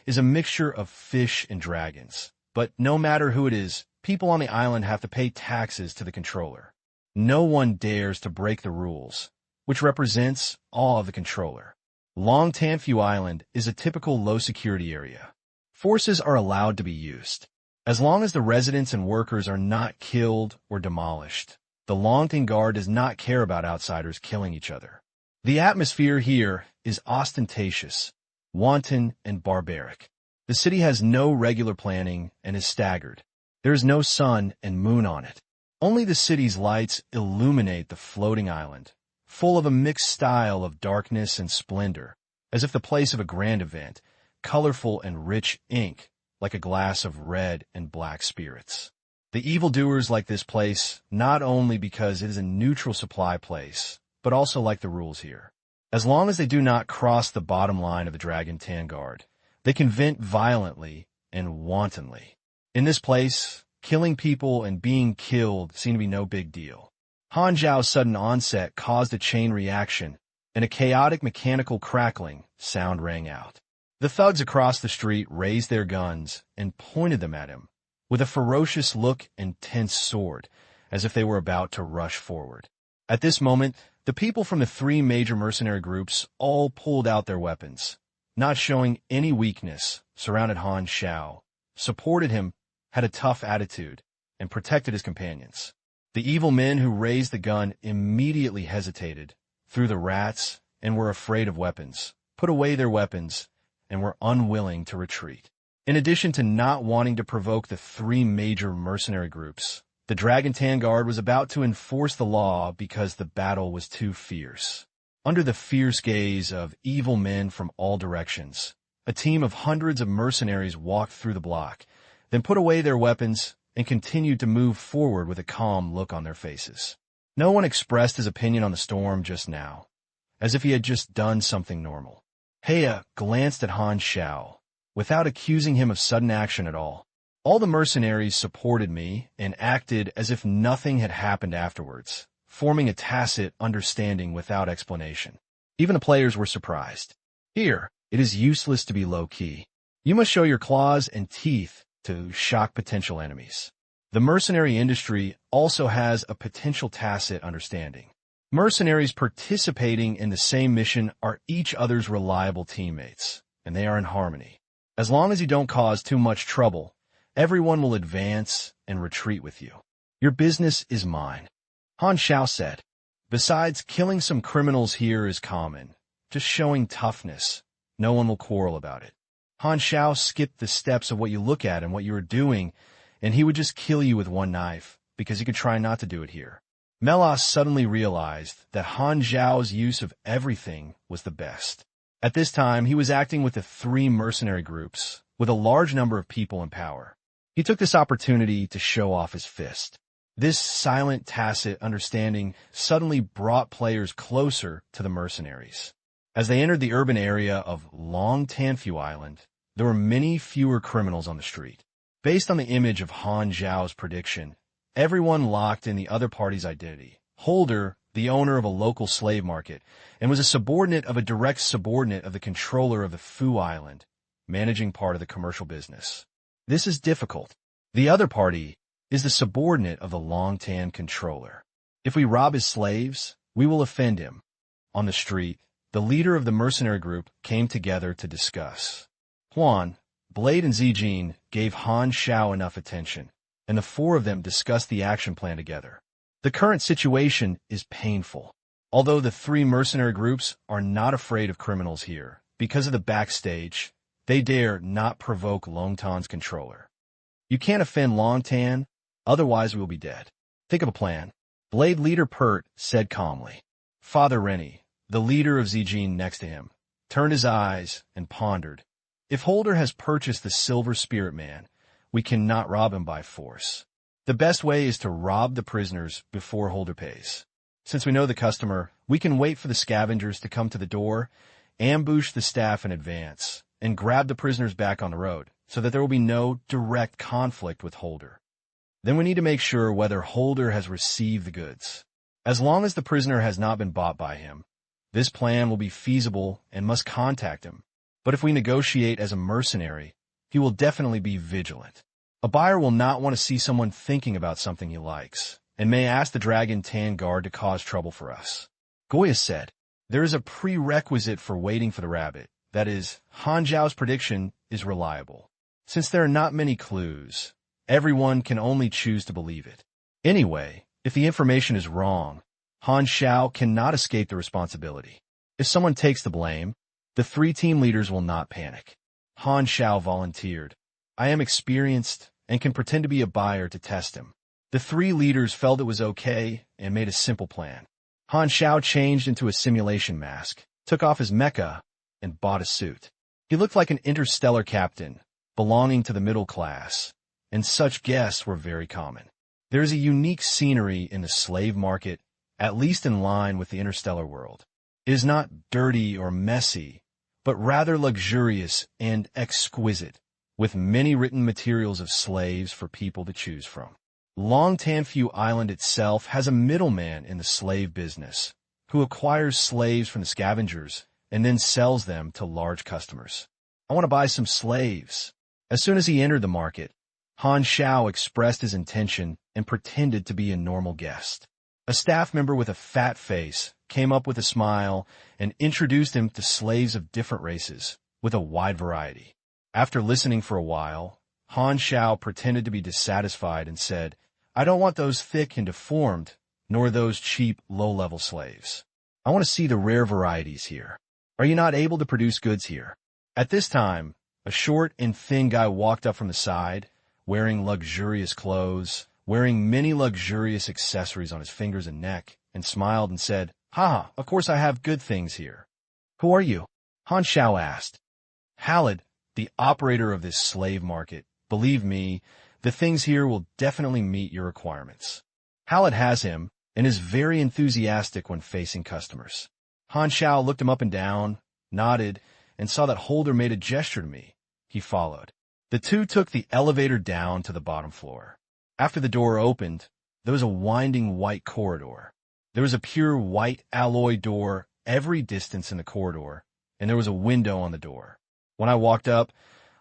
is a mixture of fish and dragons. But no matter who it is, people on the island have to pay taxes to the controller. No one dares to break the rules, which represents awe of the controller. Long Tanfu Island is a typical low-security area. Forces are allowed to be used, as long as the residents and workers are not killed or demolished. The Longtan Guard does not care about outsiders killing each other. The atmosphere here is ostentatious, wanton, and barbaric. The city has no regular planning and is staggered. There is no sun and moon on it. Only the city's lights illuminate the floating island, full of a mixed style of darkness and splendor, as if the place of a grand event, colorful and rich ink, like a glass of red and black spirits. The evildoers like this place not only because it is a neutral supply place, but also like the rules here. As long as they do not cross the bottom line of the Dragon Tan Guard, they can vent violently and wantonly. In this place, killing people and being killed seem to be no big deal. Han Xiao's sudden onset caused a chain reaction, and a chaotic mechanical crackling sound rang out. The thugs across the street raised their guns and pointed them at him, with a ferocious look and tense sword, as if they were about to rush forward. At this moment, the people from the three major mercenary groups all pulled out their weapons, not showing any weakness, surrounded Han Xiao, supported him, had a tough attitude, and protected his companions. The evil men who raised the gun immediately hesitated, threw the rats, and were afraid of weapons, put away their weapons, and were unwilling to retreat. In addition to not wanting to provoke the three major mercenary groups, the Dragon Tan Guard was about to enforce the law because the battle was too fierce. Under the fierce gaze of evil men from all directions, a team of hundreds of mercenaries walked through the block, then put away their weapons and continued to move forward with a calm look on their faces. No one expressed his opinion on the storm just now, as if he had just done something normal. Heya glanced at Han Xiao, without accusing him of sudden action at all. All the mercenaries supported me and acted as if nothing had happened afterwards, forming a tacit understanding without explanation. Even the players were surprised. Here, it is useless to be low-key. You must show your claws and teeth to shock potential enemies. The mercenary industry also has a potential tacit understanding. Mercenaries participating in the same mission are each other's reliable teammates, and they are in harmony. As long as you don't cause too much trouble, everyone will advance and retreat with you. Your business is mine. Han Xiao said. Besides, killing some criminals here is common. Just showing toughness. No one will quarrel about it. Han Xiao skipped the steps of what you look at and what you are doing, and he would just kill you with one knife, because he could try not to do it here. Melas suddenly realized that Han Xiao's use of everything was the best. At this time, he was acting with the three mercenary groups, with a large number of people in power. He took this opportunity to show off his fist. This silent, tacit understanding suddenly brought players closer to the mercenaries. As they entered the urban area of Long Tanfu Island, there were many fewer criminals on the street. Based on the image of Han Xiao's prediction, everyone locked in the other party's identity. Holder, the owner of a local slave market, and was a subordinate of a direct subordinate of the controller of the Fu Island, managing part of the commercial business. This is difficult. The other party is the subordinate of the Longtan controller. If we rob his slaves, we will offend him. On the street, the leader of the mercenary group came together to discuss. Huan, Blade, and Zijin gave Han Xiao enough attention, and the four of them discussed the action plan together. The current situation is painful. Although the three mercenary groups are not afraid of criminals here, because of the backstage, they dare not provoke Longtan's controller. You can't offend Longtan, otherwise we will be dead. Think of a plan. Blade leader Pert said calmly. Father Rennie, the leader of Zijin next to him, turned his eyes and pondered. If Holder has purchased the Silver Spirit Man, we cannot rob him by force. The best way is to rob the prisoners before Holder pays. Since we know the customer, we can wait for the scavengers to come to the door, ambush the staff in advance, and grab the prisoners back on the road, so that there will be no direct conflict with Holder. Then we need to make sure whether Holder has received the goods. As long as the prisoner has not been bought by him, this plan will be feasible and must contact him. But if we negotiate as a mercenary, he will definitely be vigilant. A buyer will not want to see someone thinking about something he likes, and may ask the Dragon Tan guard to cause trouble for us. Goya said, there is a prerequisite for waiting for the rabbit. That is, Han Xiao's prediction is reliable. Since there are not many clues, everyone can only choose to believe it. Anyway, if the information is wrong, Han Xiao cannot escape the responsibility. If someone takes the blame, the three team leaders will not panic. Han Xiao volunteered. I am experienced and can pretend to be a buyer to test him. The three leaders felt it was okay and made a simple plan. Han Xiao changed into a simulation mask, took off his mecha, and bought a suit. He looked like an interstellar captain, belonging to the middle class, and such guests were very common. There is a unique scenery in the slave market, at least in line with the interstellar world. It is not dirty or messy, but rather luxurious and exquisite, with many written materials of slaves for people to choose from. Long Tanfu Island itself has a middleman in the slave business, who acquires slaves from the scavengers and then sells them to large customers. I want to buy some slaves. As soon as he entered the market, Han Xiao expressed his intention and pretended to be a normal guest. A staff member with a fat face came up with a smile and introduced him to slaves of different races, with a wide variety. After listening for a while, Han Xiao pretended to be dissatisfied and said, I don't want those thick and deformed, nor those cheap, low-level slaves. I want to see the rare varieties here. Are you not able to produce goods here? At this time, a short and thin guy walked up from the side, wearing luxurious clothes, wearing many luxurious accessories on his fingers and neck, and smiled and said, Ha, of course I have good things here. Who are you? Han Xiao asked. Halid, the operator of this slave market. Believe me, the things here will definitely meet your requirements. Halid has him, and is very enthusiastic when facing customers. Han Xiao looked him up and down, nodded, and saw that Holder made a gesture to me. He followed. The two took the elevator down to the bottom floor. After the door opened, there was a winding white corridor. There was a pure white alloy door every distance in the corridor, and there was a window on the door. When I walked up,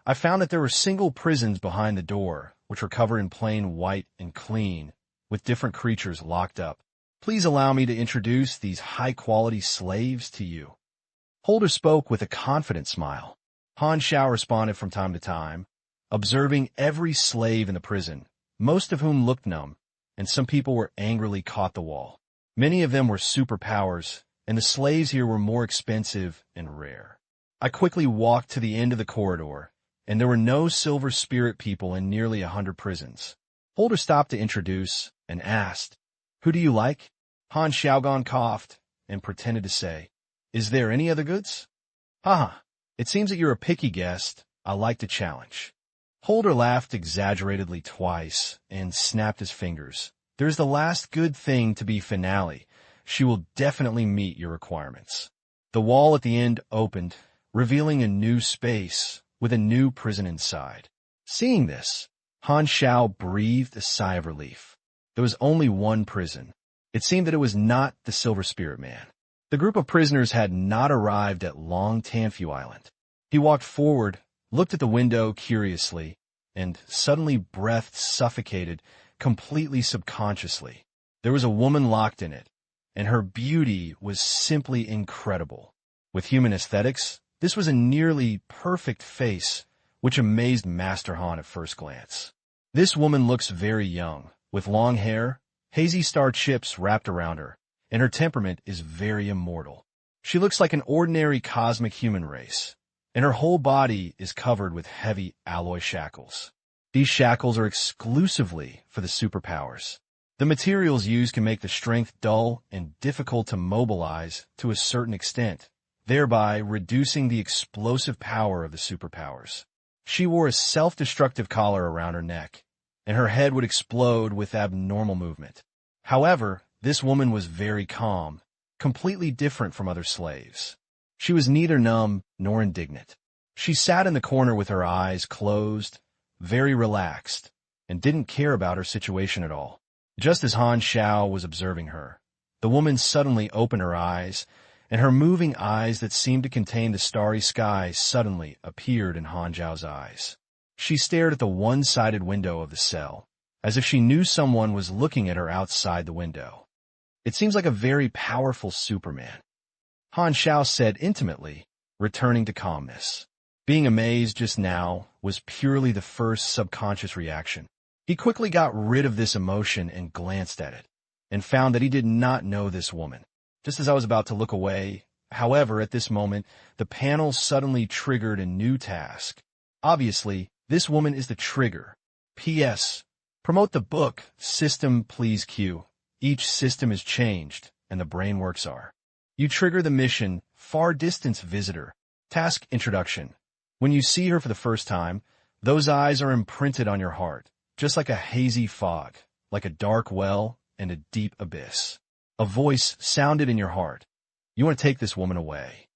I found that there were single prisons behind the door, which were covered in plain white and clean, with different creatures locked up. Please allow me to introduce these high-quality slaves to you. Holder spoke with a confident smile. Han Xiao responded from time to time, observing every slave in the prison, most of whom looked numb, and some people were angrily caught the wall. Many of them were superpowers, and the slaves here were more expensive and rare. I quickly walked to the end of the corridor, and there were no silver spirit people in nearly 100 prisons. Holder stopped to introduce and asked, Who do you like? Han Xiaogan coughed and pretended to say, Is there any other goods? Haha, it seems that you're a picky guest. I like to challenge. Holder laughed exaggeratedly twice and snapped his fingers. There's the last good thing to be finale. She will definitely meet your requirements. The wall at the end opened, revealing a new space with a new prison inside. Seeing this, Han Xiao breathed a sigh of relief. There was only one prison. It seemed that it was not the Silver Spirit Man. The group of prisoners had not arrived at Long Tanfu Island. He walked forward, looked at the window curiously, and suddenly breathed suffocated, completely subconsciously. There was a woman locked in it, and her beauty was simply incredible. With human aesthetics, this was a nearly perfect face, which amazed Master Han at first glance. This woman looks very young, with long hair, hazy star chips wrapped around her, and her temperament is very immortal. She looks like an ordinary cosmic human race, and her whole body is covered with heavy alloy shackles. These shackles are exclusively for the superpowers. The materials used can make the strength dull and difficult to mobilize to a certain extent, thereby reducing the explosive power of the superpowers. She wore a self-destructive collar around her neck, and her head would explode with abnormal movement. However, this woman was very calm, completely different from other slaves. She was neither numb nor indignant. She sat in the corner with her eyes closed, very relaxed, and didn't care about her situation at all. Just as Han Xiao was observing her, the woman suddenly opened her eyes, and her moving eyes that seemed to contain the starry sky suddenly appeared in Han Xiao's eyes. She stared at the one-sided window of the cell, as if she knew someone was looking at her outside the window. It seems like a very powerful Superman, Han Xiao said intimately, returning to calmness. Being amazed just now was purely the first subconscious reaction. He quickly got rid of this emotion and glanced at it, and found that he did not know this woman. Just as I was about to look away, however, at this moment, the panel suddenly triggered a new task. Obviously, this woman is the trigger. P.S. Promote the book, System Please Q. Each system is changed, and the brainworks are. You trigger the mission, Far Distance Visitor. Task Introduction. When you see her for the first time, those eyes are imprinted on your heart, just like a hazy fog, like a dark well and a deep abyss. A voice sounded in your heart. You want to take this woman away.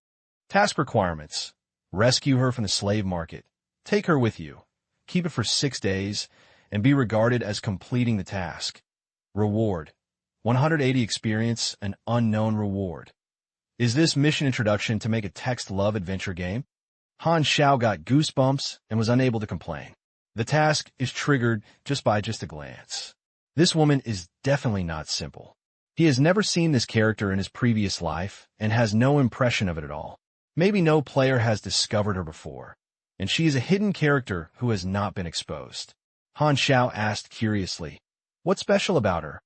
Task requirements. Rescue her from the slave market. Take her with you. Keep it for 6 days, and be regarded as completing the task. Reward. 180 experience, an unknown reward. Is this mission introduction to make a text love adventure game? Han Xiao got goosebumps and was unable to complain. The task is triggered just by a glance. This woman is definitely not simple. He has never seen this character in his previous life and has no impression of it at all. Maybe no player has discovered her before, and she is a hidden character who has not been exposed. Han Xiao asked curiously, "What's special about her?"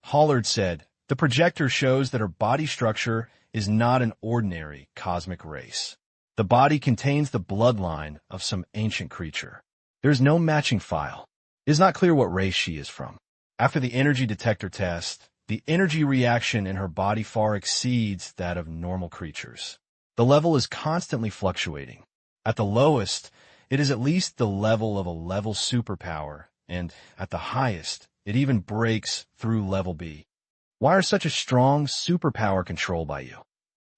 Hollard said, "The projector shows that her body structure is not an ordinary cosmic race. The body contains the bloodline of some ancient creature. There is no matching file. It is not clear what race she is from. After the energy detector test, the energy reaction in her body far exceeds that of normal creatures. The level is constantly fluctuating. At the lowest, it is at least the level of a level superpower, and at the highest, it even breaks through level B. Why are such a strong superpower controlled by you?"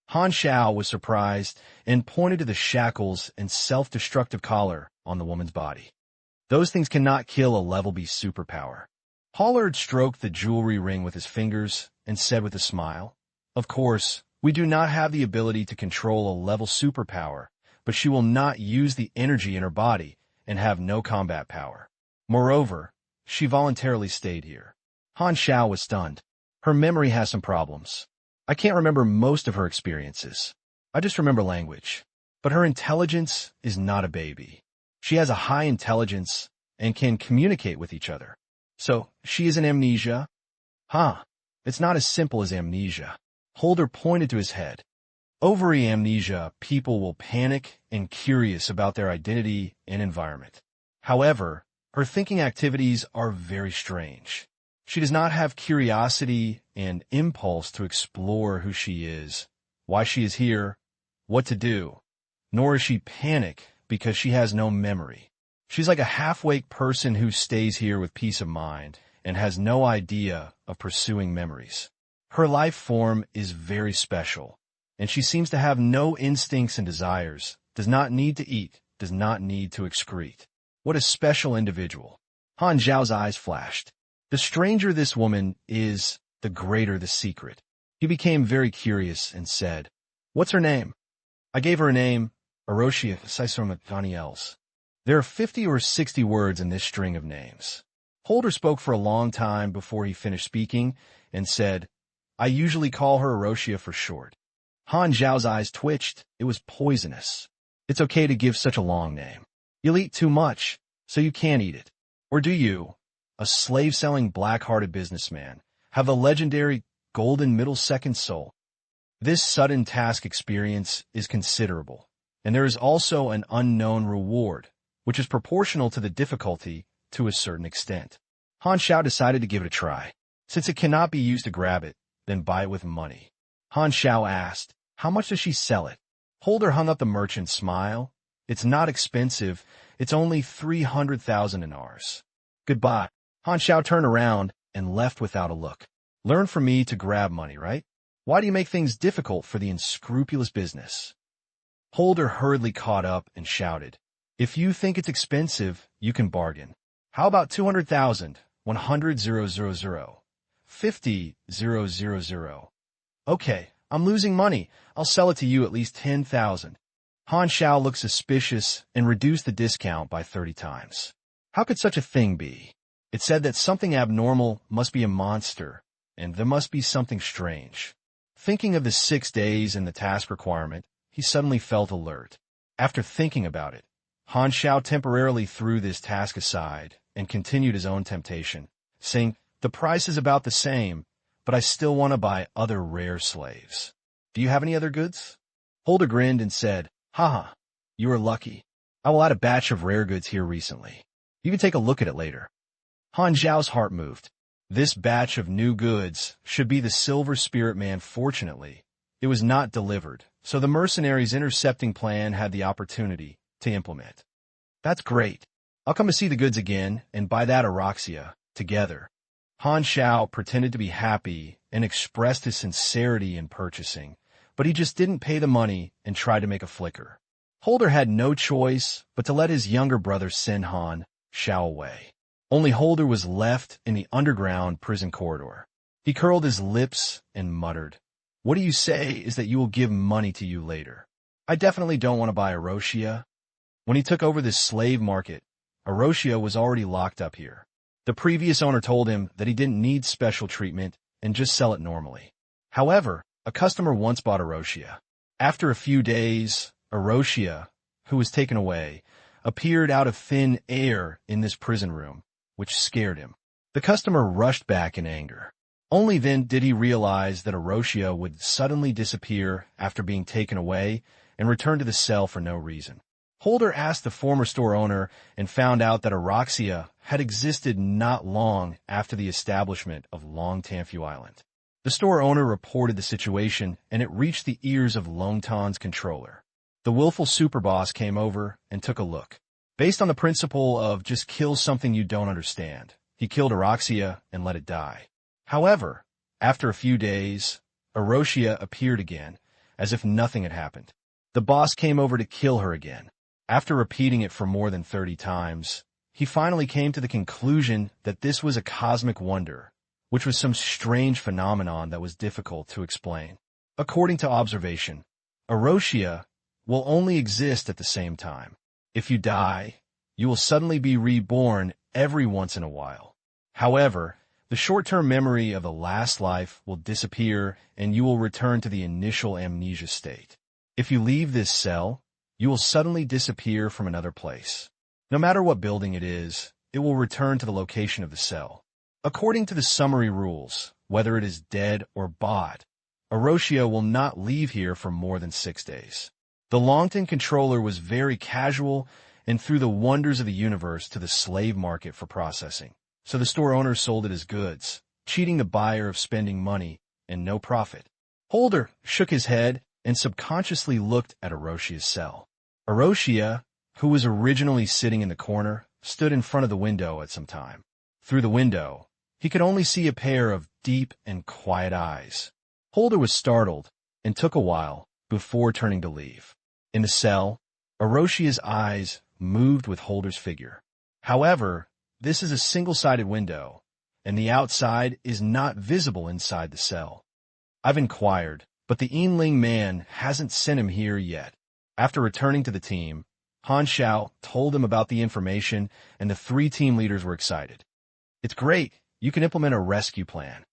Han Xiao was surprised and pointed to the shackles and self-destructive collar on the woman's body. Those things cannot kill a level B superpower. Hollard stroked the jewelry ring with his fingers and said with a smile, "Of course, we do not have the ability to control a level superpower, but she will not use the energy in her body and have no combat power. Moreover, she voluntarily stayed here." Han Xiao was stunned. Her memory has some problems. I can't remember most of her experiences. I just remember language. But her intelligence is not a baby. She has a high intelligence and can communicate with each other. So, she is an amnesia? Huh. It's not as simple as amnesia. Holder pointed to his head. Ovary amnesia, people will panic and curious about their identity and environment. However, her thinking activities are very strange. She does not have curiosity and impulse to explore who she is, why she is here, what to do, nor is she panic because she has no memory. She's like a half-awake person who stays here with peace of mind and has no idea of pursuing memories. Her life form is very special, and she seems to have no instincts and desires, does not need to eat, does not need to excrete. What a special individual. Han Xiao's eyes flashed. The stranger this woman is, the greater the secret. He became very curious and said, "What's her name?" I gave her a name, Aroshia Saisormataniels. There are 50 or 60 words in this string of names. Holder spoke for a long time before he finished speaking and said, "I usually call her Aroshia for short." Han Xiao's eyes twitched. It was poisonous. It's okay to give such a long name. You'll eat too much, so you can't eat it. Or do you? A slave-selling black-hearted businessman, have the legendary golden middle-second soul. This sudden task experience is considerable, and there is also an unknown reward, which is proportional to the difficulty to a certain extent. Han Xiao decided to give it a try. Since it cannot be used to grab it, then buy it with money. Han Xiao asked, "How much does she sell it?" Holder hung up the merchant's smile. "It's not expensive. It's only 300,000 dinars. Goodbye." Han Xiao turned around and left without a look. Learn from me to grab money, right? Why do you make things difficult for the unscrupulous business? Holder hurriedly caught up and shouted, "If you think it's expensive, you can bargain. How about 200,000, 100,000, 50,000? Okay, I'm losing money. I'll sell it to you at least 10,000. Han Xiao looked suspicious and reduced the discount by 30 times. How could such a thing be? It said that something abnormal must be a monster, and there must be something strange. Thinking of the 6 days and the task requirement, he suddenly felt alert. After thinking about it, Han Xiao temporarily threw this task aside and continued his own temptation, saying, "The price is about the same, but I still want to buy other rare slaves. Do you have any other goods?" Holder grinned and said, "Haha, you are lucky. I will add a batch of rare goods here recently. You can take a look at it later." Han Xiao's heart moved. This batch of new goods should be the Silver Spirit Man. Fortunately, it was not delivered, so the mercenaries' intercepting plan had the opportunity to implement. "That's great. I'll come to see the goods again and buy that Araxia together." Han Xiao pretended to be happy and expressed his sincerity in purchasing, but he just didn't pay the money and tried to make a flicker. Holder had no choice but to let his younger brother send Han Xiao away. Only Holder was left in the underground prison corridor. He curled his lips and muttered, "What do you say is that you will give money to you later? I definitely don't want to buy Araxia." When he took over this slave market, Araxia was already locked up here. The previous owner told him that he didn't need special treatment and just sell it normally. However, a customer once bought Araxia. After a few days, Araxia, who was taken away, appeared out of thin air in this prison room, which scared him. The customer rushed back in anger. Only then did he realize that Araxia would suddenly disappear after being taken away and return to the cell for no reason. Holder asked the former store owner and found out that Araxia had existed not long after the establishment of Long Tanfu Island. The store owner reported the situation, and it reached the ears of Longtan's controller. The willful superboss came over and took a look. Based on the principle of just kill something you don't understand, he killed Araxia and let it die. However, after a few days, Araxia appeared again, as if nothing had happened. The boss came over to kill her again. After repeating it for more than 30 times, he finally came to the conclusion that this was a cosmic wonder, which was some strange phenomenon that was difficult to explain. According to observation, Araxia will only exist at the same time. If you die, you will suddenly be reborn every once in a while. However, the short-term memory of the last life will disappear and you will return to the initial amnesia state. If you leave this cell, you will suddenly disappear from another place. No matter what building it is, it will return to the location of the cell. According to the summary rules, whether it is dead or bought, Araxia will not leave here for more than 6 days. The Longtan controller was very casual and threw the wonders of the universe to the slave market for processing, so the store owner sold it as goods, cheating the buyer of spending money and no profit. Holder shook his head and subconsciously looked at Araxia's cell. Araxia, who was originally sitting in the corner, stood in front of the window at some time. Through the window, he could only see a pair of deep and quiet eyes. Holder was startled and took a while before turning to leave. In the cell, Araxia's eyes moved with Holder's figure. However, this is a single-sided window, and the outside is not visible inside the cell. I've inquired, but the Yinling man hasn't sent him here yet. After returning to the team, Han Xiao told him about the information, and the 3 team leaders were excited. "It's great. You can implement a rescue plan."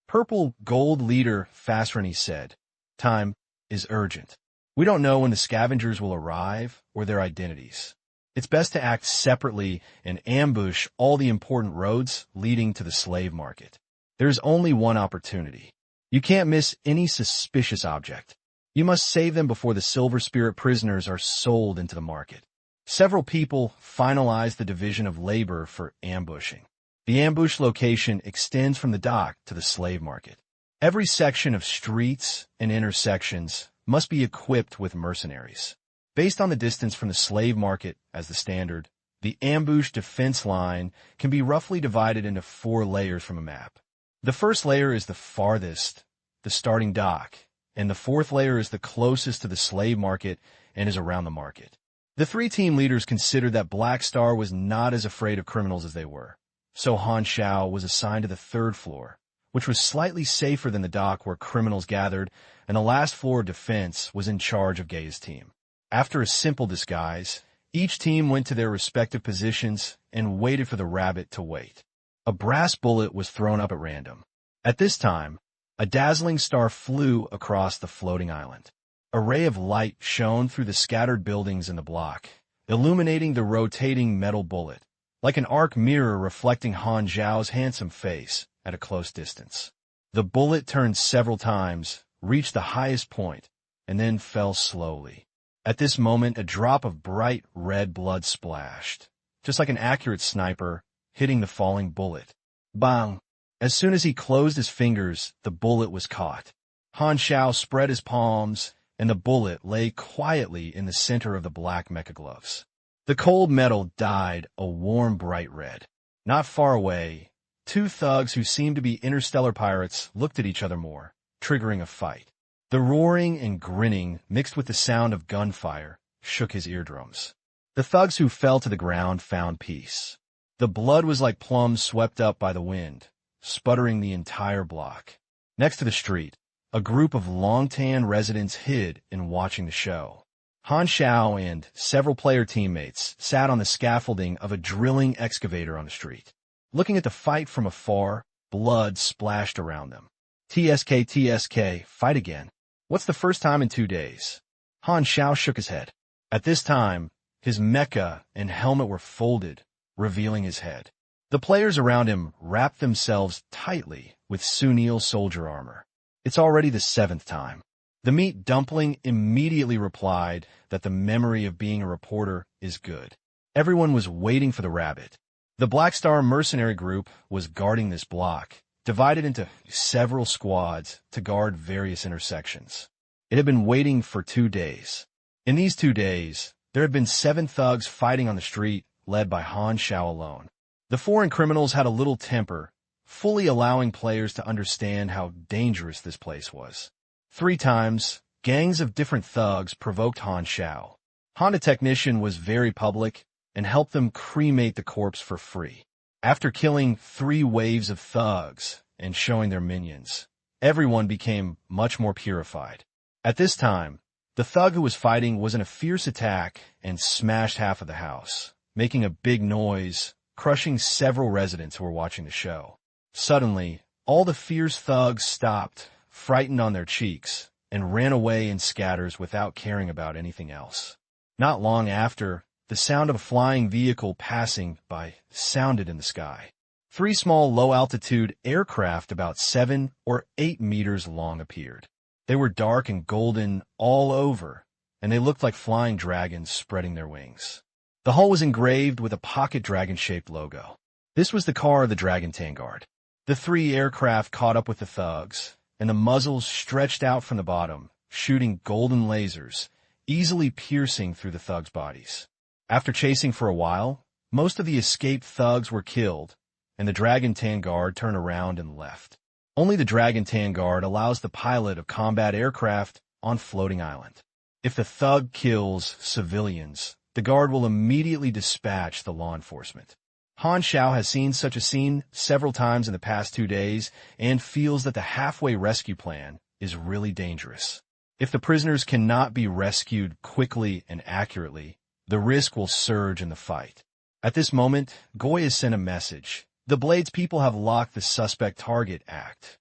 Purple Gold Leader Fasrani said, "Time is urgent. We don't know when the scavengers will arrive or their identities. It's best to act separately and ambush all the important roads leading to the slave market. There's only one opportunity. You can't miss any suspicious object. You must save them before the Silver Spirit prisoners are sold into the market." Several people finalized the division of labor for ambushing. The ambush location extends from the dock to the slave market. Every section of streets and intersections must be equipped with mercenaries. Based on the distance from the slave market as the standard, the ambush defense line can be roughly divided into 4 layers from a map. The first layer is the farthest, the starting dock, and the 4th layer is the closest to the slave market and is around the market. The 3 team leaders considered that Black Star was not as afraid of criminals as they were, so Han Xiao was assigned to the 3rd floor, which was slightly safer than the dock where criminals gathered, and the last floor of defense was in charge of Gai's team. After a simple disguise, each team went to their respective positions and waited for the rabbit to wait. A brass bullet was thrown up at random. At this time, a dazzling star flew across the floating island. A ray of light shone through the scattered buildings in the block, illuminating the rotating metal bullet, like an arc mirror reflecting Han Xiao's handsome face at a close distance. The bullet turned several times, reached the highest point, and then fell slowly. At this moment, a drop of bright red blood splashed, just like an accurate sniper hitting the falling bullet. Bang! As soon as he closed his fingers, the bullet was caught. Han Xiao spread his palms, and the bullet lay quietly in the center of the black mecha gloves. The cold metal dyed a warm, bright red. Not far away, two thugs who seemed to be interstellar pirates looked at each other more, triggering a fight. The roaring and grinning, mixed with the sound of gunfire, shook his eardrums. The thugs who fell to the ground found peace. The blood was like plums swept up by the wind, sputtering the entire block. Next to the street, a group of long-tan residents hid in watching the show. Han Xiao and several player teammates sat on the scaffolding of a drilling excavator on the street. Looking at the fight from afar, blood splashed around them. TSK, fight again. What's the first time in 2 days? Han Xiao shook his head. At this time, his mecha and helmet were folded, revealing his head. The players around him wrapped themselves tightly with Sunil soldier armor. It's already the 7th time. The meat dumpling immediately replied that the memory of being a reporter is good. Everyone was waiting for the rabbit. The Black Star mercenary group was guarding this block, divided into several squads to guard various intersections. It had been waiting for 2 days. In these 2 days, there had been 7 thugs fighting on the street, led by Han Xiao alone. The foreign criminals had a little temper, fully allowing players to understand how dangerous this place was. 3 times, gangs of different thugs provoked Han Xiao. Honda Technician was very public and helped them cremate the corpse for free. After killing 3 waves of thugs and showing their minions, everyone became much more purified. At this time, the thug who was fighting was in a fierce attack and smashed half of the house, making a big noise, crushing several residents who were watching the show. Suddenly, all the fierce thugs stopped, frightened on their cheeks, and ran away in scatters without caring about anything else. Not long after, the sound of a flying vehicle passing by sounded in the sky. 3 small low-altitude aircraft about 7 or 8 meters long appeared. They were dark and golden all over, and they looked like flying dragons spreading their wings. The hull was engraved with a pocket dragon-shaped logo. This was the car of the Dragon Vanguard. The 3 aircraft caught up with the thugs, and the muzzles stretched out from the bottom, shooting golden lasers, easily piercing through the thugs' bodies. After chasing for a while, most of the escaped thugs were killed, and the Dragon Vanguard turned around and left. Only the Dragon Vanguard allows the pilot of combat aircraft on floating island. If the thug kills civilians, the guard will immediately dispatch the law enforcement. Han Xiao has seen such a scene several times in the past 2 days and feels that the halfway rescue plan is really dangerous. If the prisoners cannot be rescued quickly and accurately, the risk will surge in the fight. At this moment, Goy has sent a message. The Blade's people have locked the suspect target act.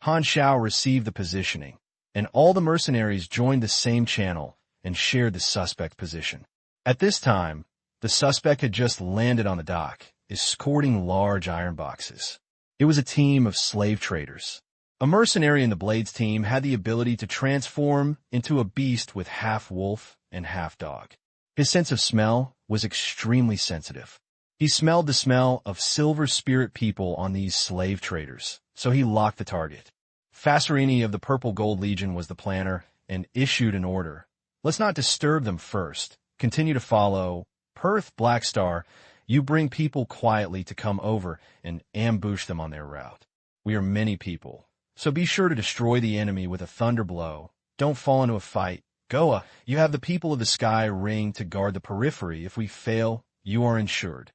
Han Xiao received the positioning, and all the mercenaries joined the same channel and shared the suspect position. At this time, the suspect had just landed on the dock, escorting large iron boxes. It was a team of slave traders. A mercenary in the Blades team had the ability to transform into a beast with half wolf and half dog. His sense of smell was extremely sensitive. He smelled the smell of silver spirit people on these slave traders, so he locked the target. Fasserini of the Purple Gold Legion was the planner and issued an order. Let's not disturb them first. Continue to follow. Perth Black Star, you bring people quietly to come over and ambush them on their route. We are many people, so be sure to destroy the enemy with a thunder blow. Don't fall into a fight. Goa, you have the people of the sky ring to guard the periphery. If we fail, you are insured.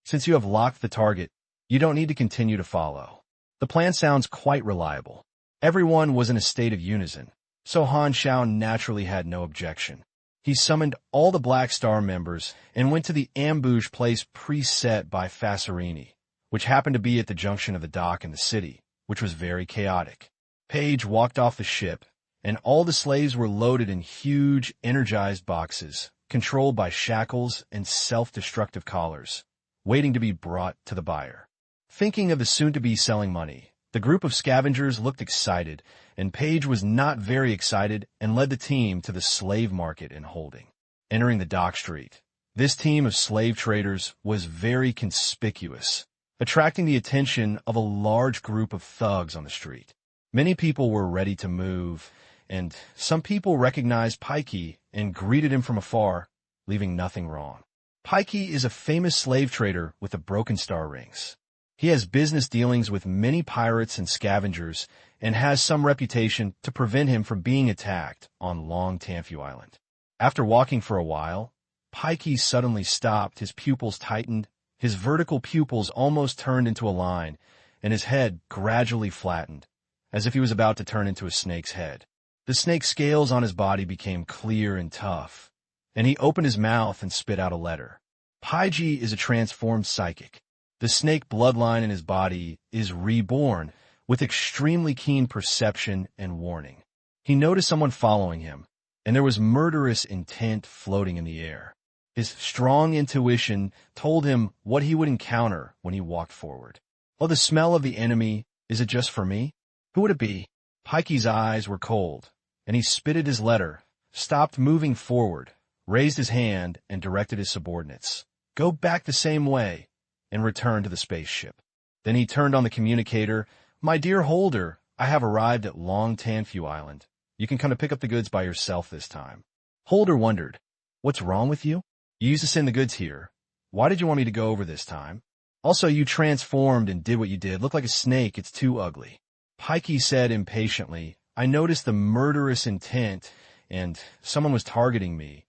Since you have locked the target, you don't need to continue to follow. The plan sounds quite reliable. Everyone was in a state of unison, so Han Xiao naturally had no objection. He summoned all the Black Star members and went to the ambush place preset by Fasserini, which happened to be at the junction of the dock and the city, which was very chaotic. Page walked off the ship, and all the slaves were loaded in huge, energized boxes, controlled by shackles and self-destructive collars, waiting to be brought to the buyer. Thinking of the soon-to-be selling money, the group of scavengers looked excited, and Page was not very excited and led the team to the slave market in holding. Entering the dock street, this team of slave traders was very conspicuous, attracting the attention of a large group of thugs on the street. Many people were ready to move, and some people recognized Pikey and greeted him from afar, leaving nothing wrong. Pikey is a famous slave trader with the Broken Star rings. He has business dealings with many pirates and scavengers and has some reputation to prevent him from being attacked on Long Tanfu Island. After walking for a while, Pikey suddenly stopped, his pupils tightened, his vertical pupils almost turned into a line, and his head gradually flattened, as if he was about to turn into a snake's head. The snake's scales on his body became clear and tough, and he opened his mouth and spit out a letter. Pikey is a transformed psychic. The snake bloodline in his body is reborn, with extremely keen perception and warning. He noticed someone following him, and there was murderous intent floating in the air. His strong intuition told him what he would encounter when he walked forward. Oh, the smell of the enemy, is it just for me? Who would it be? Pikey's eyes were cold, and he spitted his letter, stopped moving forward, raised his hand, and directed his subordinates. Go back the same way, and returned to the spaceship. Then he turned on the communicator. My dear Holder, I have arrived at Long Tanfu Island. You can come to pick up the goods by yourself this time. Holder wondered, what's wrong with you? You used to send the goods here. Why did you want me to go over this time? Also, you transformed and did what you did. Look like a snake. It's too ugly. Pikey said impatiently, I noticed the murderous intent, and someone was targeting me.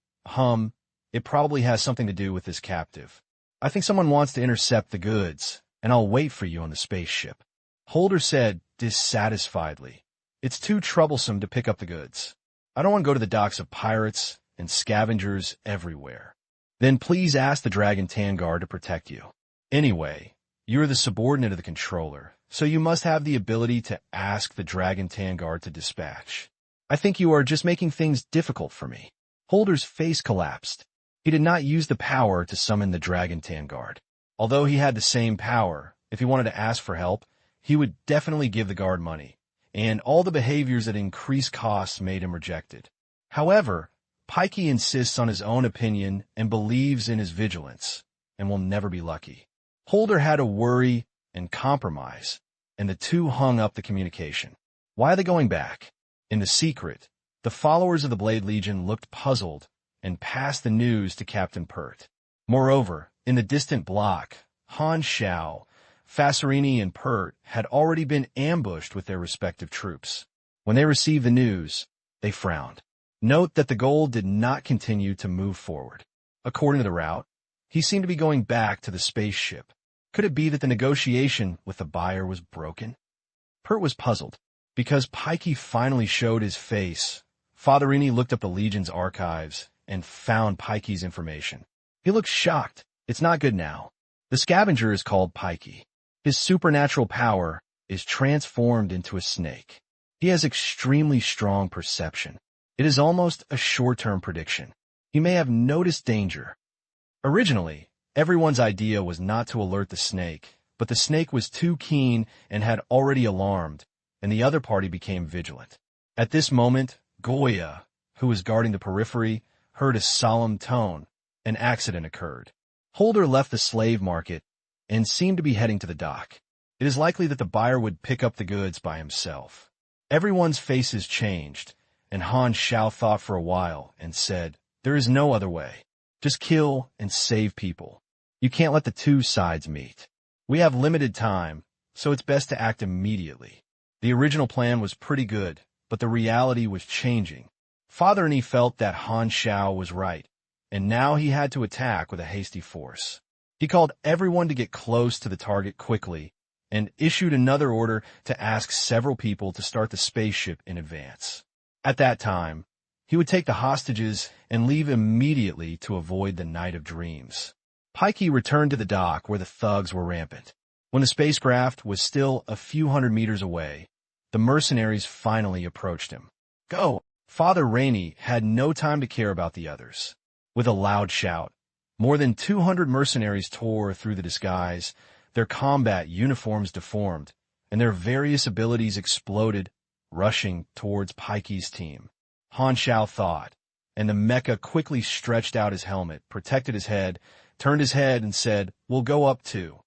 It probably has something to do with this captive. I think someone wants to intercept the goods, and I'll wait for you on the spaceship. Holder said dissatisfiedly, it's too troublesome to pick up the goods. I don't want to go to the docks of pirates and scavengers everywhere. Then please ask the Dragon Tan Guard to protect you. Anyway, you're the subordinate of the controller, so you must have the ability to ask the Dragon Tan Guard to dispatch. I think you are just making things difficult for me. Holder's face collapsed. He did not use the power to summon the Dragon Tan Guard. Although he had the same power, if he wanted to ask for help, he would definitely give the guard money, and all the behaviors that increased costs made him rejected. However, Pikey insists on his own opinion and believes in his vigilance, and will never be lucky. Holder had to worry and compromise, and the two hung up the communication. Why are they going back? In the secret, the followers of the Blade Legion looked puzzled and passed the news to Captain Pert. Moreover, in the distant block, Han Xiao, Fasserini, and Pert had already been ambushed with their respective troops. When they received the news, they frowned. Note that the gold did not continue to move forward. According to the route, he seemed to be going back to the spaceship. Could it be that the negotiation with the buyer was broken? Pert was puzzled. Because Pikey finally showed his face, Fatherini looked up the Legion's archives and found Pikey's information. He looked shocked. It's not good now. The scavenger is called Pikey. His supernatural power is transformed into a snake. He has extremely strong perception. It is almost a short-term prediction. He may have noticed danger. Originally, everyone's idea was not to alert the snake, but the snake was too keen and had already alarmed, and the other party became vigilant. At this moment, Goya, who was guarding the periphery, heard a solemn tone. An accident occurred. Holder left the slave market and seemed to be heading to the dock. It is likely that the buyer would pick up the goods by himself. Everyone's faces changed, and Han Xiao thought for a while and said, there is no other way. Just kill and save people. You can't let the two sides meet. We have limited time, so it's best to act immediately. The original plan was pretty good, but the reality was changing. Fatherini felt that Han Xiao was right, and now he had to attack with a hasty force. He called everyone to get close to the target quickly and issued another order to ask several people to start the spaceship in advance. At that time, He would take the hostages and leave immediately to avoid the night of dreams. Pikey returned to the dock where the thugs were rampant. When the spacecraft was still a few hundred meters away, the mercenaries finally approached him. "Go!" Father Rainey had no time to care about the others. With a loud shout, more than 200 mercenaries tore through the disguise, their combat uniforms deformed, and their various abilities exploded, rushing towards Pikey's team. Han Xiao thought, and the mecha quickly stretched out his helmet, protected his head, turned his head, and said, "We'll go up too."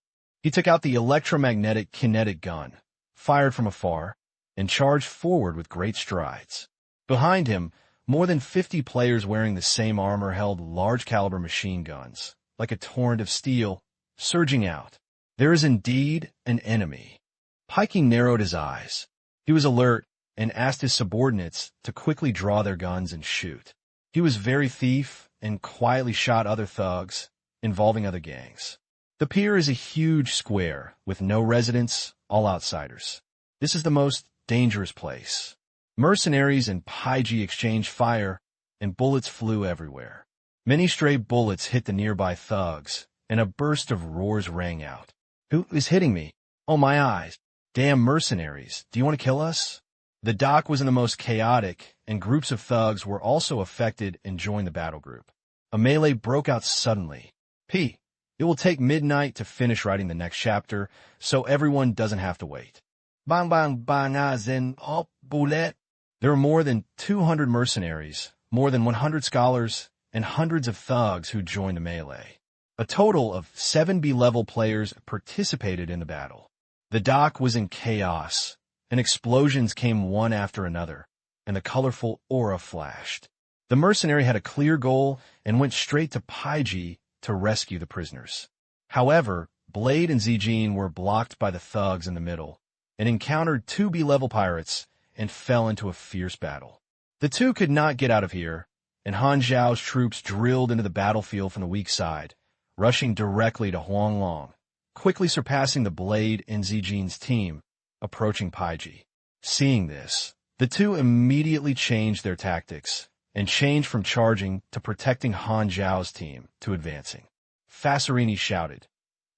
He took out the electromagnetic kinetic gun, fired from afar, and charged forward with great strides. Behind him, more than 50 players wearing the same armor held large-caliber machine guns, like a torrent of steel, surging out. There is indeed an enemy. Pikey narrowed his eyes. He was alert and asked his subordinates to quickly draw their guns and shoot. He was very thief and quietly shot other thugs, involving other gangs. The pier is a huge square with no residents, all outsiders. This is the most dangerous place. Mercenaries and Pikey exchanged fire, and bullets flew everywhere. Many stray bullets hit the nearby thugs, and a burst of roars rang out. "Who is hitting me? Oh, my eyes. Damn mercenaries. Do you want to kill us?" The dock was in the most chaotic, and groups of thugs were also affected and joined the battle group. A melee broke out suddenly. It will take midnight to finish writing the next chapter, so everyone doesn't have to wait. Bang bang bang as in bullet. There were more than 200 mercenaries, more than 100 scholars, and hundreds of thugs who joined the melee. A total of 7 B-level players participated in the battle. The dock was in chaos, and explosions came one after another, and the colorful aura flashed. The mercenary had a clear goal and went straight to Pikey to rescue the prisoners. However, Blade and Zijin were blocked by the thugs in the middle, and encountered 2 B-level pirates and fell into a fierce battle. The two could not get out of here, and Han Xiao's troops drilled into the battlefield from the weak side, rushing directly to Huanglong, quickly surpassing the Blade and Zijin's team, approaching Pikey. Seeing this, the two immediately changed their tactics, and changed from charging to protecting Han Xiao's team to advancing. Fasserini shouted,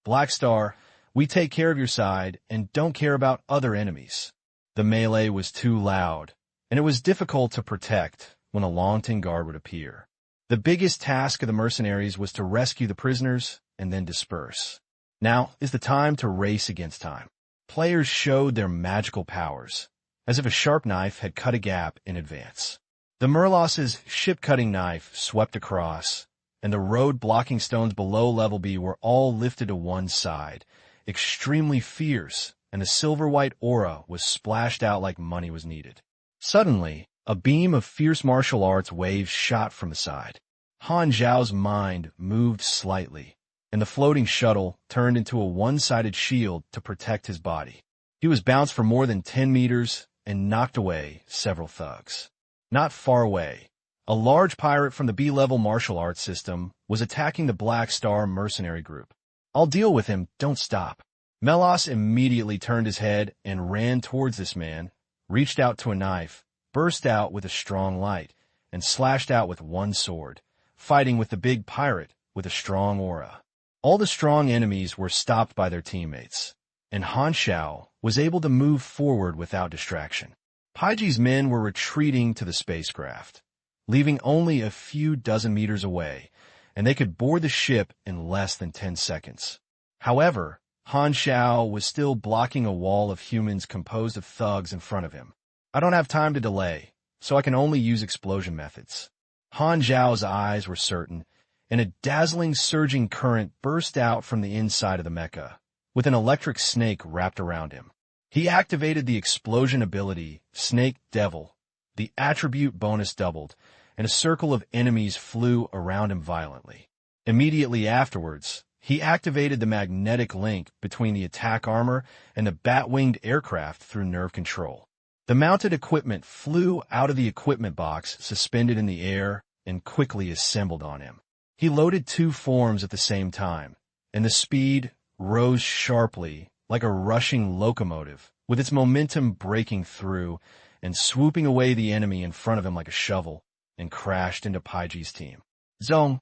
"Black Star, we take care of your side and don't care about other enemies." The melee was too loud, and it was difficult to protect when a Longton guard would appear. The biggest task of the mercenaries was to rescue the prisoners and then disperse. Now is the time to race against time. Players showed their magical powers, as if a sharp knife had cut a gap in advance. The Merlos's ship-cutting knife swept across, and the road-blocking stones below level B were all lifted to one side, extremely fierce, and the silver-white aura was splashed out like money was needed. Suddenly, a beam of fierce martial arts waves shot from the side. Han Xiao's mind moved slightly, and the floating shuttle turned into a one-sided shield to protect his body. He was bounced for more than 10 meters and knocked away several thugs. Not far away, a large pirate from the B-level martial arts system was attacking the Black Star mercenary group. "I'll deal with him, don't stop." Melos immediately turned his head and ran towards this man, reached out to a knife, burst out with a strong light, and slashed out with one sword, fighting with the big pirate with a strong aura. All the strong enemies were stopped by their teammates, and Han Xiao was able to move forward without distraction. Pikey's men were retreating to the spacecraft, leaving only a few dozen meters away, and they could board the ship in less than 10 seconds. However, Han Xiao was still blocking a wall of humans composed of thugs in front of him. "I don't have time to delay, so I can only use explosion methods." Han Xiao's eyes were certain, and a dazzling surging current burst out from the inside of the mecha, with an electric snake wrapped around him. He activated the explosion ability, Snake Devil. The attribute bonus doubled, and a circle of enemies flew around him violently. Immediately afterwards, he activated the magnetic link between the attack armor and the bat-winged aircraft through nerve control. The mounted equipment flew out of the equipment box suspended in the air and quickly assembled on him. He loaded 2 forms at the same time, and the speed rose sharply like a rushing locomotive, with its momentum breaking through and swooping away the enemy in front of him like a shovel, and crashed into Paiji's team. Zong!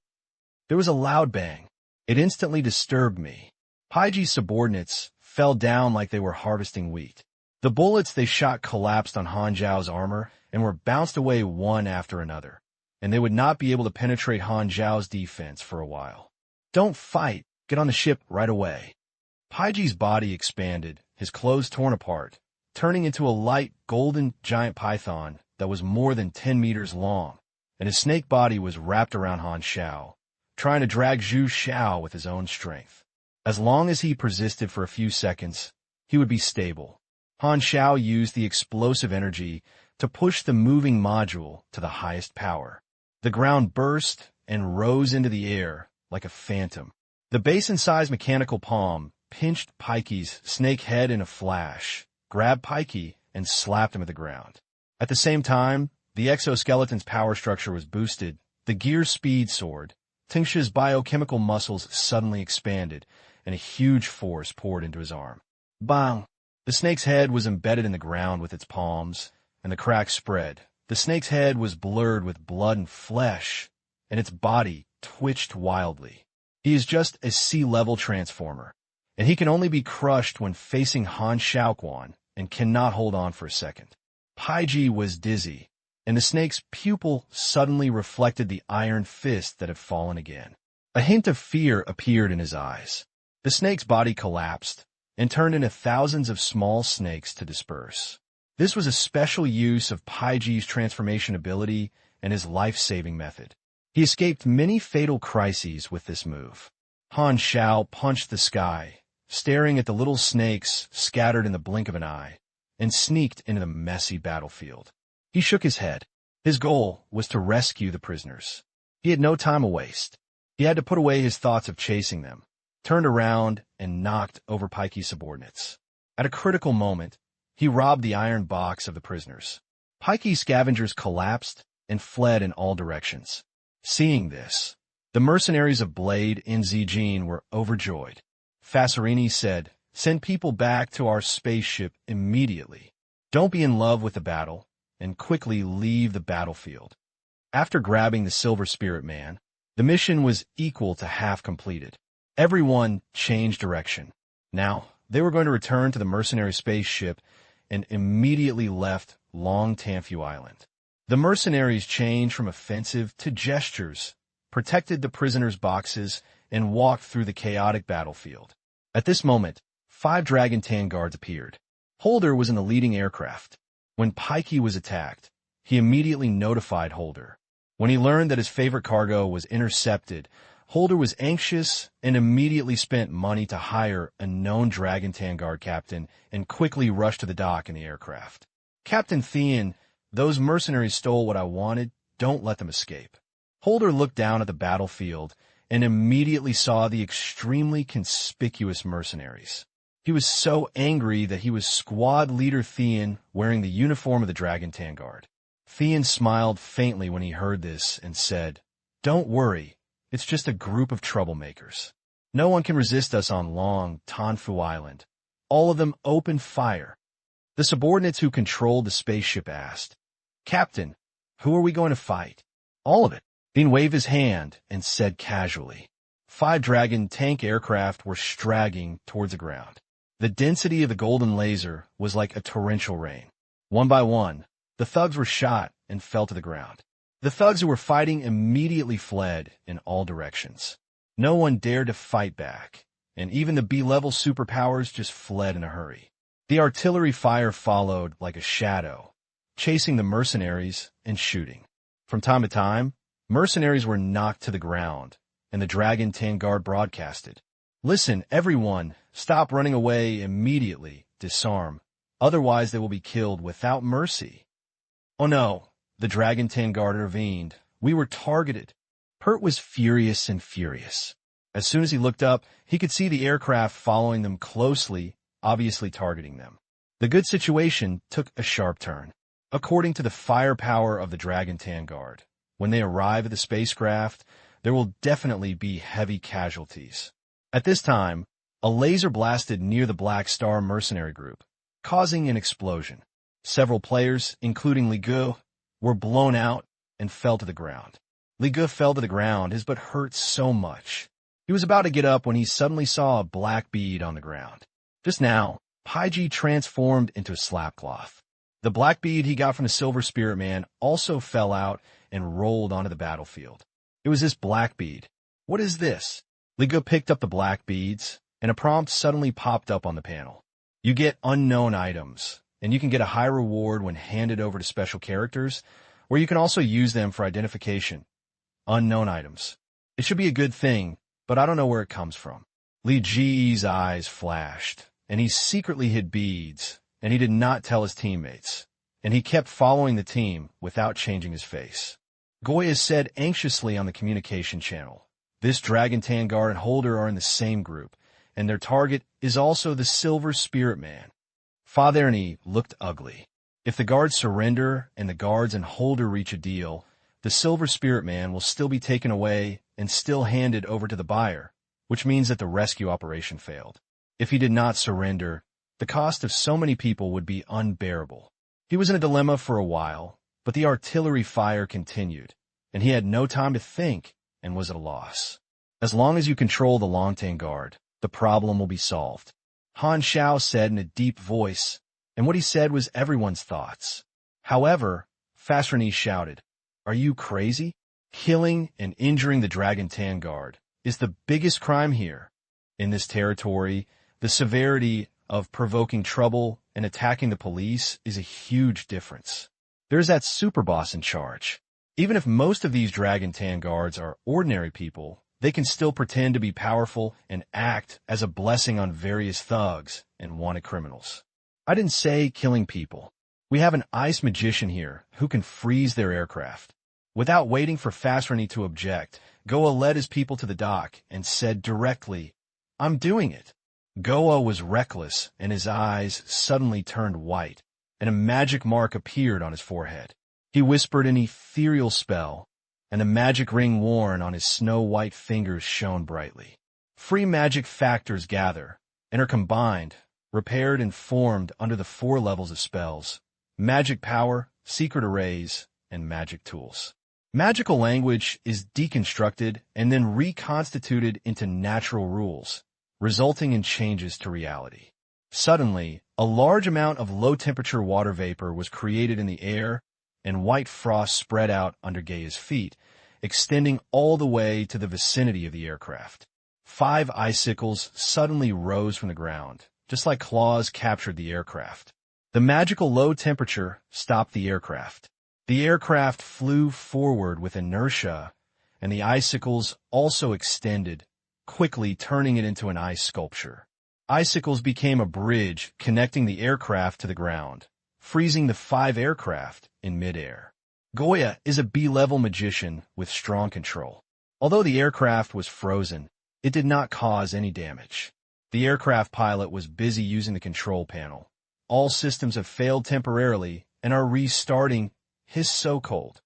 There was a loud bang. It instantly disturbed me. Paiji's subordinates fell down like they were harvesting wheat. The bullets they shot collapsed on Han Xiao's armor and were bounced away one after another, and they would not be able to penetrate Han Xiao's defense for a while. Don't fight. Get on the ship right away. Paiji's body expanded, his clothes torn apart, turning into a light golden giant python that was more than 10 meters long, and his snake body was wrapped around Han Xiao, trying to drag Zhu Xiao with his own strength. As long as he persisted for a few seconds, he would be stable. Han Xiao used the explosive energy to push the moving module to the highest power. The ground burst and rose into the air like a phantom. The basin-sized mechanical palm pinched Pikey's snake head in a flash, grabbed Pikey, and slapped him at the ground. At the same time, the exoskeleton's power structure was boosted, the gear speed soared, Tingsha's biochemical muscles suddenly expanded, and a huge force poured into his arm. Bang! The snake's head was embedded in the ground with its palms, and the crack spread. The snake's head was blurred with blood and flesh, and its body twitched wildly. He is just a sea-level transformer, and he can only be crushed when facing Han Xiaoquan and cannot hold on for a second. Paiji was dizzy, and the snake's pupil suddenly reflected the iron fist that had fallen again. A hint of fear appeared in his eyes. The snake's body collapsed and turned into thousands of small snakes to disperse. This was a special use of Paiji's transformation ability and his life-saving method. He escaped many fatal crises with this move. Han Xiao punched the sky, staring at the little snakes scattered in the blink of an eye, and sneaked into the messy battlefield. He shook his head. His goal was to rescue the prisoners. He had no time to waste. He had to put away his thoughts of chasing them, turned around, and knocked over Pikey's subordinates. At a critical moment, he robbed the iron box of the prisoners. Pikey's scavengers collapsed and fled in all directions. Seeing this, the mercenaries of Blade in Zijin were overjoyed. Fasserini said, "Send people back to our spaceship immediately. Don't be in love with the battle, and quickly leave the battlefield." After grabbing the Silver Spirit Man, the mission was equal to half completed. Everyone changed direction. Now, they were going to return to the mercenary spaceship and immediately left Long Tanfu Island. The mercenaries changed from offensive to gestures, protected the prisoners' boxes, and walked through the chaotic battlefield. At this moment, 5 Dragon Tan guards appeared. Holder was in the leading aircraft. When Pikey was attacked, he immediately notified Holder. When he learned that his favorite cargo was intercepted, Holder was anxious and immediately spent money to hire a known Dragon Tan guard captain and quickly rushed to the dock in the aircraft. "Captain Thean, those mercenaries stole what I wanted. Don't let them escape." Holder looked down at the battlefield and immediately saw the extremely conspicuous mercenaries. He was so angry that he was squad leader Thean wearing the uniform of the Dragon Tan Guard. Thean smiled faintly when he heard this and said, "Don't worry, it's just a group of troublemakers. No one can resist us on Long Tanfu Island. All of them open fire." The subordinates who controlled the spaceship asked, "Captain, who are we going to fight?" "All of it." Dean waved his hand and said casually. 5 Dragon tank aircraft were straggling towards the ground. The density of the golden laser was like a torrential rain. One by one, the thugs were shot and fell to the ground. The thugs who were fighting immediately fled in all directions. No one dared to fight back, and even the B-level superpowers just fled in a hurry. The artillery fire followed like a shadow, chasing the mercenaries and shooting. From time to time, mercenaries were knocked to the ground, and the Dragon Tan Guard broadcasted, "Listen, everyone, stop running away immediately, disarm, otherwise they will be killed without mercy." "Oh no," the Dragon Tan Guard intervened. "We were targeted." Pert was furious and furious. As soon as he looked up, he could see the aircraft following them closely, obviously targeting them. The good situation took a sharp turn. According to the firepower of the Dragon Tan Guard, when they arrive at the spacecraft, there will definitely be heavy casualties. At this time, a laser blasted near the Black Star mercenary group, causing an explosion. Several players, including Li Gu, were blown out, and fell to the ground. Li Ge fell to the ground, his butt hurt so much. He was about to get up when he suddenly saw a black bead on the ground. Just now, Paiji transformed into a slapcloth. The black bead he got from the Silver Spirit Man also fell out and rolled onto the battlefield. It was this black bead. What is this? Li Ge picked up the black beads, and a prompt suddenly popped up on the panel. You get unknown items, and you can get a high reward when handed over to special characters, or you can also use them for identification. Unknown items. It should be a good thing, but I don't know where it comes from. Li Ji's eyes flashed, and he secretly hid beads, and he did not tell his teammates, and he kept following the team without changing his face. Goya said anxiously on the communication channel, "This Dragon Tan Guard and Holder are in the same group, and their target is also the Silver Spirit Man." Father Ernie looked ugly. If the guards surrender and the guards and Holder reach a deal, the Silver Spirit Man will still be taken away and still handed over to the buyer, which means that the rescue operation failed. If he did not surrender, the cost of so many people would be unbearable. He was in a dilemma for a while, but the artillery fire continued, and he had no time to think and was at a loss. As long as you control the Longtan Guard, the problem will be solved, Han Xiao said in a deep voice, and what he said was everyone's thoughts. However, Fasrani shouted, "Are you crazy? Killing and injuring the Dragon Tan Guard is the biggest crime here. In this territory, the severity of provoking trouble and attacking the police is a huge difference. There's that super boss in charge. Even if most of these Dragon Tan Guards are ordinary people, they can still pretend to be powerful and act as a blessing on various thugs and wanted criminals. I didn't say killing people. We have an ice magician here who can freeze their aircraft." Without waiting for Fasrani to object, Goa led his people to the dock and said directly, "I'm doing it." Goa was reckless, and his eyes suddenly turned white, and a magic mark appeared on his forehead. He whispered an ethereal spell, and the magic ring worn on his snow-white fingers shone brightly. Free magic factors gather, and are combined, repaired and formed under the 4 levels of spells: magic power, secret arrays, and magic tools. Magical language is deconstructed and then reconstituted into natural rules, resulting in changes to reality. Suddenly, a large amount of low-temperature water vapor was created in the air, and white frost spread out under Gaia's feet, extending all the way to the vicinity of the aircraft. 5 icicles suddenly rose from the ground, just like claws captured the aircraft. The magical low temperature stopped the aircraft. The aircraft flew forward with inertia, and the icicles also extended, quickly turning it into an ice sculpture. Icicles became a bridge connecting the aircraft to the ground, freezing the 5 aircraft in midair. Goya is a B-level magician with strong control. Although the aircraft was frozen, it did not cause any damage. The aircraft pilot was busy using the control panel. All systems have failed temporarily and are restarting. His so-called.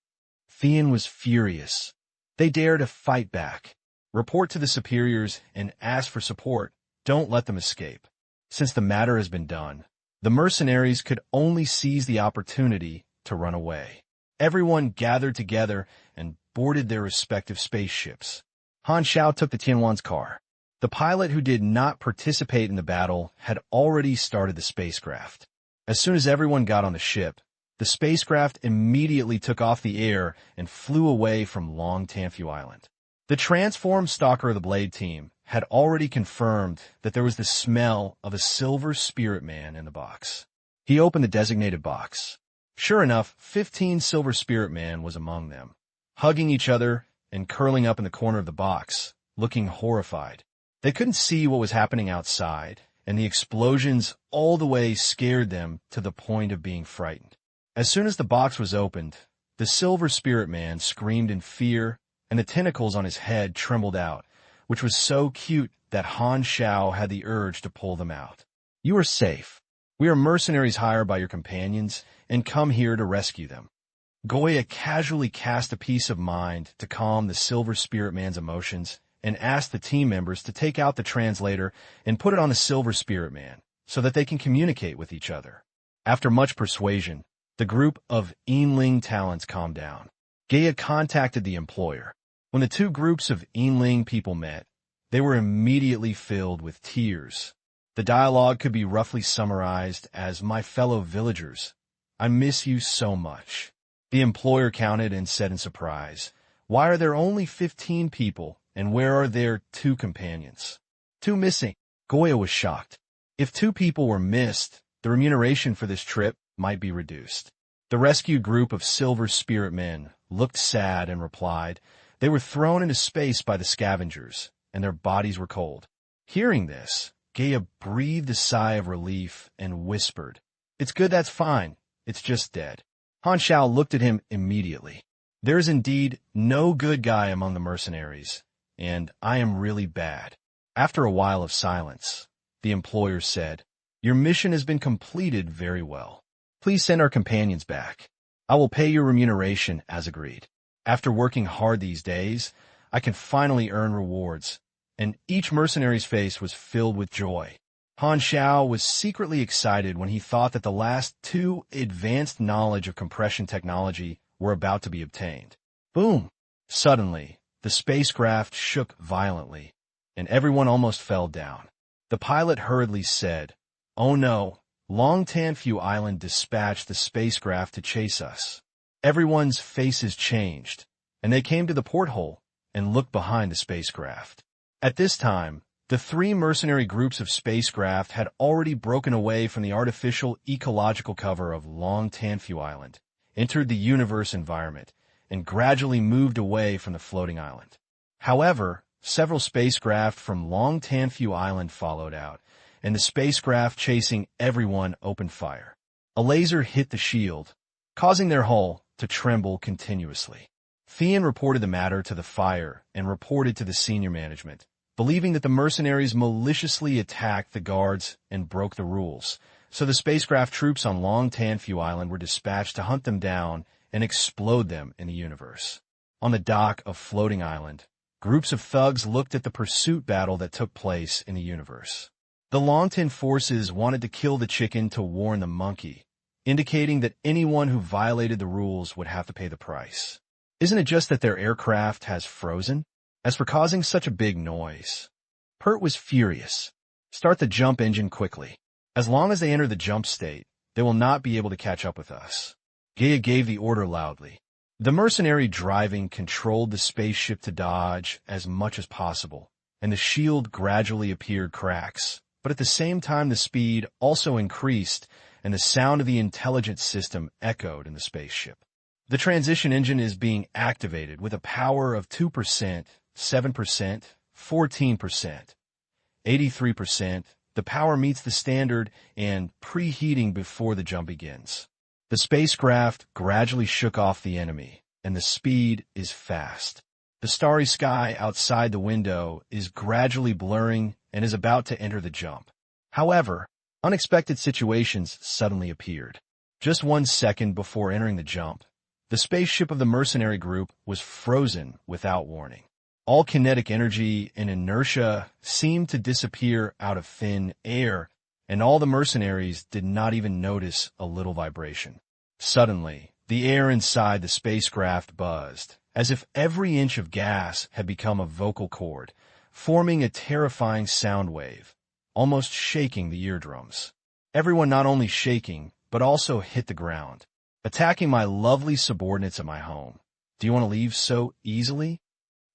Thean was furious. They dare to fight back. Report to the superiors and ask for support. Don't let them escape. Since the matter has been done, the mercenaries could only seize the opportunity to run away. Everyone gathered together and boarded their respective spaceships. Han Xiao took the Tianwan's car. The pilot who did not participate in the battle had already started the spacecraft. As soon as everyone got on the ship, the spacecraft immediately took off the air and flew away from Long Tanfu Island. The transformed stalker of the Blade team had already confirmed that there was the smell of a Silver Spirit Man in the box. He opened the designated box. Sure enough, 15 Silver Spirit Man was among them, hugging each other and curling up in the corner of the box, looking horrified. They couldn't see what was happening outside, and the explosions all the way scared them to the point of being frightened. As soon as the box was opened, the Silver Spirit Man screamed in fear, and the tentacles on his head trembled out, which was so cute that Han Xiao had the urge to pull them out. "You are safe. We are mercenaries hired by your companions and come here to rescue them." Goya casually cast a piece of mind to calm the Silver Spirit Man's emotions and asked the team members to take out the translator and put it on the Silver Spirit Man so that they can communicate with each other. After much persuasion, the group of Yinling talents calmed down. Gaia contacted the employer. When the two groups of Yinling people met, they were immediately filled with tears. The dialogue could be roughly summarized as, "My fellow villagers, I miss you so much." The employer counted and said in surprise, "Why are there only 15 people, and where are their 2 companions?" "Two missing." Goya was shocked. If 2 people were missed, the remuneration for this trip might be reduced. The rescued group of Silver Spirit men looked sad and replied, "They were thrown into space by the scavengers, and their bodies were cold." Hearing this, Gaia breathed a sigh of relief and whispered, "It's good, that's fine. It's just dead." Han Xiao looked at him immediately. "There is indeed no good guy among the mercenaries, and I am really bad." After a while of silence, the employer said, "Your mission has been completed very well. Please send our companions back. I will pay your remuneration as agreed. After working hard these days, I can finally earn rewards." And each mercenary's face was filled with joy. Han Xiao was secretly excited when he thought that the last 2 advanced knowledge of compression technology were about to be obtained. Boom! Suddenly, the spacecraft shook violently, and everyone almost fell down. The pilot hurriedly said, "Oh no, Long Tanfu Island dispatched the spacecraft to chase us." Everyone's faces changed, and they came to the porthole and looked behind the spacecraft. At this time, the 3 mercenary groups of spacecraft had already broken away from the artificial ecological cover of Long Tanfu Island, entered the universe environment, and gradually moved away from the floating island. However, several spacecraft from Long Tanfu Island followed out, and the spacecraft chasing everyone opened fire. A laser hit the shield, causing their hull to tremble continuously. Thean reported the matter to the fire and reported to the senior management, believing that the mercenaries maliciously attacked the guards and broke the rules. So the spacecraft troops on Long Tanfu Island were dispatched to hunt them down and explode them in the universe. On the dock of Floating Island, groups of thugs looked at the pursuit battle that took place in the universe. The Longtan forces wanted to kill the chicken to warn the monkey, indicating that anyone who violated the rules would have to pay the price. Isn't it just that their aircraft has frozen? As for causing such a big noise, Pert was furious. "Start the jump engine quickly. As long as they enter the jump state, they will not be able to catch up with us." Gaia gave the order loudly. The mercenary driving controlled the spaceship to dodge as much as possible, and the shield gradually appeared cracks. But at the same time, the speed also increased, and the sound of the intelligence system echoed in the spaceship. The transition engine is being activated with a power of 2%, 7%, 14%, 83%. The power meets the standard and preheating before the jump begins. The spacecraft gradually shook off the enemy, and the speed is fast. The starry sky outside the window is gradually blurring and is about to enter the jump. However, unexpected situations suddenly appeared. Just 1 second before entering the jump, the spaceship of the mercenary group was frozen without warning. All kinetic energy and inertia seemed to disappear out of thin air, and all the mercenaries did not even notice a little vibration. Suddenly, the air inside the spacecraft buzzed, as if every inch of gas had become a vocal cord, forming a terrifying sound wave, almost shaking the eardrums. Everyone not only shaking, but also hit the ground. "Attacking my lovely subordinates at my home. Do you want to leave so easily?"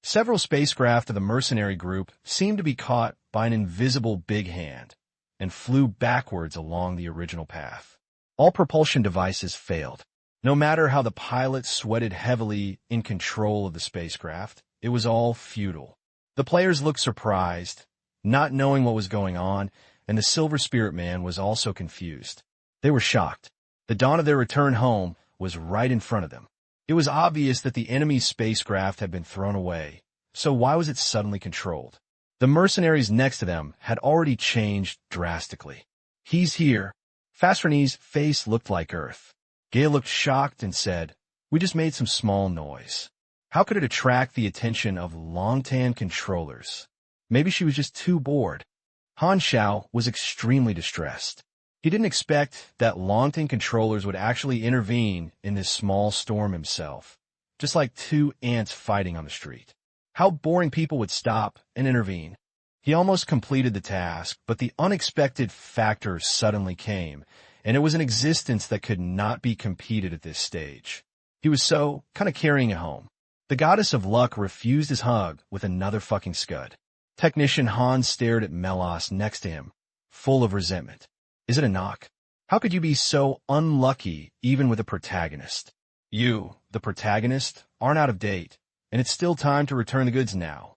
Several spacecraft of the mercenary group seemed to be caught by an invisible big hand and flew backwards along the original path. All propulsion devices failed. No matter how the pilot sweated heavily in control of the spacecraft, it was all futile. The players looked surprised, not knowing what was going on, and the Silver Spirit Man was also confused. They were shocked. The dawn of their return home was right in front of them. It was obvious that the enemy spacecraft had been thrown away, so why was it suddenly controlled? The mercenaries next to them had already changed drastically. "He's here." Fastrini's face looked like Earth. Gaia looked shocked and said, "We just made some small noise. How could it attract the attention of Longtan controllers? Maybe she was just too bored." Han Xiao was extremely distressed. He didn't expect that Longtan controllers would actually intervene in this small storm himself. just like two ants fighting on the street. How boring people would stop and intervene. He almost completed the task, but the unexpected factor suddenly came, and it was an existence that could not be competed at this stage. He was kind of carrying it home. The goddess of luck refused his hug with another fucking scud. Technician Han stared at Melos next to him, full of resentment. Is it a knock? How could you be so unlucky even with a protagonist? You, the protagonist, aren't out of date, and it's still time to return the goods now.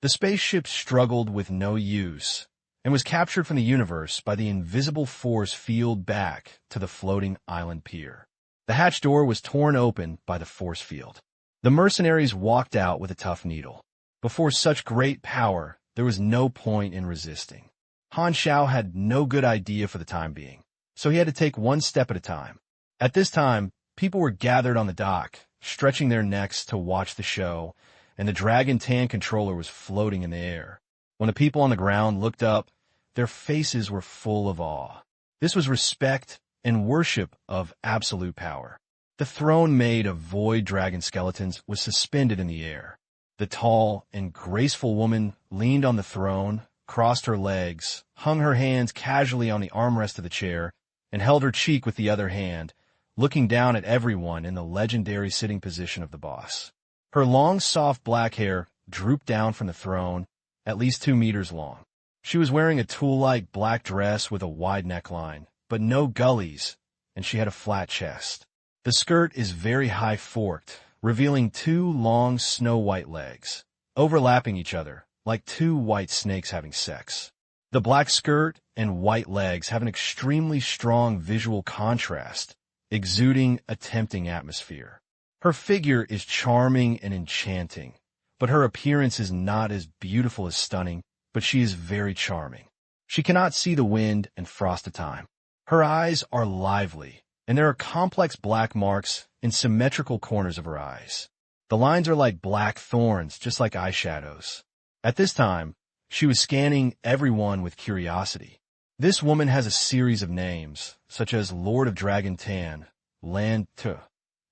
The spaceship struggled with no use and was captured from the universe by the invisible force field back to the floating island pier. The hatch door was torn open by the force field. The mercenaries walked out with a tough needle. Before such great power, there was no point in resisting. Han Xiao had no good idea for the time being, so he had to take one step at a time. At this time, people were gathered on the dock, stretching their necks to watch the show, and the Dragon Tan controller was floating in the air. When the people on the ground looked up, their faces were full of awe. This was respect and worship of absolute power. The throne made of void dragon skeletons was suspended in the air. The tall and graceful woman leaned on the throne, crossed her legs, hung her hands casually on the armrest of the chair, and held her cheek with the other hand, looking down at everyone in the legendary sitting position of the boss. Her long, soft black hair drooped down from the throne, at least 2 meters long. She was wearing a tulle-like black dress with a wide neckline, but no gullies, and she had a flat chest. The skirt is very high forked, revealing 2 long snow-white legs, overlapping each other, like 2 white snakes having sex. The black skirt and white legs have an extremely strong visual contrast, exuding a tempting atmosphere. Her figure is charming and enchanting, but her appearance is not as beautiful as stunning, but she is very charming. She cannot see the wind and frost of time. Her eyes are lively, and there are complex black marks in symmetrical corners of her eyes. The lines are like black thorns, just like eyeshadows. At this time, she was scanning everyone with curiosity. This woman has a series of names, such as Lord of Dragon Tan, Land Tu,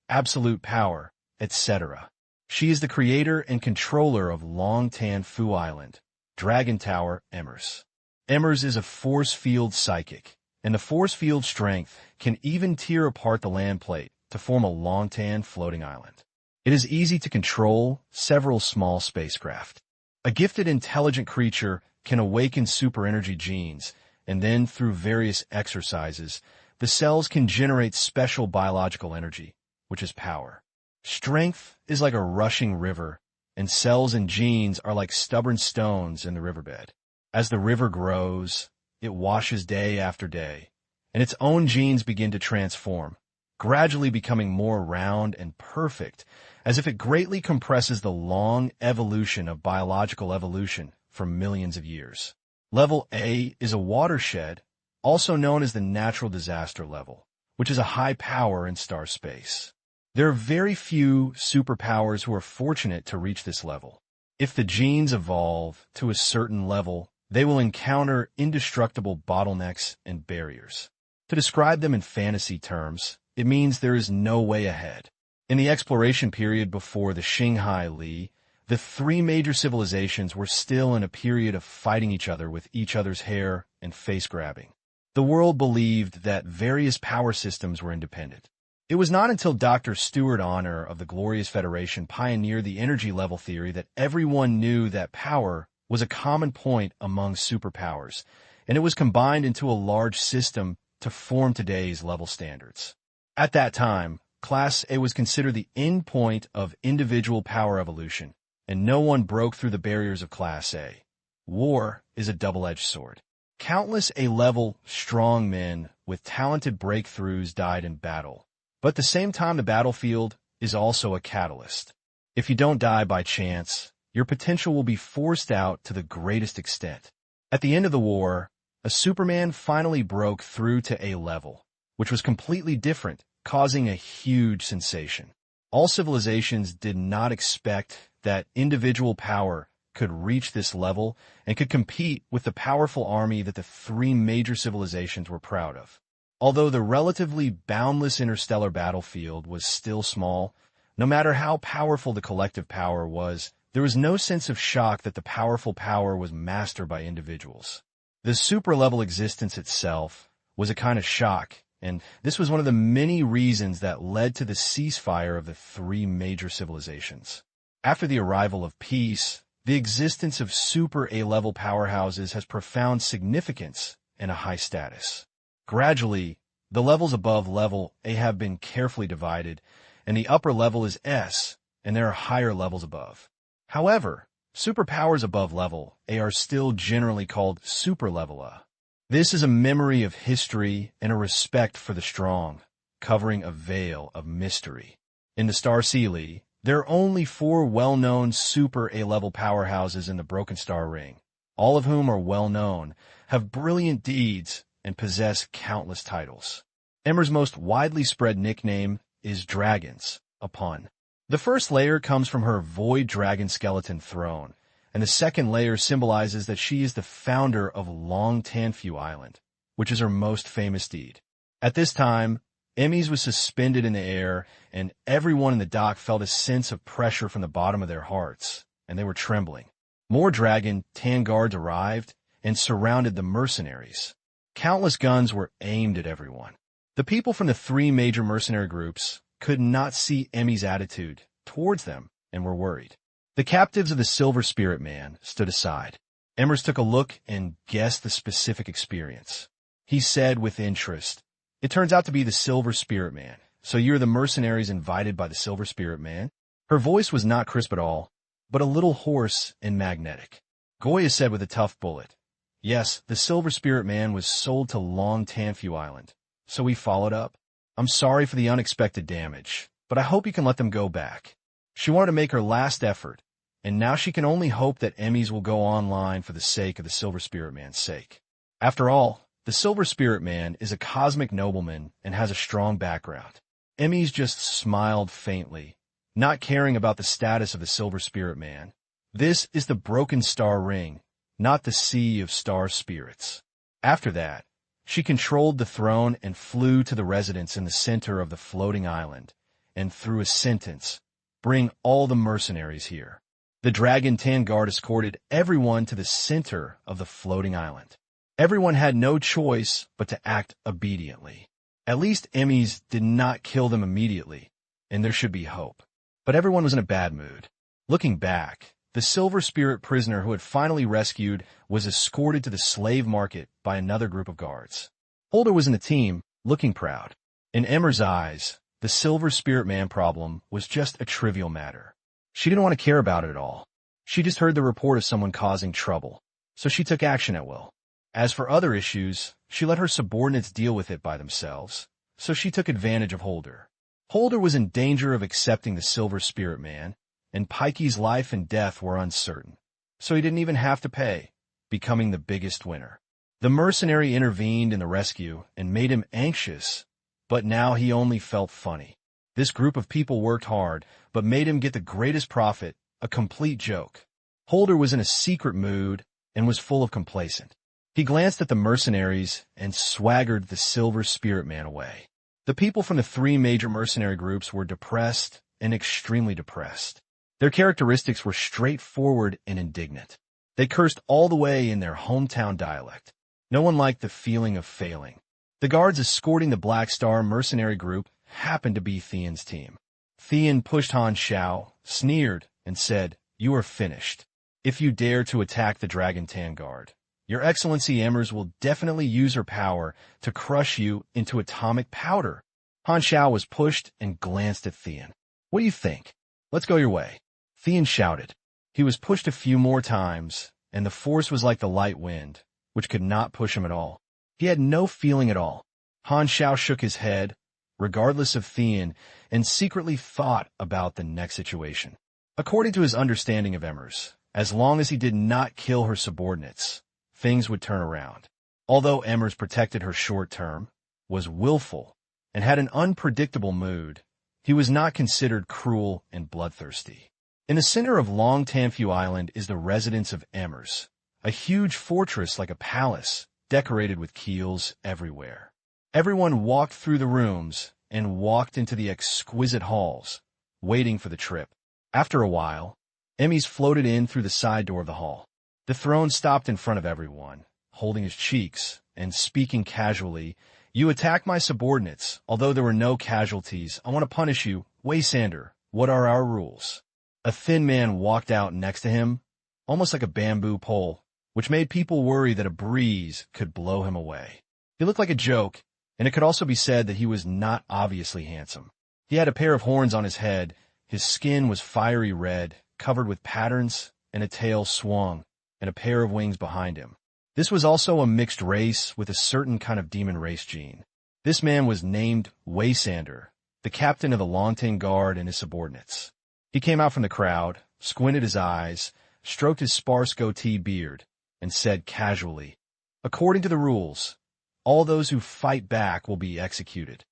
Absolute Power, etc. She is the creator and controller of Long Tan Fu Island, Dragon Tower, Emmers. Emmers is a force field psychic, and the force field strength can even tear apart the land plate to form a Long Tan floating island. It is easy to control several small spacecraft. A gifted intelligent creature can awaken super energy genes, and then through various exercises, the cells can generate special biological energy, which is power. Strength is like a rushing river, and cells and genes are like stubborn stones in the riverbed. As the river grows, it washes day after day, and its own genes begin to transform, gradually becoming more round and perfect, as if it greatly compresses the long evolution of biological evolution for millions of years. Level A is a watershed, also known as the natural disaster level, which is a high power in star space. There are very few superpowers who are fortunate to reach this level. If the genes evolve to a certain level, they will encounter indestructible bottlenecks and barriers. To describe them in fantasy terms, it means there is no way ahead. In the exploration period before the Qinghai Li, the 3 major civilizations were still in a period of fighting each other with each other's hair and face grabbing. The world believed that various power systems were independent. It was not until Dr. Stuart Honor of the Glorious Federation pioneered the energy level theory that everyone knew that power was a common point among superpowers, and it was combined into a large system to form today's level standards. At that time, Class A was considered the end point of individual power evolution, and no one broke through the barriers of Class A. War is a double-edged sword. Countless A-level, strong men with talented breakthroughs died in battle. But at the same time, the battlefield is also a catalyst. If you don't die by chance, your potential will be forced out to the greatest extent. At the end of the war, a Superman finally broke through to A-level, which was completely different, causing a huge sensation. All civilizations did not expect that individual power could reach this level and could compete with the powerful army that the 3 major civilizations were proud of. Although the relatively boundless interstellar battlefield was still small, No matter how powerful the collective power was, there was no sense of shock that the powerful power was mastered by individuals. The super-level existence itself was a kind of shock, and this was one of the many reasons that led to the ceasefire of the three major civilizations. After the arrival of peace, the existence of super A-level powerhouses has profound significance and a high status. Gradually, the levels above level A have been carefully divided, and the upper level is S, and there are higher levels above. However, superpowers above level A are still generally called super level A. This is a memory of history and a respect for the strong, covering a veil of mystery. In the Star Sealy, there are only 4 well-known super A-level powerhouses in the Broken Star Ring, all of whom are well-known, have brilliant deeds, and possess countless titles. Emmer's most widely spread nickname is Dragons, a pun. The first layer comes from her Void Dragon skeleton throne, and the second layer symbolizes that she is the founder of Long Tanfu Island, which is her most famous deed. At this time, Emmys was suspended in the air, and everyone in the dock felt a sense of pressure from the bottom of their hearts, and they were trembling. More Dragon Tan guards arrived and surrounded the mercenaries. Countless guns were aimed at everyone. The people from the 3 major mercenary groups could not see Emmy's attitude towards them and were worried. The captives of the Silver Spirit Man stood aside. Emmers took a look and guessed the specific experience. He said with interest, "It turns out to be the Silver Spirit Man. So you're the mercenaries invited by the Silver Spirit Man?" Her voice was not crisp at all, but a little hoarse and magnetic. Goya said with a tough bullet, "Yes, the Silver Spirit Man was sold to Long Tanfu Island, so we followed up. I'm sorry for the unexpected damage, but I hope you can let them go back." She wanted to make her last effort, and now she can only hope that Emmys will go online for the sake of the Silver Spirit Man's sake. After all, the Silver Spirit Man is a cosmic nobleman and has a strong background. Emmys just smiled faintly, not caring about the status of the Silver Spirit Man. This is the Broken Star Ring, not the Sea of Star Spirits. After that, she controlled the throne and flew to the residence in the center of the floating island, and threw a sentence, "Bring all the mercenaries here." The Dragon Tan Guard escorted everyone to the center of the floating island. Everyone had no choice but to act obediently. At least Emmys did not kill them immediately, and there should be hope. But everyone was in a bad mood. Looking back, the Silver Spirit prisoner who had finally rescued was escorted to the slave market by another group of guards. Holder was in the team, looking proud. In Emmer's eyes, the Silver Spirit Man problem was just a trivial matter. She didn't want to care about it at all. She just heard the report of someone causing trouble, so she took action at will. As for other issues, she let her subordinates deal with it by themselves, so she took advantage of Holder. Holder was in danger of accepting the Silver Spirit Man, and Pikey's life and death were uncertain, so he didn't even have to pay, becoming the biggest winner. The mercenary intervened in the rescue and made him anxious, but now he only felt funny. This group of people worked hard, but made him get the greatest profit, a complete joke. Holder was in a secret mood and was full of complacent. He glanced at the mercenaries and swaggered the Silver Spirit Man away. The people from the 3 major mercenary groups were depressed and extremely depressed. Their characteristics were straightforward and indignant. They cursed all the way in their hometown dialect. No one liked the feeling of failing. The guards escorting the Black Star mercenary group happened to be Theon's team. Theon pushed Han Xiao, sneered, and said, "You are finished. If you dare to attack the Dragon Tan Guard, Your Excellency Emmers will definitely use her power to crush you into atomic powder." Han Xiao was pushed and glanced at Theon. "What do you think? Let's go your way." Theon shouted. He was pushed a few more times, and the force was like the light wind, which could not push him at all. He had no feeling at all. Han Xiao shook his head, regardless of Theon, and secretly thought about the next situation. According to his understanding of Emmers, as long as he did not kill her subordinates, things would turn around. Although Emmers protected her short term, was willful, and had an unpredictable mood, he was not considered cruel and bloodthirsty. In the center of Long Tanfu Island is the residence of Emmers, a huge fortress like a palace, decorated with keels everywhere. Everyone walked through the rooms and walked into the exquisite halls, waiting for the trip. After a while, Emmys floated in through the side door of the hall. The throne stopped in front of everyone, holding his cheeks and speaking casually. "You attacked my subordinates. Although there were no casualties, I want to punish you. Waysander, what are our rules?" A thin man walked out next to him, almost like a bamboo pole, which made people worry that a breeze could blow him away. He looked like a joke, and it could also be said that he was not obviously handsome. He had a pair of horns on his head, his skin was fiery red, covered with patterns, and a tail swung, and a pair of wings behind him. This was also a mixed race with a certain kind of demon race gene. This man was named Waysander, the captain of the Longtan Guard and his subordinates. He came out from the crowd, squinted his eyes, stroked his sparse goatee beard, and said casually, "According to the rules, all those who fight back will be executed."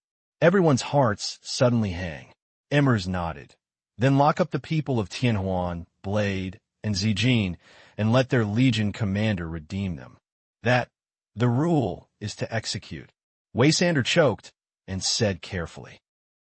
Everyone's hearts suddenly hang. Emmers nodded. "Then lock up the people of Tianhuan, Blade, and Zijin, and let their legion commander redeem them. The rule is to execute." Waysander choked and said carefully,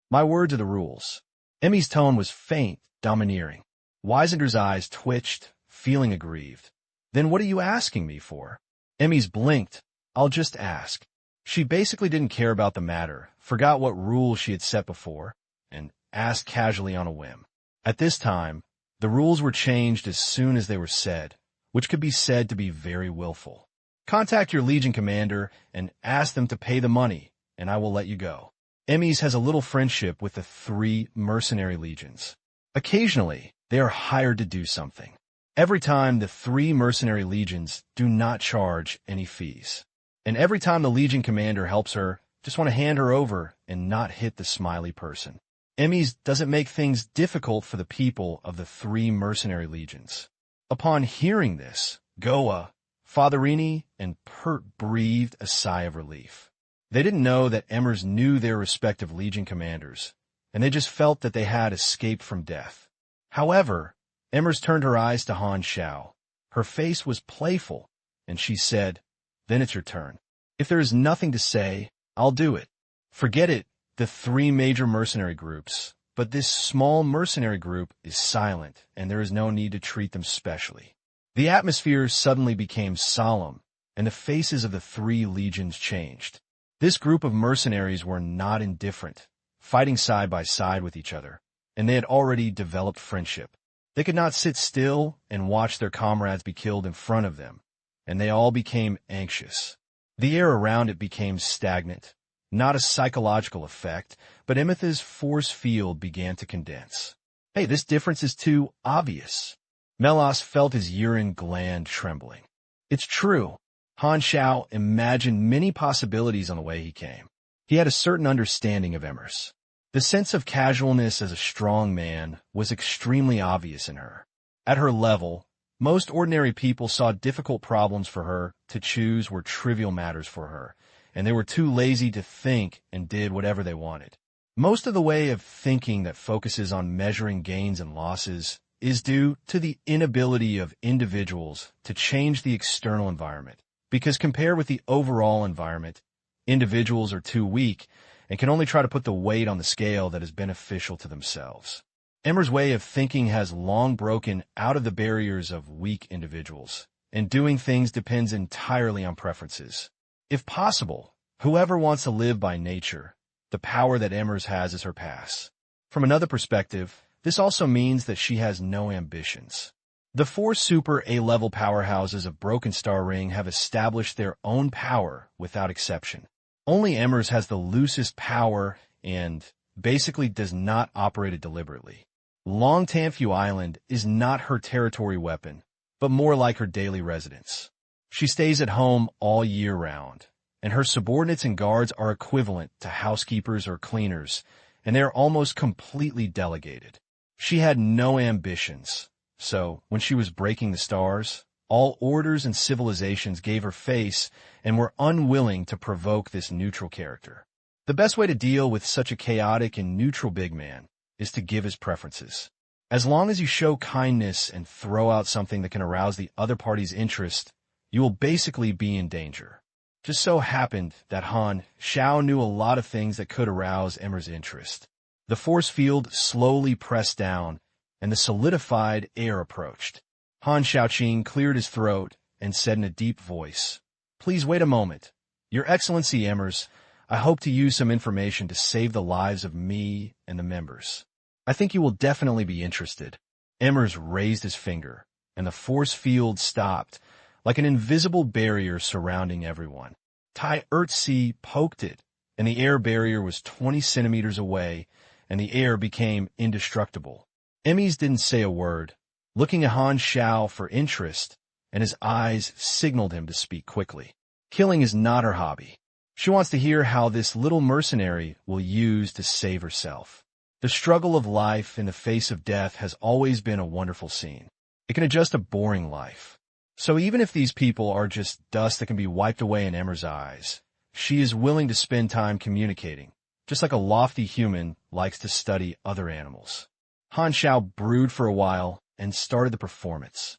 "My words are the rules." Emmy's tone was faint, domineering. Waysander's eyes twitched, feeling aggrieved. "Then what are you asking me for?" Emmy's blinked. "I'll just ask." She basically didn't care about the matter, forgot what rules she had set before, and asked casually on a whim. At this time, the rules were changed as soon as they were said, which could be said to be very willful. "Contact your legion commander and ask them to pay the money, and I will let you go." Emmys has a little friendship with the 3 mercenary legions. Occasionally, they are hired to do something. Every time the 3 mercenary legions do not charge any fees. And every time the legion commander helps her, just want to hand her over and not hit the smiley person. Emmys doesn't make things difficult for the people of the 3 mercenary legions. Upon hearing this, Goa, Fatherini, and Pert breathed a sigh of relief. They didn't know that Emmers knew their respective legion commanders, and they just felt that they had escaped from death. However, Emmers turned her eyes to Han Xiao. Her face was playful, and she said, "Then it's your turn. If there is nothing to say, I'll do it. Forget it, the 3 major mercenary groups, but this small mercenary group is silent, and there is no need to treat them specially." The atmosphere suddenly became solemn, and the faces of the 3 legions changed. This group of mercenaries were not indifferent, fighting side by side with each other, and they had already developed friendship. They could not sit still and watch their comrades be killed in front of them, and they all became anxious. The air around it became stagnant, not a psychological effect, but Emetha's force field began to condense. "Hey, this difference is too obvious." Melas felt his urine gland trembling. "It's true." Han Xiao imagined many possibilities on the way he came. He had a certain understanding of Emmers. The sense of casualness as a strong man was extremely obvious in her. At her level, most ordinary people saw difficult problems for her to choose were trivial matters for her, and they were too lazy to think and did whatever they wanted. Most of the way of thinking that focuses on measuring gains and losses is due to the inability of individuals to change the external environment, because compared with the overall environment, individuals are too weak and can only try to put the weight on the scale that is beneficial to themselves. Emmer's way of thinking has long broken out of the barriers of weak individuals, and doing things depends entirely on preferences. If possible, whoever wants to live by nature, the power that Emmers has is her pass. From another perspective, this also means that she has no ambitions. The 4 super A-level powerhouses of Broken Star Ring have established their own power without exception. Only Emmers has the loosest power and basically does not operate it deliberately. Long Tanfu Island is not her territory weapon, but more like her daily residence. She stays at home all year round, and her subordinates and guards are equivalent to housekeepers or cleaners, and they are almost completely delegated. She had no ambitions, so when she was breaking the stars, all orders and civilizations gave her face and were unwilling to provoke this neutral character. The best way to deal with such a chaotic and neutral big man is to give his preferences. As long as you show kindness and throw out something that can arouse the other party's interest, you will basically be in danger. Just so happened that Han Xiao knew a lot of things that could arouse Emmer's interest. The force field slowly pressed down, and the solidified air approached. Han Xiao cleared his throat and said in a deep voice, "Please wait a moment. Your Excellency Emmers, I hope to use some information to save the lives of me and the members. I think you will definitely be interested." Emmers raised his finger, and the force field stopped, like an invisible barrier surrounding everyone. Tai Ertzi poked it, and the air barrier was 20 centimeters away, and the air became indestructible. Emmys didn't say a word, looking at Han Xiao for interest, and his eyes signaled him to speak quickly. Killing is not her hobby. She wants to hear how this little mercenary will use to save herself. The struggle of life in the face of death has always been a wonderful scene. It can adjust a boring life. So even if these people are just dust that can be wiped away in Emmer's eyes, she is willing to spend time communicating, just like a lofty human likes to study other animals. Han Xiao brewed for a while and started the performance.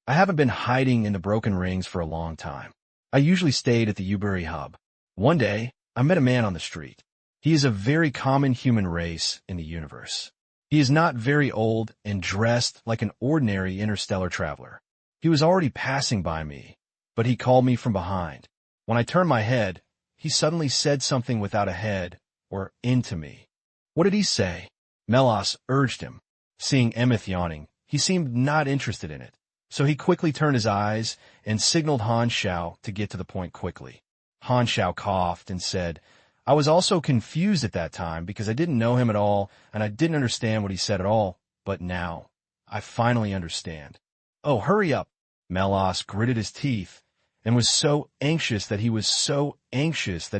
"I haven't been hiding in the broken rings for a long time. I usually stayed at the Ubury hub. One day, I met a man on the street. He is a very common human race in the universe. He is not very old and dressed like an ordinary interstellar traveler. He was already passing by me, but he called me from behind. When I turned my head, he suddenly said something without a head or into me." "What did he say?" Melas urged him. Seeing Emmeth yawning, he seemed not interested in it, so he quickly turned his eyes and signaled Han Xiao to get to the point quickly. Han Xiao coughed and said, "I was also confused at that time because I didn't know him at all and I didn't understand what he said at all, but now I finally understand." "Oh, hurry up." Melas gritted his teeth and was so anxious that he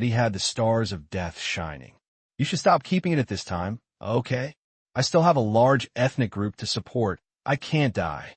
had the stars of death shining. "You should stop keeping it at this time, okay? I still have a large ethnic group to support. I can't die."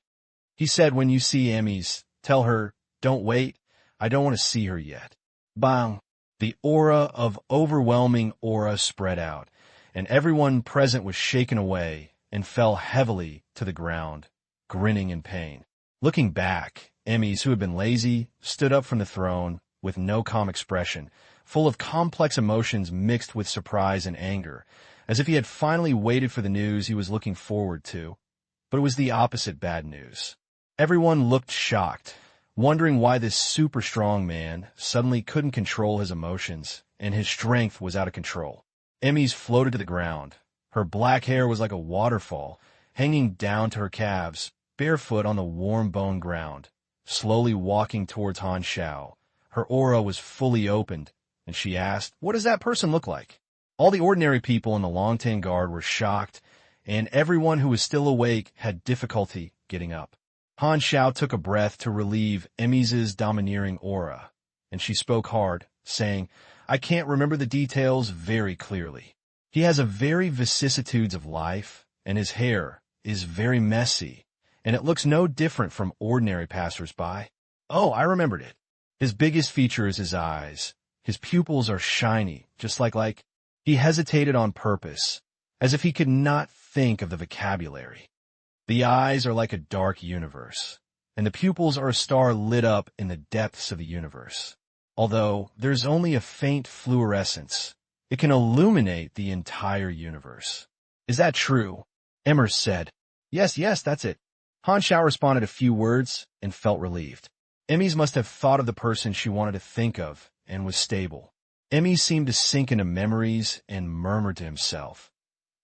He said, "When you see Emmys, tell her, don't wait. I don't want to see her yet." Bang! The aura of overwhelming aura spread out, and everyone present was shaken away and fell heavily to the ground, grinning in pain. Looking back, Emmys, who had been lazy, stood up from the throne with no calm expression, full of complex emotions mixed with surprise and anger, as if he had finally waited for the news he was looking forward to. But it was the opposite bad news. Everyone looked shocked, wondering why this super strong man suddenly couldn't control his emotions, and his strength was out of control. Emmys floated to the ground. Her black hair was like a waterfall, hanging down to her calves, barefoot on the warm bone ground, slowly walking towards Han Xiao. Her aura was fully opened, and she asked, "What does that person look like?" All the ordinary people in the Longtan Guard were shocked, and everyone who was still awake had difficulty getting up. Han Xiao took a breath to relieve Emmys' domineering aura, and she spoke hard, saying, "I can't remember the details very clearly. He has a very vicissitudes of life, and his hair is very messy, and it looks no different from ordinary passers-by. Oh, I remembered it. His biggest feature is his eyes. His pupils are shiny, just like He hesitated on purpose, as if he could not think of the vocabulary. "The eyes are like a dark universe, and the pupils are a star lit up in the depths of the universe. Although there's only a faint fluorescence, it can illuminate the entire universe." "Is that true?" Emmers said. Yes, that's it." Han Xiao responded a few words and felt relieved. Emmys must have thought of the person she wanted to think of and was stable. Emmys seemed to sink into memories and murmured to himself,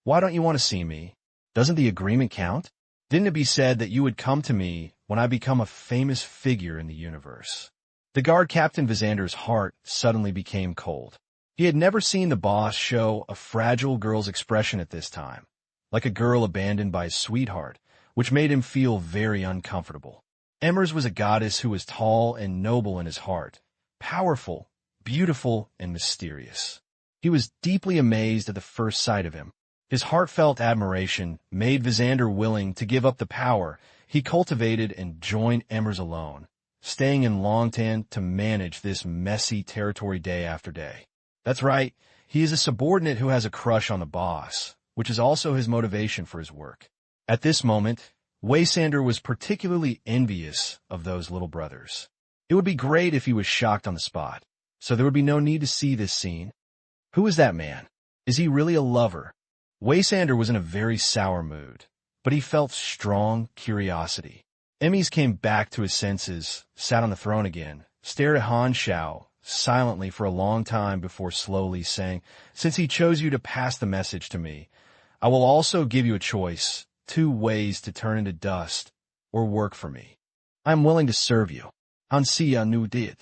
"Why don't you want to see me? Doesn't the agreement count? Didn't it be said that you would come to me when I become a famous figure in the universe?" The guard captain Visander's heart suddenly became cold. He had never seen the boss show a fragile girl's expression at this time, like a girl abandoned by his sweetheart, which made him feel very uncomfortable. Emmers was a goddess who was tall and noble in his heart, powerful, beautiful, and mysterious. He was deeply amazed at the first sight of him. His heartfelt admiration made Visander willing to give up the power he cultivated and join Emmers alone, staying in Longtan to manage this messy territory day after day. That's right, he is a subordinate who has a crush on the boss, which is also his motivation for his work. At this moment, Waysander was particularly envious of those little brothers. It would be great if he was shocked on the spot, so there would be no need to see this scene. Who is that man? Is he really a lover? Waysander was in a very sour mood, but he felt strong curiosity. Emmys came back to his senses, sat on the throne again, stared at Han Xiao silently for a long time before slowly saying, "Since he chose you to pass the message to me, I will also give you a choice, 2 ways to turn into dust or work for me. I am willing to serve you." Han Xiao knew did.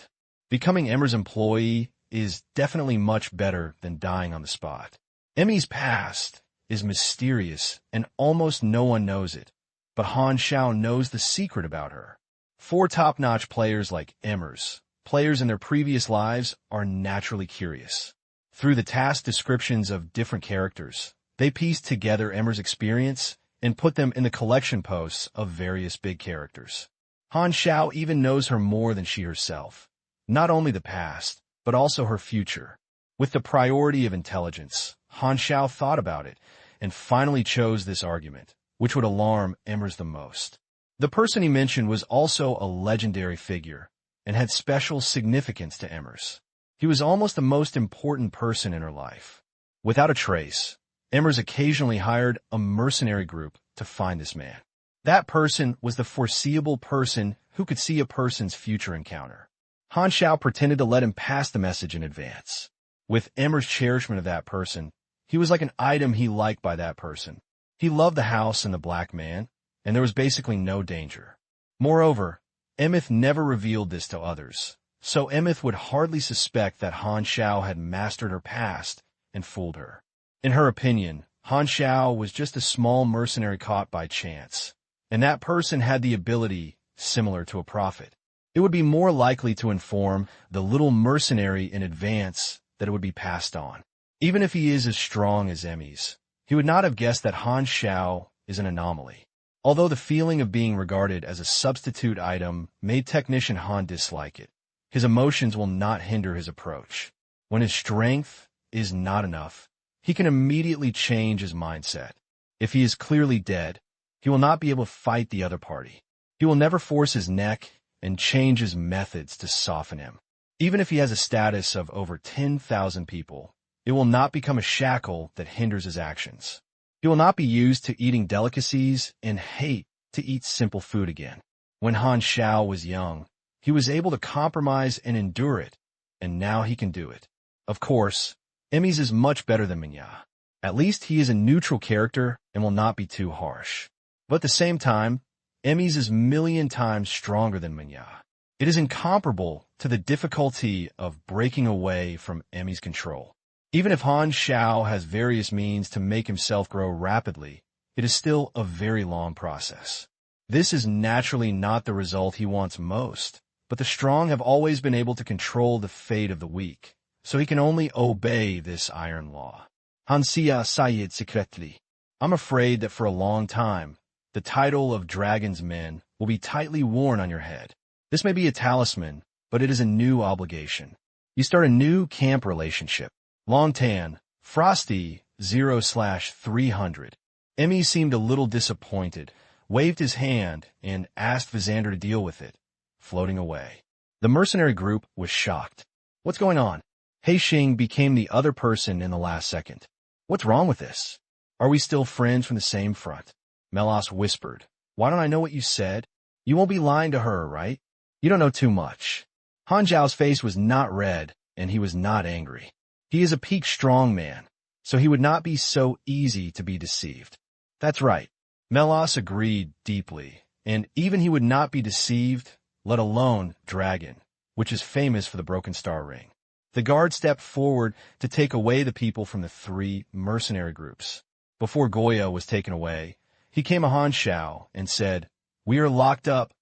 Becoming Emmer's employee is definitely much better than dying on the spot. Emmy's past is mysterious and almost no one knows it, but Han Xiao knows the secret about her. 4 top-notch players like Emmer's, players in their previous lives, are naturally curious. Through the task descriptions of different characters, they piece together Emmer's experience and put them in the collection posts of various big characters. Han Xiao even knows her more than she herself. Not only the past, but also her future. With the priority of intelligence, Han Xiao thought about it and finally chose this argument, which would alarm Emmer's the most. The person he mentioned was also a legendary figure and had special significance to Emmer's. He was almost the most important person in her life. Without a trace, Emmer's occasionally hired a mercenary group to find this man. That person was the foreseeable person who could see a person's future encounter. Han Xiao pretended to let him pass the message in advance. With Emmer's cherishment of that person, he was like an item he liked by that person. He loved the house and the black man, and there was basically no danger. Moreover, Emeth never revealed this to others, so Emeth would hardly suspect that Han Xiao had mastered her past and fooled her. In her opinion, Han Xiao was just a small mercenary caught by chance, and that person had the ability similar to a prophet. It would be more likely to inform the little mercenary in advance that it would be passed on. Even if he is as strong as Emmys, he would not have guessed that Han Xiao is an anomaly. Although the feeling of being regarded as a substitute item made technician Han dislike it, his emotions will not hinder his approach. When his strength is not enough, he can immediately change his mindset. If he is clearly dead, he will not be able to fight the other party. He will never force his neck and change his methods to soften him. Even if he has a status of over 10,000 people, it will not become a shackle that hinders his actions. He will not be used to eating delicacies and hate to eat simple food again. When Han Xiao was young, he was able to compromise and endure it, and now he can do it. Of course, Emmys is much better than Minya. At least he is a neutral character and will not be too harsh. But at the same time, Emmys is 1,000,000 times stronger than Minya. It is incomparable to the difficulty of breaking away from Emmy's control. Even if Han Xiao has various means to make himself grow rapidly, it is still a very long process. This is naturally not the result he wants most, but the strong have always been able to control the fate of the weak, so he can only obey this iron law. Han Xiao Sayid secretly. I'm afraid that for a long time, the title of Dragon's Men will be tightly worn on your head. This may be a talisman, but it is a new obligation. You start a new camp relationship. Long Tan, Frosty, 0/300. Emmy seemed a little disappointed, waved his hand, and asked Visander to deal with it, floating away. The mercenary group was shocked. What's going on? Heixing became the other person in the last second. What's wrong with this? Are we still friends from the same front? Melas whispered. Why don't I know what you said? You won't be lying to her, right? You don't know too much. Han Zhao's face was not red, and he was not angry. He is a peak strong man, so he would not be so easy to be deceived. That's right. Melas agreed deeply, and even he would not be deceived, let alone dragon, which is famous for the broken star ring. The guard stepped forward to take away the people from the 3 mercenary groups. Before Goya was taken away, he came to Han Xiao and said, We are locked up.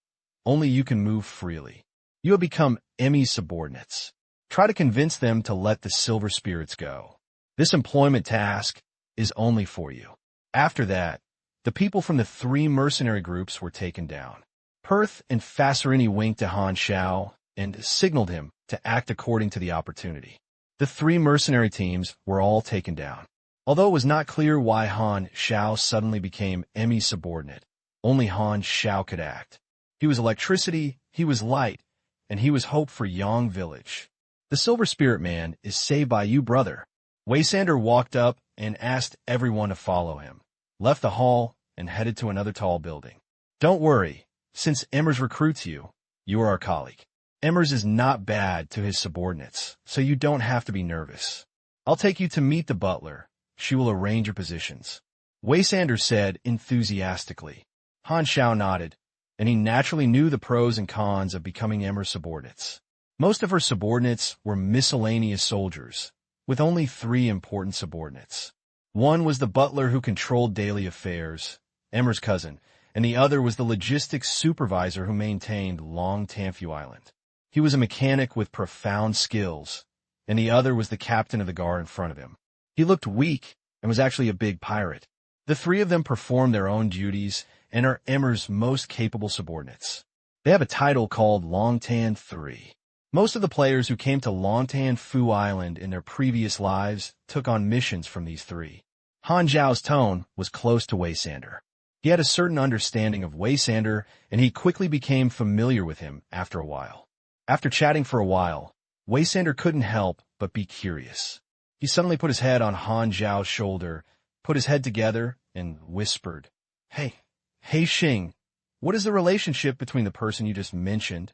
Only you can move freely. You have become Emmy's subordinates. Try to convince them to let the silver spirits go. This employment task is only for you. After that, the people from the 3 mercenary groups were taken down. Perth and Fasserini winked to Han Xiao and signaled him to act according to the opportunity. The 3 mercenary teams were all taken down. Although it was not clear why Han Xiao suddenly became Emmy's subordinate, only Han Xiao could act. He was electricity, he was light, and he was hope for Yang Village. The Silver Spirit Man is saved by you, brother. Waysander walked up and asked everyone to follow him, left the hall, and headed to another tall building. Don't worry, since Emmers recruits you, you are our colleague. Emmers is not bad to his subordinates, so you don't have to be nervous. I'll take you to meet the butler. She will arrange your positions. Waysander said enthusiastically. Han Xiao nodded, and he naturally knew the pros and cons of becoming Emmers' subordinates. Most of her subordinates were miscellaneous soldiers, with only 3 important subordinates. One was the butler who controlled daily affairs, Emmers' cousin, and the other was the logistics supervisor who maintained Long Tanfu Island. He was a mechanic with profound skills, and the other was the captain of the guard in front of him. He looked weak and was actually a big pirate. The 3 of them performed their own duties and are Emmers' most capable subordinates. They have a title called Long Tan 3. Most of the players who came to Long Tanfu Island in their previous lives took on missions from these 3. Han Xiao's tone was close to Waysander. He had a certain understanding of Waysander, and he quickly became familiar with him after a while. After chatting for a while, Waysander couldn't help but be curious. He suddenly put his head on Han Xiao's shoulder, put his head together, and whispered, Hey Xing, what is the relationship between the person you just mentioned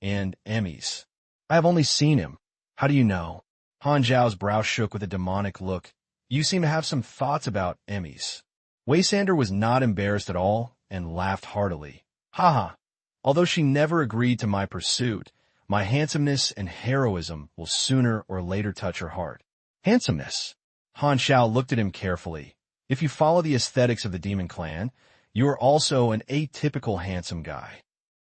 and Emmys? I have only seen him. How do you know? Han Xiao's brow shook with a demonic look. You seem to have some thoughts about Emmys. Waysander was not embarrassed at all and laughed heartily. Haha, although she never agreed to my pursuit, my handsomeness and heroism will sooner or later touch her heart. Handsomeness? Han Xiao looked at him carefully. If you follow the aesthetics of the Demon Clan, you are also an atypical handsome guy.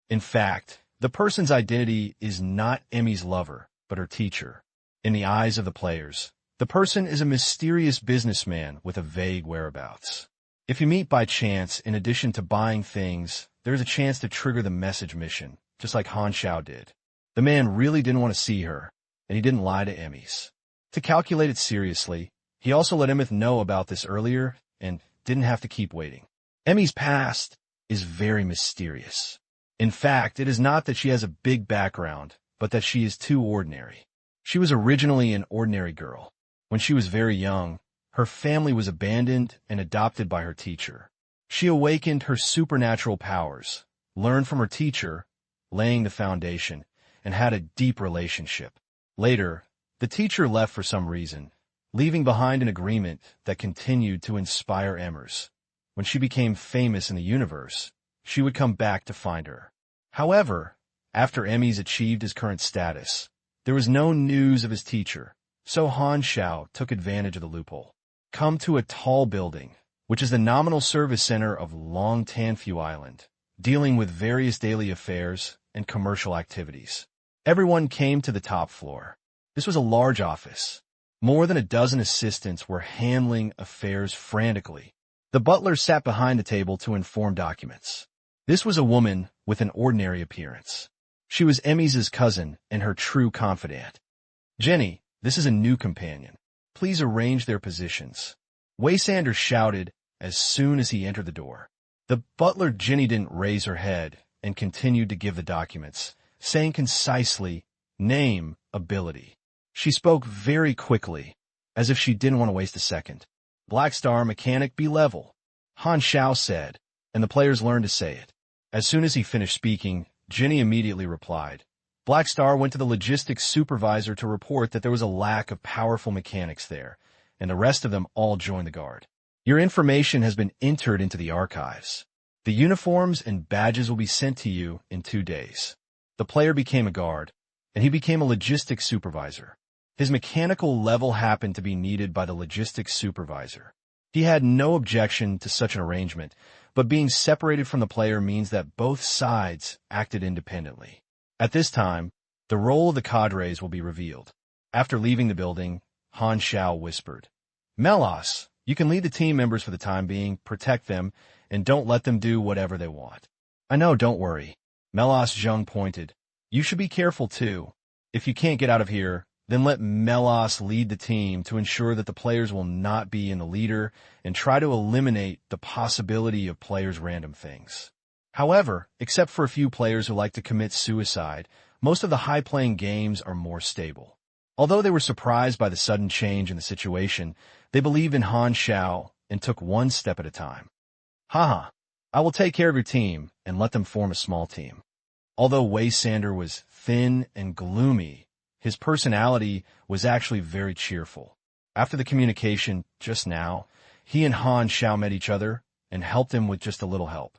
In fact, the person's identity is not Emmy's lover, but her teacher. In the eyes of the players, the person is a mysterious businessman with a vague whereabouts. If you meet by chance, in addition to buying things, there's a chance to trigger the message mission, just like Han Xiao did. The man really didn't want to see her, and he didn't lie to Emmys. To calculate it seriously, he also let Emmeth know about this earlier and didn't have to keep waiting. Emmy's past is very mysterious. In fact, it is not that she has a big background, but that she is too ordinary. She was originally an ordinary girl. When she was very young, her family was abandoned and adopted by her teacher. She awakened her supernatural powers, learned from her teacher, laying the foundation, and had a deep relationship. Later, the teacher left for some reason, leaving behind an agreement that continued to inspire Emmers. When she became famous in the universe, she would come back to find her. However, after Emmys achieved his current status, there was no news of his teacher, so Han Xiao took advantage of the loophole. Come to a tall building, which is the nominal service center of Long Tanfu Island, dealing with various daily affairs and commercial activities. Everyone came to the top floor. This was a large office. More than a dozen assistants were handling affairs frantically. The butler sat behind the table to inform documents. This was a woman with an ordinary appearance. She was Emmys' cousin and her true confidant. Jenny, this is a new companion. Please arrange their positions. Waysander shouted as soon as he entered the door. The butler Jenny didn't raise her head and continued to give the documents, saying concisely, name, ability. She spoke very quickly, as if she didn't want to waste a second. Black Star Mechanic B level, Han Xiao said, and the players learned to say it. As soon as he finished speaking, Jenny immediately replied. Black Star went to the logistics supervisor to report that there was a lack of powerful mechanics there, and the rest of them all joined the guard. Your information has been entered into the archives. The uniforms and badges will be sent to you in 2 days. The player became a guard, and he became a logistics supervisor. His mechanical level happened to be needed by the logistics supervisor. He had no objection to such an arrangement, but being separated from the player means that both sides acted independently. At this time, the role of the cadres will be revealed. After leaving the building, Han Xiao whispered, Melas, you can lead the team members for the time being, protect them, and don't let them do whatever they want. I know, don't worry. Melas Zheng pointed. You should be careful too. If you can't get out of here, then let Melas lead the team to ensure that the players will not be in the leader and try to eliminate the possibility of players' random things. However, except for a few players who like to commit suicide, most of the high-playing games are more stable. Although they were surprised by the sudden change in the situation, they believed in Han Xiao and took one step at a time. Haha, I will take care of your team and let them form a small team. Although Waysander was thin and gloomy, his personality was actually very cheerful. After the communication just now, he and Han Xiao met each other and helped him with just a little help.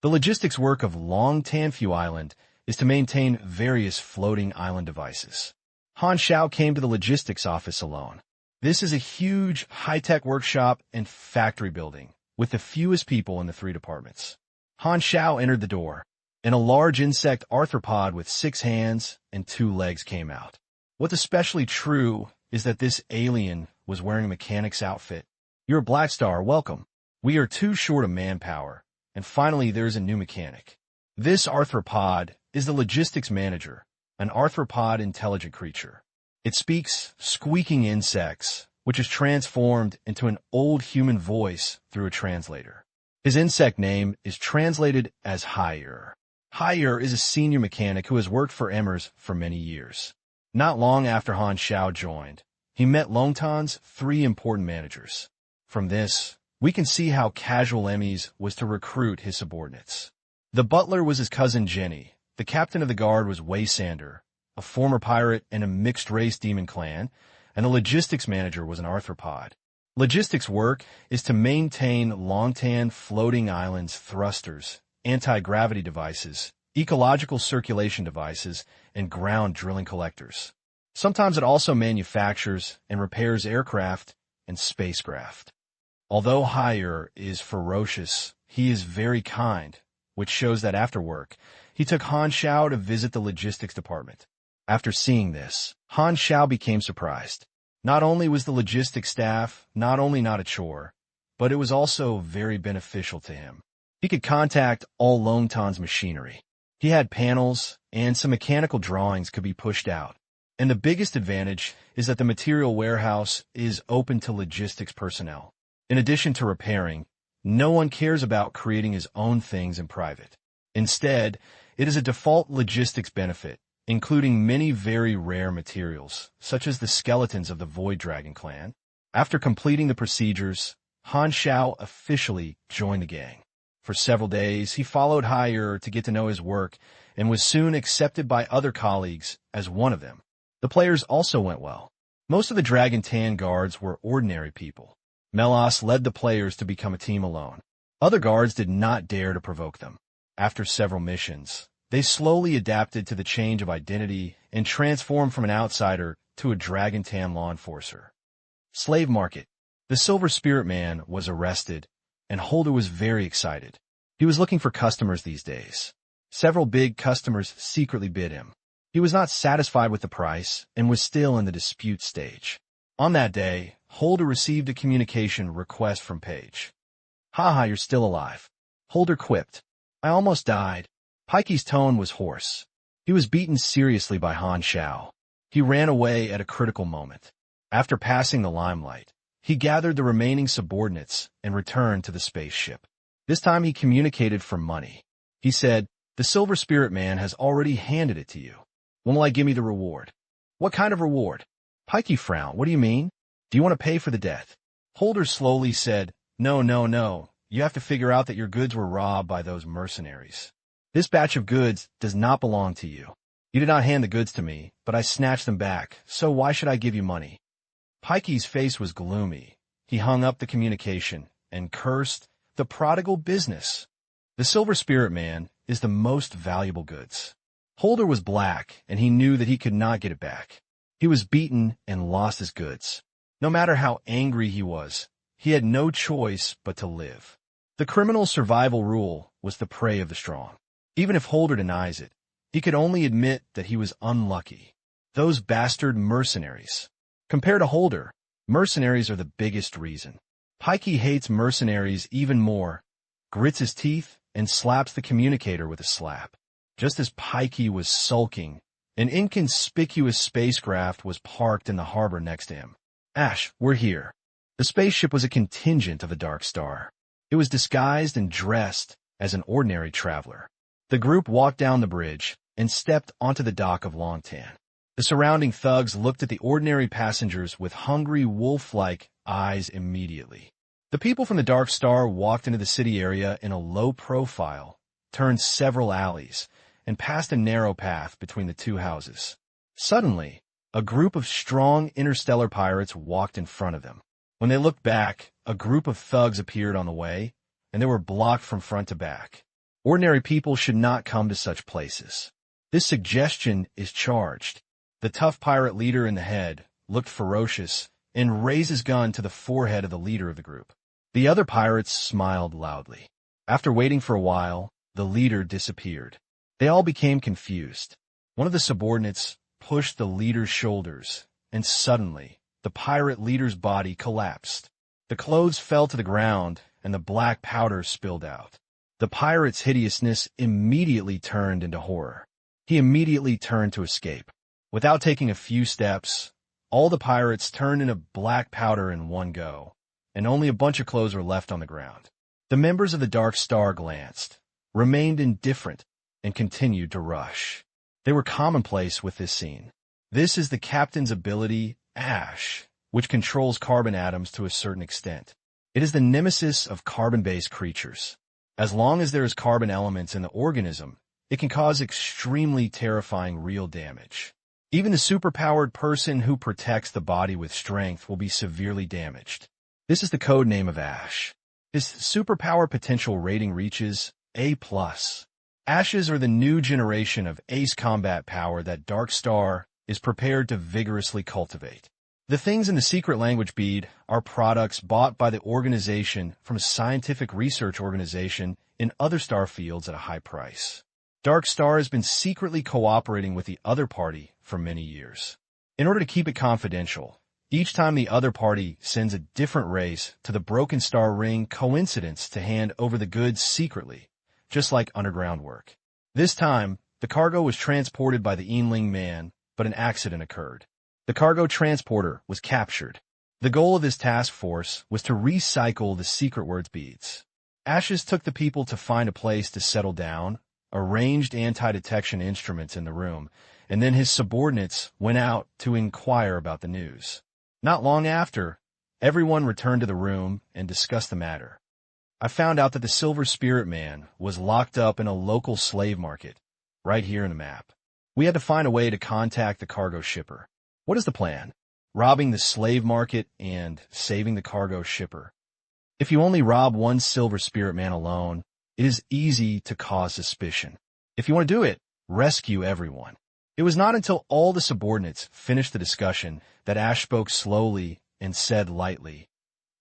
The logistics work of Long Tanfu Island is to maintain various floating island devices. Han Xiao came to the logistics office alone. This is a huge, high-tech workshop and factory building with the fewest people in the 3 departments. Han Xiao entered the door, and a large insect arthropod with 6 hands and 2 legs came out. What's especially true is that this alien was wearing a mechanic's outfit. You're a Black Star, welcome. We are too short of manpower, and finally there's a new mechanic. This arthropod is the logistics manager, an arthropod intelligent creature. It speaks squeaking insects, which is transformed into an old human voice through a translator. His insect name is translated as Haier. Haier is a senior mechanic who has worked for Emmers for many years. Not long after Han Xiao joined, he met Longtan's 3 important managers. From this, we can see how casual Emmys was to recruit his subordinates. The butler was his cousin Jenny. The captain of the guard was Waysander, a former pirate and a mixed-race demon clan, and the logistics manager was an arthropod. Logistics work is to maintain Longtan floating islands thrusters, anti-gravity devices, ecological circulation devices, and ground drilling collectors. Sometimes it also manufactures and repairs aircraft and spacecraft. Although Haier is ferocious, he is very kind, which shows that after work, he took Han Xiao to visit the logistics department. After seeing this, Han Xiao became surprised. Not only was the logistics staff not a chore, but it was also very beneficial to him. He could contact all Longtan's machinery. He had panels, and some mechanical drawings could be pushed out. And the biggest advantage is that the material warehouse is open to logistics personnel. In addition to repairing, no one cares about creating his own things in private. Instead, it is a default logistics benefit, including many very rare materials, such as the skeletons of the Void Dragon clan. After completing the procedures, Han Xiao officially joined the gang. For several days, he followed Haier to get to know his work and was soon accepted by other colleagues as one of them. The players also went well. Most of the Dragon Tan guards were ordinary people. Melas led the players to become a team alone. Other guards did not dare to provoke them. After several missions, they slowly adapted to the change of identity and transformed from an outsider to a Dragon Tan law enforcer. Slave market. The Silver Spirit Man was arrested, and Holder was very excited. He was looking for customers these days. Several big customers secretly bid him. He was not satisfied with the price and was still in the dispute stage. On that day, Holder received a communication request from Paige. Haha, you're still alive. Holder quipped. I almost died. Pikey's tone was hoarse. He was beaten seriously by Han Xiao. He ran away at a critical moment. After passing the limelight, he gathered the remaining subordinates and returned to the spaceship. This time he communicated for money. He said, the Silver Spirit Man has already handed it to you. When will I give me the reward? What kind of reward? Pikey frowned. What do you mean? Do you want to pay for the death? Holder slowly said, No. You have to figure out that your goods were robbed by those mercenaries. This batch of goods does not belong to you. You did not hand the goods to me, but I snatched them back, so why should I give you money? Pikey's face was gloomy. He hung up the communication and cursed the prodigal business. The Silver Spirit Man is the most valuable goods. Holder was black, and he knew that he could not get it back. He was beaten and lost his goods. No matter how angry he was, he had no choice but to live. The criminal survival rule was the prey of the strong. Even if Holder denies it, he could only admit that he was unlucky. Those bastard mercenaries. Compared to Holder, mercenaries are the biggest reason. Pikey hates mercenaries even more, grits his teeth, and slaps the communicator with a slap. Just as Pikey was sulking, an inconspicuous spacecraft was parked in the harbor next to him. Ash, we're here. The spaceship was a contingent of the Dark Star. It was disguised and dressed as an ordinary traveler. The group walked down the bridge and stepped onto the dock of Longtan. The surrounding thugs looked at the ordinary passengers with hungry, wolf-like eyes immediately. The people from the Dark Star walked into the city area in a low profile, turned several alleys, and passed a narrow path between the two houses. Suddenly, a group of strong interstellar pirates walked in front of them. When they looked back, a group of thugs appeared on the way, and they were blocked from front to back. Ordinary people should not come to such places. This suggestion is charged. The tough pirate leader in the head looked ferocious and raised his gun to the forehead of the leader of the group. The other pirates smiled loudly. After waiting for a while, the leader disappeared. They all became confused. One of the subordinates pushed the leader's shoulders, and suddenly, the pirate leader's body collapsed. The clothes fell to the ground, and the black powder spilled out. The pirate's hideousness immediately turned into horror. He immediately turned to escape. Without taking a few steps, all the pirates turned into black powder in one go, and only a bunch of clothes were left on the ground. The members of the Dark Star glanced, remained indifferent, and continued to rush. They were commonplace with this scene. This is the captain's ability, Ash, which controls carbon atoms to a certain extent. It is the nemesis of carbon-based creatures. As long as there is carbon elements in the organism, it can cause extremely terrifying real damage. Even the superpowered person who protects the body with strength will be severely damaged. This is the code name of Ash. His superpower potential rating reaches A+. Ashes are the new generation of ace combat power that Dark Star is prepared to vigorously cultivate. The things in the secret language bead are products bought by the organization from a scientific research organization in other star fields at a high price. Dark Star has been secretly cooperating with the other party for many years. In order to keep it confidential, each time the other party sends a different race to the Broken Star Ring coincidence to hand over the goods secretly, just like underground work. This time, the cargo was transported by the Yinling man, but an accident occurred. The cargo transporter was captured. The goal of this task force was to recycle the secret words beads. Ashes took the people to find a place to settle down, arranged anti-detection instruments in the room, and then his subordinates went out to inquire about the news. Not long after, everyone returned to the room and discussed the matter. I found out that the Silver Spirit Man was locked up in a local slave market, right here in the map. We had to find a way to contact the cargo shipper. What is the plan? Robbing the slave market and saving the cargo shipper. If you only rob one Silver Spirit Man alone, it is easy to cause suspicion. If you want to do it, rescue everyone. It was not until all the subordinates finished the discussion that Ash spoke slowly and said lightly,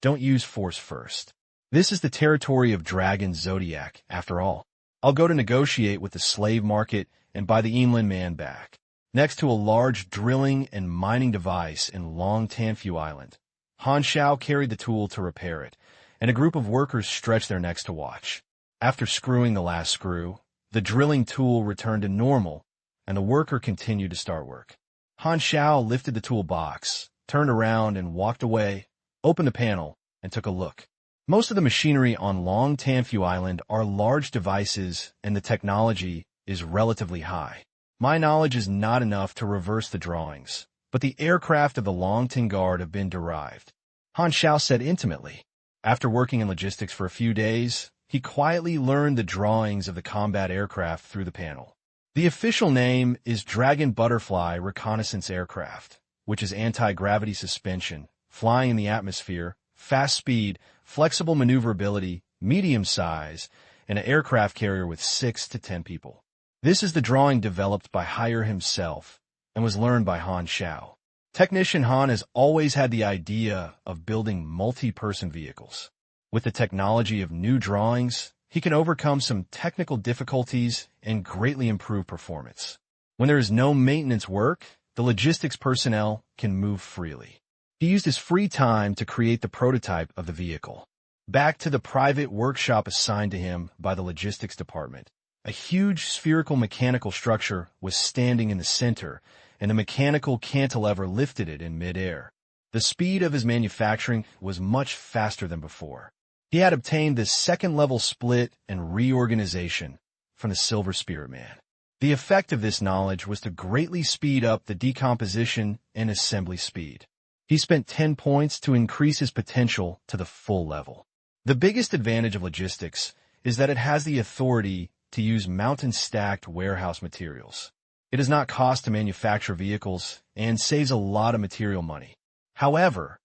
"Don't use force first. This is the territory of Dragon Zodiac, after all. I'll go to negotiate with the slave market and buy the Yinlin man back." Next to a large drilling and mining device in Long Tanfu Island, Han Xiao carried the tool to repair it, and a group of workers stretched their necks to watch. After screwing the last screw, the drilling tool returned to normal, and the worker continued to start work. Han Xiao lifted the toolbox, turned around and walked away, opened the panel, and took a look. Most of the machinery on Long Tanfu Island are large devices, and the technology is relatively high. My knowledge is not enough to reverse the drawings, but the aircraft of the Longting Guard have been derived. Han Xiao said intimately. After working in logistics for a few days, he quietly learned the drawings of the combat aircraft through the panel. The official name is Dragon Butterfly Reconnaissance Aircraft, which is anti-gravity suspension, flying in the atmosphere, fast speed, flexible maneuverability, medium size, and an aircraft carrier with 6 to 10 people. This is the drawing developed by Hire himself and was learned by Han Xiao. Technician Han has always had the idea of building multi-person vehicles. With the technology of new drawings, he can overcome some technical difficulties and greatly improve performance. When there is no maintenance work, the logistics personnel can move freely. He used his free time to create the prototype of the vehicle. Back to the private workshop assigned to him by the logistics department, a huge spherical mechanical structure was standing in the center, and the mechanical cantilever lifted it in midair. The speed of his manufacturing was much faster than before. He had obtained the second-level split and reorganization from the Silver Spirit Man. The effect of this knowledge was to greatly speed up the decomposition and assembly speed. He spent 10 points to increase his potential to the full level. The biggest advantage of logistics is that it has the authority to use mountain-stacked warehouse materials. It does not cost to manufacture vehicles and saves a lot of material money. However,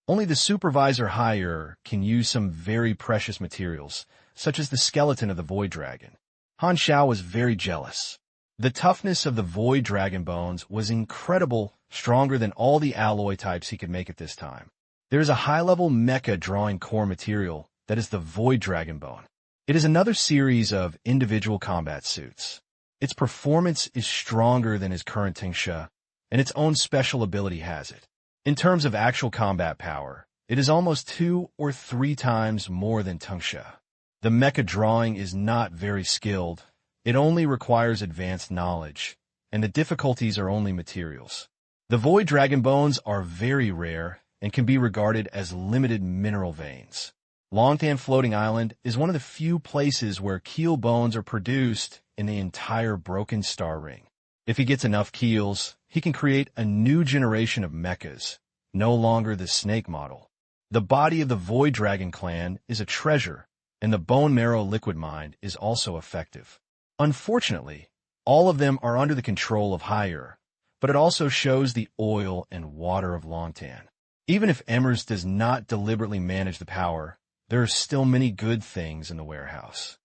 only the supervisor higher can use some very precious materials, such as the skeleton of the Void Dragon. Han Xiao was very jealous. The toughness of the Void Dragon bones was incredible, stronger than all the alloy types he could make at this time. There is a high-level mecha drawing core material that is the Void Dragon bone. It is another series of individual combat suits. Its performance is stronger than his current Tingsha, and its own special ability has it. In terms of actual combat power, it is almost 2 or 3 times more than Tingsha. The mecha drawing is not very skilled. It only requires advanced knowledge, and the difficulties are only materials. The Void Dragon bones are very rare and can be regarded as limited mineral veins. Longtan Floating Island is one of the few places where keel bones are produced in the entire Broken Star Ring. If he gets enough keels, he can create a new generation of mechas, no longer the snake model. The body of the Void Dragon clan is a treasure, and the bone marrow liquid mine is also effective. Unfortunately, all of them are under the control of Higher, but it also shows the oil and water of Longtan. Even if Emmers does not deliberately manage the power, there are still many good things in the warehouse.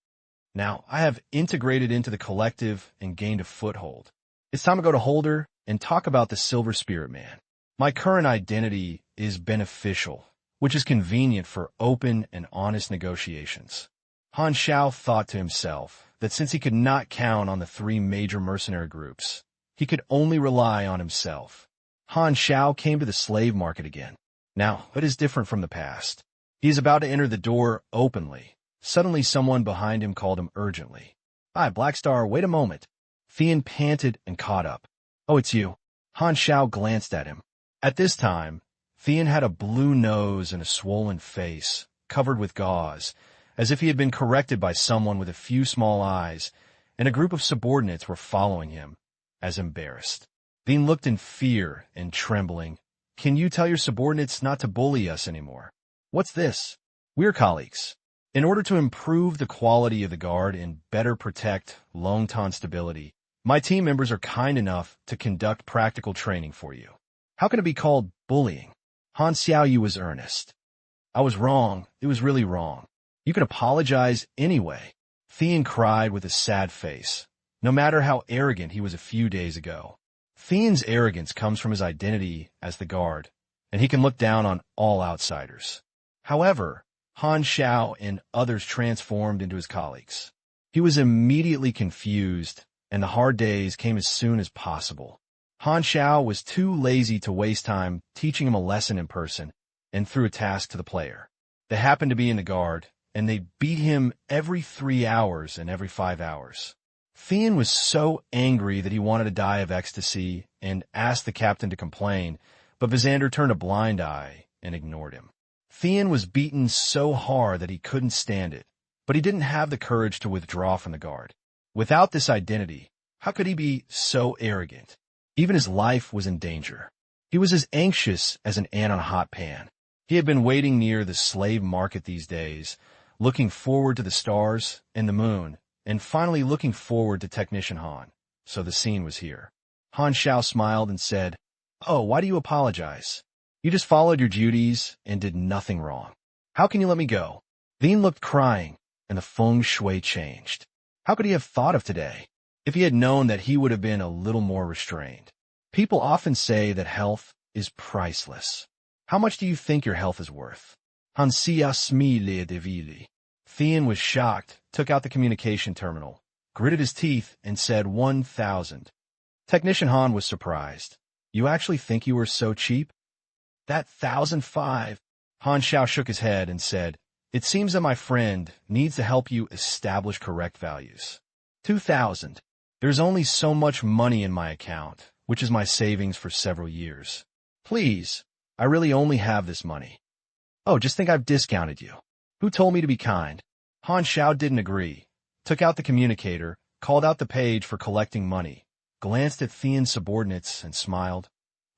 Now, I have integrated into the collective and gained a foothold. It's time to go to Holder and talk about the Silver Spirit Man. My current identity is beneficial, which is convenient for open and honest negotiations. Han Xiao thought to himself that since he could not count on the 3 major mercenary groups, he could only rely on himself. Han Xiao came to the slave market again. Now, it is different from the past. He is about to enter the door openly. Suddenly someone behind him called him urgently. "Hi, Black Star, wait a moment." Thean panted and caught up. "Oh, it's you." Han Xiao glanced at him. At this time, Thean had a blue nose and a swollen face, covered with gauze, as if he had been corrected by someone with a few small eyes, and a group of subordinates were following him, as embarrassed. Thean looked in fear and trembling. "Can you tell your subordinates not to bully us anymore?" "What's this?" "We're colleagues. In order to improve the quality of the guard and better protect Longtan stability, my team members are kind enough to conduct practical training for you." "How can it be called bullying?" Han Xiao was earnest. "I was wrong. It was really wrong. You can apologize anyway." Thean cried with a sad face, no matter how arrogant he was a few days ago. Thean's arrogance comes from his identity as the guard, and he can look down on all outsiders. However, Han Xiao and others transformed into his colleagues. He was immediately confused, and the hard days came as soon as possible. Han Xiao was too lazy to waste time teaching him a lesson in person and threw a task to the player. They happened to be in the guard, and they beat him every 3 hours and every 5 hours. Thean was so angry that he wanted to die of ecstasy and asked the captain to complain, but Visander turned a blind eye and ignored him. Thean was beaten so hard that he couldn't stand it, but he didn't have the courage to withdraw from the guard. Without this identity, how could he be so arrogant? Even his life was in danger. He was as anxious as an ant on a hot pan. He had been waiting near the slave market these days, looking forward to the stars and the moon, and finally looking forward to Technician Han. So the scene was here. Han Xiao smiled and said, "Oh, why do you apologize? You just followed your duties and did nothing wrong. How can you let me go?" Thean looked crying, and the feng shui changed. How could he have thought of today? If he had known that he would have been a little more restrained. People often say that health is priceless. How much do you think your health is worth? Han Xiao smile devili. Thean was shocked, took out the communication terminal, gritted his teeth, and said 1,000. Technician Han was surprised. "You actually think you were so cheap?" "That 1,005. Han Xiao shook his head and said, "It seems that my friend needs to help you establish correct values." 2,000. "There's only so much money in my account, which is my savings for several years. Please, I really only have this money." "Oh, just think I've discounted you. Who told me to be kind?" Han Xiao didn't agree, took out the communicator, called out the page for collecting money, glanced at Theon's subordinates, and smiled.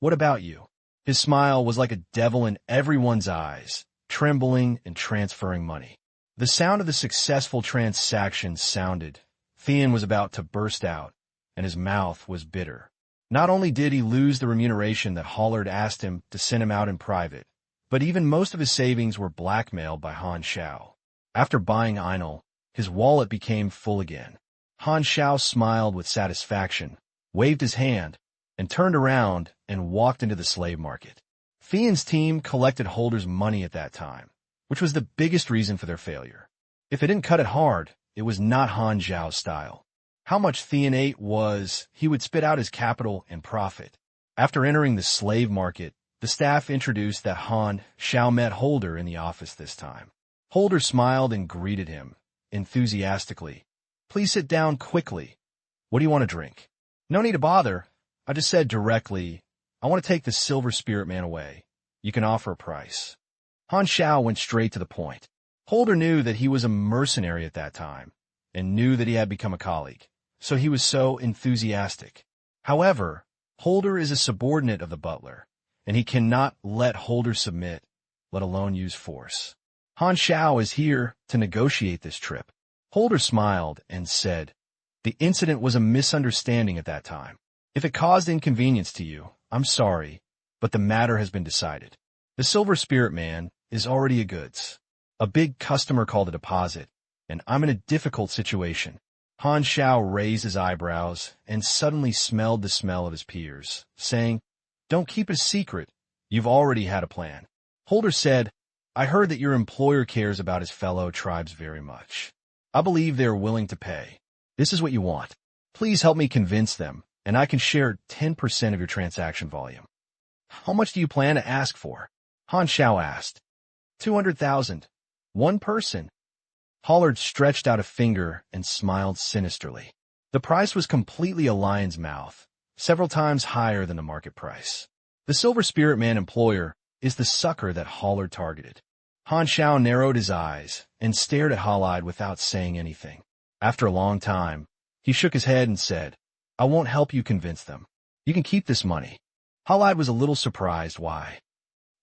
"What about you?" His smile was like a devil in everyone's eyes, trembling and transferring money. The sound of the successful transaction sounded. Theon was about to burst out, and his mouth was bitter. Not only did he lose the remuneration that Hollard asked him to send him out in private, but even most of his savings were blackmailed by Han Xiao. After buying Einel, his wallet became full again. Han Xiao smiled with satisfaction, waved his hand, and turned around and walked into the slave market. Theon's team collected Holder's money at that time, which was the biggest reason for their failure. If it didn't cut it hard, it was not Han Xiao's style. How much Theon ate was, he would spit out his capital and profit. After entering the slave market, the staff introduced that Han Xiao met Holder in the office this time. Holder smiled and greeted him, enthusiastically. "Please sit down quickly. What do you want to drink?" "No need to bother. I just said directly, I want to take the Silver Spirit Man away. You can offer a price." Han Xiao went straight to the point. Holder knew that he was a mercenary at that time, and knew that he had become a colleague, so he was so enthusiastic. However, Holder is a subordinate of the butler, and he cannot let Holder submit, let alone use force. Han Xiao is here to negotiate this trip. Holder smiled and said, "The incident was a misunderstanding at that time. If it caused inconvenience to you, I'm sorry, but the matter has been decided. The Silver Spirit Man is already a goods. A big customer called a deposit, and I'm in a difficult situation." Han Xiao raised his eyebrows and suddenly smelled the smell of his peers, saying, "Don't keep it a secret. You've already had a plan." Holder said, "I heard that your employer cares about his fellow tribes very much. I believe they are willing to pay. This is what you want. Please help me convince them, and I can share 10% of your transaction volume." "How much do you plan to ask for?" Han Xiao asked. 200,000. One person." Hollard stretched out a finger and smiled sinisterly. The price was completely a lion's mouth, several times higher than the market price. The Silver Spirit Man employer is the sucker that Hollard targeted. Han Xiao narrowed his eyes and stared at Hollard without saying anything. After a long time, he shook his head and said, "I won't help you convince them. You can keep this money." Hollard was a little surprised why.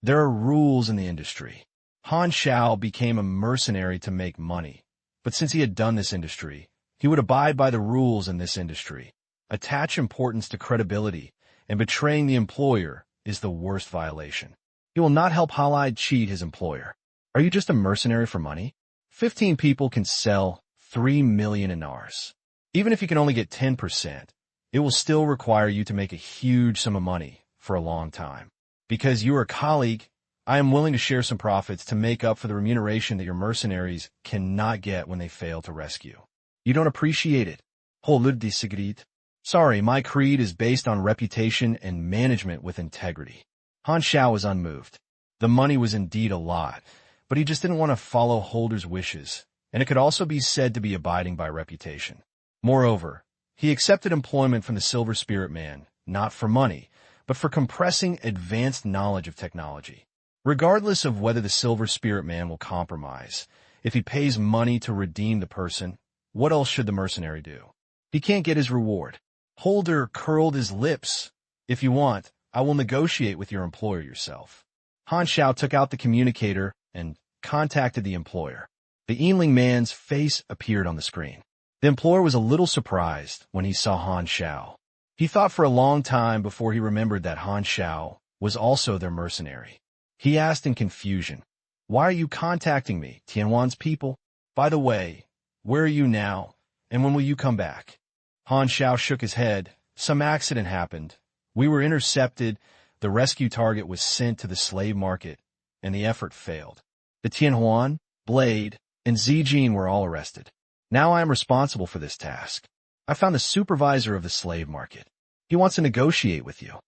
There are rules in the industry. Han Xiao became a mercenary to make money, but since he had done this industry, he would abide by the rules in this industry. Attach importance to credibility, and betraying the employer is the worst violation. He will not help Halide cheat his employer. Are you just a mercenary for money? 15 people can sell 3 million inars. Even if you can only get 10%, it will still require you to make a huge sum of money for a long time. Because you are a colleague, I am willing to share some profits to make up for the remuneration that your mercenaries cannot get when they fail to rescue. You don't appreciate it. Håller de sigrid. Sorry, my creed is based on reputation and management with integrity. Han Xiao was unmoved. The money was indeed a lot, but he just didn't want to follow Holder's wishes, and it could also be said to be abiding by reputation. Moreover, he accepted employment from the Silver Spirit Man, not for money, but for compressing advanced knowledge of technology. Regardless of whether the Silver Spirit Man will compromise, if he pays money to redeem the person, what else should the mercenary do? He can't get his reward. Holder curled his lips. "If you want, I will negotiate with your employer yourself." Han Xiao took out the communicator and contacted the employer. The Yinling man's face appeared on the screen. The employer was a little surprised when he saw Han Xiao. He thought for a long time before he remembered that Han Xiao was also their mercenary. He asked in confusion, "Why are you contacting me, Tianwan's people? By the way, where are you now, and when will you come back?" Han Xiao shook his head. "Some accident happened. We were intercepted, the rescue target was sent to the slave market, and the effort failed. The Tianhuan, Blade, and Zijin were all arrested. Now I am responsible for this task. I found the supervisor of the slave market. He wants to negotiate with you.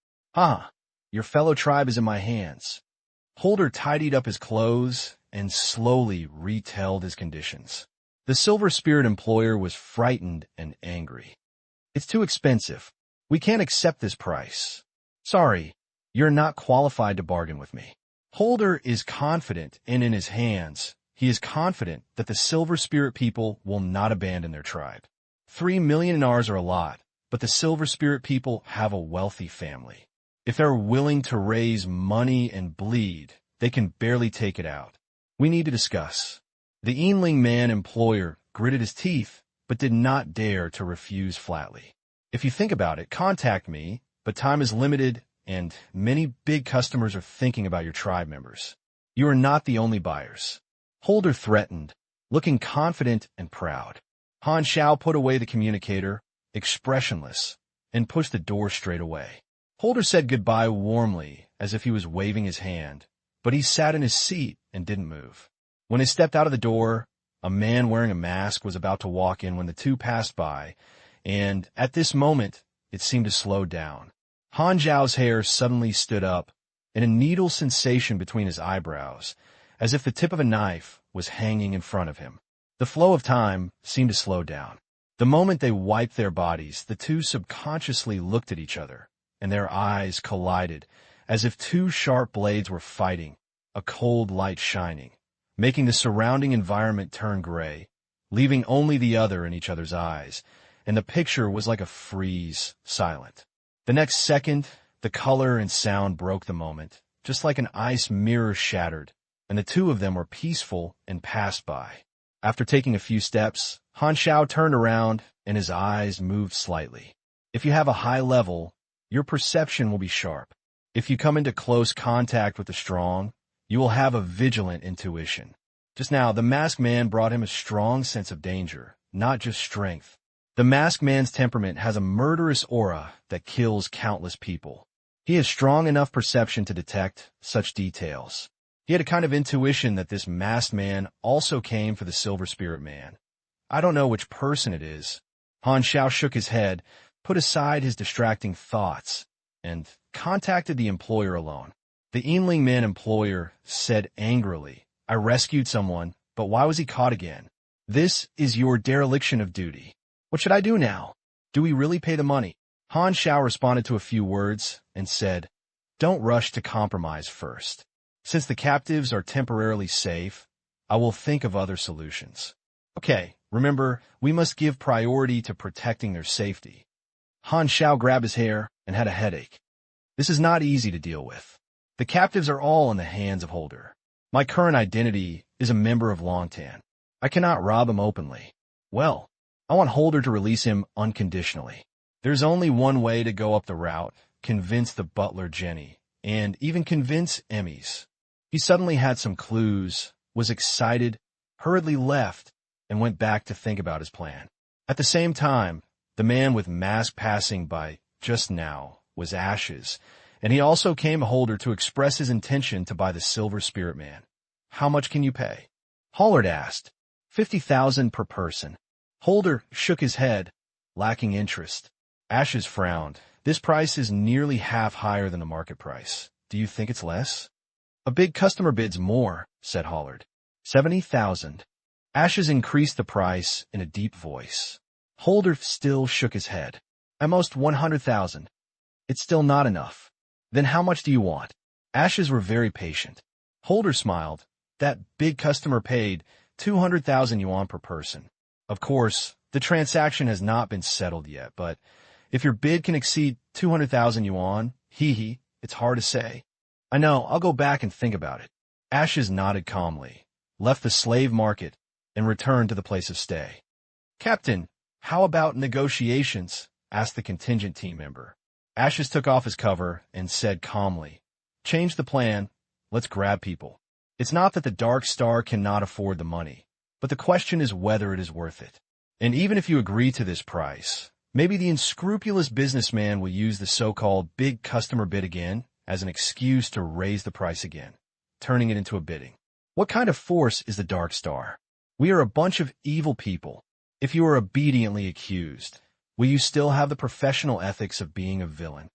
Your fellow tribe is in my hands." Holder tidied up his clothes and slowly retelled his conditions. The Silver Spirit employer was frightened and angry. "It's too expensive. We can't accept this price. Sorry, you're not qualified to bargain with me." Holder is confident, and in his hands, he is confident that the Silver Spirit people will not abandon their tribe. 3 million dinars are a lot, but the Silver Spirit people have a wealthy family. If they're willing to raise money and bleed, they can barely take it out. We need to discuss. The Yinling man employer gritted his teeth, but did not dare to refuse flatly. If you think about it, contact me, but time is limited, and many big customers are thinking about your tribe members. You are not the only buyers. Holder threatened, looking confident and proud. Han Xiao put away the communicator, expressionless, and pushed the door straight away. Holder said goodbye warmly, as if he was waving his hand, but he sat in his seat and didn't move. When he stepped out of the door, a man wearing a mask was about to walk in when the two passed by, and at this moment, it seemed to slow down. Han Xiao's hair suddenly stood up, and a needle sensation between his eyebrows, as if the tip of a knife was hanging in front of him. The flow of time seemed to slow down. The moment they wiped their bodies, the two subconsciously looked at each other, and their eyes collided, as if two sharp blades were fighting, a cold light shining, making the surrounding environment turn gray, leaving only the other in each other's eyes, and the picture was like a freeze, silent. The next second, the color and sound broke the moment, just like an ice mirror shattered, and the two of them were peaceful and passed by. After taking a few steps, Han Xiao turned around, and his eyes moved slightly. If you have a high level, your perception will be sharp. If you come into close contact with the strong, you will have a vigilant intuition. Just now, the masked man brought him a strong sense of danger, not just strength. The masked man's temperament has a murderous aura that kills countless people. He has strong enough perception to detect such details. He had a kind of intuition that this masked man also came for the Silver Spirit man. I don't know which person it is. Han Xiao shook his head, put aside his distracting thoughts, and contacted the employer alone. The Yinling man employer said angrily, I rescued someone, but why was he caught again? This is your dereliction of duty. What should I do now? Do we really pay the money? Han Xiao responded to a few words and said, don't rush to compromise first. Since the captives are temporarily safe, I will think of other solutions. Okay, remember, we must give priority to protecting their safety. Han Xiao grabbed his hair and had a headache. This is not easy to deal with. The captives are all in the hands of Holder. My current identity is a member of Longtan. I cannot rob him openly. Well, I want Holder to release him unconditionally. There's only one way to go up the route, convince the butler Jenny, and even convince Emmys. He suddenly had some clues, was excited, hurriedly left, and went back to think about his plan. At the same time, the man with mask passing by just now was Ashes, and he also came to Holder to express his intention to buy the Silver Spirit man. How much can you pay? Holder asked. 50,000 per person. Holder shook his head, lacking interest. Ashes frowned. This price is nearly half higher than the market price. Do you think it's less? A big customer bids more, said Holder. 70,000. Ashes increased the price in a deep voice. Holder still shook his head. At most 100,000. It's still not enough. Then how much do you want? Ashes were very patient. Holder smiled. That big customer paid 200,000 yuan per person. Of course, the transaction has not been settled yet, but if your bid can exceed 200,000 yuan, it's hard to say. I know, I'll go back and think about it. Ashes nodded calmly, left the slave market, and returned to the place of stay. Captain, how about negotiations? Asked the contingent team member. Ashes took off his cover and said calmly, change the plan, let's grab people. It's not that the Dark Star cannot afford the money, but the question is whether it is worth it. And even if you agree to this price, maybe the unscrupulous businessman will use the so-called big customer bid again as an excuse to raise the price again, turning it into a bidding. What kind of force is the Dark Star? We are a bunch of evil people. If you are obediently accused, will you still have the professional ethics of being a villain?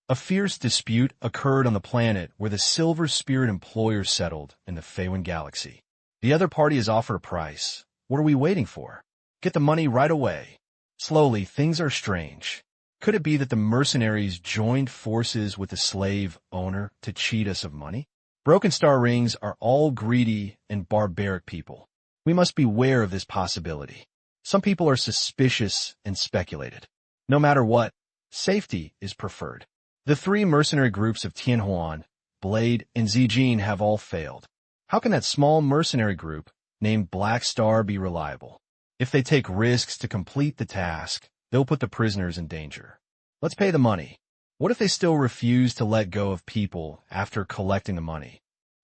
A fierce dispute occurred on the planet where the Silver Spirit employers settled in the Feiwen Galaxy. The other party has offered a price. What are we waiting for? Get the money right away. Slowly, things are strange. Could it be that the mercenaries joined forces with the slave owner to cheat us of money? Broken Star Rings are all greedy and barbaric people. We must beware of this possibility. Some people are suspicious and speculated. No matter what, safety is preferred. The three mercenary groups of Tianhuan, Blade, and Zijin have all failed. How can that small mercenary group, named Black Star, be reliable? If they take risks to complete the task, they'll put the prisoners in danger. Let's pay the money. What if they still refuse to let go of people after collecting the money?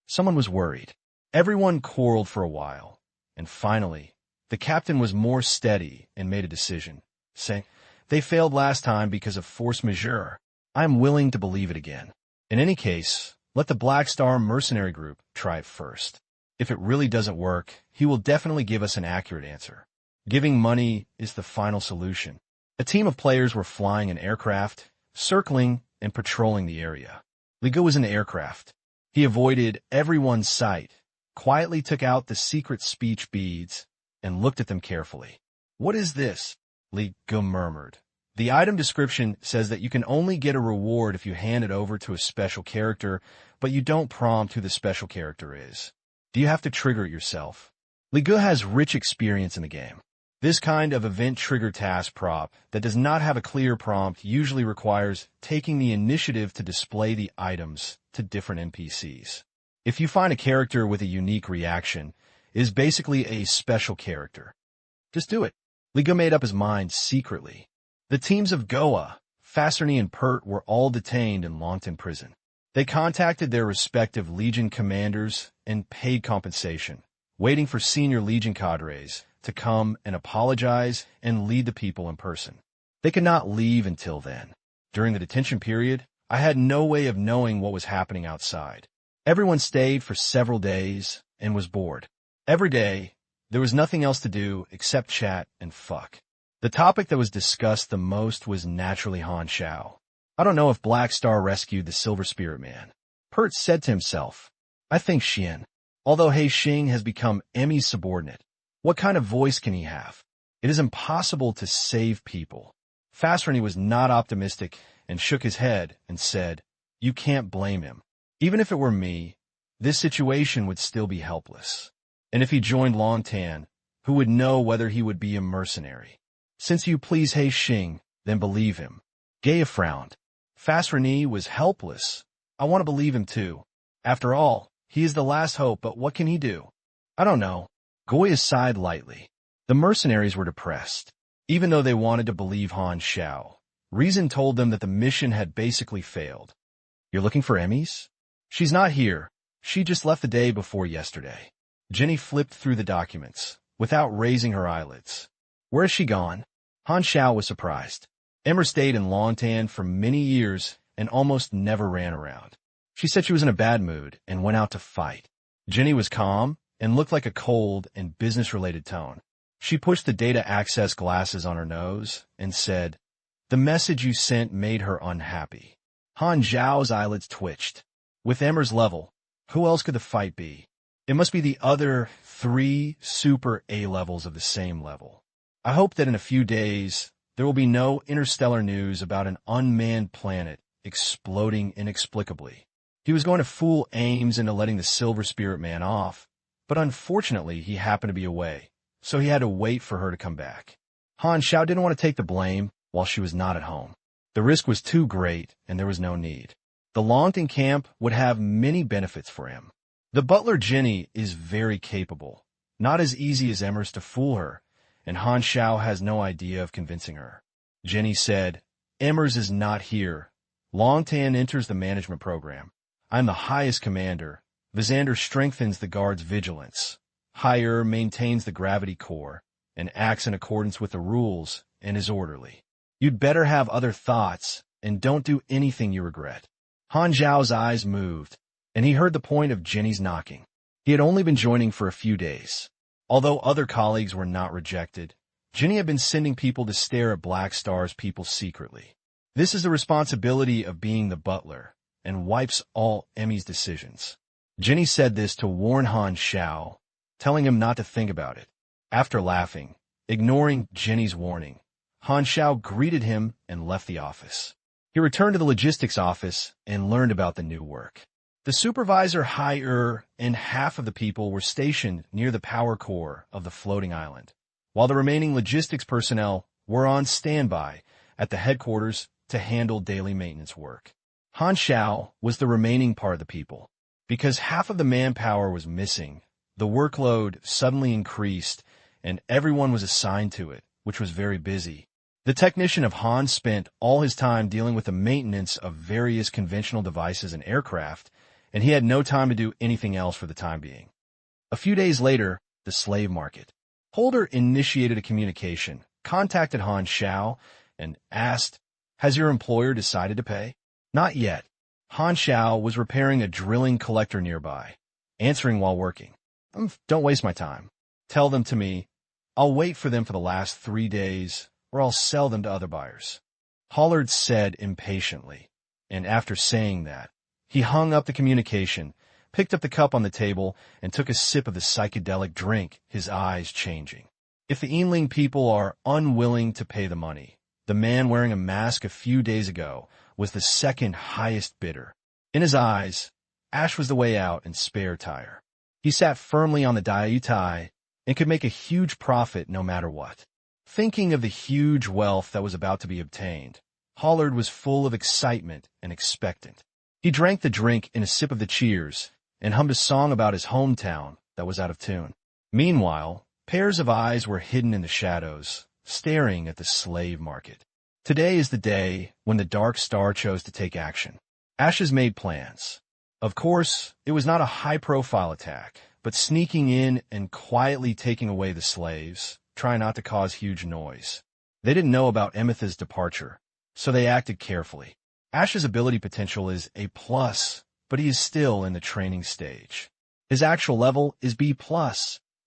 Someone was worried. Everyone quarreled for a while, and finally, the captain was more steady and made a decision, saying, "They failed last time because of force majeure. I am willing to believe it again. In any case, let the Black Star mercenary group try it first. If it really doesn't work, he will definitely give us an accurate answer. Giving money is the final solution." A team of players were flying an aircraft, circling and patrolling the area. Li Ge was in the aircraft. He avoided everyone's sight, quietly took out the secret speech beads, and looked at them carefully. "What is this?" Li Ge murmured. "The item description says that you can only get a reward if you hand it over to a special character, but you don't prompt who the special character is. Do you have to trigger it yourself?" Li Ge has rich experience in the game. This kind of event trigger task prop that does not have a clear prompt usually requires taking the initiative to display the items to different NPCs. If you find a character with a unique reaction, it is basically a special character. Just do it. Li Ge made up his mind secretly. The teams of Goa, Facerny, and Pert were all detained in Longton prison. They contacted their respective Legion commanders and paid compensation, waiting for senior Legion cadres to come and apologize and lead the people in person. They could not leave until then. During the detention period, I had no way of knowing what was happening outside. Everyone stayed for several days and was bored. Every day, there was nothing else to do except chat and fuck. The topic that was discussed the most was naturally Han Xiao. I don't know if Black Star rescued the Silver Spirit Man. Pert said to himself, "I think Xian. Although He Xing has become Emmy's subordinate, what kind of voice can he have? It is impossible to save people." Facerny was not optimistic and shook his head and said, "You can't blame him. Even if it were me, this situation would still be helpless. And if he joined Longtan, who would know whether he would be a mercenary? Since you please He Xing, then believe him." Gaia frowned. Facerny was helpless. I want to believe him too. After all, he is the last hope, but what can he do? I don't know. Goya sighed lightly. The mercenaries were depressed. Even though they wanted to believe Han Xiao, reason told them that the mission had basically failed. "You're looking for Emmys?" "She's not here. She just left the day before yesterday." Jenny flipped through the documents, without raising her eyelids. "Where has she gone?" Han Xiao was surprised. Emmer stayed in Longtan for many years and almost never ran around. She said she was in a bad mood and went out to fight. Jenny was calm and looked like a cold and business-related tone. She pushed the data access glasses on her nose and said, "The message you sent made her unhappy." Han Xiao's eyelids twitched. With Emmer's level, who else could the fight be? It must be the other 3 super A levels of the same level. I hope that in a few days, there will be no interstellar news about an unmanned planet exploding inexplicably. He was going to fool Ames into letting the Silver Spirit Man off, but unfortunately he happened to be away, so he had to wait for her to come back. Han Xiao didn't want to take the blame while she was not at home. The risk was too great, and there was no need. The Longton camp would have many benefits for him. The butler Jenny is very capable, not as easy as Emmer's to fool her, and Han Xiao has no idea of convincing her. Jenny said, "Emmer's is not here. Longtan enters the management program. I'm the highest commander. Visander strengthens the guard's vigilance. Higher maintains the gravity core and acts in accordance with the rules and is orderly. You'd better have other thoughts and don't do anything you regret." Han Xiao's eyes moved, and he heard the point of Jenny's knocking. He had only been joining for a few days. Although other colleagues were not rejected, Jenny had been sending people to stare at Black Star's people secretly. This is the responsibility of being the butler, and wipes all Emmy's decisions. Jenny said this to warn Han Xiao, telling him not to think about it. After laughing, ignoring Jenny's warning, Han Xiao greeted him and left the office. He returned to the logistics office and learned about the new work. The supervisor, Higher, and half of the people were stationed near the power core of the floating island, while the remaining logistics personnel were on standby at the headquarters to handle daily maintenance work. Han Xiao was the remaining part of the people. Because half of the manpower was missing, the workload suddenly increased, and everyone was assigned to it, which was very busy. The technician of Han spent all his time dealing with the maintenance of various conventional devices and aircraft, and he had no time to do anything else for the time being. A few days later, the slave market. Holder initiated a communication, contacted Han Xiao, and asked, "Has your employer decided to pay?" "Not yet." Han Xiao was repairing a drilling collector nearby, answering while working. "Don't waste my time. Tell them to me. I'll wait for them for the last 3 days, or I'll sell them to other buyers," Hollard said impatiently, and after saying that, he hung up the communication, picked up the cup on the table, and took a sip of the psychedelic drink, his eyes changing. If the Yinling people are unwilling to pay the money, the man wearing a mask a few days ago was the second highest bidder. In his eyes, Ash was the way out and spare tire. He sat firmly on the Daiutai and could make a huge profit no matter what. Thinking of the huge wealth that was about to be obtained, Hollard was full of excitement and expectant. He drank the drink in a sip of the cheers and hummed a song about his hometown that was out of tune. Meanwhile, pairs of eyes were hidden in the shadows, staring at the slave market. Today is the day when the Dark Star chose to take action. Ashes made plans. Of course, it was not a high-profile attack, but sneaking in and quietly taking away the slaves, trying not to cause huge noise. They didn't know about Emetha's departure, so they acted carefully. Ash's ability potential is A+, but he is still in the training stage. His actual level is B+,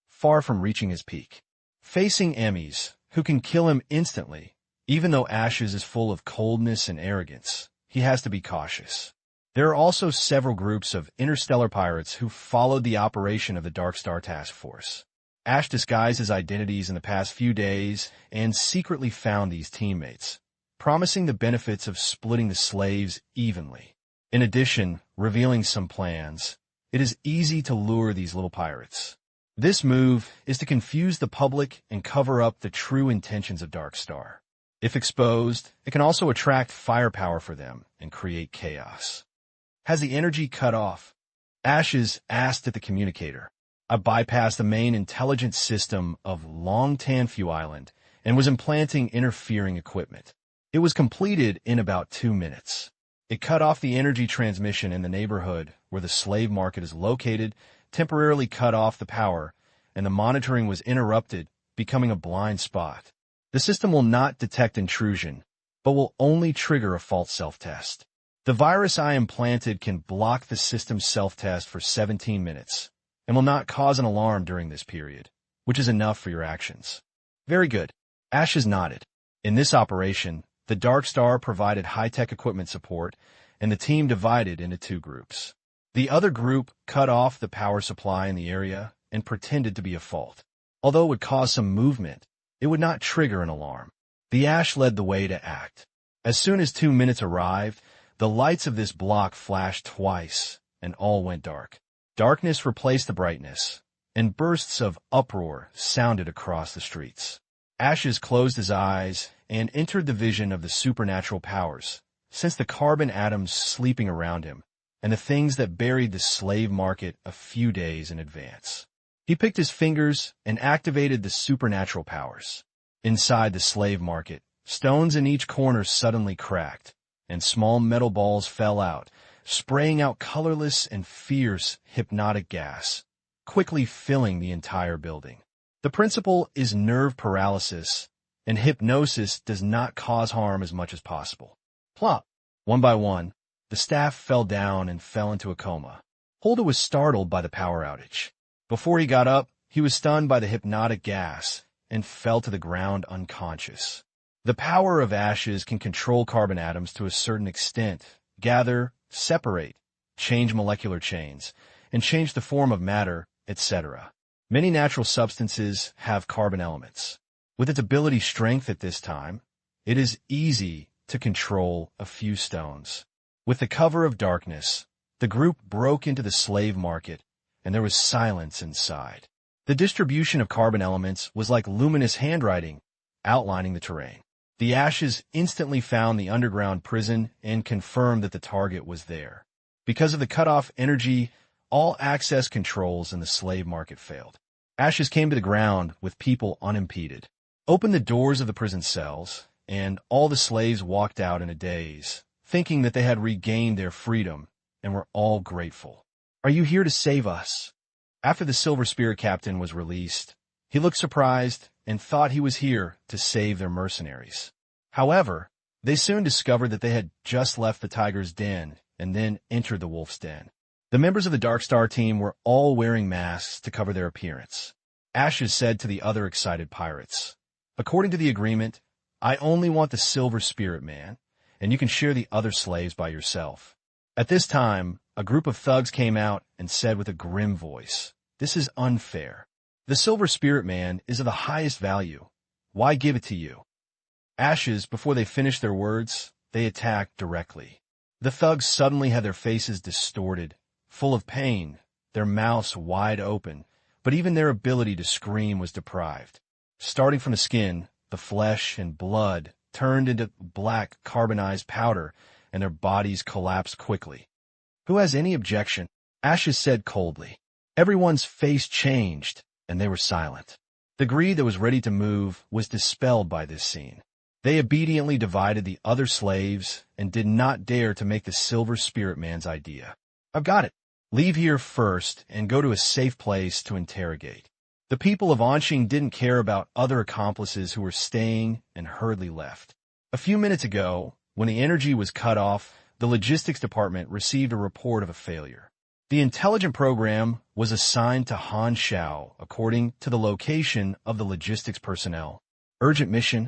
far from reaching his peak. Facing Emmys, who can kill him instantly, even though Ash's is full of coldness and arrogance, he has to be cautious. There are also several groups of interstellar pirates who followed the operation of the Dark Star Task Force. Ash disguised his identities in the past few days and secretly found these teammates, promising the benefits of splitting the slaves evenly. In addition, revealing some plans, it is easy to lure these little pirates. This move is to confuse the public and cover up the true intentions of Dark Star. If exposed, it can also attract firepower for them and create chaos. Has the energy cut off? Ashes asked at the communicator. I bypassed the main intelligence system of Long Tanfu Island and was implanting interfering equipment. It was completed in about 2 minutes. It cut off the energy transmission in the neighborhood where the slave market is located, temporarily cut off the power, and the monitoring was interrupted, becoming a blind spot. The system will not detect intrusion, but will only trigger a false self-test. The virus I implanted can block the system's self-test for 17 minutes and will not cause an alarm during this period, which is enough for your actions. Very good. Ashes nodded. In this operation, the Dark Star provided high-tech equipment support, and the team divided into 2 groups. The other group cut off the power supply in the area and pretended to be a fault. Although it would cause some movement, it would not trigger an alarm. The Ash led the way to act. As soon as 2 minutes arrived, the lights of this block flashed twice, and all went dark. Darkness replaced the brightness, and bursts of uproar sounded across the streets. Ashes closed his eyes and entered the vision of the supernatural powers, since the carbon atoms sleeping around him, and the things that buried the slave market a few days in advance. He picked his fingers and activated the supernatural powers. Inside the slave market, stones in each corner suddenly cracked, and small metal balls fell out, spraying out colorless and fierce hypnotic gas, quickly filling the entire building. The principle is nerve paralysis, and hypnosis does not cause harm as much as possible. Plop! One by one, the staff fell down and fell into a coma. Holder was startled by the power outage. Before he got up, he was stunned by the hypnotic gas and fell to the ground unconscious. The power of ashes can control carbon atoms to a certain extent, gather, separate, change molecular chains, and change the form of matter, etc. Many natural substances have carbon elements. With its ability strength at this time, it is easy to control a few stones. With the cover of darkness, the group broke into the slave market, and there was silence inside. The distribution of carbon elements was like luminous handwriting, outlining the terrain. The ashes instantly found the underground prison and confirmed that the target was there. Because of the cutoff energy, all access controls in the slave market failed. Ashes came to the ground with people unimpeded. Opened the doors of the prison cells, and all the slaves walked out in a daze, thinking that they had regained their freedom and were all grateful. "Are you here to save us?" After the Silver Spear captain was released, he looked surprised and thought he was here to save their mercenaries. However, they soon discovered that they had just left the tiger's den and then entered the wolf's den. The members of the Dark Star team were all wearing masks to cover their appearance. Ashes said to the other excited pirates, "According to the agreement, I only want the Silver Spirit Man, and you can share the other slaves by yourself." At this time, a group of thugs came out and said with a grim voice, "This is unfair. The Silver Spirit Man is of the highest value. Why give it to you?" Ashes, before they finished their words, they attacked directly. The thugs suddenly had their faces distorted, full of pain, their mouths wide open, but even their ability to scream was deprived. Starting from the skin, the flesh and blood turned into black carbonized powder, and their bodies collapsed quickly. "Who has any objection?" Ashes said coldly. Everyone's face changed, and they were silent. The greed that was ready to move was dispelled by this scene. They obediently divided the other slaves and did not dare to make the Silver Spirit Man's idea. "I've got it. Leave here first and go to a safe place to interrogate." The people of Anqing didn't care about other accomplices who were staying and hurriedly left. A few minutes ago, when the energy was cut off, the logistics department received a report of a failure. The intelligent program was assigned to Han Xiao according to the location of the logistics personnel. Urgent mission.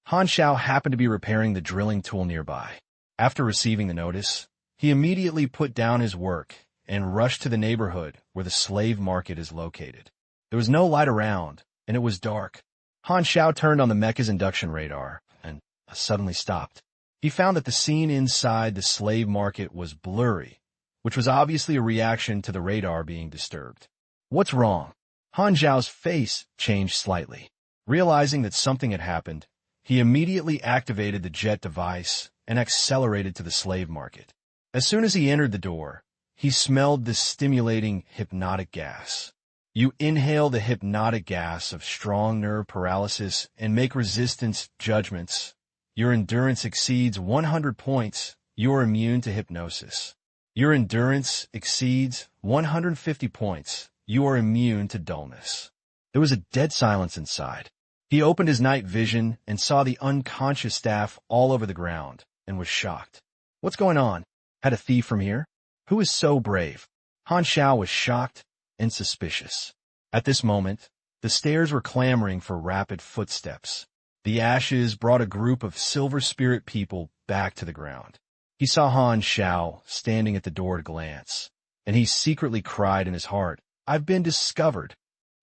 Han Xiao happened to be repairing the drilling tool nearby. After receiving the notice, he immediately put down his work and rushed to the neighborhood where the slave market is located. There was no light around, and it was dark. Han Xiao turned on the mecha's induction radar and suddenly stopped. He found that the scene inside the slave market was blurry, which was obviously a reaction to the radar being disturbed. "What's wrong?" Han Xiao's face changed slightly. Realizing that something had happened, he immediately activated the jet device and accelerated to the slave market. As soon as he entered the door, he smelled the stimulating hypnotic gas. You inhale the hypnotic gas of strong nerve paralysis and make resistance judgments. Your endurance exceeds 100 points. You are immune to hypnosis. Your endurance exceeds 150 points. You are immune to dullness. There was a dead silence inside. He opened his night vision and saw the unconscious staff all over the ground and was shocked. "What's going on? Had a thief from here? Who is so brave?" Han Xiao was shocked and suspicious. At this moment, the stairs were clamoring for rapid footsteps. The ashes brought a group of Silver Spirit people back to the ground. He saw Han Xiao standing at the door to glance, and he secretly cried in his heart, "I've been discovered."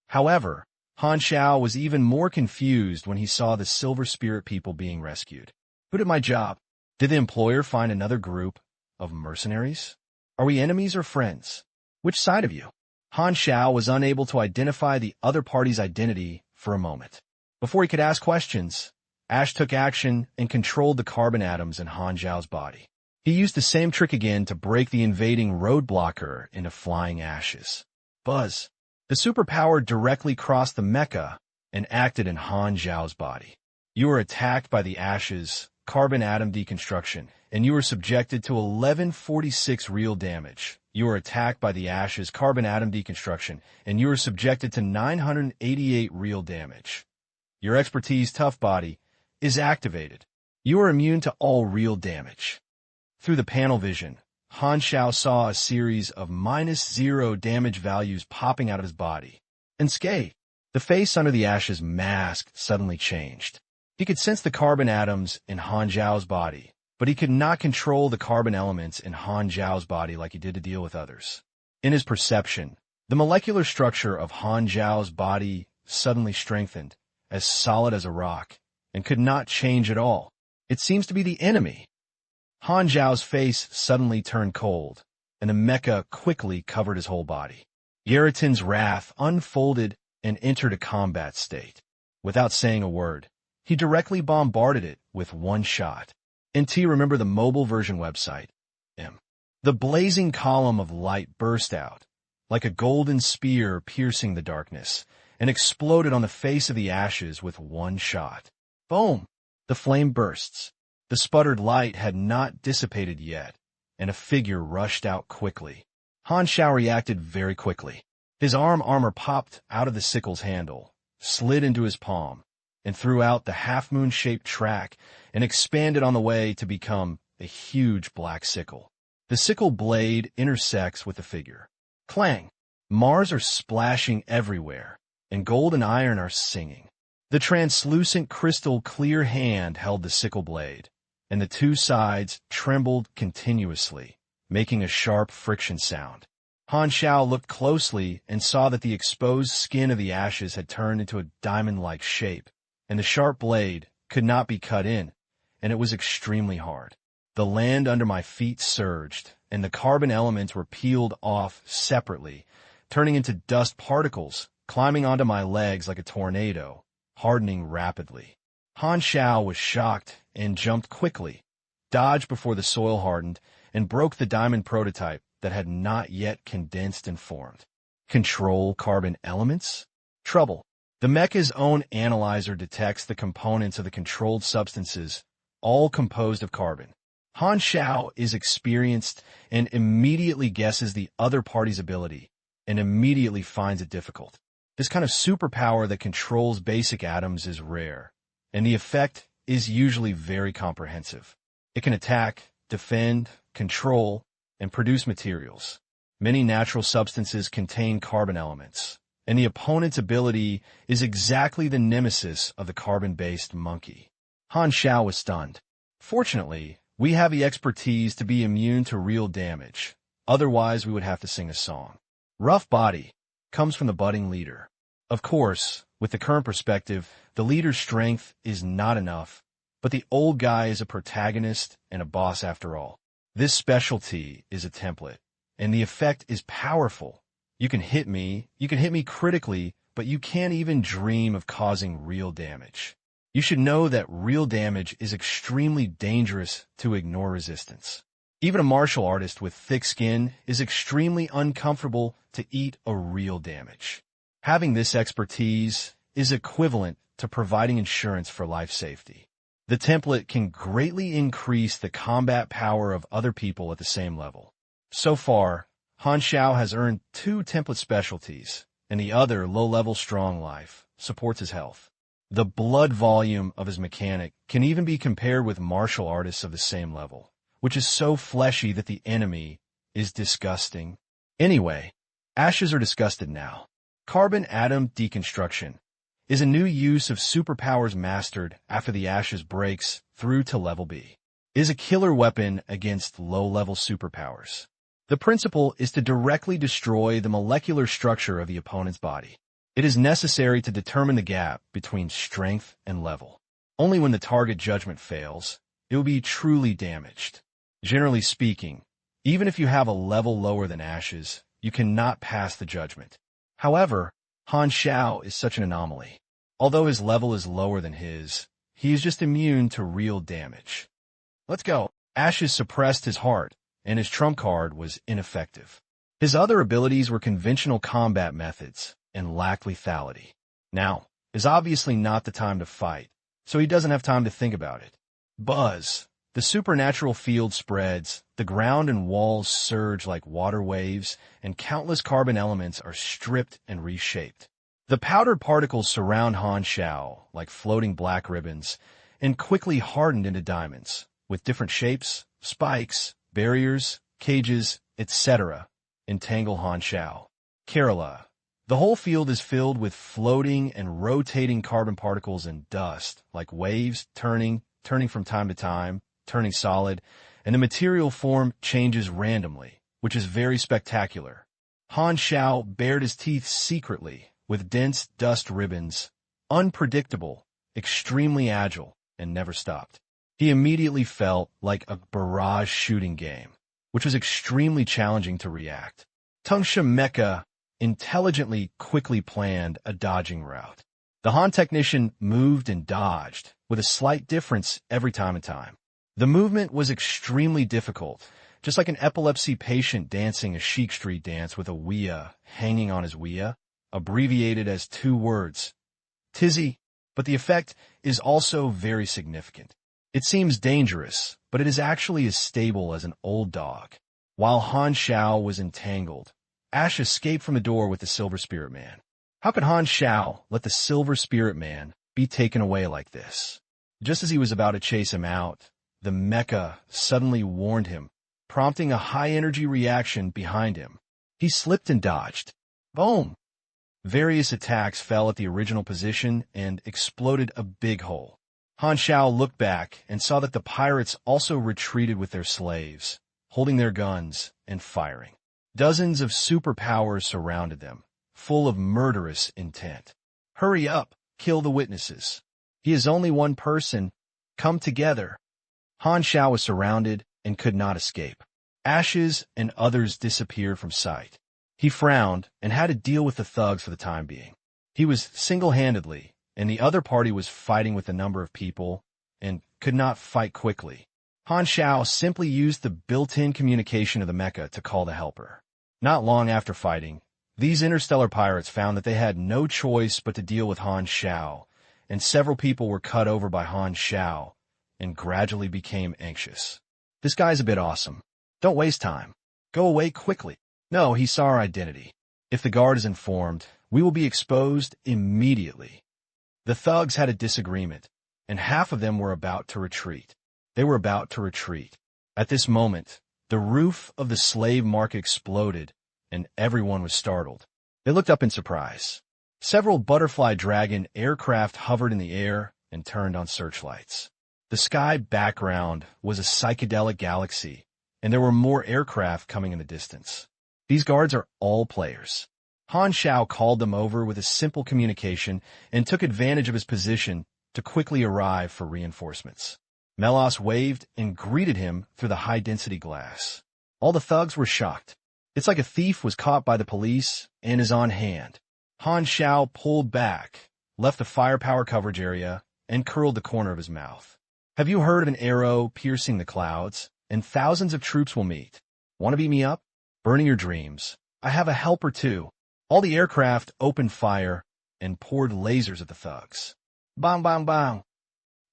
However, Han Xiao was even more confused when he saw the Silver Spirit people being rescued. "Who did my job? Did the employer find another group of mercenaries? Are we enemies or friends? Which side of you?" Han Xiao was unable to identify the other party's identity for a moment. Before he could ask questions, Ash took action and controlled the carbon atoms in Han Xiao's body. He used the same trick again to break the invading roadblocker into flying ashes. Buzz. The superpower directly crossed the mecha and acted in Han Xiao's body. You are attacked by the ashes, carbon atom deconstruction, and you are subjected to 1146 real damage. You are attacked by the ashes, carbon atom deconstruction, and you are subjected to 988 real damage. Your expertise tough body is activated. You are immune to all real damage. Through the panel vision, Han Xiao saw a series of -0 damage values popping out of his body. And Skate, the face under the ashes mask suddenly changed. He could sense the carbon atoms in Han Xiao's body, but he could not control the carbon elements in Han Xiao's body like he did to deal with others. In his perception, the molecular structure of Han Xiao's body suddenly strengthened, as solid as a rock, and could not change at all. It seems to be the enemy. Han Xiao's face suddenly turned cold, and the mecha quickly covered his whole body. Yeritin's wrath unfolded and entered a combat state. Without saying a word, he directly bombarded it with one shot. NT, remember the mobile version website? The blazing column of light burst out, like a golden spear piercing the darkness, and exploded on the face of the ashes with one shot. Boom! The flame bursts. The sputtered light had not dissipated yet, and a figure rushed out quickly. Han Xiao reacted very quickly. His armor popped out of the sickle's handle, slid into his palm, and threw out the half-moon-shaped track and expanded on the way to become a huge black sickle. The sickle blade intersects with the figure. Clang! Mars are splashing everywhere, and gold and iron are singing. The translucent crystal clear hand held the sickle blade, and the two sides trembled continuously, making a sharp friction sound. Han Xiao looked closely and saw that the exposed skin of the ashes had turned into a diamond-like shape, and the sharp blade could not be cut in, and it was extremely hard. The land under my feet surged, and the carbon elements were peeled off separately, turning into dust particles, climbing onto my legs like a tornado, hardening rapidly. Han Xiao was shocked and jumped quickly, dodged before the soil hardened, and broke the diamond prototype that had not yet condensed and formed. Control carbon elements? Trouble. The mecha's own analyzer detects the components of the controlled substances, all composed of carbon. Han Xiao is experienced and immediately guesses the other party's ability, and immediately finds it difficult. This kind of superpower that controls basic atoms is rare, and the effect is usually very comprehensive. It can attack, defend, control, and produce materials. Many natural substances contain carbon elements, and the opponent's ability is exactly the nemesis of the carbon-based monkey. Han Xiao was stunned. Fortunately, we have the expertise to be immune to real damage. Otherwise, we would have to sing a song. Rough body comes from the budding leader. Of course, with the current perspective, the leader's strength is not enough, but the old guy is a protagonist and a boss after all. This specialty is a template, and the effect is powerful. You can hit me critically, but you can't even dream of causing real damage. You should know that real damage is extremely dangerous to ignore resistance. Even a martial artist with thick skin is extremely uncomfortable to eat a real damage. Having this expertise is equivalent to providing insurance for life safety. The template can greatly increase the combat power of other people at the same level. So far, Han Xiao has earned 2 template specialties, and the other, low-level strong life, supports his health. The blood volume of his mechanic can even be compared with martial artists of the same level, which is so fleshy that the enemy is disgusting. Anyway, ashes are disgusted now. Carbon atom deconstruction is a new use of superpowers mastered after the ashes breaks through to level B. It is a killer weapon against low-level superpowers. The principle is to directly destroy the molecular structure of the opponent's body. It is necessary to determine the gap between strength and level. Only when the target judgment fails, it will be truly damaged. Generally speaking, even if you have a level lower than ashes, you cannot pass the judgment. However, Han Xiao is such an anomaly. Although his level is lower than his, he is just immune to real damage. Let's go. Ashes suppressed his heart, and his trump card was ineffective. His other abilities were conventional combat methods and lacked lethality. Now is obviously not the time to fight, so he doesn't have time to think about it. Buzz. The supernatural field spreads, the ground and walls surge like water waves, and countless carbon elements are stripped and reshaped. The powdered particles surround Han Xiao like floating black ribbons and quickly hardened into diamonds, with different shapes, spikes, barriers, cages, etc. entangle Han Xiao. Kerala. The whole field is filled with floating and rotating carbon particles and dust, like waves turning from time to time, turning solid, and the material form changes randomly, which is very spectacular. Han Xiao bared his teeth secretly, with dense dust ribbons, unpredictable, extremely agile, and never stopped. He immediately felt like a barrage shooting game, which was extremely challenging to react. Tungsha Mecha intelligently quickly planned a dodging route. The Han technician moved and dodged, with a slight difference every time and time. The movement was extremely difficult, just like an epilepsy patient dancing a Sheik Street dance with a wia hanging on his wia, abbreviated as 2 words, tizzy, but the effect is also very significant. It seems dangerous, but it is actually as stable as an old dog. While Han Xiao was entangled, Ash escaped from the door with the Silver Spirit Man. How could Han Xiao let the Silver Spirit Man be taken away like this? Just as he was about to chase him out, the mecha suddenly warned him, prompting a high-energy reaction behind him. He slipped and dodged. Boom! Various attacks fell at the original position and exploded a big hole. Han Xiao looked back and saw that the pirates also retreated with their slaves, holding their guns and firing. Dozens of superpowers surrounded them, full of murderous intent. Hurry up, kill the witnesses. He is only one person. Come together. Han Xiao was surrounded and could not escape. Ashes and others disappeared from sight. He frowned and had to deal with the thugs for the time being. He was single-handedly, and the other party was fighting with a number of people and could not fight quickly. Han Xiao simply used the built-in communication of the mecha to call the helper. Not long after fighting, these interstellar pirates found that they had no choice but to deal with Han Xiao, and several people were cut over by Han Xiao and gradually became anxious. This guy's a bit awesome. Don't waste time. Go away quickly. No, he saw our identity. If the guard is informed, we will be exposed immediately. The thugs had a disagreement, and half of them were about to retreat. They were about to retreat. At this moment, the roof of the slave market exploded, and everyone was startled. They looked up in surprise. Several butterfly dragon aircraft hovered in the air and turned on searchlights. The sky background was a psychedelic galaxy, and there were more aircraft coming in the distance. These guards are all players. Han Xiao called them over with a simple communication and took advantage of his position to quickly arrive for reinforcements. Melas waved and greeted him through the high-density glass. All the thugs were shocked. It's like a thief was caught by the police and is on hand. Han Xiao pulled back, left the firepower coverage area, and curled the corner of his mouth. Have you heard of an arrow piercing the clouds, and thousands of troops will meet? Want to beat me up? Burning your dreams. I have a helper too. All the aircraft opened fire and poured lasers at the thugs. Bang, bang, bang.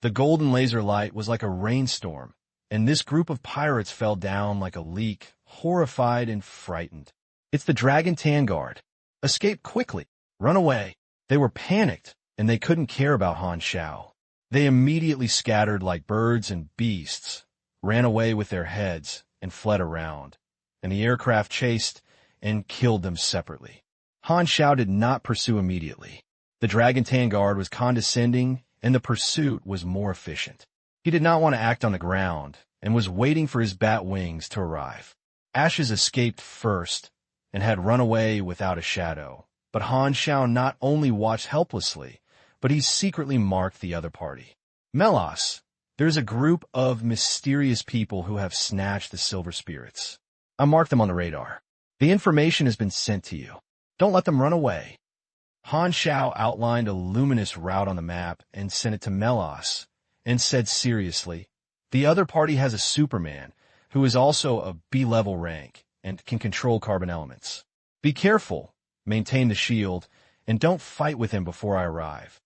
The golden laser light was like a rainstorm, and this group of pirates fell down like a leak, horrified and frightened. It's the Dragon Vanguard. Escape quickly. Run away. They were panicked, and they couldn't care about Han Xiao. They immediately scattered like birds and beasts, ran away with their heads, and fled around, and the aircraft chased and killed them separately. Han Xiao did not pursue immediately. The Dragon Vanguard was condescending, and the pursuit was more efficient. He did not want to act on the ground, and was waiting for his bat wings to arrive. Ashes escaped first, and had run away without a shadow, but Han Xiao not only watched helplessly, but he secretly marked the other party. Melas, there's a group of mysterious people who have snatched the Silver Spirits. I marked them on the radar. The information has been sent to you. Don't let them run away. Han Xiao outlined a luminous route on the map and sent it to Melas, and said seriously, the other party has a Superman, who is also a B-level rank and can control carbon elements. Be careful, maintain the shield, and don't fight with him before I arrive.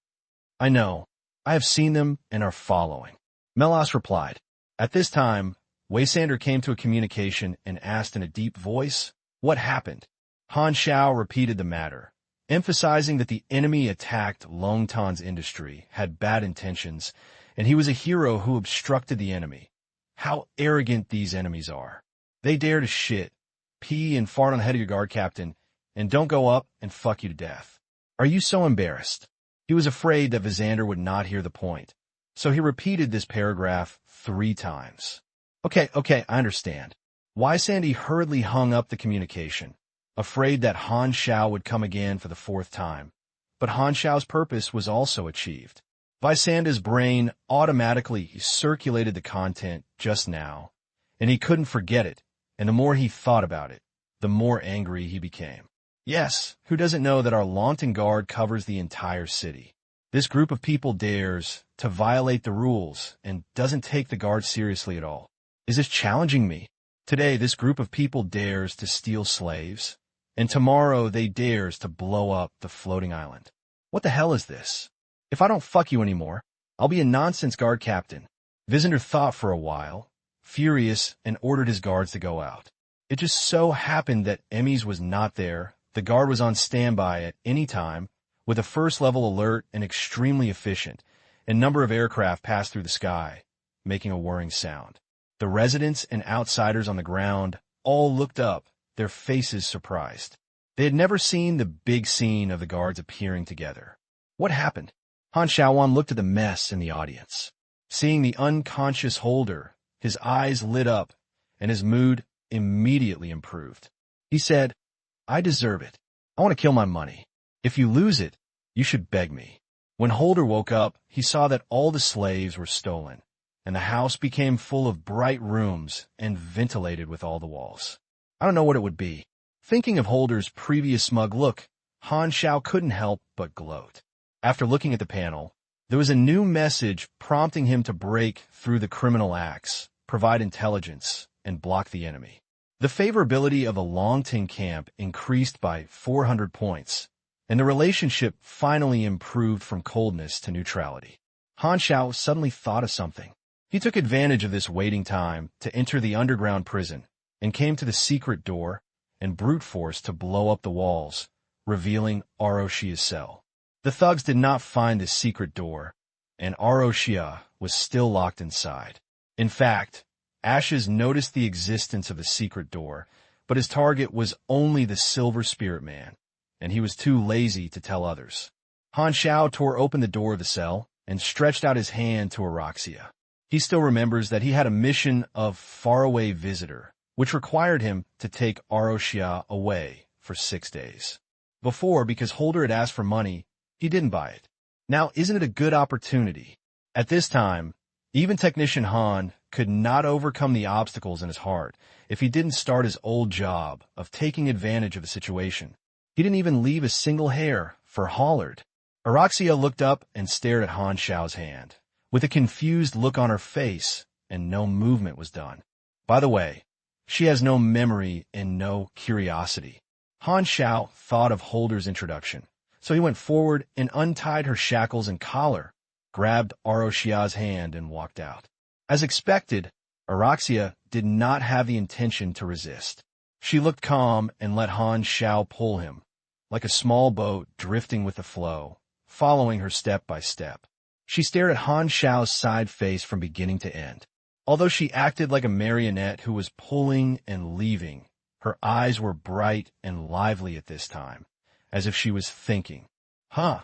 I know. I have seen them and are following. Melas replied. At this time, Waysander came to a communication and asked in a deep voice, what happened? Han Xiao repeated the matter, emphasizing that the enemy attacked Long Tan's industry, had bad intentions, and he was a hero who obstructed the enemy. How arrogant these enemies are. They dare to shit, pee, and fart on the head of your guard captain, and don't go up and fuck you to death. Are you so embarrassed? He was afraid that Visander would not hear the point, so he repeated this paragraph 3 times. Okay, I understand. Waysander hurriedly hung up the communication, afraid that Han Xiao would come again for the 4th time. But Han Xiao's purpose was also achieved. Vysander's brain automatically circulated the content just now, and he couldn't forget it, and the more he thought about it, the more angry he became. Yes, who doesn't know that our Launton Guard covers the entire city? This group of people dares to violate the rules and doesn't take the Guard seriously at all. Is this challenging me? Today, this group of people dares to steal slaves, and tomorrow they dares to blow up the floating island. What the hell is this? If I don't fuck you anymore, I'll be a nonsense Guard captain. Visitor thought for a while, furious, and ordered his guards to go out. It just so happened that Emmys was not there. The Guard was on standby at any time, with a first-level alert and extremely efficient. A number of aircraft passed through the sky, making a whirring sound. The residents and outsiders on the ground all looked up, their faces surprised. They had never seen the big scene of the Guards appearing together. What happened? Han Xiao looked at the mess in the audience. Seeing the unconscious Holder, his eyes lit up, and his mood immediately improved. He said, "I deserve it. I want to kill my money. If you lose it, you should beg me." When Holder woke up, he saw that all the slaves were stolen, and the house became full of bright rooms and ventilated with all the walls. I don't know what it would be. Thinking of Holder's previous smug look, Han Xiao couldn't help but gloat. After looking at the panel, there was a new message prompting him to break through the criminal acts, provide intelligence, and block the enemy. The favorability of the Launton camp increased by 400 points, and the relationship finally improved from coldness to neutrality. Han Xiao suddenly thought of something. He took advantage of this waiting time to enter the underground prison and came to the secret door and brute force to blow up the walls, revealing Aroshia's cell. The thugs did not find this secret door, and Aroshia was still locked inside. In fact, Ashes noticed the existence of the secret door, but his target was only the Silver Spirit Man, and he was too lazy to tell others. Han Xiao tore open the door of the cell and stretched out his hand to Aroxia. He still remembers that he had a mission of faraway visitor, which required him to take Aroshia away for 6 days. Before, because Holder had asked for money, he didn't buy it. Now, isn't it a good opportunity? At this time, even Technician Han could not overcome the obstacles in his heart if he didn't start his old job of taking advantage of the situation. He didn't even leave a single hair for Hollard. Aroxia looked up and stared at Han Xiao's hand, with a confused look on her face, and no movement was done. By the way, she has no memory and no curiosity. Han Xiao thought of Holder's introduction, so he went forward and untied her shackles and collar, grabbed Aroshia's hand, and walked out. As expected, Aroxia did not have the intention to resist. She looked calm and let Han Xiao pull him, like a small boat drifting with the flow, following her step by step. She stared at Han Xiao's side face from beginning to end. Although she acted like a marionette who was pulling and leaving, her eyes were bright and lively at this time, as if she was thinking. Huh.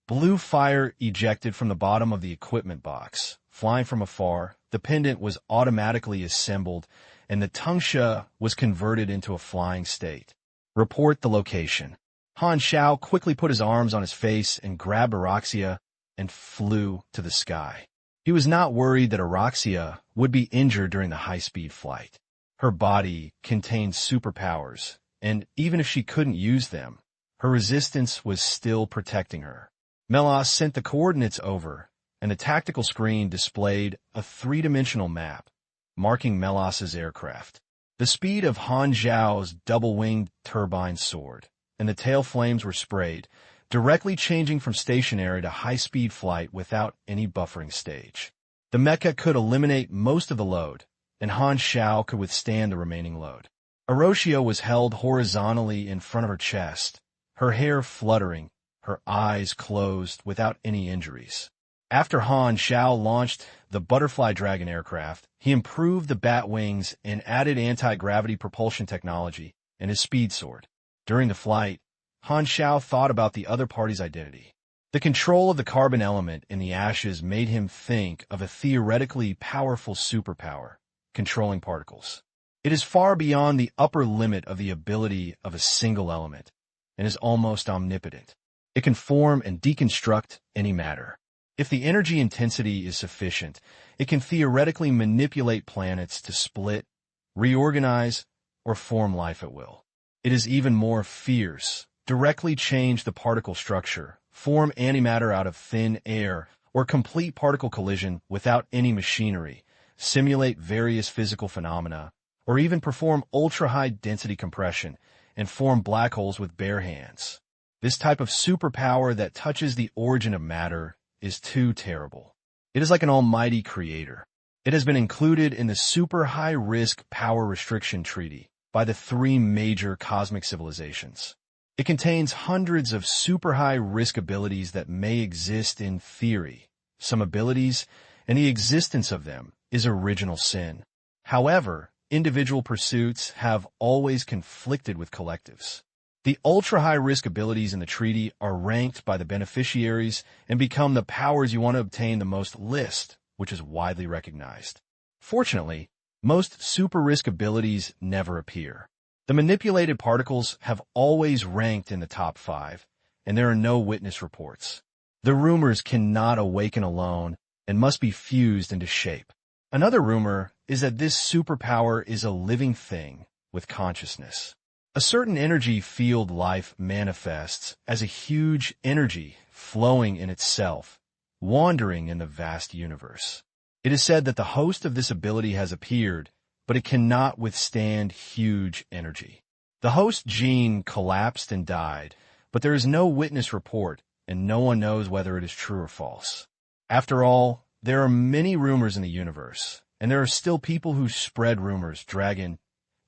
Blue fire ejected from the bottom of the equipment box. Flying from afar, the pendant was automatically assembled, and the Tungsha was converted into a flying state. Report the location. Han Xiao quickly put his arms on his face and grabbed Aroxia and flew to the sky. He was not worried that Aroxia would be injured during the high-speed flight. Her body contained superpowers, and even if she couldn't use them, her resistance was still protecting her. Melas sent the coordinates over, and the tactical screen displayed a three-dimensional map, marking Melas's aircraft. The speed of Han Xiao's double-winged turbine soared, and the tail flames were sprayed, directly changing from stationary to high-speed flight without any buffering stage. The mecha could eliminate most of the load, and Han Xiao could withstand the remaining load. Aroshia was held horizontally in front of her chest, her hair fluttering, her eyes closed without any injuries. After Han Xiao launched the Butterfly Dragon aircraft, he improved the bat wings and added anti-gravity propulsion technology, and his speed soared. During the flight, Han Xiao thought about the other party's identity. The control of the carbon element in the ashes made him think of a theoretically powerful superpower, controlling particles. It is far beyond the upper limit of the ability of a single element, and is almost omnipotent. It can form and deconstruct any matter. If the energy intensity is sufficient, it can theoretically manipulate planets to split, reorganize, or form life at will. It is even more fierce directly change the particle structure, form antimatter out of thin air, or complete particle collision without any machinery, simulate various physical phenomena, or even perform ultra-high density compression and form black holes with bare hands. This type of superpower that touches the origin of matter is too terrible. It is like an almighty creator. It has been included in the Super High-Risk Power Restriction Treaty by the three major cosmic civilizations. It contains hundreds of super high-risk abilities that may exist in theory. Some abilities, and the existence of them, is original sin. However, individual pursuits have always conflicted with collectives. The ultra-high-risk abilities in the treaty are ranked by the beneficiaries and become the powers you want to obtain the most list, which is widely recognized. Fortunately, most super-risk abilities never appear. The manipulated particles have always ranked in the top 5, and there are no witness reports. The rumors cannot awaken alone and must be fused into shape. Another rumor is that this superpower is a living thing with consciousness. A certain energy field life manifests as a huge energy flowing in itself, wandering in the vast universe. It is said that the host of this ability has appeared, but it cannot withstand huge energy. The host gene collapsed and died, but there is no witness report, and no one knows whether it is true or false. After all, there are many rumors in the universe, and there are still people who spread rumors. Dragon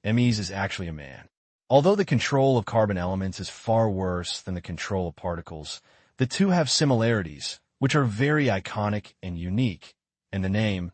Ms is actually a man. Although the control of carbon elements is far worse than the control of particles, the two have similarities, which are very iconic and unique, and the name,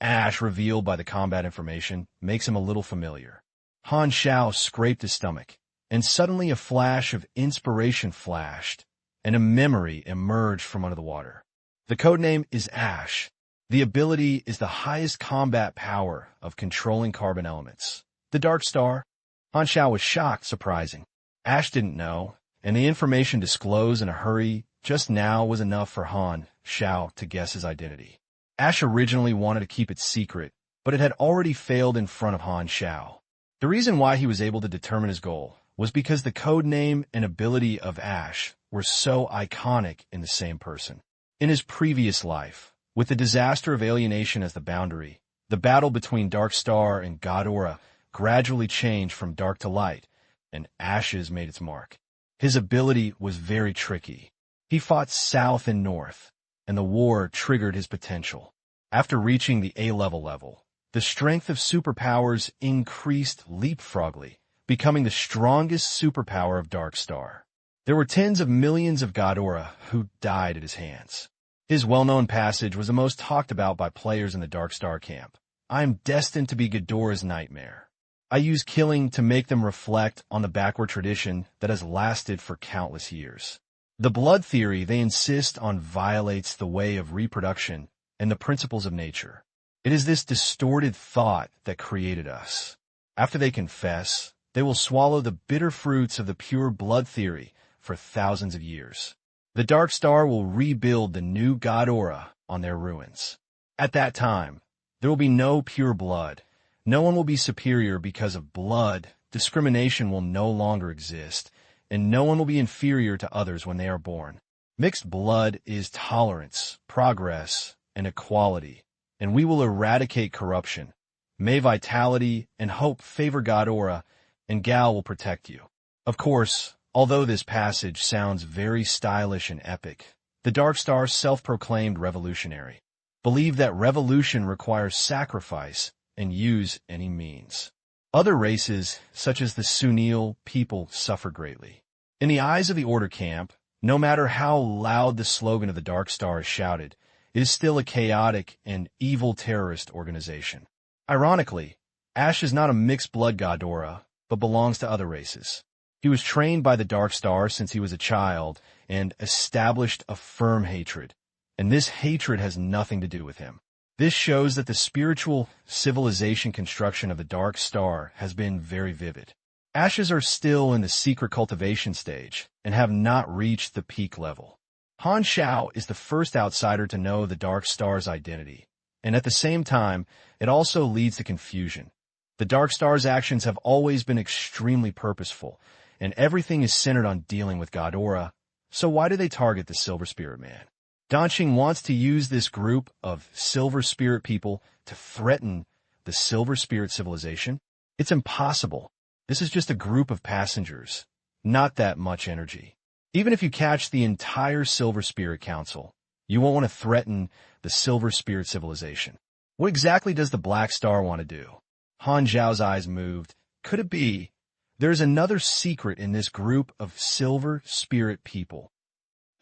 Ash, revealed by the combat information, makes him a little familiar. Han Xiao scraped his stomach, and suddenly a flash of inspiration flashed, and a memory emerged from under the water. The codename is Ash. The ability is the highest combat power of controlling carbon elements. The Dark Star. Han Xiao was shocked, surprising. Ash didn't know, and the information disclosed in a hurry just now was enough for Han Xiao to guess his identity. Ash originally wanted to keep it secret, but it had already failed in front of Han Xiao. The reason why he was able to determine his goal was because the code name and ability of Ash were so iconic in the same person. In his previous life, with the disaster of alienation as the boundary, the battle between Dark Star and Ghidorah gradually changed from dark to light, and Ashes made its mark. His ability was very tricky. He fought south and north, and the war triggered his potential. After reaching the A level, the strength of superpowers increased leapfroggly, becoming the strongest superpower of Dark Star. There were tens of millions of Ghidorah who died at his hands. His well-known passage was the most talked about by players in the Dark Star camp. I am destined to be Ghidorah's nightmare. I use killing to make them reflect on the backward tradition that has lasted for countless years. The blood theory they insist on violates the way of reproduction and the principles of nature. It is this distorted thought that created us. After they confess, they will swallow the bitter fruits of the pure blood theory for thousands of years. The Dark Star will rebuild the new Ghidorah on their ruins. At that time, there will be no pure blood. No one will be superior because of blood. Discrimination will no longer exist, and no one will be inferior to others when they are born. Mixed blood is tolerance, progress, and equality, and we will eradicate corruption. May vitality and hope favor Ghidorah, and Gal will protect you. Of course, although this passage sounds very stylish and epic, the Dark Star, self-proclaimed revolutionary, believed that revolution requires sacrifice and use any means. Other races, such as the Sunil people, suffer greatly. In the eyes of the Order camp, no matter how loud the slogan of the Dark Star is shouted, it is still a chaotic and evil terrorist organization. Ironically, Ash is not a mixed-blood Ghidorah, but belongs to other races. He was trained by the Dark Star since he was a child and established a firm hatred, and this hatred has nothing to do with him. This shows that the spiritual civilization construction of the Dark Star has been very vivid. Ashes are still in the secret cultivation stage and have not reached the peak level. Han Xiao is the first outsider to know the Dark Star's identity, and at the same time, it also leads to confusion. The Dark Star's actions have always been extremely purposeful, and everything is centered on dealing with Ghidorah, so why do they target the Silver Spirit Man? Danqing wants to use this group of Silver Spirit people to threaten the Silver Spirit civilization? It's impossible. This is just a group of passengers, not that much energy. Even if you catch the entire Silver Spirit Council, you won't want to threaten the Silver Spirit civilization. What exactly does the Black Star want to do? Han Xiao's eyes moved. Could it be there's another secret in this group of Silver Spirit people?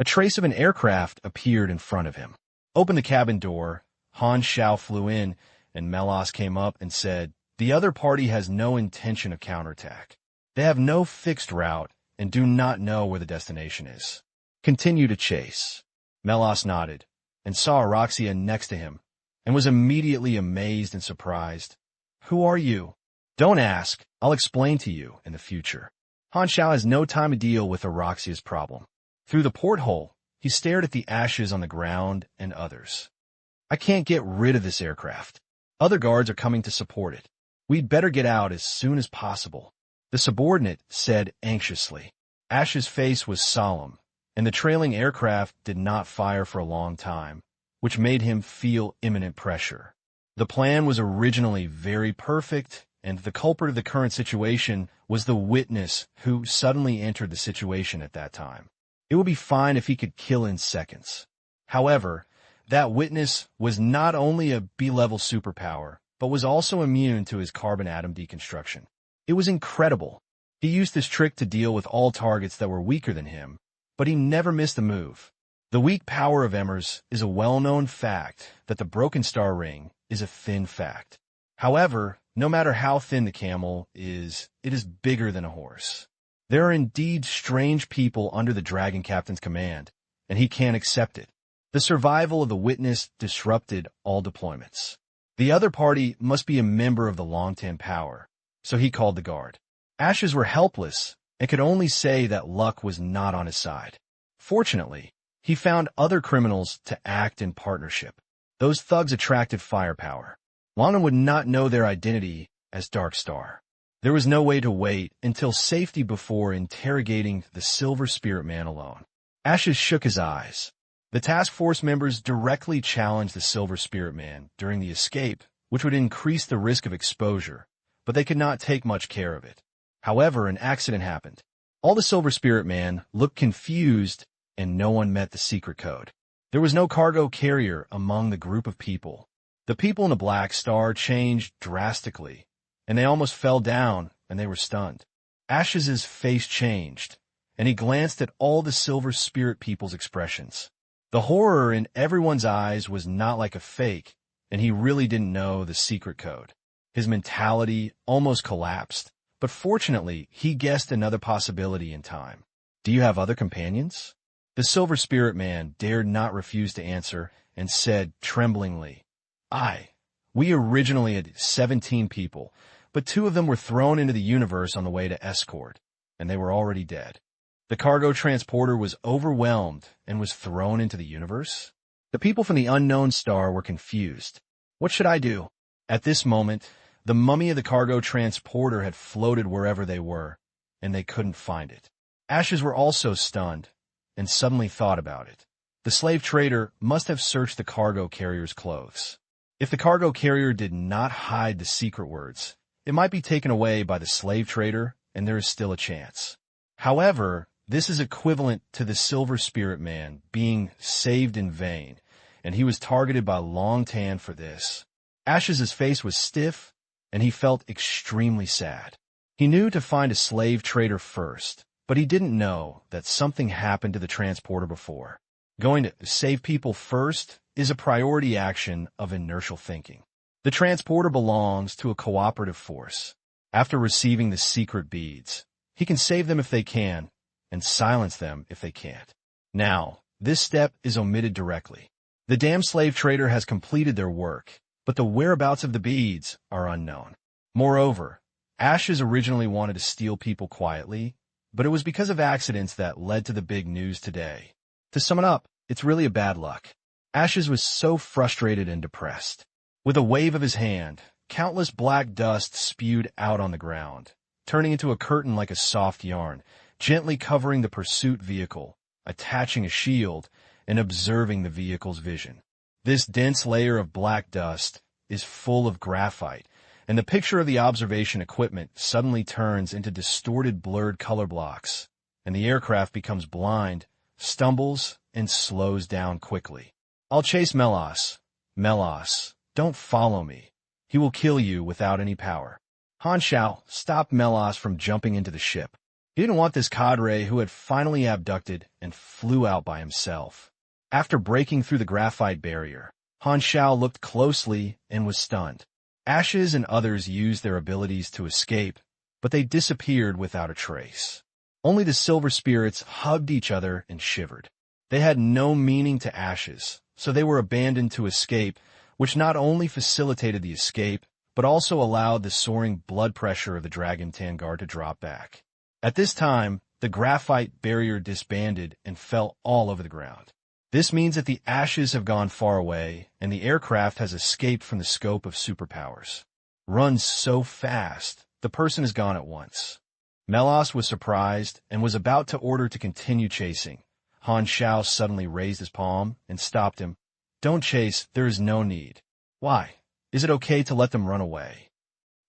A trace of an aircraft appeared in front of him. Open the cabin door. Han Xiao flew in, and Melas came up and said, "The other party has no intention of counterattack. They have no fixed route and do not know where the destination is. Continue to chase." Melas nodded and saw Araxia next to him and was immediately amazed and surprised. "Who are you?" "Don't ask. I'll explain to you in the future." Han Xiao has no time to deal with Araxia's problem. Through the porthole, he stared at the ashes on the ground and others. "I can't get rid of this aircraft. Other guards are coming to support it. We'd better get out as soon as possible," the subordinate said anxiously. Ash's face was solemn, and the trailing aircraft did not fire for a long time, which made him feel imminent pressure. The plan was originally very perfect, and the culprit of the current situation was the witness who suddenly entered the situation at that time. It would be fine if he could kill in seconds. However, that witness was not only a B-level superpower, but was also immune to his carbon atom deconstruction. It was incredible. He used this trick to deal with all targets that were weaker than him, but he never missed a move. The weak power of Emmers is a well-known fact that the Broken Star Ring is a thin fact. However, no matter how thin the camel is, it is bigger than a horse. There are indeed strange people under the Dragon Captain's command, and he can't accept it. The survival of the witness disrupted all deployments. The other party must be a member of the Longtan Power, so he called the guard. Ashes were helpless and could only say that luck was not on his side. Fortunately, he found other criminals to act in partnership. Those thugs attracted firepower. Longnan would not know their identity as Dark Star. There was no way to wait until safety before interrogating the Silver Spirit Man alone. Ashes shook his eyes. The task force members directly challenged the Silver Spirit Man during the escape, which would increase the risk of exposure, but they could not take much care of it. However, an accident happened. All the Silver Spirit Man looked confused, and no one met the secret code. There was no cargo carrier among the group of people. The people in the Black Star changed drastically, and they almost fell down, and they were stunned. Ash's face changed, and he glanced at all the Silver Spirit people's expressions. The horror in everyone's eyes was not like a fake, and he really didn't know the secret code. His mentality almost collapsed, but fortunately, he guessed another possibility in time. "Do you have other companions?" The Silver Spirit Man dared not refuse to answer and said tremblingly, We originally had 17 people, but 2 of them were thrown into the universe on the way to escort, and they were already dead. The cargo transporter was overwhelmed and was thrown into the universe? The people from the unknown star were confused. What should I do? At this moment, the mummy of the cargo transporter had floated wherever they were, and they couldn't find it. Ashes were also stunned, and suddenly thought about it. The slave trader must have searched the cargo carrier's clothes. If the cargo carrier did not hide the secret words, it might be taken away by the slave trader, and there is still a chance. However, this is equivalent to the Silver Spirit Man being saved in vain, and he was targeted by Longtan for this. Ash's face was stiff, and he felt extremely sad. He knew to find a slave trader first, but he didn't know that something happened to the transporter before. Going to save people first is a priority action of inertial thinking. The transporter belongs to a cooperative force. After receiving the secret beads, he can save them if they can, and silence them if they can't. Now, this step is omitted directly. The damn slave trader has completed their work, but the whereabouts of the beads are unknown. Moreover, Ashes originally wanted to steal people quietly, but it was because of accidents that led to the big news today. To sum it up, it's really a bad luck. Ashes was so frustrated and depressed. With a wave of his hand, countless black dust spewed out on the ground, turning into a curtain like a soft yarn, gently covering the pursuit vehicle, attaching a shield, and observing the vehicle's vision. This dense layer of black dust is full of graphite, and the picture of the observation equipment suddenly turns into distorted, blurred color blocks, and the aircraft becomes blind, stumbles, and slows down quickly. I'll chase Melas. Melas, don't follow me. He will kill you without any power. Han Xiao stopped Melas from jumping into the ship. He didn't want this cadre who had finally abducted and flew out by himself. After breaking through the graphite barrier, Han Xiao looked closely and was stunned. Ashes and others used their abilities to escape, but they disappeared without a trace. Only the silver spirits hugged each other and shivered. They had no meaning to Ashes, so they were abandoned to escape, which not only facilitated the escape, but also allowed the soaring blood pressure of the Dragon Tangard to drop back. At this time, the graphite barrier disbanded and fell all over the ground. This means that the Ashes have gone far away, and the aircraft has escaped from the scope of superpowers. Runs so fast, the person is gone at once. Melas was surprised and was about to order to continue chasing. Han Xiao suddenly raised his palm and stopped him. Don't chase, there is no need. Why? Is it okay to let them run away?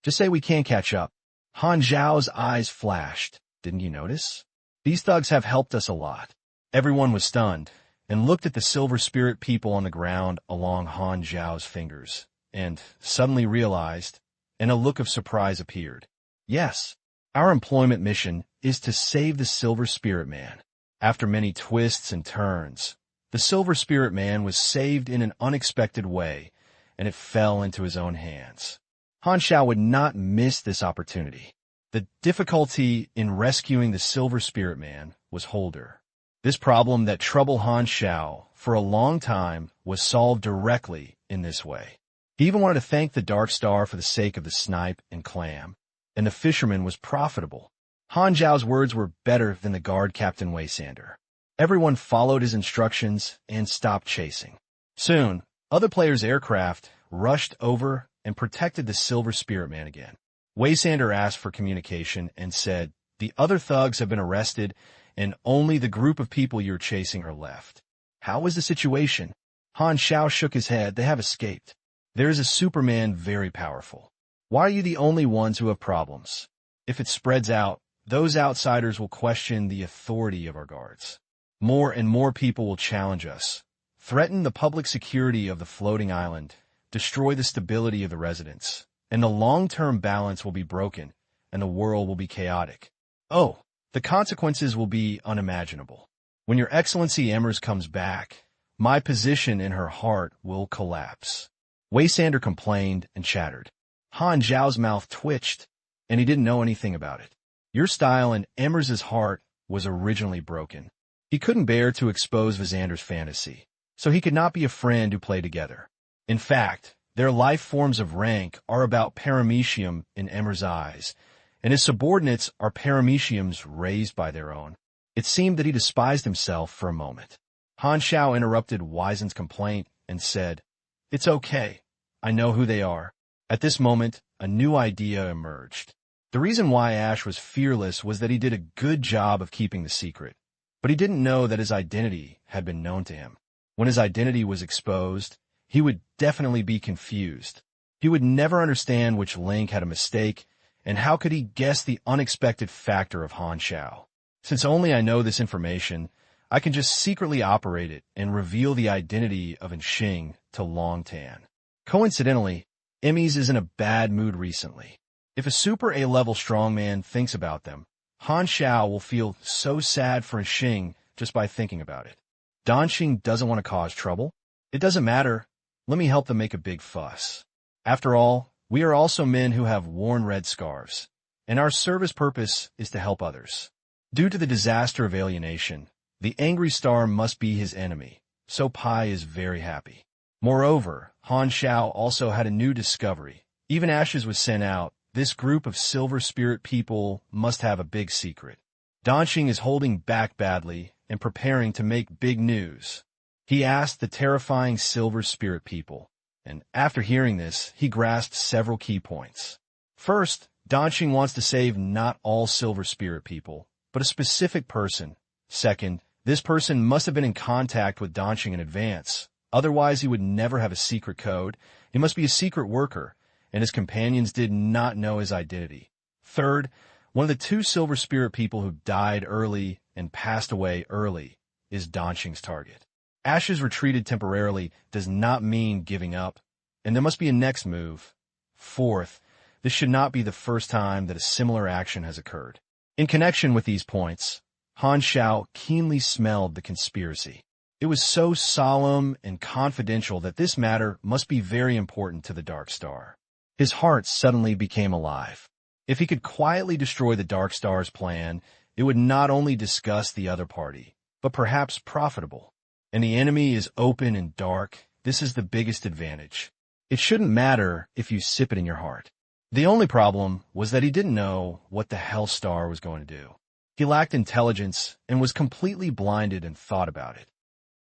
Just say we can't catch up. Han Xiao's eyes flashed. Didn't you notice? These thugs have helped us a lot. Everyone was stunned and looked at the silver spirit people on the ground along Han Xiao's fingers, and suddenly realized, and a look of surprise appeared. Yes, our employment mission is to save the silver spirit man. After many twists and turns, the silver spirit man was saved in an unexpected way, and it fell into his own hands. Han Xiao would not miss this opportunity. The difficulty in rescuing the silver spirit man was Holder. This problem that troubled Han Xiao for a long time was solved directly in this way. He even wanted to thank the Dark Star for the sake of the snipe and clam, and the fisherman was profitable. Han Xiao's words were better than the guard Captain Waysander. Everyone followed his instructions and stopped chasing. Soon, other players' aircraft rushed over and protected the Silver Spirit Man again. Waysander asked for communication and said, "The other thugs have been arrested, and only the group of people you're chasing are left." How is the situation? Han Xiao shook his head. They have escaped. There is a Superman very powerful. Why are you the only ones who have problems? If it spreads out, those outsiders will question the authority of our guards. More and more people will challenge us, threaten the public security of the floating island, destroy the stability of the residents, and the long-term balance will be broken, and the world will be chaotic. Oh, the consequences will be unimaginable. When Your Excellency Emmers comes back, my position in her heart will collapse. Waysander complained and chattered. Han Xiao's mouth twitched, and he didn't know anything about it. Your style in Emmers's heart was originally broken. He couldn't bear to expose Visander's fantasy, so he could not be a friend who played together. In fact, their life forms of rank are about paramecium in Emmer's eyes, and his subordinates are parameciums raised by their own. It seemed that he despised himself for a moment. Han Xiao interrupted Wizen's complaint and said, "It's okay. I know who they are." At this moment, a new idea emerged. The reason why Ash was fearless was that he did a good job of keeping the secret, but he didn't know that his identity had been known to him. When his identity was exposed, he would definitely be confused. He would never understand which link had a mistake, and how could he guess the unexpected factor of Han Xiao? Since only I know this information, I can just secretly operate it and reveal the identity of Enxing to Long Tan. Coincidentally, Emmys is in a bad mood recently. If a super A-level strongman thinks about them, Han Xiao will feel so sad for Enxing just by thinking about it. Danxing doesn't want to cause trouble. It doesn't matter. Let me help them make a big fuss. After all, we are also men who have worn red scarves, and our service purpose is to help others. Due to the disaster of alienation, the angry star must be his enemy, so Pai is very happy. Moreover, Han Xiao also had a new discovery. Even Ashes was sent out. This group of Silver Spirit people must have a big secret. Danxing is holding back badly and preparing to make big news. He asked the terrifying Silver Spirit people, and after hearing this, he grasped several key points. First, Donching wants to save not all Silver Spirit people, but a specific person. Second, this person must have been in contact with Donching in advance. Otherwise, he would never have a secret code. He must be a secret worker, and his companions did not know his identity. Third, one of the two Silver Spirit people who died early and passed away early is Donching's target. Ashes retreated temporarily does not mean giving up, and there must be a next move. Fourth, this should not be the first time that a similar action has occurred. In connection with these points, Han Xiao keenly smelled the conspiracy. It was so solemn and confidential that this matter must be very important to the Dark Star. His heart suddenly became alive. If he could quietly destroy the Dark Star's plan, it would not only disgust the other party, but perhaps profitable. And the enemy is open and dark. This is the biggest advantage. It shouldn't matter if you sip it in your heart. The only problem was that he didn't know what the Hell Star was going to do. He lacked intelligence and was completely blinded and thought about it.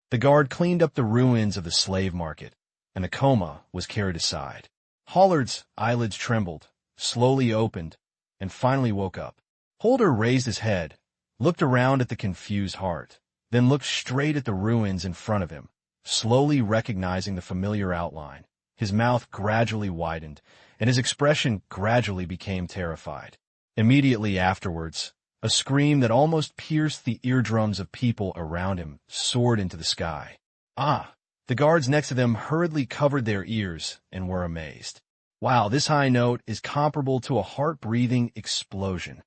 The guard cleaned up the ruins of the slave market, and the coma was carried aside. Hollard's eyelids trembled, slowly opened, and finally woke up. Holder raised his head, looked around at the confused heart, then looked straight at the ruins in front of him, slowly recognizing the familiar outline. His mouth gradually widened, and his expression gradually became terrified. Immediately afterwards, a scream that almost pierced the eardrums of people around him soared into the sky. Ah! The guards next to them hurriedly covered their ears and were amazed. Wow, this high note is comparable to a heart-breathing explosion.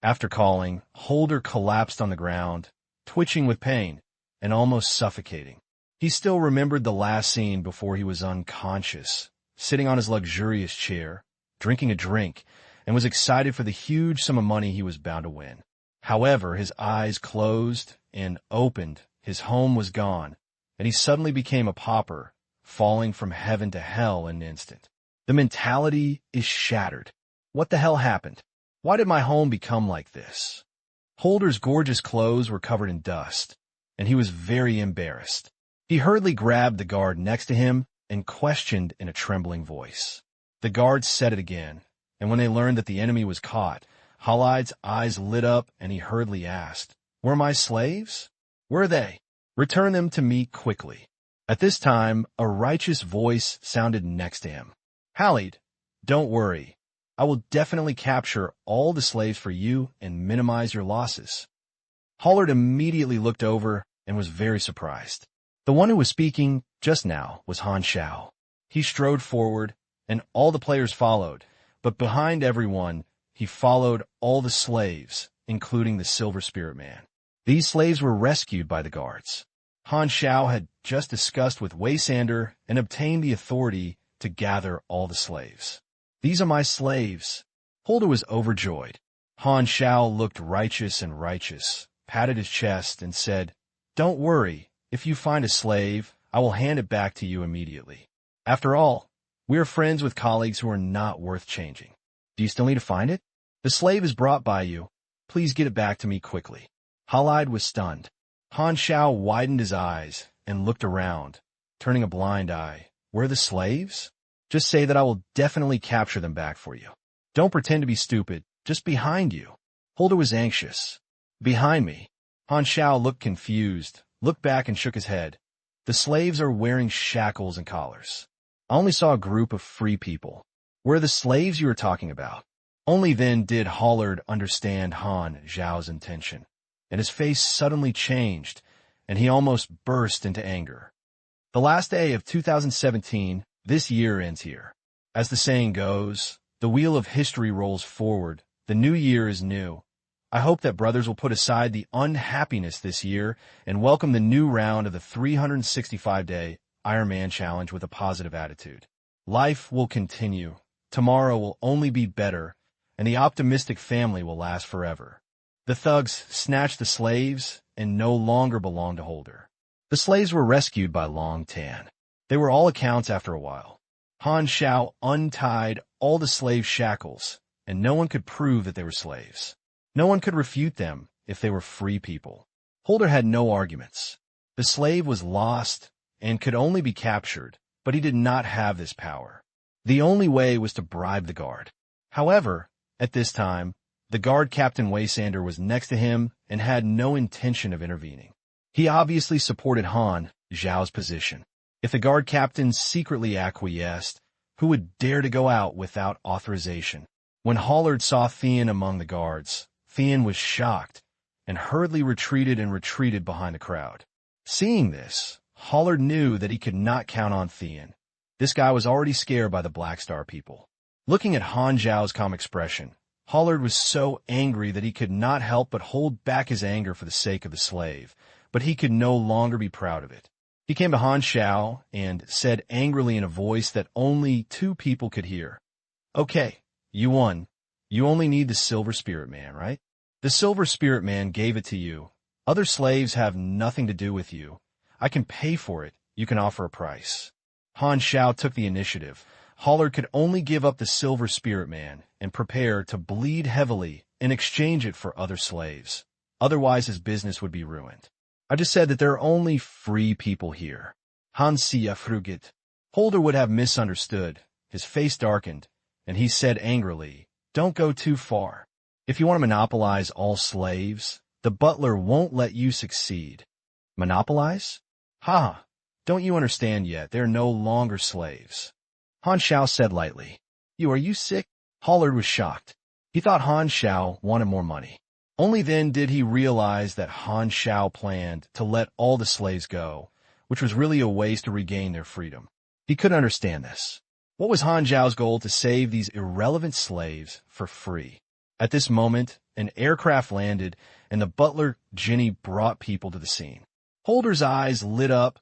After calling, Holder collapsed on the ground, twitching with pain and almost suffocating. He still remembered the last scene before he was unconscious, sitting on his luxurious chair, drinking a drink, and was excited for the huge sum of money he was bound to win. However, his eyes closed and opened, his home was gone, and he suddenly became a pauper, falling from heaven to hell in an instant. The mentality is shattered. What the hell happened? Why did my home become like this? Holder's gorgeous clothes were covered in dust, and he was very embarrassed. He hurriedly grabbed the guard next to him and questioned in a trembling voice. The guards said it again, and when they learned that the enemy was caught, Halid's eyes lit up and he hurriedly asked, "Were my slaves? Where are they? Return them to me quickly." At this time, a righteous voice sounded next to him. "Halid, don't worry. I will definitely capture all the slaves for you and minimize your losses." Hollard immediately looked over and was very surprised. The one who was speaking just now was Han Xiao. He strode forward, and all the players followed, but behind everyone, he followed all the slaves, including the Silver Spirit Man. These slaves were rescued by the guards. Han Xiao had just discussed with Waysander and obtained the authority to gather all the slaves. "These are my slaves." Holder was overjoyed. Han Xiao looked righteous, patted his chest, and said, "Don't worry. If you find a slave, I will hand it back to you immediately. After all, we are friends with colleagues who are not worth changing. Do you still need to find it? The slave is brought by you. Please get it back to me quickly." Halid was stunned. Han Xiao widened his eyes and looked around, turning a blind eye. "Where are the slaves? Just say that I will definitely capture them back for you. Don't pretend to be stupid. Just behind you." Holder was anxious. "Behind me." Han Xiao looked confused, looked back and shook his head. "The slaves are wearing shackles and collars. I only saw a group of free people. Where are the slaves you were talking about?" Only then did Hollard understand Han Xiao's intention, and his face suddenly changed, and he almost burst into anger. The last day of 2017, this year ends here. As the saying goes, the wheel of history rolls forward. The new year is new. I hope that brothers will put aside the unhappiness this year and welcome the new round of the 365-day Iron Man Challenge with a positive attitude. Life will continue. Tomorrow will only be better, and the optimistic family will last forever. The thugs snatched the slaves and no longer belonged to Holder. The slaves were rescued by Long Tan. They were all accounts after a while. Han Xiao untied all the slave shackles, and no one could prove that they were slaves. No one could refute them if they were free people. Holder had no arguments. The slave was lost and could only be captured, but he did not have this power. The only way was to bribe the guard. However, At this time, the guard Captain Waysander was next to him and had no intention of intervening. He obviously supported Han Xiao's position. If the guard captain secretly acquiesced, who would dare to go out without authorization? When Hollard saw Theon among the guards, Theon was shocked and hurriedly retreated behind the crowd. Seeing this, Hollard knew that he could not count on Theon. This guy was already scared by the Black Star people. Looking at Han Xiao's calm expression, Hollard was so angry that he could not help but hold back his anger for the sake of the slave, but he could no longer be proud of it. He came to Han Xiao and said angrily in a voice that only two people could hear, "Okay, you won. You only need the Silver Spirit Man, right? The Silver Spirit Man gave it to you. Other slaves have nothing to do with you. I can pay for it. You can offer a price." Han Xiao took the initiative. Hollard could only give up the Silver Spirit Man and prepare to bleed heavily and exchange it for other slaves. Otherwise, his business would be ruined. "I just said that there are only free people here." Han Xiao fruget. Holder would have misunderstood. His face darkened, and he said angrily, "Don't go too far. If you want to monopolize all slaves, the butler won't let you succeed." "Monopolize? Ha! Don't you understand yet? They're no longer slaves." Han Xiao said lightly. Are you sick?" Hollard was shocked. He thought Han Xiao wanted more money. Only then did he realize that Han Xiao planned to let all the slaves go, which was really a ways to regain their freedom. He couldn't understand this. What was Han Xiao's goal to save these irrelevant slaves for free? At this moment, an aircraft landed, and the butler, Ginny, brought people to the scene. Holder's eyes lit up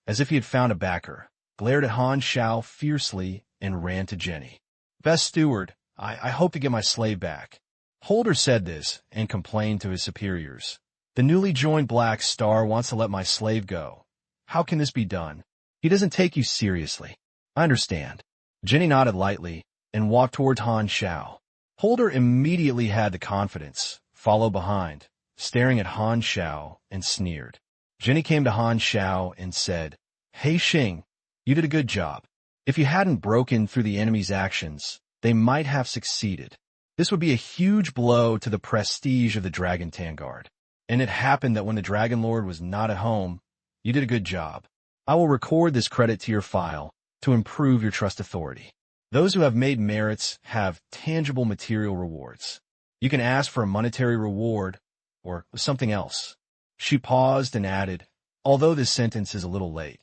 as if he had found a backer, glared at Han Xiao fiercely, and ran to Jenny. "Best steward, I hope to get my slave back." Holder said this and complained to his superiors. "The newly joined Black Star wants to let my slave go. How can this be done? He doesn't take you seriously." "I understand." Jenny nodded lightly and walked towards Han Xiao. Holder immediately had the confidence, followed behind, staring at Han Xiao, and sneered. Jenny came to Han Xiao and said, "Hey Xing, you did a good job. If you hadn't broken through the enemy's actions, they might have succeeded. This would be a huge blow to the prestige of the Dragon Vanguard. And it happened that when the Dragon Lord was not at home, you did a good job. I will record this credit to your file to improve your trust authority. Those who have made merits have tangible material rewards. You can ask for a monetary reward or something else." She paused and added, "Although this sentence is a little late,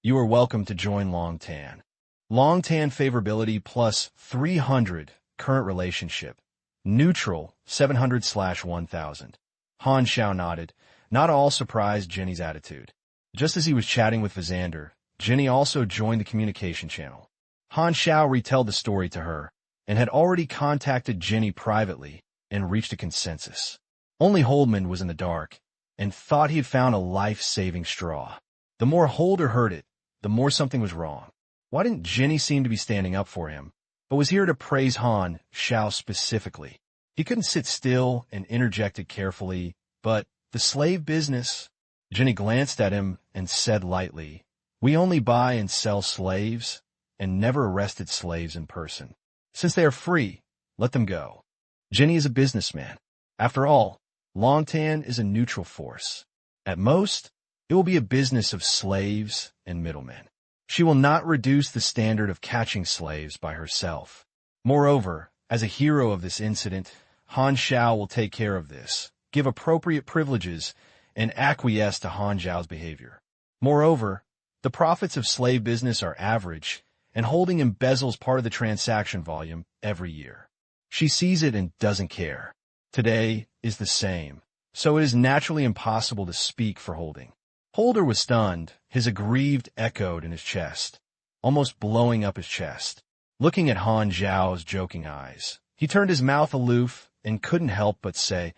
you are welcome to join Long Tan. Long Tan favorability plus 300. Current relationship. Neutral, 700/1000. Han Xiao nodded, not at all surprised Jenny's attitude. Just as he was chatting with Visander, Jenny also joined the communication channel. Han Xiao retold the story to her, and had already contacted Jenny privately and reached a consensus. Only Holdman was in the dark, and thought he had found a life-saving straw. The more Holder heard it, the more something was wrong. Why didn't Jenny seem to be standing up for him, but was here to praise Han Xiao specifically? He couldn't sit still and interjected carefully, "But the slave business." Jenny glanced at him and said lightly, "We only buy and sell slaves, and never arrested slaves in person. Since they are free, let them go." Jenny is a businessman. After all, Longtan is a neutral force. At most, it will be a business of slaves and middlemen. She will not reduce the standard of catching slaves by herself. Moreover, as a hero of this incident, Han Xiao will take care of this, give appropriate privileges, and acquiesce to Han Xiao's behavior. Moreover, the profits of slave business are average, and Holding embezzles part of the transaction volume every year. She sees it and doesn't care. Today is the same, so it is naturally impossible to speak for Holding. Holder was stunned, his aggrieved echoed in his chest, almost blowing up his chest. Looking at Han Xiao's joking eyes, he turned his mouth aloof and couldn't help but say,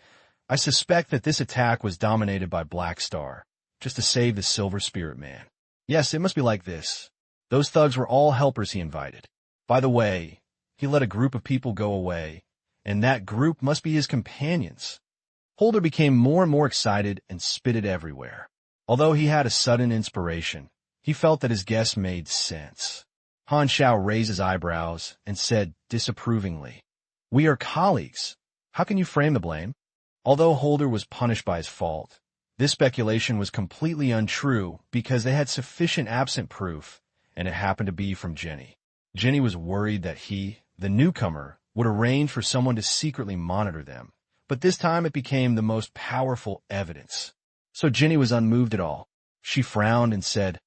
"I suspect that this attack was dominated by Black Star, just to save the Silver Spirit Man. Yes, it must be like this. Those thugs were all helpers he invited. By the way, he let a group of people go away, and that group must be his companions." Holder became more and more excited and spitted everywhere. Although he had a sudden inspiration, he felt that his guess made sense. Han Xiao raised his eyebrows and said disapprovingly, We are colleagues. How can you frame the blame? Although Holder was punished by his fault, this speculation was completely untrue because they had sufficient absent proof, and it happened to be from Jenny. Jenny was worried that he, the newcomer, would arrange for someone to secretly monitor them, but this time it became the most powerful evidence. So Jenny was unmoved at all. She frowned and said,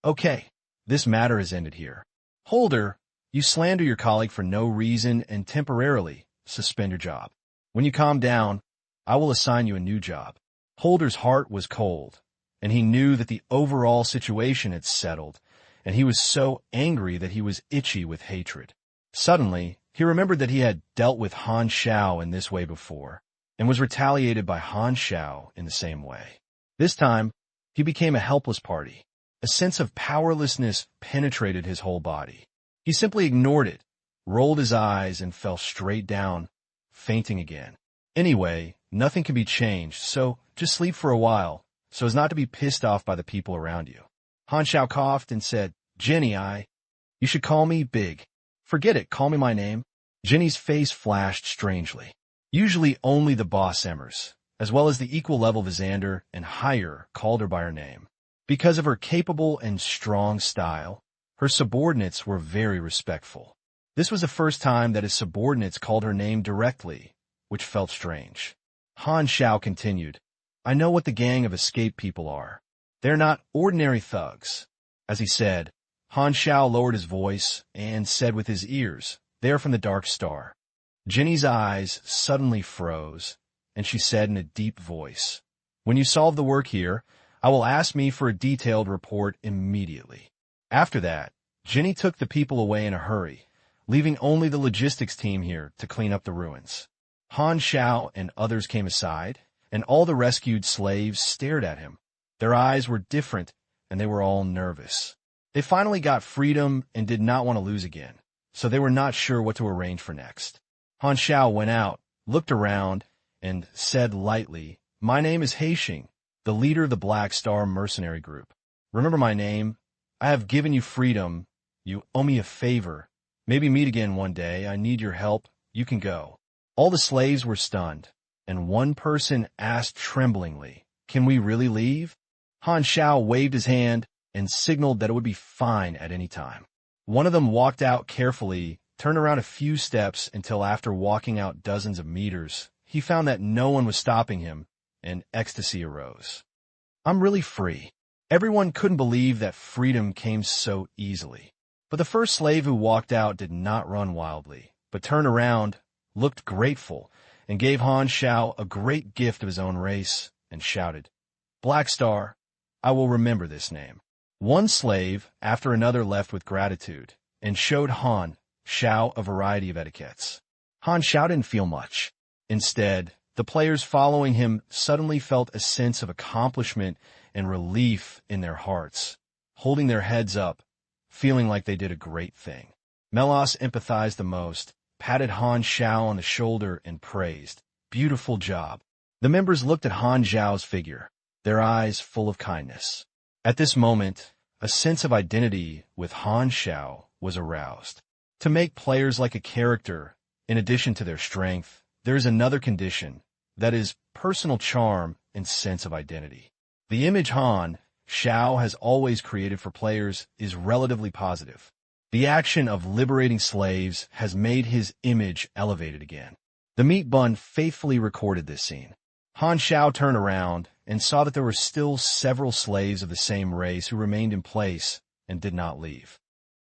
"Okay, this matter has ended here. Holder, you slander your colleague for no reason and temporarily suspend your job. When you calm down, I will assign you a new job." Holder's heart was cold, and he knew that the overall situation had settled, and he was so angry that he was itchy with hatred. Suddenly, he remembered that he had dealt with Han Xiao in this way before, and was retaliated by Han Xiao in the same way. This time, he became a helpless party. A sense of powerlessness penetrated his whole body. He simply ignored it, rolled his eyes, and fell straight down, fainting again. Anyway, nothing can be changed, so just sleep for a while, so as not to be pissed off by the people around you. Han Xiao coughed and said, "Jenny, you should call me Big." "Forget it, call me my name." Jenny's face flashed strangely. Usually only the boss Emmers, as well as the equal level Visander and higher, called her by her name. Because of her capable and strong style, her subordinates were very respectful. This was the first time that his subordinates called her name directly, which felt strange. Han Xiao continued, "I know what the gang of escaped people are. They're not ordinary thugs." As he said, Han Xiao lowered his voice and said with his ears, "They are from the Dark Star." Jenny's eyes suddenly froze, and she said in a deep voice, "When you solve the work here, I will ask me for a detailed report immediately." After that, Jenny took the people away in a hurry, leaving only the logistics team here to clean up the ruins. Han Xiao and others came aside, and all the rescued slaves stared at him. Their eyes were different, and they were all nervous. They finally got freedom and did not want to lose again, so they were not sure what to arrange for next. Han Xiao went out, looked around, and said lightly, "My name is Haixing, the leader of the Black Star mercenary group. Remember my name. I have given you freedom. You owe me a favor. Maybe meet again one day. I need your help. You can go." All the slaves were stunned, and one person asked tremblingly, "Can we really leave?" Han Xiao waved his hand and signaled that it would be fine at any time. One of them walked out carefully, turned around a few steps until after walking out dozens of meters, he found that no one was stopping him, and ecstasy arose. "I'm really free." Everyone couldn't believe that freedom came so easily. But the first slave who walked out did not run wildly, but turned around, looked grateful, and gave Han Xiao a great gift of his own race, and shouted, "Black Star, I will remember this name." One slave after another left with gratitude, and showed Han Xiao a variety of etiquettes. Han Xiao didn't feel much. Instead, the players following him suddenly felt a sense of accomplishment and relief in their hearts, holding their heads up, feeling like they did a great thing. Melas empathized the most, patted Han Xiao on the shoulder, and praised, "Beautiful job." The members looked at Han Xiao's figure, their eyes full of kindness. At this moment, a sense of identity with Han Xiao was aroused. To make players like a character, in addition to their strength, there is another condition, that is, personal charm and sense of identity. The image Han Xiao has always created for players is relatively positive. The action of liberating slaves has made his image elevated again. The meat bun faithfully recorded this scene. Han Xiao turned around and saw that there were still several slaves of the same race who remained in place and did not leave.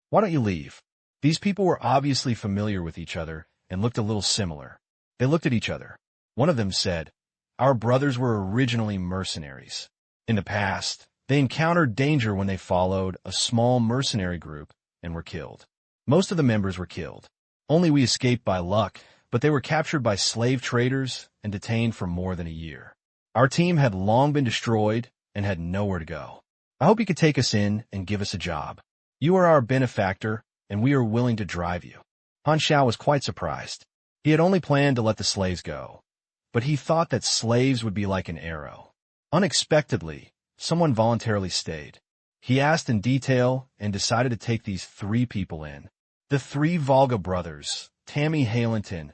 "Why don't you leave?" These people were obviously familiar with each other and looked a little similar. They looked at each other. One of them said, "Our brothers were originally mercenaries. In the past, they encountered danger when they followed a small mercenary group and were killed. Most of the members were killed. Only we escaped by luck, but they were captured by slave traders and detained for more than a year. Our team had long been destroyed and had nowhere to go. I hope you could take us in and give us a job. You are our benefactor, and we are willing to drive you." Han Xiao was quite surprised. He had only planned to let the slaves go, but he thought that slaves would be like an arrow. Unexpectedly, someone voluntarily stayed. He asked in detail and decided to take these 3 people in. The 3 Volga brothers, Tammy Halenton,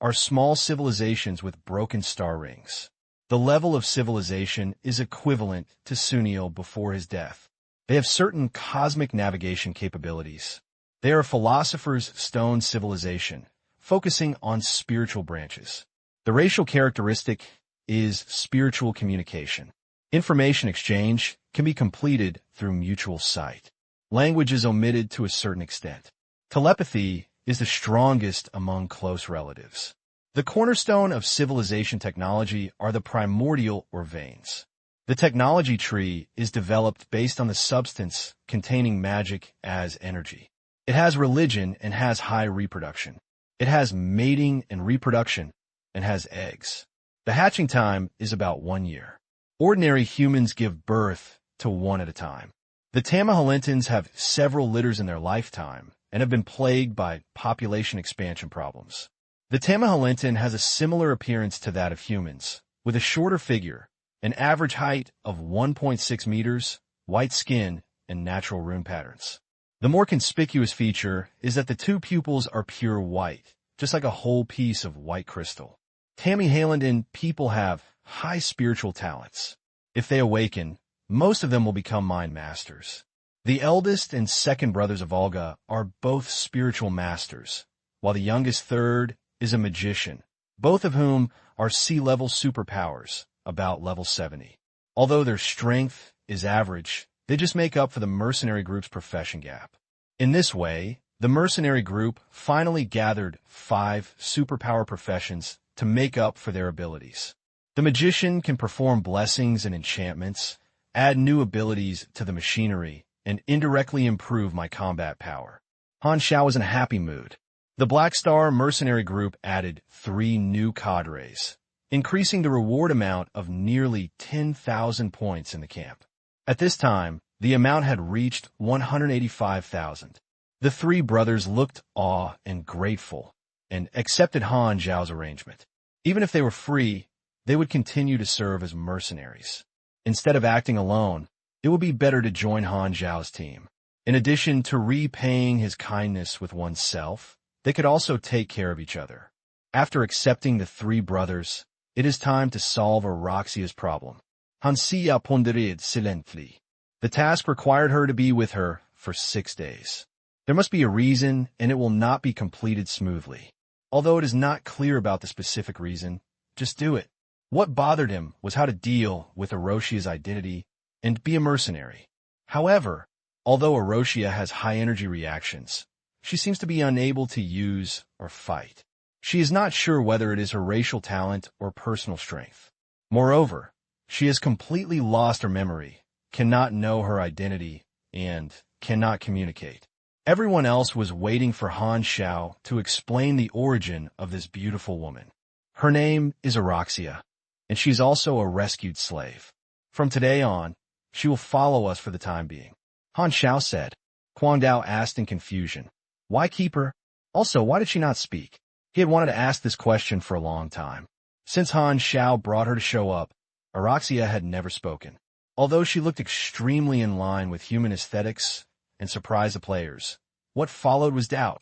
are small civilizations with broken star rings. The level of civilization is equivalent to Sunil before his death. They have certain cosmic navigation capabilities. They are a philosopher's stone civilization, focusing on spiritual branches. The racial characteristic is spiritual communication. Information exchange can be completed through mutual sight. Language is omitted to a certain extent. Telepathy is the strongest among close relatives. The cornerstone of civilization technology are the primordial or veins. The technology tree is developed based on the substance containing magic as energy. It has religion and has high reproduction. It has mating and reproduction and has eggs. The hatching time is about 1 year. Ordinary humans give birth to one at a time. The Tamahalintans have several litters in their lifetime and have been plagued by population expansion problems. The Tamahalintan has a similar appearance to that of humans, with a shorter figure, an average height of 1.6 meters, white skin, and natural rune patterns. The more conspicuous feature is that the two pupils are pure white, just like a whole piece of white crystal. Tamihalintan people have high spiritual talents. If they awaken, most of them will become mind masters. The eldest and second brothers of Olga are both spiritual masters, while the youngest third is a magician, both of whom are sea-level superpowers, about level 70. Although their strength is average, they just make up for the mercenary group's profession gap. In this way, the mercenary group finally gathered 5 superpower professions to make up for their abilities. The magician can perform blessings and enchantments, add new abilities to the machinery, and indirectly improve my combat power. Han Xiao was in a happy mood. The Black Star mercenary group added 3 new cadres, increasing the reward amount of nearly 10,000 points in the camp. At this time, the amount had reached 185,000. The 3 brothers looked awe and grateful and accepted Han Xiao's arrangement. Even if they were free, they would continue to serve as mercenaries. Instead of acting alone, it would be better to join Han Xiao's team. In addition to repaying his kindness with oneself, they could also take care of each other. After accepting the 3 brothers, it is time to solve Araxia's problem. Han Xiao pondered silently. The task required her to be with her for 6 days. There must be a reason, and it will not be completed smoothly. Although it is not clear about the specific reason, just do it. What bothered him was how to deal with Aroshia's identity and be a mercenary. However, although Aroshia has high energy reactions, she seems to be unable to use or fight. She is not sure whether it is her racial talent or personal strength. Moreover, she has completely lost her memory, cannot know her identity, and cannot communicate. Everyone else was waiting for Han Xiao to explain the origin of this beautiful woman. Her name is Araxia, and she's also a rescued slave. From today on, she will follow us for the time being. Han Xiao said. Quang Dao asked in confusion. Why keep her? Also, why did she not speak? He had wanted to ask this question for a long time. Since Han Xiao brought her to show up, Araxia had never spoken. Although she looked extremely in line with human aesthetics and surprised the players, what followed was doubt.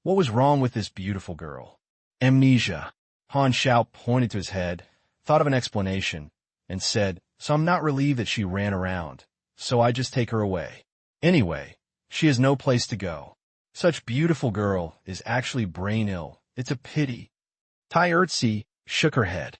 What was wrong with this beautiful girl? Amnesia. Han Xiao pointed to his head, thought of an explanation, and said, So I'm not relieved that she ran around, so I just take her away. Anyway, she has no place to go. Such beautiful girl is actually brain ill. It's a pity. Tai Ertzi shook her head.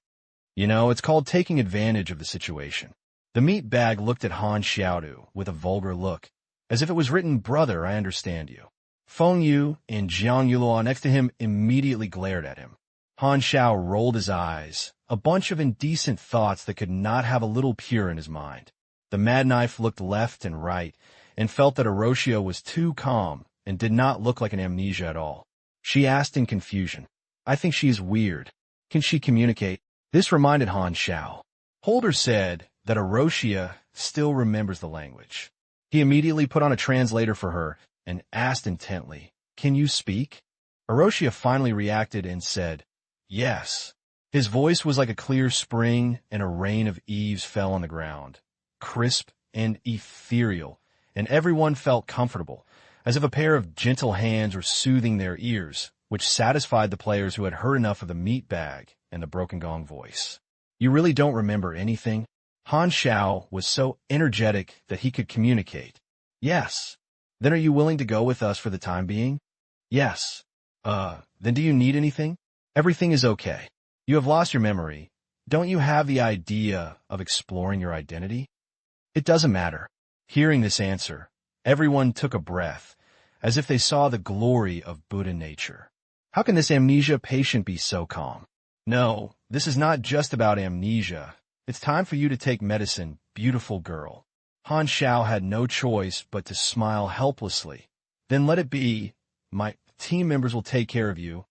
You know, it's called taking advantage of the situation. The meat bag looked at Han Xiao with a vulgar look, as if it was written, Brother, I understand you. Feng Yu and Jiang Yulua next to him immediately glared at him. Han Xiao rolled his eyes, a bunch of indecent thoughts that could not have a little pure in his mind. The Mad Knife looked left and right and felt that Aroshia was too calm and did not look like an amnesia at all. She asked in confusion, I think she is weird. Can she communicate? This reminded Han Xiao. Holder said that Aroshia still remembers the language. He immediately put on a translator for her and asked intently, Can you speak? Aroshia finally reacted and said, Yes. His voice was like a clear spring, and a rain of eaves fell on the ground, crisp and ethereal, and everyone felt comfortable, as if a pair of gentle hands were soothing their ears which satisfied the players who had heard enough of the meat bag and the broken gong voice. You really don't remember anything? Han Xiao was so energetic that he could communicate. Yes. Then are you willing to go with us for the time being? Yes. Then do you need anything? Everything is okay. You have lost your memory. Don't you have the idea of exploring your identity? It doesn't matter. Hearing this answer, everyone took a breath, as if they saw the glory of Buddha nature. How can this amnesia patient be so calm? No, this is not just about amnesia. It's time for you to take medicine, beautiful girl. Han Xiao had no choice but to smile helplessly. Then let it be. My team members will take care of you.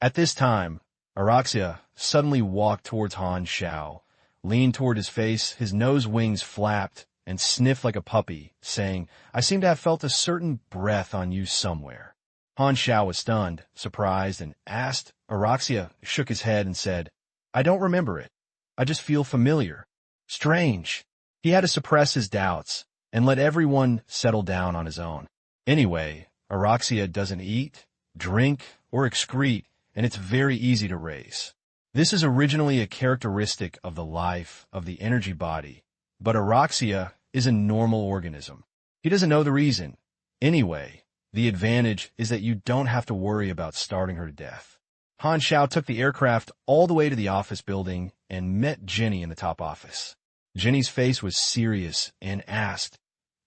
At this time, Araxia suddenly walked towards Han Xiao, leaned toward his face, his nose wings flapped, and sniffed like a puppy, saying, I seem to have felt a certain breath on you somewhere. Han Xiao was stunned, surprised, and asked. Araxia shook his head and said, I don't remember it. I just feel familiar. Strange. He had to suppress his doubts and let everyone settle down on his own. Anyway, Araxia doesn't eat, drink, or excrete, and it's very easy to raise. This is originally a characteristic of the life of the energy body, but Araxia is a normal organism. He doesn't know the reason. Anyway, the advantage is that you don't have to worry about starving her to death. Han Xiao took the aircraft all the way to the office building and met Jenny in the top office. Jenny's face was serious and asked,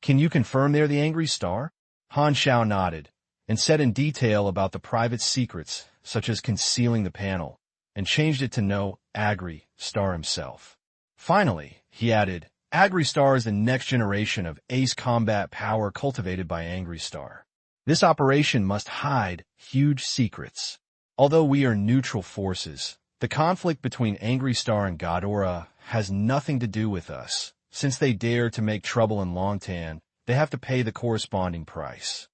Can you confirm they're the Angry Star? Han Xiao nodded and said in detail about the private secrets, such as concealing the panel, and changed it to know Angry Star himself. Finally, he added, Angry Star is the next generation of ace combat power cultivated by Angry Star. This operation must hide huge secrets. Although we are neutral forces, the conflict between Angry Star and Ghidorah has nothing to do with us. Since they dare to make trouble in Longtan, they have to pay the corresponding price.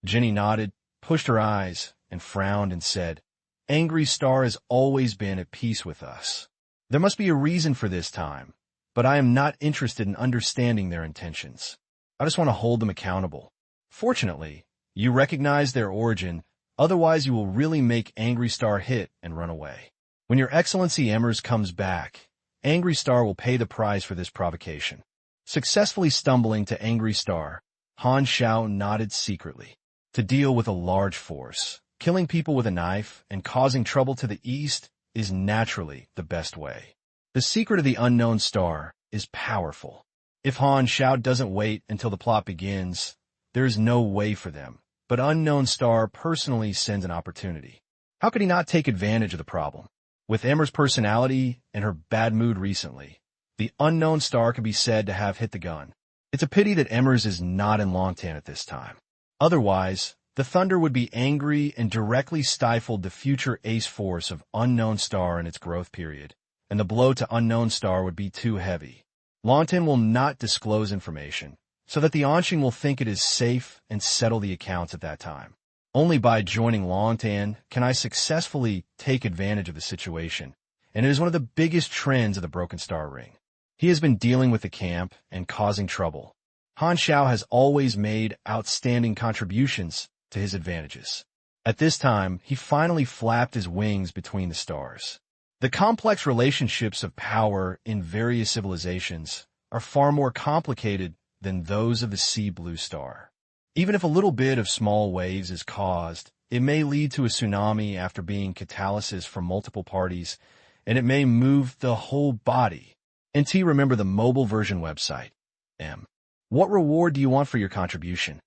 Jenny nodded, pushed her eyes, and frowned and said, Angry Star has always been at peace with us. There must be a reason for this time, but I am not interested in understanding their intentions. I just want to hold them accountable. Fortunately, you recognize their origin, otherwise you will really make Angry Star hit and run away. When Your Excellency Emmers comes back, Angry Star will pay the price for this provocation. Successfully stumbling to Angry Star, Han Xiao nodded secretly. To deal with a large force, killing people with a knife and causing trouble to the east is naturally the best way. The secret of the unknown star is powerful. If Han Xiao doesn't wait until the plot begins, there is no way for them, but Unknown Star personally sends an opportunity. How could he not take advantage of the problem? With Emmer's personality and her bad mood recently, the Unknown Star could be said to have hit the gun. It's a pity that Emmers is not in Longtan at this time. Otherwise, the thunder would be angry and directly stifled the future ace force of Unknown Star in its growth period, and the blow to Unknown Star would be too heavy. Longtan will not disclose information, so that the Anshin will think it is safe and settle the accounts at that time. Only by joining Longtan can I successfully take advantage of the situation, and it is one of the biggest trends of the Broken Star Ring. He has been dealing with the camp and causing trouble. Han Xiao has always made outstanding contributions to his advantages. At this time, he finally flapped his wings between the stars. The complex relationships of power in various civilizations are far more complicated than those of the Sea Blue Star. Even if a little bit of small waves is caused, it may lead to a tsunami after being catalysis from multiple parties, and it may move the whole body. NT, remember the mobile version website. M. What reward do you want for your contribution?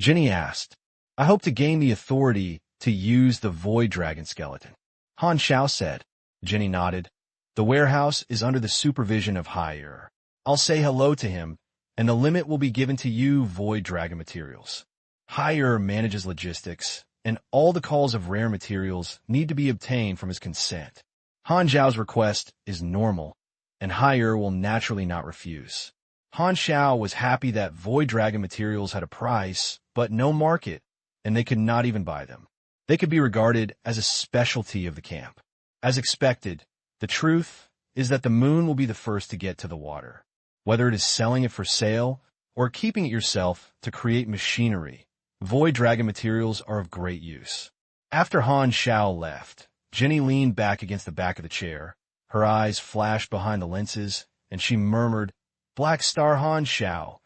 Jenny asked. I hope to gain the authority to use the Void Dragon skeleton. Han Xiao said. Jenny nodded. The warehouse is under the supervision of Haier. I'll say hello to him, and the limit will be given to you Void Dragon materials. Haier manages logistics, and all the calls of rare materials need to be obtained from his consent. Han Xiao's request is normal, and Haier will naturally not refuse. Han Xiao was happy that Void Dragon materials had a price, but no market, and they could not even buy them. They could be regarded as a specialty of the camp. As expected, the truth is that the moon will be the first to get to the water. Whether it is selling it for sale or keeping it yourself to create machinery, Void Dragon materials are of great use. After Han Xiao left, Jenny leaned back against the back of the chair. Her eyes flashed behind the lenses, and she murmured, "Black Star Han Xiao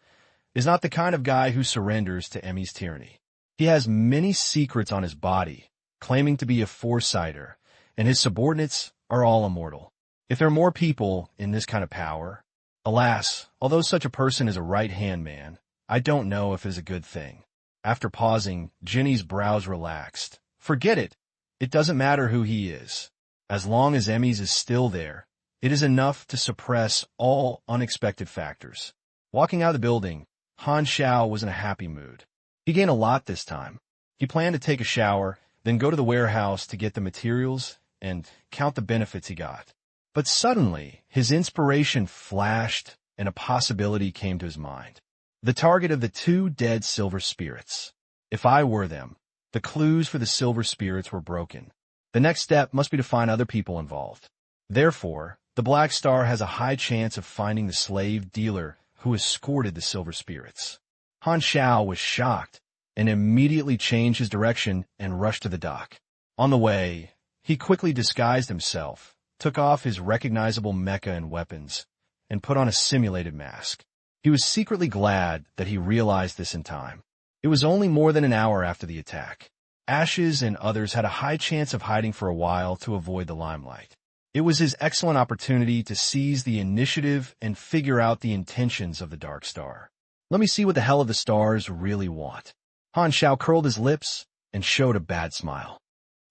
is not the kind of guy who surrenders to Emmy's tyranny. He has many secrets on his body, claiming to be a foresighter, and his subordinates are all immortal. If there are more people in this kind of power, alas, although such a person is a right-hand man, I don't know if it is a good thing." After pausing, Jenny's brows relaxed. "Forget it. It doesn't matter who he is. As long as Emmy's is still there, it is enough to suppress all unexpected factors." Walking out of the building, Han Xiao was in a happy mood. He gained a lot this time. He planned to take a shower, then go to the warehouse to get the materials and count the benefits he got. But suddenly, his inspiration flashed and a possibility came to his mind. The target of the 2 dead silver spirits. If I were them, the clues for the silver spirits were broken. The next step must be to find other people involved. Therefore, the Black Star has a high chance of finding the slave dealer who escorted the silver spirits. Han Xiao was shocked and immediately changed his direction and rushed to the dock. On the way, he quickly disguised himself, took off his recognizable mecha and weapons, and put on a simulated mask. He was secretly glad that he realized this in time. It was only more than an hour after the attack. Ashes and others had a high chance of hiding for a while to avoid the limelight. It was his excellent opportunity to seize the initiative and figure out the intentions of the Dark Star. Let me see what the hell of the stars really want. Han Xiao curled his lips and showed a bad smile.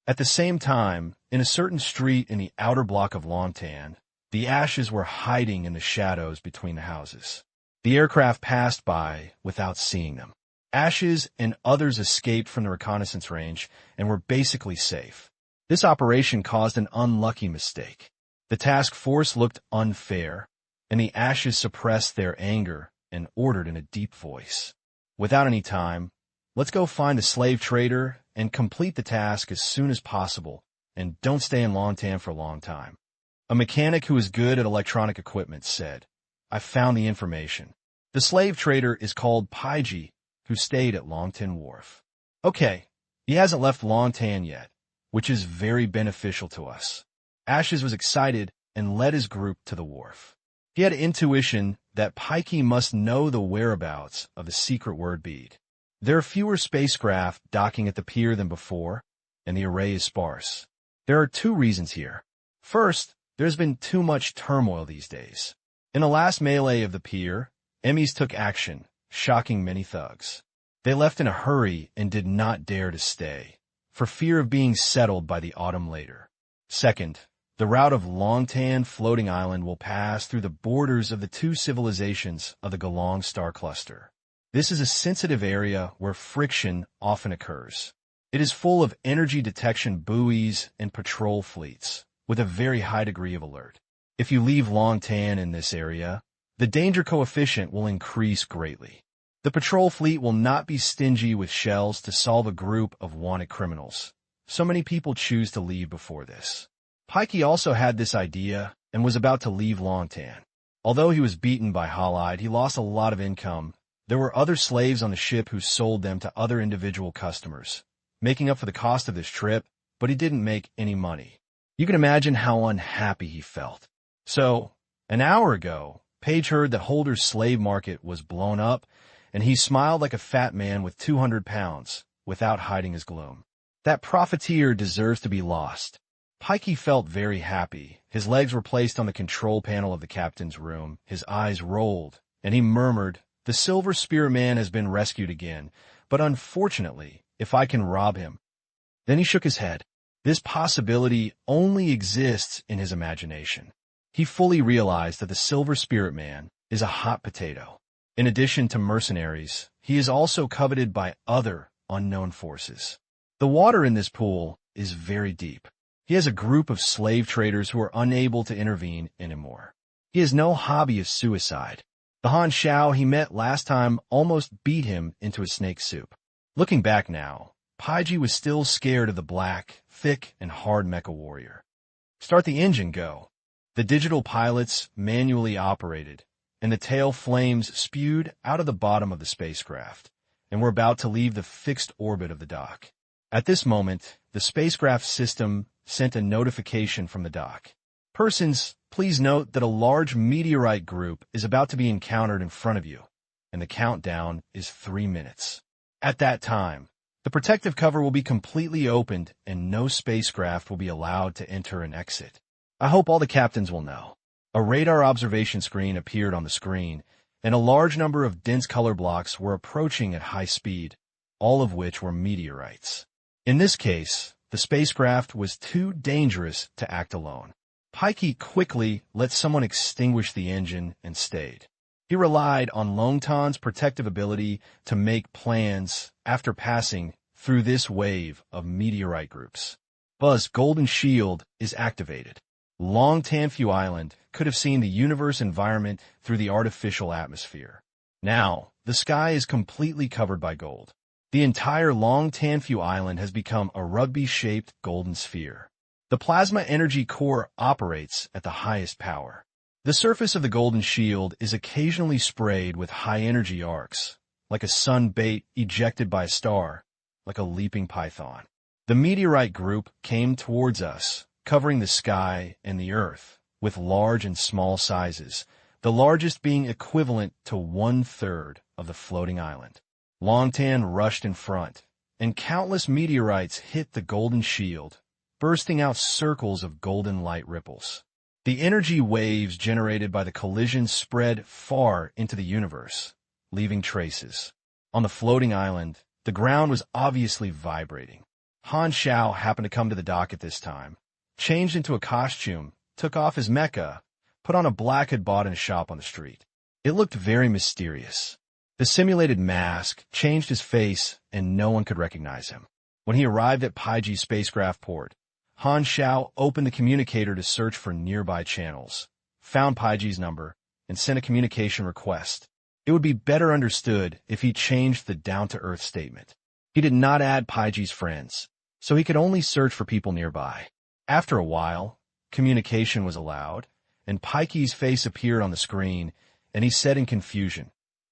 At the same time, in a certain street in the outer block of Longtan, the Ashes were hiding in the shadows between the houses. The aircraft passed by without seeing them. Ashes and others escaped from the reconnaissance range and were basically safe. This operation caused an unlucky mistake. The task force looked unfair, and the Ashes suppressed their anger and ordered in a deep voice, "Without any time, let's go find the slave trader and complete the task as soon as possible, and don't stay in Longtan for a long time." A mechanic who is good at electronic equipment said, "I found the information. The slave trader is called Paiji, who stayed at Longtan Wharf." "Okay, he hasn't left Longtan yet, which is very beneficial to us." Ashes was excited and led his group to the wharf. He had intuition that Pikey must know the whereabouts of the secret word bead. There are fewer spacecraft docking at the pier than before, and the array is sparse. There are 2 reasons here. First, there's been too much turmoil these days. In the last melee of the pier, Emmys took action, shocking many thugs. They left in a hurry and did not dare to stay, for fear of being settled by the autumn later. Second, the route of Longtan Floating Island will pass through the borders of the 2 civilizations of the Galong Star Cluster. This is a sensitive area where friction often occurs. It is full of energy detection buoys and patrol fleets, with a very high degree of alert. If you leave Longtan in this area, the danger coefficient will increase greatly. The patrol fleet will not be stingy with shells to solve a group of wanted criminals. So many people choose to leave before this. Pikey also had this idea and was about to leave Longtan. Although he was beaten by Halide, he lost a lot of income. There were other slaves on the ship who sold them to other individual customers, making up for the cost of this trip, but he didn't make any money. You can imagine how unhappy he felt. So, an hour ago, Page heard that Holder's slave market was blown up, and he smiled like a fat man with 200 pounds, without hiding his gloom. That profiteer deserves to be lost. Pikey felt very happy. His legs were placed on the control panel of the captain's room, his eyes rolled, and he murmured, "The Silver Spear Man has been rescued again, but unfortunately, if I can rob him." Then he shook his head. This possibility only exists in his imagination. He fully realized that the Silver Spirit Man is a hot potato. In addition to mercenaries, he is also coveted by other unknown forces. The water in this pool is very deep. He has a group of slave traders who are unable to intervene anymore. He has no hobby of suicide. The Han Xiao he met last time almost beat him into a snake soup. Looking back now, Paiji was still scared of the black, thick, and hard mecha warrior. "Start the engine, go." The digital pilots manually operated, and the tail flames spewed out of the bottom of the spacecraft, and were about to leave the fixed orbit of the dock. At this moment, the spacecraft system sent a notification from the dock. Persons, please note that a large meteorite group is about to be encountered in front of you, and the countdown is 3 minutes. At that time, the protective cover will be completely opened and no spacecraft will be allowed to enter and exit. I hope all the captains will know. A radar observation screen appeared on the screen, and a large number of dense color blocks were approaching at high speed, all of which were meteorites. In this case, the spacecraft was too dangerous to act alone. Pikey quickly let someone extinguish the engine and stayed. He relied on Longtan's protective ability to make plans after passing through this wave of meteorite groups. Buzz's golden shield is activated. Long Tanfu Island could have seen the universe environment through the artificial atmosphere. Now, the sky is completely covered by gold. The entire Long Tanfu Island has become a rugby-shaped golden sphere. The plasma energy core operates at the highest power. The surface of the golden shield is occasionally sprayed with high-energy arcs, like a sun bait ejected by a star, like a leaping python. The meteorite group came towards us, covering the sky and the earth, with large and small sizes, the largest being equivalent to 1/3 of the floating island. Longtan rushed in front, and countless meteorites hit the golden shield, bursting out circles of golden light ripples. The energy waves generated by the collision spread far into the universe, leaving traces. On the floating island, the ground was obviously vibrating. Han Xiao happened to come to the dock at this time, changed into a costume, took off his mecha, put on a black he'd bought in a shop on the street. It looked very mysterious. The simulated mask changed his face, and no one could recognize him. When he arrived at Paiji's spacecraft port, Han Xiao opened the communicator to search for nearby channels, found Paiji's number, and sent a communication request. It would be better understood if he changed the down-to-earth statement. He did not add Paiji's friends, so he could only search for people nearby. After a while, communication was allowed, and Paiji's face appeared on the screen, and he said in confusion,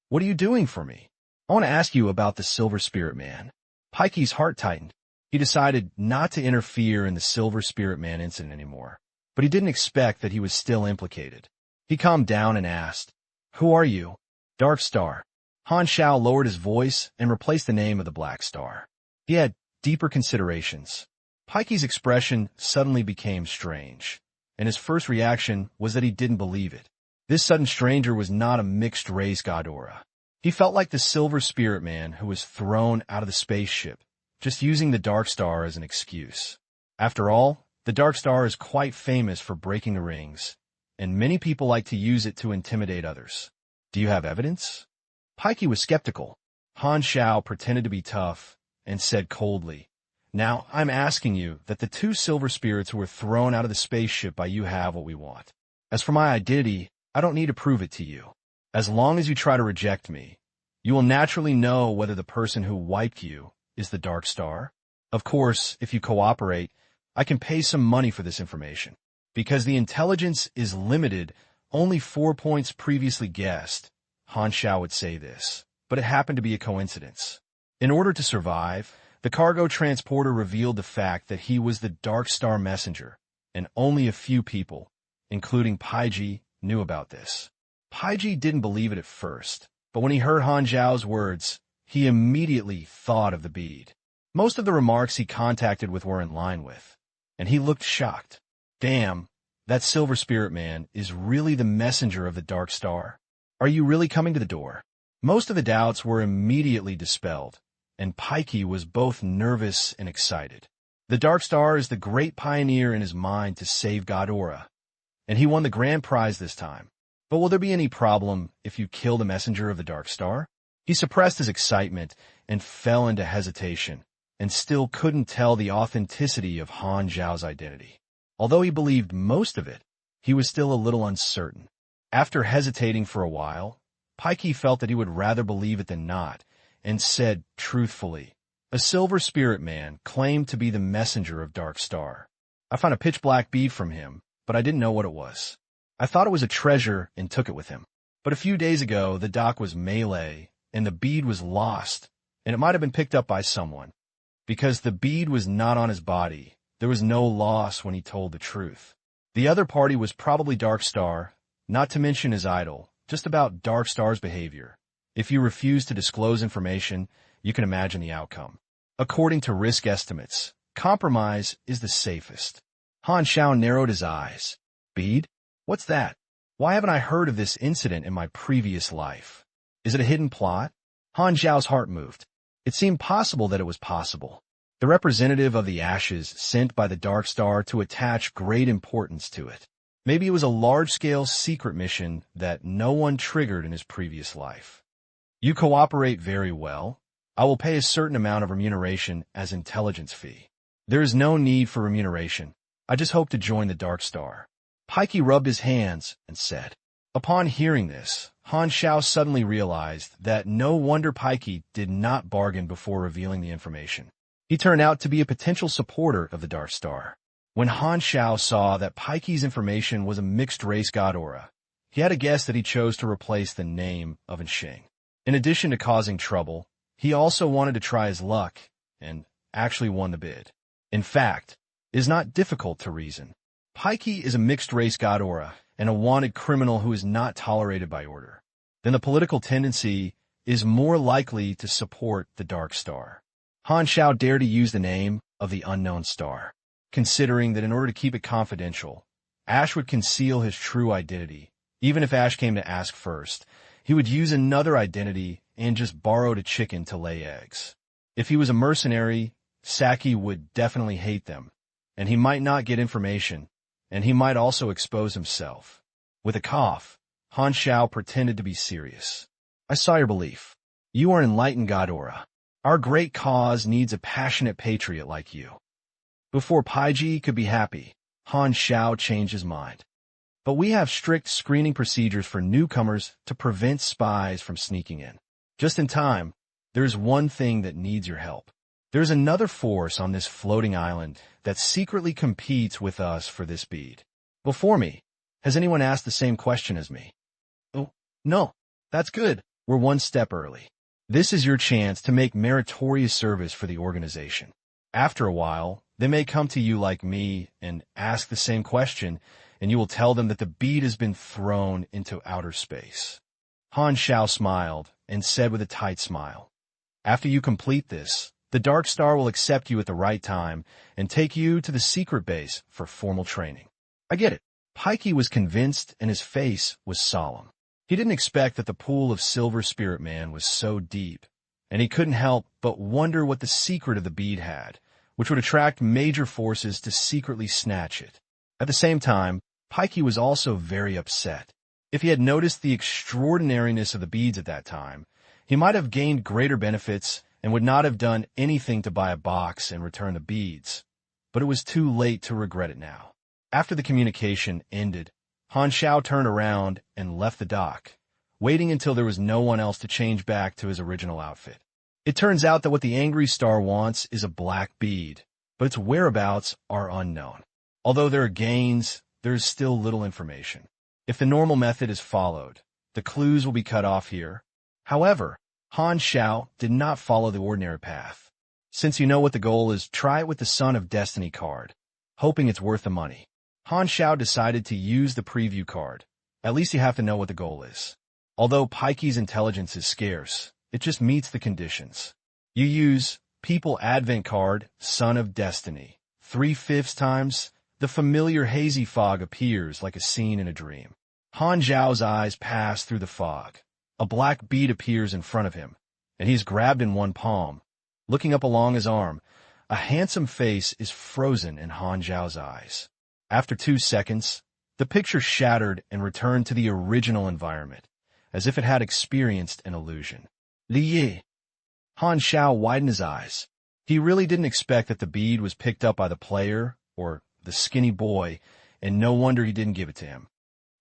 "What are you doing for me? I want to ask you about the Silver Spirit Man." Paiji's heart tightened. He decided not to interfere in the Silver Spirit Man incident anymore, but he didn't expect that he was still implicated. He calmed down and asked, "Who are you?" "Dark Star." Han Xiao lowered his voice and replaced the name of the Black Star. He had deeper considerations. Paiji's expression suddenly became strange, and his first reaction was that he didn't believe it. This sudden stranger was not a mixed-race Ghidorah. He felt like the Silver Spirit Man who was thrown out of the spaceship, just using the Dark Star as an excuse. After all, the Dark Star is quite famous for breaking the rings, and many people like to use it to intimidate others. "Do you have evidence?" Pikey was skeptical. Han Xiao pretended to be tough and said coldly, "Now, I'm asking you that the 2 silver spirits who were thrown out of the spaceship by you have what we want. As for my identity, I don't need to prove it to you. As long as you try to reject me, you will naturally know whether the person who wiped you is the Dark Star. Of course, if you cooperate, I can pay some money for this information. Because the intelligence is limited, only 4 points previously guessed." Han Xiao would say this, but it happened to be a coincidence. In order to survive, the cargo transporter revealed the fact that he was the Dark Star messenger, and only a few people, including Paiji, knew about this. Paiji didn't believe it at first, but when he heard Han Xiao's words, he immediately thought of the bead. Most of the remarks he contacted with were in line with, and he looked shocked. Damn, that Silver Spirit Man is really the messenger of the Dark Star. Are you really coming to the door? Most of the doubts were immediately dispelled, and Pikey was both nervous and excited. The Dark Star is the great pioneer in his mind to save Ghidorah, and he won the grand prize this time. But will there be any problem if you kill the messenger of the Dark Star? He suppressed his excitement and fell into hesitation, and still couldn't tell the authenticity of Han Xiao's identity. Although he believed most of it, he was still a little uncertain. After hesitating for a while, Pikey felt that he would rather believe it than not, and said truthfully, "A Silver Spirit Man claimed to be the messenger of Dark Star. I found a pitch-black bead from him, but I didn't know what it was. I thought it was a treasure and took it with him. But a few days ago, the dock was melee, and the bead was lost, and it might have been picked up by someone. Because the bead was not on his body, there was no loss when he told the truth. The other party was probably Dark Star, not to mention his idol, just about Dark Star's behavior. If you refuse to disclose information, you can imagine the outcome. According to risk estimates, compromise is the safest. Han Xiao narrowed his eyes. Bead? What's that? Why haven't I heard of this incident in my previous life? Is it a hidden plot? Han Xiao's heart moved. It seemed possible that it was possible. The representative of the ashes sent by the Dark Star to attach great importance to it. Maybe it was a large-scale secret mission that no one triggered in his previous life. You cooperate very well. I will pay a certain amount of remuneration as intelligence fee. There is no need for remuneration. I just hope to join the Dark Star. Pikey rubbed his hands and said. Upon hearing this, Han Xiao suddenly realized that no wonder Pikey did not bargain before revealing the information. He turned out to be a potential supporter of the Dark Star. When Han Xiao saw that Pikey's information was a mixed-race Ghidorah, he had a guess that he chose to replace the name of Nshing. In addition to causing trouble, he also wanted to try his luck and actually won the bid. In fact, it is not difficult to reason. Pikey is a mixed-race Ghidorah and a wanted criminal who is not tolerated by order. Then the political tendency is more likely to support the Dark Star. Han Xiao dared to use the name of the unknown star, considering that in order to keep it confidential, Ash would conceal his true identity. Even if Ash came to ask first, he would use another identity and just borrowed a chicken to lay eggs. If he was a mercenary, Saki would definitely hate them, and he might not get information, and he might also expose himself. With a cough, Han Xiao pretended to be serious. I saw your belief. You are enlightened Ghidorah. Our great cause needs a passionate patriot like you. Before Paiji could be happy, Han Xiao changed his mind. But we have strict screening procedures for newcomers to prevent spies from sneaking in. Just in time, there's one thing that needs your help. There's another force on this floating island that secretly competes with us for this bead. Before me, has anyone asked the same question as me? Oh, no. That's good. We're one step early. This is your chance to make meritorious service for the organization. After a while, they may come to you like me and ask the same question, and you will tell them that the bead has been thrown into outer space. Han Xiao smiled and said with a tight smile, after you complete this, the Dark Star will accept you at the right time and take you to the secret base for formal training. I get it. Pikey was convinced and his face was solemn. He didn't expect that the pool of Silver Spirit Man was so deep, and he couldn't help but wonder what the secret of the bead had, which would attract major forces to secretly snatch it. At the same time, Pikey was also very upset. If he had noticed the extraordinariness of the beads at that time, he might have gained greater benefits and would not have done anything to buy a box and return the beads. But it was too late to regret it now. After the communication ended, Han Xiao turned around and left the dock, waiting until there was no one else to change back to his original outfit. It turns out that what the Angry Star wants is a black bead, but its whereabouts are unknown. Although there are gains, there is still little information. If the normal method is followed, the clues will be cut off here. However, Han Xiao did not follow the ordinary path. Since you know what the goal is, try it with the Son of Destiny card, hoping it's worth the money. Han Xiao decided to use the preview card. At least you have to know what the goal is. Although Pikey's intelligence is scarce, it just meets the conditions. You use People Advent card, Son of Destiny. 3/5 times, the familiar hazy fog appears like a scene in a dream. Han Xiao's eyes pass through the fog. A black bead appears in front of him, and he's grabbed in one palm. Looking up along his arm, a handsome face is frozen in Han Xiao's eyes. After 2 seconds, the picture shattered and returned to the original environment, as if it had experienced an illusion. Li Yi. Han Xiao widened his eyes. He really didn't expect that the bead was picked up by the player, or the skinny boy, and no wonder he didn't give it to him.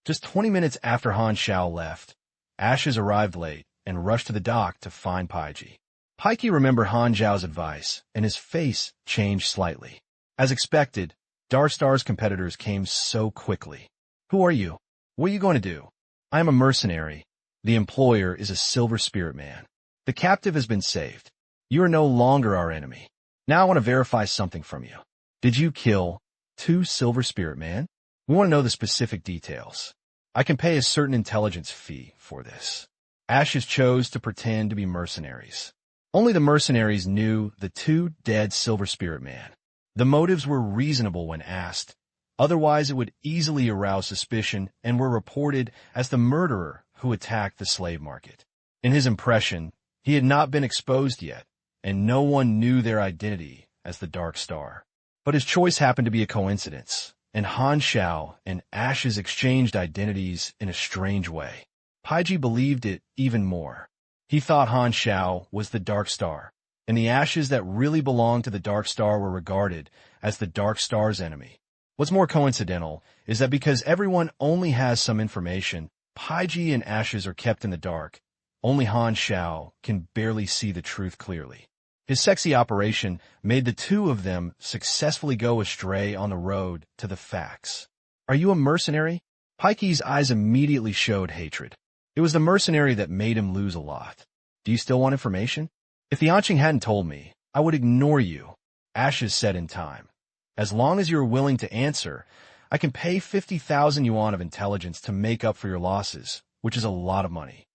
Just 20 minutes after Han Xiao left, Ashes arrived late and rushed to the dock to find Paiji. Pikey remembered Han Xiao's advice, and his face changed slightly. As expected, Dark Star's competitors came so quickly. Who are you? What are you going to do? I am a mercenary. The employer is a Silver Spirit Man. The captive has been saved. You are no longer our enemy. Now I want to verify something from you. Did you kill 2 Silver Spirit Man? We want to know the specific details. I can pay a certain intelligence fee for this. Ashes chose to pretend to be mercenaries. Only the mercenaries knew the 2 dead Silver Spirit Man. The motives were reasonable when asked. Otherwise, it would easily arouse suspicion and were reported as the murderer who attacked the slave market. In his impression, he had not been exposed yet, and no one knew their identity as the Dark Star. But his choice happened to be a coincidence, and Han Xiao and Ashes exchanged identities in a strange way. Paiji believed it even more. He thought Han Xiao was the Dark Star, and the ashes that really belonged to the Dark Star were regarded as the Dark Star's enemy. What's more coincidental is that because everyone only has some information, Paiji and Ashes are kept in the dark. Only Han Xiao can barely see the truth clearly. His sexy operation made the 2 of them successfully go astray on the road to the facts. Are you a mercenary? Paiki's eyes immediately showed hatred. It was the mercenary that made him lose a lot. Do you still want information? If the Anqing hadn't told me, I would ignore you, Ashes said in time. As long as you're willing to answer, I can pay 50,000 yuan of intelligence to make up for your losses, which is a lot of money.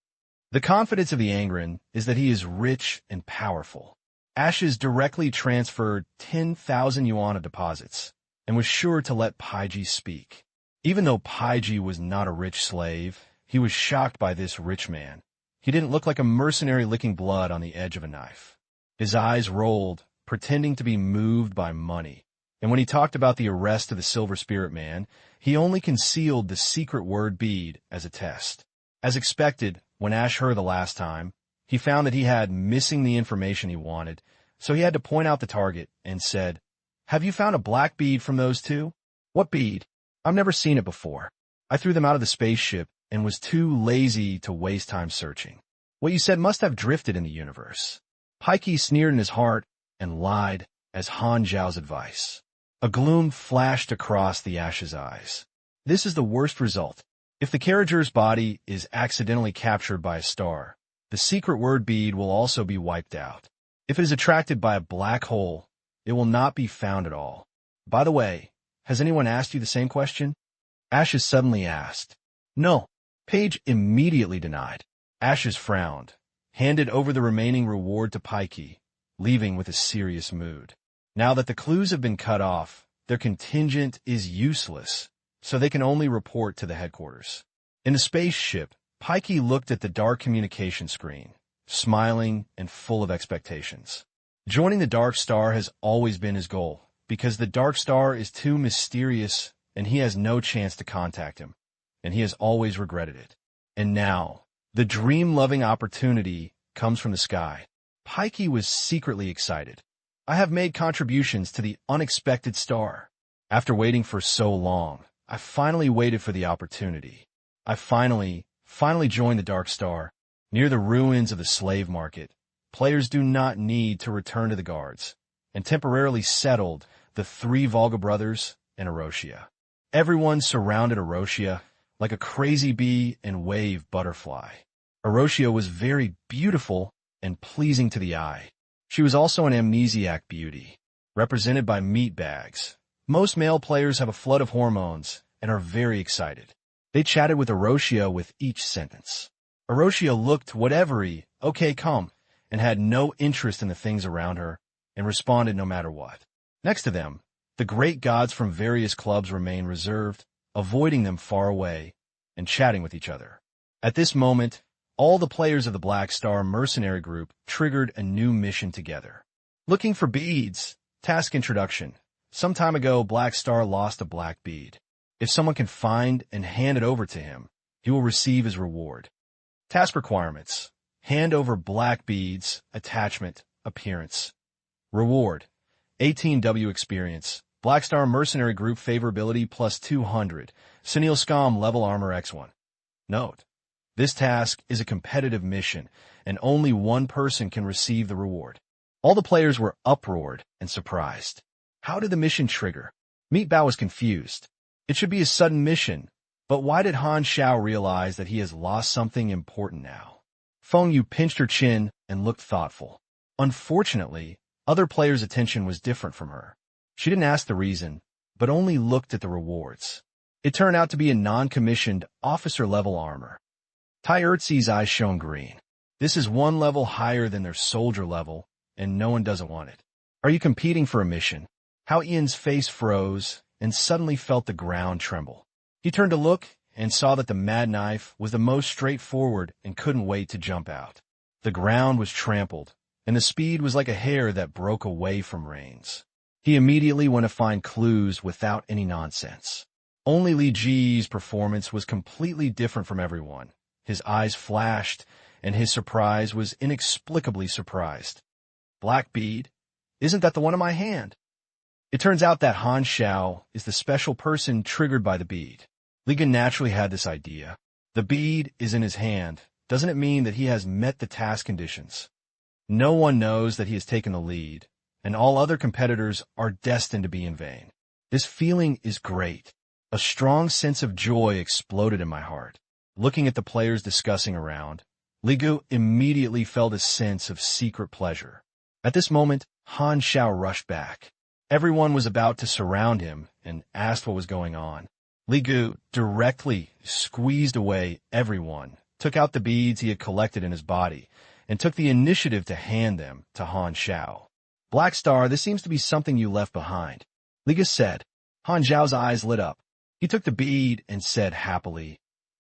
The confidence of the Angren is that he is rich and powerful. Ashes directly transferred 10,000 yuan of deposits and was sure to let Paiji speak. Even though Paiji was not a rich slave, he was shocked by this rich man. He didn't look like a mercenary licking blood on the edge of a knife. His eyes rolled, pretending to be moved by money. And when he talked about the arrest of the Silver Spirit Man, he only concealed the secret word bead as a test. As expected, when Ash heard the last time, he found that he had missing the information he wanted, so he had to point out the target and said, "Have you found a black bead from those 2? What bead? I've never seen it before. I threw them out of the spaceship and was too lazy to waste time searching. What you said must have drifted in the universe." Paiki sneered in his heart and lied as Han Xiao's advice. A gloom flashed across the Ash's eyes. This is the worst result. If the Carriager's body is accidentally captured by a star, the secret word bead will also be wiped out. If it is attracted by a black hole, it will not be found at all. By the way, has anyone asked you the same question? Ashes suddenly asked. No. Paige immediately denied. Ashes frowned, handed over the remaining reward to Paiki, leaving with a serious mood. Now that the clues have been cut off, their contingent is useless, so they can only report to the headquarters. In the spaceship, Paiki looked at the dark communication screen, smiling and full of expectations. Joining the Dark Star has always been his goal, because the Dark Star is too mysterious and he has no chance to contact him, and he has always regretted it. And now, the dream-loving opportunity comes from the sky. Paiki was secretly excited. I have made contributions to the unexpected star. After waiting for so long, I finally waited for the opportunity. I finally joined the Dark Star. Near the ruins of the slave market, players do not need to return to the guards, and temporarily settled the 3 Volga brothers and Erosia. Everyone surrounded Erosia like a crazy bee and wave butterfly. Erosia was very beautiful and pleasing to the eye. She was also an amnesiac beauty, represented by meat bags. Most male players have a flood of hormones and are very excited. They chatted with Erosia with each sentence. Erosia looked whatever-y, okay, come, and had no interest in the things around her, and responded no matter what. Next to them, the great gods from various clubs remained reserved, avoiding them far away, and chatting with each other. At this moment, all the players of the Black Star mercenary group triggered a new mission together. Looking for beads. Task introduction. Some time ago, Black Star lost a black bead. If someone can find and hand it over to him, he will receive his reward. Task requirements. Hand over black beads, attachment, appearance. Reward. 18W experience. Black Star mercenary group favorability plus 200. Sunil Scum level armor X1. Note. This task is a competitive mission, and only one person can receive the reward. All the players were uproared and surprised. How did the mission trigger? Meat Bao was confused. It should be a sudden mission, but why did Han Xiao realize that he has lost something important now? Feng Yu pinched her chin and looked thoughtful. Unfortunately, Other players' attention was different from her. She didn't ask the reason, but only looked at the rewards. It turned out to be a non-commissioned officer-level armor. Tai Erzi's eyes shone green. This is one level higher than their soldier level, and no one doesn't want it. Are you competing for a mission? Hao Ian's face froze and suddenly felt the ground tremble. He turned to look and saw that the mad knife was the most straightforward and couldn't wait to jump out. The ground was trampled, and the speed was like a hare that broke away from reins. He immediately went to find clues without any nonsense. Only Li Ji's performance was completely different from everyone. His eyes flashed, and his surprise was inexplicably surprised. Black bead? Isn't that the one in my hand? It turns out that Han Xiao is the special person triggered by the bead. Li Ge naturally had this idea. The bead is in his hand. Doesn't it mean that he has met the task conditions? No one knows that he has taken the lead, and all other competitors are destined to be in vain. This feeling is great. A strong sense of joy exploded in my heart. Looking at the players discussing around, Li Ge immediately felt a sense of secret pleasure. At this moment, Han Xiao rushed back. Everyone was about to surround him and asked what was going on. Li Ge directly squeezed away everyone, took out the beads he had collected in his body, and took the initiative to hand them to Han Xiao. Black Star, this seems to be something you left behind, Li Ge said. Han Xiao's eyes lit up. He took the bead and said happily,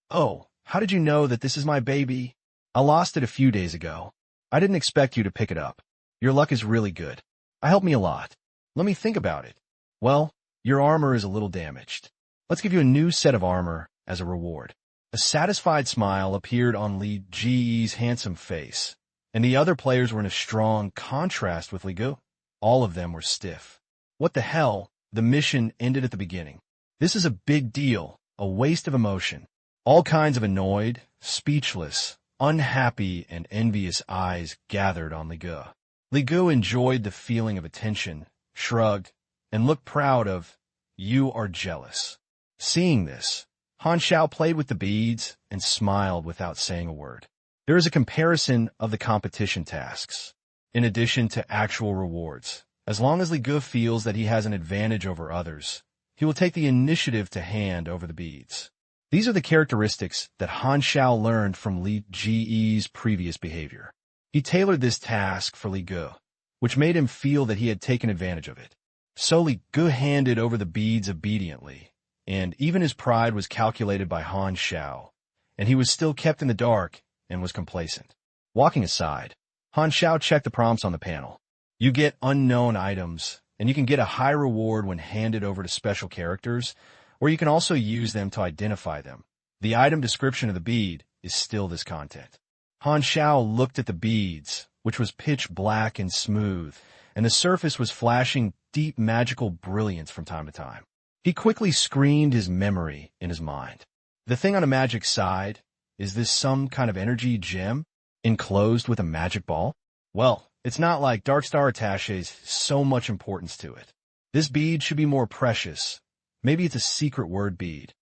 "Oh, how did you know that this is my baby? I lost it a few days ago. I didn't expect you to pick it up. Your luck is really good. It helped me a lot. Let me think about it. Well, your armor is a little damaged. Let's give you a new set of armor as a reward." A satisfied smile appeared on Li Ji's handsome face, and the other players were in a strong contrast with Li Ge. All of them were stiff. What the hell? The mission ended at the beginning. This is a big deal, a waste of emotion. All kinds of annoyed, speechless, unhappy, and envious eyes gathered on Li Ge. Li Ge enjoyed the feeling of attention, shrugged, and looked proud of, "You are jealous." Seeing this, Han Xiao played with the beads and smiled without saying a word. There is a comparison of the competition tasks, in addition to actual rewards. As long as Li Ge feels that he has an advantage over others, he will take the initiative to hand over the beads. These are the characteristics that Han Xiao learned from Li Ji's previous behavior. He tailored this task for Li Ge, which made him feel that he had taken advantage of it. So Li Ge handed over the beads obediently, and even his pride was calculated by Han Xiao, and he was still kept in the dark and was complacent. Walking aside, Han Xiao checked the prompts on the panel. You get unknown items, and you can get a high reward when handed over to special characters, or you can also use them to identify them. The item description of the bead is still this content. Han Xiao looked at the beads, which was pitch black and smooth, and the surface was flashing deep magical brilliance from time to time. He quickly screened his memory in his mind. The thing on a magic side, is this some kind of energy gem, enclosed with a magic ball? Well, it's not like Dark Star attaches so much importance to it. This bead should be more precious. Maybe it's a secret word bead.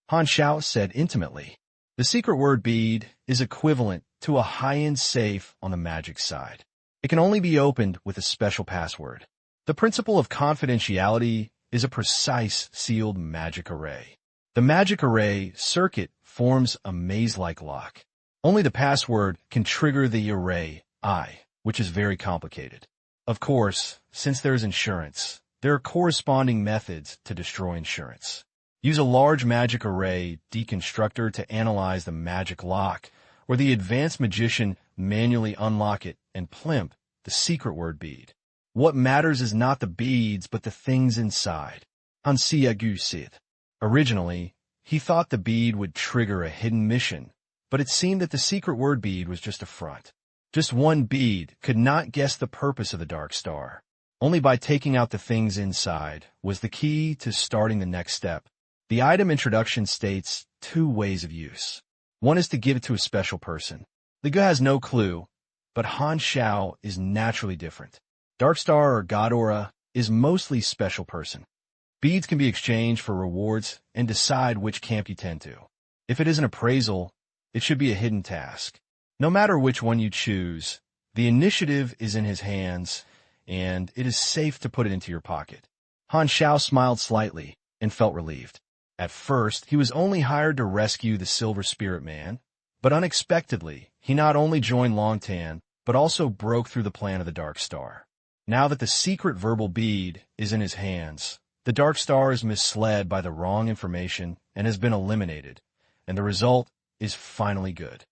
Han Xiao said intimately. The secret word bead is equivalent to a high-end safe on the magic side. It can only be opened with a special password. The principle of confidentiality is a precise sealed magic array. The magic array circuit forms a maze-like lock. Only the password can trigger the array which is very complicated. Of course, since there is insurance, there are corresponding methods to destroy insurance. Use a large magic array deconstructor to analyze the magic lock, or the advanced magician manually unlock it and plimp the secret word bead. What matters is not the beads, but the things inside. Han Xiao said. Originally, he thought the bead would trigger a hidden mission, but it seemed that the secret word bead was just a front. Just one bead could not guess the purpose of the Dark Star. Only by taking out the things inside was the key to starting the next step. The item introduction states 2 ways of use. One is to give it to a special person. Li Ge has no clue, but Han Xiao is naturally different. Dark Star or God Aura is mostly special person. Beads can be exchanged for rewards and decide which camp you tend to. If it is an appraisal, it should be a hidden task. No matter which one you choose, the initiative is in his hands, and it is safe to put it into your pocket. Han Xiao smiled slightly and felt relieved. At first, he was only hired to rescue the Silver Spirit Man, but unexpectedly, he not only joined Longtan, but also broke through the plan of the Dark Star. Now that the secret verbal bead is in his hands, the Dark Star is misled by the wrong information and has been eliminated, and the result is finally good.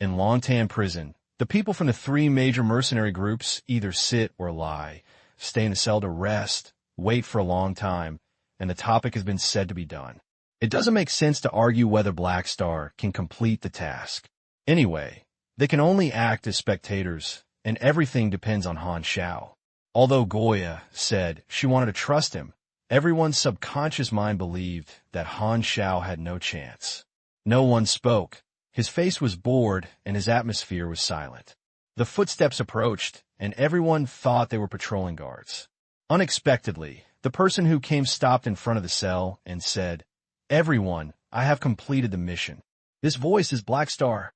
In Longtan prison, the people from the three major mercenary groups either sit or lie, stay in the cell to rest, wait for a long time, and the topic has been said to be done. It doesn't make sense to argue whether Black Star can complete the task. Anyway, they can only act as spectators, and everything depends on Han Xiao. Although Goya said she wanted to trust him, everyone's subconscious mind believed that Han Xiao had no chance. No one spoke. His face was bored, and his atmosphere was silent. The footsteps approached, and everyone thought they were patrolling guards. Unexpectedly, the person who came stopped in front of the cell and said, "Everyone, I have completed the mission." This voice is Black Star.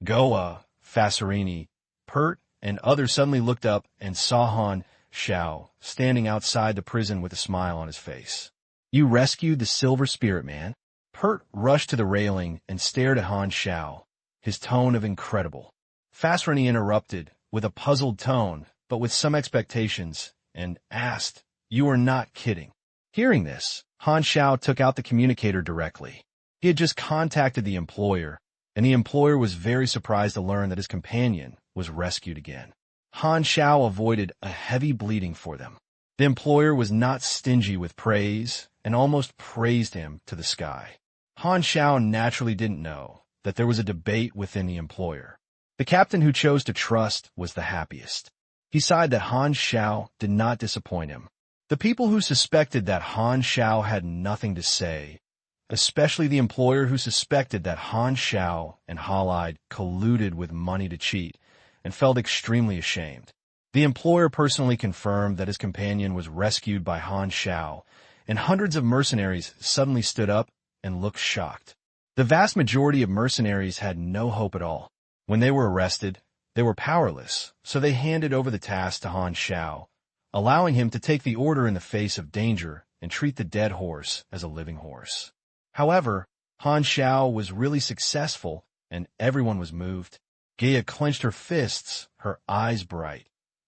Goa, Fasserini, Pert, and others suddenly looked up and saw Han Xiao standing outside the prison with a smile on his face. "You rescued the Silver Spirit Man?" Pert rushed to the railing and stared at Han Xiao, his tone of incredible. Fasserini interrupted, with a puzzled tone, but with some expectations, and asked, "You are not kidding." Hearing this, Han Xiao took out the communicator directly. He had just contacted the employer, and the employer was very surprised to learn that his companion was rescued again. Han Xiao avoided a heavy bleeding for them. The employer was not stingy with praise and almost praised him to the sky. Han Xiao naturally didn't know that there was a debate within the employer. The captain who chose to trust was the happiest. He sighed that Han Xiao did not disappoint him. The people who suspected that Han Xiao had nothing to say, especially the employer who suspected that Han Xiao and Halide colluded with money to cheat, and felt extremely ashamed. The employer personally confirmed that his companion was rescued by Han Xiao, and hundreds of mercenaries suddenly stood up and looked shocked. The vast majority of mercenaries had no hope at all. When they were arrested, they were powerless, so they handed over the task to Han Xiao, allowing him to take the order in the face of danger and treat the dead horse as a living horse. However, Han Xiao was really successful, and everyone was moved. Gaia clenched her fists, her eyes bright.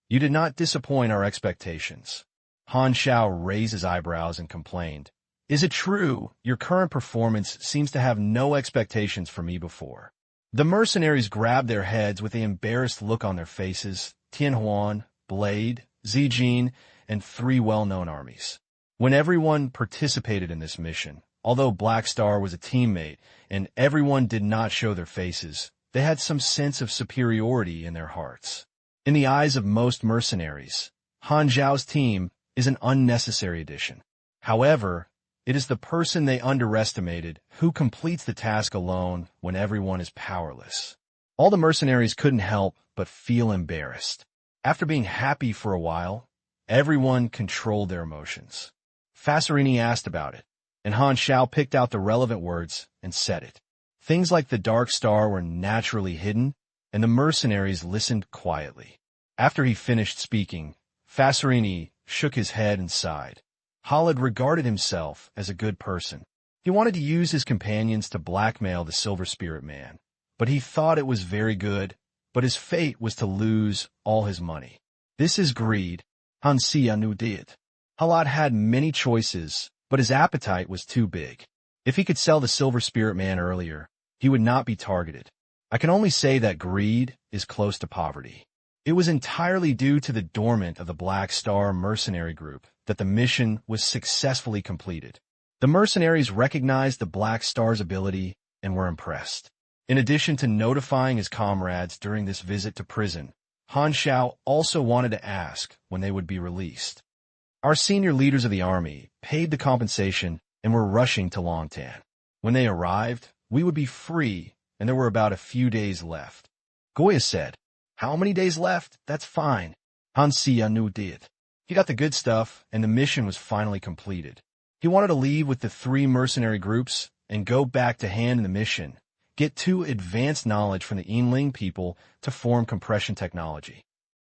"You did not disappoint our expectations." Han Xiao raised his eyebrows and complained, "Is it true your current performance seems to have no expectations for me before?" The mercenaries grabbed their heads with an embarrassed look on their faces. Tian Huan, Blade, Zijin, and three well-known armies. When everyone participated in this mission, although Black Star was a teammate and everyone did not show their faces, they had some sense of superiority in their hearts. In the eyes of most mercenaries, Han Xiao's team is an unnecessary addition. However, it is the person they underestimated who completes the task alone when everyone is powerless. All the mercenaries couldn't help but feel embarrassed. After being happy for a while, everyone controlled their emotions. Fasserini asked about it, and Han Xiao picked out the relevant words and said it. Things like the Dark Star were naturally hidden, and the mercenaries listened quietly. After he finished speaking, Fasserini shook his head and sighed. Halide regarded himself as a good person. He wanted to use his companions to blackmail the Silver Spirit Man, but he thought it was very good, but his fate was to lose all his money. This is greed. Han Xiao did. Halide had many choices, but his appetite was too big. If he could sell the Silver Spirit Man earlier, he would not be targeted. I can only say that greed is close to poverty. It was entirely due to the dormant of the Black Star mercenary group that the mission was successfully completed. The mercenaries recognized the Black Star's ability and were impressed. In addition to notifying his comrades during this visit to prison, Han Xiao also wanted to ask when they would be released. Our senior leaders of the army paid the compensation and were rushing to Longtan. When they arrived, we would be free, and there were about a few days left. Goya said, "How many days left? That's fine." Han Xiao did. He got the good stuff, and the mission was finally completed. He wanted to leave with the three mercenary groups and go back to hand in the mission, get 2 advanced knowledge from the Yinling people to form compression technology.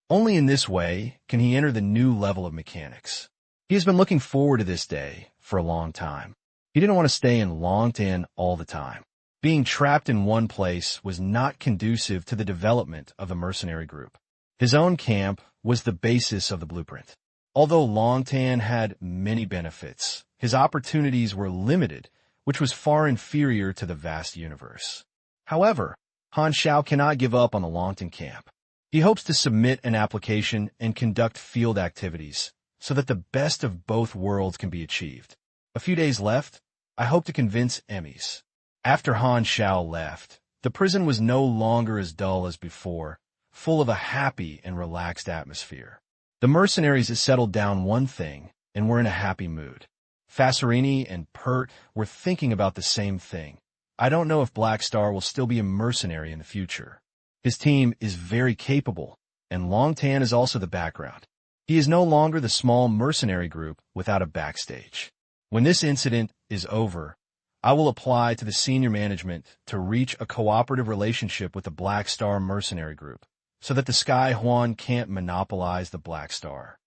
Only in this way can he enter the new level of mechanics. He has been looking forward to this day for a long time. He didn't want to stay in Longtan all the time. Being trapped in one place was not conducive to the development of the mercenary group. His own camp was the basis of the blueprint. Although Longtan had many benefits, his opportunities were limited, which was far inferior to the vast universe. However, Han Xiao cannot give up on the Longtan camp. He hopes to submit an application and conduct field activities so that the best of both worlds can be achieved. A few days left, I hope to convince Emmys. After Han Xiao left, the prison was no longer as dull as before, full of a happy and relaxed atmosphere. The mercenaries had settled down one thing and were in a happy mood. Fasserini and Pert were thinking about the same thing. I don't know if Black Star will still be a mercenary in the future. His team is very capable, and Longtan is also the background. He is no longer the small mercenary group without a backstage. When this incident is over, I will apply to the senior management to reach a cooperative relationship with the Black Star mercenary group, so that the Sky Huan can't monopolize the Black Star.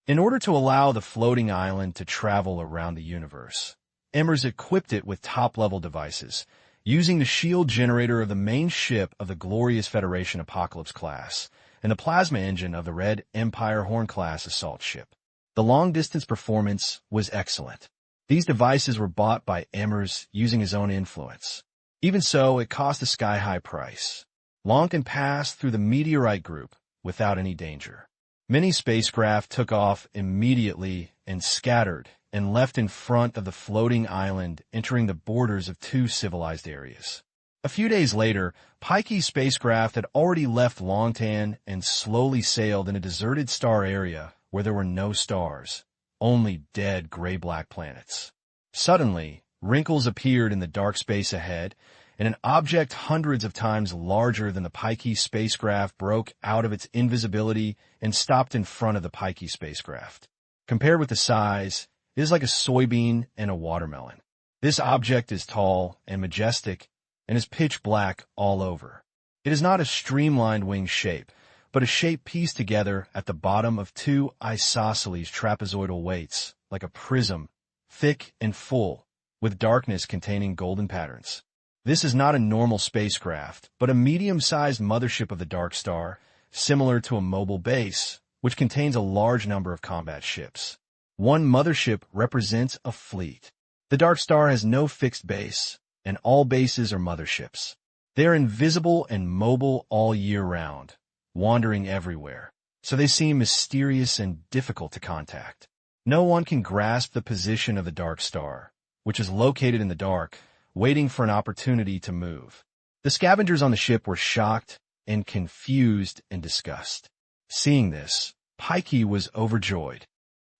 In order to allow the floating island to travel around the universe, Emmers equipped it with top-level devices, using the shield generator of the main ship of the Glorious Federation Apocalypse class and the plasma engine of the Red Empire Horn class assault ship. The long-distance performance was excellent. These devices were bought by Emmers using his own influence. Even so, it cost a sky-high price. Longtan passed through the meteorite group without any danger. Many spacecraft took off immediately and scattered and left in front of the floating island, entering the borders of two civilized areas. A few days later, Pikey's spacecraft had already left Longtan and slowly sailed in a deserted star area where there were no stars, only dead gray-black planets. Suddenly, wrinkles appeared in the dark space ahead, and an object hundreds of times larger than the Pikey spacecraft broke out of its invisibility and stopped in front of the Pikey spacecraft. Compared with the size, it is like a soybean and a watermelon. This object is tall and majestic and is pitch black all over. It is not a streamlined wing shape, but a shape pieced together at the bottom of two isosceles trapezoidal weights, like a prism, thick and full, with darkness containing golden patterns. This is not a normal spacecraft, but a medium-sized mothership of the Dark Star, similar to a mobile base, which contains a large number of combat ships. One mothership represents a fleet. The Dark Star has no fixed base, and all bases are motherships. They are invisible and mobile all year round, wandering everywhere, so they seem mysterious and difficult to contact. No one can grasp the position of the Dark Star, which is located in the dark, waiting for an opportunity to move. The scavengers on the ship were shocked and confused and disgusted. Seeing this, Pikey was overjoyed.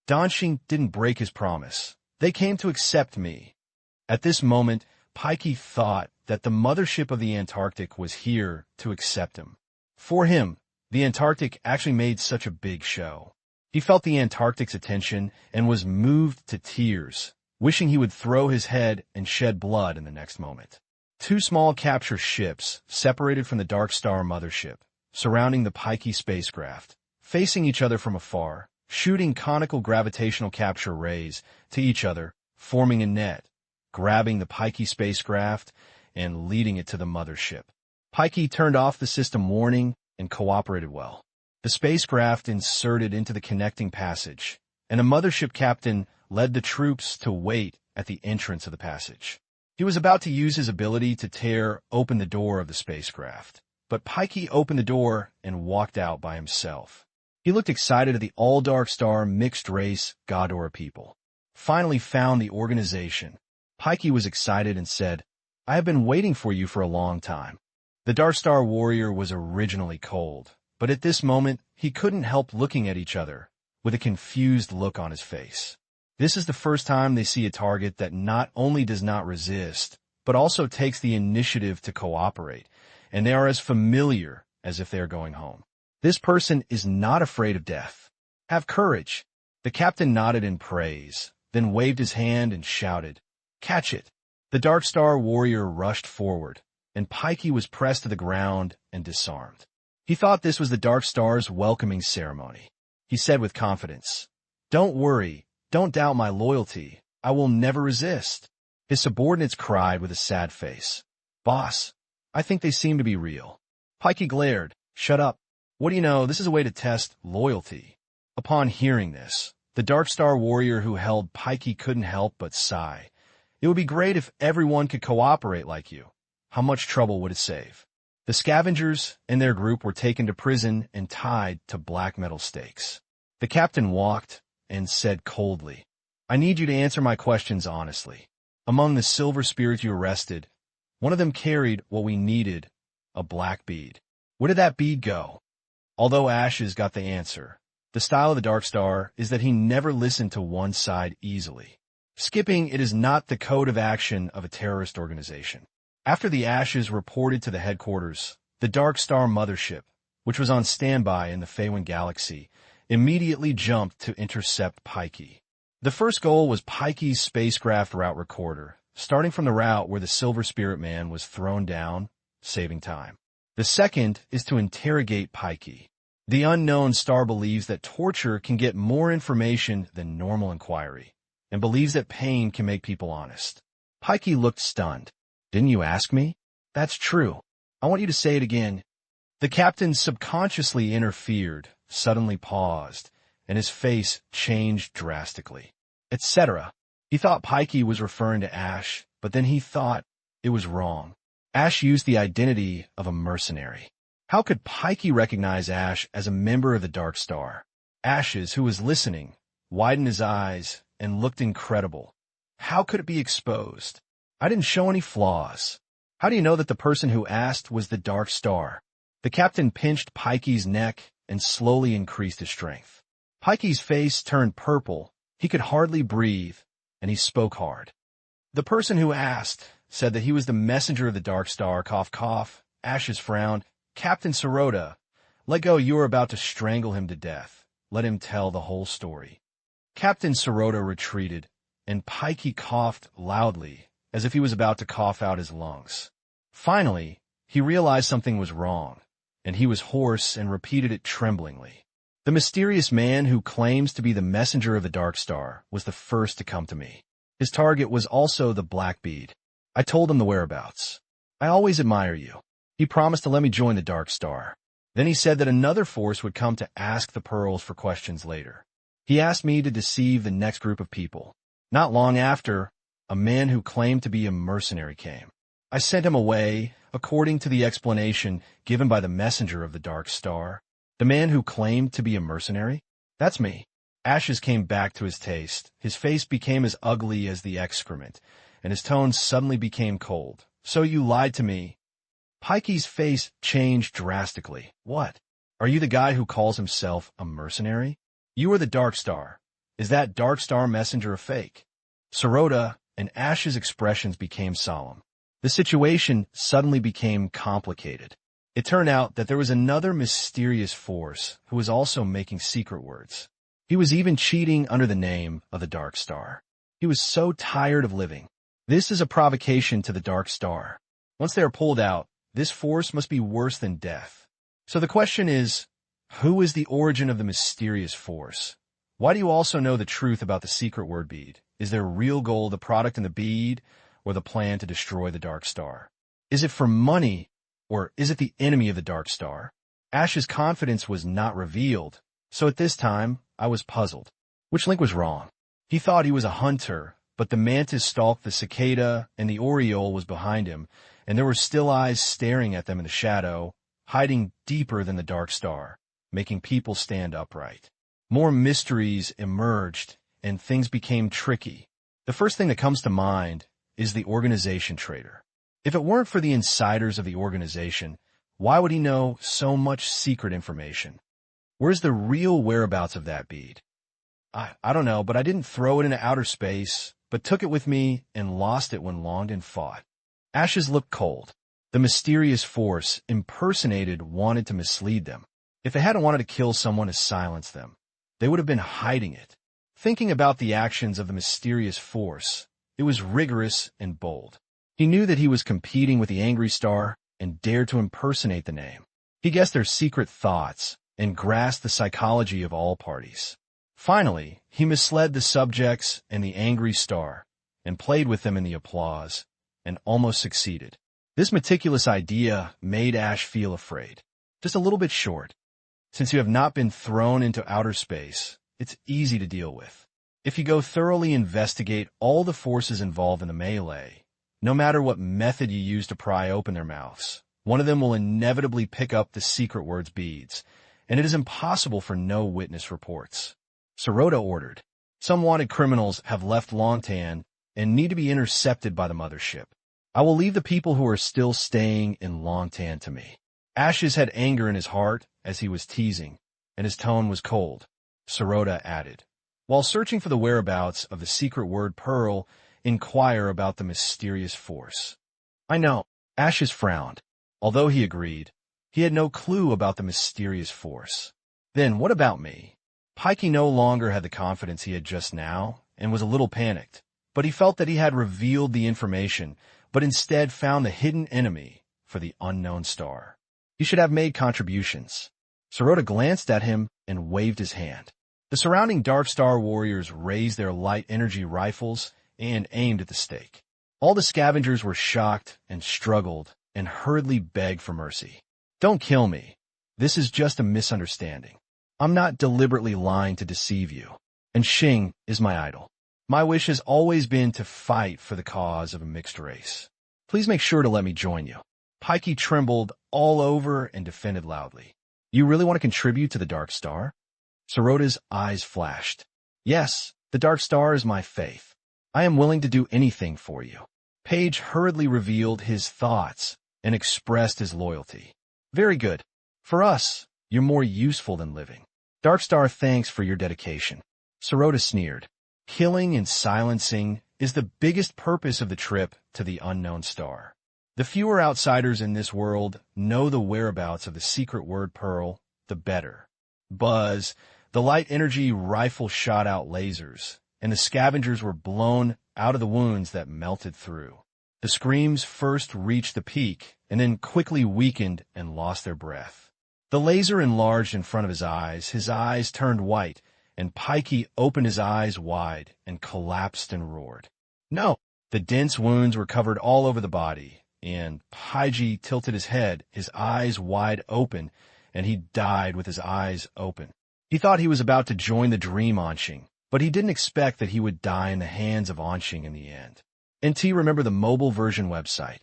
Danxing didn't break his promise. They came to accept me. At this moment, Pikey thought that the mothership of the Antarctic was here to accept him. For him, the Antarctic actually made such a big show. He felt the Antarctic's attention and was moved to tears, wishing he would throw his head and shed blood in the next moment. Two small capture ships, separated from the Dark Star mothership, surrounding the Pikey spacecraft, facing each other from afar, shooting conical gravitational capture rays to each other, forming a net, grabbing the Pikey spacecraft and leading it to the mothership. Pikey turned off the system warning and cooperated well. The spacecraft inserted into the connecting passage, and a mothership captain led the troops to wait at the entrance of the passage. He was about to use his ability to tear open the door of the spacecraft, but Pikey opened the door and walked out by himself. He looked excited at the all-Dark Star mixed-race Godora people. Finally found the organization. Pikey was excited and said, "I have been waiting for you for a long time." The Dark Star warrior was originally cold, but at this moment he couldn't help looking at each other, with a confused look on his face. This is the first time they see a target that not only does not resist, but also takes the initiative to cooperate, and they are as familiar as if they are going home. This person is not afraid of death. Have courage. The captain nodded in praise, then waved his hand and shouted, "Catch it!" The Dark Star warrior rushed forward, and Pikey was pressed to the ground and disarmed. He thought this was the Dark Star's welcoming ceremony. He said with confidence, "Don't worry, don't doubt my loyalty. I will never resist." His subordinates cried with a sad face, "Boss, I think they seem to be real." Pikey glared, "Shut up. What do you know, this is a way to test loyalty." Upon hearing this, the Dark Star warrior who held Pikey couldn't help but sigh. It would be great if everyone could cooperate like you. How much trouble would it save? The scavengers and their group were taken to prison and tied to black metal stakes. The captain walked and said coldly, "I need you to answer my questions honestly. Among the silver spirits you arrested, one of them carried what we needed, a black bead. Where did that bead go?" Although Ashes got the answer, the style of the Dark Star is that he never listened to one side easily. Skipping it is not the code of action of a terrorist organization. After the Ashes reported to the headquarters, the Dark Star mothership, which was on standby in the Feywind galaxy, immediately jumped to intercept Pikey. The first goal was Pikey's spacecraft route recorder, starting from the route where the Silver Spirit Man was thrown down, saving time. The second is to interrogate Pikey. The unknown star believes that torture can get more information than normal inquiry, and believes that pain can make people honest. Pikey looked stunned. "Didn't you ask me?" "That's true. I want you to say it again." The captain subconsciously interfered, suddenly paused, and his face changed drastically. Etc. He thought Pikey was referring to Ash, but then he thought it was wrong. Ash used the identity of a mercenary. How could Pikey recognize Ash as a member of the Dark Star? Ashes, who was listening, widened his eyes and looked incredible. How could it be exposed? "I didn't show any flaws." "How do you know that the person who asked was the Dark Star?" The captain pinched Pikey's neck and slowly increased his strength. Pikey's face turned purple. He could hardly breathe, and he spoke hard. "The person who asked said that he was the messenger of the Dark Star, cough, cough." Ashes frowned. "Captain Sirota, let go. You are about to strangle him to death. Let him tell the whole story." Captain Sirota retreated, and Pikey coughed loudly, as if he was about to cough out his lungs. Finally, he realized something was wrong, and he was hoarse and repeated it tremblingly. "The mysterious man who claims to be the messenger of the Dark Star was the first to come to me. His target was also the black bead. I told him the whereabouts. I always admire you. He promised to let me join the Dark Star. Then he said that another force would come to ask the pearls for questions later. He asked me to deceive the next group of people. Not long after, a man who claimed to be a mercenary came. I sent him away, according to the explanation given by the messenger of the Dark Star." "The man who claimed to be a mercenary? That's me." Ashes came back to his taste. His face became as ugly as the excrement, and his tone suddenly became cold. "So you lied to me." Pikey's face changed drastically. "What? Are you the guy who calls himself a mercenary? You are the Dark Star. Is that Dark Star messenger a fake?" Sirota and Ash's expressions became solemn. The situation suddenly became complicated. It turned out that there was another mysterious force who was also making secret words. He was even cheating under the name of the Dark Star. He was so tired of living. This is a provocation to the Dark Star. Once they are pulled out, this force must be worse than death. So the question is, who is the origin of the mysterious force? Why do you also know the truth about the secret word bead? Is their real goal the product in the bead, or the plan to destroy the Dark Star? Is it for money, or is it the enemy of the Dark Star? Ash's confidence was not revealed, so at this time, I was puzzled. Which link was wrong? He thought he was a hunter, but the mantis stalked the cicada, and the oriole was behind him, and there were still eyes staring at them in the shadow, hiding deeper than the Dark Star, making people stand upright. More mysteries emerged, and things became tricky. The first thing that comes to mind is the organization traitor. If it weren't for the insiders of the organization, why would he know so much secret information? Where's the real whereabouts of that bead? I don't know, but I didn't throw it into outer space, but took it with me and lost it when Longdon fought. Ashes looked cold. The mysterious force impersonated wanted to mislead them. If they hadn't wanted to kill someone to silence them, they would have been hiding it. Thinking about the actions of the mysterious force, it was rigorous and bold. He knew that he was competing with the Angry Star and dared to impersonate the name. He guessed their secret thoughts and grasped the psychology of all parties. Finally, he misled the subjects and the angry star, and played with them in the applause, and almost succeeded. This meticulous idea made Ash feel afraid. Just a little bit short. Since you have not been thrown into outer space, it's easy to deal with. If you go thoroughly investigate all the forces involved in the melee, no matter what method you use to pry open their mouths, one of them will inevitably pick up the secret word's beads, and it is impossible for no witness reports. Sirota ordered. Some wanted criminals have left Longtan and need to be intercepted by the mothership. I will leave the people who are still staying in Longtan to me. Ashes had anger in his heart as he was teasing, and his tone was cold. Sirota added, while searching for the whereabouts of the secret word Pearl, inquire about the mysterious force. I know. Ashes frowned. Although he agreed, he had no clue about the mysterious force. Then what about me? Pikey no longer had the confidence he had just now, and was a little panicked, but he felt that he had revealed the information, but instead found the hidden enemy for the unknown star. He should have made contributions. Sirota glanced at him and waved his hand. The surrounding Dark Star warriors raised their light energy rifles and aimed at the stake. All the scavengers were shocked and struggled and hurriedly begged for mercy. Don't kill me. This is just a misunderstanding. I'm not deliberately lying to deceive you. And Xing is my idol. My wish has always been to fight for the cause of a mixed race. Please make sure to let me join you. Pikey trembled all over and defended loudly. You really want to contribute to the Dark Star? Sirota's eyes flashed. Yes, the Dark Star is my faith. I am willing to do anything for you. Page hurriedly revealed his thoughts and expressed his loyalty. Very good. For us, you're more useful than living. Dark Star thanks for your dedication. Sirota sneered. Killing and silencing is the biggest purpose of the trip to the unknown star. The fewer outsiders in this world know the whereabouts of the secret word Pearl, the better. Buzz, the light energy rifle shot out lasers, and the scavengers were blown out of the wounds that melted through. The screams first reached the peak, and then quickly weakened and lost their breath. The laser enlarged in front of his eyes turned white, and Pikey opened his eyes wide and collapsed and roared. No! The dense wounds were covered all over the body, and Pikey tilted his head, his eyes wide open, and he died with his eyes open. He thought he was about to join the dream Anxing, but he didn't expect that he would die in the hands of Anxing in the end. NT remember the mobile version website.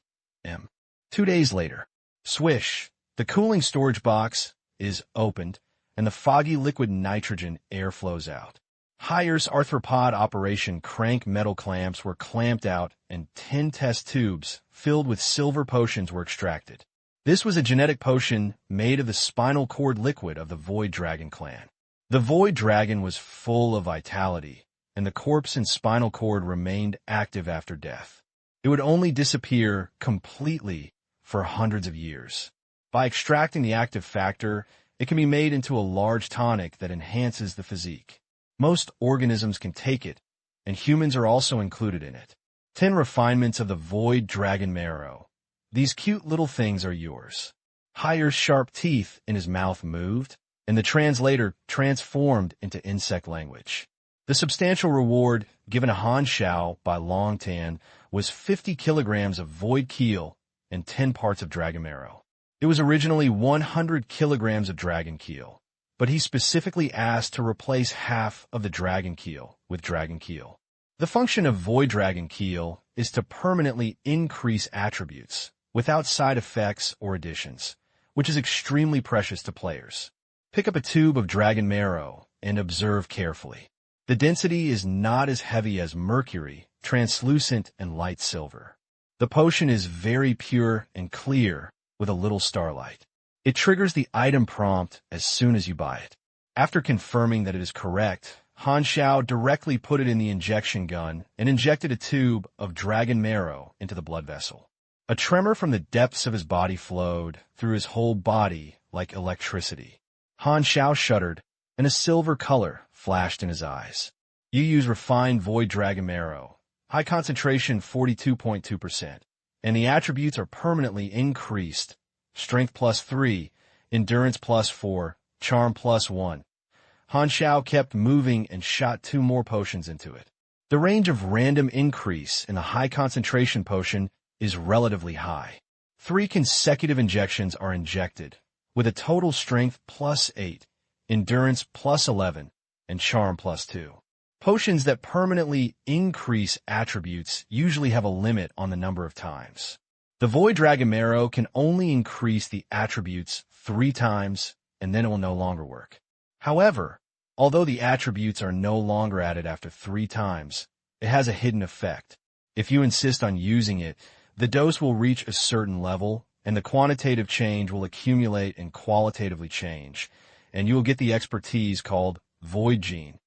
2 days later. Swish. The cooling storage box is opened, and the foggy liquid nitrogen air flows out. Higher's arthropod operation crank metal clamps were clamped out, and 10 test tubes filled with silver potions were extracted. This was a genetic potion made of the spinal cord liquid of the Void Dragon clan. The Void Dragon was full of vitality, and the corpse and spinal cord remained active after death. It would only disappear completely for hundreds of years. By extracting the active factor, it can be made into a large tonic that enhances the physique. Most organisms can take it, and humans are also included in it. 10 refinements of the Void Dragon marrow. These cute little things are yours. Higher's sharp teeth in his mouth moved, and the translator transformed into insect language. The substantial reward given to Han Xiao by Longtan was 50 kilograms of Void Keel and 10 parts of Dragon marrow. It was originally 100 kilograms of Dragon Keel, but he specifically asked to replace half of the Dragon Keel with Dragon Keel. The function of Void Dragon Keel is to permanently increase attributes without side effects or additions, which is extremely precious to players. Pick up a tube of Dragon marrow and observe carefully. The density is not as heavy as mercury, translucent and light silver. The potion is very pure and clear with a little starlight. It triggers the item prompt as soon as you buy it. After confirming that it is correct, Han Xiao directly put it in the injection gun and injected a tube of Dragon marrow into the blood vessel. A tremor from the depths of his body flowed through his whole body like electricity. Han Xiao shuddered, and a silver color flashed in his eyes. You use refined Void Dragon marrow, high concentration 42.2%, and the attributes are permanently increased. Strength +3, endurance +4, charm +1. Han Xiao kept moving and shot 2 more potions into it. The range of random increase in a high concentration potion is relatively high. 3 consecutive injections are injected, with a total strength +8, endurance +11, and charm +2. Potions that permanently increase attributes usually have a limit on the number of times. The Void Dragon Marrow can only increase the attributes 3 times, and then it will no longer work. However, although the attributes are no longer added after 3 times, it has a hidden effect. If you insist on using it, the dose will reach a certain level, and the quantitative change will accumulate and qualitatively change, and you will get the expertise called Void Gene.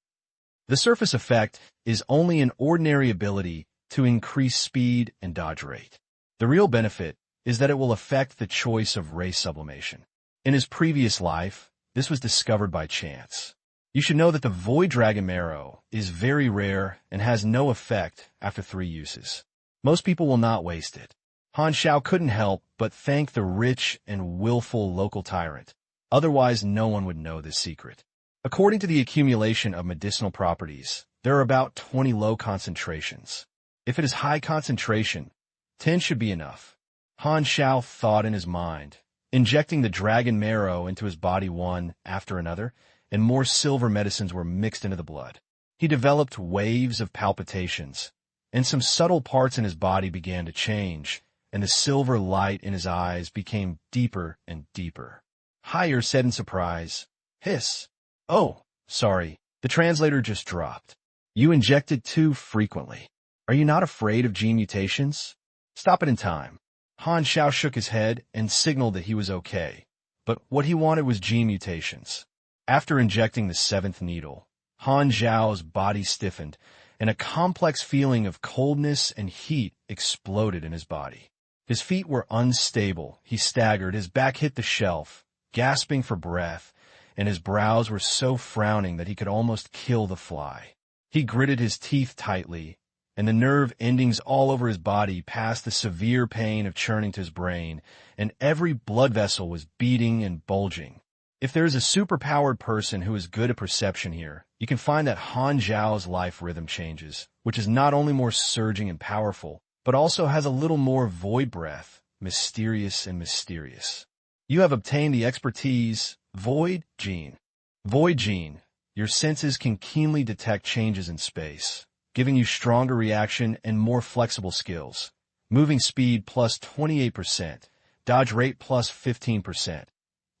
The surface effect is only an ordinary ability to increase speed and dodge rate. The real benefit is that it will affect the choice of race sublimation. In his previous life, this was discovered by chance. You should know that the Void Dragon Marrow is very rare and has no effect after 3 uses. Most people will not waste it. Han Xiao couldn't help but thank the rich and willful local tyrant. Otherwise, no one would know this secret. According to the accumulation of medicinal properties, there are about 20 low concentrations. If it is high concentration, 10 should be enough. Han Xiao thought in his mind, injecting the dragon marrow into his body one after another, and more silver medicines were mixed into the blood. He developed waves of palpitations, and some subtle parts in his body began to change, and the silver light in his eyes became deeper and deeper. Higher said in surprise, "Hiss. Oh, sorry, the translator just dropped. You injected too frequently. Are you not afraid of gene mutations? Stop it in time." Han Xiao shook his head and signaled that he was okay, but what he wanted was gene mutations. After injecting the 7th needle, Han Xiao's body stiffened, and a complex feeling of coldness and heat exploded in his body. His feet were unstable, he staggered, his back hit the shelf, gasping for breath, and his brows were so frowning that he could almost kill the fly. He gritted his teeth tightly, and the nerve endings all over his body passed the severe pain of churning to his brain, and every blood vessel was beating and bulging. If there is a superpowered person who is good at perception here, you can find that Han Xiao's life rhythm changes, which is not only more surging and powerful, but also has a little more void breath, mysterious and mysterious. You have obtained the expertise, Void Gene. Void Gene, your senses can keenly detect changes in space, giving you stronger reaction and more flexible skills. Moving speed +28%, dodge rate +15%.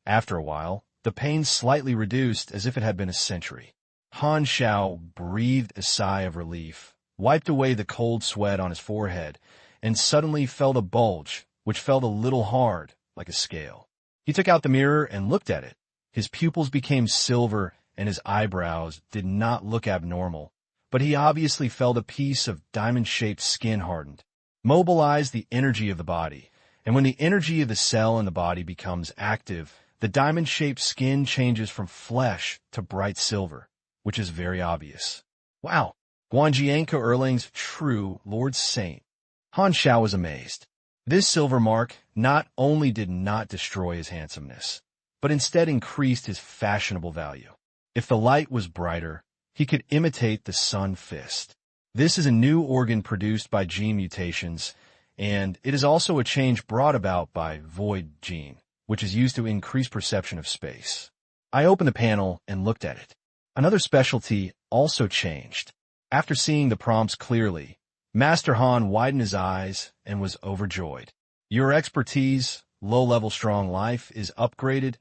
After a while, the pain slightly reduced as if it had been a century. Han Xiao breathed a sigh of relief, wiped away the cold sweat on his forehead, and suddenly felt a bulge, which felt a little hard, like a scale. He took out the mirror and looked at it. His pupils became silver, and his eyebrows did not look abnormal, but he obviously felt a piece of diamond-shaped skin hardened. Mobilize the energy of the body, and when the energy of the cell in the body becomes active, the diamond-shaped skin changes from flesh to bright silver, which is very obvious. Wow, Guanjianko Erling's true Lord Saint. Han Xiao was amazed. This silver mark not only did not destroy his handsomeness, but instead increased his fashionable value. If the light was brighter, he could imitate the sun fist. This is a new organ produced by gene mutations, and it is also a change brought about by Void Gene, which is used to increase perception of space. I opened the panel and looked at it. Another specialty also changed. After seeing the prompts clearly, Master Han widened his eyes and was overjoyed. Your expertise, low-level strong life, is upgraded,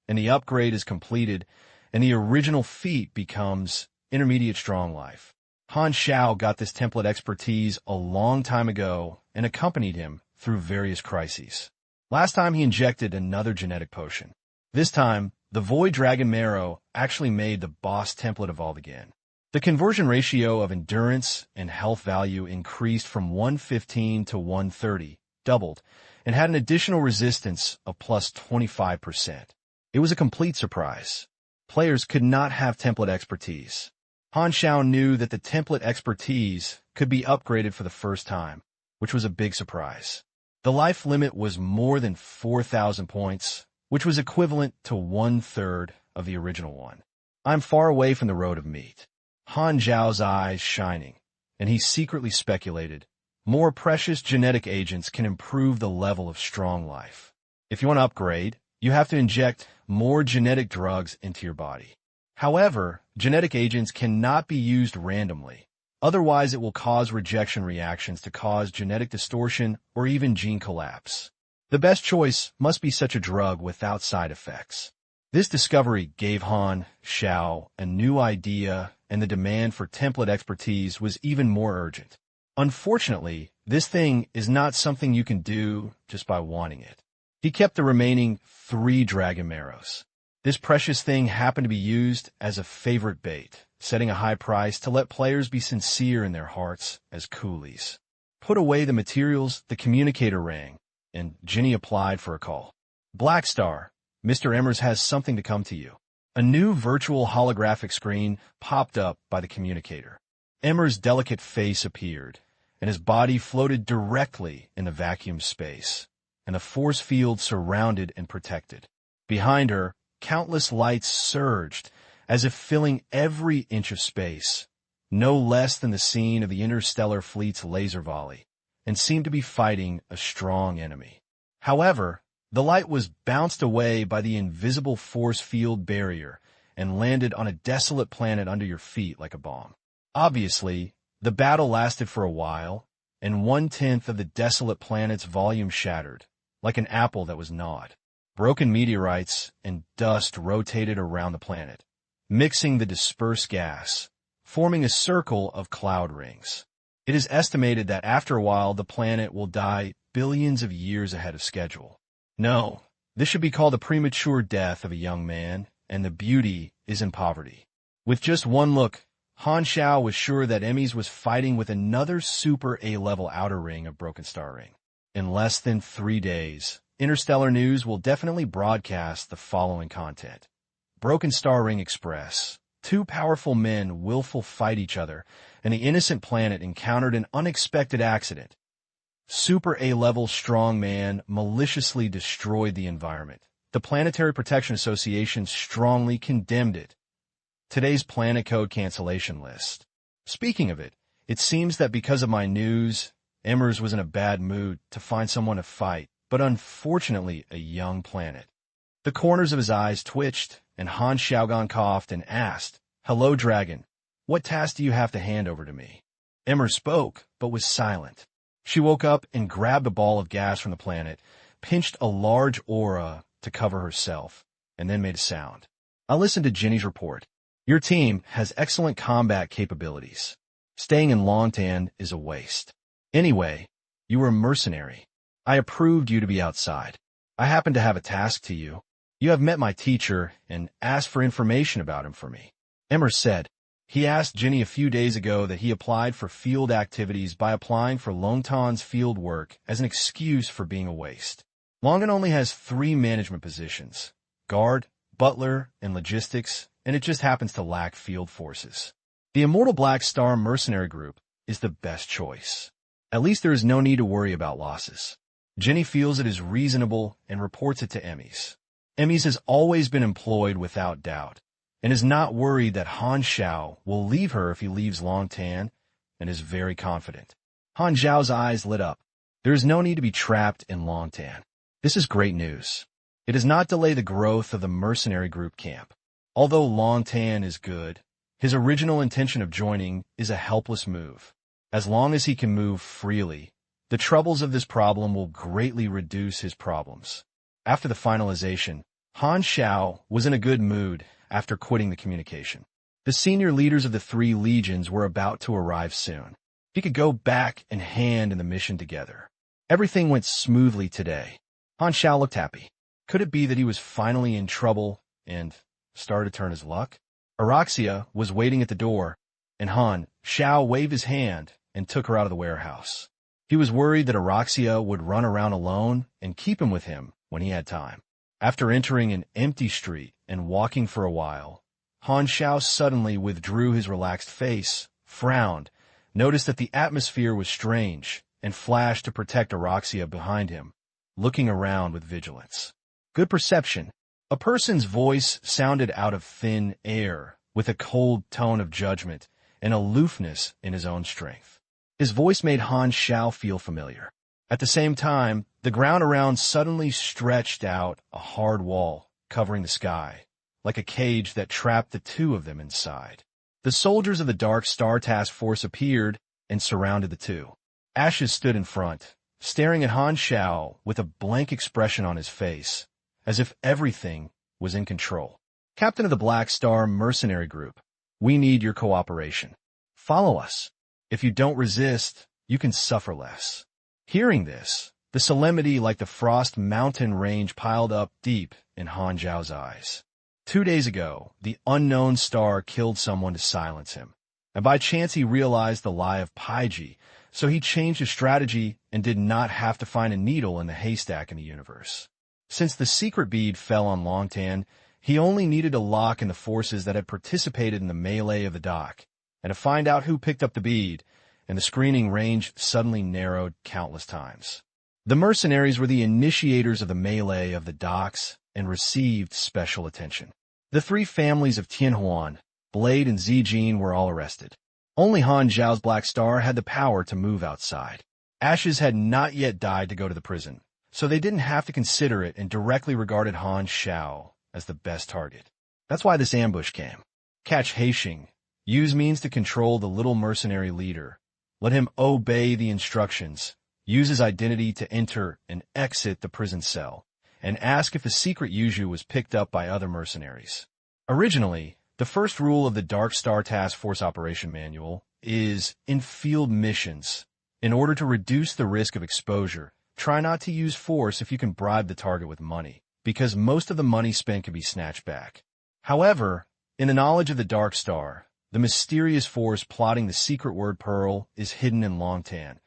and the upgrade is completed, and the original feat becomes intermediate strong life. Han Xiao got this template expertise a long time ago and accompanied him through various crises. Last time he injected another genetic potion. This time, the Void Dragon Marrow actually made the boss template evolve again. The conversion ratio of endurance and health value increased from 115 to 130, doubled, and had an additional resistance of +25%. It was a complete surprise. Players could not have template expertise. Han Xiao knew that the template expertise could be upgraded for the first time, which was a big surprise. The life limit was more than 4,000 points, which was equivalent to 1/3 of the original one. I'm far away from the road of meat. Han Xiao's eyes shining, and he secretly speculated, more precious genetic agents can improve the level of strong life. If you want to upgrade, you have to inject more genetic drugs into your body. However, genetic agents cannot be used randomly. Otherwise, it will cause rejection reactions to cause genetic distortion or even gene collapse. The best choice must be such a drug without side effects. This discovery gave Han Xiao a new idea, and the demand for template expertise was even more urgent. Unfortunately, this thing is not something you can do just by wanting it. He kept the remaining 3 dragon marrows. This precious thing happened to be used as a favorite bait, setting a high price to let players be sincere in their hearts as coolies. Put away the materials, the communicator rang, and Ginny applied for a call. Black Star, Mr. Emmers has something to come to you. A new virtual holographic screen popped up by the communicator. Emmers' delicate face appeared, and his body floated directly in the vacuum space, and a force field surrounded and protected. Behind her, countless lights surged, as if filling every inch of space, no less than the scene of the interstellar fleet's laser volley, and seemed to be fighting a strong enemy. However, the light was bounced away by the invisible force field barrier and landed on a desolate planet under your feet like a bomb. Obviously, the battle lasted for a while, and 1/10 of the desolate planet's volume shattered, like an apple that was gnawed. Broken meteorites and dust rotated around the planet, mixing the dispersed gas, forming a circle of cloud rings. It is estimated that after a while the planet will die billions of years ahead of schedule. No, this should be called the premature death of a young man, and the beauty is in poverty. With just one look, Han Xiao was sure that Emmys was fighting with another super A-level outer ring of Broken Star Ring. In less than 3 days, Interstellar News will definitely broadcast the following content. Broken Star Ring Express. 2 powerful men willful fight each other, and the innocent planet encountered an unexpected accident. Super A-level strong man maliciously destroyed the environment. The Planetary Protection Association strongly condemned it. Today's Planet Code cancellation list. Speaking of it, it seems that because of my news, Emmers was in a bad mood to find someone to fight, but unfortunately a young planet. The corners of his eyes twitched, and Han Xiaogan coughed and asked, "Hello, Dragon. What task do you have to hand over to me?" Emmers spoke, but was silent. She woke up and grabbed a ball of gas from the planet, pinched a large aura to cover herself, and then made a sound. I listened to Ginny's report. Your team has excellent combat capabilities. Staying in Longtan is a waste. Anyway, you were a mercenary. I approved you to be outside. I happen to have a task to you. You have met my teacher and asked for information about him for me. Emmers said. He asked Ginny a few days ago that he applied for field activities by applying for Longtan's field work as an excuse for being a waste. Longtan only has 3 management positions, guard, butler, and logistics, and it just happens to lack field forces. The Immortal Black Star Mercenary Group is the best choice. At least there is no need to worry about losses. Ginny feels it is reasonable and reports it to Emmys. Emmys has always been employed without doubt, and is not worried that Han Xiao will leave her if he leaves Longtan, and is very confident. Han Xiao's eyes lit up. There is no need to be trapped in Longtan. This is great news. It does not delay the growth of the mercenary group camp. Although Longtan is good, his original intention of joining is a helpless move. As long as he can move freely, the troubles of this problem will greatly reduce his problems. After the finalization, Han Xiao was in a good mood after quitting the communication. The senior leaders of the 3 legions were about to arrive soon. He could go back and hand in the mission together. Everything went smoothly today. Han Xiao looked happy. Could it be that he was finally in trouble and started to turn his luck? Araxia was waiting at the door, and Han Xiao waved his hand and took her out of the warehouse. He was worried that Araxia would run around alone and keep him with him when he had time. After entering an empty street and walking for a while, Han Xiao suddenly withdrew his relaxed face, frowned, noticed that the atmosphere was strange, and flashed to protect Araxia behind him, looking around with vigilance. Good perception. A person's voice sounded out of thin air, with a cold tone of judgment and aloofness in his own strength. His voice made Han Xiao feel familiar. At the same time, the ground around suddenly stretched out a hard wall, covering the sky, like a cage that trapped the two of them inside. The soldiers of the Dark Star Task Force appeared and surrounded the two. Ashes stood in front, staring at Han Xiao with a blank expression on his face, as if everything was in control. Captain of the Black Star Mercenary Group, we need your cooperation. Follow us. If you don't resist, you can suffer less. Hearing this, the solemnity like the Frost Mountain range piled up deep in Han Xiao's eyes. 2 days ago, the unknown star killed someone to silence him, and by chance he realized the lie of Paiji, so he changed his strategy and did not have to find a needle in the haystack in the universe. Since the secret bead fell on Longtan, he only needed to lock in the forces that had participated in the melee of the dock, and to find out who picked up the bead, and the screening range suddenly narrowed countless times. The mercenaries were the initiators of the melee of the docks and received special attention. The 3 families of Tianhuan, Blade, and Zijin were all arrested. Only Han Xiao's Black Star had the power to move outside. Ashes had not yet died to go to the prison, so they didn't have to consider it and directly regarded Han Xiao as the best target. That's why this ambush came. Catch Haixing. Use means to control the little mercenary leader. Let him obey the instructions. Use his identity to enter and exit the prison cell, and ask if the secret Yuju was picked up by other mercenaries. Originally, the first rule of the Dark Star Task Force Operation Manual is, in field missions, in order to reduce the risk of exposure, try not to use force if you can bribe the target with money, because most of the money spent can be snatched back. However, in the knowledge of the Dark Star, the mysterious force plotting the secret word Pearl is hidden in Longtan,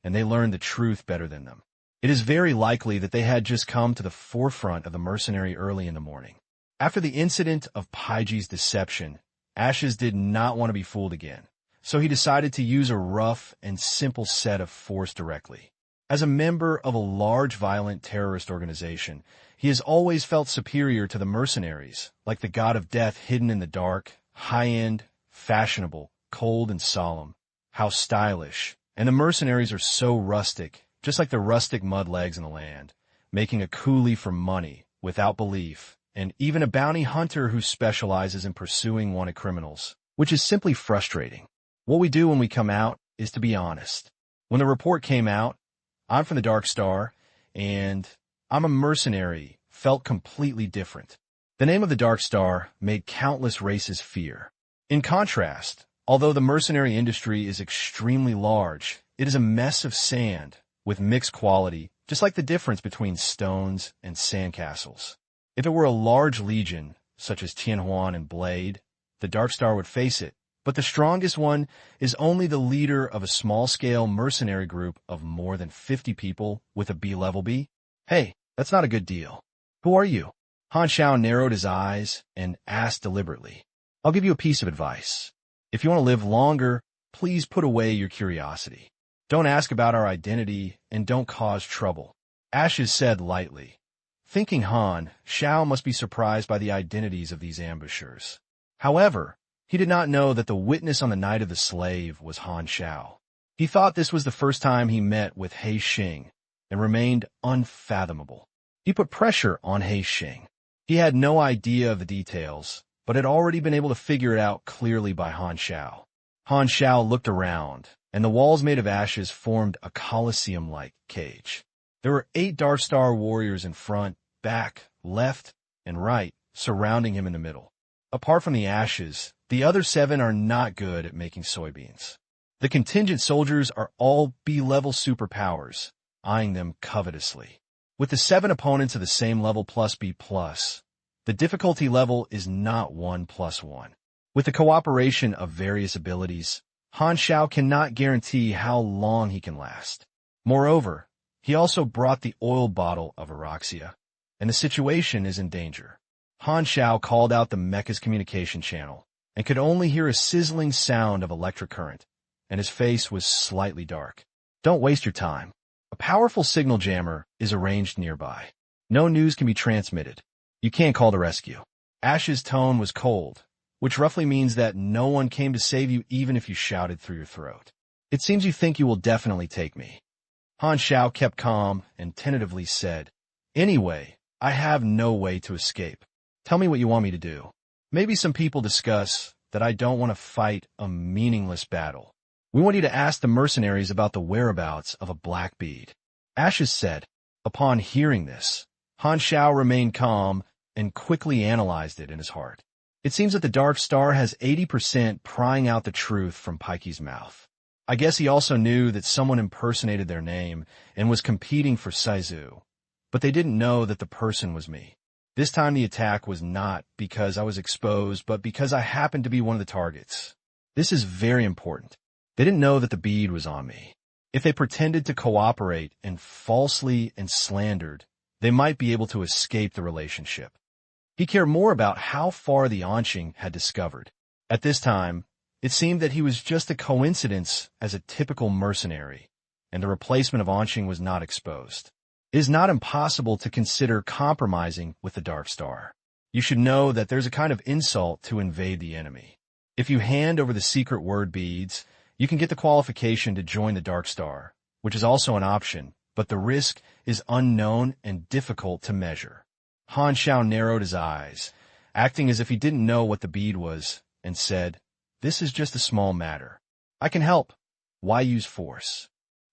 and they learned the truth better than them. It is very likely that they had just come to the forefront of the mercenary early in the morning. After the incident of Paiji's deception, Ashes did not want to be fooled again, so he decided to use a rough and simple set of force directly. As a member of a large violent terrorist organization, he has always felt superior to the mercenaries, like the god of death hidden in the dark, high-end, fashionable, cold and solemn. How stylish. And the mercenaries are so rustic, just like the rustic mud legs in the land, making a coolie for money, without belief, and even a bounty hunter who specializes in pursuing wanted criminals, which is simply frustrating. What we do when we come out is to be honest. When the report came out, I'm from the Dark Star, and I'm a mercenary, felt completely different. The name of the Dark Star made countless races fear. In contrast, although the mercenary industry is extremely large, it is a mess of sand, with mixed quality, just like the difference between stones and sandcastles. If it were a large legion, such as Tianhuan and Blade, the Dark Star would face it, but the strongest one is only the leader of a small-scale mercenary group of more than 50 people with a B-level B. Hey, that's not a good deal. Who are you? Han Xiao narrowed his eyes and asked deliberately. I'll give you a piece of advice. If you want to live longer, please put away your curiosity. Don't ask about our identity and don't cause trouble. Ashes said lightly. Thinking Han, Xiao must be surprised by the identities of these ambushers. However, he did not know that the witness on the night of the slave was Han Xiao. He thought this was the first time he met with Haixing and remained unfathomable. He put pressure on Haixing. He had no idea of the details, but had already been able to figure it out clearly by Han Xiao. Han Xiao looked around, and the walls made of ashes formed a coliseum-like cage. There were 8 Dark Star warriors in front, back, left, and right, surrounding him in the middle. Apart from the ashes, the other 7 are not good at making soybeans. The contingent soldiers are all B-level superpowers, eyeing them covetously. With the 7 opponents of the same level plus B+, the difficulty level is not 1+1. With the cooperation of various abilities, Han Xiao cannot guarantee how long he can last. Moreover, he also brought the oil bottle of Araxia, and the situation is in danger. Han Xiao called out the mecha's communication channel, and could only hear a sizzling sound of electric current, and his face was slightly dark. Don't waste your time. A powerful signal jammer is arranged nearby. No news can be transmitted. You can't call the rescue. Ash's tone was cold, which roughly means that no one came to save you even if you shouted through your throat. It seems you think you will definitely take me. Han Xiao kept calm and tentatively said, Anyway, I have no way to escape. Tell me what you want me to do. Maybe some people discuss that I don't want to fight a meaningless battle. We want you to ask the mercenaries about the whereabouts of a black bead. Ashes said. Upon hearing this, Han Xiao remained calm and quickly analyzed it in his heart. It seems that the Dark Star has 80% prying out the truth from Pikey's mouth. I guess he also knew that someone impersonated their name and was competing for Saizu, but they didn't know that the person was me. This time the attack was not because I was exposed, but because I happened to be one of the targets. This is very important. They didn't know that the bead was on me. If they pretended to cooperate and falsely and slandered, they might be able to escape the relationship. He cared more about how far the Anqing had discovered. At this time, it seemed that he was just a coincidence as a typical mercenary, and the replacement of Anqing was not exposed. It is not impossible to consider compromising with the Dark Star. You should know that there's a kind of insult to invade the enemy. If you hand over the secret word beads, you can get the qualification to join the Dark Star, which is also an option, but the risk is unknown and difficult to measure. Han Xiao narrowed his eyes, acting as if he didn't know what the bead was, and said, This is just a small matter. I can help. Why use force?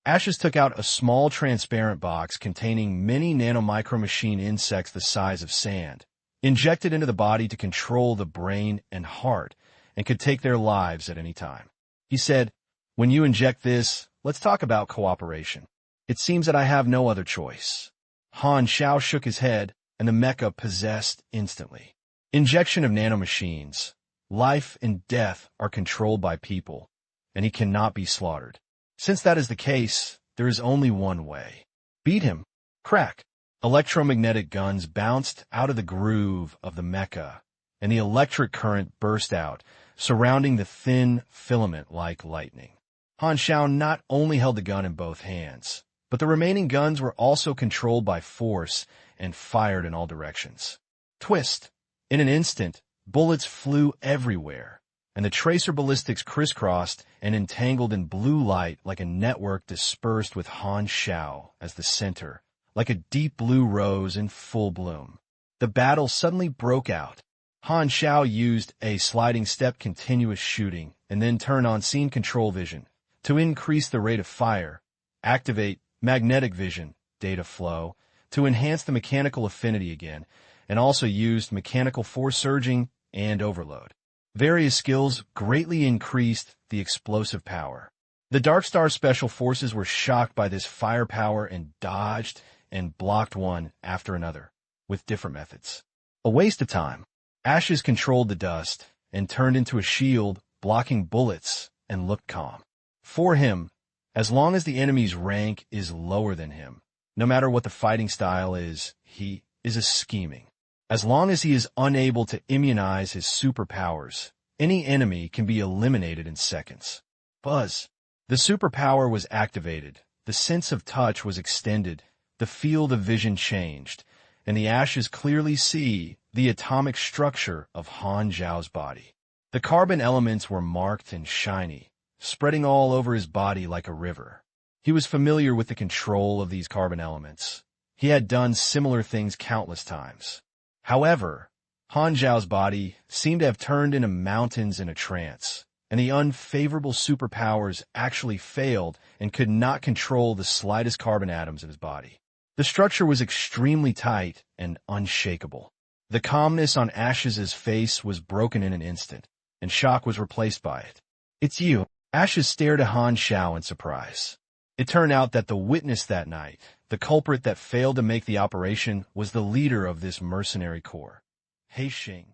Ashes took out a small transparent box containing many nanomicro-machine insects the size of sand, injected into the body to control the brain and heart, and could take their lives at any time. He said, When you inject this, let's talk about cooperation. It seems that I have no other choice. Han Xiao shook his head, and the mecha possessed instantly. Injection of nanomachines. Life and death are controlled by people, and he cannot be slaughtered. Since that is the case, there is only one way. Beat him. Crack. Electromagnetic guns bounced out of the groove of the mecha, and the electric current burst out, surrounding the thin filament like lightning. Han Xiao not only held the gun in both hands, but the remaining guns were also controlled by force and fired in all directions. Twist. In an instant, bullets flew everywhere, and the tracer ballistics crisscrossed and entangled in blue light like a network dispersed with Han Xiao as the center, like a deep blue rose in full bloom. The battle suddenly broke out. Han Xiao used a sliding step continuous shooting and then turned on scene control vision to increase the rate of fire, activate magnetic vision, data flow, to enhance the mechanical affinity again, and also used mechanical force surging and overload. Various skills greatly increased the explosive power. The Dark Star Special Forces were shocked by this firepower and dodged and blocked one after another, with different methods. A waste of time. Ashes controlled the dust and turned into a shield, blocking bullets, and looked calm. For him, as long as the enemy's rank is lower than him, no matter what the fighting style is, he is a scheming. As long as he is unable to immunize his superpowers, any enemy can be eliminated in seconds. Buzz. The superpower was activated, the sense of touch was extended, the field of vision changed, and the Ashes clearly see the atomic structure of Han Xiao's body. The carbon elements were marked and shiny, spreading all over his body like a river. He was familiar with the control of these carbon elements. He had done similar things countless times. However, Han Xiao's body seemed to have turned into mountains in a trance, and the unfavorable superpowers actually failed and could not control the slightest carbon atoms in his body. The structure was extremely tight and unshakable. The calmness on Ash's face was broken in an instant, and shock was replaced by it. It's you. Ashes stared at Han Xiao in surprise. It turned out that the witness that night, the culprit that failed to make the operation, was the leader of this mercenary corps, He Xing.